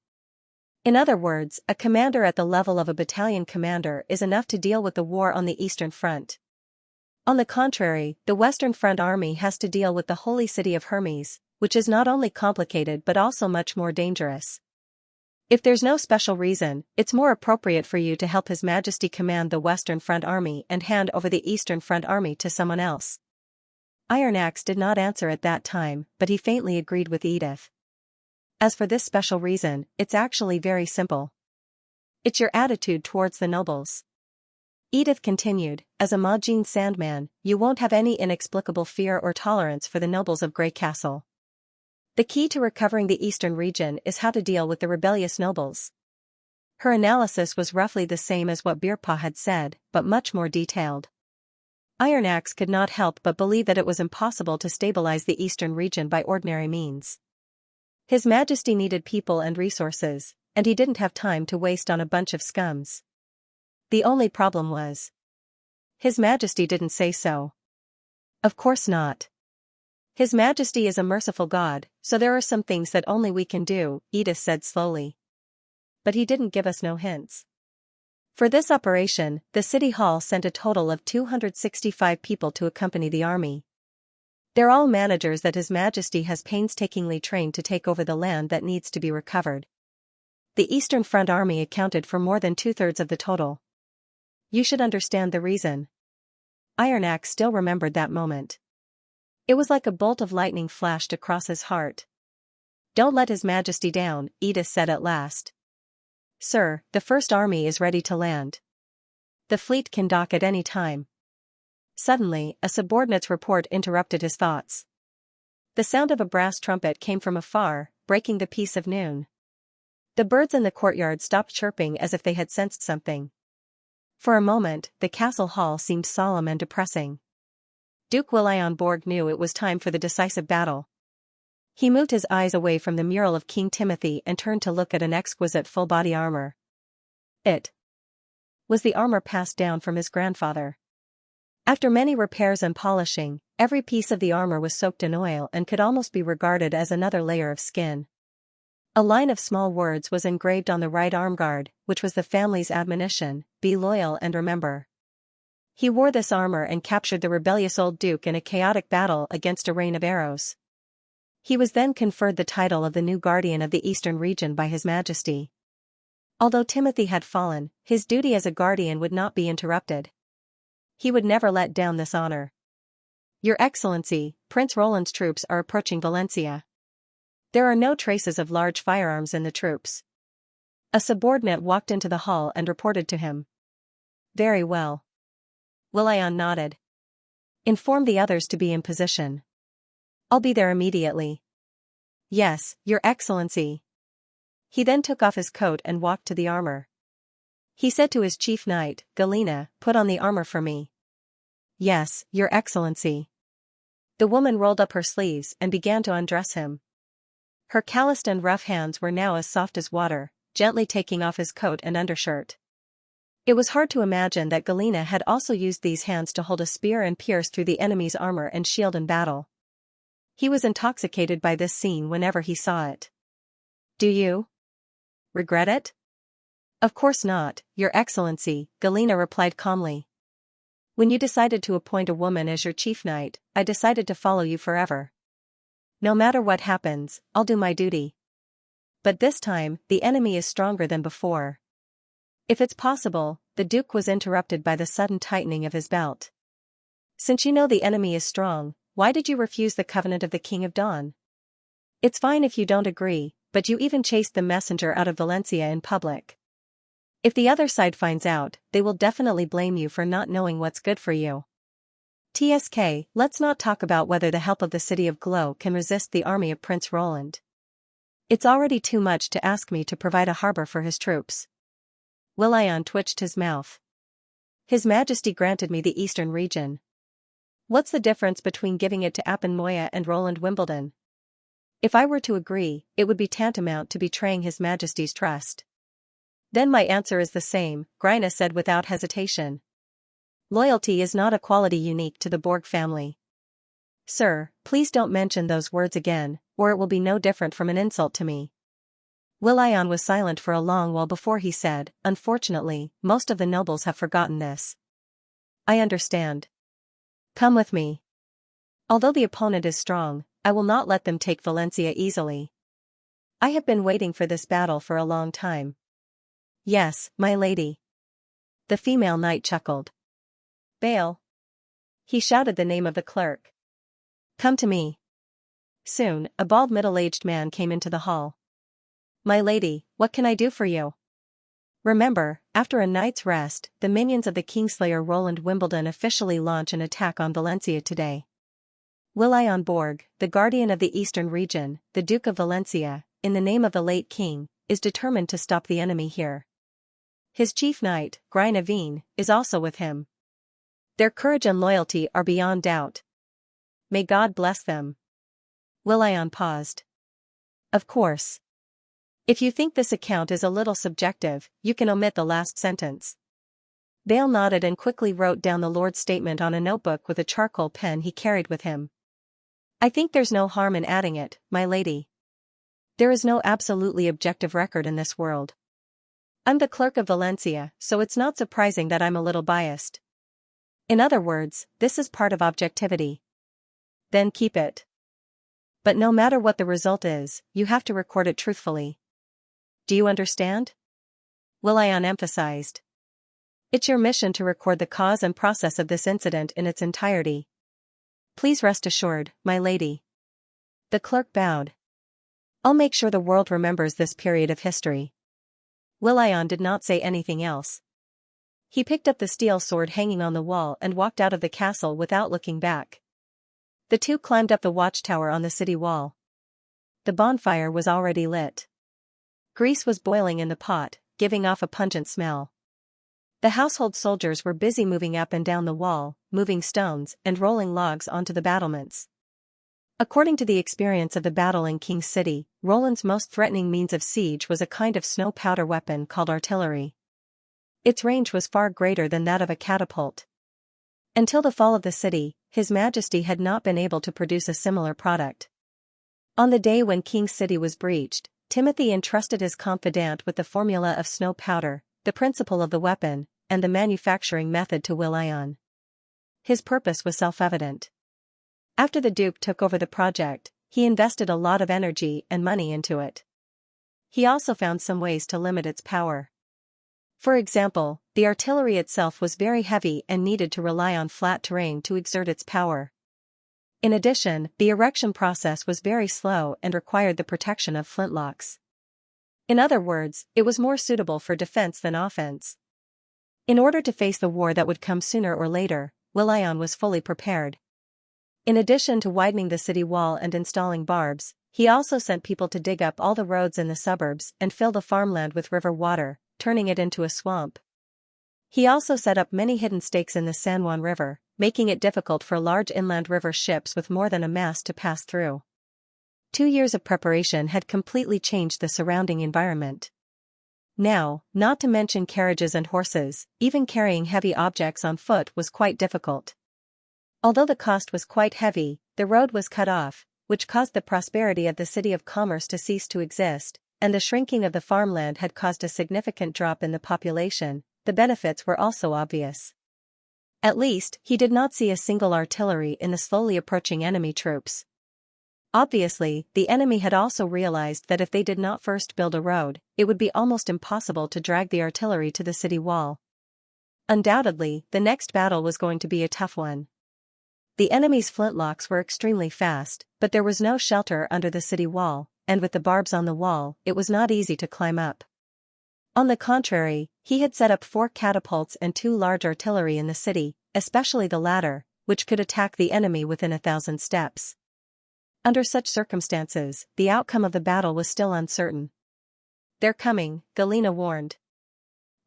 In other words, a commander at the level of a battalion commander is enough to deal with the war on the Eastern Front. On the contrary, the Western Front Army has to deal with the holy city of Hermes, which is not only complicated but also much more dangerous. If there's no special reason, it's more appropriate for you to help His Majesty command the Western Front Army and hand over the Eastern Front Army to someone else. Iron Axe did not answer at that time, but he faintly agreed with Edith. As for this special reason, it's actually very simple. It's your attitude towards the nobles. Edith continued, as a Majin Sandman, you won't have any inexplicable fear or tolerance for the nobles of Grey Castle. The key to recovering the eastern region is how to deal with the rebellious nobles. Her analysis was roughly the same as what Beerpaw had said, but much more detailed. Iron Axe could not help but believe that it was impossible to stabilize the eastern region by ordinary means. His Majesty needed people and resources, and he didn't have time to waste on a bunch of scums. The only problem was, His Majesty didn't say so. Of course not. His Majesty is a merciful God, so there are some things that only we can do, Edith said slowly. But he didn't give us no hints. For this operation, the City Hall sent a total of 265 people to accompany the army. They're all managers that His Majesty has painstakingly trained to take over the land that needs to be recovered. The Eastern Front Army accounted for more than 2/3 of the total. You should understand the reason. Iron Axe still remembered that moment. It was like a bolt of lightning flashed across his heart. Don't let His Majesty down, Edith said at last. Sir, the First Army is ready to land. The fleet can dock at any time. Suddenly, a subordinate's report interrupted his thoughts. The sound of a brass trumpet came from afar, breaking the peace of noon. The birds in the courtyard stopped chirping as if they had sensed something. For a moment, the castle hall seemed solemn and depressing. Duke William Borg knew it was time for the decisive battle. He moved his eyes away from the mural of King Timothy and turned to look at an exquisite full-body armor. It was the armor passed down from his grandfather. After many repairs and polishing, every piece of the armor was soaked in oil and could almost be regarded as another layer of skin. A line of small words was engraved on the right armguard, which was the family's admonition, be loyal and remember. He wore this armor and captured the rebellious old duke in a chaotic battle against a rain of arrows. He was then conferred the title of the new guardian of the eastern region by His Majesty. Although Timothy had fallen, his duty as a guardian would not be interrupted. He would never let down this honor. Your Excellency, Prince Roland's troops are approaching Valencia. There are no traces of large firearms in the troops. A subordinate walked into the hall and reported to him. Very well. William nodded. Inform the others to be in position. I'll be there immediately. Yes, Your Excellency. He then took off his coat and walked to the armor. He said to his chief knight, Galena, put on the armor for me. Yes, Your Excellency. The woman rolled up her sleeves and began to undress him. Her calloused and rough hands were now as soft as water, gently taking off his coat and undershirt. It was hard to imagine that Galena had also used these hands to hold a spear and pierce through the enemy's armor and shield in battle. He was intoxicated by this scene whenever he saw it. Do you regret it? Of course not, Your Excellency, Galena replied calmly. When you decided to appoint a woman as your chief knight, I decided to follow you forever. No matter what happens, I'll do my duty. But this time, the enemy is stronger than before. If it's possible, the Duke was interrupted by the sudden tightening of his belt. Since you know the enemy is strong, why did you refuse the covenant of the King of Dawn? It's fine if you don't agree, but you even chased the messenger out of Valencia in public. If the other side finds out, they will definitely blame you for not knowing what's good for you. TSK, let's not talk about whether the help of the City of Glow can resist the army of Prince Roland. It's already too much to ask me to provide a harbor for his troops. William twitched his mouth. His Majesty granted me the eastern region. What's the difference between giving it to Appin Moya and Roland Wimbledon? If I were to agree, it would be tantamount to betraying His Majesty's trust. Then my answer is the same, Gryna said without hesitation. Loyalty is not a quality unique to the Borg family. Sir, please don't mention those words again, or it will be no different from an insult to me. William was silent for a long while before he said, unfortunately, most of the nobles have forgotten this. I understand. Come with me. Although the opponent is strong, I will not let them take Valencia easily. I have been waiting for this battle for a long time. Yes, my lady. The female knight chuckled. Bale. He shouted the name of the clerk. Come to me. Soon, a bald middle-aged man came into the hall. My lady, what can I do for you? Remember, after a night's rest, the minions of the Kingslayer Roland Wimbledon officially launch an attack on Valencia today. Willian Borg, the guardian of the eastern region, the Duke of Valencia, in the name of the late king, is determined to stop the enemy here. His chief knight, Grinavine, is also with him. Their courage and loyalty are beyond doubt. May God bless them. Willian paused. Of course. If you think this account is a little subjective, you can omit the last sentence. Vale nodded and quickly wrote down the Lord's statement on a notebook with a charcoal pen he carried with him. I think there's no harm in adding it, my lady. There is no absolutely objective record in this world. I'm the clerk of Valencia, so it's not surprising that I'm a little biased. In other words, this is part of objectivity. Then keep it. But no matter what the result is, you have to record it truthfully. Do you understand? Willian emphasized. It's your mission to record the cause and process of this incident in its entirety. Please rest assured, my lady. The clerk bowed. I'll make sure the world remembers this period of history. Willian did not say anything else. He picked up the steel sword hanging on the wall and walked out of the castle without looking back. The two climbed up the watchtower on the city wall. The bonfire was already lit. Grease was boiling in the pot, giving off a pungent smell. The household soldiers were busy moving up and down the wall, moving stones and rolling logs onto the battlements. According to the experience of the battle in King's City, Roland's most threatening means of siege was a kind of snow powder weapon called artillery. Its range was far greater than that of a catapult. Until the fall of the city, His Majesty had not been able to produce a similar product. On the day when King's City was breached, Timothy entrusted his confidant with the formula of snow powder, the principle of the weapon, and the manufacturing method to Willian. His purpose was self-evident. After the Duke took over the project, he invested a lot of energy and money into it. He also found some ways to limit its power. For example, the artillery itself was very heavy and needed to rely on flat terrain to exert its power. In addition, the erection process was very slow and required the protection of flintlocks. In other words, it was more suitable for defense than offense. In order to face the war that would come sooner or later, Willian was fully prepared. In addition to widening the city wall and installing barbs, he also sent people to dig up all the roads in the suburbs and fill the farmland with river water, turning it into a swamp. He also set up many hidden stakes in the San Juan River, making it difficult for large inland river ships with more than a mast to pass through. 2 years of preparation had completely changed the surrounding environment. Now, not to mention carriages and horses, even carrying heavy objects on foot was quite difficult. Although the cost was quite heavy, the road was cut off, which caused the prosperity of the city of commerce to cease to exist, and the shrinking of the farmland had caused a significant drop in the population. The benefits were also obvious. At least, he did not see a single artillery in the slowly approaching enemy troops. Obviously, the enemy had also realized that if they did not first build a road, it would be almost impossible to drag the artillery to the city wall. Undoubtedly, the next battle was going to be a tough one. The enemy's flintlocks were extremely fast, but there was no shelter under the city wall, and with the barbs on the wall, it was not easy to climb up. On the contrary, he had set up 4 catapults and 2 large artillery in the city, especially the latter, which could attack the enemy within 1,000 steps. Under such circumstances, the outcome of the battle was still uncertain. "They're coming," Galena warned.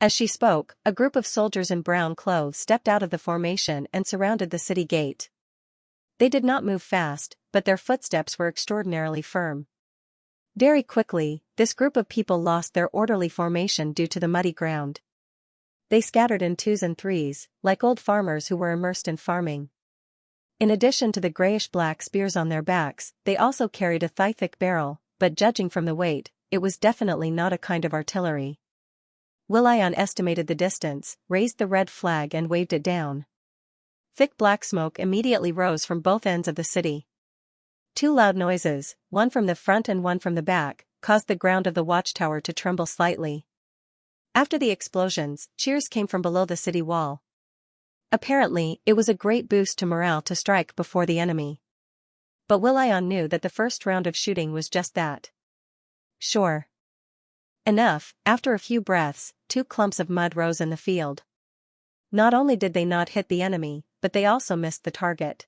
As she spoke, a group of soldiers in brown clothes stepped out of the formation and surrounded the city gate. They did not move fast, but their footsteps were extraordinarily firm. Very quickly, this group of people lost their orderly formation due to the muddy ground. They scattered in 2s and 3s, like old farmers who were immersed in farming. In addition to the grayish-black spears on their backs, they also carried a thigh-thick barrel, but judging from the weight, it was definitely not a kind of artillery. Willian estimated the distance, raised the red flag and waved it down. Thick black smoke immediately rose from both ends of the city. 2 loud noises, one from the front and one from the back, caused the ground of the watchtower to tremble slightly. After the explosions, cheers came from below the city wall. Apparently, it was a great boost to morale to strike before the enemy. But Willian knew that the first round of shooting was just that. Sure enough, after a few breaths, two clumps of mud rose in the field. Not only did they not hit the enemy, but they also missed the target.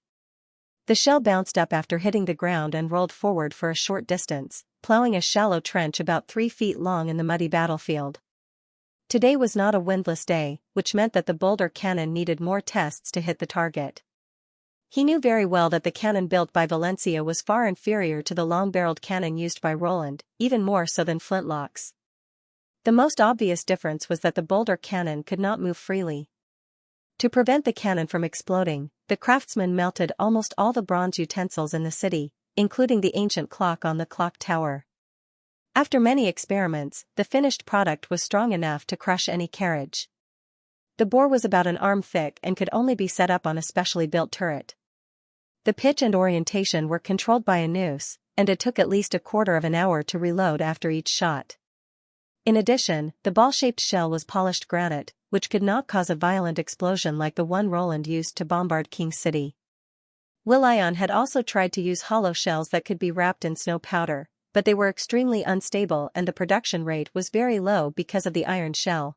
The shell bounced up after hitting the ground and rolled forward for a short distance, plowing a shallow trench about 3 feet long in the muddy battlefield. Today was not a windless day, which meant that the boulder cannon needed more tests to hit the target. He knew very well that the cannon built by Xianxia was far inferior to the long-barreled cannon used by Roland, even more so than flintlocks. The most obvious difference was that the boulder cannon could not move freely. To prevent the cannon from exploding, the craftsman melted almost all the bronze utensils in the city, including the ancient clock on the clock tower. After many experiments, the finished product was strong enough to crush any carriage. The bore was about an arm thick and could only be set up on a specially built turret. The pitch and orientation were controlled by a noose, and it took at least a quarter of an hour to reload after each shot. In addition, the ball-shaped shell was polished granite, which could not cause a violent explosion like the one Roland used to bombard King's City. Will.i.am had also tried to use hollow shells that could be wrapped in snow powder, but they were extremely unstable and the production rate was very low because of the iron shell.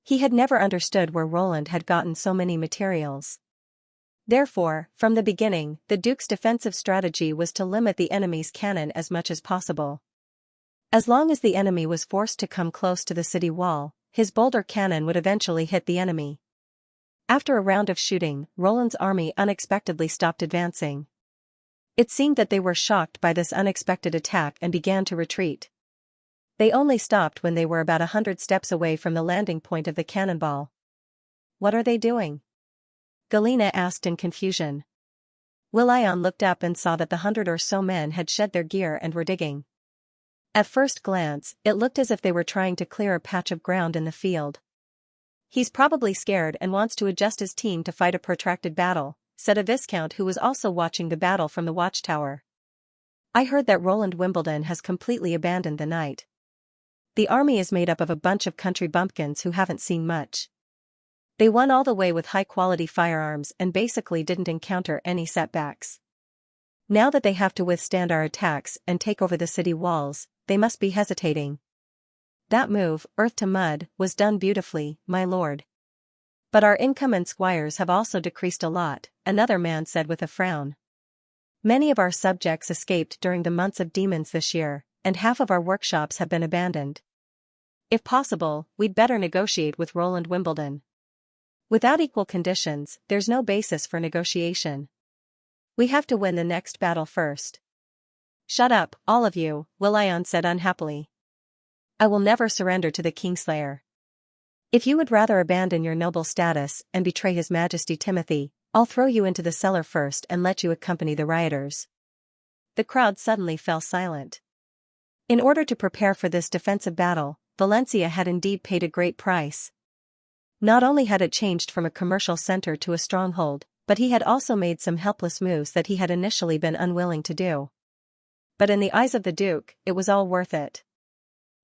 He had never understood where Roland had gotten so many materials. Therefore, from the beginning, the Duke's defensive strategy was to limit the enemy's cannon as much as possible. As long as the enemy was forced to come close to the city wall, his boulder cannon would eventually hit the enemy. After a round of shooting, Roland's army unexpectedly stopped advancing. It seemed that they were shocked by this unexpected attack and began to retreat. They only stopped when they were about 100 steps away from the landing point of the cannonball. "What are they doing?" Galina asked in confusion. Will.i.am looked up and saw that the 100 or so men had shed their gear and were digging. At first glance, it looked as if they were trying to clear a patch of ground in the field. "He's probably scared and wants to adjust his team to fight a protracted battle," said a viscount who was also watching the battle from the watchtower. "I heard that Roland Wimbledon has completely abandoned the night. The army is made up of a bunch of country bumpkins who haven't seen much. They won all the way with high-quality firearms and basically didn't encounter any setbacks. Now that they have to withstand our attacks and take over the city walls, they must be hesitating." "That move, earth to mud, was done beautifully, my lord. But our income and squires have also decreased a lot," another man said with a frown. "Many of our subjects escaped during the months of demons this year, and half of our workshops have been abandoned. If possible, we'd better negotiate with Roland Wimbledon. Without equal conditions, there's no basis for negotiation. We have to win the next battle first." "Shut up, all of you," Will.i.am said unhappily. "I will never surrender to the Kingslayer. If you would rather abandon your noble status and betray His Majesty Timothy, I'll throw you into the cellar first and let you accompany the rioters." The crowd suddenly fell silent. In order to prepare for this defensive battle, Xianxia had indeed paid a great price. Not only had it changed from a commercial center to a stronghold, but he had also made some helpless moves that he had initially been unwilling to do. But in the eyes of the Duke, it was all worth it.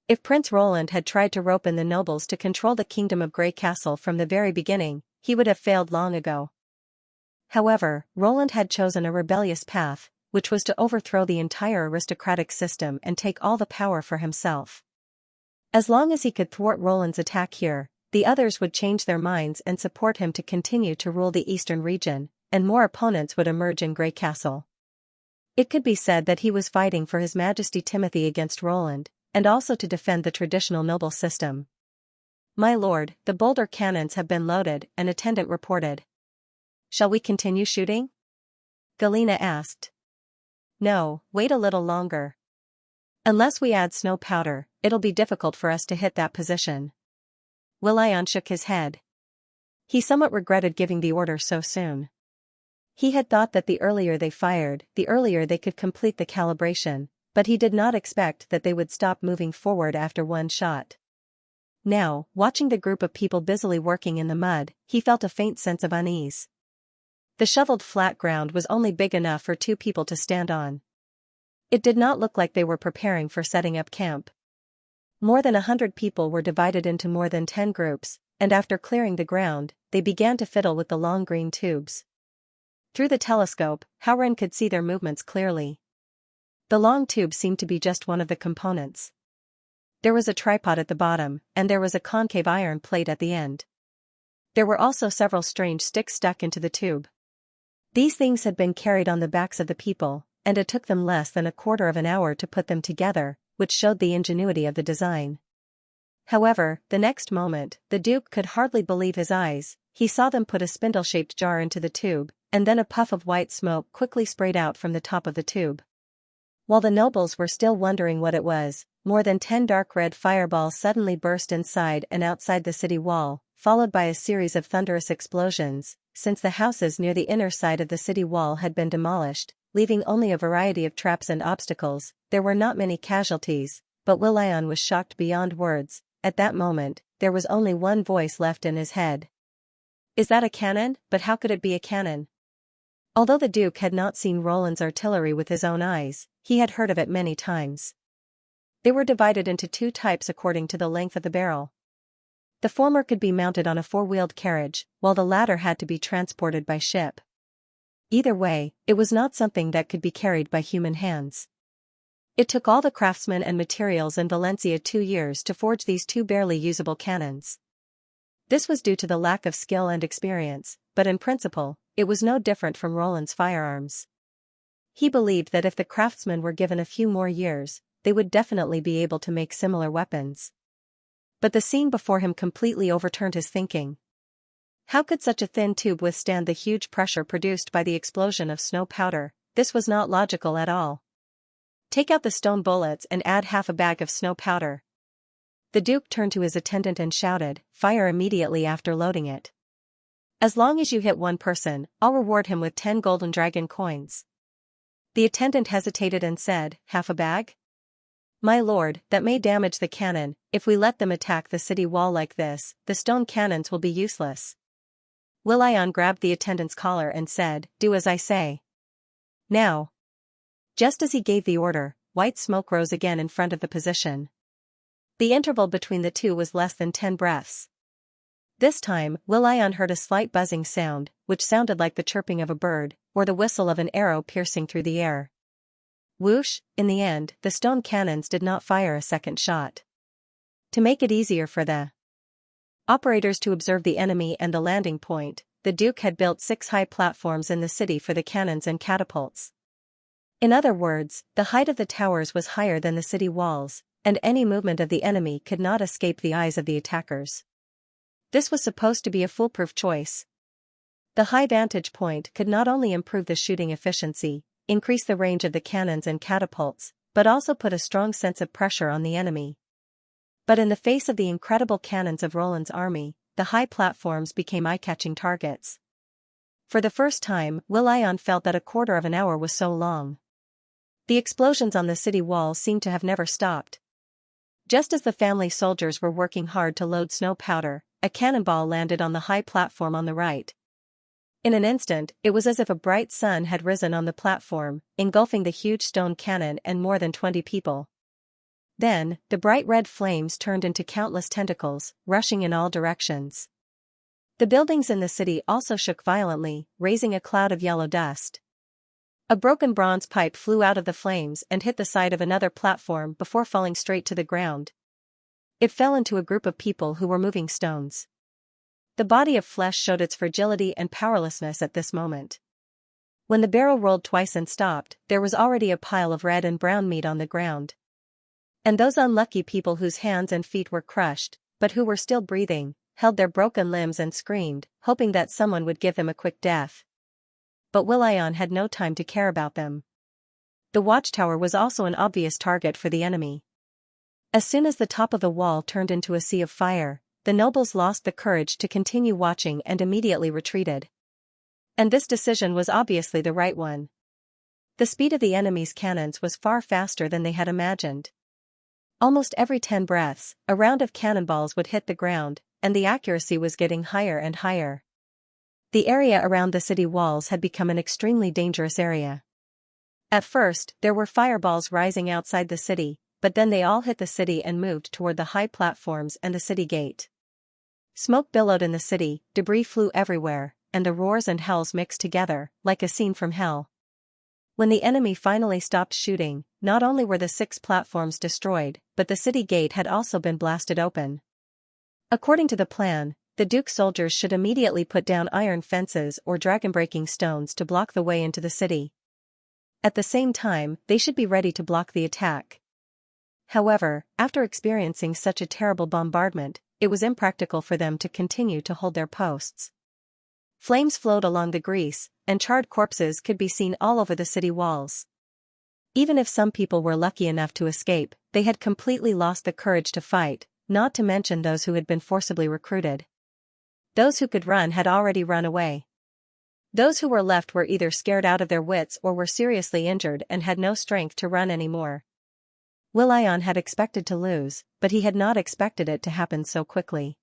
If Prince Roland had tried to rope in the nobles to control the kingdom of Grey Castle from the very beginning, he would have failed long ago. However, Roland had chosen a rebellious path, which was to overthrow the entire aristocratic system and take all the power for himself. As long as he could thwart Roland's attack here, the others would change their minds and support him to continue to rule the eastern region, and more opponents would emerge in Grey Castle. It could be said that he was fighting for His Majesty Timothy against Roland, and also to defend the traditional noble system. "My lord, the boulder cannons have been loaded," an attendant reported. "Shall we continue shooting?" Galina asked. "No, wait a little longer. Unless we add snow powder, it'll be difficult for us to hit that position." Will.i.am shook his head. He somewhat regretted giving the order so soon. He had thought that the earlier they fired, the earlier they could complete the calibration, but he did not expect that they would stop moving forward after one shot. Now, watching the group of people busily working in the mud, he felt a faint sense of unease. The shoveled flat ground was only big enough for 2 people to stand on. It did not look like they were preparing for setting up camp. More than 100 people were divided into more than 10 groups, and after clearing the ground, they began to fiddle with the long green tubes. Through the telescope, Howren could see their movements clearly. The long tube seemed to be just one of the components. There was a tripod at the bottom, and there was a concave iron plate at the end. There were also several strange sticks stuck into the tube. These things had been carried on the backs of the people, and it took them less than a quarter of an hour to put them together, which showed the ingenuity of the design. However, the next moment, the Duke could hardly believe his eyes. He saw them put a spindle-shaped jar into the tube, and then a puff of white smoke quickly sprayed out from the top of the tube. While the nobles were still wondering what it was, more than 10 dark red fireballs suddenly burst inside and outside the city wall, followed by a series of thunderous explosions. Since the houses near the inner side of the city wall had been demolished, leaving only a variety of traps and obstacles, there were not many casualties, but Will.i.am was shocked beyond words. At that moment, there was only one voice left in his head. "Is that a cannon? But how could it be a cannon?" Although the Duke had not seen Roland's artillery with his own eyes, he had heard of it many times. They were divided into two types according to the length of the barrel. The former could be mounted on a four-wheeled carriage, while the latter had to be transported by ship. Either way, it was not something that could be carried by human hands. It took all the craftsmen and materials in Valencia 2 years to forge these two barely usable cannons. This was due to the lack of skill and experience, but in principle, it was no different from Roland's firearms. He believed that if the craftsmen were given a few more years, they would definitely be able to make similar weapons. But the scene before him completely overturned his thinking. How could such a thin tube withstand the huge pressure produced by the explosion of snow powder? This was not logical at all. "Take out the stone bullets and add half a bag of snow powder." The Duke turned to his attendant and shouted, "Fire immediately after loading it. As long as you hit one person, I'll reward him with 10 golden dragon coins." The attendant hesitated and said, "Half a bag? My lord, that may damage the cannon. If we let them attack the city wall like this, the stone cannons will be useless." Will.i.am grabbed the attendant's collar and said, "Do as I say. Now." Just as he gave the order, white smoke rose again in front of the position. The interval between the two was less than 10 breaths. This time, Will.i.am heard a slight buzzing sound, which sounded like the chirping of a bird, or the whistle of an arrow piercing through the air. Whoosh! In the end, the stone cannons did not fire a second shot. To make it easier for the operators to observe the enemy and the landing point, the Duke had built 6 high platforms in the city for the cannons and catapults. In other words, the height of the towers was higher than the city walls, and any movement of the enemy could not escape the eyes of the attackers. This was supposed to be a foolproof choice. The high vantage point could not only improve the shooting efficiency, increase the range of the cannons and catapults, but also put a strong sense of pressure on the enemy. But in the face of the incredible cannons of Roland's army, the high platforms became eye-catching targets. For the first time, Will.i.am felt that a quarter of an hour was so long. The explosions on the city wall seemed to have never stopped. Just as the family soldiers were working hard to load snow powder, a cannonball landed on the high platform on the right. In an instant, it was as if a bright sun had risen on the platform, engulfing the huge stone cannon and more than 20 people. Then, the bright red flames turned into countless tentacles, rushing in all directions. The buildings in the city also shook violently, raising a cloud of yellow dust. A broken bronze pipe flew out of the flames and hit the side of another platform before falling straight to the ground. It fell into a group of people who were moving stones. The body of flesh showed its fragility and powerlessness at this moment. When the barrel rolled twice and stopped, there was already a pile of red and brown meat on the ground. And those unlucky people whose hands and feet were crushed, but who were still breathing, held their broken limbs and screamed, hoping that someone would give them a quick death. But Will.i.am had no time to care about them. The watchtower was also an obvious target for the enemy. As soon as the top of the wall turned into a sea of fire, the nobles lost the courage to continue watching and immediately retreated. And this decision was obviously the right one. The speed of the enemy's cannons was far faster than they had imagined. Almost every 10 breaths, a round of cannonballs would hit the ground, and the accuracy was getting higher and higher. The area around the city walls had become an extremely dangerous area. At first, there were fireballs rising outside the city, but then they all hit the city and moved toward the high platforms and the city gate. Smoke billowed in the city, debris flew everywhere, and the roars and howls mixed together, like a scene from hell. When the enemy finally stopped shooting, not only were the 6 platforms destroyed, but the city gate had also been blasted open. According to the plan, the Duke's soldiers should immediately put down iron fences or dragon-breaking stones to block the way into the city. At the same time, they should be ready to block the attack. However, after experiencing such a terrible bombardment, it was impractical for them to continue to hold their posts. Flames flowed along the grease, and charred corpses could be seen all over the city walls. Even if some people were lucky enough to escape, they had completely lost the courage to fight, not to mention those who had been forcibly recruited. Those who could run had already run away. Those who were left were either scared out of their wits or were seriously injured and had no strength to run anymore. Will.i.on had expected to lose, but he had not expected it to happen so quickly.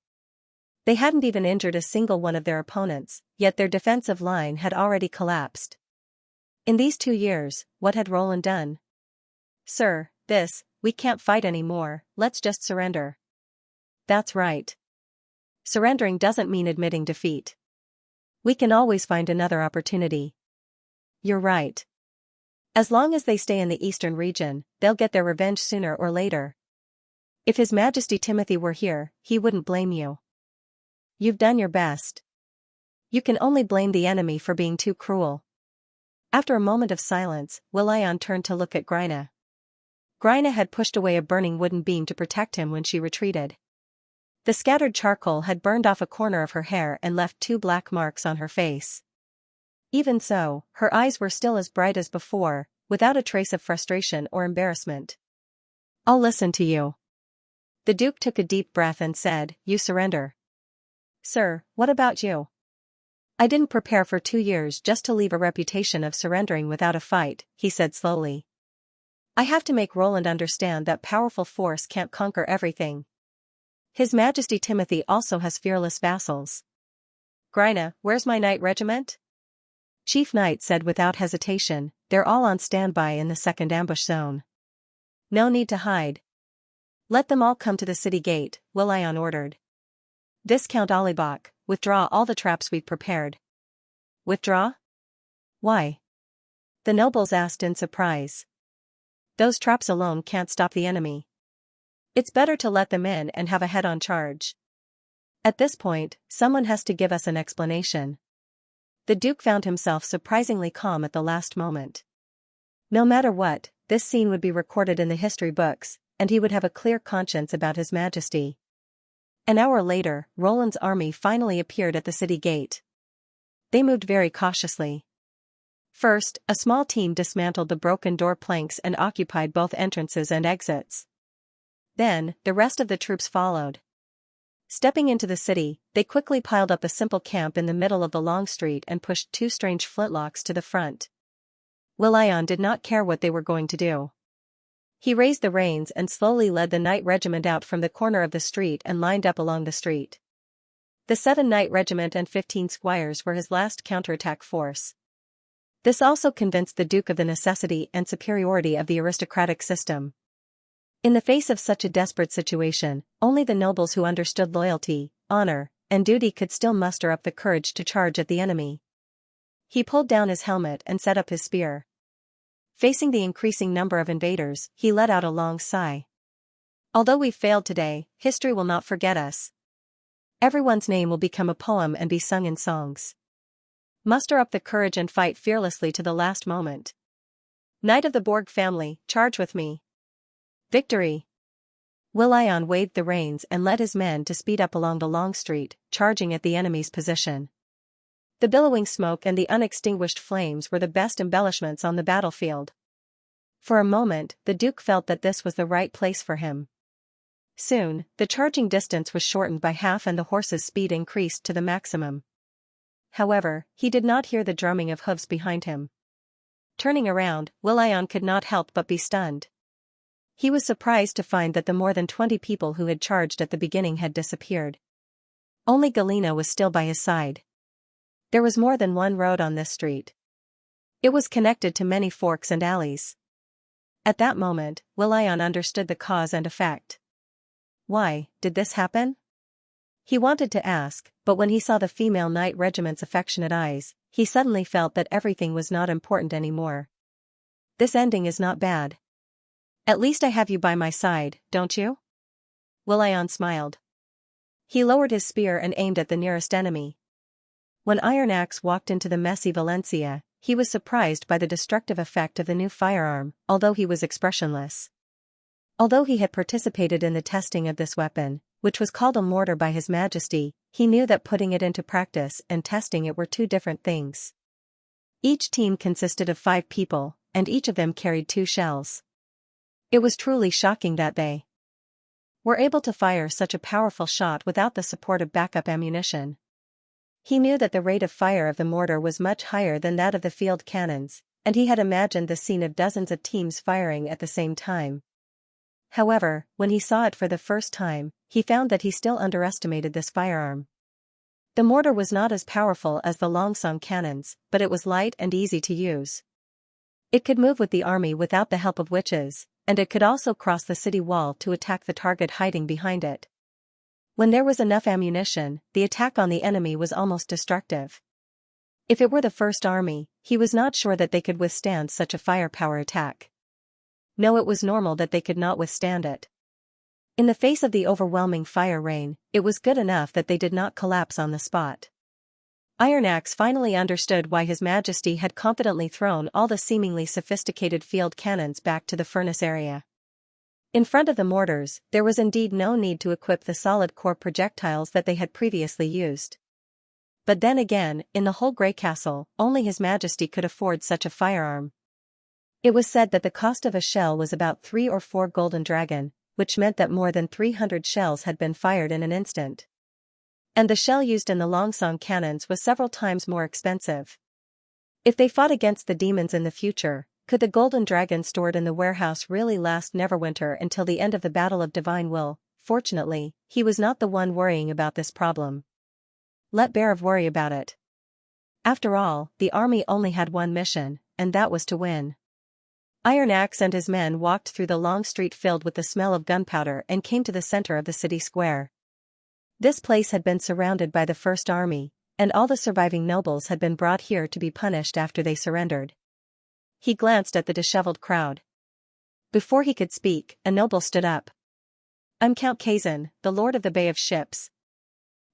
They hadn't even injured a single one of their opponents, yet their defensive line had already collapsed. In these 2 years, what had Roland done? "Sir, we can't fight anymore, let's just surrender." That's right. Surrendering doesn't mean admitting defeat. We can always find another opportunity. You're right. As long as they stay in the eastern region, they'll get their revenge sooner or later. If His Majesty Timothy were here, he wouldn't blame you. You've done your best. You can only blame the enemy for being too cruel. After a moment of silence, Will.i.on turned to look at Gryna. Gryna had pushed away a burning wooden beam to protect him when she retreated. The scattered charcoal had burned off a corner of her hair and left 2 black marks on her face. Even so, her eyes were still as bright as before, without a trace of frustration or embarrassment. "I'll listen to you." The Duke took a deep breath and said, "You surrender." "Sir, what about you?" "I didn't prepare for 2 years just to leave a reputation of surrendering without a fight," he said slowly. "I have to make Roland understand that powerful force can't conquer everything. His Majesty Timothy also has fearless vassals." "Gryna, where's my knight regiment?" Chief Knight said without hesitation, "They're all on standby in the second ambush zone. No need to hide. Let them all come to the city gate," Will.i.on ordered. "Viscount Audiobook, withdraw all the traps we've prepared." "Withdraw? Why?" the nobles asked in surprise. "Those traps alone can't stop the enemy. It's better to let them in and have a head-on charge. At this point, someone has to give us an explanation." The Duke found himself surprisingly calm at the last moment. No matter what, this scene would be recorded in the history books, and he would have a clear conscience about His Majesty. An hour later, Roland's army finally appeared at the city gate. They moved very cautiously. First, a small team dismantled the broken door planks and occupied both entrances and exits. Then, the rest of the troops followed. Stepping into the city, they quickly piled up a simple camp in the middle of the long street and pushed 2 strange flintlocks to the front. Will.i.on did not care what they were going to do. He raised the reins and slowly led the Knight Regiment out from the corner of the street and lined up along the street. The 7th Knight Regiment and 15 squires were his last counterattack force. This also convinced the Duke of the necessity and superiority of the aristocratic system. In the face of such a desperate situation, only the nobles who understood loyalty, honor, and duty could still muster up the courage to charge at the enemy. He pulled down his helmet and set up his spear. Facing the increasing number of invaders, he let out a long sigh. "Although we've failed today, history will not forget us. Everyone's name will become a poem and be sung in songs. Muster up the courage and fight fearlessly to the last moment. Knight of the Borg family, charge with me. Victory!" Will.i.on waved the reins and led his men to speed up along the long street, charging at the enemy's position. The billowing smoke and the unextinguished flames were the best embellishments on the battlefield. For a moment, the Duke felt that this was the right place for him. Soon, the charging distance was shortened by half and the horses' speed increased to the maximum. However, he did not hear the drumming of hooves behind him. Turning around, Will.i.on could not help but be stunned. He was surprised to find that the more than 20 people who had charged at the beginning had disappeared. Only Galena was still by his side. There was more than one road on this street. It was connected to many forks and alleys. At that moment, Will.i.on understood the cause and effect. Why did this happen? He wanted to ask, but when he saw the female Knight Regiment's affectionate eyes, he suddenly felt that everything was not important anymore. This ending is not bad. At least I have you by my side, don't you? Will smiled. He lowered his spear and aimed at the nearest enemy. When Iron Axe walked into the messy Valencia, he was surprised by the destructive effect of the new firearm, although he was expressionless. Although he had participated in the testing of this weapon, which was called a mortar by His Majesty, he knew that putting it into practice and testing it were two different things. Each team consisted of 5 people, and each of them carried 2 shells. It was truly shocking that they were able to fire such a powerful shot without the support of backup ammunition. He knew that the rate of fire of the mortar was much higher than that of the field cannons, and he had imagined the scene of dozens of teams firing at the same time. However, when he saw it for the first time, he found that he still underestimated this firearm. The mortar was not as powerful as the Longsong cannons, but it was light and easy to use. It could move with the army without the help of witches, and it could also cross the city wall to attack the target hiding behind it. When there was enough ammunition, the attack on the enemy was almost destructive. If it were the First Army, he was not sure that they could withstand such a firepower attack. No, it was normal that they could not withstand it. In the face of the overwhelming fire rain, it was good enough that they did not collapse on the spot. Iron Axe finally understood why His Majesty had confidently thrown all the seemingly sophisticated field cannons back to the furnace area. In front of the mortars, there was indeed no need to equip the solid core projectiles that they had previously used. But then again, in the whole Grey Castle, only His Majesty could afford such a firearm. It was said that the cost of a shell was about 3 or 4 golden dragon, which meant that more than 300 shells had been fired in an instant. And the shell used in the Longsong cannons was several times more expensive. If they fought against the demons in the future, could the golden dragon stored in the warehouse really last Neverwinter until the end of the Battle of Divine Will? Fortunately, he was not the one worrying about this problem. Let Barav worry about it. After all, the army only had one mission, and that was to win. Iron Axe and his men walked through the long street filled with the smell of gunpowder and came to the center of the city square. This place had been surrounded by the First Army, and all the surviving nobles had been brought here to be punished after they surrendered. He glanced at the disheveled crowd. Before he could speak, a noble stood up. I'm Count Kazan, the Lord of the Bay of Ships.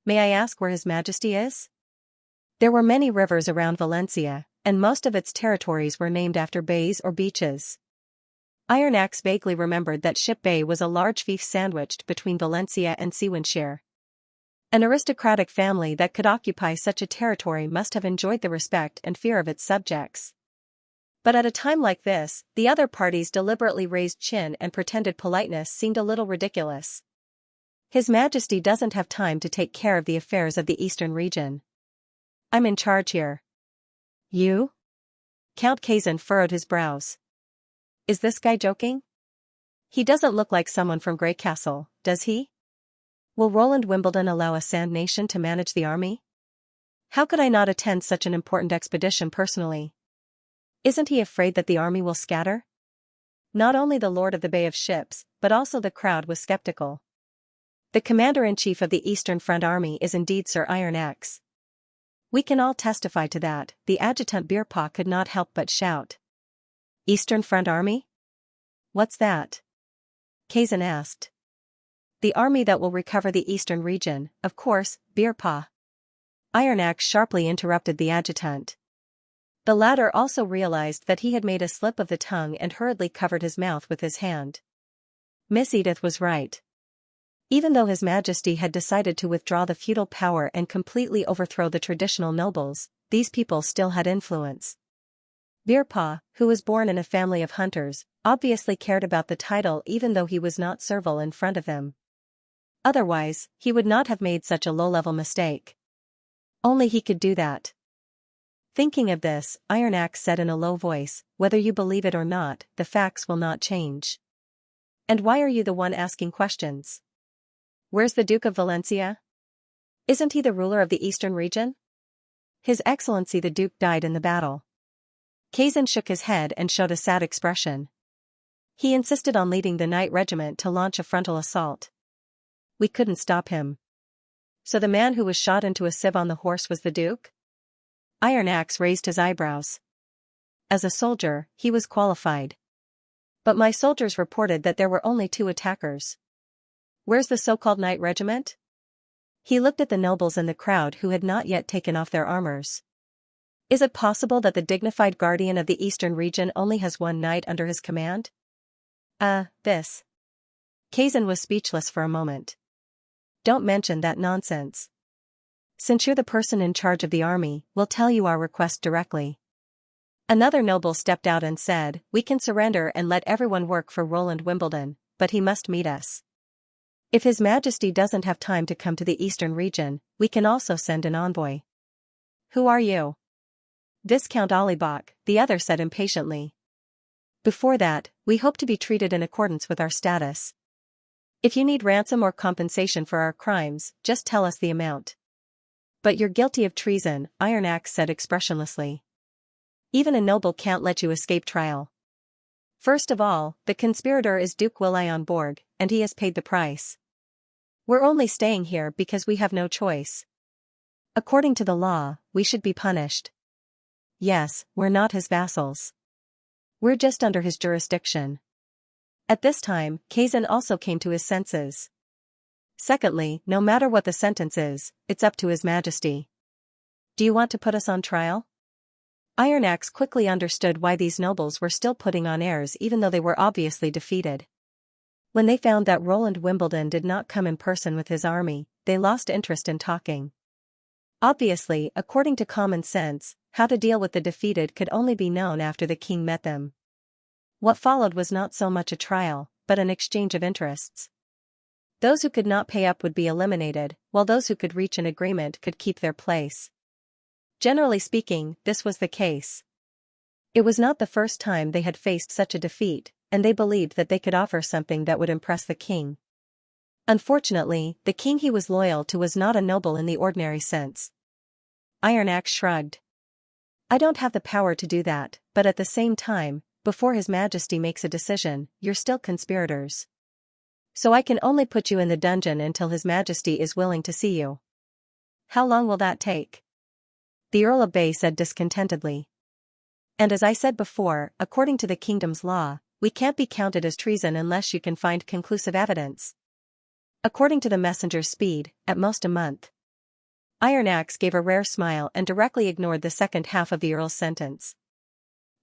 May I ask where His Majesty is? There were many rivers around Valencia, and most of its territories were named after bays or beaches. Iron Axe vaguely remembered that Ship Bay was a large fief sandwiched between Valencia and Xianxia. An aristocratic family that could occupy such a territory must have enjoyed the respect and fear of its subjects. But at a time like this, the other party's deliberately raised chin and pretended politeness seemed a little ridiculous. His Majesty doesn't have time to take care of the affairs of the eastern region. I'm in charge here. You? Count Kazan furrowed his brows. Is this guy joking? He doesn't look like someone from Grey Castle, does he? Will Roland Wimbledon allow a Sand Nation to manage the army? How could I not attend such an important expedition personally? Isn't he afraid that the army will scatter? Not only the Lord of the Bay of Ships, but also the crowd was skeptical. The Commander-in-Chief of the Eastern Front Army is indeed Sir Iron Axe. We can all testify to that, the adjutant Birpa could not help but shout. Eastern Front Army? What's that? Kazan asked. The army that will recover the eastern region, of course, Birpa. Iron Axe sharply interrupted the adjutant. The latter also realized that he had made a slip of the tongue and hurriedly covered his mouth with his hand. Miss Edith was right. Even though His Majesty had decided to withdraw the feudal power and completely overthrow the traditional nobles, these people still had influence. Birpa, who was born in a family of hunters, obviously cared about the title even though he was not servile in front of them. Otherwise, he would not have made such a low-level mistake. Only he could do that. Thinking of this, Iron Axe said in a low voice, whether you believe it or not, the facts will not change. And why are you the one asking questions? Where's the Duke of Valencia? Isn't he the ruler of the eastern region? His Excellency the Duke died in the battle. Kazan shook his head and showed a sad expression. He insisted on leading the Knight Regiment to launch a frontal assault. We couldn't stop him. So the man who was shot into a sieve on the horse was the Duke? Iron Axe raised his eyebrows. As a soldier, he was qualified. But my soldiers reported that there were only 2 attackers. Where's the so-called Knight Regiment? He looked at the nobles in the crowd who had not yet taken off their armors. Is it possible that the dignified guardian of the eastern region only has 1 knight under his command? This. Kazan was speechless for a moment. Don't mention that nonsense. Since you're the person in charge of the army, we'll tell you our request directly. Another noble stepped out and said, we can surrender and let everyone work for Roland Wimbledon, but he must meet us. If His Majesty doesn't have time to come to the eastern region, we can also send an envoy. Who are you? Viscount Audiobook, the other said impatiently. Before that, we hope to be treated in accordance with our status. If you need ransom or compensation for our crimes, just tell us the amount. But you're guilty of treason, Iron Axe said expressionlessly. Even a noble can't let you escape trial. First of all, the conspirator is Duke Willion Borg, and he has paid the price. We're only staying here because we have no choice. According to the law, we should be punished. Yes, we're not his vassals. We're just under his jurisdiction. At this time, Kazan also came to his senses. Secondly, no matter what the sentence is, it's up to His Majesty. Do you want to put us on trial? Iron Axe quickly understood why these nobles were still putting on airs even though they were obviously defeated. When they found that Roland Wimbledon did not come in person with his army, they lost interest in talking. Obviously, according to common sense, how to deal with the defeated could only be known after the king met them. What followed was not so much a trial, but an exchange of interests. Those who could not pay up would be eliminated, while those who could reach an agreement could keep their place. Generally speaking, this was the case. It was not the first time they had faced such a defeat, and they believed that they could offer something that would impress the king. Unfortunately, the king he was loyal to was not a noble in the ordinary sense. Iron Axe shrugged. I don't have the power to do that, but at the same time, before His Majesty makes a decision, you're still conspirators. So I can only put you in the dungeon until His Majesty is willing to see you. How long will that take? The Earl of Bay said discontentedly. And as I said before, according to the kingdom's law, we can't be counted as treason unless you can find conclusive evidence. According to the messenger's speed, at most a month. Iron Axe gave a rare smile and directly ignored the second half of the Earl's sentence.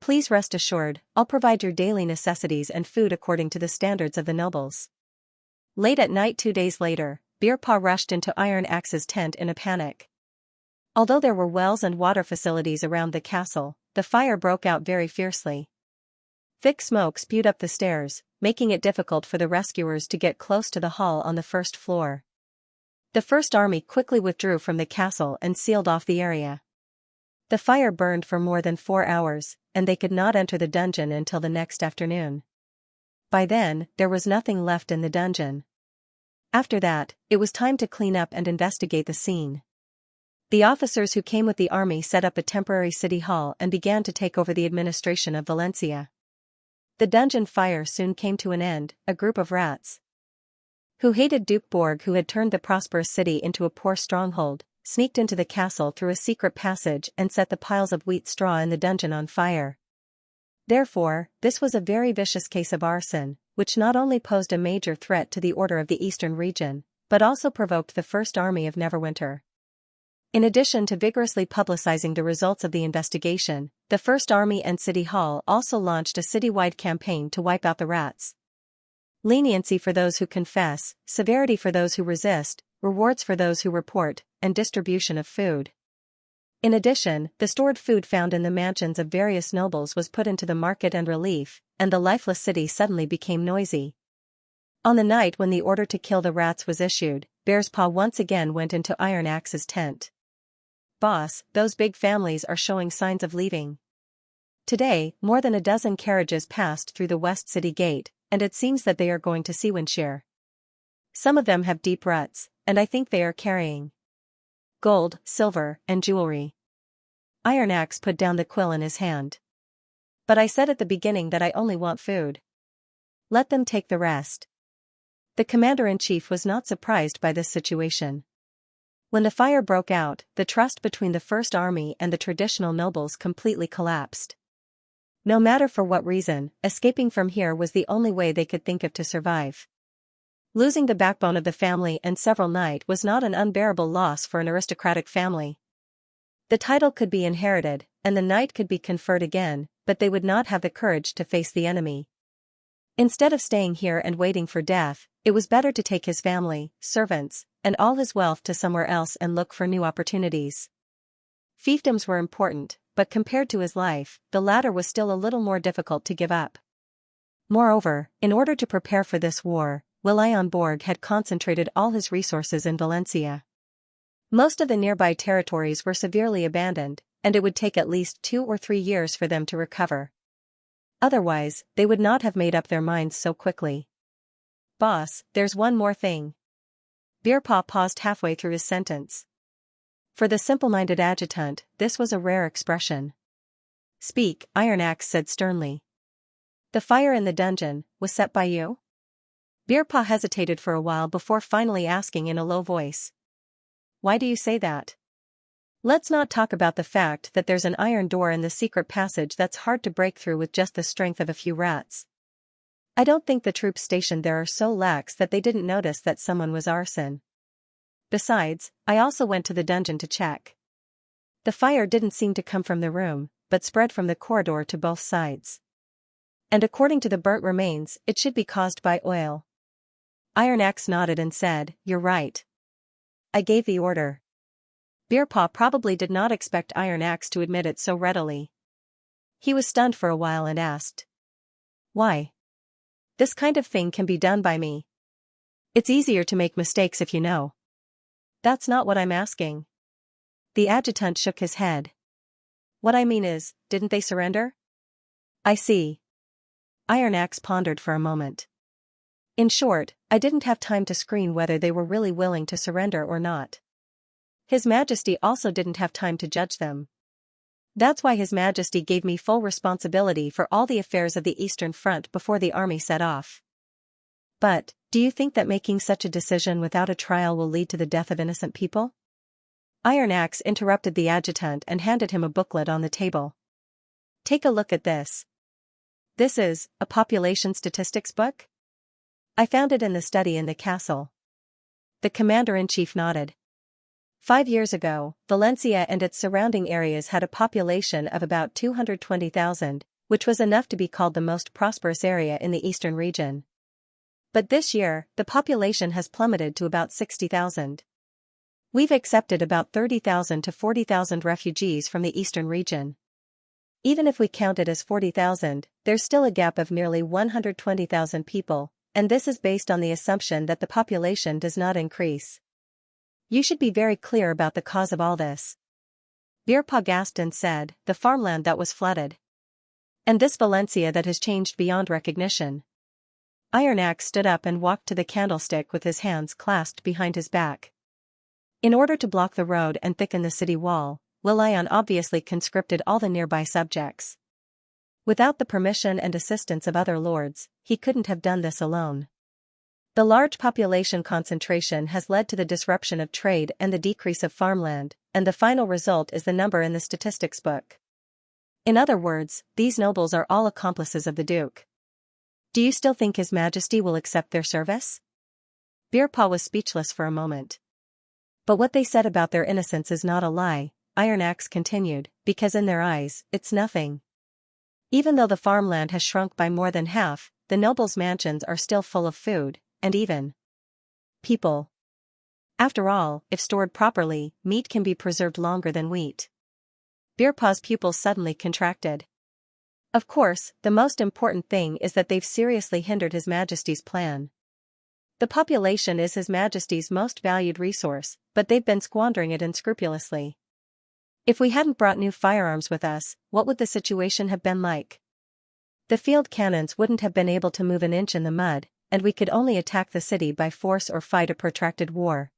Please rest assured, I'll provide your daily necessities and food according to the standards of the nobles. Late at night 2 days later, Beerpaw rushed into Iron Axe's tent in a panic. Although there were wells and water facilities around the castle, the fire broke out very fiercely. Thick smoke spewed up the stairs, making it difficult for the rescuers to get close to the hall on the first floor. The First Army quickly withdrew from the castle and sealed off the area. The fire burned for more than 4 hours, and they could not enter the dungeon until the next afternoon. By then, there was nothing left in the dungeon. After that, it was time to clean up and investigate the scene. The officers who came with the army set up a temporary city hall and began to take over the administration of Valencia. The dungeon fire soon came to an end. A group of rats who hated Duke Borg, who had turned the prosperous city into a poor stronghold, sneaked into the castle through a secret passage and set the piles of wheat straw in the dungeon on fire. Therefore, this was a very vicious case of arson, which not only posed a major threat to the order of the eastern region, but also provoked the First Army of Neverwinter. In addition to vigorously publicizing the results of the investigation, the First Army and City Hall also launched a citywide campaign to wipe out the rats. Leniency for those who confess, severity for those who resist, rewards for those who report, and distribution of food. In addition, the stored food found in the mansions of various nobles was put into the market and relief, and the lifeless city suddenly became noisy. On the night when the order to kill the rats was issued, Bearspaw once again went into Iron Axe's tent. Boss, those big families are showing signs of leaving. Today, more than a dozen carriages passed through the West City Gate, and it seems that they are going to Xianxia. Some of them have deep ruts, and I think they are carrying gold, silver, and jewelry. Iron Axe put down the quill in his hand. But I said at the beginning that I only want food. Let them take the rest. The commander-in-chief was not surprised by this situation. When the fire broke out, the trust between the First Army and the traditional nobles completely collapsed. No matter for what reason, escaping from here was the only way they could think of to survive. Losing the backbone of the family and several knight was not an unbearable loss for an aristocratic family. The title could be inherited, and the knight could be conferred again, but they would not have the courage to face the enemy. Instead of staying here and waiting for death, it was better to take his family, servants, and all his wealth to somewhere else and look for new opportunities. Fiefdoms were important, but compared to his life, the latter was still a little more difficult to give up. Moreover, in order to prepare for this war, William had concentrated all his resources in Valencia. Most of the nearby territories were severely abandoned, and it would take at least 2 or 3 years for them to recover. Otherwise, they would not have made up their minds so quickly. Boss, there's one more thing. Beerpaw paused halfway through his sentence. For the simple-minded adjutant, this was a rare expression. Speak, Iron Axe said sternly. The fire in the dungeon was set by you? Beerpaw hesitated for a while before finally asking in a low voice. Why do you say that? Let's not talk about the fact that there's an iron door in the secret passage that's hard to break through with just the strength of a few rats. I don't think the troops stationed there are so lax that they didn't notice that someone was arson. Besides, I also went to the dungeon to check. The fire didn't seem to come from the room, but spread from the corridor to both sides. And according to the burnt remains, it should be caused by oil. Iron Axe nodded and said, You're right. I gave the order. Beerpaw probably did not expect Iron Axe to admit it so readily. He was stunned for a while and asked. Why? This kind of thing can be done by me. It's easier to make mistakes if you know. That's not what I'm asking. The adjutant shook his head. What I mean is, didn't they surrender? I see. Iron Axe pondered for a moment. In short, I didn't have time to screen whether they were really willing to surrender or not. His Majesty also didn't have time to judge them. That's why His Majesty gave me full responsibility for all the affairs of the Eastern Front before the army set off. But, do you think that making such a decision without a trial will lead to the death of innocent people? Iron Axe interrupted the adjutant and handed him a booklet on the table. Take a look at this. This is a population statistics book? I found it in the study in the castle. The commander-in-chief nodded. 5 years ago, Valencia and its surrounding areas had a population of about 220,000, which was enough to be called the most prosperous area in the eastern region. But this year, the population has plummeted to about 60,000. We've accepted about 30,000 to 40,000 refugees from the eastern region. Even if we count it as 40,000, there's still a gap of nearly 120,000 people, and this is based on the assumption that the population does not increase. You should be very clear about the cause of all this. Beerpaw gasped and said, the farmland that was flooded. And this Valencia that has changed beyond recognition. Iron Axe stood up and walked to the candlestick with his hands clasped behind his back. In order to block the road and thicken the city wall, William obviously conscripted all the nearby subjects. Without the permission and assistance of other lords, he couldn't have done this alone. The large population concentration has led to the disruption of trade and the decrease of farmland, and the final result is the number in the statistics book. In other words, these nobles are all accomplices of the Duke. Do you still think His Majesty will accept their service? Beerpaw was speechless for a moment. But what they said about their innocence is not a lie, Iron Axe continued, because in their eyes, it's nothing. Even though the farmland has shrunk by more than half, the nobles' mansions are still full of food, and even people. After all, if stored properly, meat can be preserved longer than wheat. Beerpaw's pupils suddenly contracted. Of course, the most important thing is that they've seriously hindered His Majesty's plan. The population is His Majesty's most valued resource, but they've been squandering it unscrupulously. If we hadn't brought new firearms with us, what would the situation have been like? The field cannons wouldn't have been able to move an inch in the mud, and we could only attack the city by force or fight a protracted war.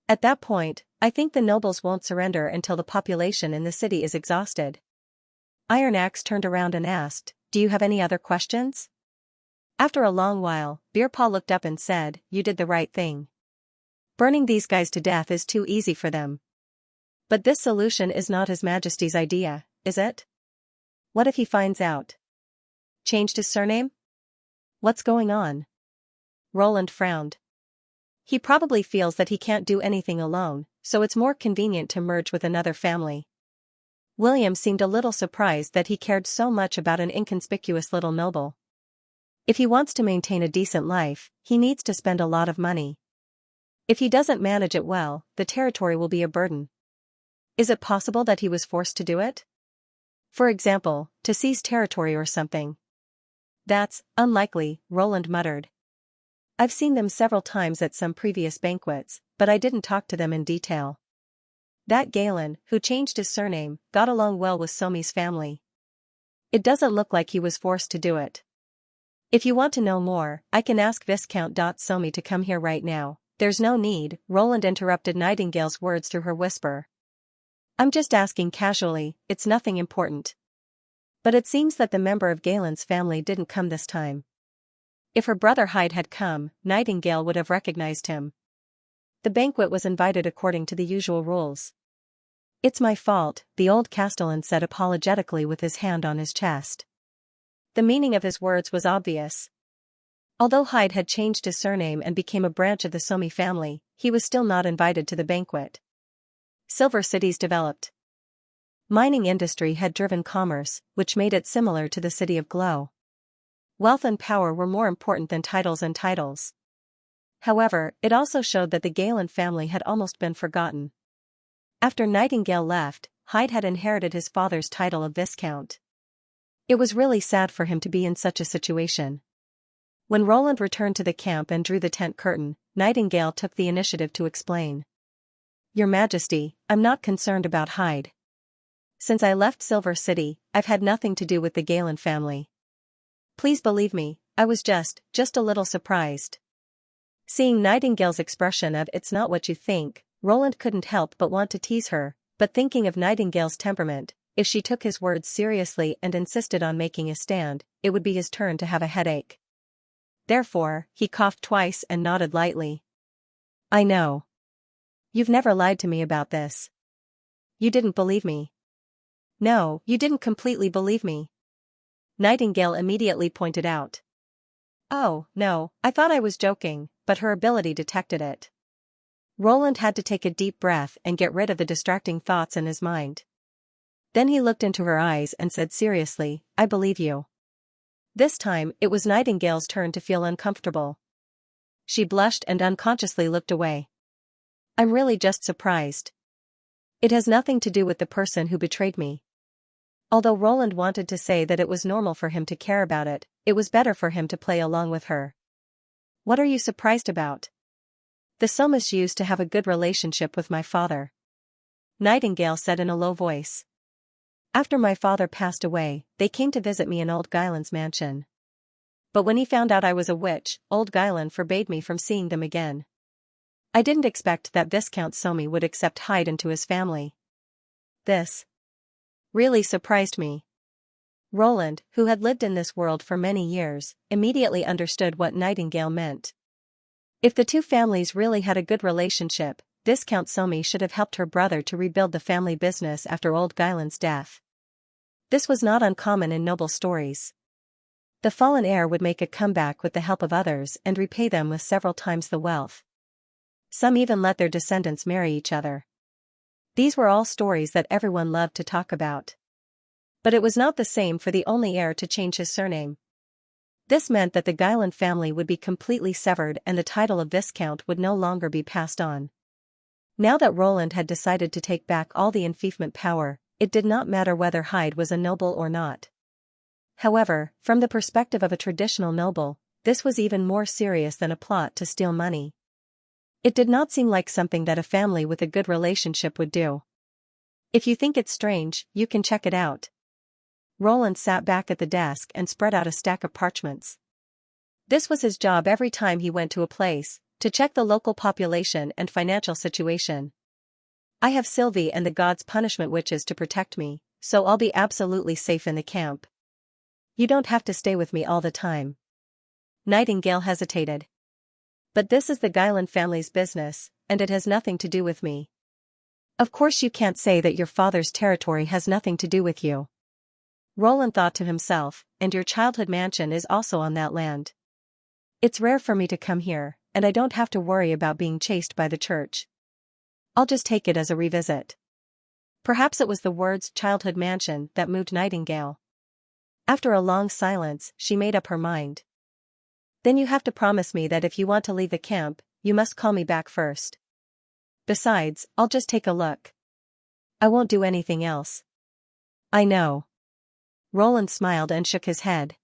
At that point, I think the nobles won't surrender until the population in the city is exhausted. Iron Axe turned around and asked, Do you have any other questions? After a long while, Beerpaw looked up and said, You did the right thing. Burning these guys to death is too easy for them. But this solution is not His Majesty's idea, is it? What if he finds out? Changed his surname? What's going on? Roland frowned. He probably feels that he can't do anything alone, so it's more convenient to merge with another family. William seemed a little surprised that he cared so much about an inconspicuous little noble. If he wants to maintain a decent life, he needs to spend a lot of money. If he doesn't manage it well, the territory will be a burden. Is it possible that he was forced to do it? For example, to seize territory or something. That's unlikely, Roland muttered. I've seen them several times at some previous banquets, but I didn't talk to them in detail. That Galen, who changed his surname, got along well with Somi's family. It doesn't look like he was forced to do it. If you want to know more, I can ask Viscount Somi to come here right now. There's no need, Roland interrupted Nightingale's words through her whisper. I'm just asking casually, it's nothing important. But it seems that the member of Galen's family didn't come this time. If her brother Hyde had come, Nightingale would have recognized him. The banquet was invited according to the usual rules. It's my fault, the old castellan said apologetically with his hand on his chest. The meaning of his words was obvious. Although Hyde had changed his surname and became a branch of the Somi family, he was still not invited to the banquet. Silver cities developed. Mining industry had driven commerce, which made it similar to the city of Glow. Wealth and power were more important than titles and titles. However, it also showed that the Galen family had almost been forgotten. After Nightingale left, Hyde had inherited his father's title of Viscount. It was really sad for him to be in such a situation. When Roland returned to the camp and drew the tent curtain, Nightingale took the initiative to explain. Your Majesty, I'm not concerned about Hyde. Since I left Silver City, I've had nothing to do with the Galen family. Please believe me, I was just a little surprised. Seeing Nightingale's expression of "it's not what you think," Roland couldn't help but want to tease her, but thinking of Nightingale's temperament, if she took his words seriously and insisted on making a stand, it would be his turn to have a headache. Therefore, he coughed twice and nodded lightly. I know. You've never lied to me about this. You didn't believe me. No, you didn't completely believe me. Nightingale immediately pointed out. Oh, no, I thought I was joking, but her ability detected it. Roland had to take a deep breath and get rid of the distracting thoughts in his mind. Then he looked into her eyes and said seriously, I believe you. This time, it was Nightingale's turn to feel uncomfortable. She blushed and unconsciously looked away. I'm really just surprised. It has nothing to do with the person who betrayed me. Although Roland wanted to say that it was normal for him to care about it, it was better for him to play along with her. What are you surprised about? The Somis used to have a good relationship with my father. Nightingale said in a low voice. After my father passed away, they came to visit me in old Guyland's mansion. But when he found out I was a witch, old Guyland forbade me from seeing them again. I didn't expect that Viscount Somi would accept Hyde into his family. This really surprised me. Roland, who had lived in this world for many years, immediately understood what Nightingale meant. If the two families really had a good relationship, Viscount Somi should have helped her brother to rebuild the family business after old Guyland's death. This was not uncommon in noble stories. The fallen heir would make a comeback with the help of others and repay them with several times the wealth. Some even let their descendants marry each other. These were all stories that everyone loved to talk about. But it was not the same for the only heir to change his surname. This meant that the Guyland family would be completely severed and the title of Viscount would no longer be passed on. Now that Roland had decided to take back all the enfeoffment power, it did not matter whether Hyde was a noble or not. However, from the perspective of a traditional noble, this was even more serious than a plot to steal money. It did not seem like something that a family with a good relationship would do. If you think it's strange, you can check it out. Roland sat back at the desk and spread out a stack of parchments. This was his job every time he went to a place, to check the local population and financial situation. I have Sylvie and the gods' punishment witches to protect me, so I'll be absolutely safe in the camp. You don't have to stay with me all the time. Nightingale hesitated. But this is the Guyland family's business, and it has nothing to do with me. Of course you can't say that your father's territory has nothing to do with you. Roland thought to himself, and your childhood mansion is also on that land. It's rare for me to come here, and I don't have to worry about being chased by the church. I'll just take it as a revisit. Perhaps it was the words childhood mansion that moved Nightingale. After a long silence, she made up her mind. Then you have to promise me that if you want to leave the camp, you must call me back first. Besides, I'll just take a look. I won't do anything else. I know. Roland smiled and shook his head.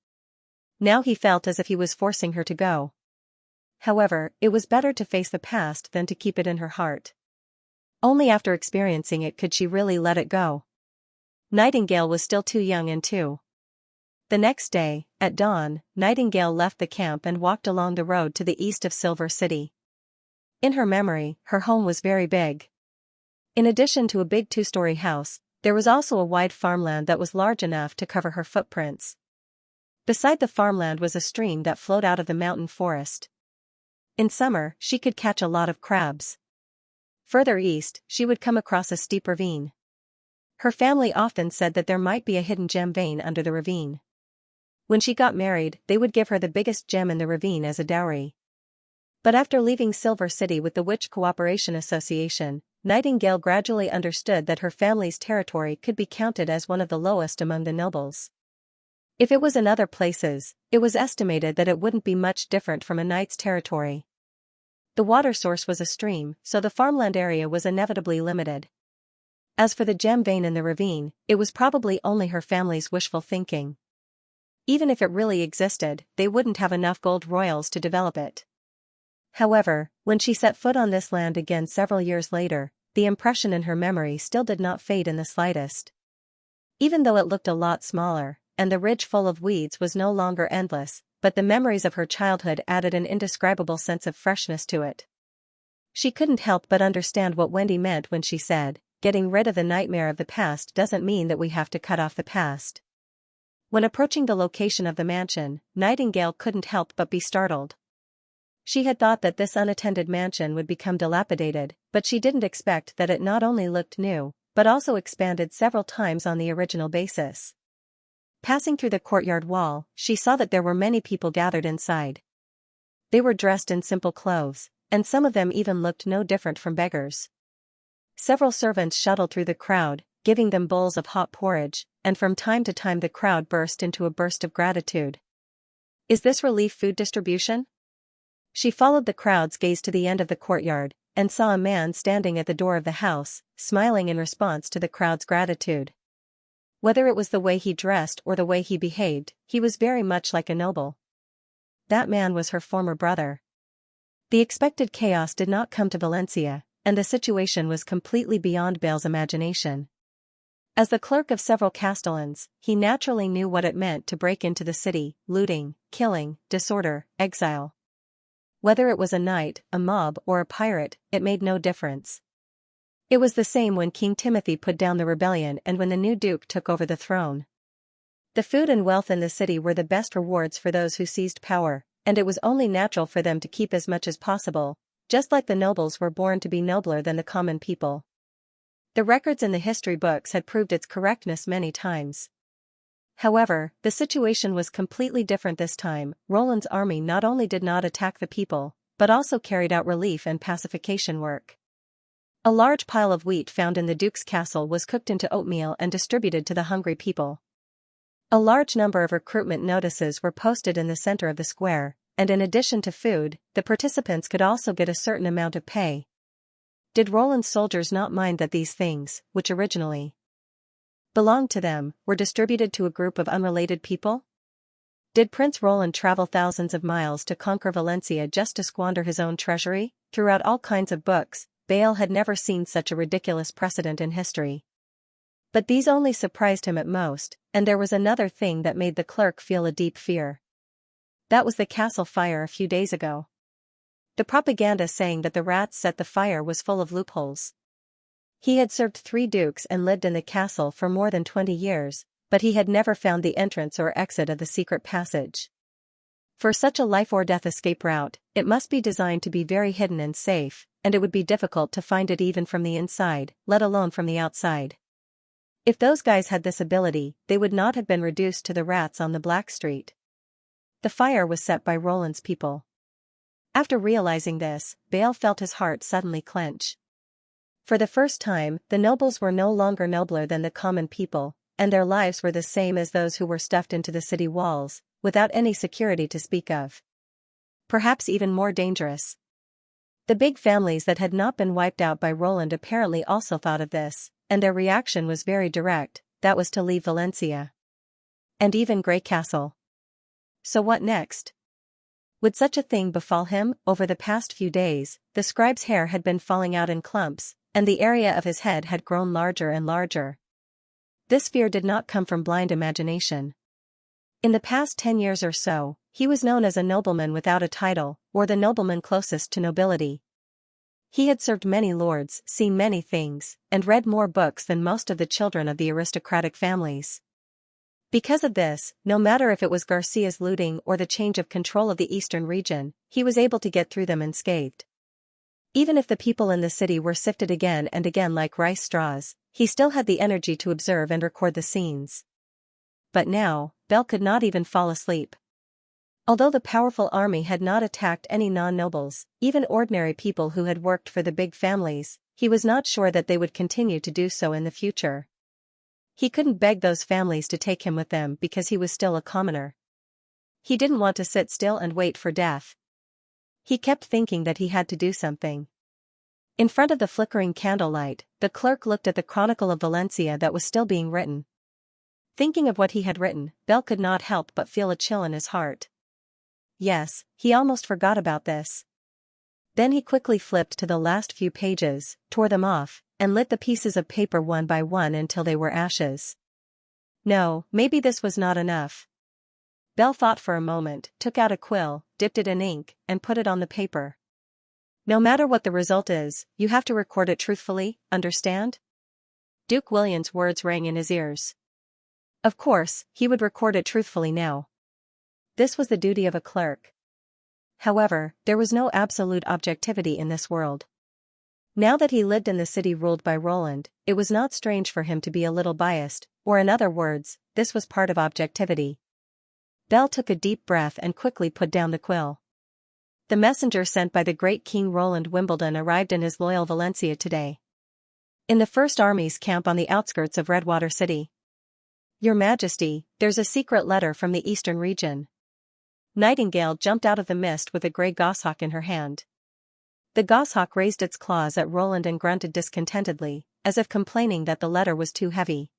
Now he felt as if he was forcing her to go. However, it was better to face the past than to keep it in her heart. Only after experiencing it could she really let it go. Nightingale was still too young and too. The next day, at dawn, Nightingale left the camp and walked along the road to the east of Silver City. In her memory, her home was very big. In addition to a big two-story house, there was also a wide farmland that was large enough to cover her footprints. Beside the farmland was a stream that flowed out of the mountain forest. In summer, she could catch a lot of crabs. Further east, she would come across a steep ravine. Her family often said that there might be a hidden gem vein under the ravine. When she got married, they would give her the biggest gem in the ravine as a dowry. But after leaving Silver City with the Witch Cooperation Association, Nightingale gradually understood that her family's territory could be counted as one of the lowest among the nobles. If it was in other places, it was estimated that it wouldn't be much different from a knight's territory. The water source was a stream, so the farmland area was inevitably limited. As for the gem vein in the ravine, it was probably only her family's wishful thinking. Even if it really existed, they wouldn't have enough gold royals to develop it. However, when she set foot on this land again several years later, the impression in her memory still did not fade in the slightest. Even though it looked a lot smaller, and the ridge full of weeds was no longer endless, but the memories of her childhood added an indescribable sense of freshness to it. She couldn't help but understand what Wendy meant when she said, "Getting rid of the nightmare of the past doesn't mean that we have to cut off the past." When approaching the location of the mansion, Nightingale couldn't help but be startled. She had thought that this unattended mansion would become dilapidated, but she didn't expect that it not only looked new, but also expanded several times on the original basis. Passing through the courtyard wall, she saw that there were many people gathered inside. They were dressed in simple clothes, and some of them even looked no different from beggars. Several servants shuttled through the crowd, giving them bowls of hot porridge, and from time to time the crowd burst into a burst of gratitude. Is this relief food distribution? She followed the crowd's gaze to the end of the courtyard, and saw a man standing at the door of the house, smiling in response to the crowd's gratitude. Whether it was the way he dressed or the way he behaved, he was very much like a noble. That man was her former brother. The expected chaos did not come to Valencia, and the situation was completely beyond Bale's imagination. As the clerk of several castellans, he naturally knew what it meant to break into the city: looting, killing, disorder, exile. Whether it was a knight, a mob, or a pirate, it made no difference. It was the same when King Timothy put down the rebellion and when the new duke took over the throne. The food and wealth in the city were the best rewards for those who seized power, and it was only natural for them to keep as much as possible, just like the nobles were born to be nobler than the common people. The records in the history books had proved its correctness many times. However, the situation was completely different this time. Roland's army not only did not attack the people, but also carried out relief and pacification work. A large pile of wheat found in the Duke's castle was cooked into oatmeal and distributed to the hungry people. A large number of recruitment notices were posted in the center of the square, and in addition to food, the participants could also get a certain amount of pay. Did Roland's soldiers not mind that these things, which originally belonged to them, were distributed to a group of unrelated people? Did Prince Roland travel thousands of miles to conquer Valencia just to squander his own treasury? Throughout all kinds of books, Bale had never seen such a ridiculous precedent in history. But these only surprised him at most, and there was another thing that made the clerk feel a deep fear. That was the castle fire a few days ago. The propaganda saying that the rats set the fire was full of loopholes. He had served 3 dukes and lived in the castle for more than 20 years, but he had never found the entrance or exit of the secret passage. For such a life-or-death escape route, it must be designed to be very hidden and safe, and it would be difficult to find it even from the inside, let alone from the outside. If those guys had this ability, they would not have been reduced to the rats on the Black Street. The fire was set by Roland's people. After realizing this, Bale felt his heart suddenly clench. For the first time, the nobles were no longer nobler than the common people, and their lives were the same as those who were stuffed into the city walls, without any security to speak of. Perhaps even more dangerous. The big families that had not been wiped out by Roland apparently also thought of this, and their reaction was very direct, that was to leave Valencia. And even Grey Castle. So what next? Would such a thing befall him? Over the past few days, the scribe's hair had been falling out in clumps, and the area of his head had grown larger and larger. This fear did not come from blind imagination. In the past 10 years or so, he was known as a nobleman without a title, or the nobleman closest to nobility. He had served many lords, seen many things, and read more books than most of the children of the aristocratic families. Because of this, no matter if it was Garcia's looting or the change of control of the eastern region, he was able to get through them unscathed. Even if the people in the city were sifted again and again like rice straws, he still had the energy to observe and record the scenes. But now, Belle could not even fall asleep. Although the powerful army had not attacked any non-nobles, even ordinary people who had worked for the big families, he was not sure that they would continue to do so in the future. He couldn't beg those families to take him with them because he was still a commoner. He didn't want to sit still and wait for death. He kept thinking that he had to do something. In front of the flickering candlelight, the clerk looked at the Chronicle of Valencia that was still being written. Thinking of what he had written, Belle could not help but feel a chill in his heart. Yes, he almost forgot about this. Then he quickly flipped to the last few pages, tore them off, and lit the pieces of paper one by one until they were ashes. No, maybe this was not enough. Belle thought for a moment, took out a quill, dipped it in ink, and put it on the paper. No matter what the result is, you have to record it truthfully, understand? Duke William's words rang in his ears. Of course, he would record it truthfully now. This was the duty of a clerk. However, there was no absolute objectivity in this world. Now that he lived in the city ruled by Roland, it was not strange for him to be a little biased, or in other words, this was part of objectivity. Belle took a deep breath and quickly put down the quill. The messenger sent by the great King Roland Wimbledon arrived in his loyal Valencia today. In the First Army's camp on the outskirts of Redwater City. Your Majesty, there's a secret letter from the eastern region. Nightingale jumped out of the mist with a grey goshawk in her hand. The goshawk raised its claws at Roland and grunted discontentedly, as if complaining that the letter was too heavy.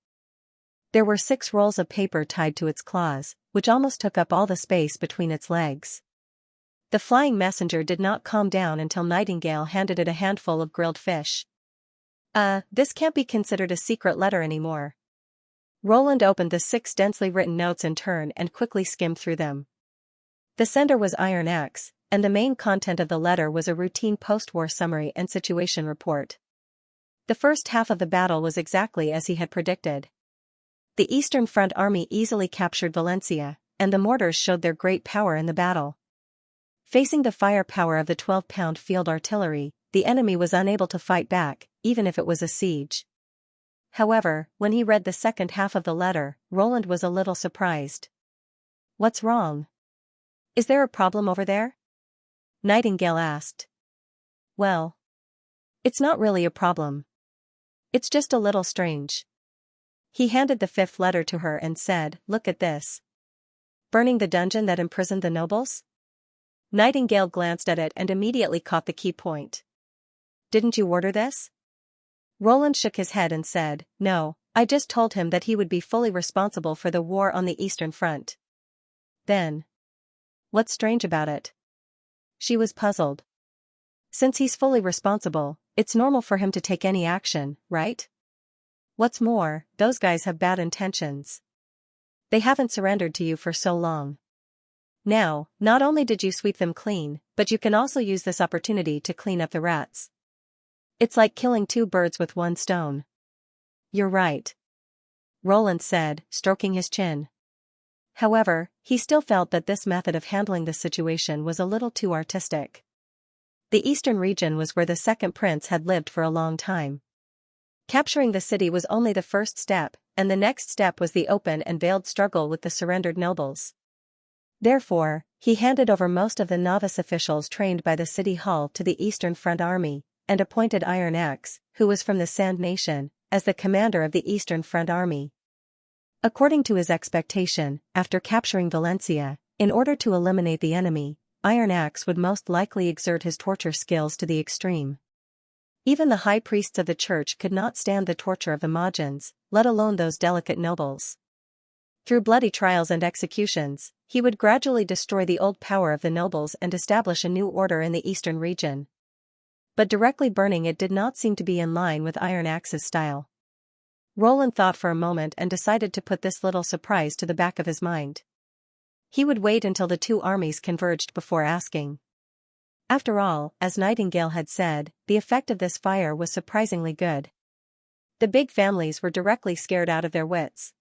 There were 6 rolls of paper tied to its claws, which almost took up all the space between its legs. The flying messenger did not calm down until Nightingale handed it a handful of grilled fish. This can't be considered a secret letter anymore. Roland opened the 6 densely written notes in turn and quickly skimmed through them. The sender was Iron Axe, and the main content of the letter was a routine post-war summary and situation report. The first half of the battle was exactly as he had predicted. The Eastern Front Army easily captured Valencia, and the mortars showed their great power in the battle. Facing the firepower of the 12-pound field artillery, the enemy was unable to fight back, even if it was a siege. However, when he read the second half of the letter, Roland was a little surprised. What's wrong? Is there a problem over there? Nightingale asked. Well, it's not really a problem. It's just a little strange. He handed the 5th letter to her and said, Look at this. Burning the dungeon that imprisoned the nobles? Nightingale glanced at it and immediately caught the key point. Didn't you order this? Roland shook his head and said, No, I just told him that he would be fully responsible for the war on the Eastern Front. Then. What's strange about it? She was puzzled. Since he's fully responsible, it's normal for him to take any action, right? What's more, those guys have bad intentions. They haven't surrendered to you for so long. Now, not only did you sweep them clean, but you can also use this opportunity to clean up the rats. It's like killing 2 birds with 1 stone. You're right. Roland said, stroking his chin. However, he still felt that this method of handling the situation was a little too artistic. The eastern region was where the second prince had lived for a long time. Capturing the city was only the first step, and the next step was the open and veiled struggle with the surrendered nobles. Therefore, he handed over most of the novice officials trained by the city hall to the Eastern Front Army, and appointed Iron Axe, who was from the Sand Nation, as the commander of the Eastern Front Army. According to his expectation, after capturing Valencia, in order to eliminate the enemy, Iron Axe would most likely exert his torture skills to the extreme. Even the high priests of the church could not stand the torture of the Magians, let alone those delicate nobles. Through bloody trials and executions, he would gradually destroy the old power of the nobles and establish a new order in the eastern region. But directly burning it did not seem to be in line with Iron Axe's style. Roland thought for a moment and decided to put this little surprise to the back of his mind. He would wait until the two armies converged before asking. After all, as Nightingale had said, the effect of this fire was surprisingly good. The big families were directly scared out of their wits.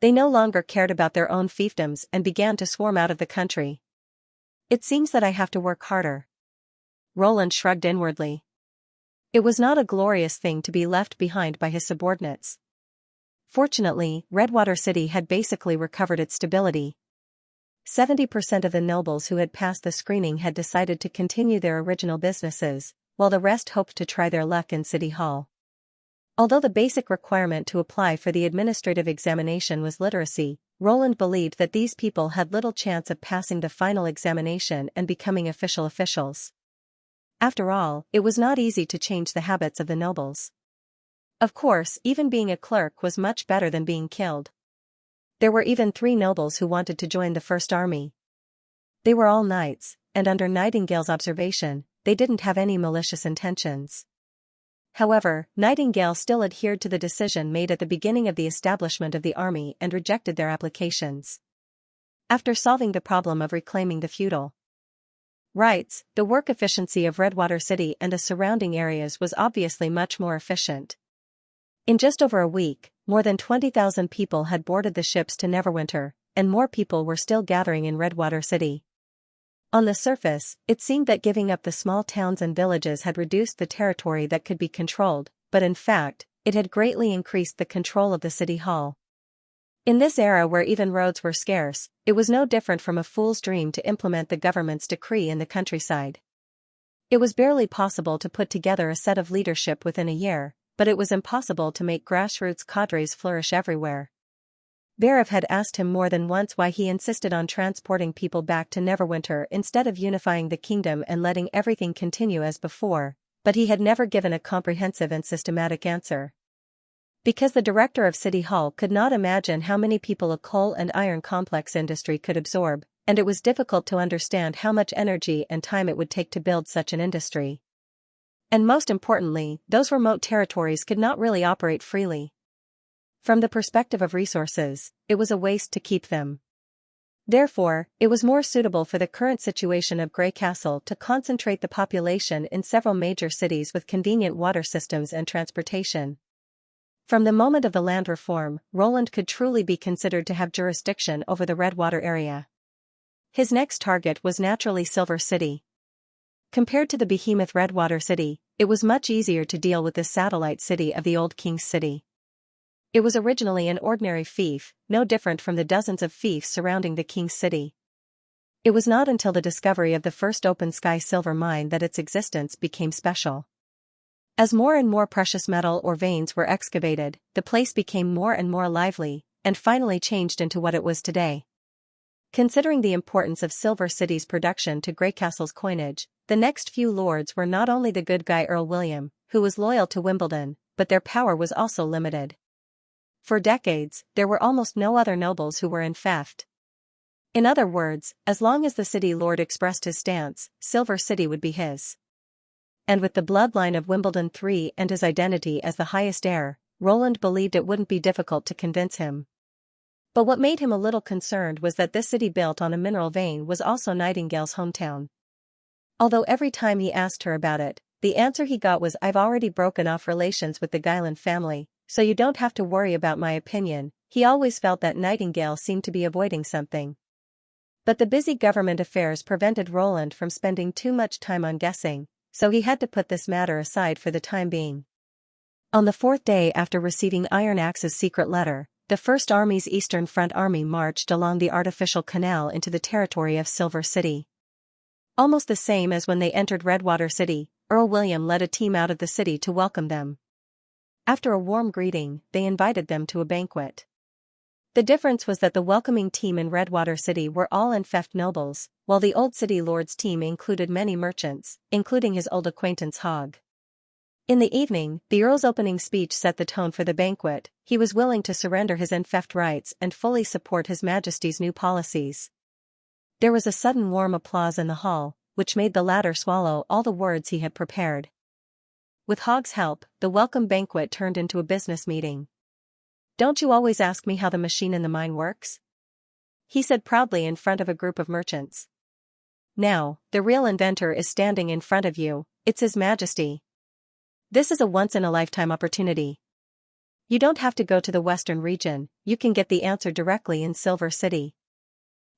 They no longer cared about their own fiefdoms and began to swarm out of the country. It seems that I have to work harder. Roland shrugged inwardly. It was not a glorious thing to be left behind by his subordinates. Fortunately, Redwater City had basically recovered its stability. 70% of the nobles who had passed the screening had decided to continue their original businesses, while the rest hoped to try their luck in City Hall. Although the basic requirement to apply for the administrative examination was literacy, Roland believed that these people had little chance of passing the final examination and becoming official officials. After all, it was not easy to change the habits of the nobles. Of course, even being a clerk was much better than being killed. There were even 3 nobles who wanted to join the First Army. They were all knights, and under Nightingale's observation, they didn't have any malicious intentions. However, Nightingale still adhered to the decision made at the beginning of the establishment of the army and rejected their applications. After solving the problem of reclaiming the feudal rights, the work efficiency of Redwater City and the surrounding areas was obviously much more efficient. In just over a week, more than 20,000 people had boarded the ships to Neverwinter, and more people were still gathering in Redwater City. On the surface, it seemed that giving up the small towns and villages had reduced the territory that could be controlled, but in fact, it had greatly increased the control of the city hall. In this era where even roads were scarce, it was no different from a fool's dream to implement the government's decree in the countryside. It was barely possible to put together a set of leadership within a year, but it was impossible to make grassroots cadres flourish everywhere. Berev had asked him more than once why he insisted on transporting people back to Neverwinter instead of unifying the kingdom and letting everything continue as before, but he had never given a comprehensive and systematic answer. Because the director of City Hall could not imagine how many people a coal and iron complex industry could absorb, and it was difficult to understand how much energy and time it would take to build such an industry. And most importantly, those remote territories could not really operate freely. From the perspective of resources, it was a waste to keep them. Therefore, it was more suitable for the current situation of Grey Castle to concentrate the population in several major cities with convenient water systems and transportation. From the moment of the land reform, Roland could truly be considered to have jurisdiction over the Redwater area. His next target was naturally Silver City. Compared to the behemoth Redwater City, it was much easier to deal with this satellite city of the old King's City. It was originally an ordinary fief, no different from the dozens of fiefs surrounding the King's City. It was not until the discovery of the first open-sky silver mine that its existence became special. As more and more precious metal or veins were excavated, the place became more and more lively, and finally changed into what it was today. Considering the importance of Silver City's production to Greycastle's coinage, the next few lords were not only the good guy Earl William, who was loyal to Wimbledon, but their power was also limited. For decades, there were almost no other nobles who were in theft. In other words, as long as the city lord expressed his stance, Silver City would be his. And with the bloodline of Wimbledon III and his identity as the highest heir, Roland believed it wouldn't be difficult to convince him. But what made him a little concerned was that this city built on a mineral vein was also Nightingale's hometown. Although every time he asked her about it, the answer he got was, "I've already broken off relations with the Guyland family, so you don't have to worry about my opinion." He always felt that Nightingale seemed to be avoiding something. But the busy government affairs prevented Roland from spending too much time on guessing, so he had to put this matter aside for the time being. On the fourth day after receiving Iron Axe's secret letter, the First Army's Eastern Front Army marched along the artificial canal into the territory of Silver City. Almost the same as when they entered Redwater City, Earl William led a team out of the city to welcome them. After a warm greeting, they invited them to a banquet. The difference was that the welcoming team in Redwater City were all Enfeft nobles, while the Old City Lord's team included many merchants, including his old acquaintance Hogg. In the evening, the Earl's opening speech set the tone for the banquet. He was willing to surrender his Enfeft rights and fully support His Majesty's new policies. There was a sudden warm applause in the hall, which made the latter swallow all the words he had prepared. With Hogg's help, the welcome banquet turned into a business meeting. "Don't you always ask me how the machine in the mine works?" he said proudly in front of a group of merchants. "Now, the real inventor is standing in front of you, it's His Majesty. This is a once-in-a-lifetime opportunity. You don't have to go to the Western region, you can get the answer directly in Silver City."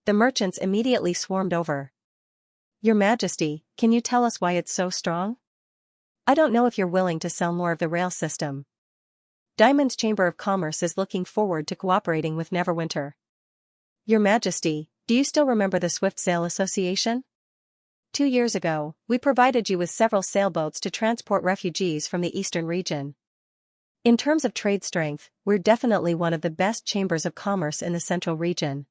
The merchants immediately swarmed over. "Your Majesty, can you tell us why it's so strong? I don't know if you're willing to sell more of the rail system. Diamond's Chamber of Commerce is looking forward to cooperating with Neverwinter. Your Majesty, do you still remember the Swift Sail Association? 2 years ago, we provided you with several sailboats to transport refugees from the eastern region. In terms of trade strength, we're definitely one of the best chambers of commerce in the central region.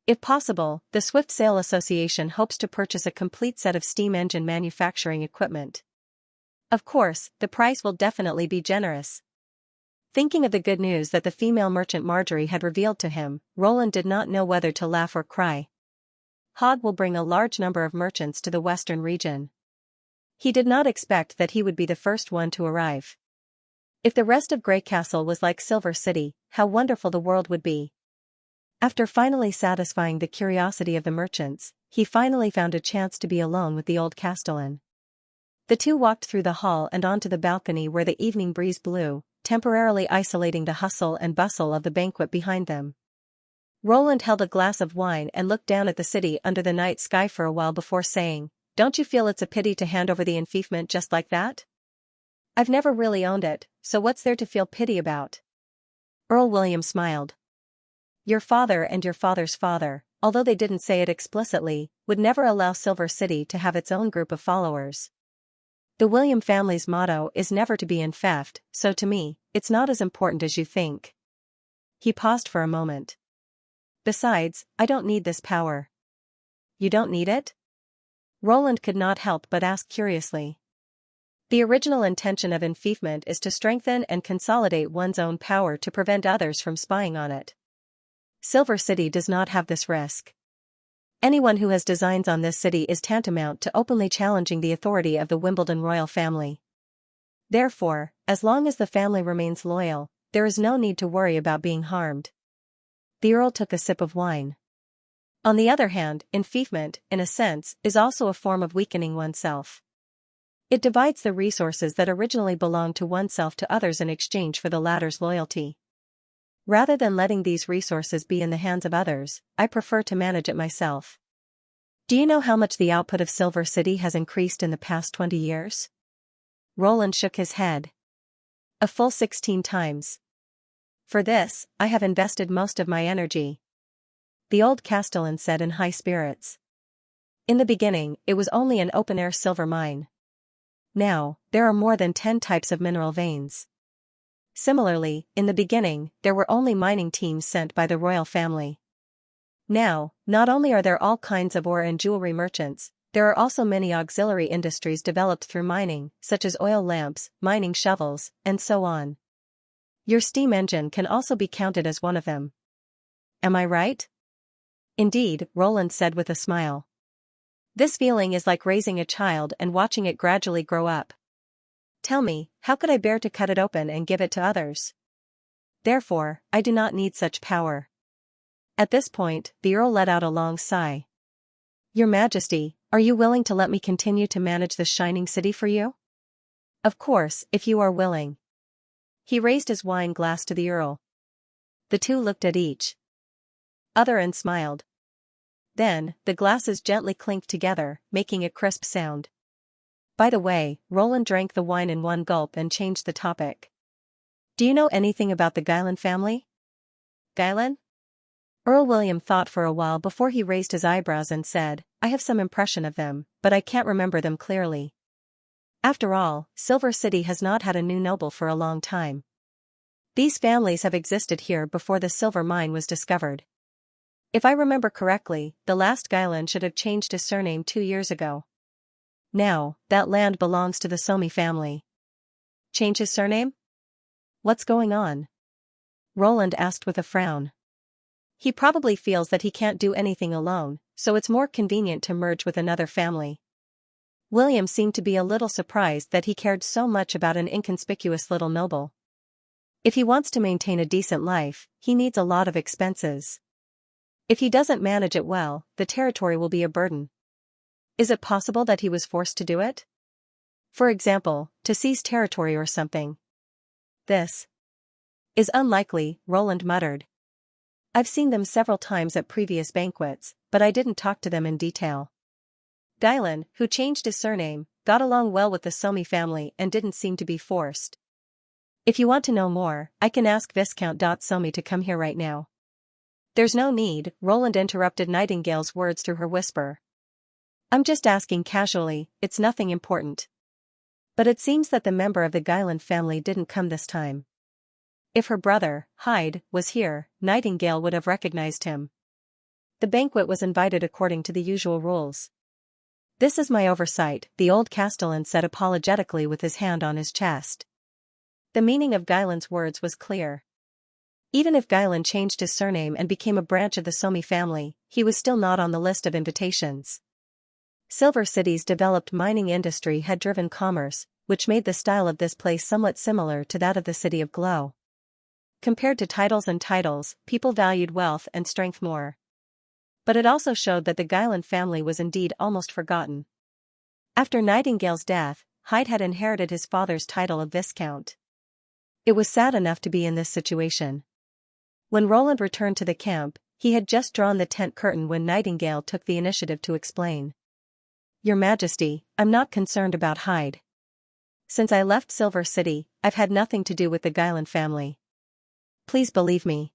If possible, the Swift Sail Association hopes to purchase a complete set of steam engine manufacturing equipment. Of course, the price will definitely be generous." Thinking of the good news that the female merchant Marjorie had revealed to him, Roland did not know whether to laugh or cry. Hogg will bring a large number of merchants to the western region. He did not expect that he would be the first one to arrive. If the rest of Grey Castle was like Silver City, how wonderful the world would be. After finally satisfying the curiosity of the merchants, he finally found a chance to be alone with the old castellan. The two walked through the hall and onto the balcony where the evening breeze blew, temporarily isolating the hustle and bustle of the banquet behind them. Roland held a glass of wine and looked down at the city under the night sky for a while before saying, "Don't you feel it's a pity to hand over the enfeoffment just like that? I've never really owned it, so what's there to feel pity about?" Earl William smiled. "Your father and your father's father, although they didn't say it explicitly, would never allow Silver City to have its own group of followers. The William family's motto is never to be enfeft, so to me, it's not as important as you think." He paused for a moment. "Besides, I don't need this power." "You don't need it?" Roland could not help but ask curiously. "The original intention of enfeoffment is to strengthen and consolidate one's own power to prevent others from spying on it. Silver City does not have this risk. Anyone who has designs on this city is tantamount to openly challenging the authority of the Wimbledon royal family. Therefore, as long as the family remains loyal, there is no need to worry about being harmed." The Earl took a sip of wine. "On the other hand, enfeoffment, in a sense, is also a form of weakening oneself. It divides the resources that originally belonged to oneself to others in exchange for the latter's loyalty. Rather than letting these resources be in the hands of others, I prefer to manage it myself. Do you know how much the output of Silver City has increased in the past 20 years? Roland shook his head. "A full 16 times. For this, I have invested most of my energy," the old castellan said in high spirits. "In the beginning, it was only an open-air silver mine. Now, there are more than 10 types of mineral veins. Similarly, in the beginning, there were only mining teams sent by the royal family. Now, not only are there all kinds of ore and jewelry merchants, there are also many auxiliary industries developed through mining, such as oil lamps, mining shovels, and so on. Your steam engine can also be counted as one of them. Am I right?" "Indeed," Roland said with a smile. "This feeling is like raising a child and watching it gradually grow up. Tell me, how could I bear to cut it open and give it to others? Therefore, I do not need such power." At this point, the Earl let out a long sigh. "Your Majesty, are you willing to let me continue to manage this shining city for you?" "Of course, if you are willing." He raised his wine glass to the Earl. The two looked at each other and smiled. Then, the glasses gently clinked together, making a crisp sound. By the way, Roland drank the wine in one gulp and changed the topic. Do you know anything about the Guyland family? Guyland? Earl William thought for a while before he raised his eyebrows and said, I have some impression of them, but I can't remember them clearly. After all, Silver City has not had a new noble for a long time. These families have existed here before the silver mine was discovered. If I remember correctly, the last Guyland should have changed his surname 2 years ago. Now, that land belongs to the Somi family. Change his surname? What's going on? Roland asked with a frown. He probably feels that he can't do anything alone, so it's more convenient to merge with another family. William seemed to be a little surprised that he cared so much about an inconspicuous little noble. If he wants to maintain a decent life, he needs a lot of expenses. If he doesn't manage it well, the territory will be a burden. Is it possible that he was forced to do it? For example, to seize territory or something. This is unlikely, Roland muttered. I've seen them several times at previous banquets, but I didn't talk to them in detail. Guyland, who changed his surname, got along well with the Somi family and didn't seem to be forced. If you want to know more, I can ask Viscount Somi to come here right now. There's no need, Roland interrupted Nightingale's words through her whisper. I'm just asking casually, it's nothing important. But it seems that the member of the Guyland family didn't come this time. If her brother, Hyde, was here, Nightingale would have recognized him. The banquet was invited according to the usual rules. This is my oversight, the old castellan said apologetically with his hand on his chest. The meaning of Guyland's words was clear. Even if Guyland changed his surname and became a branch of the Somi family, he was still not on the list of invitations. Silver City's developed mining industry had driven commerce, which made the style of this place somewhat similar to that of the City of Glow. Compared to titles and titles, people valued wealth and strength more. But it also showed that the Guyland family was indeed almost forgotten. After Nightingale's death, Hyde had inherited his father's title of Viscount. It was sad enough to be in this situation. When Roland returned to the camp, he had just drawn the tent curtain when Nightingale took the initiative to explain. Your Majesty, I'm not concerned about Hyde. Since I left Silver City, I've had nothing to do with the Guyland family. Please believe me.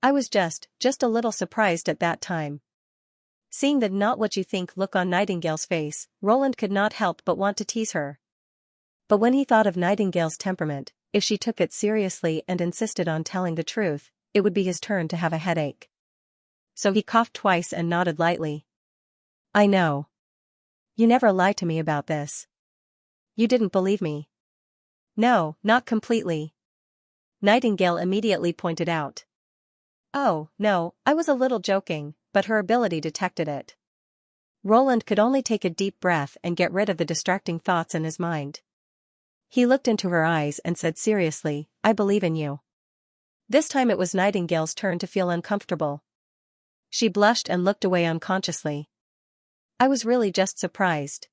I was just a little surprised at that time. Seeing the not what you think look on Nightingale's face, Roland could not help but want to tease her. But when he thought of Nightingale's temperament, if she took it seriously and insisted on telling the truth, it would be his turn to have a headache. So he coughed twice and nodded lightly. I know. You never lied to me about this. You didn't believe me. No, not completely. Nightingale immediately pointed out. Oh, no, I was a little joking, but her ability detected it. Roland could only take a deep breath and get rid of the distracting thoughts in his mind. He looked into her eyes and said seriously, I believe in you. This time it was Nightingale's turn to feel uncomfortable. She blushed and looked away unconsciously. I was really just surprised.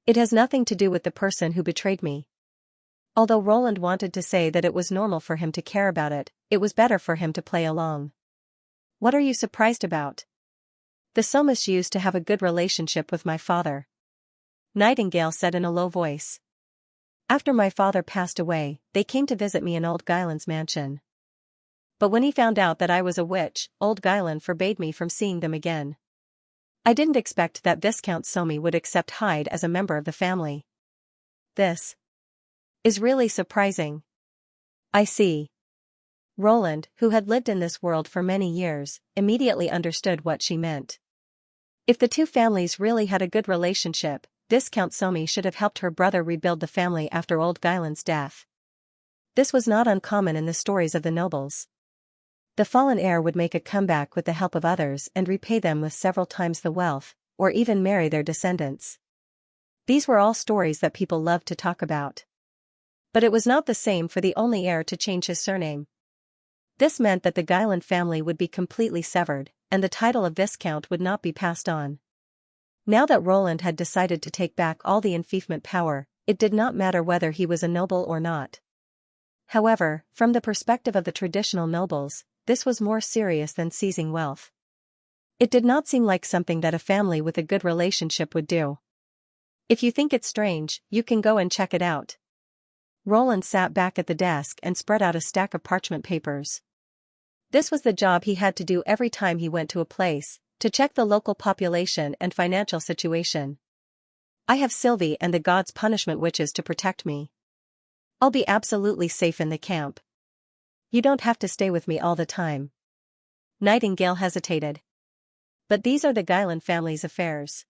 It has nothing to do with the person who betrayed me. Although Roland wanted to say that it was normal for him to care about it, it was better for him to play along. What are you surprised about? The Somis used to have a good relationship with my father. Nightingale said in a low voice. After my father passed away, they came to visit me in Old Guyland's mansion. But when he found out that I was a witch, Old Guyland forbade me from seeing them again. I didn't expect that Viscount Somi would accept Hyde as a member of the family. This is really surprising. I see. Roland, who had lived in this world for many years, immediately understood what she meant. If the two families really had a good relationship, Viscount Somi should have helped her brother rebuild the family after Old Guyland's death. This was not uncommon in the stories of the nobles. The fallen heir would make a comeback with the help of others and repay them with several times the wealth, or even marry their descendants. These were all stories that people loved to talk about. But it was not the same for the only heir to change his surname. This meant that the Guyland family would be completely severed, and the title of Viscount would not be passed on. Now that Roland had decided to take back all the enfeoffment power, it did not matter whether he was a noble or not. However, from the perspective of the traditional nobles, this was more serious than seizing wealth. It did not seem like something that a family with a good relationship would do. If you think it's strange, you can go and check it out. Roland sat back at the desk and spread out a stack of parchment papers. This was the job he had to do every time he went to a place, to check the local population and financial situation. I have Sylvie and the gods' punishment witches to protect me. I'll be absolutely safe in the camp. You don't have to stay with me all the time. Nightingale hesitated. But these are the Guyland family's affairs.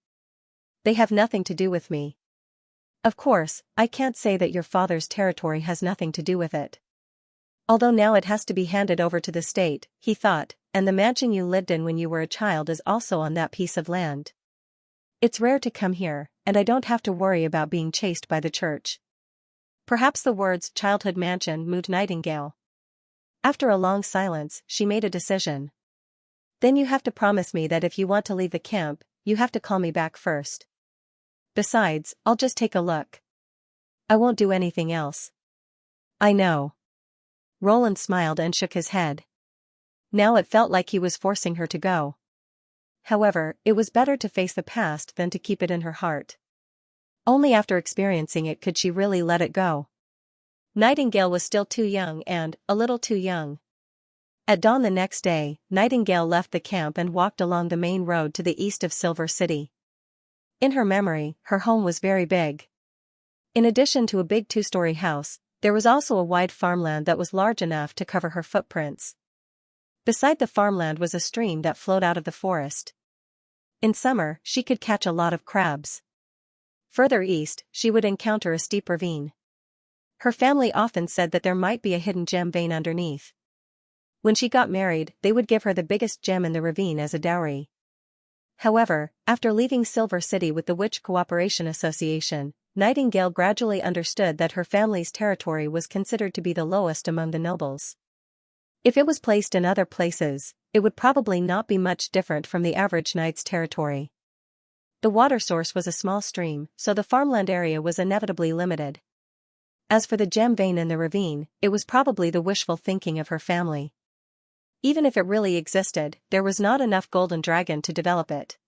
They have nothing to do with me. Of course, I can't say that your father's territory has nothing to do with it. Although now it has to be handed over to the state, he thought, and the mansion you lived in when you were a child is also on that piece of land. It's rare to come here, and I don't have to worry about being chased by the church. Perhaps the words childhood mansion moved Nightingale. After a long silence, she made a decision. Then you have to promise me that if you want to leave the camp, you have to call me back first. Besides, I'll just take a look. I won't do anything else. I know. Roland smiled and shook his head. Now it felt like he was forcing her to go. However, it was better to face the past than to keep it in her heart. Only after experiencing it could she really let it go. Nightingale was still too young and, a little too young. At dawn the next day, Nightingale left the camp and walked along the main road to the east of Silver City. In her memory, her home was very big. In addition to a big two-story house, there was also a wide farmland that was large enough to cover her footprints. Beside the farmland was a stream that flowed out of the forest. In summer, she could catch a lot of crabs. Further east, she would encounter a steep ravine. Her family often said that there might be a hidden gem vein underneath. When she got married, they would give her the biggest gem in the ravine as a dowry. However, after leaving Silver City with the Witch Cooperation Association, Nightingale gradually understood that her family's territory was considered to be the lowest among the nobles. If it was placed in other places, it would probably not be much different from the average knight's territory. The water source was a small stream, so the farmland area was inevitably limited. As for the gem vein in the ravine, it was probably the wishful thinking of her family. Even if it really existed, there was not enough golden dragon to develop it.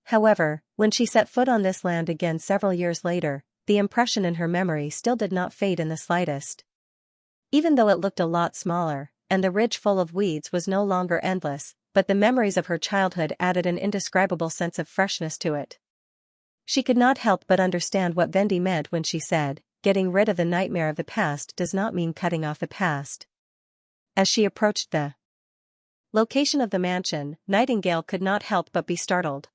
However, when she set foot on this land again several years later, the impression in her memory still did not fade in the slightest. Even though it looked a lot smaller, and the ridge full of weeds was no longer endless, but the memories of her childhood added an indescribable sense of freshness to it. She could not help but understand what Vendi meant when she said, getting rid of the nightmare of the past does not mean cutting off the past. As she approached the location of the mansion, Nightingale could not help but be startled.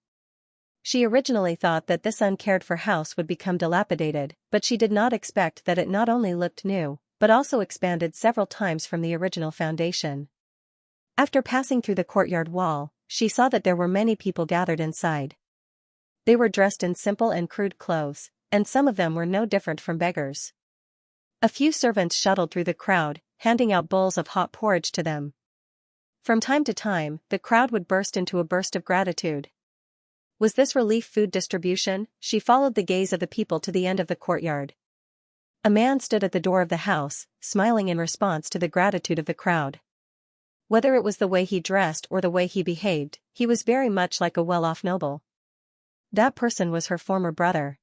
She originally thought that this uncared-for house would become dilapidated, but she did not expect that it not only looked new, but also expanded several times from the original foundation. After passing through the courtyard wall, she saw that there were many people gathered inside. They were dressed in simple and crude clothes, and some of them were no different from beggars. A few servants shuttled through the crowd, handing out bowls of hot porridge to them. From time to time, the crowd would burst into a burst of gratitude. Was this relief food distribution? She followed the gaze of the people to the end of the courtyard. A man stood at the door of the house, smiling in response to the gratitude of the crowd. Whether it was the way he dressed or the way he behaved, he was very much like a well-off noble. That person was her former brother.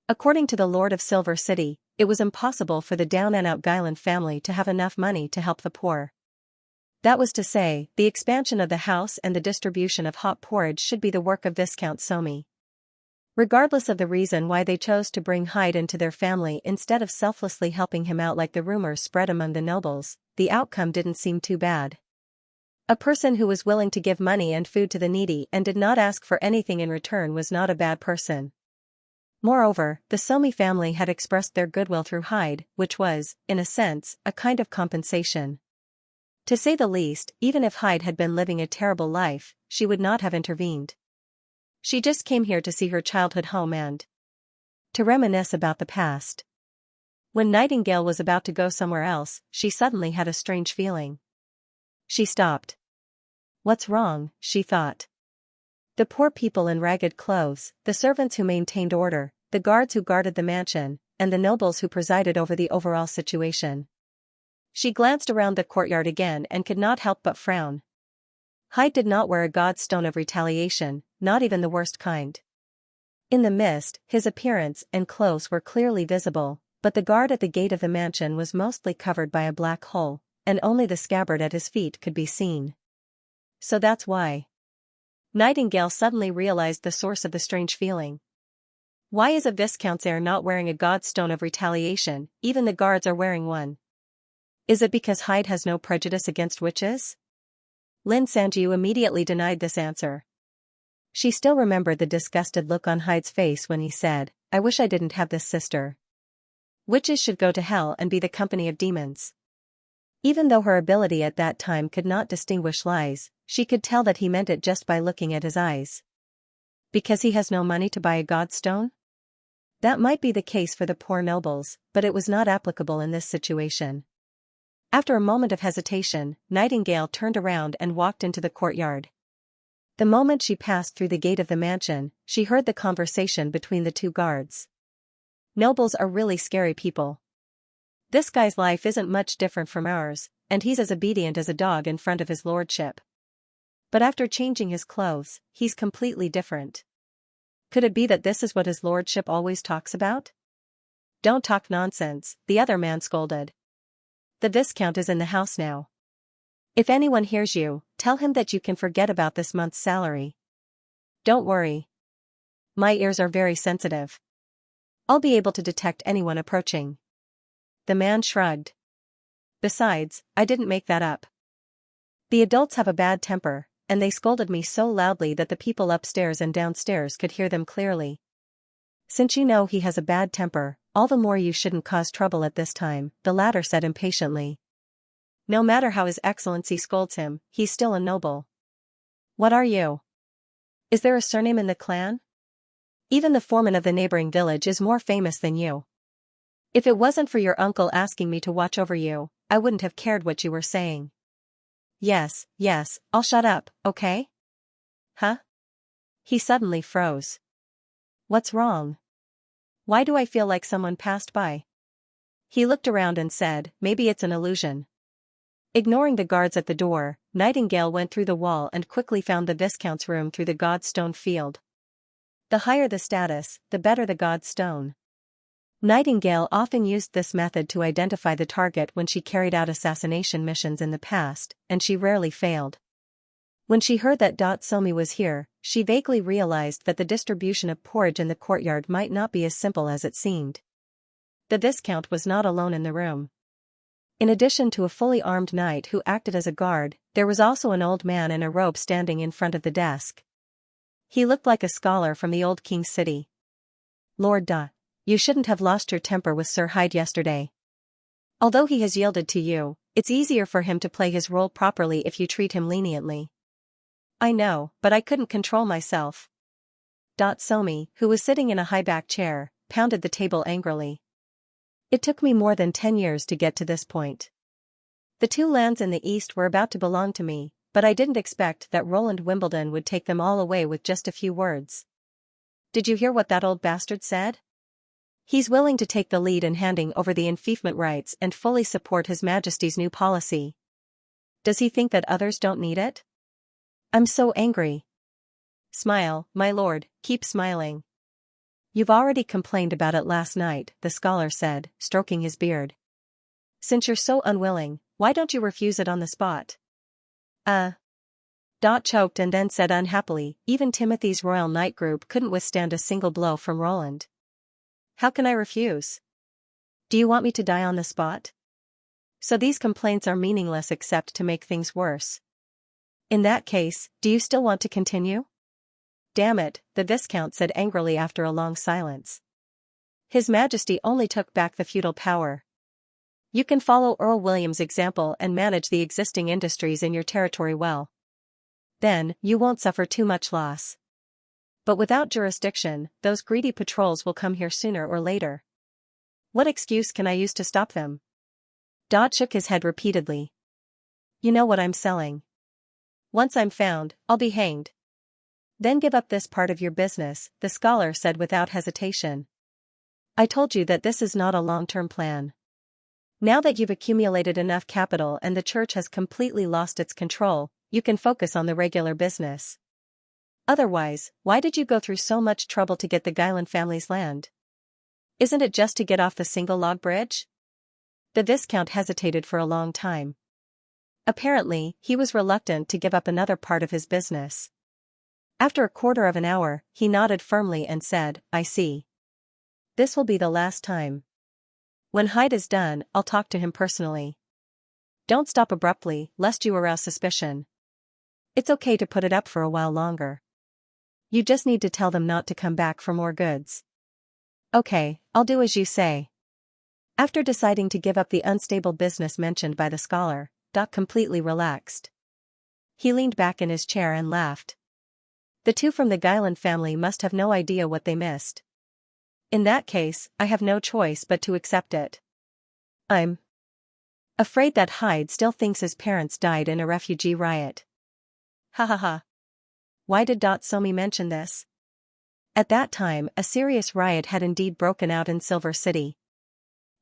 According to the Lord of Silver City, it was impossible for the down-and-out Guyland family to have enough money to help the poor. That was to say, the expansion of the house and the distribution of hot porridge should be the work of Viscount Somi. Regardless of the reason why they chose to bring Hyde into their family instead of selflessly helping him out like the rumors spread among the nobles, the outcome didn't seem too bad. A person who was willing to give money and food to the needy and did not ask for anything in return was not a bad person. Moreover, the Somi family had expressed their goodwill through Hyde, which was, in a sense, a kind of compensation. To say the least, even if Hyde had been living a terrible life, she would not have intervened. She just came here to see her childhood home and to reminisce about the past. When Nightingale was about to go somewhere else, she suddenly had a strange feeling. She stopped. What's wrong, she thought. The poor people in ragged clothes, the servants who maintained order, the guards who guarded the mansion, and the nobles who presided over the overall situation. She glanced around the courtyard again and could not help but frown. Hyde did not wear a godstone of retaliation, not even the worst kind. In the mist, his appearance and clothes were clearly visible, but the guard at the gate of the mansion was mostly covered by a black hole, and only the scabbard at his feet could be seen. So that's why. Nightingale suddenly realized the source of the strange feeling. Why is a Viscount's heir not wearing a godstone of retaliation, even the guards are wearing one? Is it because Hyde has no prejudice against witches? Lin Sanjiu immediately denied this answer. She still remembered the disgusted look on Hyde's face when he said, "I wish I didn't have this sister. Witches should go to hell and be the company of demons." Even though her ability at that time could not distinguish lies, she could tell that he meant it just by looking at his eyes. Because he has no money to buy a godstone? That might be the case for the poor nobles, but it was not applicable in this situation. After a moment of hesitation, Nightingale turned around and walked into the courtyard. The moment she passed through the gate of the mansion, she heard the conversation between the two guards. Nobles are really scary people. This guy's life isn't much different from ours, and he's as obedient as a dog in front of his lordship. But after changing his clothes, he's completely different. Could it be that this is what his lordship always talks about? "Don't talk nonsense," the other man scolded. "The Viscount is in the house now. If anyone hears you, tell him that you can forget about this month's salary. Don't worry. My ears are very sensitive. I'll be able to detect anyone approaching." The man shrugged. "Besides, I didn't make that up. The adults have a bad temper, and they scolded me so loudly that the people upstairs and downstairs could hear them clearly. Since you know he has a bad temper, all the more you shouldn't cause trouble at this time," the latter said impatiently. "No matter how His Excellency scolds him, he's still a noble. What are you? Is there a surname in the clan? Even the foreman of the neighboring village is more famous than you. If it wasn't for your uncle asking me to watch over you, I wouldn't have cared what you were saying." Yes, I'll shut up, okay?" "Huh?" He suddenly froze. "What's wrong? Why do I feel like someone passed by?" He looked around and said, "Maybe it's an illusion." Ignoring the guards at the door, Nightingale went through the wall and quickly found the Viscount's room through the godstone field. The higher the status, the better the godstone. Nightingale often used this method to identify the target when she carried out assassination missions in the past, and she rarely failed. When she heard that Somi was here, she vaguely realized that the distribution of porridge in the courtyard might not be as simple as it seemed. The Viscount was not alone in the room. In addition to a fully armed knight who acted as a guard, there was also an old man in a robe standing in front of the desk. He looked like a scholar from the old king's city. "Lord Da, you shouldn't have lost your temper with Sir Hyde yesterday. Although he has yielded to you, it's easier for him to play his role properly if you treat him leniently." "I know, but I couldn't control myself." Somi, who was sitting in a high-back chair, pounded the table angrily. "It took me more than 10 years to get to this point. The 2 lands in the east were about to belong to me, but I didn't expect that Roland Wimbledon would take them all away with just a few words. Did you hear what that old bastard said? He's willing to take the lead in handing over the enfeoffment rights and fully support His Majesty's new policy. Does he think that others don't need it? I'm so angry." "Smile, my lord, keep smiling. You've already complained about it last night," the scholar said, stroking his beard. "Since you're so unwilling, why don't you refuse it on the spot?" Dot choked and then said unhappily, "Even Timothy's Royal Knight group couldn't withstand a single blow from Roland. How can I refuse? Do you want me to die on the spot? So these complaints are meaningless except to make things worse. In that case, do you still want to continue?" "Damn it," the Viscount said angrily after a long silence. "His Majesty only took back the feudal power. You can follow Earl William's example and manage the existing industries in your territory well. Then, you won't suffer too much loss. But without jurisdiction, those greedy patrols will come here sooner or later. What excuse can I use to stop them?" Dot shook his head repeatedly. "You know what I'm selling. Once I'm found, I'll be hanged." "Then give up this part of your business," the scholar said without hesitation. "I told you that this is not a long-term plan. Now that you've accumulated enough capital and the church has completely lost its control, you can focus on the regular business. Otherwise, why did you go through so much trouble to get the Guyland family's land?" Isn't it just to get off the single log bridge? The Viscount hesitated for a long time. Apparently, he was reluctant to give up another part of his business. After a quarter of an hour, he nodded firmly and said, I see. This will be the last time. When Hyde is done, I'll talk to him personally. Don't stop abruptly, lest you arouse suspicion. It's okay to put it up for a while longer. You just need to tell them not to come back for more goods. Okay, I'll do as you say. After deciding to give up the unstable business mentioned by the scholar, Doc completely relaxed. He leaned back in his chair and laughed. The two from the Guyland family must have no idea what they missed. In that case, I have no choice but to accept it. I'm afraid that Hyde still thinks his parents died in a refugee riot. Ha ha ha. Why did Somi mention this? At that time, a serious riot had indeed broken out in Silver City.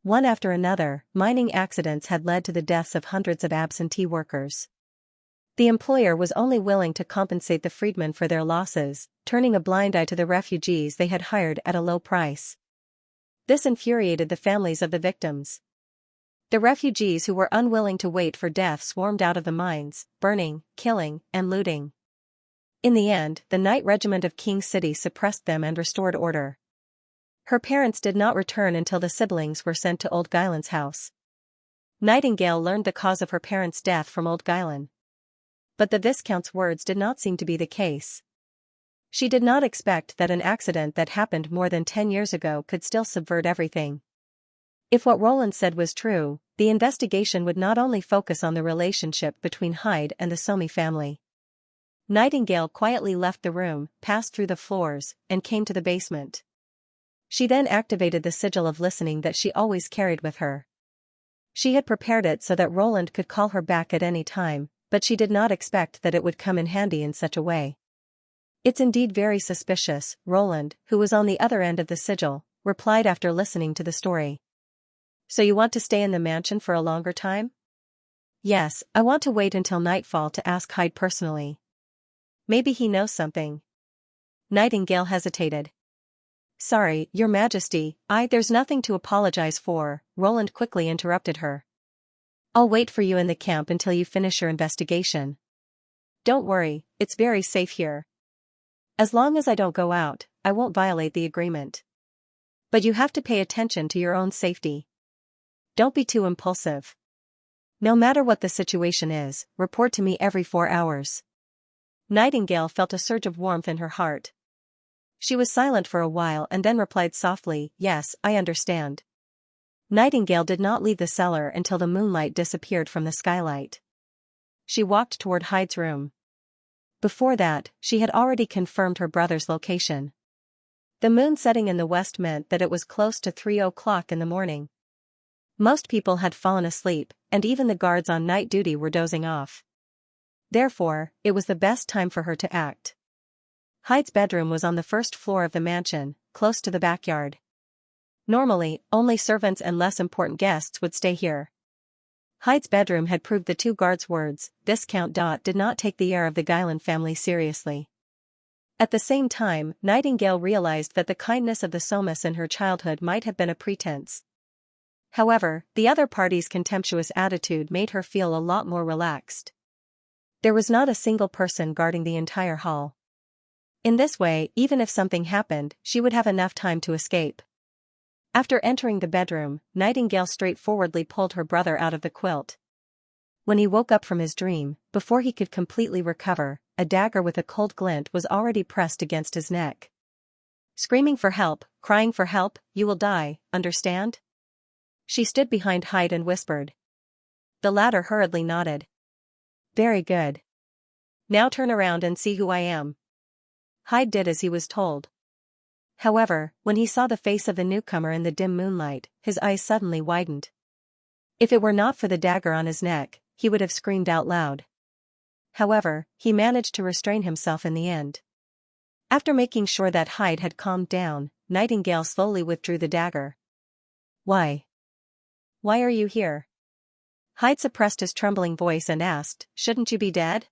One after another, mining accidents had led to the deaths of hundreds of absentee workers. The employer was only willing to compensate the freedmen for their losses, turning a blind eye to the refugees they had hired at a low price. This infuriated the families of the victims. The refugees who were unwilling to wait for death swarmed out of the mines, burning, killing, and looting. In the end, the Night Regiment of King City suppressed them and restored order. Her parents did not return until the siblings were sent to Old Guyland's house. Nightingale learned the cause of her parents' death from Old Guyland. But the Viscount's words did not seem to be the case. She did not expect that an accident that happened more than 10 years ago could still subvert everything. If what Roland said was true, the investigation would not only focus on the relationship between Hyde and the Somi family. Nightingale quietly left the room, passed through the floors, and came to the basement. She then activated the sigil of listening that she always carried with her. She had prepared it so that Roland could call her back at any time, but she did not expect that it would come in handy in such a way. It's indeed very suspicious, Roland, who was on the other end of the sigil, replied after listening to the story. So you want to stay in the mansion for a longer time? Yes, I want to wait until nightfall to ask Hyde personally. Maybe he knows something. Nightingale hesitated. Sorry, Your Majesty, there's nothing to apologize for, Roland quickly interrupted her. I'll wait for you in the camp until you finish your investigation. Don't worry, it's very safe here. As long as I don't go out, I won't violate the agreement. But you have to pay attention to your own safety. Don't be too impulsive. No matter what the situation is, report to me every 4 hours. Nightingale felt a surge of warmth in her heart. She was silent for a while and then replied softly, Yes, I understand. Nightingale did not leave the cellar until the moonlight disappeared from the skylight. She walked toward Hyde's room. Before that, she had already confirmed her brother's location. The moon setting in the west meant that it was close to 3 o'clock in the morning. Most people had fallen asleep, and even the guards on night duty were dozing off. Therefore, it was the best time for her to act. Hyde's bedroom was on the first floor of the mansion, close to the backyard. Normally, only servants and less important guests would stay here. Hyde's bedroom had proved the two guards' words. Viscount did not take the heir of the Guyland family seriously. At the same time, Nightingale realized that the kindness of the Somis in her childhood might have been a pretense. However, the other party's contemptuous attitude made her feel a lot more relaxed. There was not a single person guarding the entire hall. In this way, even if something happened, she would have enough time to escape. After entering the bedroom, Nightingale straightforwardly pulled her brother out of the quilt. When he woke up from his dream, before he could completely recover, a dagger with a cold glint was already pressed against his neck. Screaming for help, crying for help, you will die, understand? She stood behind Hyde and whispered. The latter hurriedly nodded. Very good. Now turn around and see who I am. Hyde did as he was told. However, when he saw the face of the newcomer in the dim moonlight, his eyes suddenly widened. If it were not for the dagger on his neck, he would have screamed out loud. However, he managed to restrain himself in the end. After making sure that Hyde had calmed down, Nightingale slowly withdrew the dagger. Why? Why are you here? Hyde suppressed his trembling voice and asked, Shouldn't you be dead?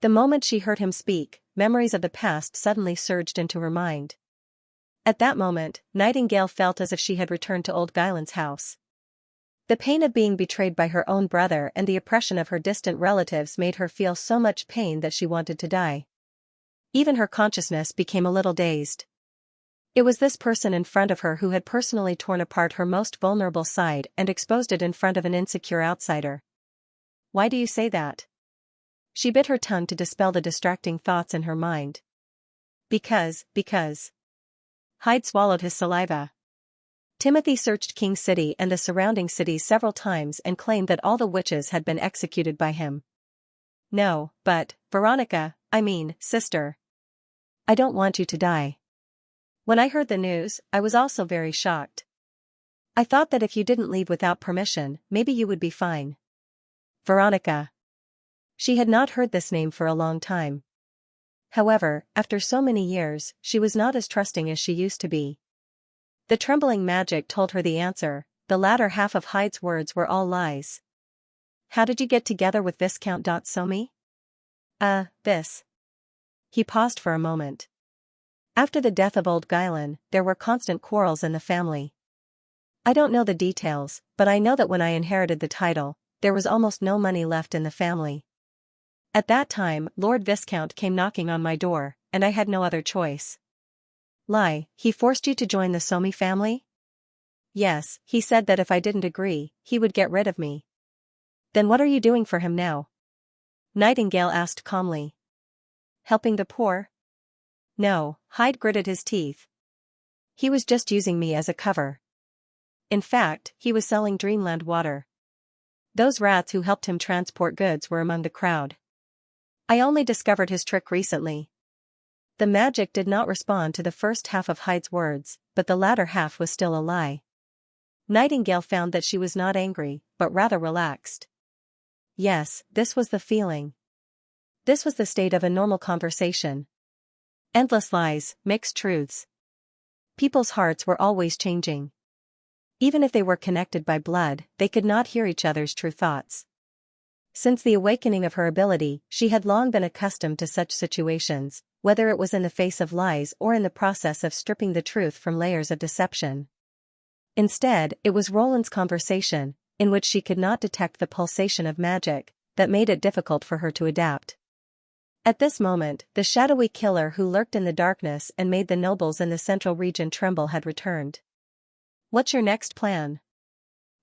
The moment she heard him speak, memories of the past suddenly surged into her mind. At that moment, Nightingale felt as if she had returned to old Guyland's house. The pain of being betrayed by her own brother and the oppression of her distant relatives made her feel so much pain that she wanted to die. Even her consciousness became a little dazed. It was this person in front of her who had personally torn apart her most vulnerable side and exposed it in front of an insecure outsider. Why do you say that? She bit her tongue to dispel the distracting thoughts in her mind. Because. Hyde swallowed his saliva. Timothy searched King City and the surrounding cities several times and claimed that all the witches had been executed by him. No, but, Veronica, sister. I don't want you to die. When I heard the news, I was also very shocked. I thought that if you didn't leave without permission, maybe you would be fine. Veronica. She had not heard this name for a long time. However, after so many years, she was not as trusting as she used to be. The trembling magic told her the answer. The latter half of Hyde's words were all lies. How did you get together with Viscount Somi? This. He paused for a moment. After the death of old Guyland, there were constant quarrels in the family. I don't know the details, but I know that when I inherited the title, there was almost no money left in the family. At that time, Lord Viscount came knocking on my door, and I had no other choice. Lie, he forced you to join the Somi family? Yes, he said that if I didn't agree, he would get rid of me. Then what are you doing for him now? Nightingale asked calmly. Helping the poor? No, Hyde gritted his teeth. He was just using me as a cover. In fact, he was selling Dreamland water. Those rats who helped him transport goods were among the crowd. I only discovered his trick recently. The magic did not respond to the first half of Hyde's words, but the latter half was still a lie. Nightingale found that she was not angry, but rather relaxed. Yes, this was the feeling. This was the state of a normal conversation. Endless lies, mixed truths. People's hearts were always changing. Even if they were connected by blood, they could not hear each other's true thoughts. Since the awakening of her ability, she had long been accustomed to such situations, whether it was in the face of lies or in the process of stripping the truth from layers of deception. Instead, it was Roland's conversation, in which she could not detect the pulsation of magic, that made it difficult for her to adapt. At this moment, the shadowy killer who lurked in the darkness and made the nobles in the central region tremble had returned. What's your next plan?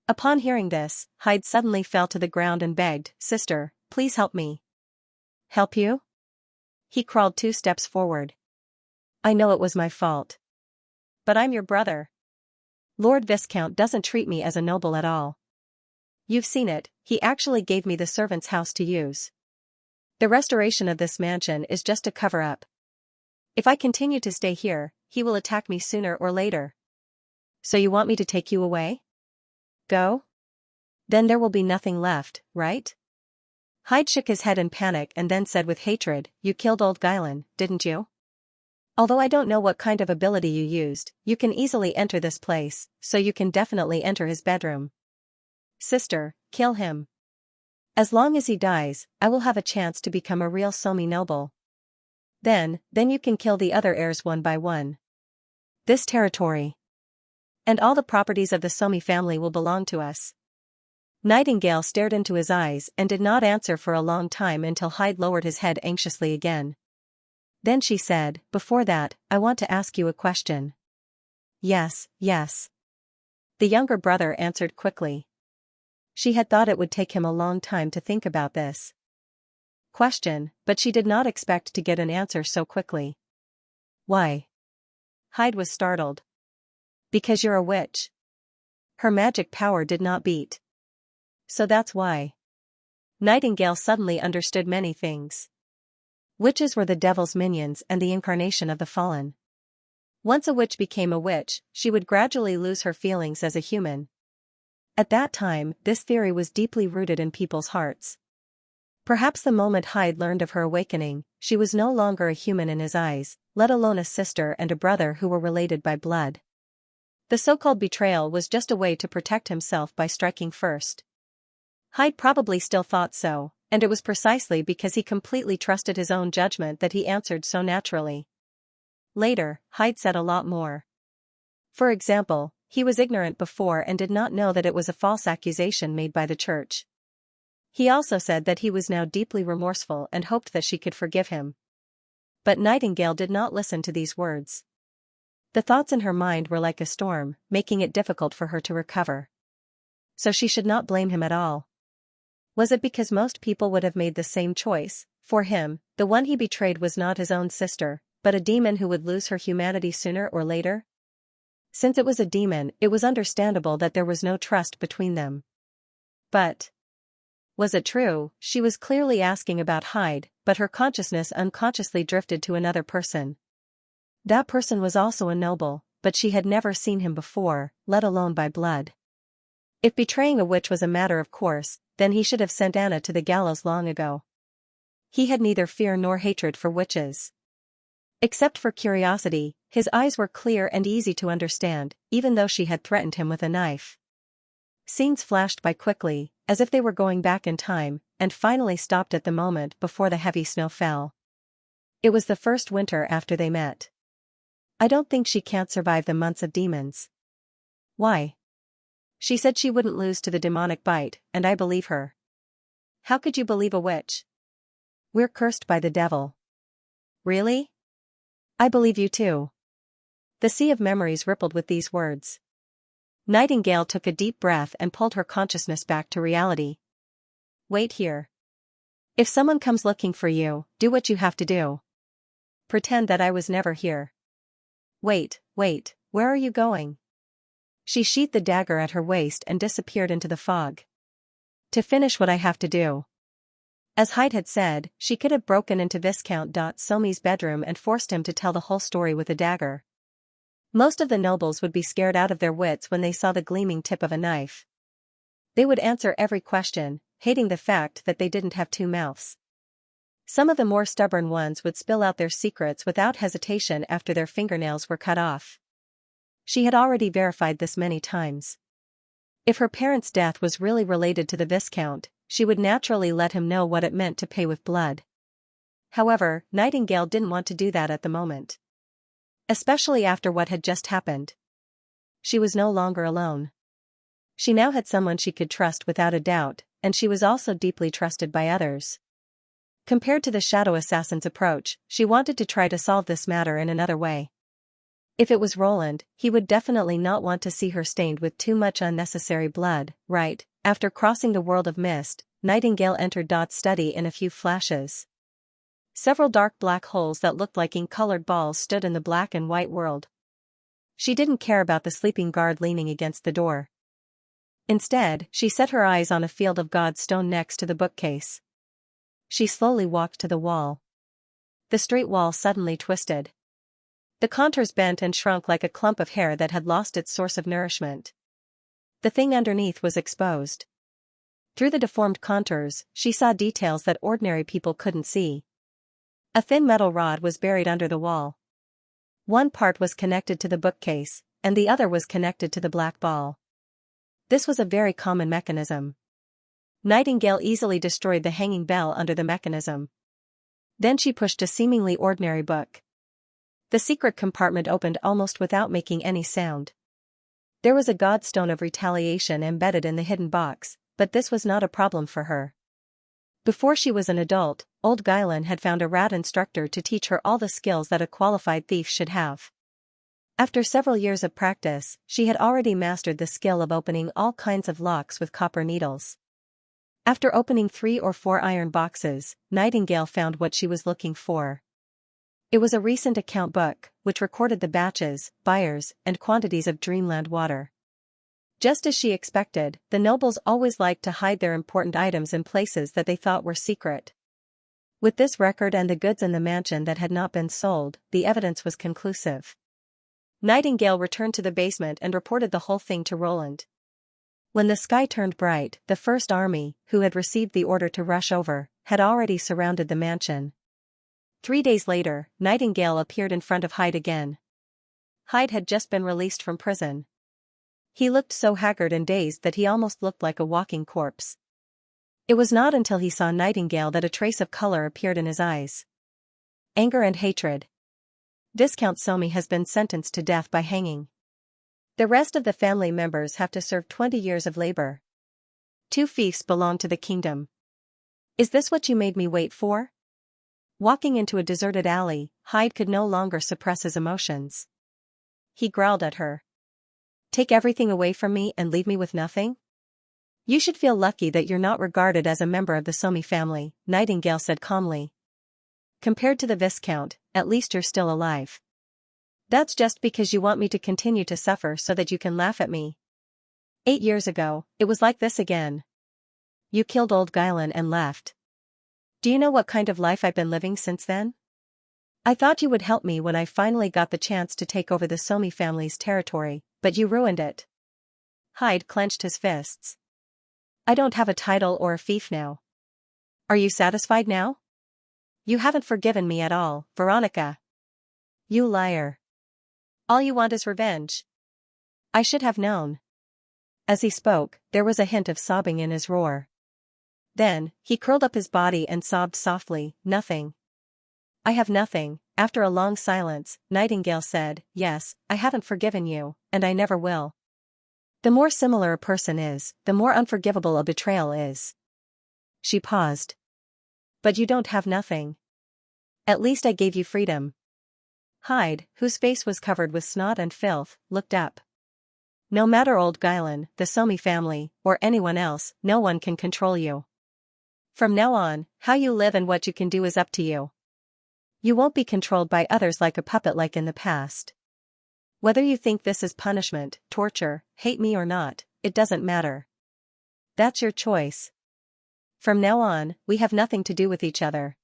Upon hearing this, Hyde suddenly fell to the ground and begged, Sister, please help me. Help you? He crawled 2 steps forward. I know it was my fault. But I'm your brother. Lord Viscount doesn't treat me as a noble at all. You've seen it, he actually gave me the servant's house to use. The restoration of this mansion is just a cover-up. If I continue to stay here, he will attack me sooner or later. So you want me to take you away? Go? Then there will be nothing left, right? Hyde shook his head in panic and then said with hatred, You killed old Guyland, didn't you? Although I don't know what kind of ability you used, you can easily enter this place, so you can definitely enter his bedroom. Sister, kill him. As long as he dies, I will have a chance to become a real Somi noble. Then you can kill the other heirs one by one. This territory and all the properties of the Somi family will belong to us. Nightingale stared into his eyes and did not answer for a long time until Hyde lowered his head anxiously again. Then she said, Before that, I want to ask you a question. Yes. The younger brother answered quickly. She had thought it would take him a long time to think about this question, but she did not expect to get an answer so quickly. Why? Hyde was startled. Because you're a witch. Her magic power did not beat. So that's why. Nightingale suddenly understood many things. Witches were the devil's minions and the incarnation of the fallen. Once a witch became a witch, she would gradually lose her feelings as a human. At that time, this theory was deeply rooted in people's hearts. Perhaps the moment Hyde learned of her awakening, she was no longer a human in his eyes, let alone a sister and a brother who were related by blood. The so-called betrayal was just a way to protect himself by striking first. Hyde probably still thought so, and it was precisely because he completely trusted his own judgment that he answered so naturally. Later, Hyde said a lot more. For example, he was ignorant before and did not know that it was a false accusation made by the church. He also said that he was now deeply remorseful and hoped that she could forgive him. But Nightingale did not listen to these words. The thoughts in her mind were like a storm, making it difficult for her to recover. So she should not blame him at all. Was it because most people would have made the same choice? For him, the one he betrayed was not his own sister, but a demon who would lose her humanity sooner or later? Since it was a demon, it was understandable that there was no trust between them. But was it true? She was clearly asking about Hyde, but her consciousness unconsciously drifted to another person. That person was also a noble, but she had never seen him before, let alone by blood. If betraying a witch was a matter of course, then he should have sent Anna to the gallows long ago. He had neither fear nor hatred for witches. Except for curiosity, his eyes were clear and easy to understand, even though she had threatened him with a knife. Scenes flashed by quickly, as if they were going back in time, and finally stopped at the moment before the heavy snow fell. It was the first winter after they met. I don't think she can't survive the months of demons. Why? She said she wouldn't lose to the demonic bite, and I believe her. How could you believe a witch? We're cursed by the devil. Really? I believe you too. The sea of memories rippled with these words. Nightingale took a deep breath and pulled her consciousness back to reality. Wait here. If someone comes looking for you, do what you have to do. Pretend that I was never here. Wait, where are you going? She sheathed the dagger at her waist and disappeared into the fog. To finish what I have to do. As Hyde had said, she could have broken into Viscount Sommi's bedroom and forced him to tell the whole story with a dagger. Most of the nobles would be scared out of their wits when they saw the gleaming tip of a knife. They would answer every question, hating the fact that they didn't have two mouths. Some of the more stubborn ones would spill out their secrets without hesitation after their fingernails were cut off. She had already verified this many times. If her parents' death was really related to the Viscount, she would naturally let him know what it meant to pay with blood. However, Nightingale didn't want to do that at the moment. Especially after what had just happened. She was no longer alone. She now had someone she could trust without a doubt, and she was also deeply trusted by others. Compared to the shadow assassin's approach, she wanted to try to solve this matter in another way. If it was Roland, he would definitely not want to see her stained with too much unnecessary blood, right? After crossing the world of mist, Nightingale entered Dot's study in a few flashes. Several dark black holes that looked like ink-colored balls stood in the black and white world. She didn't care about the sleeping guard leaning against the door. Instead, she set her eyes on a field of God's stone next to the bookcase. She slowly walked to the wall. The straight wall suddenly twisted. The contours bent and shrunk like a clump of hair that had lost its source of nourishment. The thing underneath was exposed. Through the deformed contours, she saw details that ordinary people couldn't see. A thin metal rod was buried under the wall. One part was connected to the bookcase, and the other was connected to the black ball. This was a very common mechanism. Nightingale easily destroyed the hanging bell under the mechanism. Then she pushed a seemingly ordinary book. The secret compartment opened almost without making any sound. There was a godstone of retaliation embedded in the hidden box, but this was not a problem for her. Before she was an adult, old Guylan had found a rat instructor to teach her all the skills that a qualified thief should have. After several years of practice, she had already mastered the skill of opening all kinds of locks with copper needles. After opening 3 or 4 iron boxes, Nightingale found what she was looking for. It was a recent account book, which recorded the batches, buyers, and quantities of Dreamland water. Just as she expected, the nobles always liked to hide their important items in places that they thought were secret. With this record and the goods in the mansion that had not been sold, the evidence was conclusive. Nightingale returned to the basement and reported the whole thing to Roland. When the sky turned bright, the First Army, who had received the order to rush over, had already surrounded the mansion. 3 days later, Nightingale appeared in front of Hyde again. Hyde had just been released from prison. He looked so haggard and dazed that he almost looked like a walking corpse. It was not until he saw Nightingale that a trace of color appeared in his eyes. Anger and hatred. Viscount Sommi has been sentenced to death by hanging. The rest of the family members have to serve 20 years of labor. 2 fiefs belong to the kingdom. Is this what you made me wait for? Walking into a deserted alley, Hyde could no longer suppress his emotions. He growled at her. Take everything away from me and leave me with nothing? You should feel lucky that you're not regarded as a member of the Somi family, Nightingale said calmly. Compared to the Viscount, at least you're still alive. That's just because you want me to continue to suffer so that you can laugh at me. 8 years ago, it was like this again. You killed old Guylan and left. Do you know what kind of life I've been living since then? I thought you would help me when I finally got the chance to take over the Somi family's territory, but you ruined it. Hyde clenched his fists. I don't have a title or a fief now. Are you satisfied now? You haven't forgiven me at all, Veronica. You liar. All you want is revenge. I should have known. As he spoke, there was a hint of sobbing in his roar. Then, he curled up his body and sobbed softly, nothing. I have nothing. After a long silence, Nightingale said, yes, I haven't forgiven you, and I never will. The more similar a person is, the more unforgivable a betrayal is. She paused. But you don't have nothing. At least I gave you freedom. Hyde, whose face was covered with snot and filth, looked up. No matter old Guylan, the Somi family, or anyone else, no one can control you. From now on, how you live and what you can do is up to you. You won't be controlled by others like a puppet like in the past. Whether you think this is punishment, torture, hate me or not, it doesn't matter. That's your choice. From now on, we have nothing to do with each other.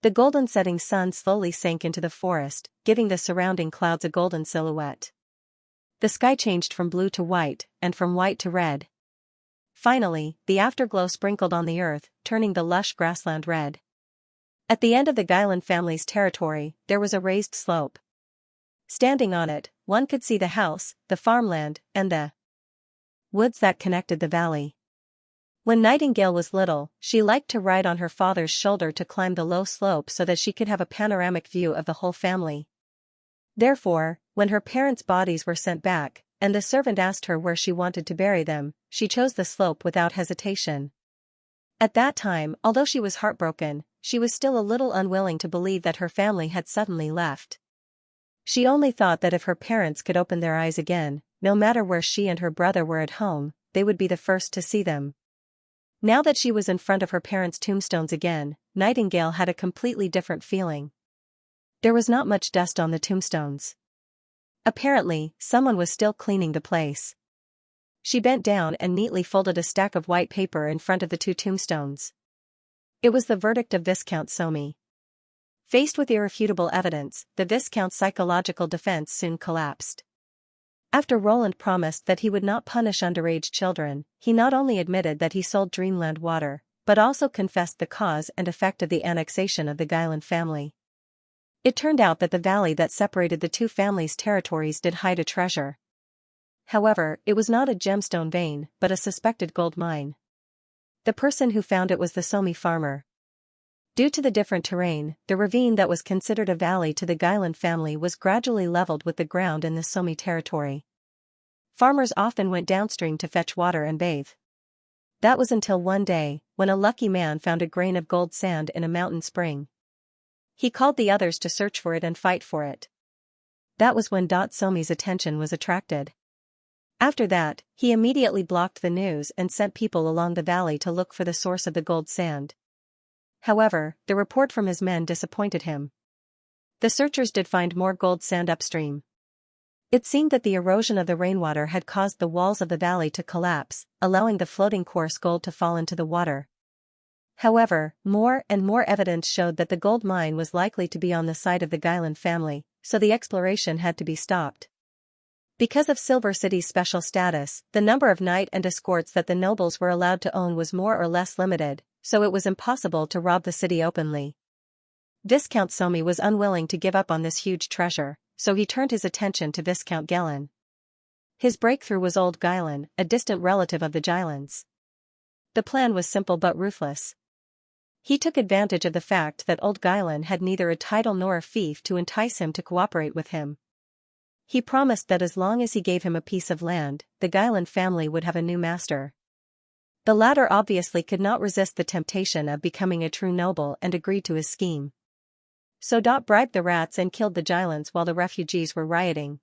The golden setting sun slowly sank into the forest, giving the surrounding clouds a golden silhouette. The sky changed from blue to white, and from white to red. Finally, the afterglow sprinkled on the earth, turning the lush grassland red. At the end of the Guylan family's territory, there was a raised slope. Standing on it, one could see the house, the farmland, and the woods that connected the valley. When Nightingale was little, she liked to ride on her father's shoulder to climb the low slope so that she could have a panoramic view of the whole family. Therefore, when her parents' bodies were sent back, and the servant asked her where she wanted to bury them, she chose the slope without hesitation. At that time, although she was heartbroken, she was still a little unwilling to believe that her family had suddenly left. She only thought that if her parents could open their eyes again, no matter where she and her brother were at home, they would be the first to see them. Now that she was in front of her parents' tombstones again, Nightingale had a completely different feeling. There was not much dust on the tombstones. Apparently, someone was still cleaning the place. She bent down and neatly folded a stack of white paper in front of the 2 tombstones. It was the verdict of Viscount Somi. Faced with irrefutable evidence, the Viscount's psychological defense soon collapsed. After Roland promised that he would not punish underage children, he not only admitted that he sold Dreamland water, but also confessed the cause and effect of the annexation of the Guylan family. It turned out that the valley that separated the 2 families' territories did hide a treasure. However, it was not a gemstone vein, but a suspected gold mine. The person who found it was the Somi farmer. Due to the different terrain, the ravine that was considered a valley to the Guylan family was gradually leveled with the ground in the Somi territory. Farmers often went downstream to fetch water and bathe. That was until one day, when a lucky man found a grain of gold sand in a mountain spring. He called the others to search for it and fight for it. That was when Somi's attention was attracted. After that, he immediately blocked the news and sent people along the valley to look for the source of the gold sand. However, the report from his men disappointed him. The searchers did find more gold sand upstream. It seemed that the erosion of the rainwater had caused the walls of the valley to collapse, allowing the floating coarse gold to fall into the water. However, more and more evidence showed that the gold mine was likely to be on the side of the Guylan family, so the exploration had to be stopped. Because of Silver City's special status, the number of knight and escorts that the nobles were allowed to own was more or less limited, so it was impossible to rob the city openly. Viscount Somi was unwilling to give up on this huge treasure, so he turned his attention to Viscount Guylan. His breakthrough was old Guylan, a distant relative of the Gylans. The plan was simple but ruthless. He took advantage of the fact that old Guylan had neither a title nor a fief to entice him to cooperate with him. He promised that as long as he gave him a piece of land, the Gailan family would have a new master. The latter obviously could not resist the temptation of becoming a true noble and agreed to his scheme. So bribed the rats and killed the Gailans while the refugees were rioting.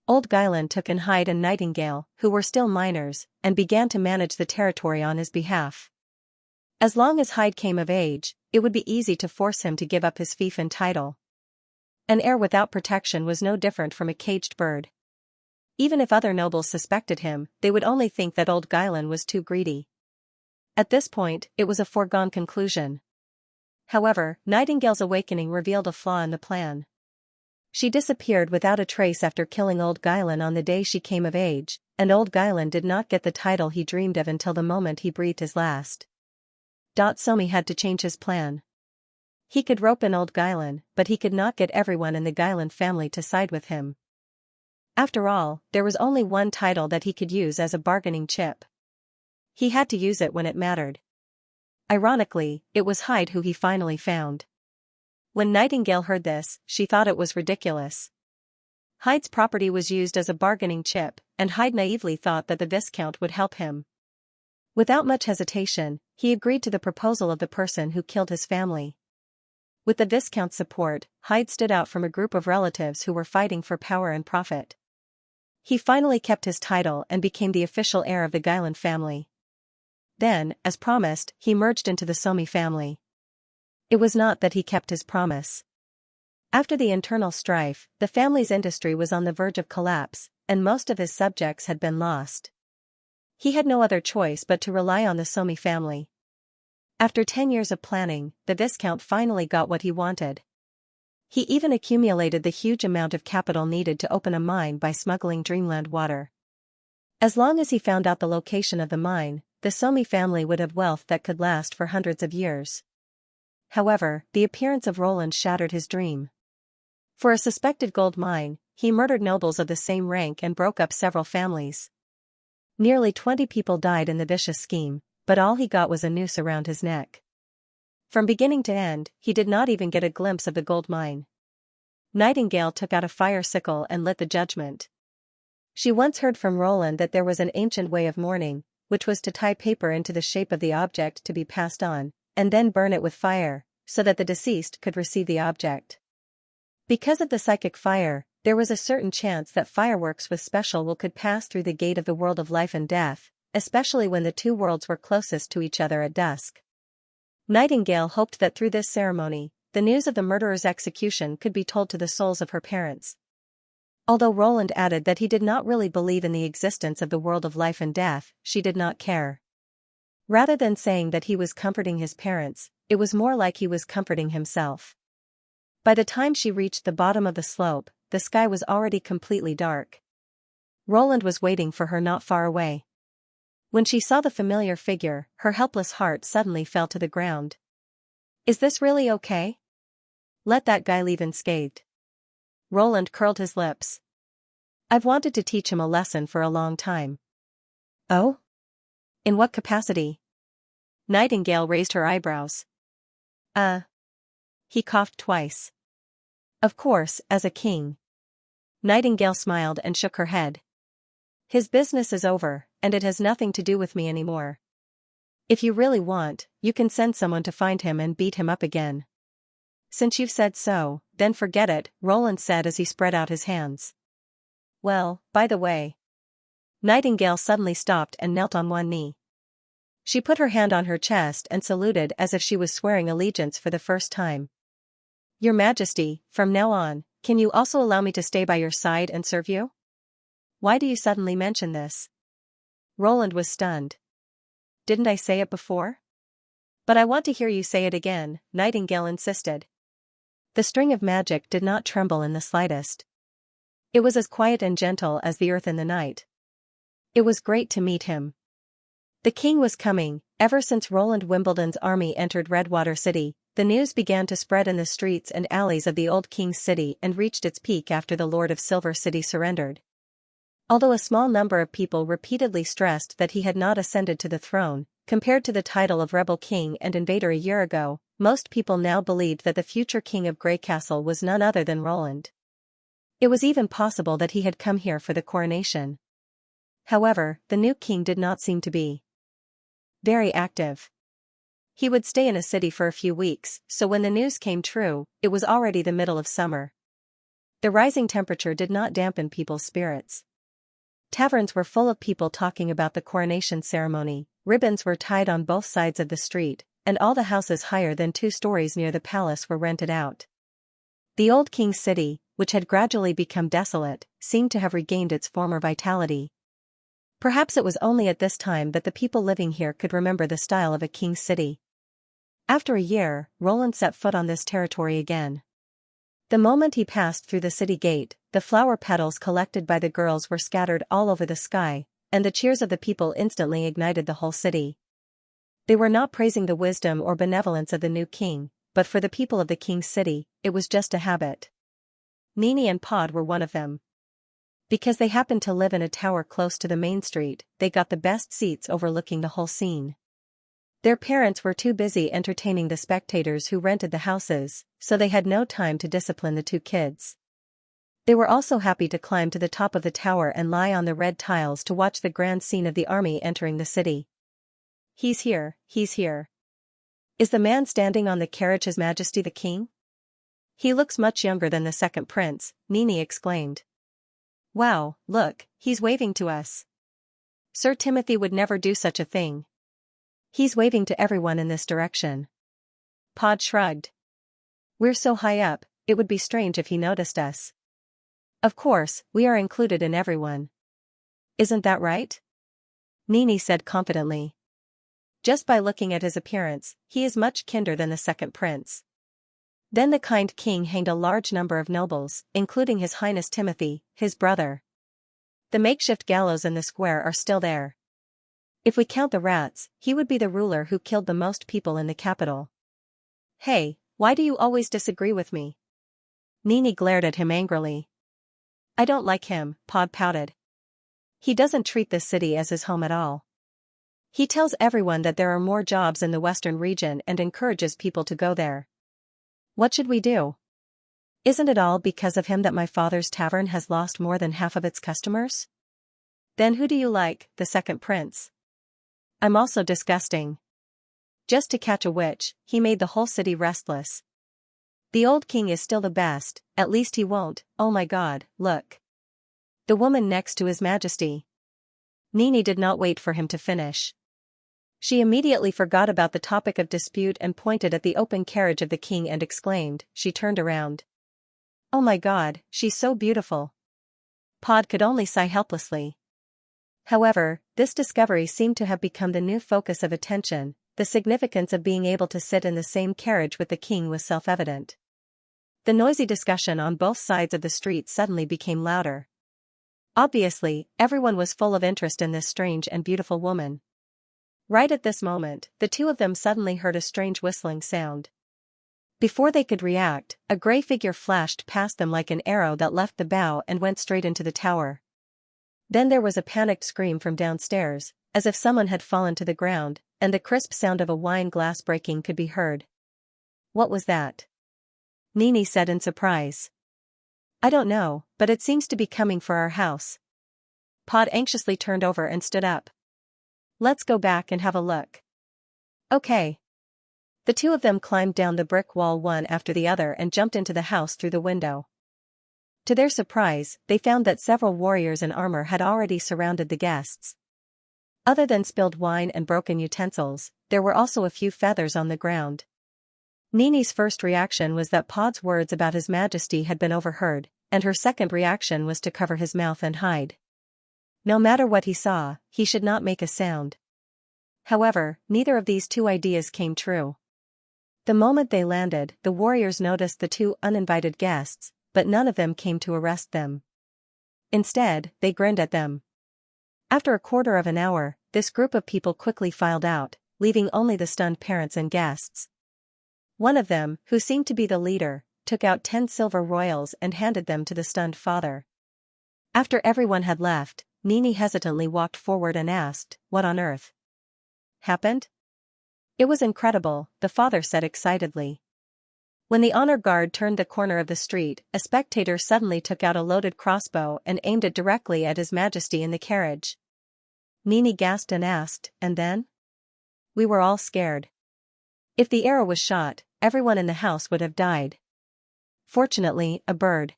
Old Gailan took in Hyde and Nightingale, who were still minors, and began to manage the territory on his behalf. As long as Hyde came of age, it would be easy to force him to give up his fief and title. An heir without protection was no different from a caged bird. Even if other nobles suspected him, they would only think that old Gailan was too greedy. At this point, it was a foregone conclusion. However, Nightingale's awakening revealed a flaw in the plan. She disappeared without a trace after killing old Gailan on the day she came of age, and old Gailan did not get the title he dreamed of until the moment he breathed his last. Somi had to change his plan. He could rope in old Gailan, but he could not get everyone in the Gailan family to side with him. After all, there was only one title that he could use as a bargaining chip. He had to use it when it mattered. Ironically, it was Hyde who he finally found. When Nightingale heard this, she thought it was ridiculous. Hyde's property was used as a bargaining chip, and Hyde naively thought that the Viscount would help him. Without much hesitation, he agreed to the proposal of the person who killed his family. With the Viscount's support, Hyde stood out from a group of relatives who were fighting for power and profit. He finally kept his title and became the official heir of the Gailan family. Then, as promised, he merged into the Somi family. It was not that he kept his promise. After the internal strife, the family's industry was on the verge of collapse, and most of his subjects had been lost. He had no other choice but to rely on the Somi family. After 10 years of planning, the Viscount finally got what he wanted. He even accumulated the huge amount of capital needed to open a mine by smuggling Dreamland water. As long as he found out the location of the mine, the Somi family would have wealth that could last for hundreds of years. However, the appearance of Roland shattered his dream. For a suspected gold mine, he murdered nobles of the same rank and broke up several families. Nearly 20 people died in the vicious scheme, but all he got was a noose around his neck. From beginning to end, he did not even get a glimpse of the gold mine. Nightingale took out a fire sickle and lit the judgment. She once heard from Roland that there was an ancient way of mourning, which was to tie paper into the shape of the object to be passed on, and then burn it with fire, so that the deceased could receive the object. Because of the psychic fire, there was a certain chance that fireworks with special will could pass through the gate of the world of life and death, especially when the two worlds were closest to each other at dusk. Nightingale hoped that through this ceremony, the news of the murderer's execution could be told to the souls of her parents. Although Roland added that he did not really believe in the existence of the world of life and death, she did not care. Rather than saying that he was comforting his parents, it was more like he was comforting himself. By the time she reached the bottom of the slope, the sky was already completely dark. Roland was waiting for her not far away. When she saw the familiar figure, her helpless heart suddenly fell to the ground. "Is this really okay? Let that guy leave unscathed." Roland curled his lips. "I've wanted to teach him a lesson for a long time." "Oh? In what capacity?" Nightingale raised her eyebrows. He coughed twice. "Of course, as a king." Nightingale smiled and shook her head. "His business is over, and it has nothing to do with me anymore. If you really want, you can send someone to find him and beat him up again." "Since you've said so, then forget it," Roland said as he spread out his hands. "Well, by the way." Nightingale suddenly stopped and knelt on one knee. She put her hand on her chest and saluted as if she was swearing allegiance for the first time. "Your Majesty, from now on, can you also allow me to stay by your side and serve you?" "Why do you suddenly mention this?" Roland was stunned. "Didn't I say it before?" "But I want to hear you say it again," Nightingale insisted. The string of magic did not tremble in the slightest. It was as quiet and gentle as the earth in the night. It was great to meet him. The king was coming. Ever since Roland Wimbledon's army entered Redwater City, the news began to spread in the streets and alleys of the old king's city and reached its peak after the Lord of Silver City surrendered. Although a small number of people repeatedly stressed that he had not ascended to the throne, compared to the title of rebel king and invader a year ago, most people now believed that the future king of Greycastle was none other than Roland. It was even possible that he had come here for the coronation. However, the new king did not seem to be very active. He would stay in a city for a few weeks, so when the news came true, it was already the middle of summer. The rising temperature did not dampen people's spirits. Taverns were full of people talking about the coronation ceremony, ribbons were tied on both sides of the street, and all the houses higher than 2 stories near the palace were rented out. The old king's city, which had gradually become desolate, seemed to have regained its former vitality. Perhaps it was only at this time that the people living here could remember the style of a king's city. After a year, Roland set foot on this territory again. The moment he passed through the city gate, the flower petals collected by the girls were scattered all over the sky, and the cheers of the people instantly ignited the whole city. They were not praising the wisdom or benevolence of the new king, but for the people of the king's city, it was just a habit. Nini and Pod were one of them. Because they happened to live in a tower close to the main street, they got the best seats overlooking the whole scene. Their parents were too busy entertaining the spectators who rented the houses, so they had no time to discipline the 2 kids. They were also happy to climb to the top of the tower and lie on the red tiles to watch the grand scene of the army entering the city. He's here, he's here. Is the man standing on the carriage His Majesty the King? He looks much younger than the second prince, Nini exclaimed. Wow, look, he's waving to us. Sir Timothy would never do such a thing. He's waving to everyone in this direction. Pod shrugged. We're so high up, it would be strange if he noticed us. Of course, we are included in everyone. Isn't that right? Nini said confidently. Just by looking at his appearance, he is much kinder than the second prince. Then the kind king hanged a large number of nobles, including His Highness Timothy, his brother. The makeshift gallows in the square are still there. If we count the rats, he would be the ruler who killed the most people in the capital. Hey, why do you always disagree with me? Nini glared at him angrily. I don't like him, Pod pouted. He doesn't treat this city as his home at all. He tells everyone that there are more jobs in the western region and encourages people to go there. What should we do? Isn't it all because of him that my father's tavern has lost more than half of its customers? Then who do you like, the second prince? I'm also disgusting. Just to catch a witch, he made the whole city restless. The old king is still the best, at least he won't, oh my god, look. The woman next to His Majesty. Nini did not wait for him to finish. She immediately forgot about the topic of dispute and pointed at the open carriage of the king and exclaimed, she turned around. Oh my god, she's so beautiful. Pod could only sigh helplessly. However, this discovery seemed to have become the new focus of attention. The significance of being able to sit in the same carriage with the king was self-evident. The noisy discussion on both sides of the street suddenly became louder. Obviously, everyone was full of interest in this strange and beautiful woman. Right at this moment, the 2 of them suddenly heard a strange whistling sound. Before they could react, a gray figure flashed past them like an arrow that left the bow and went straight into the tower. Then there was a panicked scream from downstairs, as if someone had fallen to the ground, and the crisp sound of a wine glass breaking could be heard. What was that? Nini said in surprise. I don't know, but it seems to be coming for our house. Pod anxiously turned over and stood up. Let's go back and have a look. Okay. The 2 of them climbed down the brick wall one after the other and jumped into the house through the window. To their surprise, they found that several warriors in armor had already surrounded the guests. Other than spilled wine and broken utensils, there were also a few feathers on the ground. Nini's first reaction was that Pod's words about His Majesty had been overheard, and her second reaction was to cover his mouth and hide. No matter what he saw, he should not make a sound. However, neither of these 2 ideas came true. The moment they landed, the warriors noticed the 2 uninvited guests, but none of them came to arrest them. Instead, they grinned at them. After a quarter of an hour, this group of people quickly filed out, leaving only the stunned parents and guests. One of them, who seemed to be the leader, took out 10 silver royals and handed them to the stunned father. After everyone had left, Nini hesitantly walked forward and asked, what on earth happened? It was incredible, the father said excitedly. When the honor guard turned the corner of the street, a spectator suddenly took out a loaded crossbow and aimed it directly at His Majesty in the carriage. Nini gasped and asked, "And then?" We were all scared. If the arrow was shot, everyone in the house would have died. Fortunately, a bird.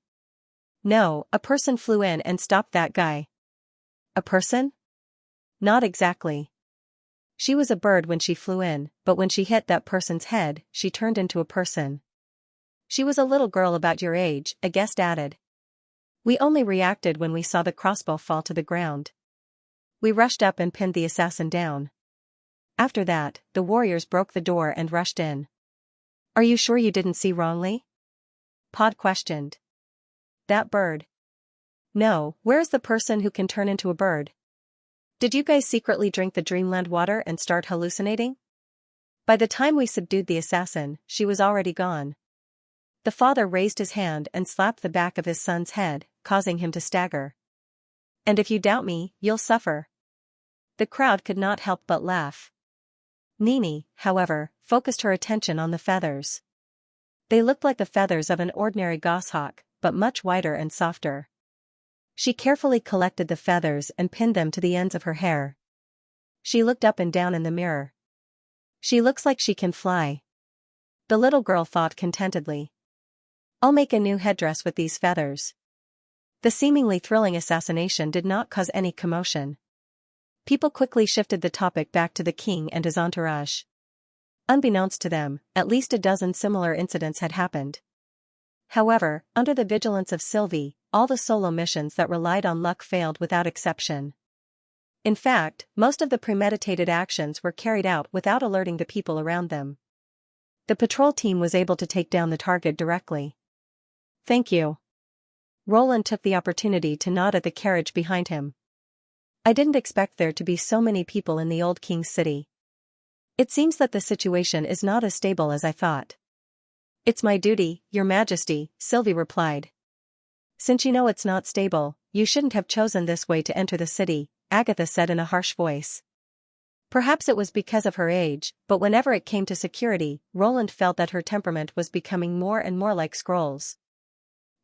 No, a person flew in and stopped that guy. A person? Not exactly. She was a bird when she flew in, but when she hit that person's head, she turned into a person. She was a little girl about your age, a guest added. We only reacted when we saw the crossbow fall to the ground. We rushed up and pinned the assassin down. After that, the warriors broke the door and rushed in. Are you sure you didn't see wrongly? Pod questioned. That bird. No, where's the person who can turn into a bird? Did you guys secretly drink the dreamland water and start hallucinating? By the time we subdued the assassin, she was already gone. The father raised his hand and slapped the back of his son's head, causing him to stagger. And if you doubt me, you'll suffer. The crowd could not help but laugh. Nini, however, focused her attention on the feathers. They looked like the feathers of an ordinary goshawk, but much whiter and softer. She carefully collected the feathers and pinned them to the ends of her hair. She looked up and down in the mirror. She looks like she can fly. The little girl thought contentedly. I'll make a new headdress with these feathers. The seemingly thrilling assassination did not cause any commotion. People quickly shifted the topic back to the king and his entourage. Unbeknownst to them, at least a dozen similar incidents had happened. However, under the vigilance of Sylvie, all the solo missions that relied on luck failed without exception. In fact, most of the premeditated actions were carried out without alerting the people around them. The patrol team was able to take down the target directly. Thank you. Roland took the opportunity to nod at the carriage behind him. I didn't expect there to be so many people in the old king's city. It seems that the situation is not as stable as I thought. It's my duty, Your Majesty, Sylvie replied. Since you know it's not stable, you shouldn't have chosen this way to enter the city, Agatha said in a harsh voice. Perhaps it was because of her age, but whenever it came to security, Roland felt that her temperament was becoming more and more like Scrolls.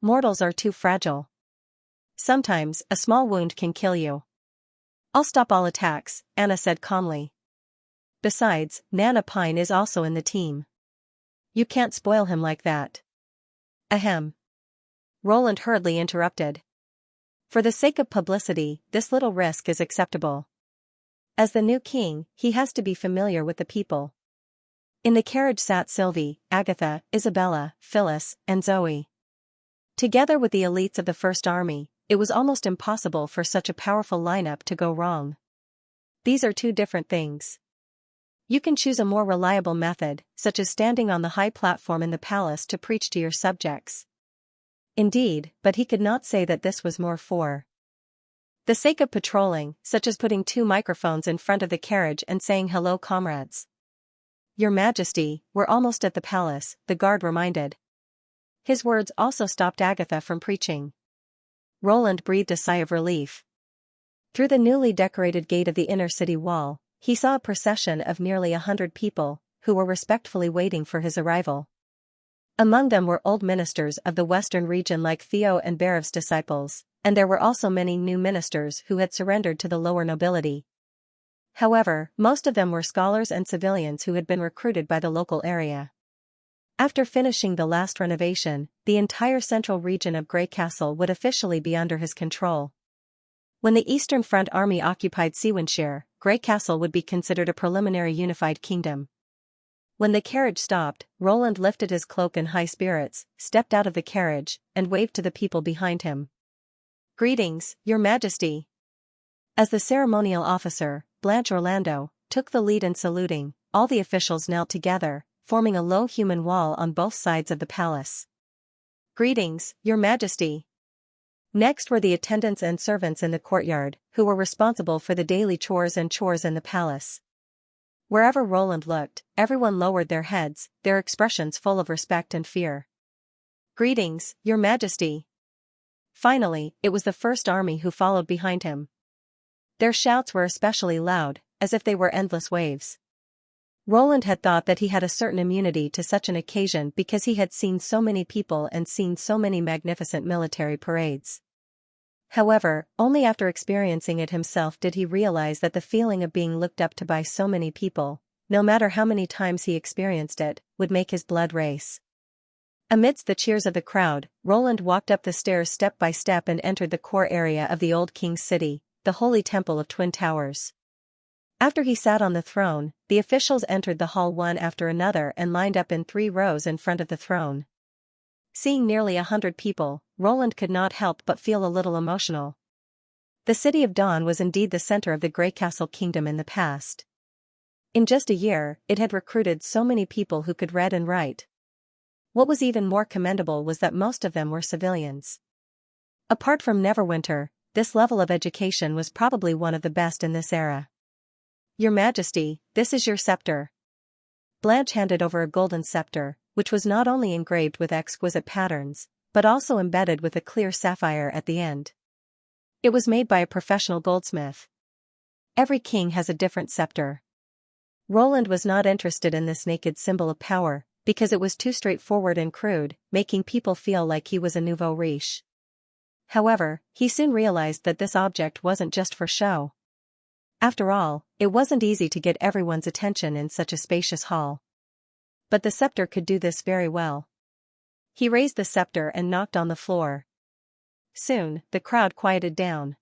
Mortals are too fragile. Sometimes, a small wound can kill you. I'll stop all attacks, Anna said calmly. Besides, Nana Pine is also in the team. You can't spoil him like that. Ahem. Roland hurriedly interrupted. For the sake of publicity, this little risk is acceptable. As the new king, he has to be familiar with the people. In the carriage sat Sylvie, Agatha, Isabella, Phyllis, and Zoe. Together with the elites of the First Army, it was almost impossible for such a powerful lineup to go wrong. These are two different things. You can choose a more reliable method, such as standing on the high platform in the palace to preach to your subjects. Indeed, but he could not say that this was more for the sake of patrolling, such as putting 2 microphones in front of the carriage and saying hello comrades. Your Majesty, we're almost at the palace, the guard reminded. His words also stopped Agatha from preaching. Roland breathed a sigh of relief. Through the newly decorated gate of the inner city wall, he saw a procession of nearly 100 people, who were respectfully waiting for his arrival. Among them were old ministers of the western region like Theo and Barev's disciples, and there were also many new ministers who had surrendered to the lower nobility. However, most of them were scholars and civilians who had been recruited by the local area. After finishing the last renovation, the entire central region of Grey Castle would officially be under his control. When the Eastern Front Army occupied Xianxia, Grey Castle would be considered a preliminary unified kingdom. When the carriage stopped, Roland lifted his cloak in high spirits, stepped out of the carriage, and waved to the people behind him. Greetings, Your Majesty. As the ceremonial officer, Blanche Orlando, took the lead in saluting, all the officials knelt together, forming a low human wall on both sides of the palace. Greetings, Your Majesty. Next were the attendants and servants in the courtyard, who were responsible for the daily chores in the palace. Wherever Roland looked, everyone lowered their heads, their expressions full of respect and fear. Greetings, Your Majesty. Finally, it was the First Army who followed behind him. Their shouts were especially loud, as if they were endless waves. Roland had thought that he had a certain immunity to such an occasion because he had seen so many people and seen so many magnificent military parades. However, only after experiencing it himself did he realize that the feeling of being looked up to by so many people, no matter how many times he experienced it, would make his blood race. Amidst the cheers of the crowd, Roland walked up the stairs step by step and entered the core area of the old king's city, the Holy Temple of Twin Towers. After he sat on the throne, the officials entered the hall one after another and lined up in 3 rows in front of the throne. Seeing nearly 100 people, Roland could not help but feel a little emotional. The City of Dawn was indeed the center of the Grey Castle Kingdom in the past. In just a year, it had recruited so many people who could read and write. What was even more commendable was that most of them were civilians. Apart from Neverwinter, this level of education was probably one of the best in this era. "Your Majesty, this is your scepter." Blanche handed over a golden scepter, which was not only engraved with exquisite patterns, but also embedded with a clear sapphire at the end. It was made by a professional goldsmith. Every king has a different scepter. Roland was not interested in this naked symbol of power, because it was too straightforward and crude, making people feel like he was a nouveau riche. However, he soon realized that this object wasn't just for show. After all, it wasn't easy to get everyone's attention in such a spacious hall. But the scepter could do this very well. He raised the scepter and knocked on the floor. Soon, the crowd quieted down.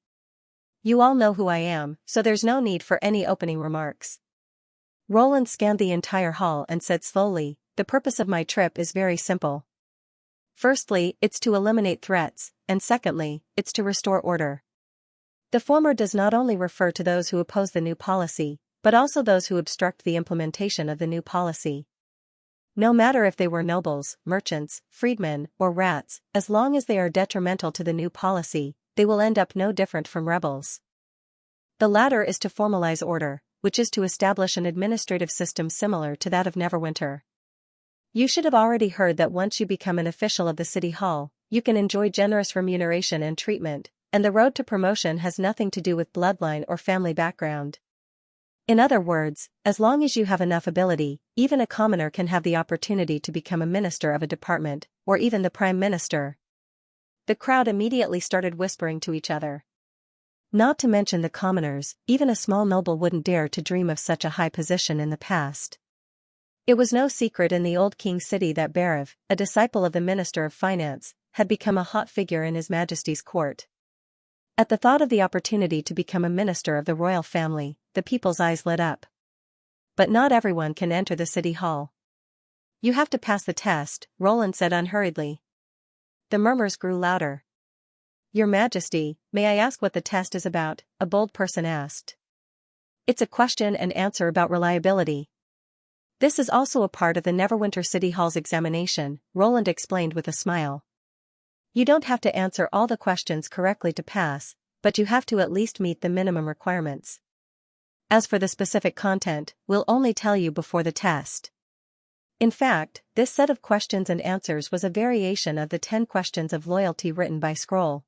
"You all know who I am, so there's no need for any opening remarks." Roland scanned the entire hall and said slowly, "The purpose of my trip is very simple. Firstly, it's to eliminate threats, and secondly, it's to restore order." The former does not only refer to those who oppose the new policy, but also those who obstruct the implementation of the new policy. No matter if they were nobles, merchants, freedmen, or rats, as long as they are detrimental to the new policy, they will end up no different from rebels. The latter is to formalize order, which is to establish an administrative system similar to that of Neverwinter. You should have already heard that once you become an official of the city hall, you can enjoy generous remuneration and treatment, and the road to promotion has nothing to do with bloodline or family background. In other words, as long as you have enough ability, even a commoner can have the opportunity to become a minister of a department, or even the prime minister. The crowd immediately started whispering to each other. Not to mention the commoners, even a small noble wouldn't dare to dream of such a high position in the past. It was no secret in the old king's city that Berev, a disciple of the Minister of Finance, had become a hot figure in His Majesty's court. At the thought of the opportunity to become a minister of the royal family, the people's eyes lit up. But not everyone can enter the city hall. "You have to pass the test," Roland said unhurriedly. The murmurs grew louder. "Your Majesty, may I ask what the test is about?" a bold person asked. "It's a question and answer about reliability. This is also a part of the Neverwinter City Hall's examination," Roland explained with a smile. "You don't have to answer all the questions correctly to pass, but you have to at least meet the minimum requirements. As for the specific content, we'll only tell you before the test." In fact, this set of questions and answers was a variation of the 10 questions of loyalty written by Scroll.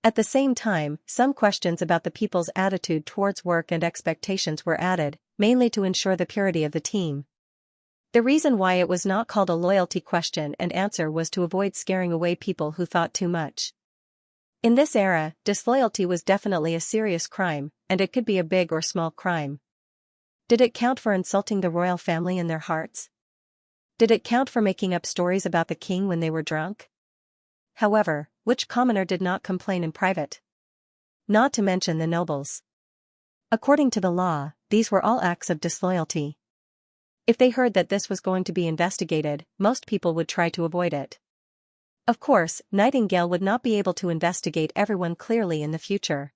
At the same time, some questions about the people's attitude towards work and expectations were added, mainly to ensure the purity of the team. The reason why it was not called a loyalty question and answer was to avoid scaring away people who thought too much. In this era, disloyalty was definitely a serious crime, and it could be a big or small crime. Did it count for insulting the royal family in their hearts? Did it count for making up stories about the king when they were drunk? However, which commoner did not complain in private? Not to mention the nobles. According to the law, these were all acts of disloyalty. If they heard that this was going to be investigated, most people would try to avoid it. Of course, Nightingale would not be able to investigate everyone clearly in the future.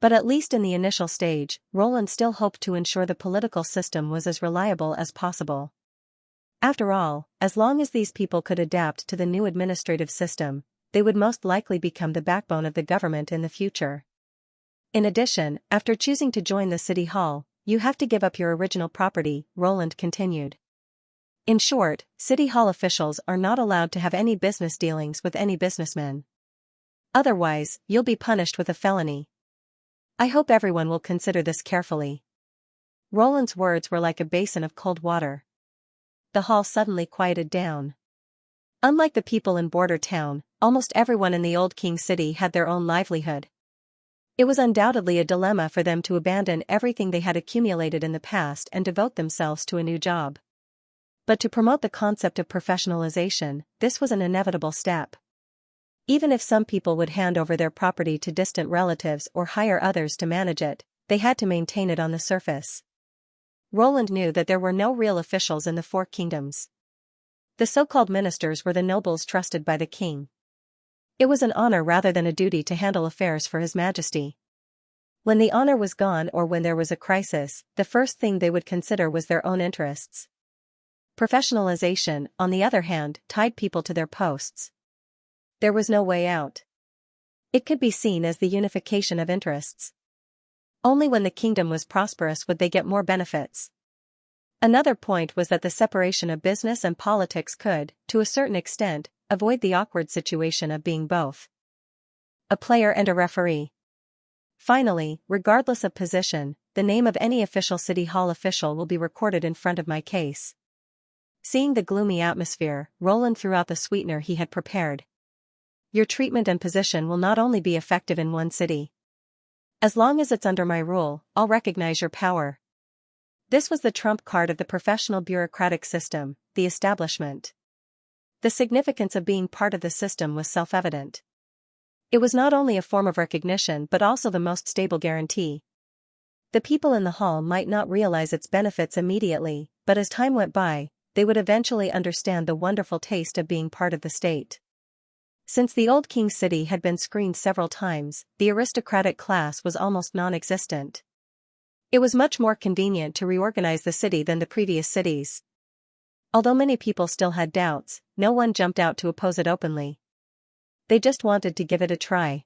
But at least in the initial stage, Roland still hoped to ensure the political system was as reliable as possible. After all, as long as these people could adapt to the new administrative system, they would most likely become the backbone of the government in the future. In addition, after choosing to join the city hall, you have to give up your original property, Roland continued. In short, city hall officials are not allowed to have any business dealings with any businessmen. Otherwise, you'll be punished with a felony. I hope everyone will consider this carefully. Roland's words were like a basin of cold water. The hall suddenly quieted down. Unlike the people in Border Town, almost everyone in the Old King City had their own livelihood. It was undoubtedly a dilemma for them to abandon everything they had accumulated in the past and devote themselves to a new job. But to promote the concept of professionalization, this was an inevitable step. Even if some people would hand over their property to distant relatives or hire others to manage it, they had to maintain it on the surface. Roland knew that there were no real officials in the Four Kingdoms. The so-called ministers were the nobles trusted by the king. It was an honor rather than a duty to handle affairs for His Majesty. When the honor was gone or when there was a crisis, the first thing they would consider was their own interests. Professionalization, on the other hand, tied people to their posts. There was no way out. It could be seen as the unification of interests. Only when the kingdom was prosperous would they get more benefits. Another point was that the separation of business and politics could, to a certain extent, avoid the awkward situation of being both a player and a referee. Finally, regardless of position, the name of any official City Hall official will be recorded in front of my case. Seeing the gloomy atmosphere, Roland threw out the sweetener he had prepared. Your treatment and position will not only be effective in one city. As long as it's under my rule, I'll recognize your power. This was the trump card of the professional bureaucratic system, the establishment. The significance of being part of the system was self-evident. It was not only a form of recognition but also the most stable guarantee. The people in the hall might not realize its benefits immediately, but as time went by, they would eventually understand the wonderful taste of being part of the state. Since the Old King City had been screened several times, the aristocratic class was almost non-existent. It was much more convenient to reorganize the city than the previous cities. Although many people still had doubts, no one jumped out to oppose it openly. They just wanted to give it a try.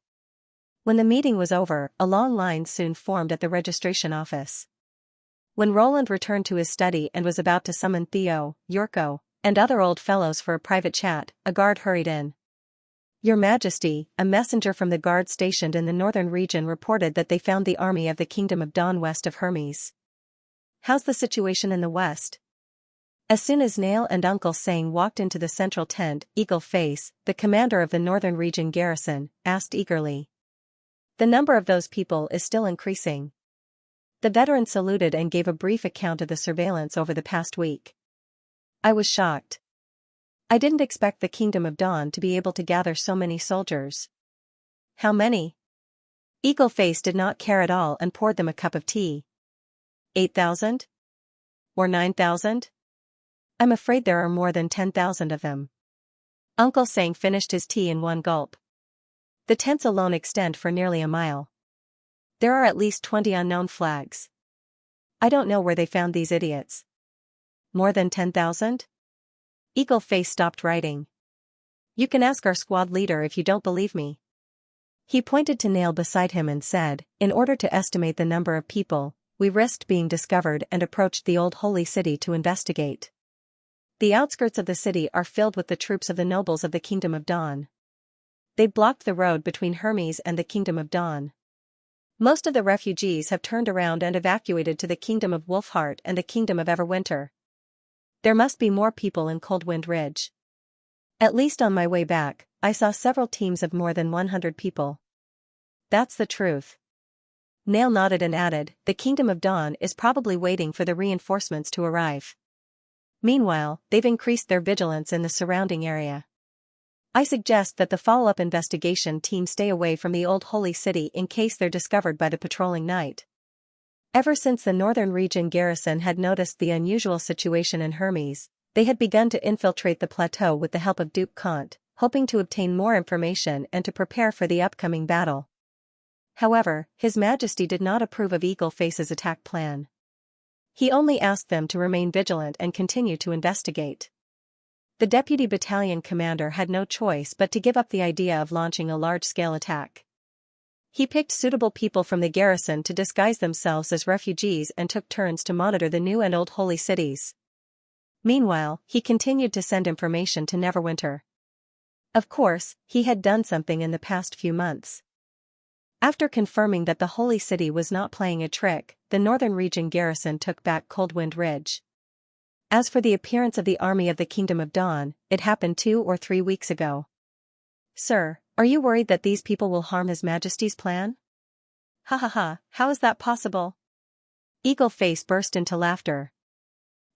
When the meeting was over, a long line soon formed at the registration office. When Roland returned to his study and was about to summon Theo, Yorko, and other old fellows for a private chat, a guard hurried in. Your Majesty, a messenger from the guard stationed in the northern region reported that they found the army of the Kingdom of Dawn west of Hermes. How's the situation in the west? As soon as Nail and Uncle Sang walked into the central tent, Eagle Face, the commander of the northern region garrison, asked eagerly. The number of those people is still increasing. The veteran saluted and gave a brief account of the surveillance over the past week. I was shocked. I didn't expect the Kingdom of Dawn to be able to gather so many soldiers. How many? Eagle Face did not care at all and poured them a cup of tea. 8,000? Or 9,000? I'm afraid there are more than 10,000 of them. Uncle Sang finished his tea in one gulp. The tents alone extend for nearly a mile. There are at least 20 unknown flags. I don't know where they found these idiots. More than 10,000? Eagle Face stopped writing. You can ask our squad leader if you don't believe me. He pointed to Nail beside him and said, in order to estimate the number of people, we risked being discovered and approached the old holy city to investigate. The outskirts of the city are filled with the troops of the nobles of the Kingdom of Dawn. They blocked the road between Hermes and the Kingdom of Dawn. Most of the refugees have turned around and evacuated to the Kingdom of Wolfheart and the Kingdom of Everwinter. There must be more people in Coldwind Ridge. At least on my way back, I saw several teams of more than 100 people. That's the truth. Nail nodded and added, the Kingdom of Dawn is probably waiting for the reinforcements to arrive. Meanwhile, they've increased their vigilance in the surrounding area. I suggest that the follow-up investigation team stay away from the old holy city in case they're discovered by the patrolling knight. Ever since the northern region garrison had noticed the unusual situation in Hermes, they had begun to infiltrate the plateau with the help of Duke Kant, hoping to obtain more information and to prepare for the upcoming battle. However, His Majesty did not approve of Eagle Face's attack plan. He only asked them to remain vigilant and continue to investigate. The deputy battalion commander had no choice but to give up the idea of launching a large-scale attack. He picked suitable people from the garrison to disguise themselves as refugees and took turns to monitor the new and old holy cities. Meanwhile, he continued to send information to Neverwinter. Of course, he had done something in the past few months. After confirming that the Holy City was not playing a trick, the northern region garrison took back Coldwind Ridge. As for the appearance of the army of the Kingdom of Dawn, it happened 2 or 3 weeks ago. Sir, are you worried that these people will harm His Majesty's plan? Ha ha ha, how is that possible? Eagle Face burst into laughter.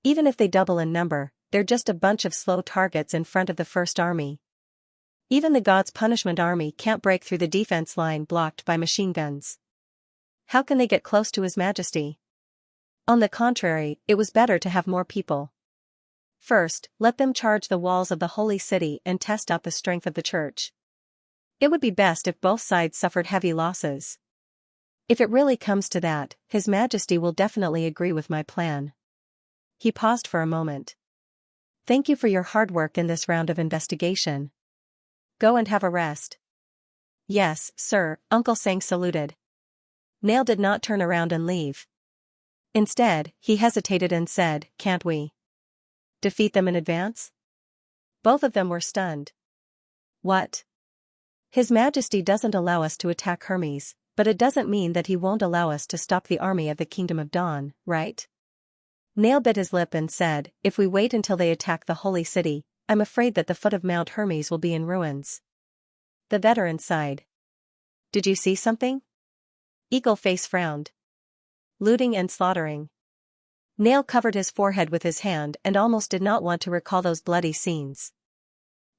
Even if they double in number, they're just a bunch of slow targets in front of the First Army. Even the God's Punishment Army can't break through the defense line blocked by machine guns. How can they get close to His Majesty? On the contrary, it was better to have more people. First, let them charge the walls of the Holy City and test out the strength of the Church. It would be best if both sides suffered heavy losses. If it really comes to that, His Majesty will definitely agree with my plan. He paused for a moment. Thank you for your hard work in this round of investigation. Go and have a rest. Yes, sir, Uncle Sang saluted. Nail did not turn around and leave. Instead, he hesitated and said, "Can't we defeat them in advance?" Both of them were stunned. What? His Majesty doesn't allow us to attack Hermes, but it doesn't mean that he won't allow us to stop the army of the Kingdom of Dawn, right? Nail bit his lip and said, if we wait until they attack the Holy City, I'm afraid that the foot of Mount Hermes will be in ruins. The veteran sighed. Did you see something? Eagle Face frowned. Looting and slaughtering. Nail covered his forehead with his hand and almost did not want to recall those bloody scenes.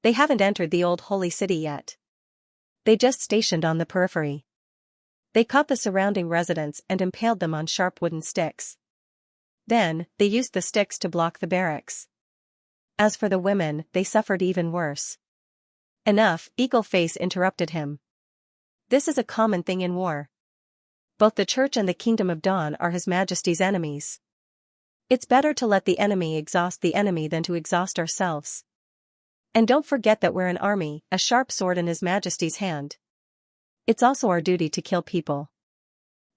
They haven't entered the old Holy City yet. They just stationed on the periphery. They caught the surrounding residents and impaled them on sharp wooden sticks. Then, they used the sticks to block the barracks. As for the women, they suffered even worse. Enough, Eagle Face interrupted him. This is a common thing in war. Both the Church and the Kingdom of Dawn are His Majesty's enemies. It's better to let the enemy exhaust the enemy than to exhaust ourselves. And don't forget that we're an army, a sharp sword in His Majesty's hand. It's also our duty to kill people.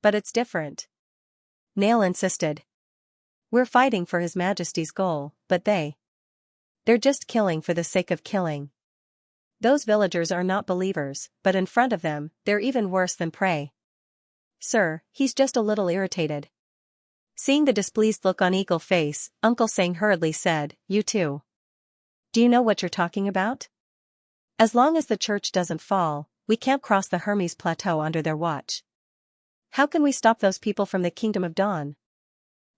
But it's different. Nail insisted. We're fighting for His Majesty's goal, but they're just killing for the sake of killing. Those villagers are not believers, but in front of them, they're even worse than prey. Sir, he's just a little irritated. Seeing the displeased look on Eagle Face, Uncle Sang hurriedly said, You too. Do you know what you're talking about? As long as the Church doesn't fall, we can't cross the Hermes Plateau under their watch. How can we stop those people from the Kingdom of Dawn?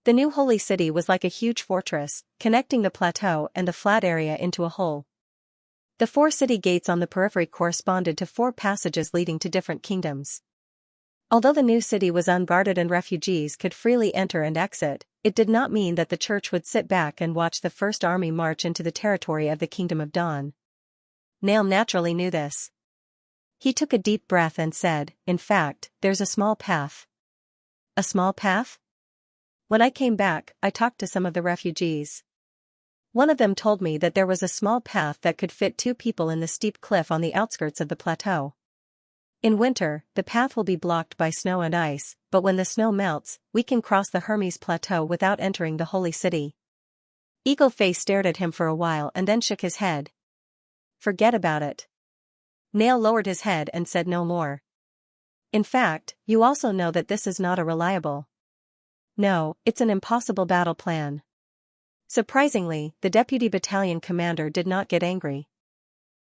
The new Holy City was like a huge fortress, connecting the plateau and the flat area into a whole. The 4 city gates on the periphery corresponded to 4 passages leading to different kingdoms. Although the new city was unguarded and refugees could freely enter and exit, it did not mean that the Church would sit back and watch the First Army march into the territory of the Kingdom of Dawn. Nail naturally knew this. He took a deep breath and said, in fact, there's a small path. A small path? When I came back, I talked to some of the refugees. One of them told me that there was a small path that could fit 2 people in the steep cliff on the outskirts of the plateau. In winter, the path will be blocked by snow and ice, but when the snow melts, we can cross the Hermes Plateau without entering the Holy City. Eagle Face stared at him for a while and then shook his head. Forget about it. Nail lowered his head and said no more. In fact, you also know that this is not a reliable. No, it's an impossible battle plan. Surprisingly, the deputy battalion commander did not get angry.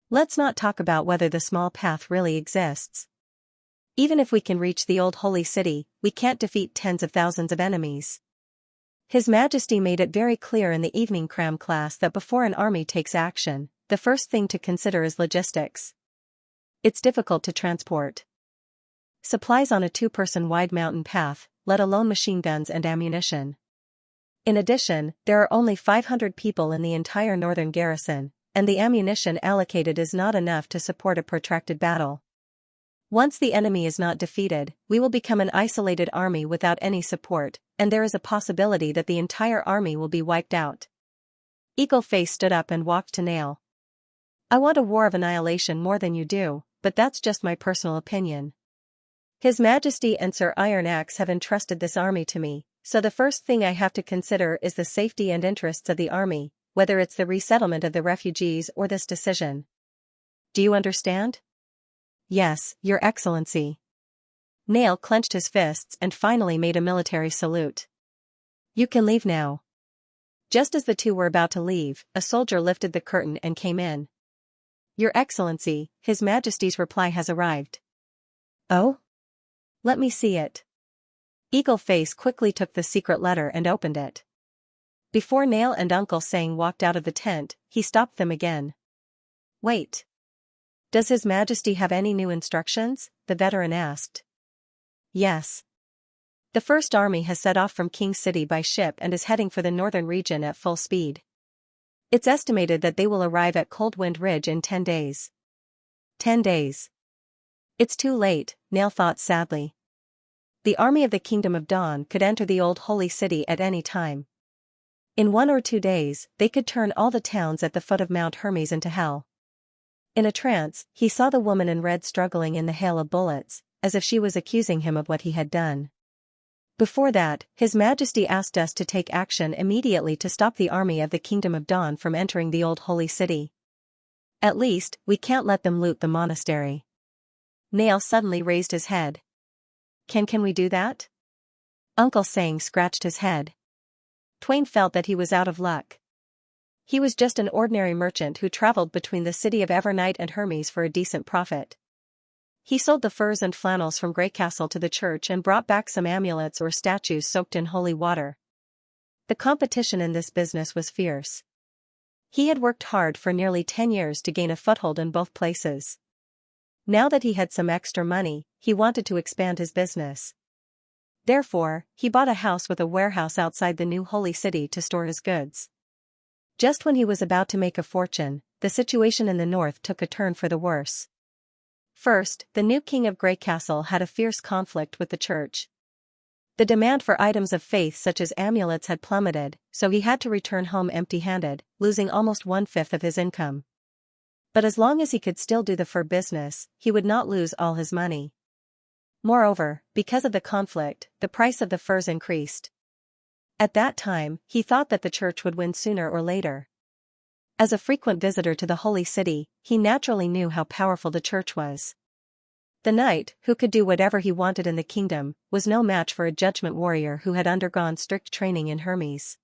Let's not talk about whether the small path really exists. Even if we can reach the old Holy City, we can't defeat tens of thousands of enemies. His Majesty made it very clear in the evening cram class that before an army takes action, the first thing to consider is logistics. It's difficult to transport supplies on a 2-person wide mountain path, let alone machine guns and ammunition. In addition, there are only 500 people in the entire northern garrison, and the ammunition allocated is not enough to support a protracted battle. Once the enemy is not defeated, we will become an isolated army without any support, and there is a possibility that the entire army will be wiped out. Eagle Face stood up and walked to Nail. I want a war of annihilation more than you do, but that's just my personal opinion. His Majesty and Sir Iron Axe have entrusted this army to me, so the first thing I have to consider is the safety and interests of the army, whether it's the resettlement of the refugees or this decision. Do you understand? Yes, Your Excellency. Nail clenched his fists and finally made a military salute. "You can leave now." Just as the two were about to leave, a soldier lifted the curtain and came in. "Your Excellency, His Majesty's reply has arrived." "Oh? Let me see it." Eagle Face quickly took the secret letter and opened it. Before Nail and Uncle Sang walked out of the tent, he stopped them again. "Wait. Does His Majesty have any new instructions?" the veteran asked. "Yes. The First Army has set off from King City by ship and is heading for the northern region at full speed. It's estimated that they will arrive at Cold Wind Ridge in 10 days. 10 days. It's too late," Nail thought sadly. The army of the Kingdom of Dawn could enter the old holy city at any time. In 1 or 2 days, they could turn all the towns at the foot of Mount Hermes into hell. In a trance, he saw the woman in red struggling in the hail of bullets, as if she was accusing him of what he had done. "Before that, His Majesty asked us to take action immediately to stop the army of the Kingdom of Dawn from entering the old holy city. At least, we can't let them loot the monastery." Nail suddenly raised his head. Can we do that?" Uncle Sang scratched his head. Twain felt that he was out of luck. He was just an ordinary merchant who traveled between the city of Evernight and Hermes for a decent profit. He sold the furs and flannels from Greycastle to the church and brought back some amulets or statues soaked in holy water. The competition in this business was fierce. He had worked hard for nearly 10 years to gain a foothold in both places. Now that he had some extra money, he wanted to expand his business. Therefore, he bought a house with a warehouse outside the new holy city to store his goods. Just when he was about to make a fortune, the situation in the north took a turn for the worse. First, the new king of Greycastle had a fierce conflict with the church. The demand for items of faith such as amulets had plummeted, so he had to return home empty-handed, losing almost 1/5 of his income. But as long as he could still do the fur business, he would not lose all his money. Moreover, because of the conflict, the price of the furs increased. At that time, he thought that the church would win sooner or later. As a frequent visitor to the holy city, he naturally knew how powerful the church was. The knight, who could do whatever he wanted in the kingdom, was no match for a judgment warrior who had undergone strict training in Hermes.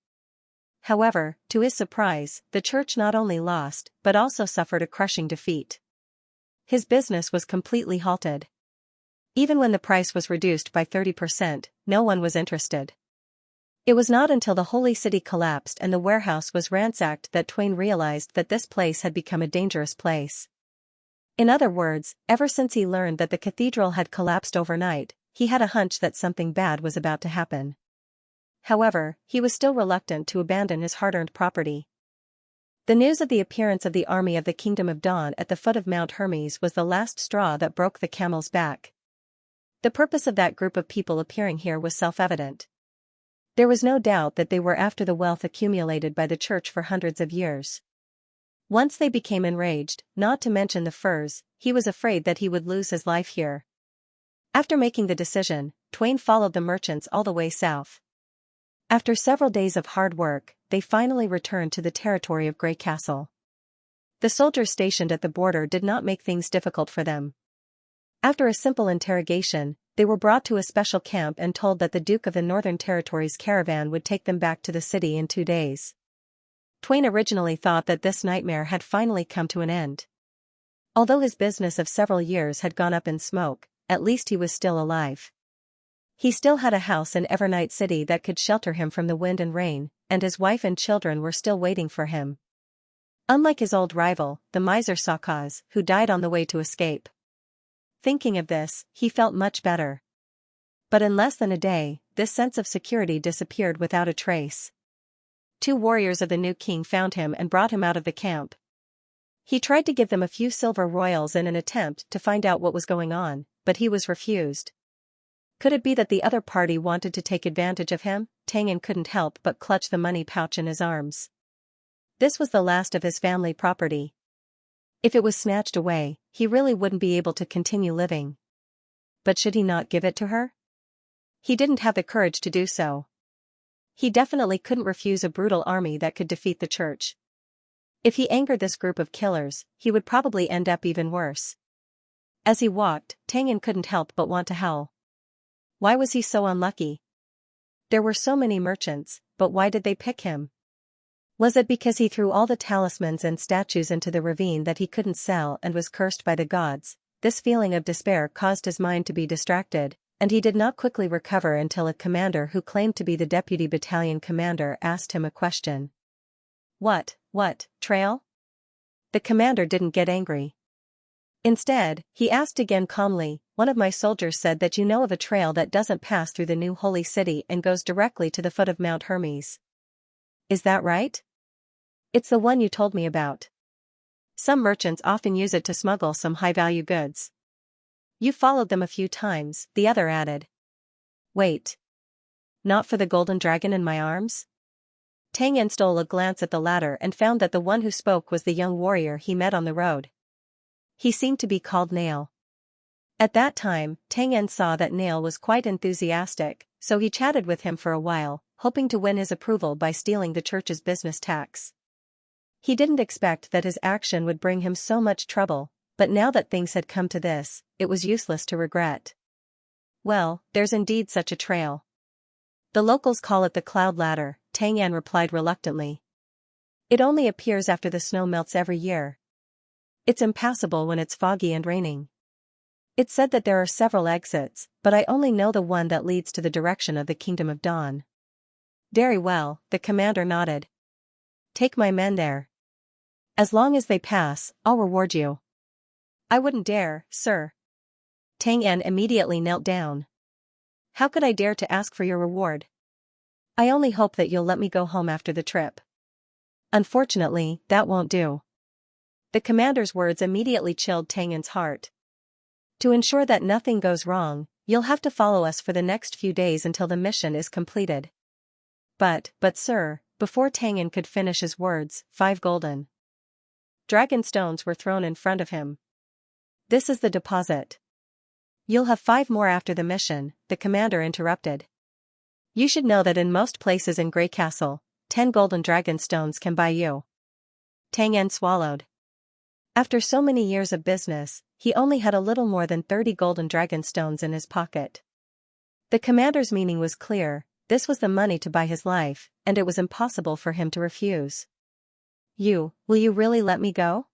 However, to his surprise, the church not only lost, but also suffered a crushing defeat. His business was completely halted. Even when the price was reduced by 30%, no one was interested. It was not until the holy city collapsed and the warehouse was ransacked that Twain realized that this place had become a dangerous place. In other words, ever since he learned that the cathedral had collapsed overnight, he had a hunch that something bad was about to happen. However, he was still reluctant to abandon his hard-earned property. The news of the appearance of the army of the Kingdom of Dawn at the foot of Mount Hermes was the last straw that broke the camel's back. The purpose of that group of people appearing here was self-evident. There was no doubt that they were after the wealth accumulated by the church for hundreds of years. Once they became enraged, not to mention the furs, he was afraid that he would lose his life here. After making the decision, Twain followed the merchants all the way south. After several days of hard work, they finally returned to the territory of Greycastle. The soldiers stationed at the border did not make things difficult for them. After a simple interrogation, they were brought to a special camp and told that the Duke of the Northern Territory's caravan would take them back to the city in 2 days. Twain originally thought that this nightmare had finally come to an end. Although his business of several years had gone up in smoke, at least he was still alive. He still had a house in Evernight City that could shelter him from the wind and rain, and his wife and children were still waiting for him. Unlike his old rival, the miser Sakaz, who died on the way to escape. Thinking of this, he felt much better. But in less than a day, this sense of security disappeared without a trace. 2 warriors of the new king found him and brought him out of the camp. He tried to give them a few silver royals in an attempt to find out what was going on, but he was refused. Could it be that the other party wanted to take advantage of him? Tangan couldn't help but clutch the money pouch in his arms. This was the last of his family property. If it was snatched away, he really wouldn't be able to continue living. But should he not give it to her? He didn't have the courage to do so. He definitely couldn't refuse a brutal army that could defeat the church. If he angered this group of killers, he would probably end up even worse. As he walked, Tangan couldn't help but want to howl. Why was he so unlucky? There were so many merchants, but why did they pick him? Was it because he threw all the talismans and statues into the ravine that he couldn't sell and was cursed by the gods? This feeling of despair caused his mind to be distracted, and he did not quickly recover until a commander who claimed to be the deputy battalion commander asked him a question. What, trail? The commander didn't get angry. Instead, he asked again calmly, one of my soldiers said that you know of a trail that doesn't pass through the new holy city and goes directly to the foot of Mount Hermes. Is that right? It's the one you told me about. Some merchants often use it to smuggle some high-value goods. You followed them a few times, the other added. Wait. Not for the golden dragon in my arms? Tang Yan stole a glance at the latter and found that the one who spoke was the young warrior he met on the road. He seemed to be called Nail. At that time, Tang Yan saw that Nail was quite enthusiastic, so he chatted with him for a while, hoping to win his approval by stealing the church's business tax. He didn't expect that his action would bring him so much trouble, but now that things had come to this, it was useless to regret. Well, there's indeed such a trail. The locals call it the Cloud Ladder, Tang Yan replied reluctantly. It only appears after the snow melts every year. It's impassable when it's foggy and raining. It's said that there are several exits, but I only know the one that leads to the direction of the Kingdom of Dawn. Very well, the commander nodded. Take my men there. As long as they pass, I'll reward you. I wouldn't dare, sir. Tang Yan immediately knelt down. How could I dare to ask for your reward? I only hope that you'll let me go home after the trip. Unfortunately, that won't do. The commander's words immediately chilled Tang Yan's heart. To ensure that nothing goes wrong, you'll have to follow us for the next few days until the mission is completed. But sir, before Tang Yan could finish his words, 5 golden dragon stones were thrown in front of him. This is the deposit. You'll have 5 more after the mission, the commander interrupted. You should know that in most places in Grey Castle, 10 golden dragon stones can buy you. Tang Yan swallowed. After so many years of business, he only had a little more than 30 golden dragon stones in his pocket. The commander's meaning was clear, this was the money to buy his life, and it was impossible for him to refuse. Will you really let me go?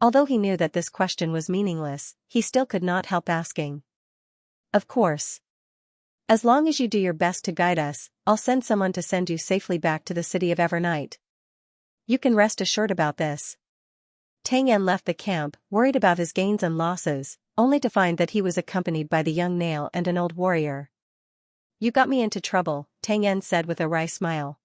Although he knew that this question was meaningless, he still could not help asking. Of course. As long as you do your best to guide us, I'll send someone to send you safely back to the city of Evernight. You can rest assured about this. Tang Yan left the camp, worried about his gains and losses, only to find that he was accompanied by the young Nail and an old warrior. You got me into trouble, Tang Yan said with a wry smile.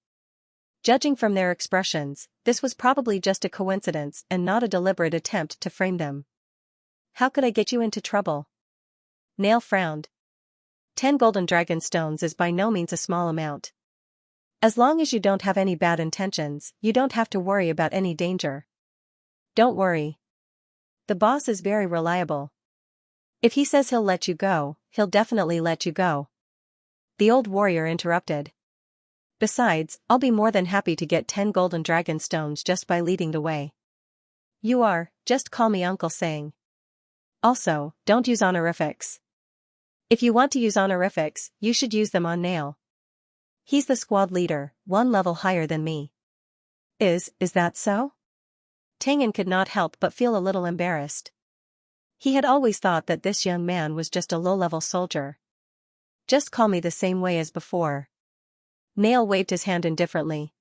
Judging from their expressions, this was probably just a coincidence and not a deliberate attempt to frame them. How could I get you into trouble? Nail frowned. 10 golden dragon stones is by no means a small amount. As long as you don't have any bad intentions, you don't have to worry about any danger. Don't worry. The boss is very reliable. If he says he'll let you go, he'll definitely let you go. The old warrior interrupted. Besides, I'll be more than happy to get 10 golden dragon stones just by leading the way. Just call me Uncle Sang. Also, don't use honorifics. If you want to use honorifics, you should use them on Nail. He's the squad leader, 1 level higher than me. Is that so? Tang Yan could not help but feel a little embarrassed. He had always thought that this young man was just a low-level soldier. Just call me the same way as before. Nail waved his hand indifferently.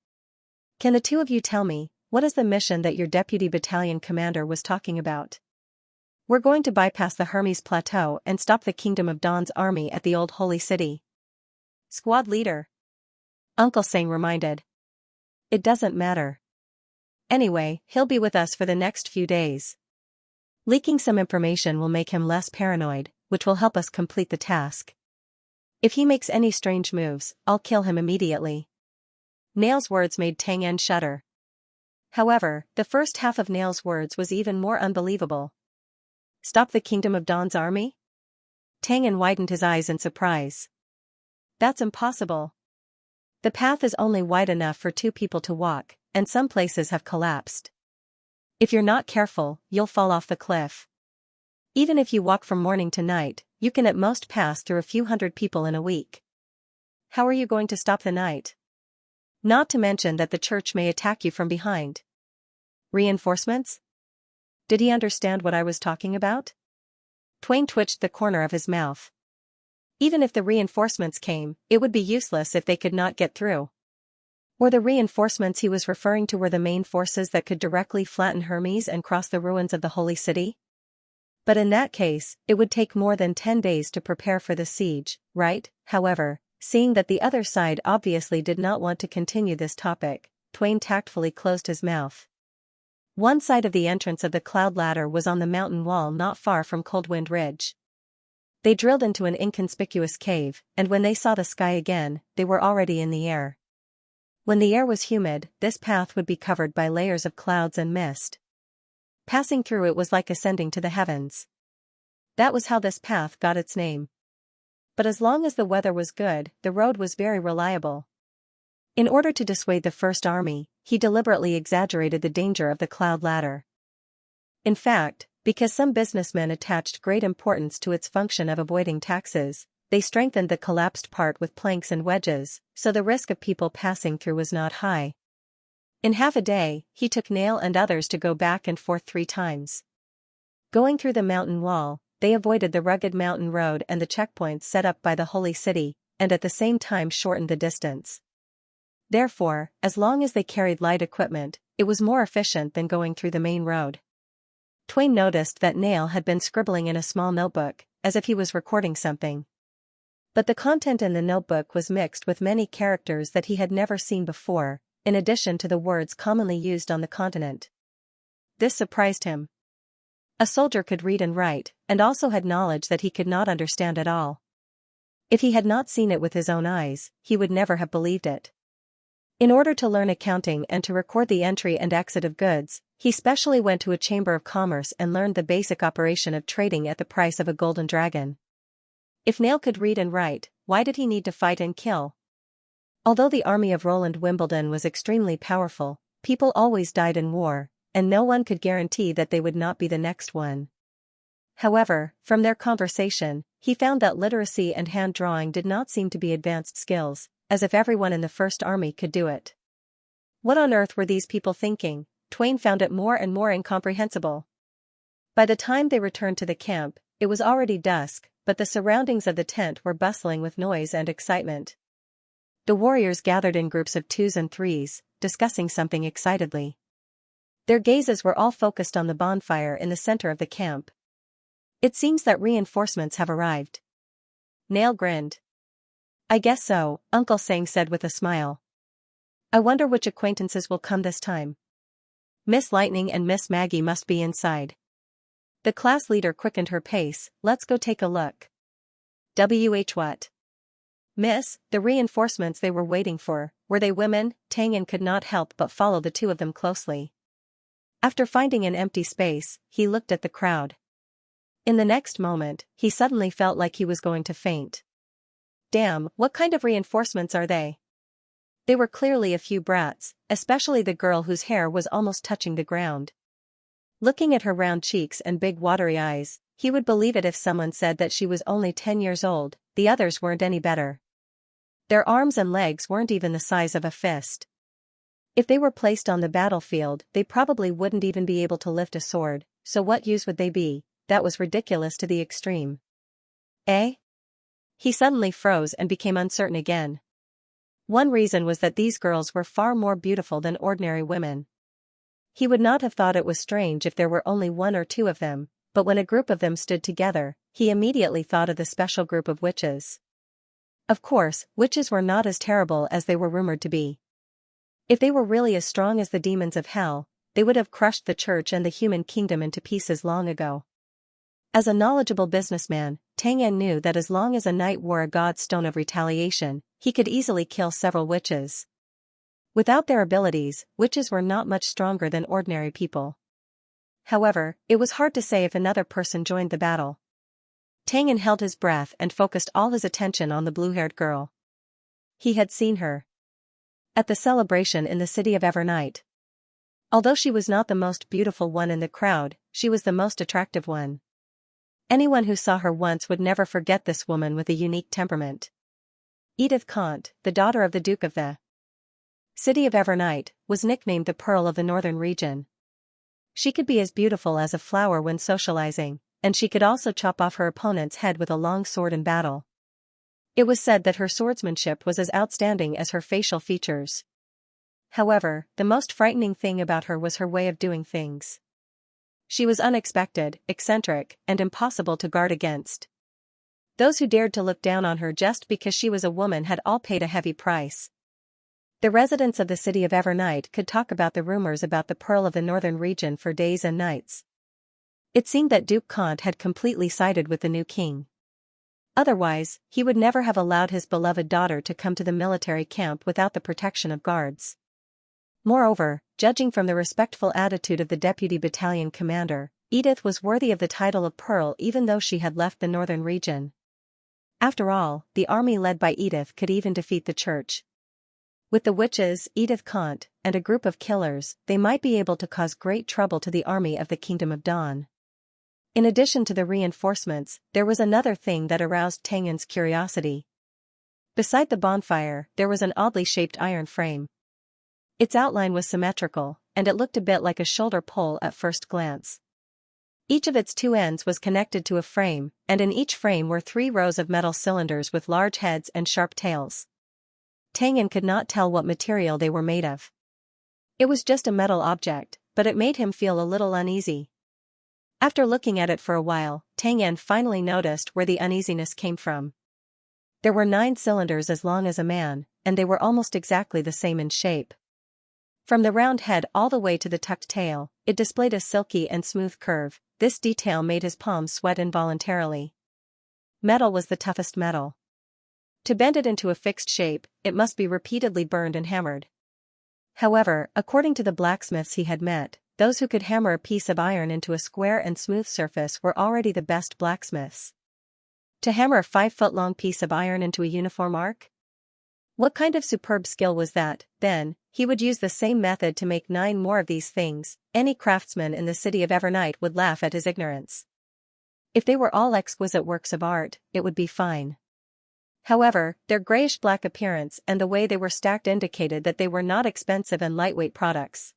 Can the two of you tell me, what is the mission that your deputy battalion commander was talking about? We're going to bypass the Hermes Plateau and stop the Kingdom of Dawn's army at the Old Holy City. Squad leader. Uncle Sang reminded. It doesn't matter. Anyway, he'll be with us for the next few days. Leaking some information will make him less paranoid, which will help us complete the task. If he makes any strange moves, I'll kill him immediately. Nail's words made Tang Yan shudder. However, the first half of Nail's words was even more unbelievable. Stop the Kingdom of Dawn's army? Tang Yan widened his eyes in surprise. That's impossible. The path is only wide enough for 2 people to walk, and some places have collapsed. If you're not careful, you'll fall off the cliff. Even if you walk from morning to night, you can at most pass through a few hundred people in a week. How are you going to stop the night? Not to mention that the church may attack you from behind. Reinforcements? Did he understand what I was talking about? Twain twitched the corner of his mouth. Even if the reinforcements came, it would be useless if they could not get through. Or the reinforcements he was referring to were the main forces that could directly flatten Hermes and cross the ruins of the Holy City? But in that case, it would take more than 10 days to prepare for the siege, right? However, seeing that the other side obviously did not want to continue this topic, Twain tactfully closed his mouth. One side of the entrance of the cloud ladder was on the mountain wall not far from Coldwind Ridge. They drilled into an inconspicuous cave, and when they saw the sky again, they were already in the air. When the air was humid, this path would be covered by layers of clouds and mist. Passing through it was like ascending to the heavens. That was how this path got its name. But as long as the weather was good, the road was very reliable. In order to dissuade the First Army, he deliberately exaggerated the danger of the cloud ladder. In fact, because some businessmen attached great importance to its function of avoiding taxes, they strengthened the collapsed part with planks and wedges, so the risk of people passing through was not high. In half a day, he took Nail and others to go back and forth 3 times. Going through the mountain wall, they avoided the rugged mountain road and the checkpoints set up by the Holy City, and at the same time shortened the distance. Therefore, as long as they carried light equipment, it was more efficient than going through the main road. Twain noticed that Nail had been scribbling in a small notebook, as if he was recording something. But the content in the notebook was mixed with many characters that he had never seen before, in addition to the words commonly used on the continent. This surprised him. A soldier could read and write, and also had knowledge that he could not understand at all. If he had not seen it with his own eyes, he would never have believed it. In order to learn accounting and to record the entry and exit of goods, he specially went to a chamber of commerce and learned the basic operation of trading at the price of a golden dragon. If Nail could read and write, why did he need to fight and kill? Although the army of Roland Wimbledon was extremely powerful, people always died in war, and no one could guarantee that they would not be the next one. However, from their conversation, he found that literacy and hand-drawing did not seem to be advanced skills, as if everyone in the First Army could do it. What on earth were these people thinking? Twain found it more and more incomprehensible. By the time they returned to the camp, it was already dusk, but the surroundings of the tent were bustling with noise and excitement. The warriors gathered in groups of 2s and 3s, discussing something excitedly. Their gazes were all focused on the bonfire in the center of the camp. It seems that reinforcements have arrived. Nail grinned. I guess so, Uncle Sang said with a smile. I wonder which acquaintances will come this time. Miss Lightning and Miss Maggie must be inside. The class leader quickened her pace. Let's go take a look. What? Miss, the reinforcements they were waiting for, were they women? Tang could not help but follow the 2 of them closely. After finding an empty space, he looked at the crowd. In the next moment, he suddenly felt like he was going to faint. Damn, what kind of reinforcements are they? They were clearly a few brats, especially the girl whose hair was almost touching the ground. Looking at her round cheeks and big watery eyes, he would believe it if someone said that she was only 10 years old. The others weren't any better. Their arms and legs weren't even the size of a fist. If they were placed on the battlefield, they probably wouldn't even be able to lift a sword, so what use would they be? That was ridiculous to the extreme. Eh? He suddenly froze and became uncertain again. One reason was that these girls were far more beautiful than ordinary women. He would not have thought it was strange if there were only 1 or 2 of them, but when a group of them stood together, he immediately thought of the special group of witches. Of course, witches were not as terrible as they were rumored to be. If they were really as strong as the demons of hell, they would have crushed the church and the human kingdom into pieces long ago. As a knowledgeable businessman, Tang knew that as long as a knight wore a god's stone of retaliation, he could easily kill several witches. Without their abilities, witches were not much stronger than ordinary people. However, it was hard to say if another person joined the battle. Tang held his breath and focused all his attention on the blue-haired girl. He had seen her at the celebration in the city of Evernight. Although she was not the most beautiful one in the crowd, she was the most attractive one. Anyone who saw her once would never forget this woman with a unique temperament. Edith Conte, the daughter of the Duke of the City of Evernight, was nicknamed the Pearl of the Northern Region. She could be as beautiful as a flower when socializing, and she could also chop off her opponent's head with a long sword in battle. It was said that her swordsmanship was as outstanding as her facial features. However, the most frightening thing about her was her way of doing things. She was unexpected, eccentric, and impossible to guard against. Those who dared to look down on her just because she was a woman had all paid a heavy price. The residents of the city of Evernight could talk about the rumors about the Pearl of the Northern Region for days and nights. It seemed that Duke Conte had completely sided with the new king. Otherwise, he would never have allowed his beloved daughter to come to the military camp without the protection of guards. Moreover, judging from the respectful attitude of the deputy battalion commander, Edith was worthy of the title of Pearl even though she had left the northern region. After all, the army led by Edith could even defeat the church. With the witches, Edith Conte, and a group of killers, they might be able to cause great trouble to the army of the Kingdom of Dawn. In addition to the reinforcements, there was another thing that aroused Tang Yan's curiosity. Beside the bonfire, there was an oddly shaped iron frame. Its outline was symmetrical, and it looked a bit like a shoulder pole at first glance. Each of its two ends was connected to a frame, and in each frame were 3 rows of metal cylinders with large heads and sharp tails. Tang Yan could not tell what material they were made of. It was just a metal object, but it made him feel a little uneasy. After looking at it for a while, Tang Yan finally noticed where the uneasiness came from. There were 9 cylinders as long as a man, and they were almost exactly the same in shape. From the round head all the way to the tucked tail, it displayed a silky and smooth curve. This detail made his palms sweat involuntarily. Metal was the toughest metal. To bend it into a fixed shape, it must be repeatedly burned and hammered. However, according to the blacksmiths he had met, those who could hammer a piece of iron into a square and smooth surface were already the best blacksmiths. To hammer a 5-foot-long piece of iron into a uniform arc? What kind of superb skill was that? Then, he would use the same method to make 9 more of these things. Any craftsman in the city of Evernight would laugh at his ignorance. If they were all exquisite works of art, it would be fine. However, their grayish-black appearance and the way they were stacked indicated that they were not expensive and lightweight products.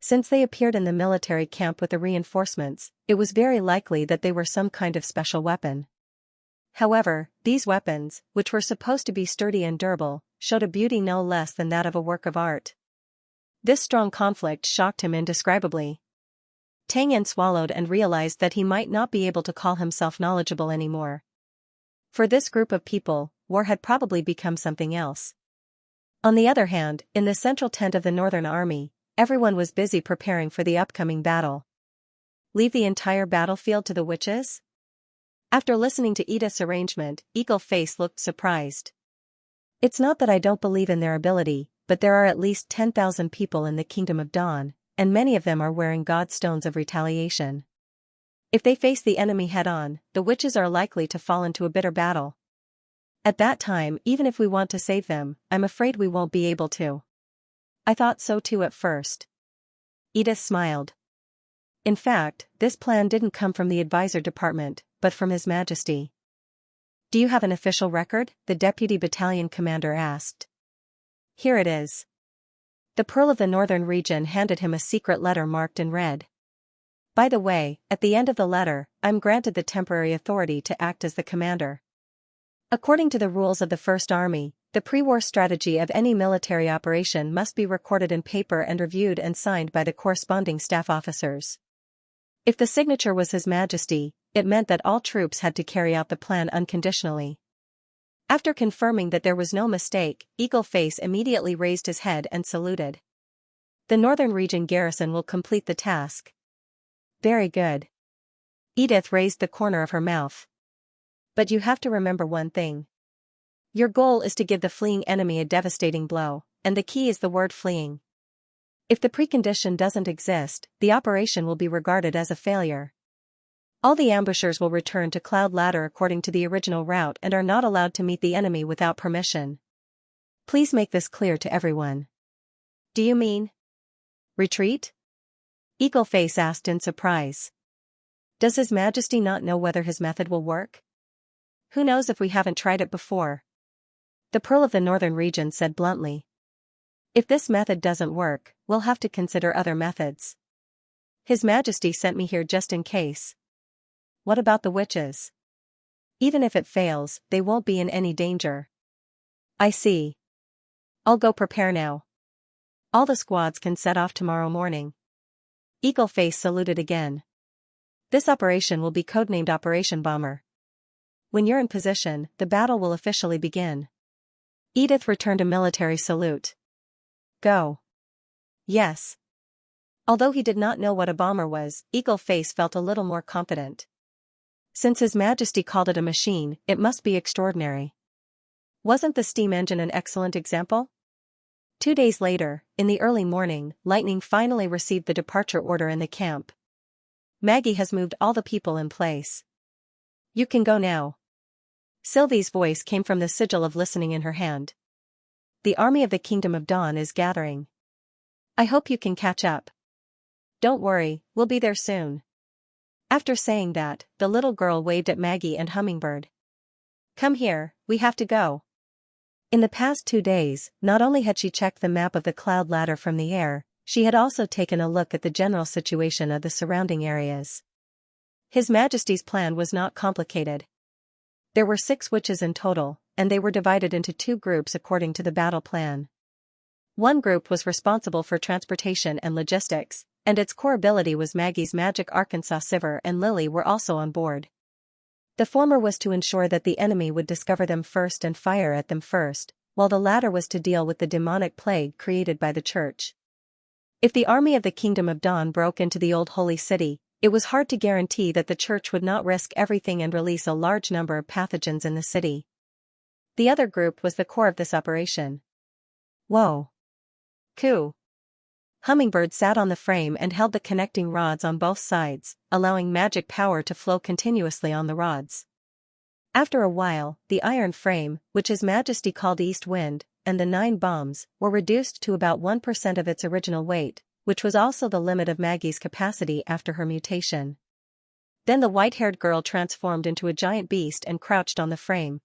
Since they appeared in the military camp with the reinforcements, it was very likely that they were some kind of special weapon. However, these weapons, which were supposed to be sturdy and durable, showed a beauty no less than that of a work of art. This strong conflict shocked him indescribably. Tang Yan swallowed and realized that he might not be able to call himself knowledgeable anymore. For this group of people, war had probably become something else. On the other hand, in the central tent of the Northern Army, everyone was busy preparing for the upcoming battle. Leave the entire battlefield to the witches? After listening to Edith's arrangement, Eagle Face looked surprised. It's not that I don't believe in their ability, but there are at least 10,000 people in the Kingdom of Dawn, and many of them are wearing God stones of retaliation. If they face the enemy head-on, the witches are likely to fall into a bitter battle. At that time, even if we want to save them, I'm afraid we won't be able to. I thought so too at first. Edith smiled. In fact, this plan didn't come from the advisor department, but from His Majesty. Do you have an official record? The deputy battalion commander asked. Here it is. The Pearl of the Northern Region handed him a secret letter marked in red. By the way, at the end of the letter, I'm granted the temporary authority to act as the commander. According to the rules of the First Army, the pre-war strategy of any military operation must be recorded in paper and reviewed and signed by the corresponding staff officers. If the signature was His Majesty, it meant that all troops had to carry out the plan unconditionally. After confirming that there was no mistake, Eagle Face immediately raised his head and saluted. The Northern Region garrison will complete the task. Very good. Edith raised the corner of her mouth. But you have to remember one thing. Your goal is to give the fleeing enemy a devastating blow, and the key is the word fleeing. If the precondition doesn't exist, the operation will be regarded as a failure. All the ambushers will return to Cloud Ladder according to the original route and are not allowed to meet the enemy without permission. Please make this clear to everyone. Do you mean retreat? Eagle Face asked in surprise. Does His Majesty not know whether his method will work? Who knows if we haven't tried it before? The Pearl of the Northern Region said bluntly. If this method doesn't work, we'll have to consider other methods. His Majesty sent me here just in case. What about the witches? Even if it fails, they won't be in any danger. I see. I'll go prepare now. All the squads can set off tomorrow morning. Eagle Face saluted again. This operation will be codenamed Operation Bomber. When you're in position, the battle will officially begin. Edith returned a military salute. Go. Yes. Although he did not know what a bomber was, Eagle Face felt a little more confident. Since His Majesty called it a machine, it must be extraordinary. Wasn't the steam engine an excellent example? 2 days later, in the early morning, Lightning finally received the departure order in the camp. Maggie has moved all the people in place. You can go now. Sylvie's voice came from the sigil of listening in her hand. The army of the Kingdom of Dawn is gathering. I hope you can catch up. Don't worry, we'll be there soon. After saying that, the little girl waved at Maggie and Hummingbird. Come here, we have to go. In the past 2 days, not only had she checked the map of the cloud ladder from the air, she had also taken a look at the general situation of the surrounding areas. His Majesty's plan was not complicated. There were 6 witches in total, and they were divided into 2 groups according to the battle plan. One group was responsible for transportation and logistics, and its core ability was Maggie's magic. Arkansas Sivir and Lily were also on board. The former was to ensure that the enemy would discover them first and fire at them first, while the latter was to deal with the demonic plague created by the church. If the army of the Kingdom of Dawn broke into the Old Holy City, it was hard to guarantee that the church would not risk everything and release a large number of pathogens in the city. The other group was the core of this operation. Whoa. Coo. Hummingbird sat on the frame and held the connecting rods on both sides, allowing magic power to flow continuously on the rods. After a while, the iron frame, which His Majesty called East Wind, and the 9 bombs, were reduced to about 1% of its original weight, which was also the limit of Maggie's capacity after her mutation. Then the white-haired girl transformed into a giant beast and crouched on the frame.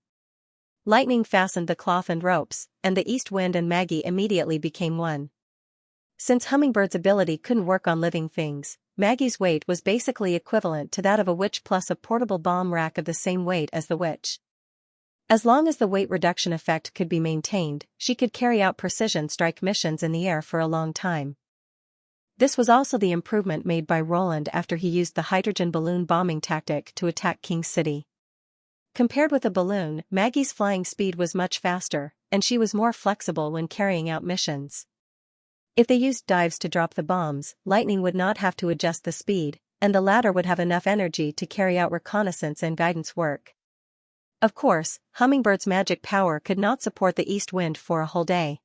Lightning fastened the cloth and ropes, and the East Wind and Maggie immediately became one. Since Hummingbird's ability couldn't work on living things, Maggie's weight was basically equivalent to that of a witch plus a portable bomb rack of the same weight as the witch. As long as the weight reduction effect could be maintained, she could carry out precision strike missions in the air for a long time. This was also the improvement made by Roland after he used the hydrogen balloon bombing tactic to attack King City. Compared with a balloon, Maggie's flying speed was much faster, and she was more flexible when carrying out missions. If they used dives to drop the bombs, Lightning would not have to adjust the speed, and the latter would have enough energy to carry out reconnaissance and guidance work. Of course, Hummingbird's magic power could not support the East Wind for a whole day.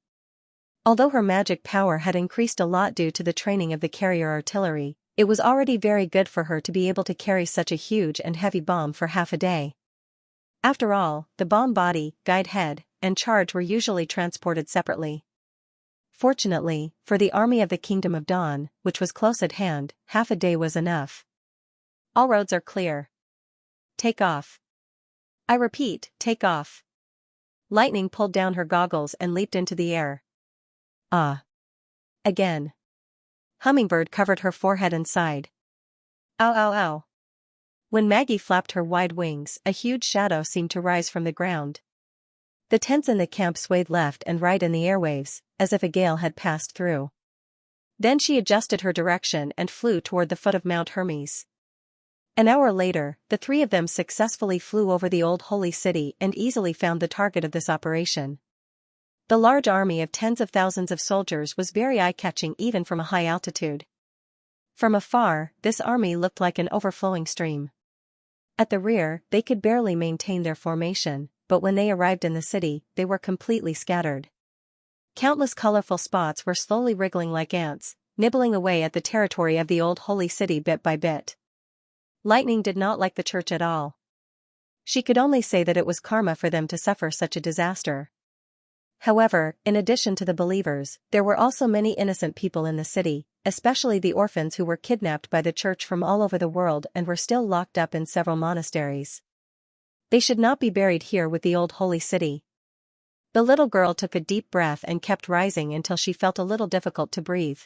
Although her magic power had increased a lot due to the training of the carrier artillery, it was already very good for her to be able to carry such a huge and heavy bomb for half a day. After all, the bomb body, guide head, and charge were usually transported separately. Fortunately, for the army of the Kingdom of Dawn, which was close at hand, half a day was enough. All roads are clear. Take off. I repeat, take off. Lightning pulled down her goggles and leaped into the air. Ah. Again. Hummingbird covered her forehead and sighed. Ow ow ow. When Maggie flapped her wide wings, a huge shadow seemed to rise from the ground. The tents in the camp swayed left and right in the airwaves, as if a gale had passed through. Then she adjusted her direction and flew toward the foot of Mount Hermes. An hour later, the 3 of them successfully flew over the Old Holy City and easily found the target of this operation. The large army of tens of thousands of soldiers was very eye-catching even from a high altitude. From afar, this army looked like an overflowing stream. At the rear, they could barely maintain their formation, but when they arrived in the city, they were completely scattered. Countless colorful spots were slowly wriggling like ants, nibbling away at the territory of the Old Holy City bit by bit. Lightning did not like the church at all. She could only say that it was karma for them to suffer such a disaster. However, in addition to the believers, there were also many innocent people in the city, especially the orphans who were kidnapped by the church from all over the world and were still locked up in several monasteries. They should not be buried here with the old holy city. The little girl took a deep breath and kept rising until she felt a little difficult to breathe.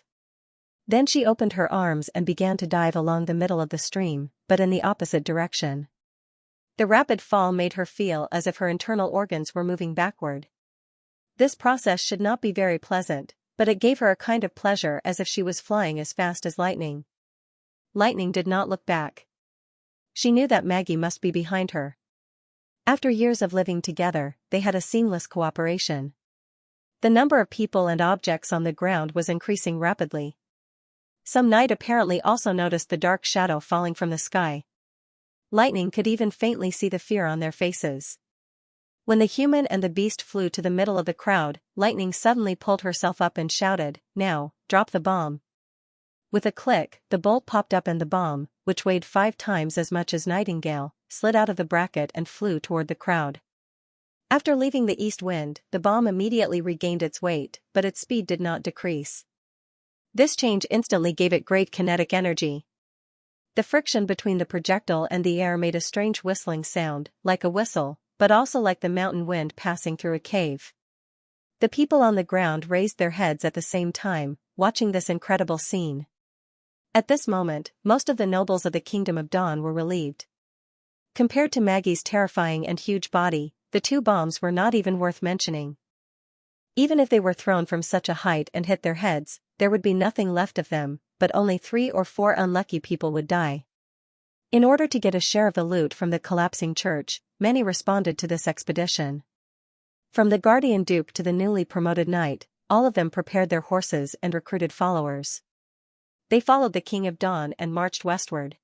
Then she opened her arms and began to dive along the middle of the stream, but in the opposite direction. The rapid fall made her feel as if her internal organs were moving backward. This process should not be very pleasant, but it gave her a kind of pleasure as if she was flying as fast as lightning. Lightning did not look back. She knew that Maggie must be behind her. After years of living together, they had a seamless cooperation. The number of people and objects on the ground was increasing rapidly. Some night apparently also noticed the dark shadow falling from the sky. Lightning could even faintly see the fear on their faces. When the human and the beast flew to the middle of the crowd, Lightning suddenly pulled herself up and shouted, "Now, drop the bomb." With a click, the bolt popped up and the bomb, which weighed 5 times as much as Nightingale, slid out of the bracket and flew toward the crowd. After leaving the east wind, the bomb immediately regained its weight, but its speed did not decrease. This change instantly gave it great kinetic energy. The friction between the projectile and the air made a strange whistling sound, like a whistle, but also like the mountain wind passing through a cave. The people on the ground raised their heads at the same time, watching this incredible scene. At this moment, most of the nobles of the Kingdom of Dawn were relieved. Compared to Maggie's terrifying and huge body, the 2 bombs were not even worth mentioning. Even if they were thrown from such a height and hit their heads, there would be nothing left of them, but only 3 or 4 unlucky people would die. In order to get a share of the loot from the collapsing church, many responded to this expedition. From the guardian duke to the newly promoted knight, all of them prepared their horses and recruited followers. They followed the King of Dawn and marched westward.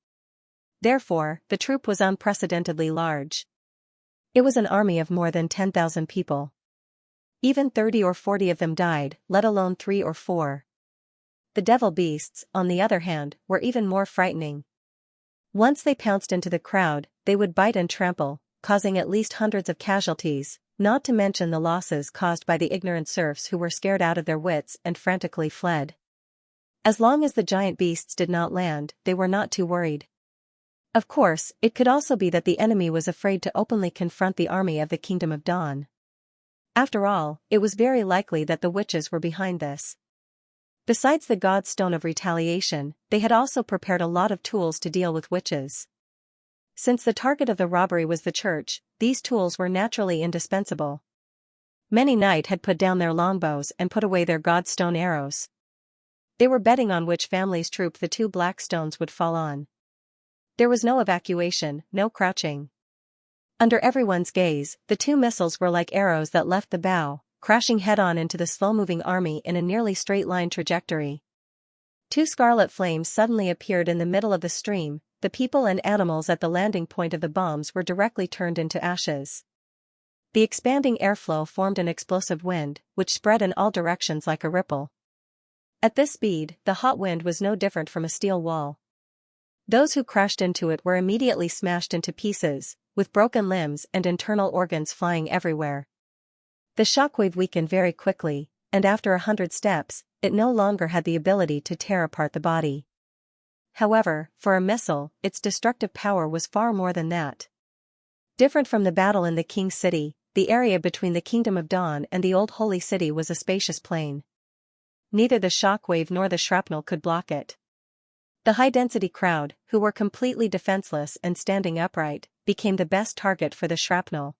Therefore, the troop was unprecedentedly large. It was an army of more than 10,000 people. Even 30 or 40 of them died, let alone 3 or 4. The devil beasts, on the other hand, were even more frightening. Once they pounced into the crowd, they would bite and trample, causing at least hundreds of casualties, not to mention the losses caused by the ignorant serfs who were scared out of their wits and frantically fled. As long as the giant beasts did not land, they were not too worried. Of course, it could also be that the enemy was afraid to openly confront the army of the Kingdom of Dawn. After all, it was very likely that the witches were behind this. Besides the god stone of retaliation, they had also prepared a lot of tools to deal with witches. Since the target of the robbery was the church, these tools were naturally indispensable. Many knights had put down their longbows and put away their god stone arrows. They were betting on which family's troop the 2 black stones would fall on. There was no evacuation, no crouching. Under everyone's gaze, the 2 missiles were like arrows that left the bow, crashing head-on into the slow-moving army in a nearly straight-line trajectory. 2 scarlet flames suddenly appeared in the middle of the stream. The people and animals at the landing point of the bombs were directly turned into ashes. The expanding airflow formed an explosive wind, which spread in all directions like a ripple. At this speed, the hot wind was no different from a steel wall. Those who crashed into it were immediately smashed into pieces, with broken limbs and internal organs flying everywhere. The shockwave weakened very quickly, and after 100 steps, it no longer had the ability to tear apart the body. However, for a missile, its destructive power was far more than that. Different from the battle in the King's City, the area between the Kingdom of Dawn and the Old Holy City was a spacious plain. Neither the shockwave nor the shrapnel could block it. The high-density crowd, who were completely defenseless and standing upright, became the best target for the shrapnel.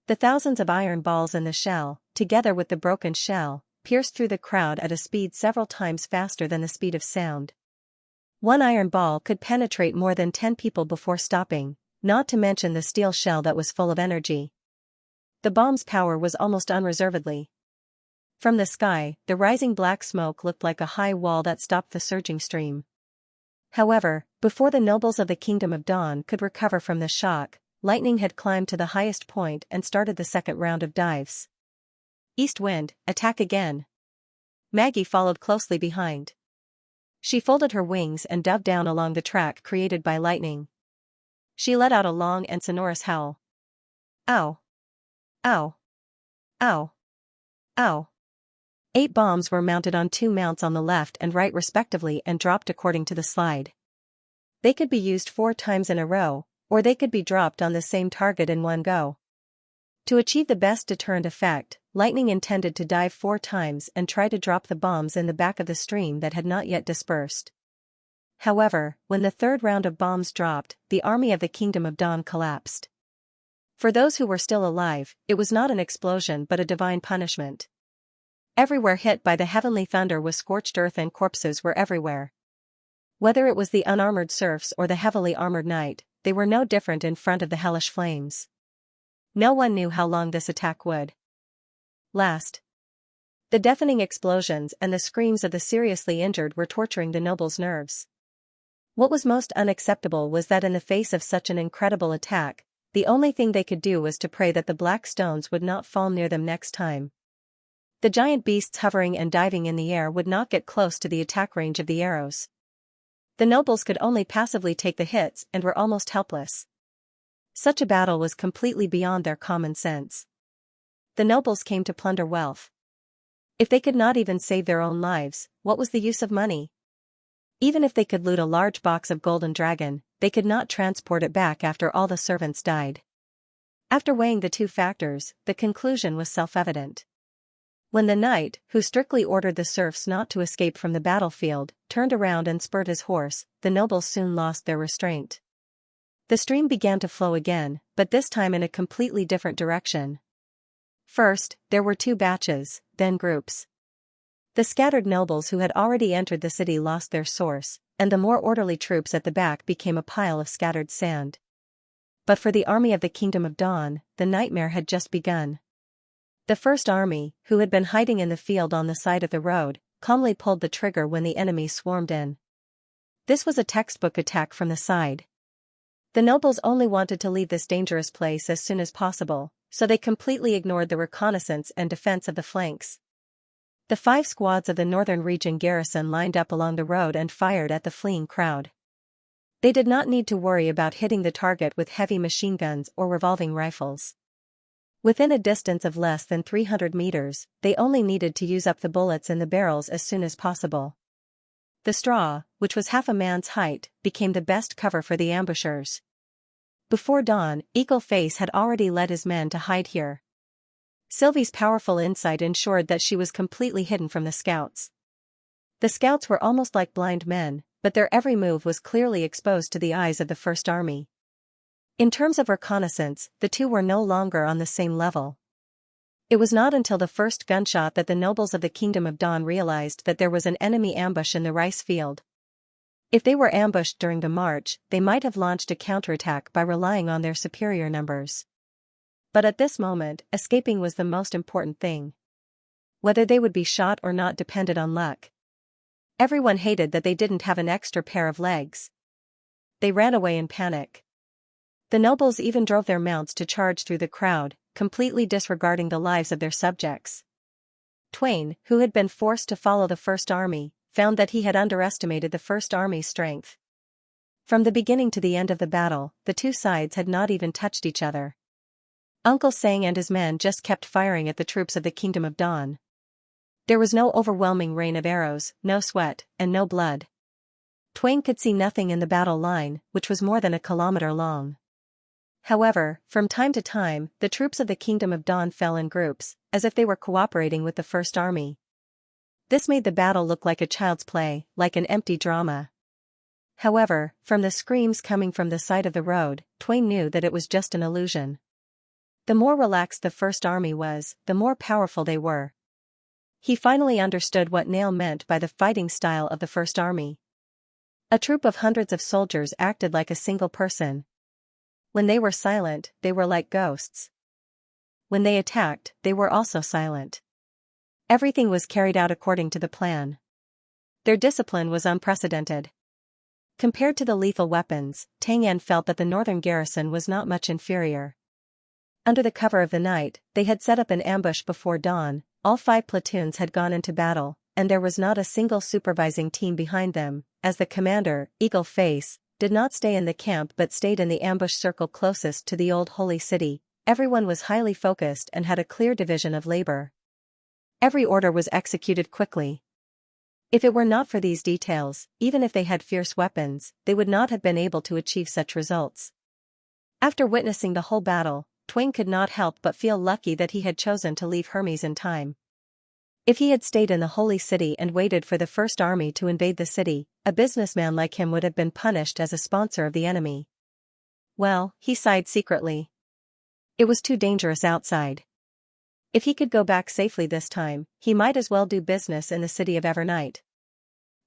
The thousands of iron balls in the shell, together with the broken shell, pierced through the crowd at a speed several times faster than the speed of sound. One iron ball could penetrate more than 10 people before stopping, not to mention the steel shell that was full of energy. The bomb's power was almost unreservedly. From the sky, the rising black smoke looked like a high wall that stopped the surging stream. However, before the nobles of the Kingdom of Dawn could recover from the shock, Lightning had climbed to the highest point and started the second round of dives. East wind, attack again. Maggie followed closely behind. She folded her wings and dove down along the track created by lightning. She let out a long and sonorous howl. Ow! Ow! Ow! Ow! 8 bombs were mounted on 2 mounts on the left and right respectively and dropped according to the slide. They could be used 4 times in a row, or they could be dropped on the same target in one go. To achieve the best deterrent effect, Lightning intended to dive 4 times and try to drop the bombs in the back of the stream that had not yet dispersed. However, when the third round of bombs dropped, the army of the Kingdom of Dawn collapsed. For those who were still alive, it was not an explosion but a divine punishment. Everywhere hit by the heavenly thunder was scorched earth and corpses were everywhere. Whether it was the unarmored serfs or the heavily armored knight, they were no different in front of the hellish flames. No one knew how long this attack would last. The deafening explosions and the screams of the seriously injured were torturing the nobles' nerves. What was most unacceptable was that in the face of such an incredible attack, the only thing they could do was to pray that the black stones would not fall near them next time. The giant beasts hovering and diving in the air would not get close to the attack range of the arrows. The nobles could only passively take the hits and were almost helpless. Such a battle was completely beyond their common sense. The nobles came to plunder wealth. If they could not even save their own lives, what was the use of money? Even if they could loot a large box of golden dragon, they could not transport it back after all the servants died. After weighing the 2 factors, the conclusion was self-evident. When the knight, who strictly ordered the serfs not to escape from the battlefield, turned around and spurred his horse, the nobles soon lost their restraint. The stream began to flow again, but this time in a completely different direction. First, there were 2 batches, then groups. The scattered nobles who had already entered the city lost their source, and the more orderly troops at the back became a pile of scattered sand. But for the army of the Kingdom of Dawn, the nightmare had just begun. The first army, who had been hiding in the field on the side of the road, calmly pulled the trigger when the enemy swarmed in. This was a textbook attack from the side. The nobles only wanted to leave this dangerous place as soon as possible, so they completely ignored the reconnaissance and defense of the flanks. The 5 squads of the northern region garrison lined up along the road and fired at the fleeing crowd. They did not need to worry about hitting the target with heavy machine guns or revolving rifles. Within a distance of less than 300 meters, they only needed to use up the bullets in the barrels as soon as possible. The straw, which was half a man's height, became the best cover for the ambushers. Before dawn, Eagle Face had already led his men to hide here. Sylvie's powerful insight ensured that she was completely hidden from the scouts. The scouts were almost like blind men, but their every move was clearly exposed to the eyes of the First Army. In terms of reconnaissance, the 2 were no longer on the same level. It was not until the first gunshot that the nobles of the Kingdom of Dawn realized that there was an enemy ambush in the rice field. If they were ambushed during the march, they might have launched a counterattack by relying on their superior numbers. But at this moment, escaping was the most important thing. Whether they would be shot or not depended on luck. Everyone hated that they didn't have an extra pair of legs. They ran away in panic. The nobles even drove their mounts to charge through the crowd, completely disregarding the lives of their subjects. Twain, who had been forced to follow the First Army, found that he had underestimated the First Army's strength. From the beginning to the end of the battle, the 2 sides had not even touched each other. Uncle Sang and his men just kept firing at the troops of the Kingdom of Dawn. There was no overwhelming rain of arrows, no sweat, and no blood. Twain could see nothing in the battle line, which was more than a kilometer long. However, from time to time, the troops of the Kingdom of Dawn fell in groups, as if they were cooperating with the First Army. This made the battle look like a child's play, like an empty drama. However, from the screams coming from the side of the road, Twain knew that it was just an illusion. The more relaxed the First Army was, the more powerful they were. He finally understood what Nail meant by the fighting style of the First Army. A troop of hundreds of soldiers acted like a single person. When they were silent, they were like ghosts. When they attacked, they were also silent. Everything was carried out according to the plan. Their discipline was unprecedented. Compared to the lethal weapons, Tang An felt that the northern garrison was not much inferior. Under the cover of the night, they had set up an ambush before dawn. All 5 platoons had gone into battle, and there was not a single supervising team behind them, as the commander, Eagle Face, did not stay in the camp but stayed in the ambush circle closest to the old holy city. Everyone was highly focused and had a clear division of labor. Every order was executed quickly. If it were not for these details, even if they had fierce weapons, they would not have been able to achieve such results. After witnessing the whole battle, Twain could not help but feel lucky that he had chosen to leave Hermes in time. If he had stayed in the Holy City and waited for the first army to invade the city, a businessman like him would have been punished as a sponsor of the enemy. Well, he sighed secretly. It was too dangerous outside. If he could go back safely this time, he might as well do business in the city of Evernight.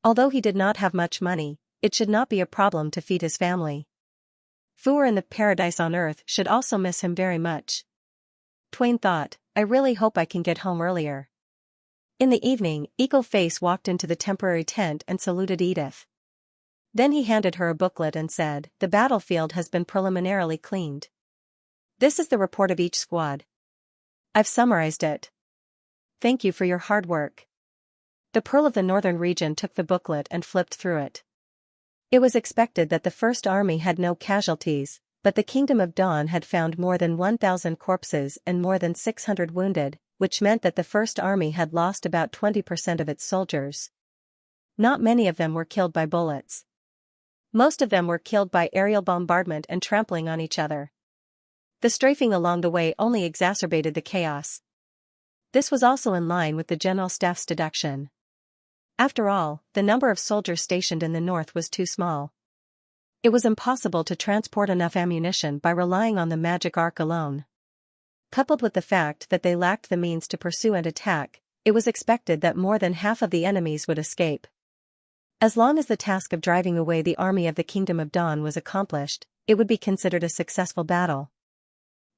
Although he did not have much money, it should not be a problem to feed his family. Fuer and the paradise on earth should also miss him very much. Twain thought, I really hope I can get home earlier. In the evening, Eagle Face walked into the temporary tent and saluted Edith. Then he handed her a booklet and said, the battlefield has been preliminarily cleaned. This is the report of each squad. I've summarized it. Thank you for your hard work. The Pearl of the Northern Region took the booklet and flipped through it. It was expected that the First Army had no casualties, but the Kingdom of Dawn had found more than 1,000 corpses and more than 600 wounded, which meant that the First Army had lost about 20% of its soldiers. Not many of them were killed by bullets. Most of them were killed by aerial bombardment and trampling on each other. The strafing along the way only exacerbated the chaos. This was also in line with the General Staff's deduction. After all, the number of soldiers stationed in the north was too small. It was impossible to transport enough ammunition by relying on the magic arc alone. Coupled with the fact that they lacked the means to pursue and attack, it was expected that more than half of the enemies would escape. As long as the task of driving away the army of the Kingdom of Dawn was accomplished, it would be considered a successful battle.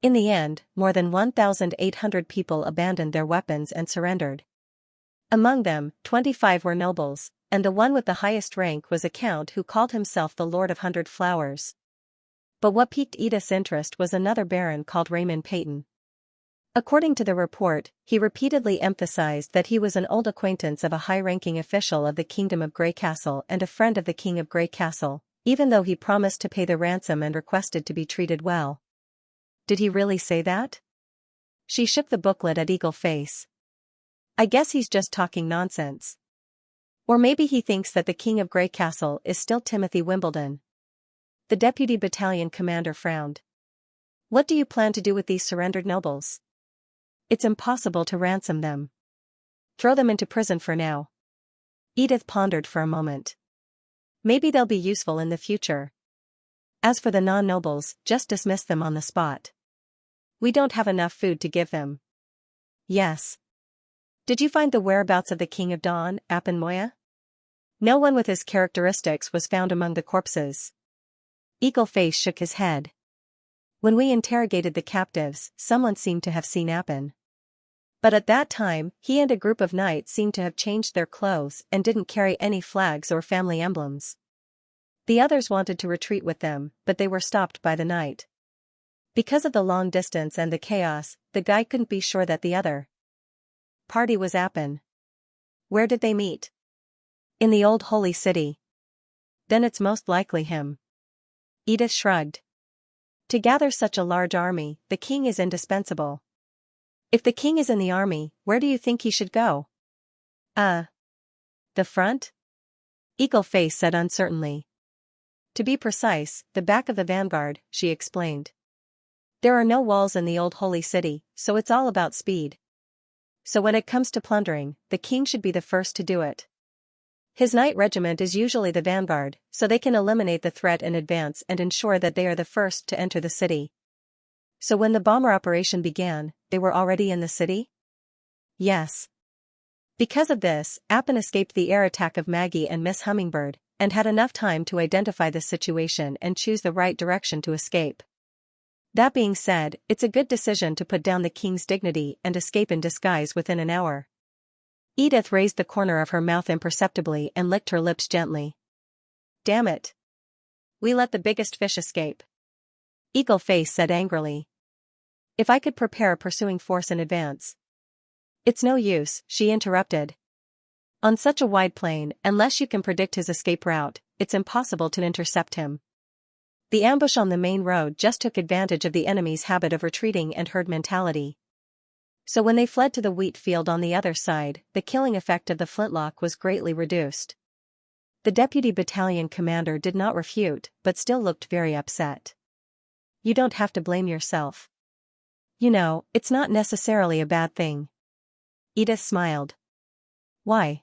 In the end, more than 1,800 people abandoned their weapons and surrendered. Among them, 25 were nobles, and the one with the highest rank was a count who called himself the Lord of 100 Flowers. But what piqued Edith's interest was another baron called Raymond Peyton. According to the report, he repeatedly emphasized that he was an old acquaintance of a high-ranking official of the Kingdom of Grey Castle and a friend of the King of Grey Castle, even though he promised to pay the ransom and requested to be treated well. Did he really say that? She shook the booklet at Eagle Face. I guess he's just talking nonsense. Or maybe he thinks that the King of Grey Castle is still Timothy Wimbledon. The deputy battalion commander frowned. What do you plan to do with these surrendered nobles? It's impossible to ransom them. Throw them into prison for now. Edith pondered for a moment. Maybe they'll be useful in the future. As for the non-nobles, just dismiss them on the spot. We don't have enough food to give them. Yes. Did you find the whereabouts of the King of Dawn, Apan-Moya? No one with his characteristics was found among the corpses. Eagle Face shook his head. When we interrogated the captives, someone seemed to have seen Apan. But at that time, he and a group of knights seemed to have changed their clothes and didn't carry any flags or family emblems. The others wanted to retreat with them, but they were stopped by the knight. Because of the long distance and the chaos, the guy couldn't be sure that the other party was Apan. Where did they meet? In the old holy city. Then it's most likely him. Edith shrugged. To gather such a large army, the king is indispensable. If the king is in the army, where do you think he should go? The front? Eagle Face said uncertainly. To be precise, the back of the vanguard, she explained. There are no walls in the old holy city, so it's all about speed. So when it comes to plundering, the king should be the first to do it. His knight regiment is usually the vanguard, so they can eliminate the threat in advance and ensure that they are the first to enter the city. So when the bomber operation began, they were already in the city? Yes. Because of this, Apan escaped the air attack of Maggie and Miss Hummingbird, and had enough time to identify the situation and choose the right direction to escape. That being said, it's a good decision to put down the king's dignity and escape in disguise within an hour. Edith raised the corner of her mouth imperceptibly and licked her lips gently. Damn it. We let the biggest fish escape. Eagle Face said angrily. If I could prepare a pursuing force in advance. It's no use, she interrupted. On such a wide plain, unless you can predict his escape route, it's impossible to intercept him. The ambush on the main road just took advantage of the enemy's habit of retreating and herd mentality. So when they fled to the wheat field on the other side, the killing effect of the flintlock was greatly reduced. The deputy battalion commander did not refute, but still looked very upset. You don't have to blame yourself. You know, it's not necessarily a bad thing. Edith smiled. Why?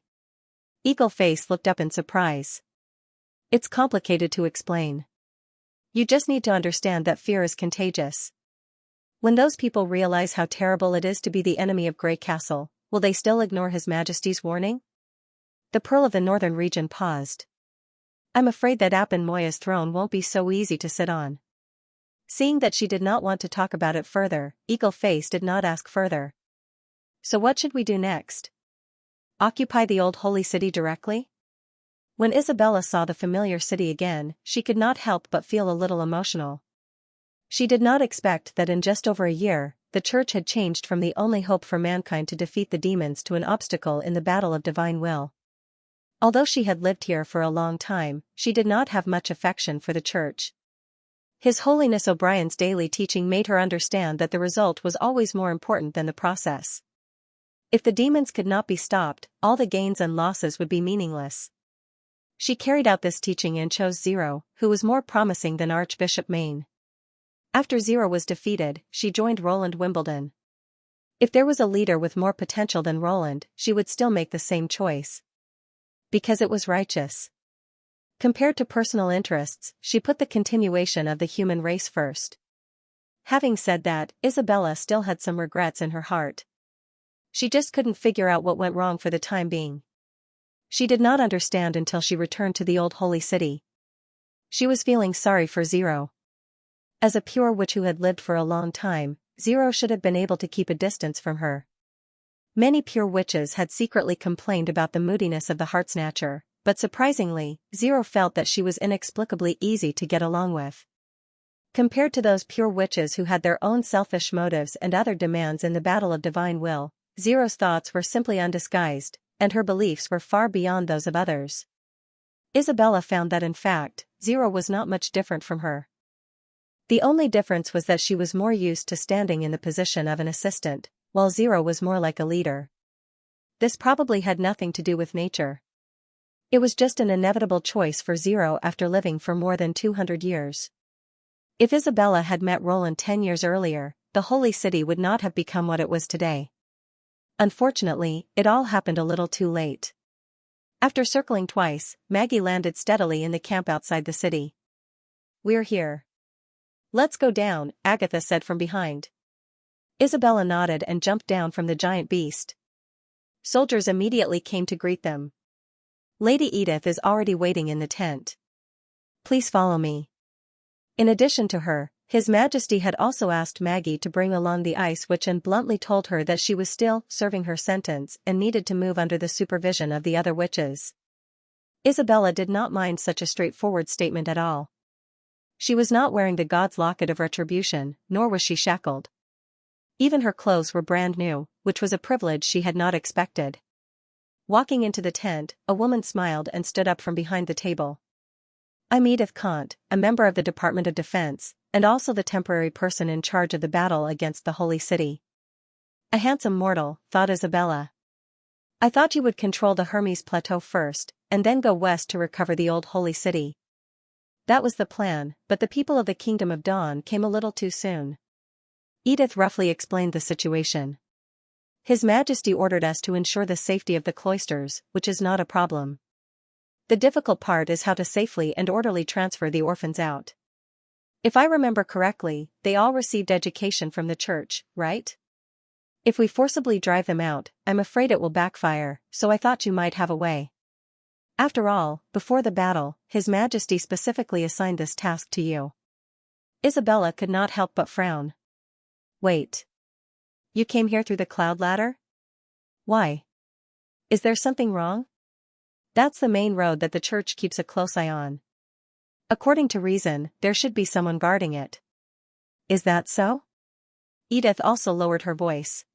Eagle Face looked up in surprise. It's complicated to explain. You just need to understand that fear is contagious. When those people realize how terrible it is to be the enemy of Grey Castle, will they still ignore His Majesty's warning? The Pearl of the Northern region paused. I'm afraid that Apen Moya's throne won't be so easy to sit on. Seeing that she did not want to talk about it further, Eagle Face did not ask further. So what should we do next? Occupy the old holy city directly? When Isabella saw the familiar city again, she could not help but feel a little emotional. She did not expect that in just over a year, the church had changed from the only hope for mankind to defeat the demons to an obstacle in the battle of divine will. Although she had lived here for a long time, she did not have much affection for the church. His Holiness O'Brien's daily teaching made her understand that the result was always more important than the process. If the demons could not be stopped, all the gains and losses would be meaningless. She carried out this teaching and chose Zero, who was more promising than Archbishop Maine. After Zero was defeated, she joined Roland Wimbledon. If there was a leader with more potential than Roland, she would still make the same choice. Because it was righteous. Compared to personal interests, she put the continuation of the human race first. Having said that, Isabella still had some regrets in her heart. She just couldn't figure out what went wrong for the time being. She did not understand until she returned to the old holy city. She was feeling sorry for Zero. As a pure witch who had lived for a long time, Zero should have been able to keep a distance from her. Many pure witches had secretly complained about the moodiness of the Heart Snatcher, but surprisingly, Zero felt that she was inexplicably easy to get along with. Compared to those pure witches who had their own selfish motives and other demands in the battle of divine will, Zero's thoughts were simply undisguised, and her beliefs were far beyond those of others. Isabella found that in fact, Zero was not much different from her. The only difference was that she was more used to standing in the position of an assistant, while Zero was more like a leader. This probably had nothing to do with nature. It was just an inevitable choice for Zero after living for more than 200 years. If Isabella had met Roland 10 years earlier, the holy city would not have become what it was today. Unfortunately, it all happened a little too late. After circling twice, Maggie landed steadily in the camp outside the city. We're here. Let's go down, Agatha said from behind. Isabella nodded and jumped down from the giant beast. Soldiers immediately came to greet them. Lady Edith is already waiting in the tent. Please follow me. In addition to her, His Majesty had also asked Maggie to bring along the Ice Witch and bluntly told her that she was still serving her sentence and needed to move under the supervision of the other witches. Isabella did not mind such a straightforward statement at all. She was not wearing the God's locket of retribution, nor was she shackled. Even her clothes were brand new, which was a privilege she had not expected. Walking into the tent, a woman smiled and stood up from behind the table. I'm Edith Kant, a member of the Department of Defense, and also the temporary person in charge of the battle against the Holy City. A handsome mortal, thought Isabella. I thought you would control the Hermes Plateau first, and then go west to recover the old Holy City. That was the plan, but the people of the Kingdom of Dawn came a little too soon. Edith roughly explained the situation. His Majesty ordered us to ensure the safety of the cloisters, which is not a problem. The difficult part is how to safely and orderly transfer the orphans out. If I remember correctly, they all received education from the church, right? If we forcibly drive them out, I'm afraid it will backfire, so I thought you might have a way. After all, before the battle, His Majesty specifically assigned this task to you. Isabella could not help but frown. Wait. You came here through the cloud ladder? Why? Is there something wrong? That's the main road that the church keeps a close eye on. According to reason, there should be someone guarding it. Is that so? Edith also lowered her voice.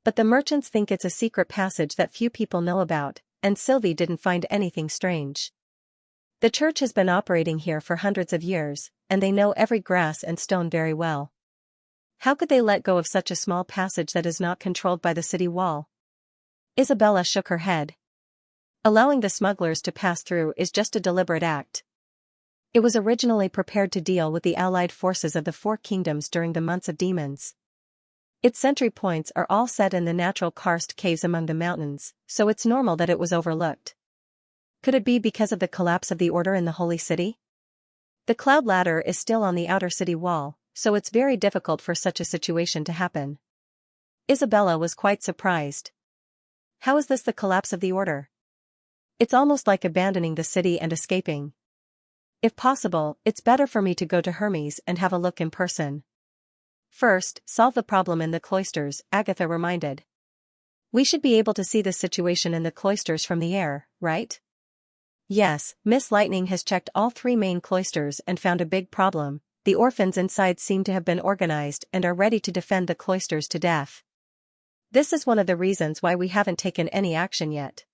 But the merchants think it's a secret passage that few people know about, and Sylvie didn't find anything strange. The church has been operating here for hundreds of years, and they know every grass and stone very well. How could they let go of such a small passage that is not controlled by the city wall? Isabella shook her head. Allowing the smugglers to pass through is just a deliberate act. It was originally prepared to deal with the allied forces of the Four Kingdoms during the months of demons. Its sentry points are all set in the natural karst caves among the mountains, so it's normal that it was overlooked. Could it be because of the collapse of the order in the Holy City? The cloud ladder is still on the outer city wall, so it's very difficult for such a situation to happen. Isabella was quite surprised. How is this the collapse of the order? It's almost like abandoning the city and escaping. If possible, it's better for me to go to Hermes and have a look in person. First, solve the problem in the cloisters, Agatha reminded. We should be able to see the situation in the cloisters from the air, right? Yes, Miss Lightning has checked all 3 main cloisters and found a big problem. The orphans inside seem to have been organized and are ready to defend the cloisters to death. This is one of the reasons why we haven't taken any action yet.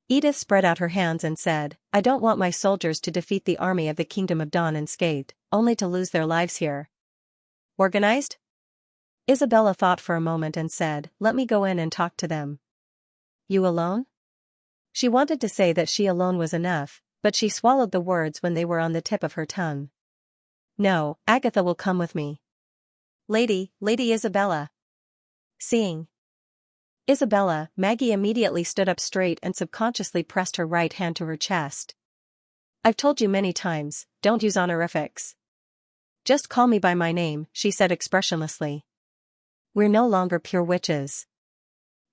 Edith spread out her hands and said, I don't want my soldiers to defeat the army of the Kingdom of Dawn unscathed, only to lose their lives here. Organized? Isabella thought for a moment and said, let me go in and talk to them. You alone? She wanted to say that she alone was enough, but she swallowed the words when they were on the tip of her tongue. No, Agatha will come with me. Lady Isabella. Seeing Isabella, Maggie immediately stood up straight and subconsciously pressed her right hand to her chest. I've told you many times, don't use honorifics. Just call me by my name, she said expressionlessly. We're no longer pure witches.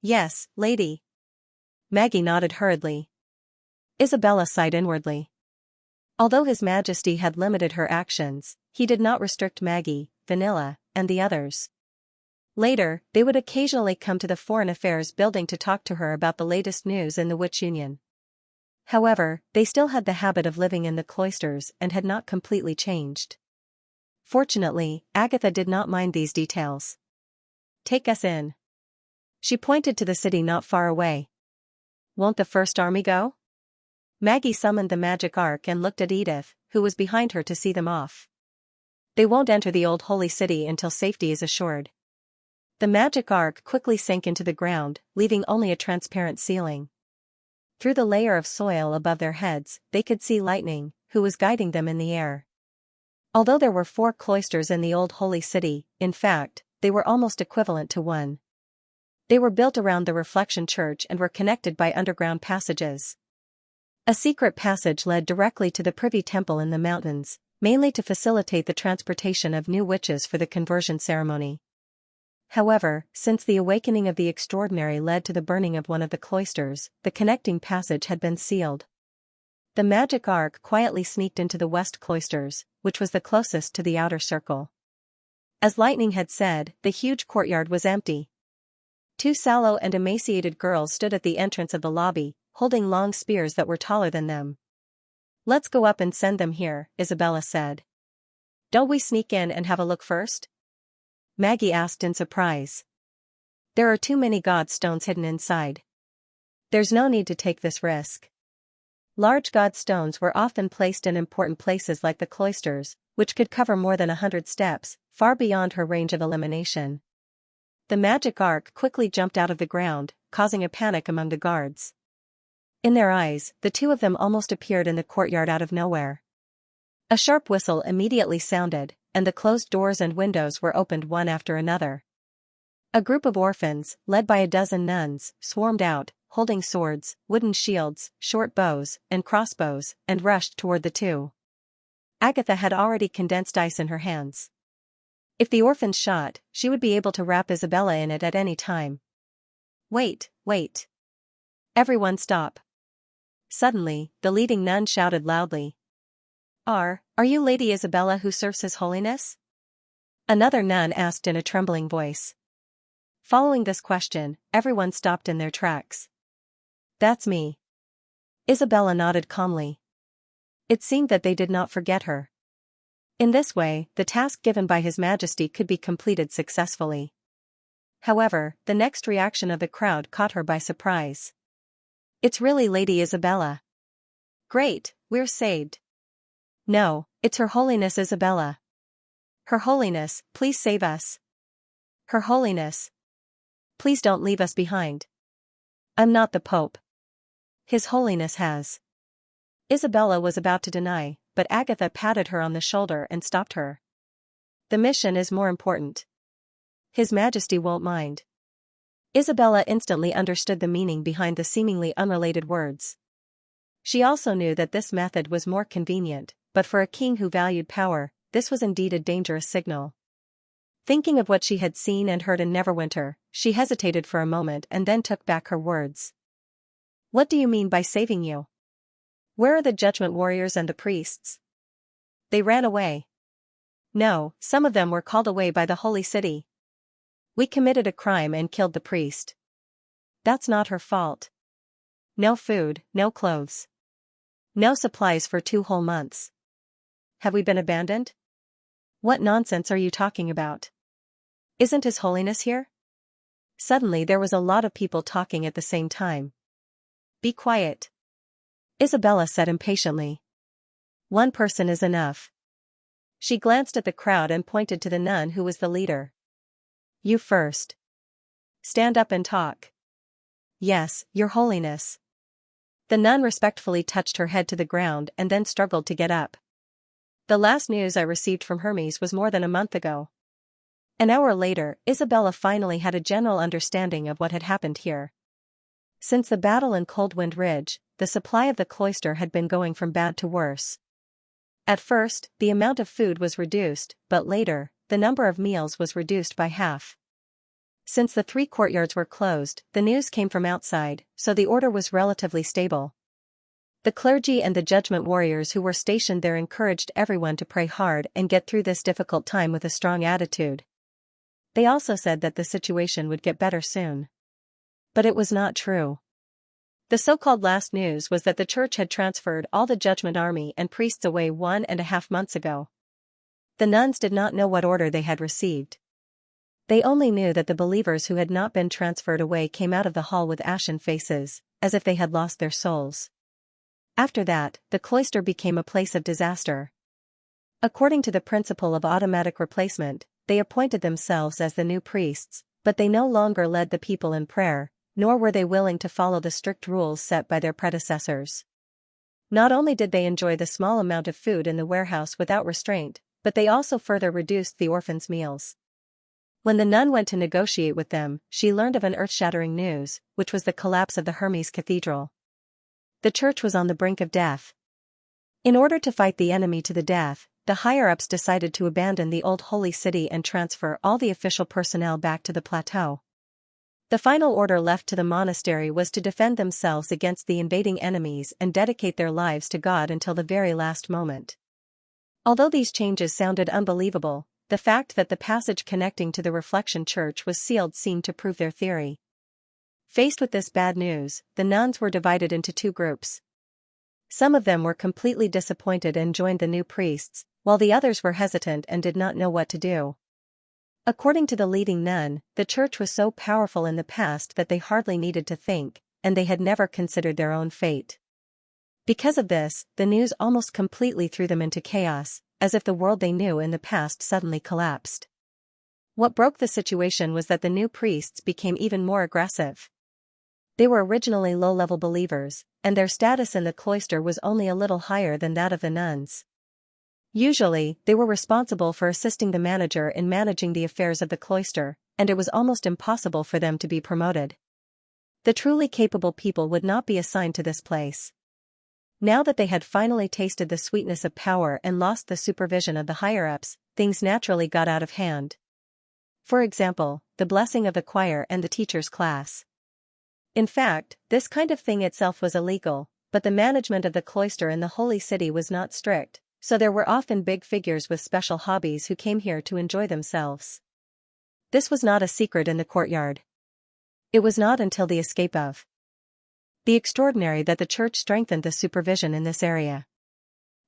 Yes, lady. Maggie nodded hurriedly. Isabella sighed inwardly. Although His Majesty had limited her actions, he did not restrict Maggie, Vanilla, and the others. Later, they would occasionally come to the Foreign Affairs building to talk to her about the latest news in the Witch Union. However, they still had the habit of living in the cloisters and had not completely changed. Fortunately, Agatha did not mind these details. Take us in. She pointed to the city not far away. Won't the First Army go? Maggie summoned the magic ark and looked at Edith, who was behind her to see them off. They won't enter the old holy city until safety is assured. The magic ark quickly sank into the ground, leaving only a transparent ceiling. Through the layer of soil above their heads, they could see Lightning, who was guiding them in the air. Although there were 4 cloisters in the old holy city, in fact, they were almost equivalent to one. They were built around the Reflection Church and were connected by underground passages. A secret passage led directly to the Privy Temple in the mountains, mainly to facilitate the transportation of new witches for the conversion ceremony. However, since the awakening of the extraordinary led to the burning of one of the cloisters, the connecting passage had been sealed. The magic ark quietly sneaked into the west cloisters, which was the closest to the outer circle. As Lightning had said, the huge courtyard was empty. 2 sallow and emaciated girls stood at the entrance of the lobby, holding long spears that were taller than them. Let's go up and send them here, Isabella said. Don't we sneak in and have a look first? Maggie asked in surprise. There are too many god stones hidden inside. There's no need to take this risk. Large god stones were often placed in important places like the cloisters, which could cover more than 100 steps, far beyond her range of elimination. The magic ark quickly jumped out of the ground, causing a panic among the guards. In their eyes, the 2 of them almost appeared in the courtyard out of nowhere. A sharp whistle immediately sounded, and the closed doors and windows were opened one after another. A group of orphans, led by a dozen nuns, swarmed out, holding swords, wooden shields, short bows, and crossbows, and rushed toward the 2. Agatha had already condensed ice in her hands. If the orphans shot, she would be able to wrap Isabella in it at any time. Wait. Everyone stop. Suddenly, the leading nun shouted loudly. Are you Lady Isabella who serves His Holiness? Another nun asked in a trembling voice. Following this question, everyone stopped in their tracks. That's me. Isabella nodded calmly. It seemed that they did not forget her. In this way, the task given by His Majesty could be completed successfully. However, the next reaction of the crowd caught her by surprise. It's really Lady Isabella. Great, we're saved. No, it's Her Holiness Isabella. Her Holiness, please save us. Her Holiness. Please don't leave us behind. I'm not the Pope. His Holiness has. Isabella was about to deny, but Agatha patted her on the shoulder and stopped her. The mission is more important. His Majesty won't mind. Isabella instantly understood the meaning behind the seemingly unrelated words. She also knew that this method was more convenient, but for a king who valued power, this was indeed a dangerous signal. Thinking of what she had seen and heard in Neverwinter, she hesitated for a moment and then took back her words. What do you mean by saving you? Where are the judgment warriors and the priests? They ran away. No, some of them were called away by the holy city. We committed a crime and killed the priest. That's not her fault. No food, no clothes. No supplies for 2 whole months. Have we been abandoned? What nonsense are you talking about? Isn't His Holiness here? Suddenly there was a lot of people talking at the same time. Be quiet. Isabella said impatiently. One person is enough. She glanced at the crowd and pointed to the nun who was the leader. You first. Stand up and talk. Yes, Your Holiness. The nun respectfully touched her head to the ground and then struggled to get up. The last news I received from Hermes was more than a month ago. An hour later, Isabella finally had a general understanding of what had happened here. Since the battle in Coldwind Ridge, the supply of the cloister had been going from bad to worse. At first, the amount of food was reduced, but later, the number of meals was reduced by half. Since the 3 courtyards were closed, the news came from outside, so the order was relatively stable. The clergy and the judgment warriors who were stationed there encouraged everyone to pray hard and get through this difficult time with a strong attitude. They also said that the situation would get better soon. But it was not true. The so-called last news was that the church had transferred all the judgment army and priests away 1.5 months ago. The nuns did not know what order they had received. They only knew that the believers who had not been transferred away came out of the hall with ashen faces, as if they had lost their souls. After that, the cloister became a place of disaster. According to the principle of automatic replacement, they appointed themselves as the new priests, but they no longer led the people in prayer, nor were they willing to follow the strict rules set by their predecessors. Not only did they enjoy the small amount of food in the warehouse without restraint, but they also further reduced the orphans' meals. When the nun went to negotiate with them, she learned of an earth-shattering news, which was the collapse of the Hermes Cathedral. The church was on the brink of death. In order to fight the enemy to the death, the higher-ups decided to abandon the old holy city and transfer all the official personnel back to the plateau. The final order left to the monastery was to defend themselves against the invading enemies and dedicate their lives to God until the very last moment. Although these changes sounded unbelievable, the fact that the passage connecting to the Reflection Church was sealed seemed to prove their theory. Faced with this bad news, the nuns were divided into 2 groups. Some of them were completely disappointed and joined the new priests, while the others were hesitant and did not know what to do. According to the leading nun, the church was so powerful in the past that they hardly needed to think, and they had never considered their own fate. Because of this, the news almost completely threw them into chaos, as if the world they knew in the past suddenly collapsed. What broke the situation was that the new priests became even more aggressive. They were originally low-level believers, and their status in the cloister was only a little higher than that of the nuns. Usually, they were responsible for assisting the manager in managing the affairs of the cloister, and it was almost impossible for them to be promoted. The truly capable people would not be assigned to this place. Now that they had finally tasted the sweetness of power and lost the supervision of the higher-ups, things naturally got out of hand. For example, the blessing of the choir and the teacher's class. In fact, this kind of thing itself was illegal, but the management of the cloister in the holy city was not strict, so there were often big figures with special hobbies who came here to enjoy themselves. This was not a secret in the courtyard. It was not until the escape of the extraordinary that the church strengthened the supervision in this area.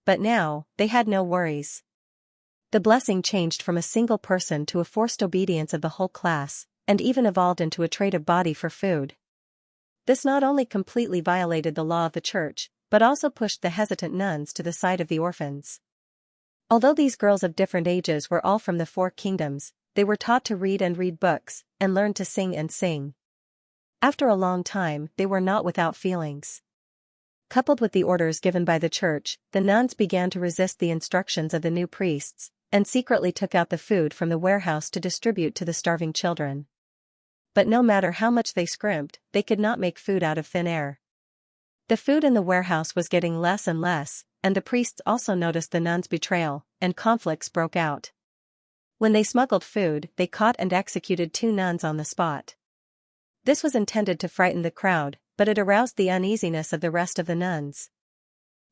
But now, they had no worries. The blessing changed from a single person to a forced obedience of the whole class, and even evolved into a trade of body for food. This not only completely violated the law of the church, but also pushed the hesitant nuns to the side of the orphans. Although these girls of different ages were all from the 4 kingdoms, they were taught to read books, and learned to sing and sing. After a long time, they were not without feelings. Coupled with the orders given by the church, the nuns began to resist the instructions of the new priests, and secretly took out the food from the warehouse to distribute to the starving children. But no matter how much they scrimped, they could not make food out of thin air. The food in the warehouse was getting less and less, and the priests also noticed the nuns' betrayal, and conflicts broke out. When they smuggled food, they caught and executed 2 nuns on the spot. This was intended to frighten the crowd, but it aroused the uneasiness of the rest of the nuns.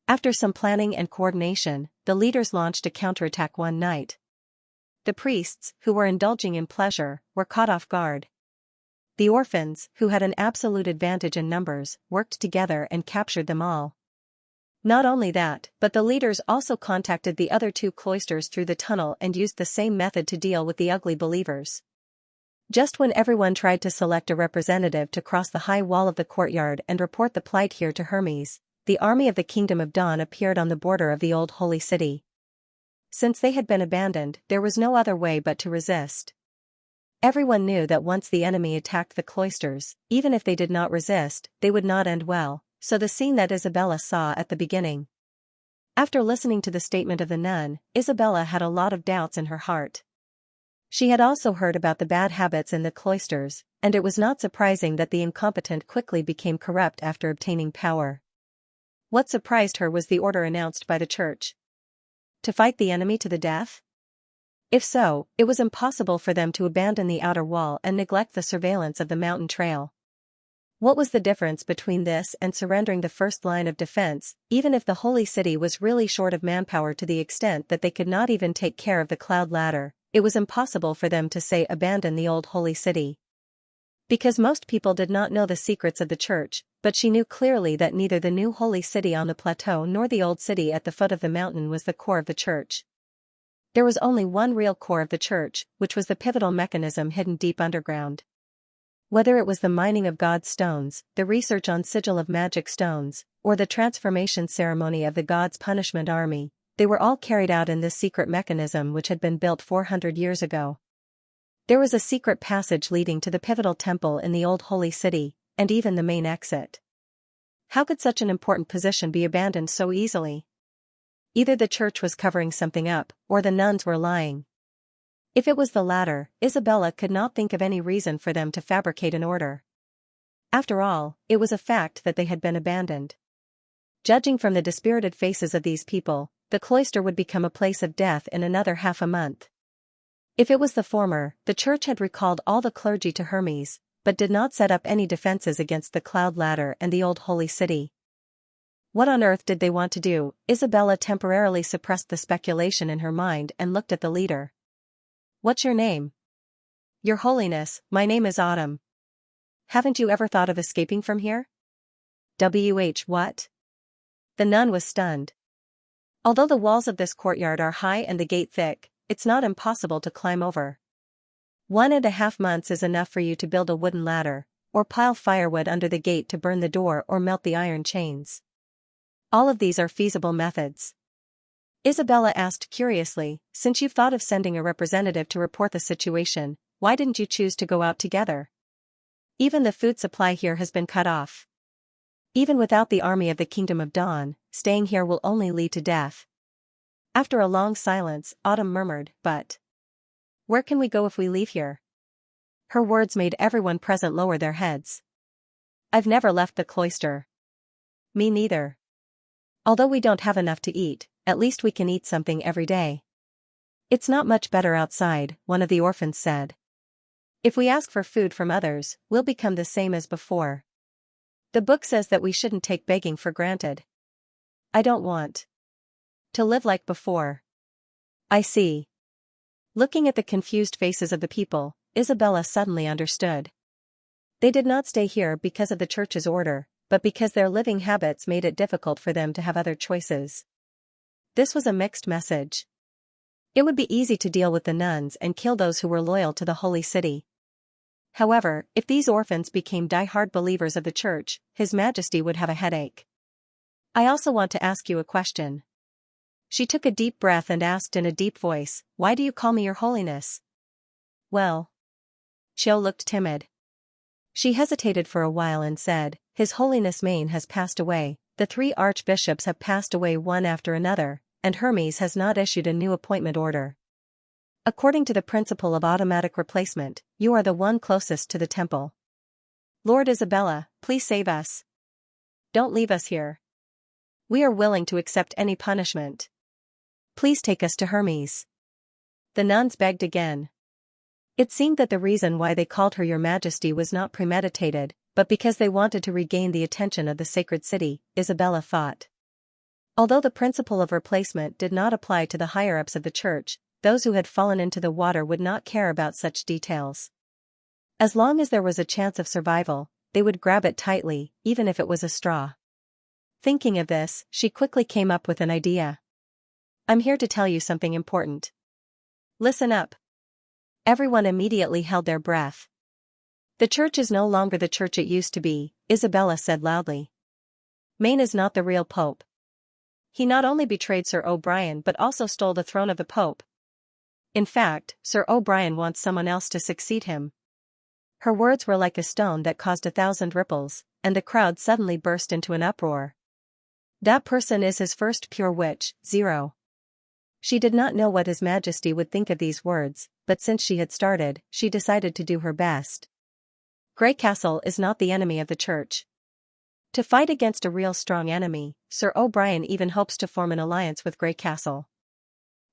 After some planning and coordination, the leaders launched a counterattack one night. The priests, who were indulging in pleasure, were caught off guard. The orphans, who had an absolute advantage in numbers, worked together and captured them all. Not only that, but the leaders also contacted the other 2 cloisters through the tunnel and used the same method to deal with the ugly believers. Just when everyone tried to select a representative to cross the high wall of the courtyard and report the plight here to Hermes, the army of the Kingdom of Dawn appeared on the border of the old holy city. Since they had been abandoned, there was no other way but to resist. Everyone knew that once the enemy attacked the cloisters, even if they did not resist, they would not end well, so the scene that Isabella saw at the beginning. After listening to the statement of the nun, Isabella had a lot of doubts in her heart. She had also heard about the bad habits in the cloisters, and it was not surprising that the incompetent quickly became corrupt after obtaining power. What surprised her was the order announced by the church. To fight the enemy to the death? If so, it was impossible for them to abandon the outer wall and neglect the surveillance of the mountain trail. What was the difference between this and surrendering the first line of defense, even if the holy city was really short of manpower to the extent that they could not even take care of the cloud ladder? It was impossible for them to say abandon the old holy city. Because most people did not know the secrets of the church, but she knew clearly that neither the new holy city on the plateau nor the old city at the foot of the mountain was the core of the church. There was only one real core of the church, which was the pivotal mechanism hidden deep underground. Whether it was the mining of God's stones, the research on sigil of magic stones, or the transformation ceremony of the God's punishment army, they were all carried out in this secret mechanism which had been built 400 years ago. There was a secret passage leading to the pivotal temple in the old holy city, and even the main exit. How could such an important position be abandoned so easily? Either the church was covering something up, or the nuns were lying. If it was the latter, Isabella could not think of any reason for them to fabricate an order. After all, it was a fact that they had been abandoned. Judging from the dispirited faces of these people, the cloister would become a place of death in another half a month. If it was the former, the church had recalled all the clergy to Hermes, but did not set up any defenses against the cloud ladder and the old holy city. What on earth did they want to do? Isabella temporarily suppressed the speculation in her mind and looked at the leader. What's your name? Your Holiness, my name is Autumn. Haven't you ever thought of escaping from here? What? The nun was stunned. Although the walls of this courtyard are high and the gate thick, it's not impossible to climb over. 1.5 months is enough for you to build a wooden ladder, or pile firewood under the gate to burn the door or melt the iron chains. All of these are feasible methods. Isabella asked curiously, since you've thought of sending a representative to report the situation, why didn't you choose to go out together? Even the food supply here has been cut off. Even without the army of the Kingdom of Dawn, staying here will only lead to death. After a long silence, Autumn murmured, but where can we go if we leave here? Her words made everyone present lower their heads. I've never left the cloister. Me neither. Although we don't have enough to eat, at least we can eat something every day. It's not much better outside, one of the orphans said. If we ask for food from others, we'll become the same as before. The book says that we shouldn't take begging for granted. I don't want to live like before. I see. Looking at the confused faces of the people, Isabella suddenly understood. They did not stay here because of the church's order, but because their living habits made it difficult for them to have other choices. This was a mixed message. It would be easy to deal with the nuns and kill those who were loyal to the holy city. However, if these orphans became die-hard believers of the church, His Majesty would have a headache. I also want to ask you a question. She took a deep breath and asked in a deep voice, why do you call me your holiness? Well. Xiao looked timid. She hesitated for a while and said, His Holiness Main has passed away, the 3 archbishops have passed away one after another, and Hermes has not issued a new appointment order. According to the principle of automatic replacement, you are the one closest to the temple. Lord Isabella, please save us. Don't leave us here. We are willing to accept any punishment. Please take us to Hermes. The nuns begged again. It seemed that the reason why they called her Your Majesty was not premeditated, but because they wanted to regain the attention of the sacred city, Isabella thought. Although the principle of replacement did not apply to the higher-ups of the church, those who had fallen into the water would not care about such details. As long as there was a chance of survival, they would grab it tightly, even if it was a straw. Thinking of this, she quickly came up with an idea. I'm here to tell you something important. Listen up. Everyone immediately held their breath. The church is no longer the church it used to be, Isabella said loudly. Maine is not the real pope. He not only betrayed Sir O'Brien but also stole the throne of the pope. In fact, Sir O'Brien wants someone else to succeed him. Her words were like a stone that caused 1,000 ripples, and the crowd suddenly burst into an uproar. That person is his first pure witch, 0. She did not know what His Majesty would think of these words, but since she had started, she decided to do her best. Grey Castle is not the enemy of the church. To fight against a real strong enemy, Sir O'Brien even hopes to form an alliance with Grey Castle.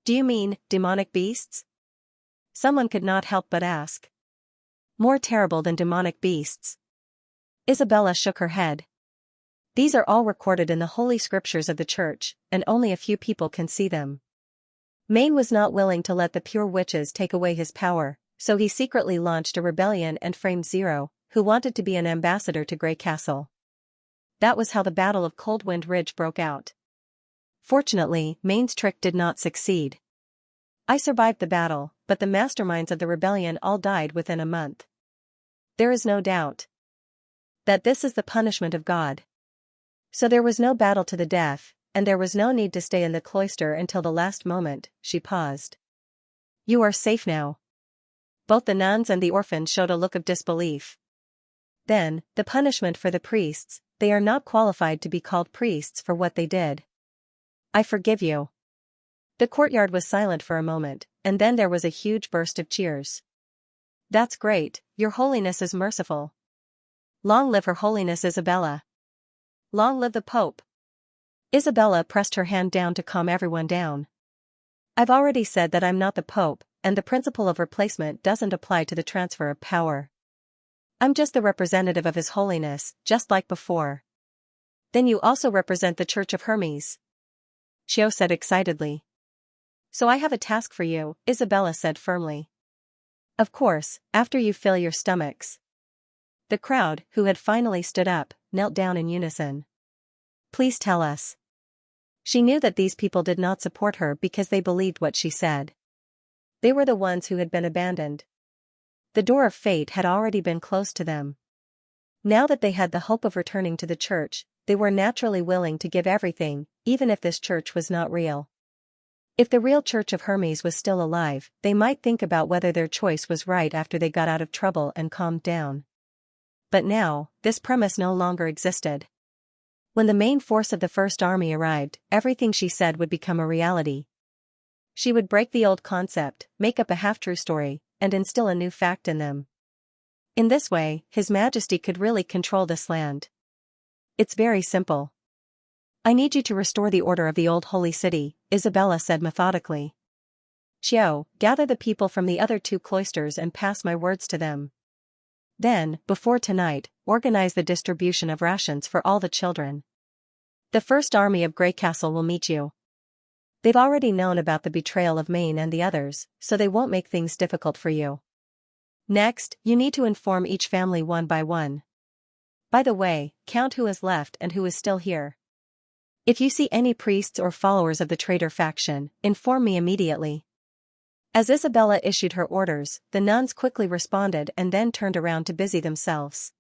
Do you mean, demonic beasts? Someone could not help but ask. More terrible than demonic beasts. Isabella shook her head. These are all recorded in the holy scriptures of the church, and only a few people can see them. Maine was not willing to let the pure witches take away his power, so he secretly launched a rebellion and framed 0, who wanted to be an ambassador to Grey Castle. That was how the Battle of Coldwind Ridge broke out. Fortunately, Maine's trick did not succeed. I survived the battle, but the masterminds of the rebellion all died within a month. There is no doubt that this is the punishment of God. So there was no battle to the death, and there was no need to stay in the cloister until the last moment. She paused. You are safe now. Both the nuns and the orphans showed a look of disbelief. Then, the punishment for the priests, they are not qualified to be called priests for what they did. I forgive you. The courtyard was silent for a moment, and then there was a huge burst of cheers. That's great, Your Holiness is merciful. Long live Her Holiness Isabella. Long live the Pope. Isabella pressed her hand down to calm everyone down. I've already said that I'm not the Pope, and the principle of replacement doesn't apply to the transfer of power. I'm just the representative of His Holiness, just like before. Then you also represent the Church of Hermes. Xiao said excitedly. So I have a task for you, Isabella said firmly. Of course, after you fill your stomachs. The crowd, who had finally stood up, knelt down in unison. Please tell us. She knew that these people did not support her because they believed what she said. They were the ones who had been abandoned. The door of fate had already been closed to them. Now that they had the hope of returning to the church, they were naturally willing to give everything, even if this church was not real. If the real Church of Hermes was still alive, they might think about whether their choice was right after they got out of trouble and calmed down. But now, this premise no longer existed. When the main force of the First Army arrived, everything she said would become a reality. She would break the old concept, make up a half-true story, and instill a new fact in them. In this way, His Majesty could really control this land. It's very simple. I need you to restore the order of the old holy city, Isabella said methodically. Xiao, gather the people from the other 2 cloisters and pass my words to them. Then, before tonight, organize the distribution of rations for all the children. The First Army of Grey Castle will meet you. They've already known about the betrayal of Maine and the others, so they won't make things difficult for you. Next, you need to inform each family one by one. By the way, count who is left and who is still here. If you see any priests or followers of the traitor faction, inform me immediately. As Isabella issued her orders, the nuns quickly responded and then turned around to busy themselves.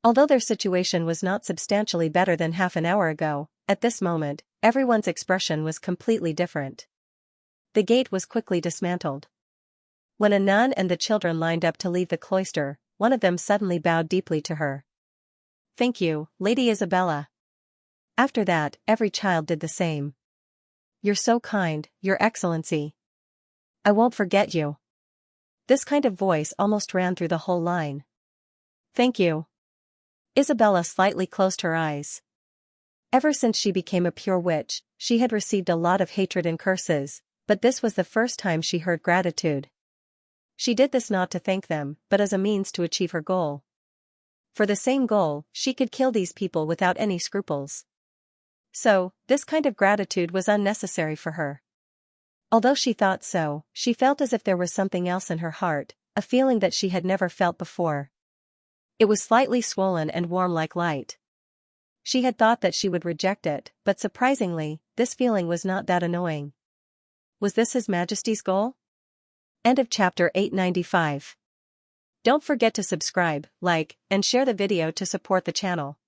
Although their situation was not substantially better than half an hour ago, at this moment, everyone's expression was completely different. The gate was quickly dismantled. When a nun and the children lined up to leave the cloister, one of them suddenly bowed deeply to her. "Thank you, Lady Isabella." After that, every child did the same. "You're so kind, Your Excellency. I won't forget you." This kind of voice almost ran through the whole line. "Thank you." Isabella slightly closed her eyes. Ever since she became a pure witch, she had received a lot of hatred and curses, but this was the first time she heard gratitude. She did this not to thank them, but as a means to achieve her goal. For the same goal, she could kill these people without any scruples. So, this kind of gratitude was unnecessary for her. Although she thought so, she felt as if there was something else in her heart, a feeling that she had never felt before. It was slightly swollen and warm like light. She had thought that she would reject it, but surprisingly, this feeling was not that annoying. Was this His Majesty's goal? End of chapter 895. Don't forget to subscribe, like, and share the video to support the channel.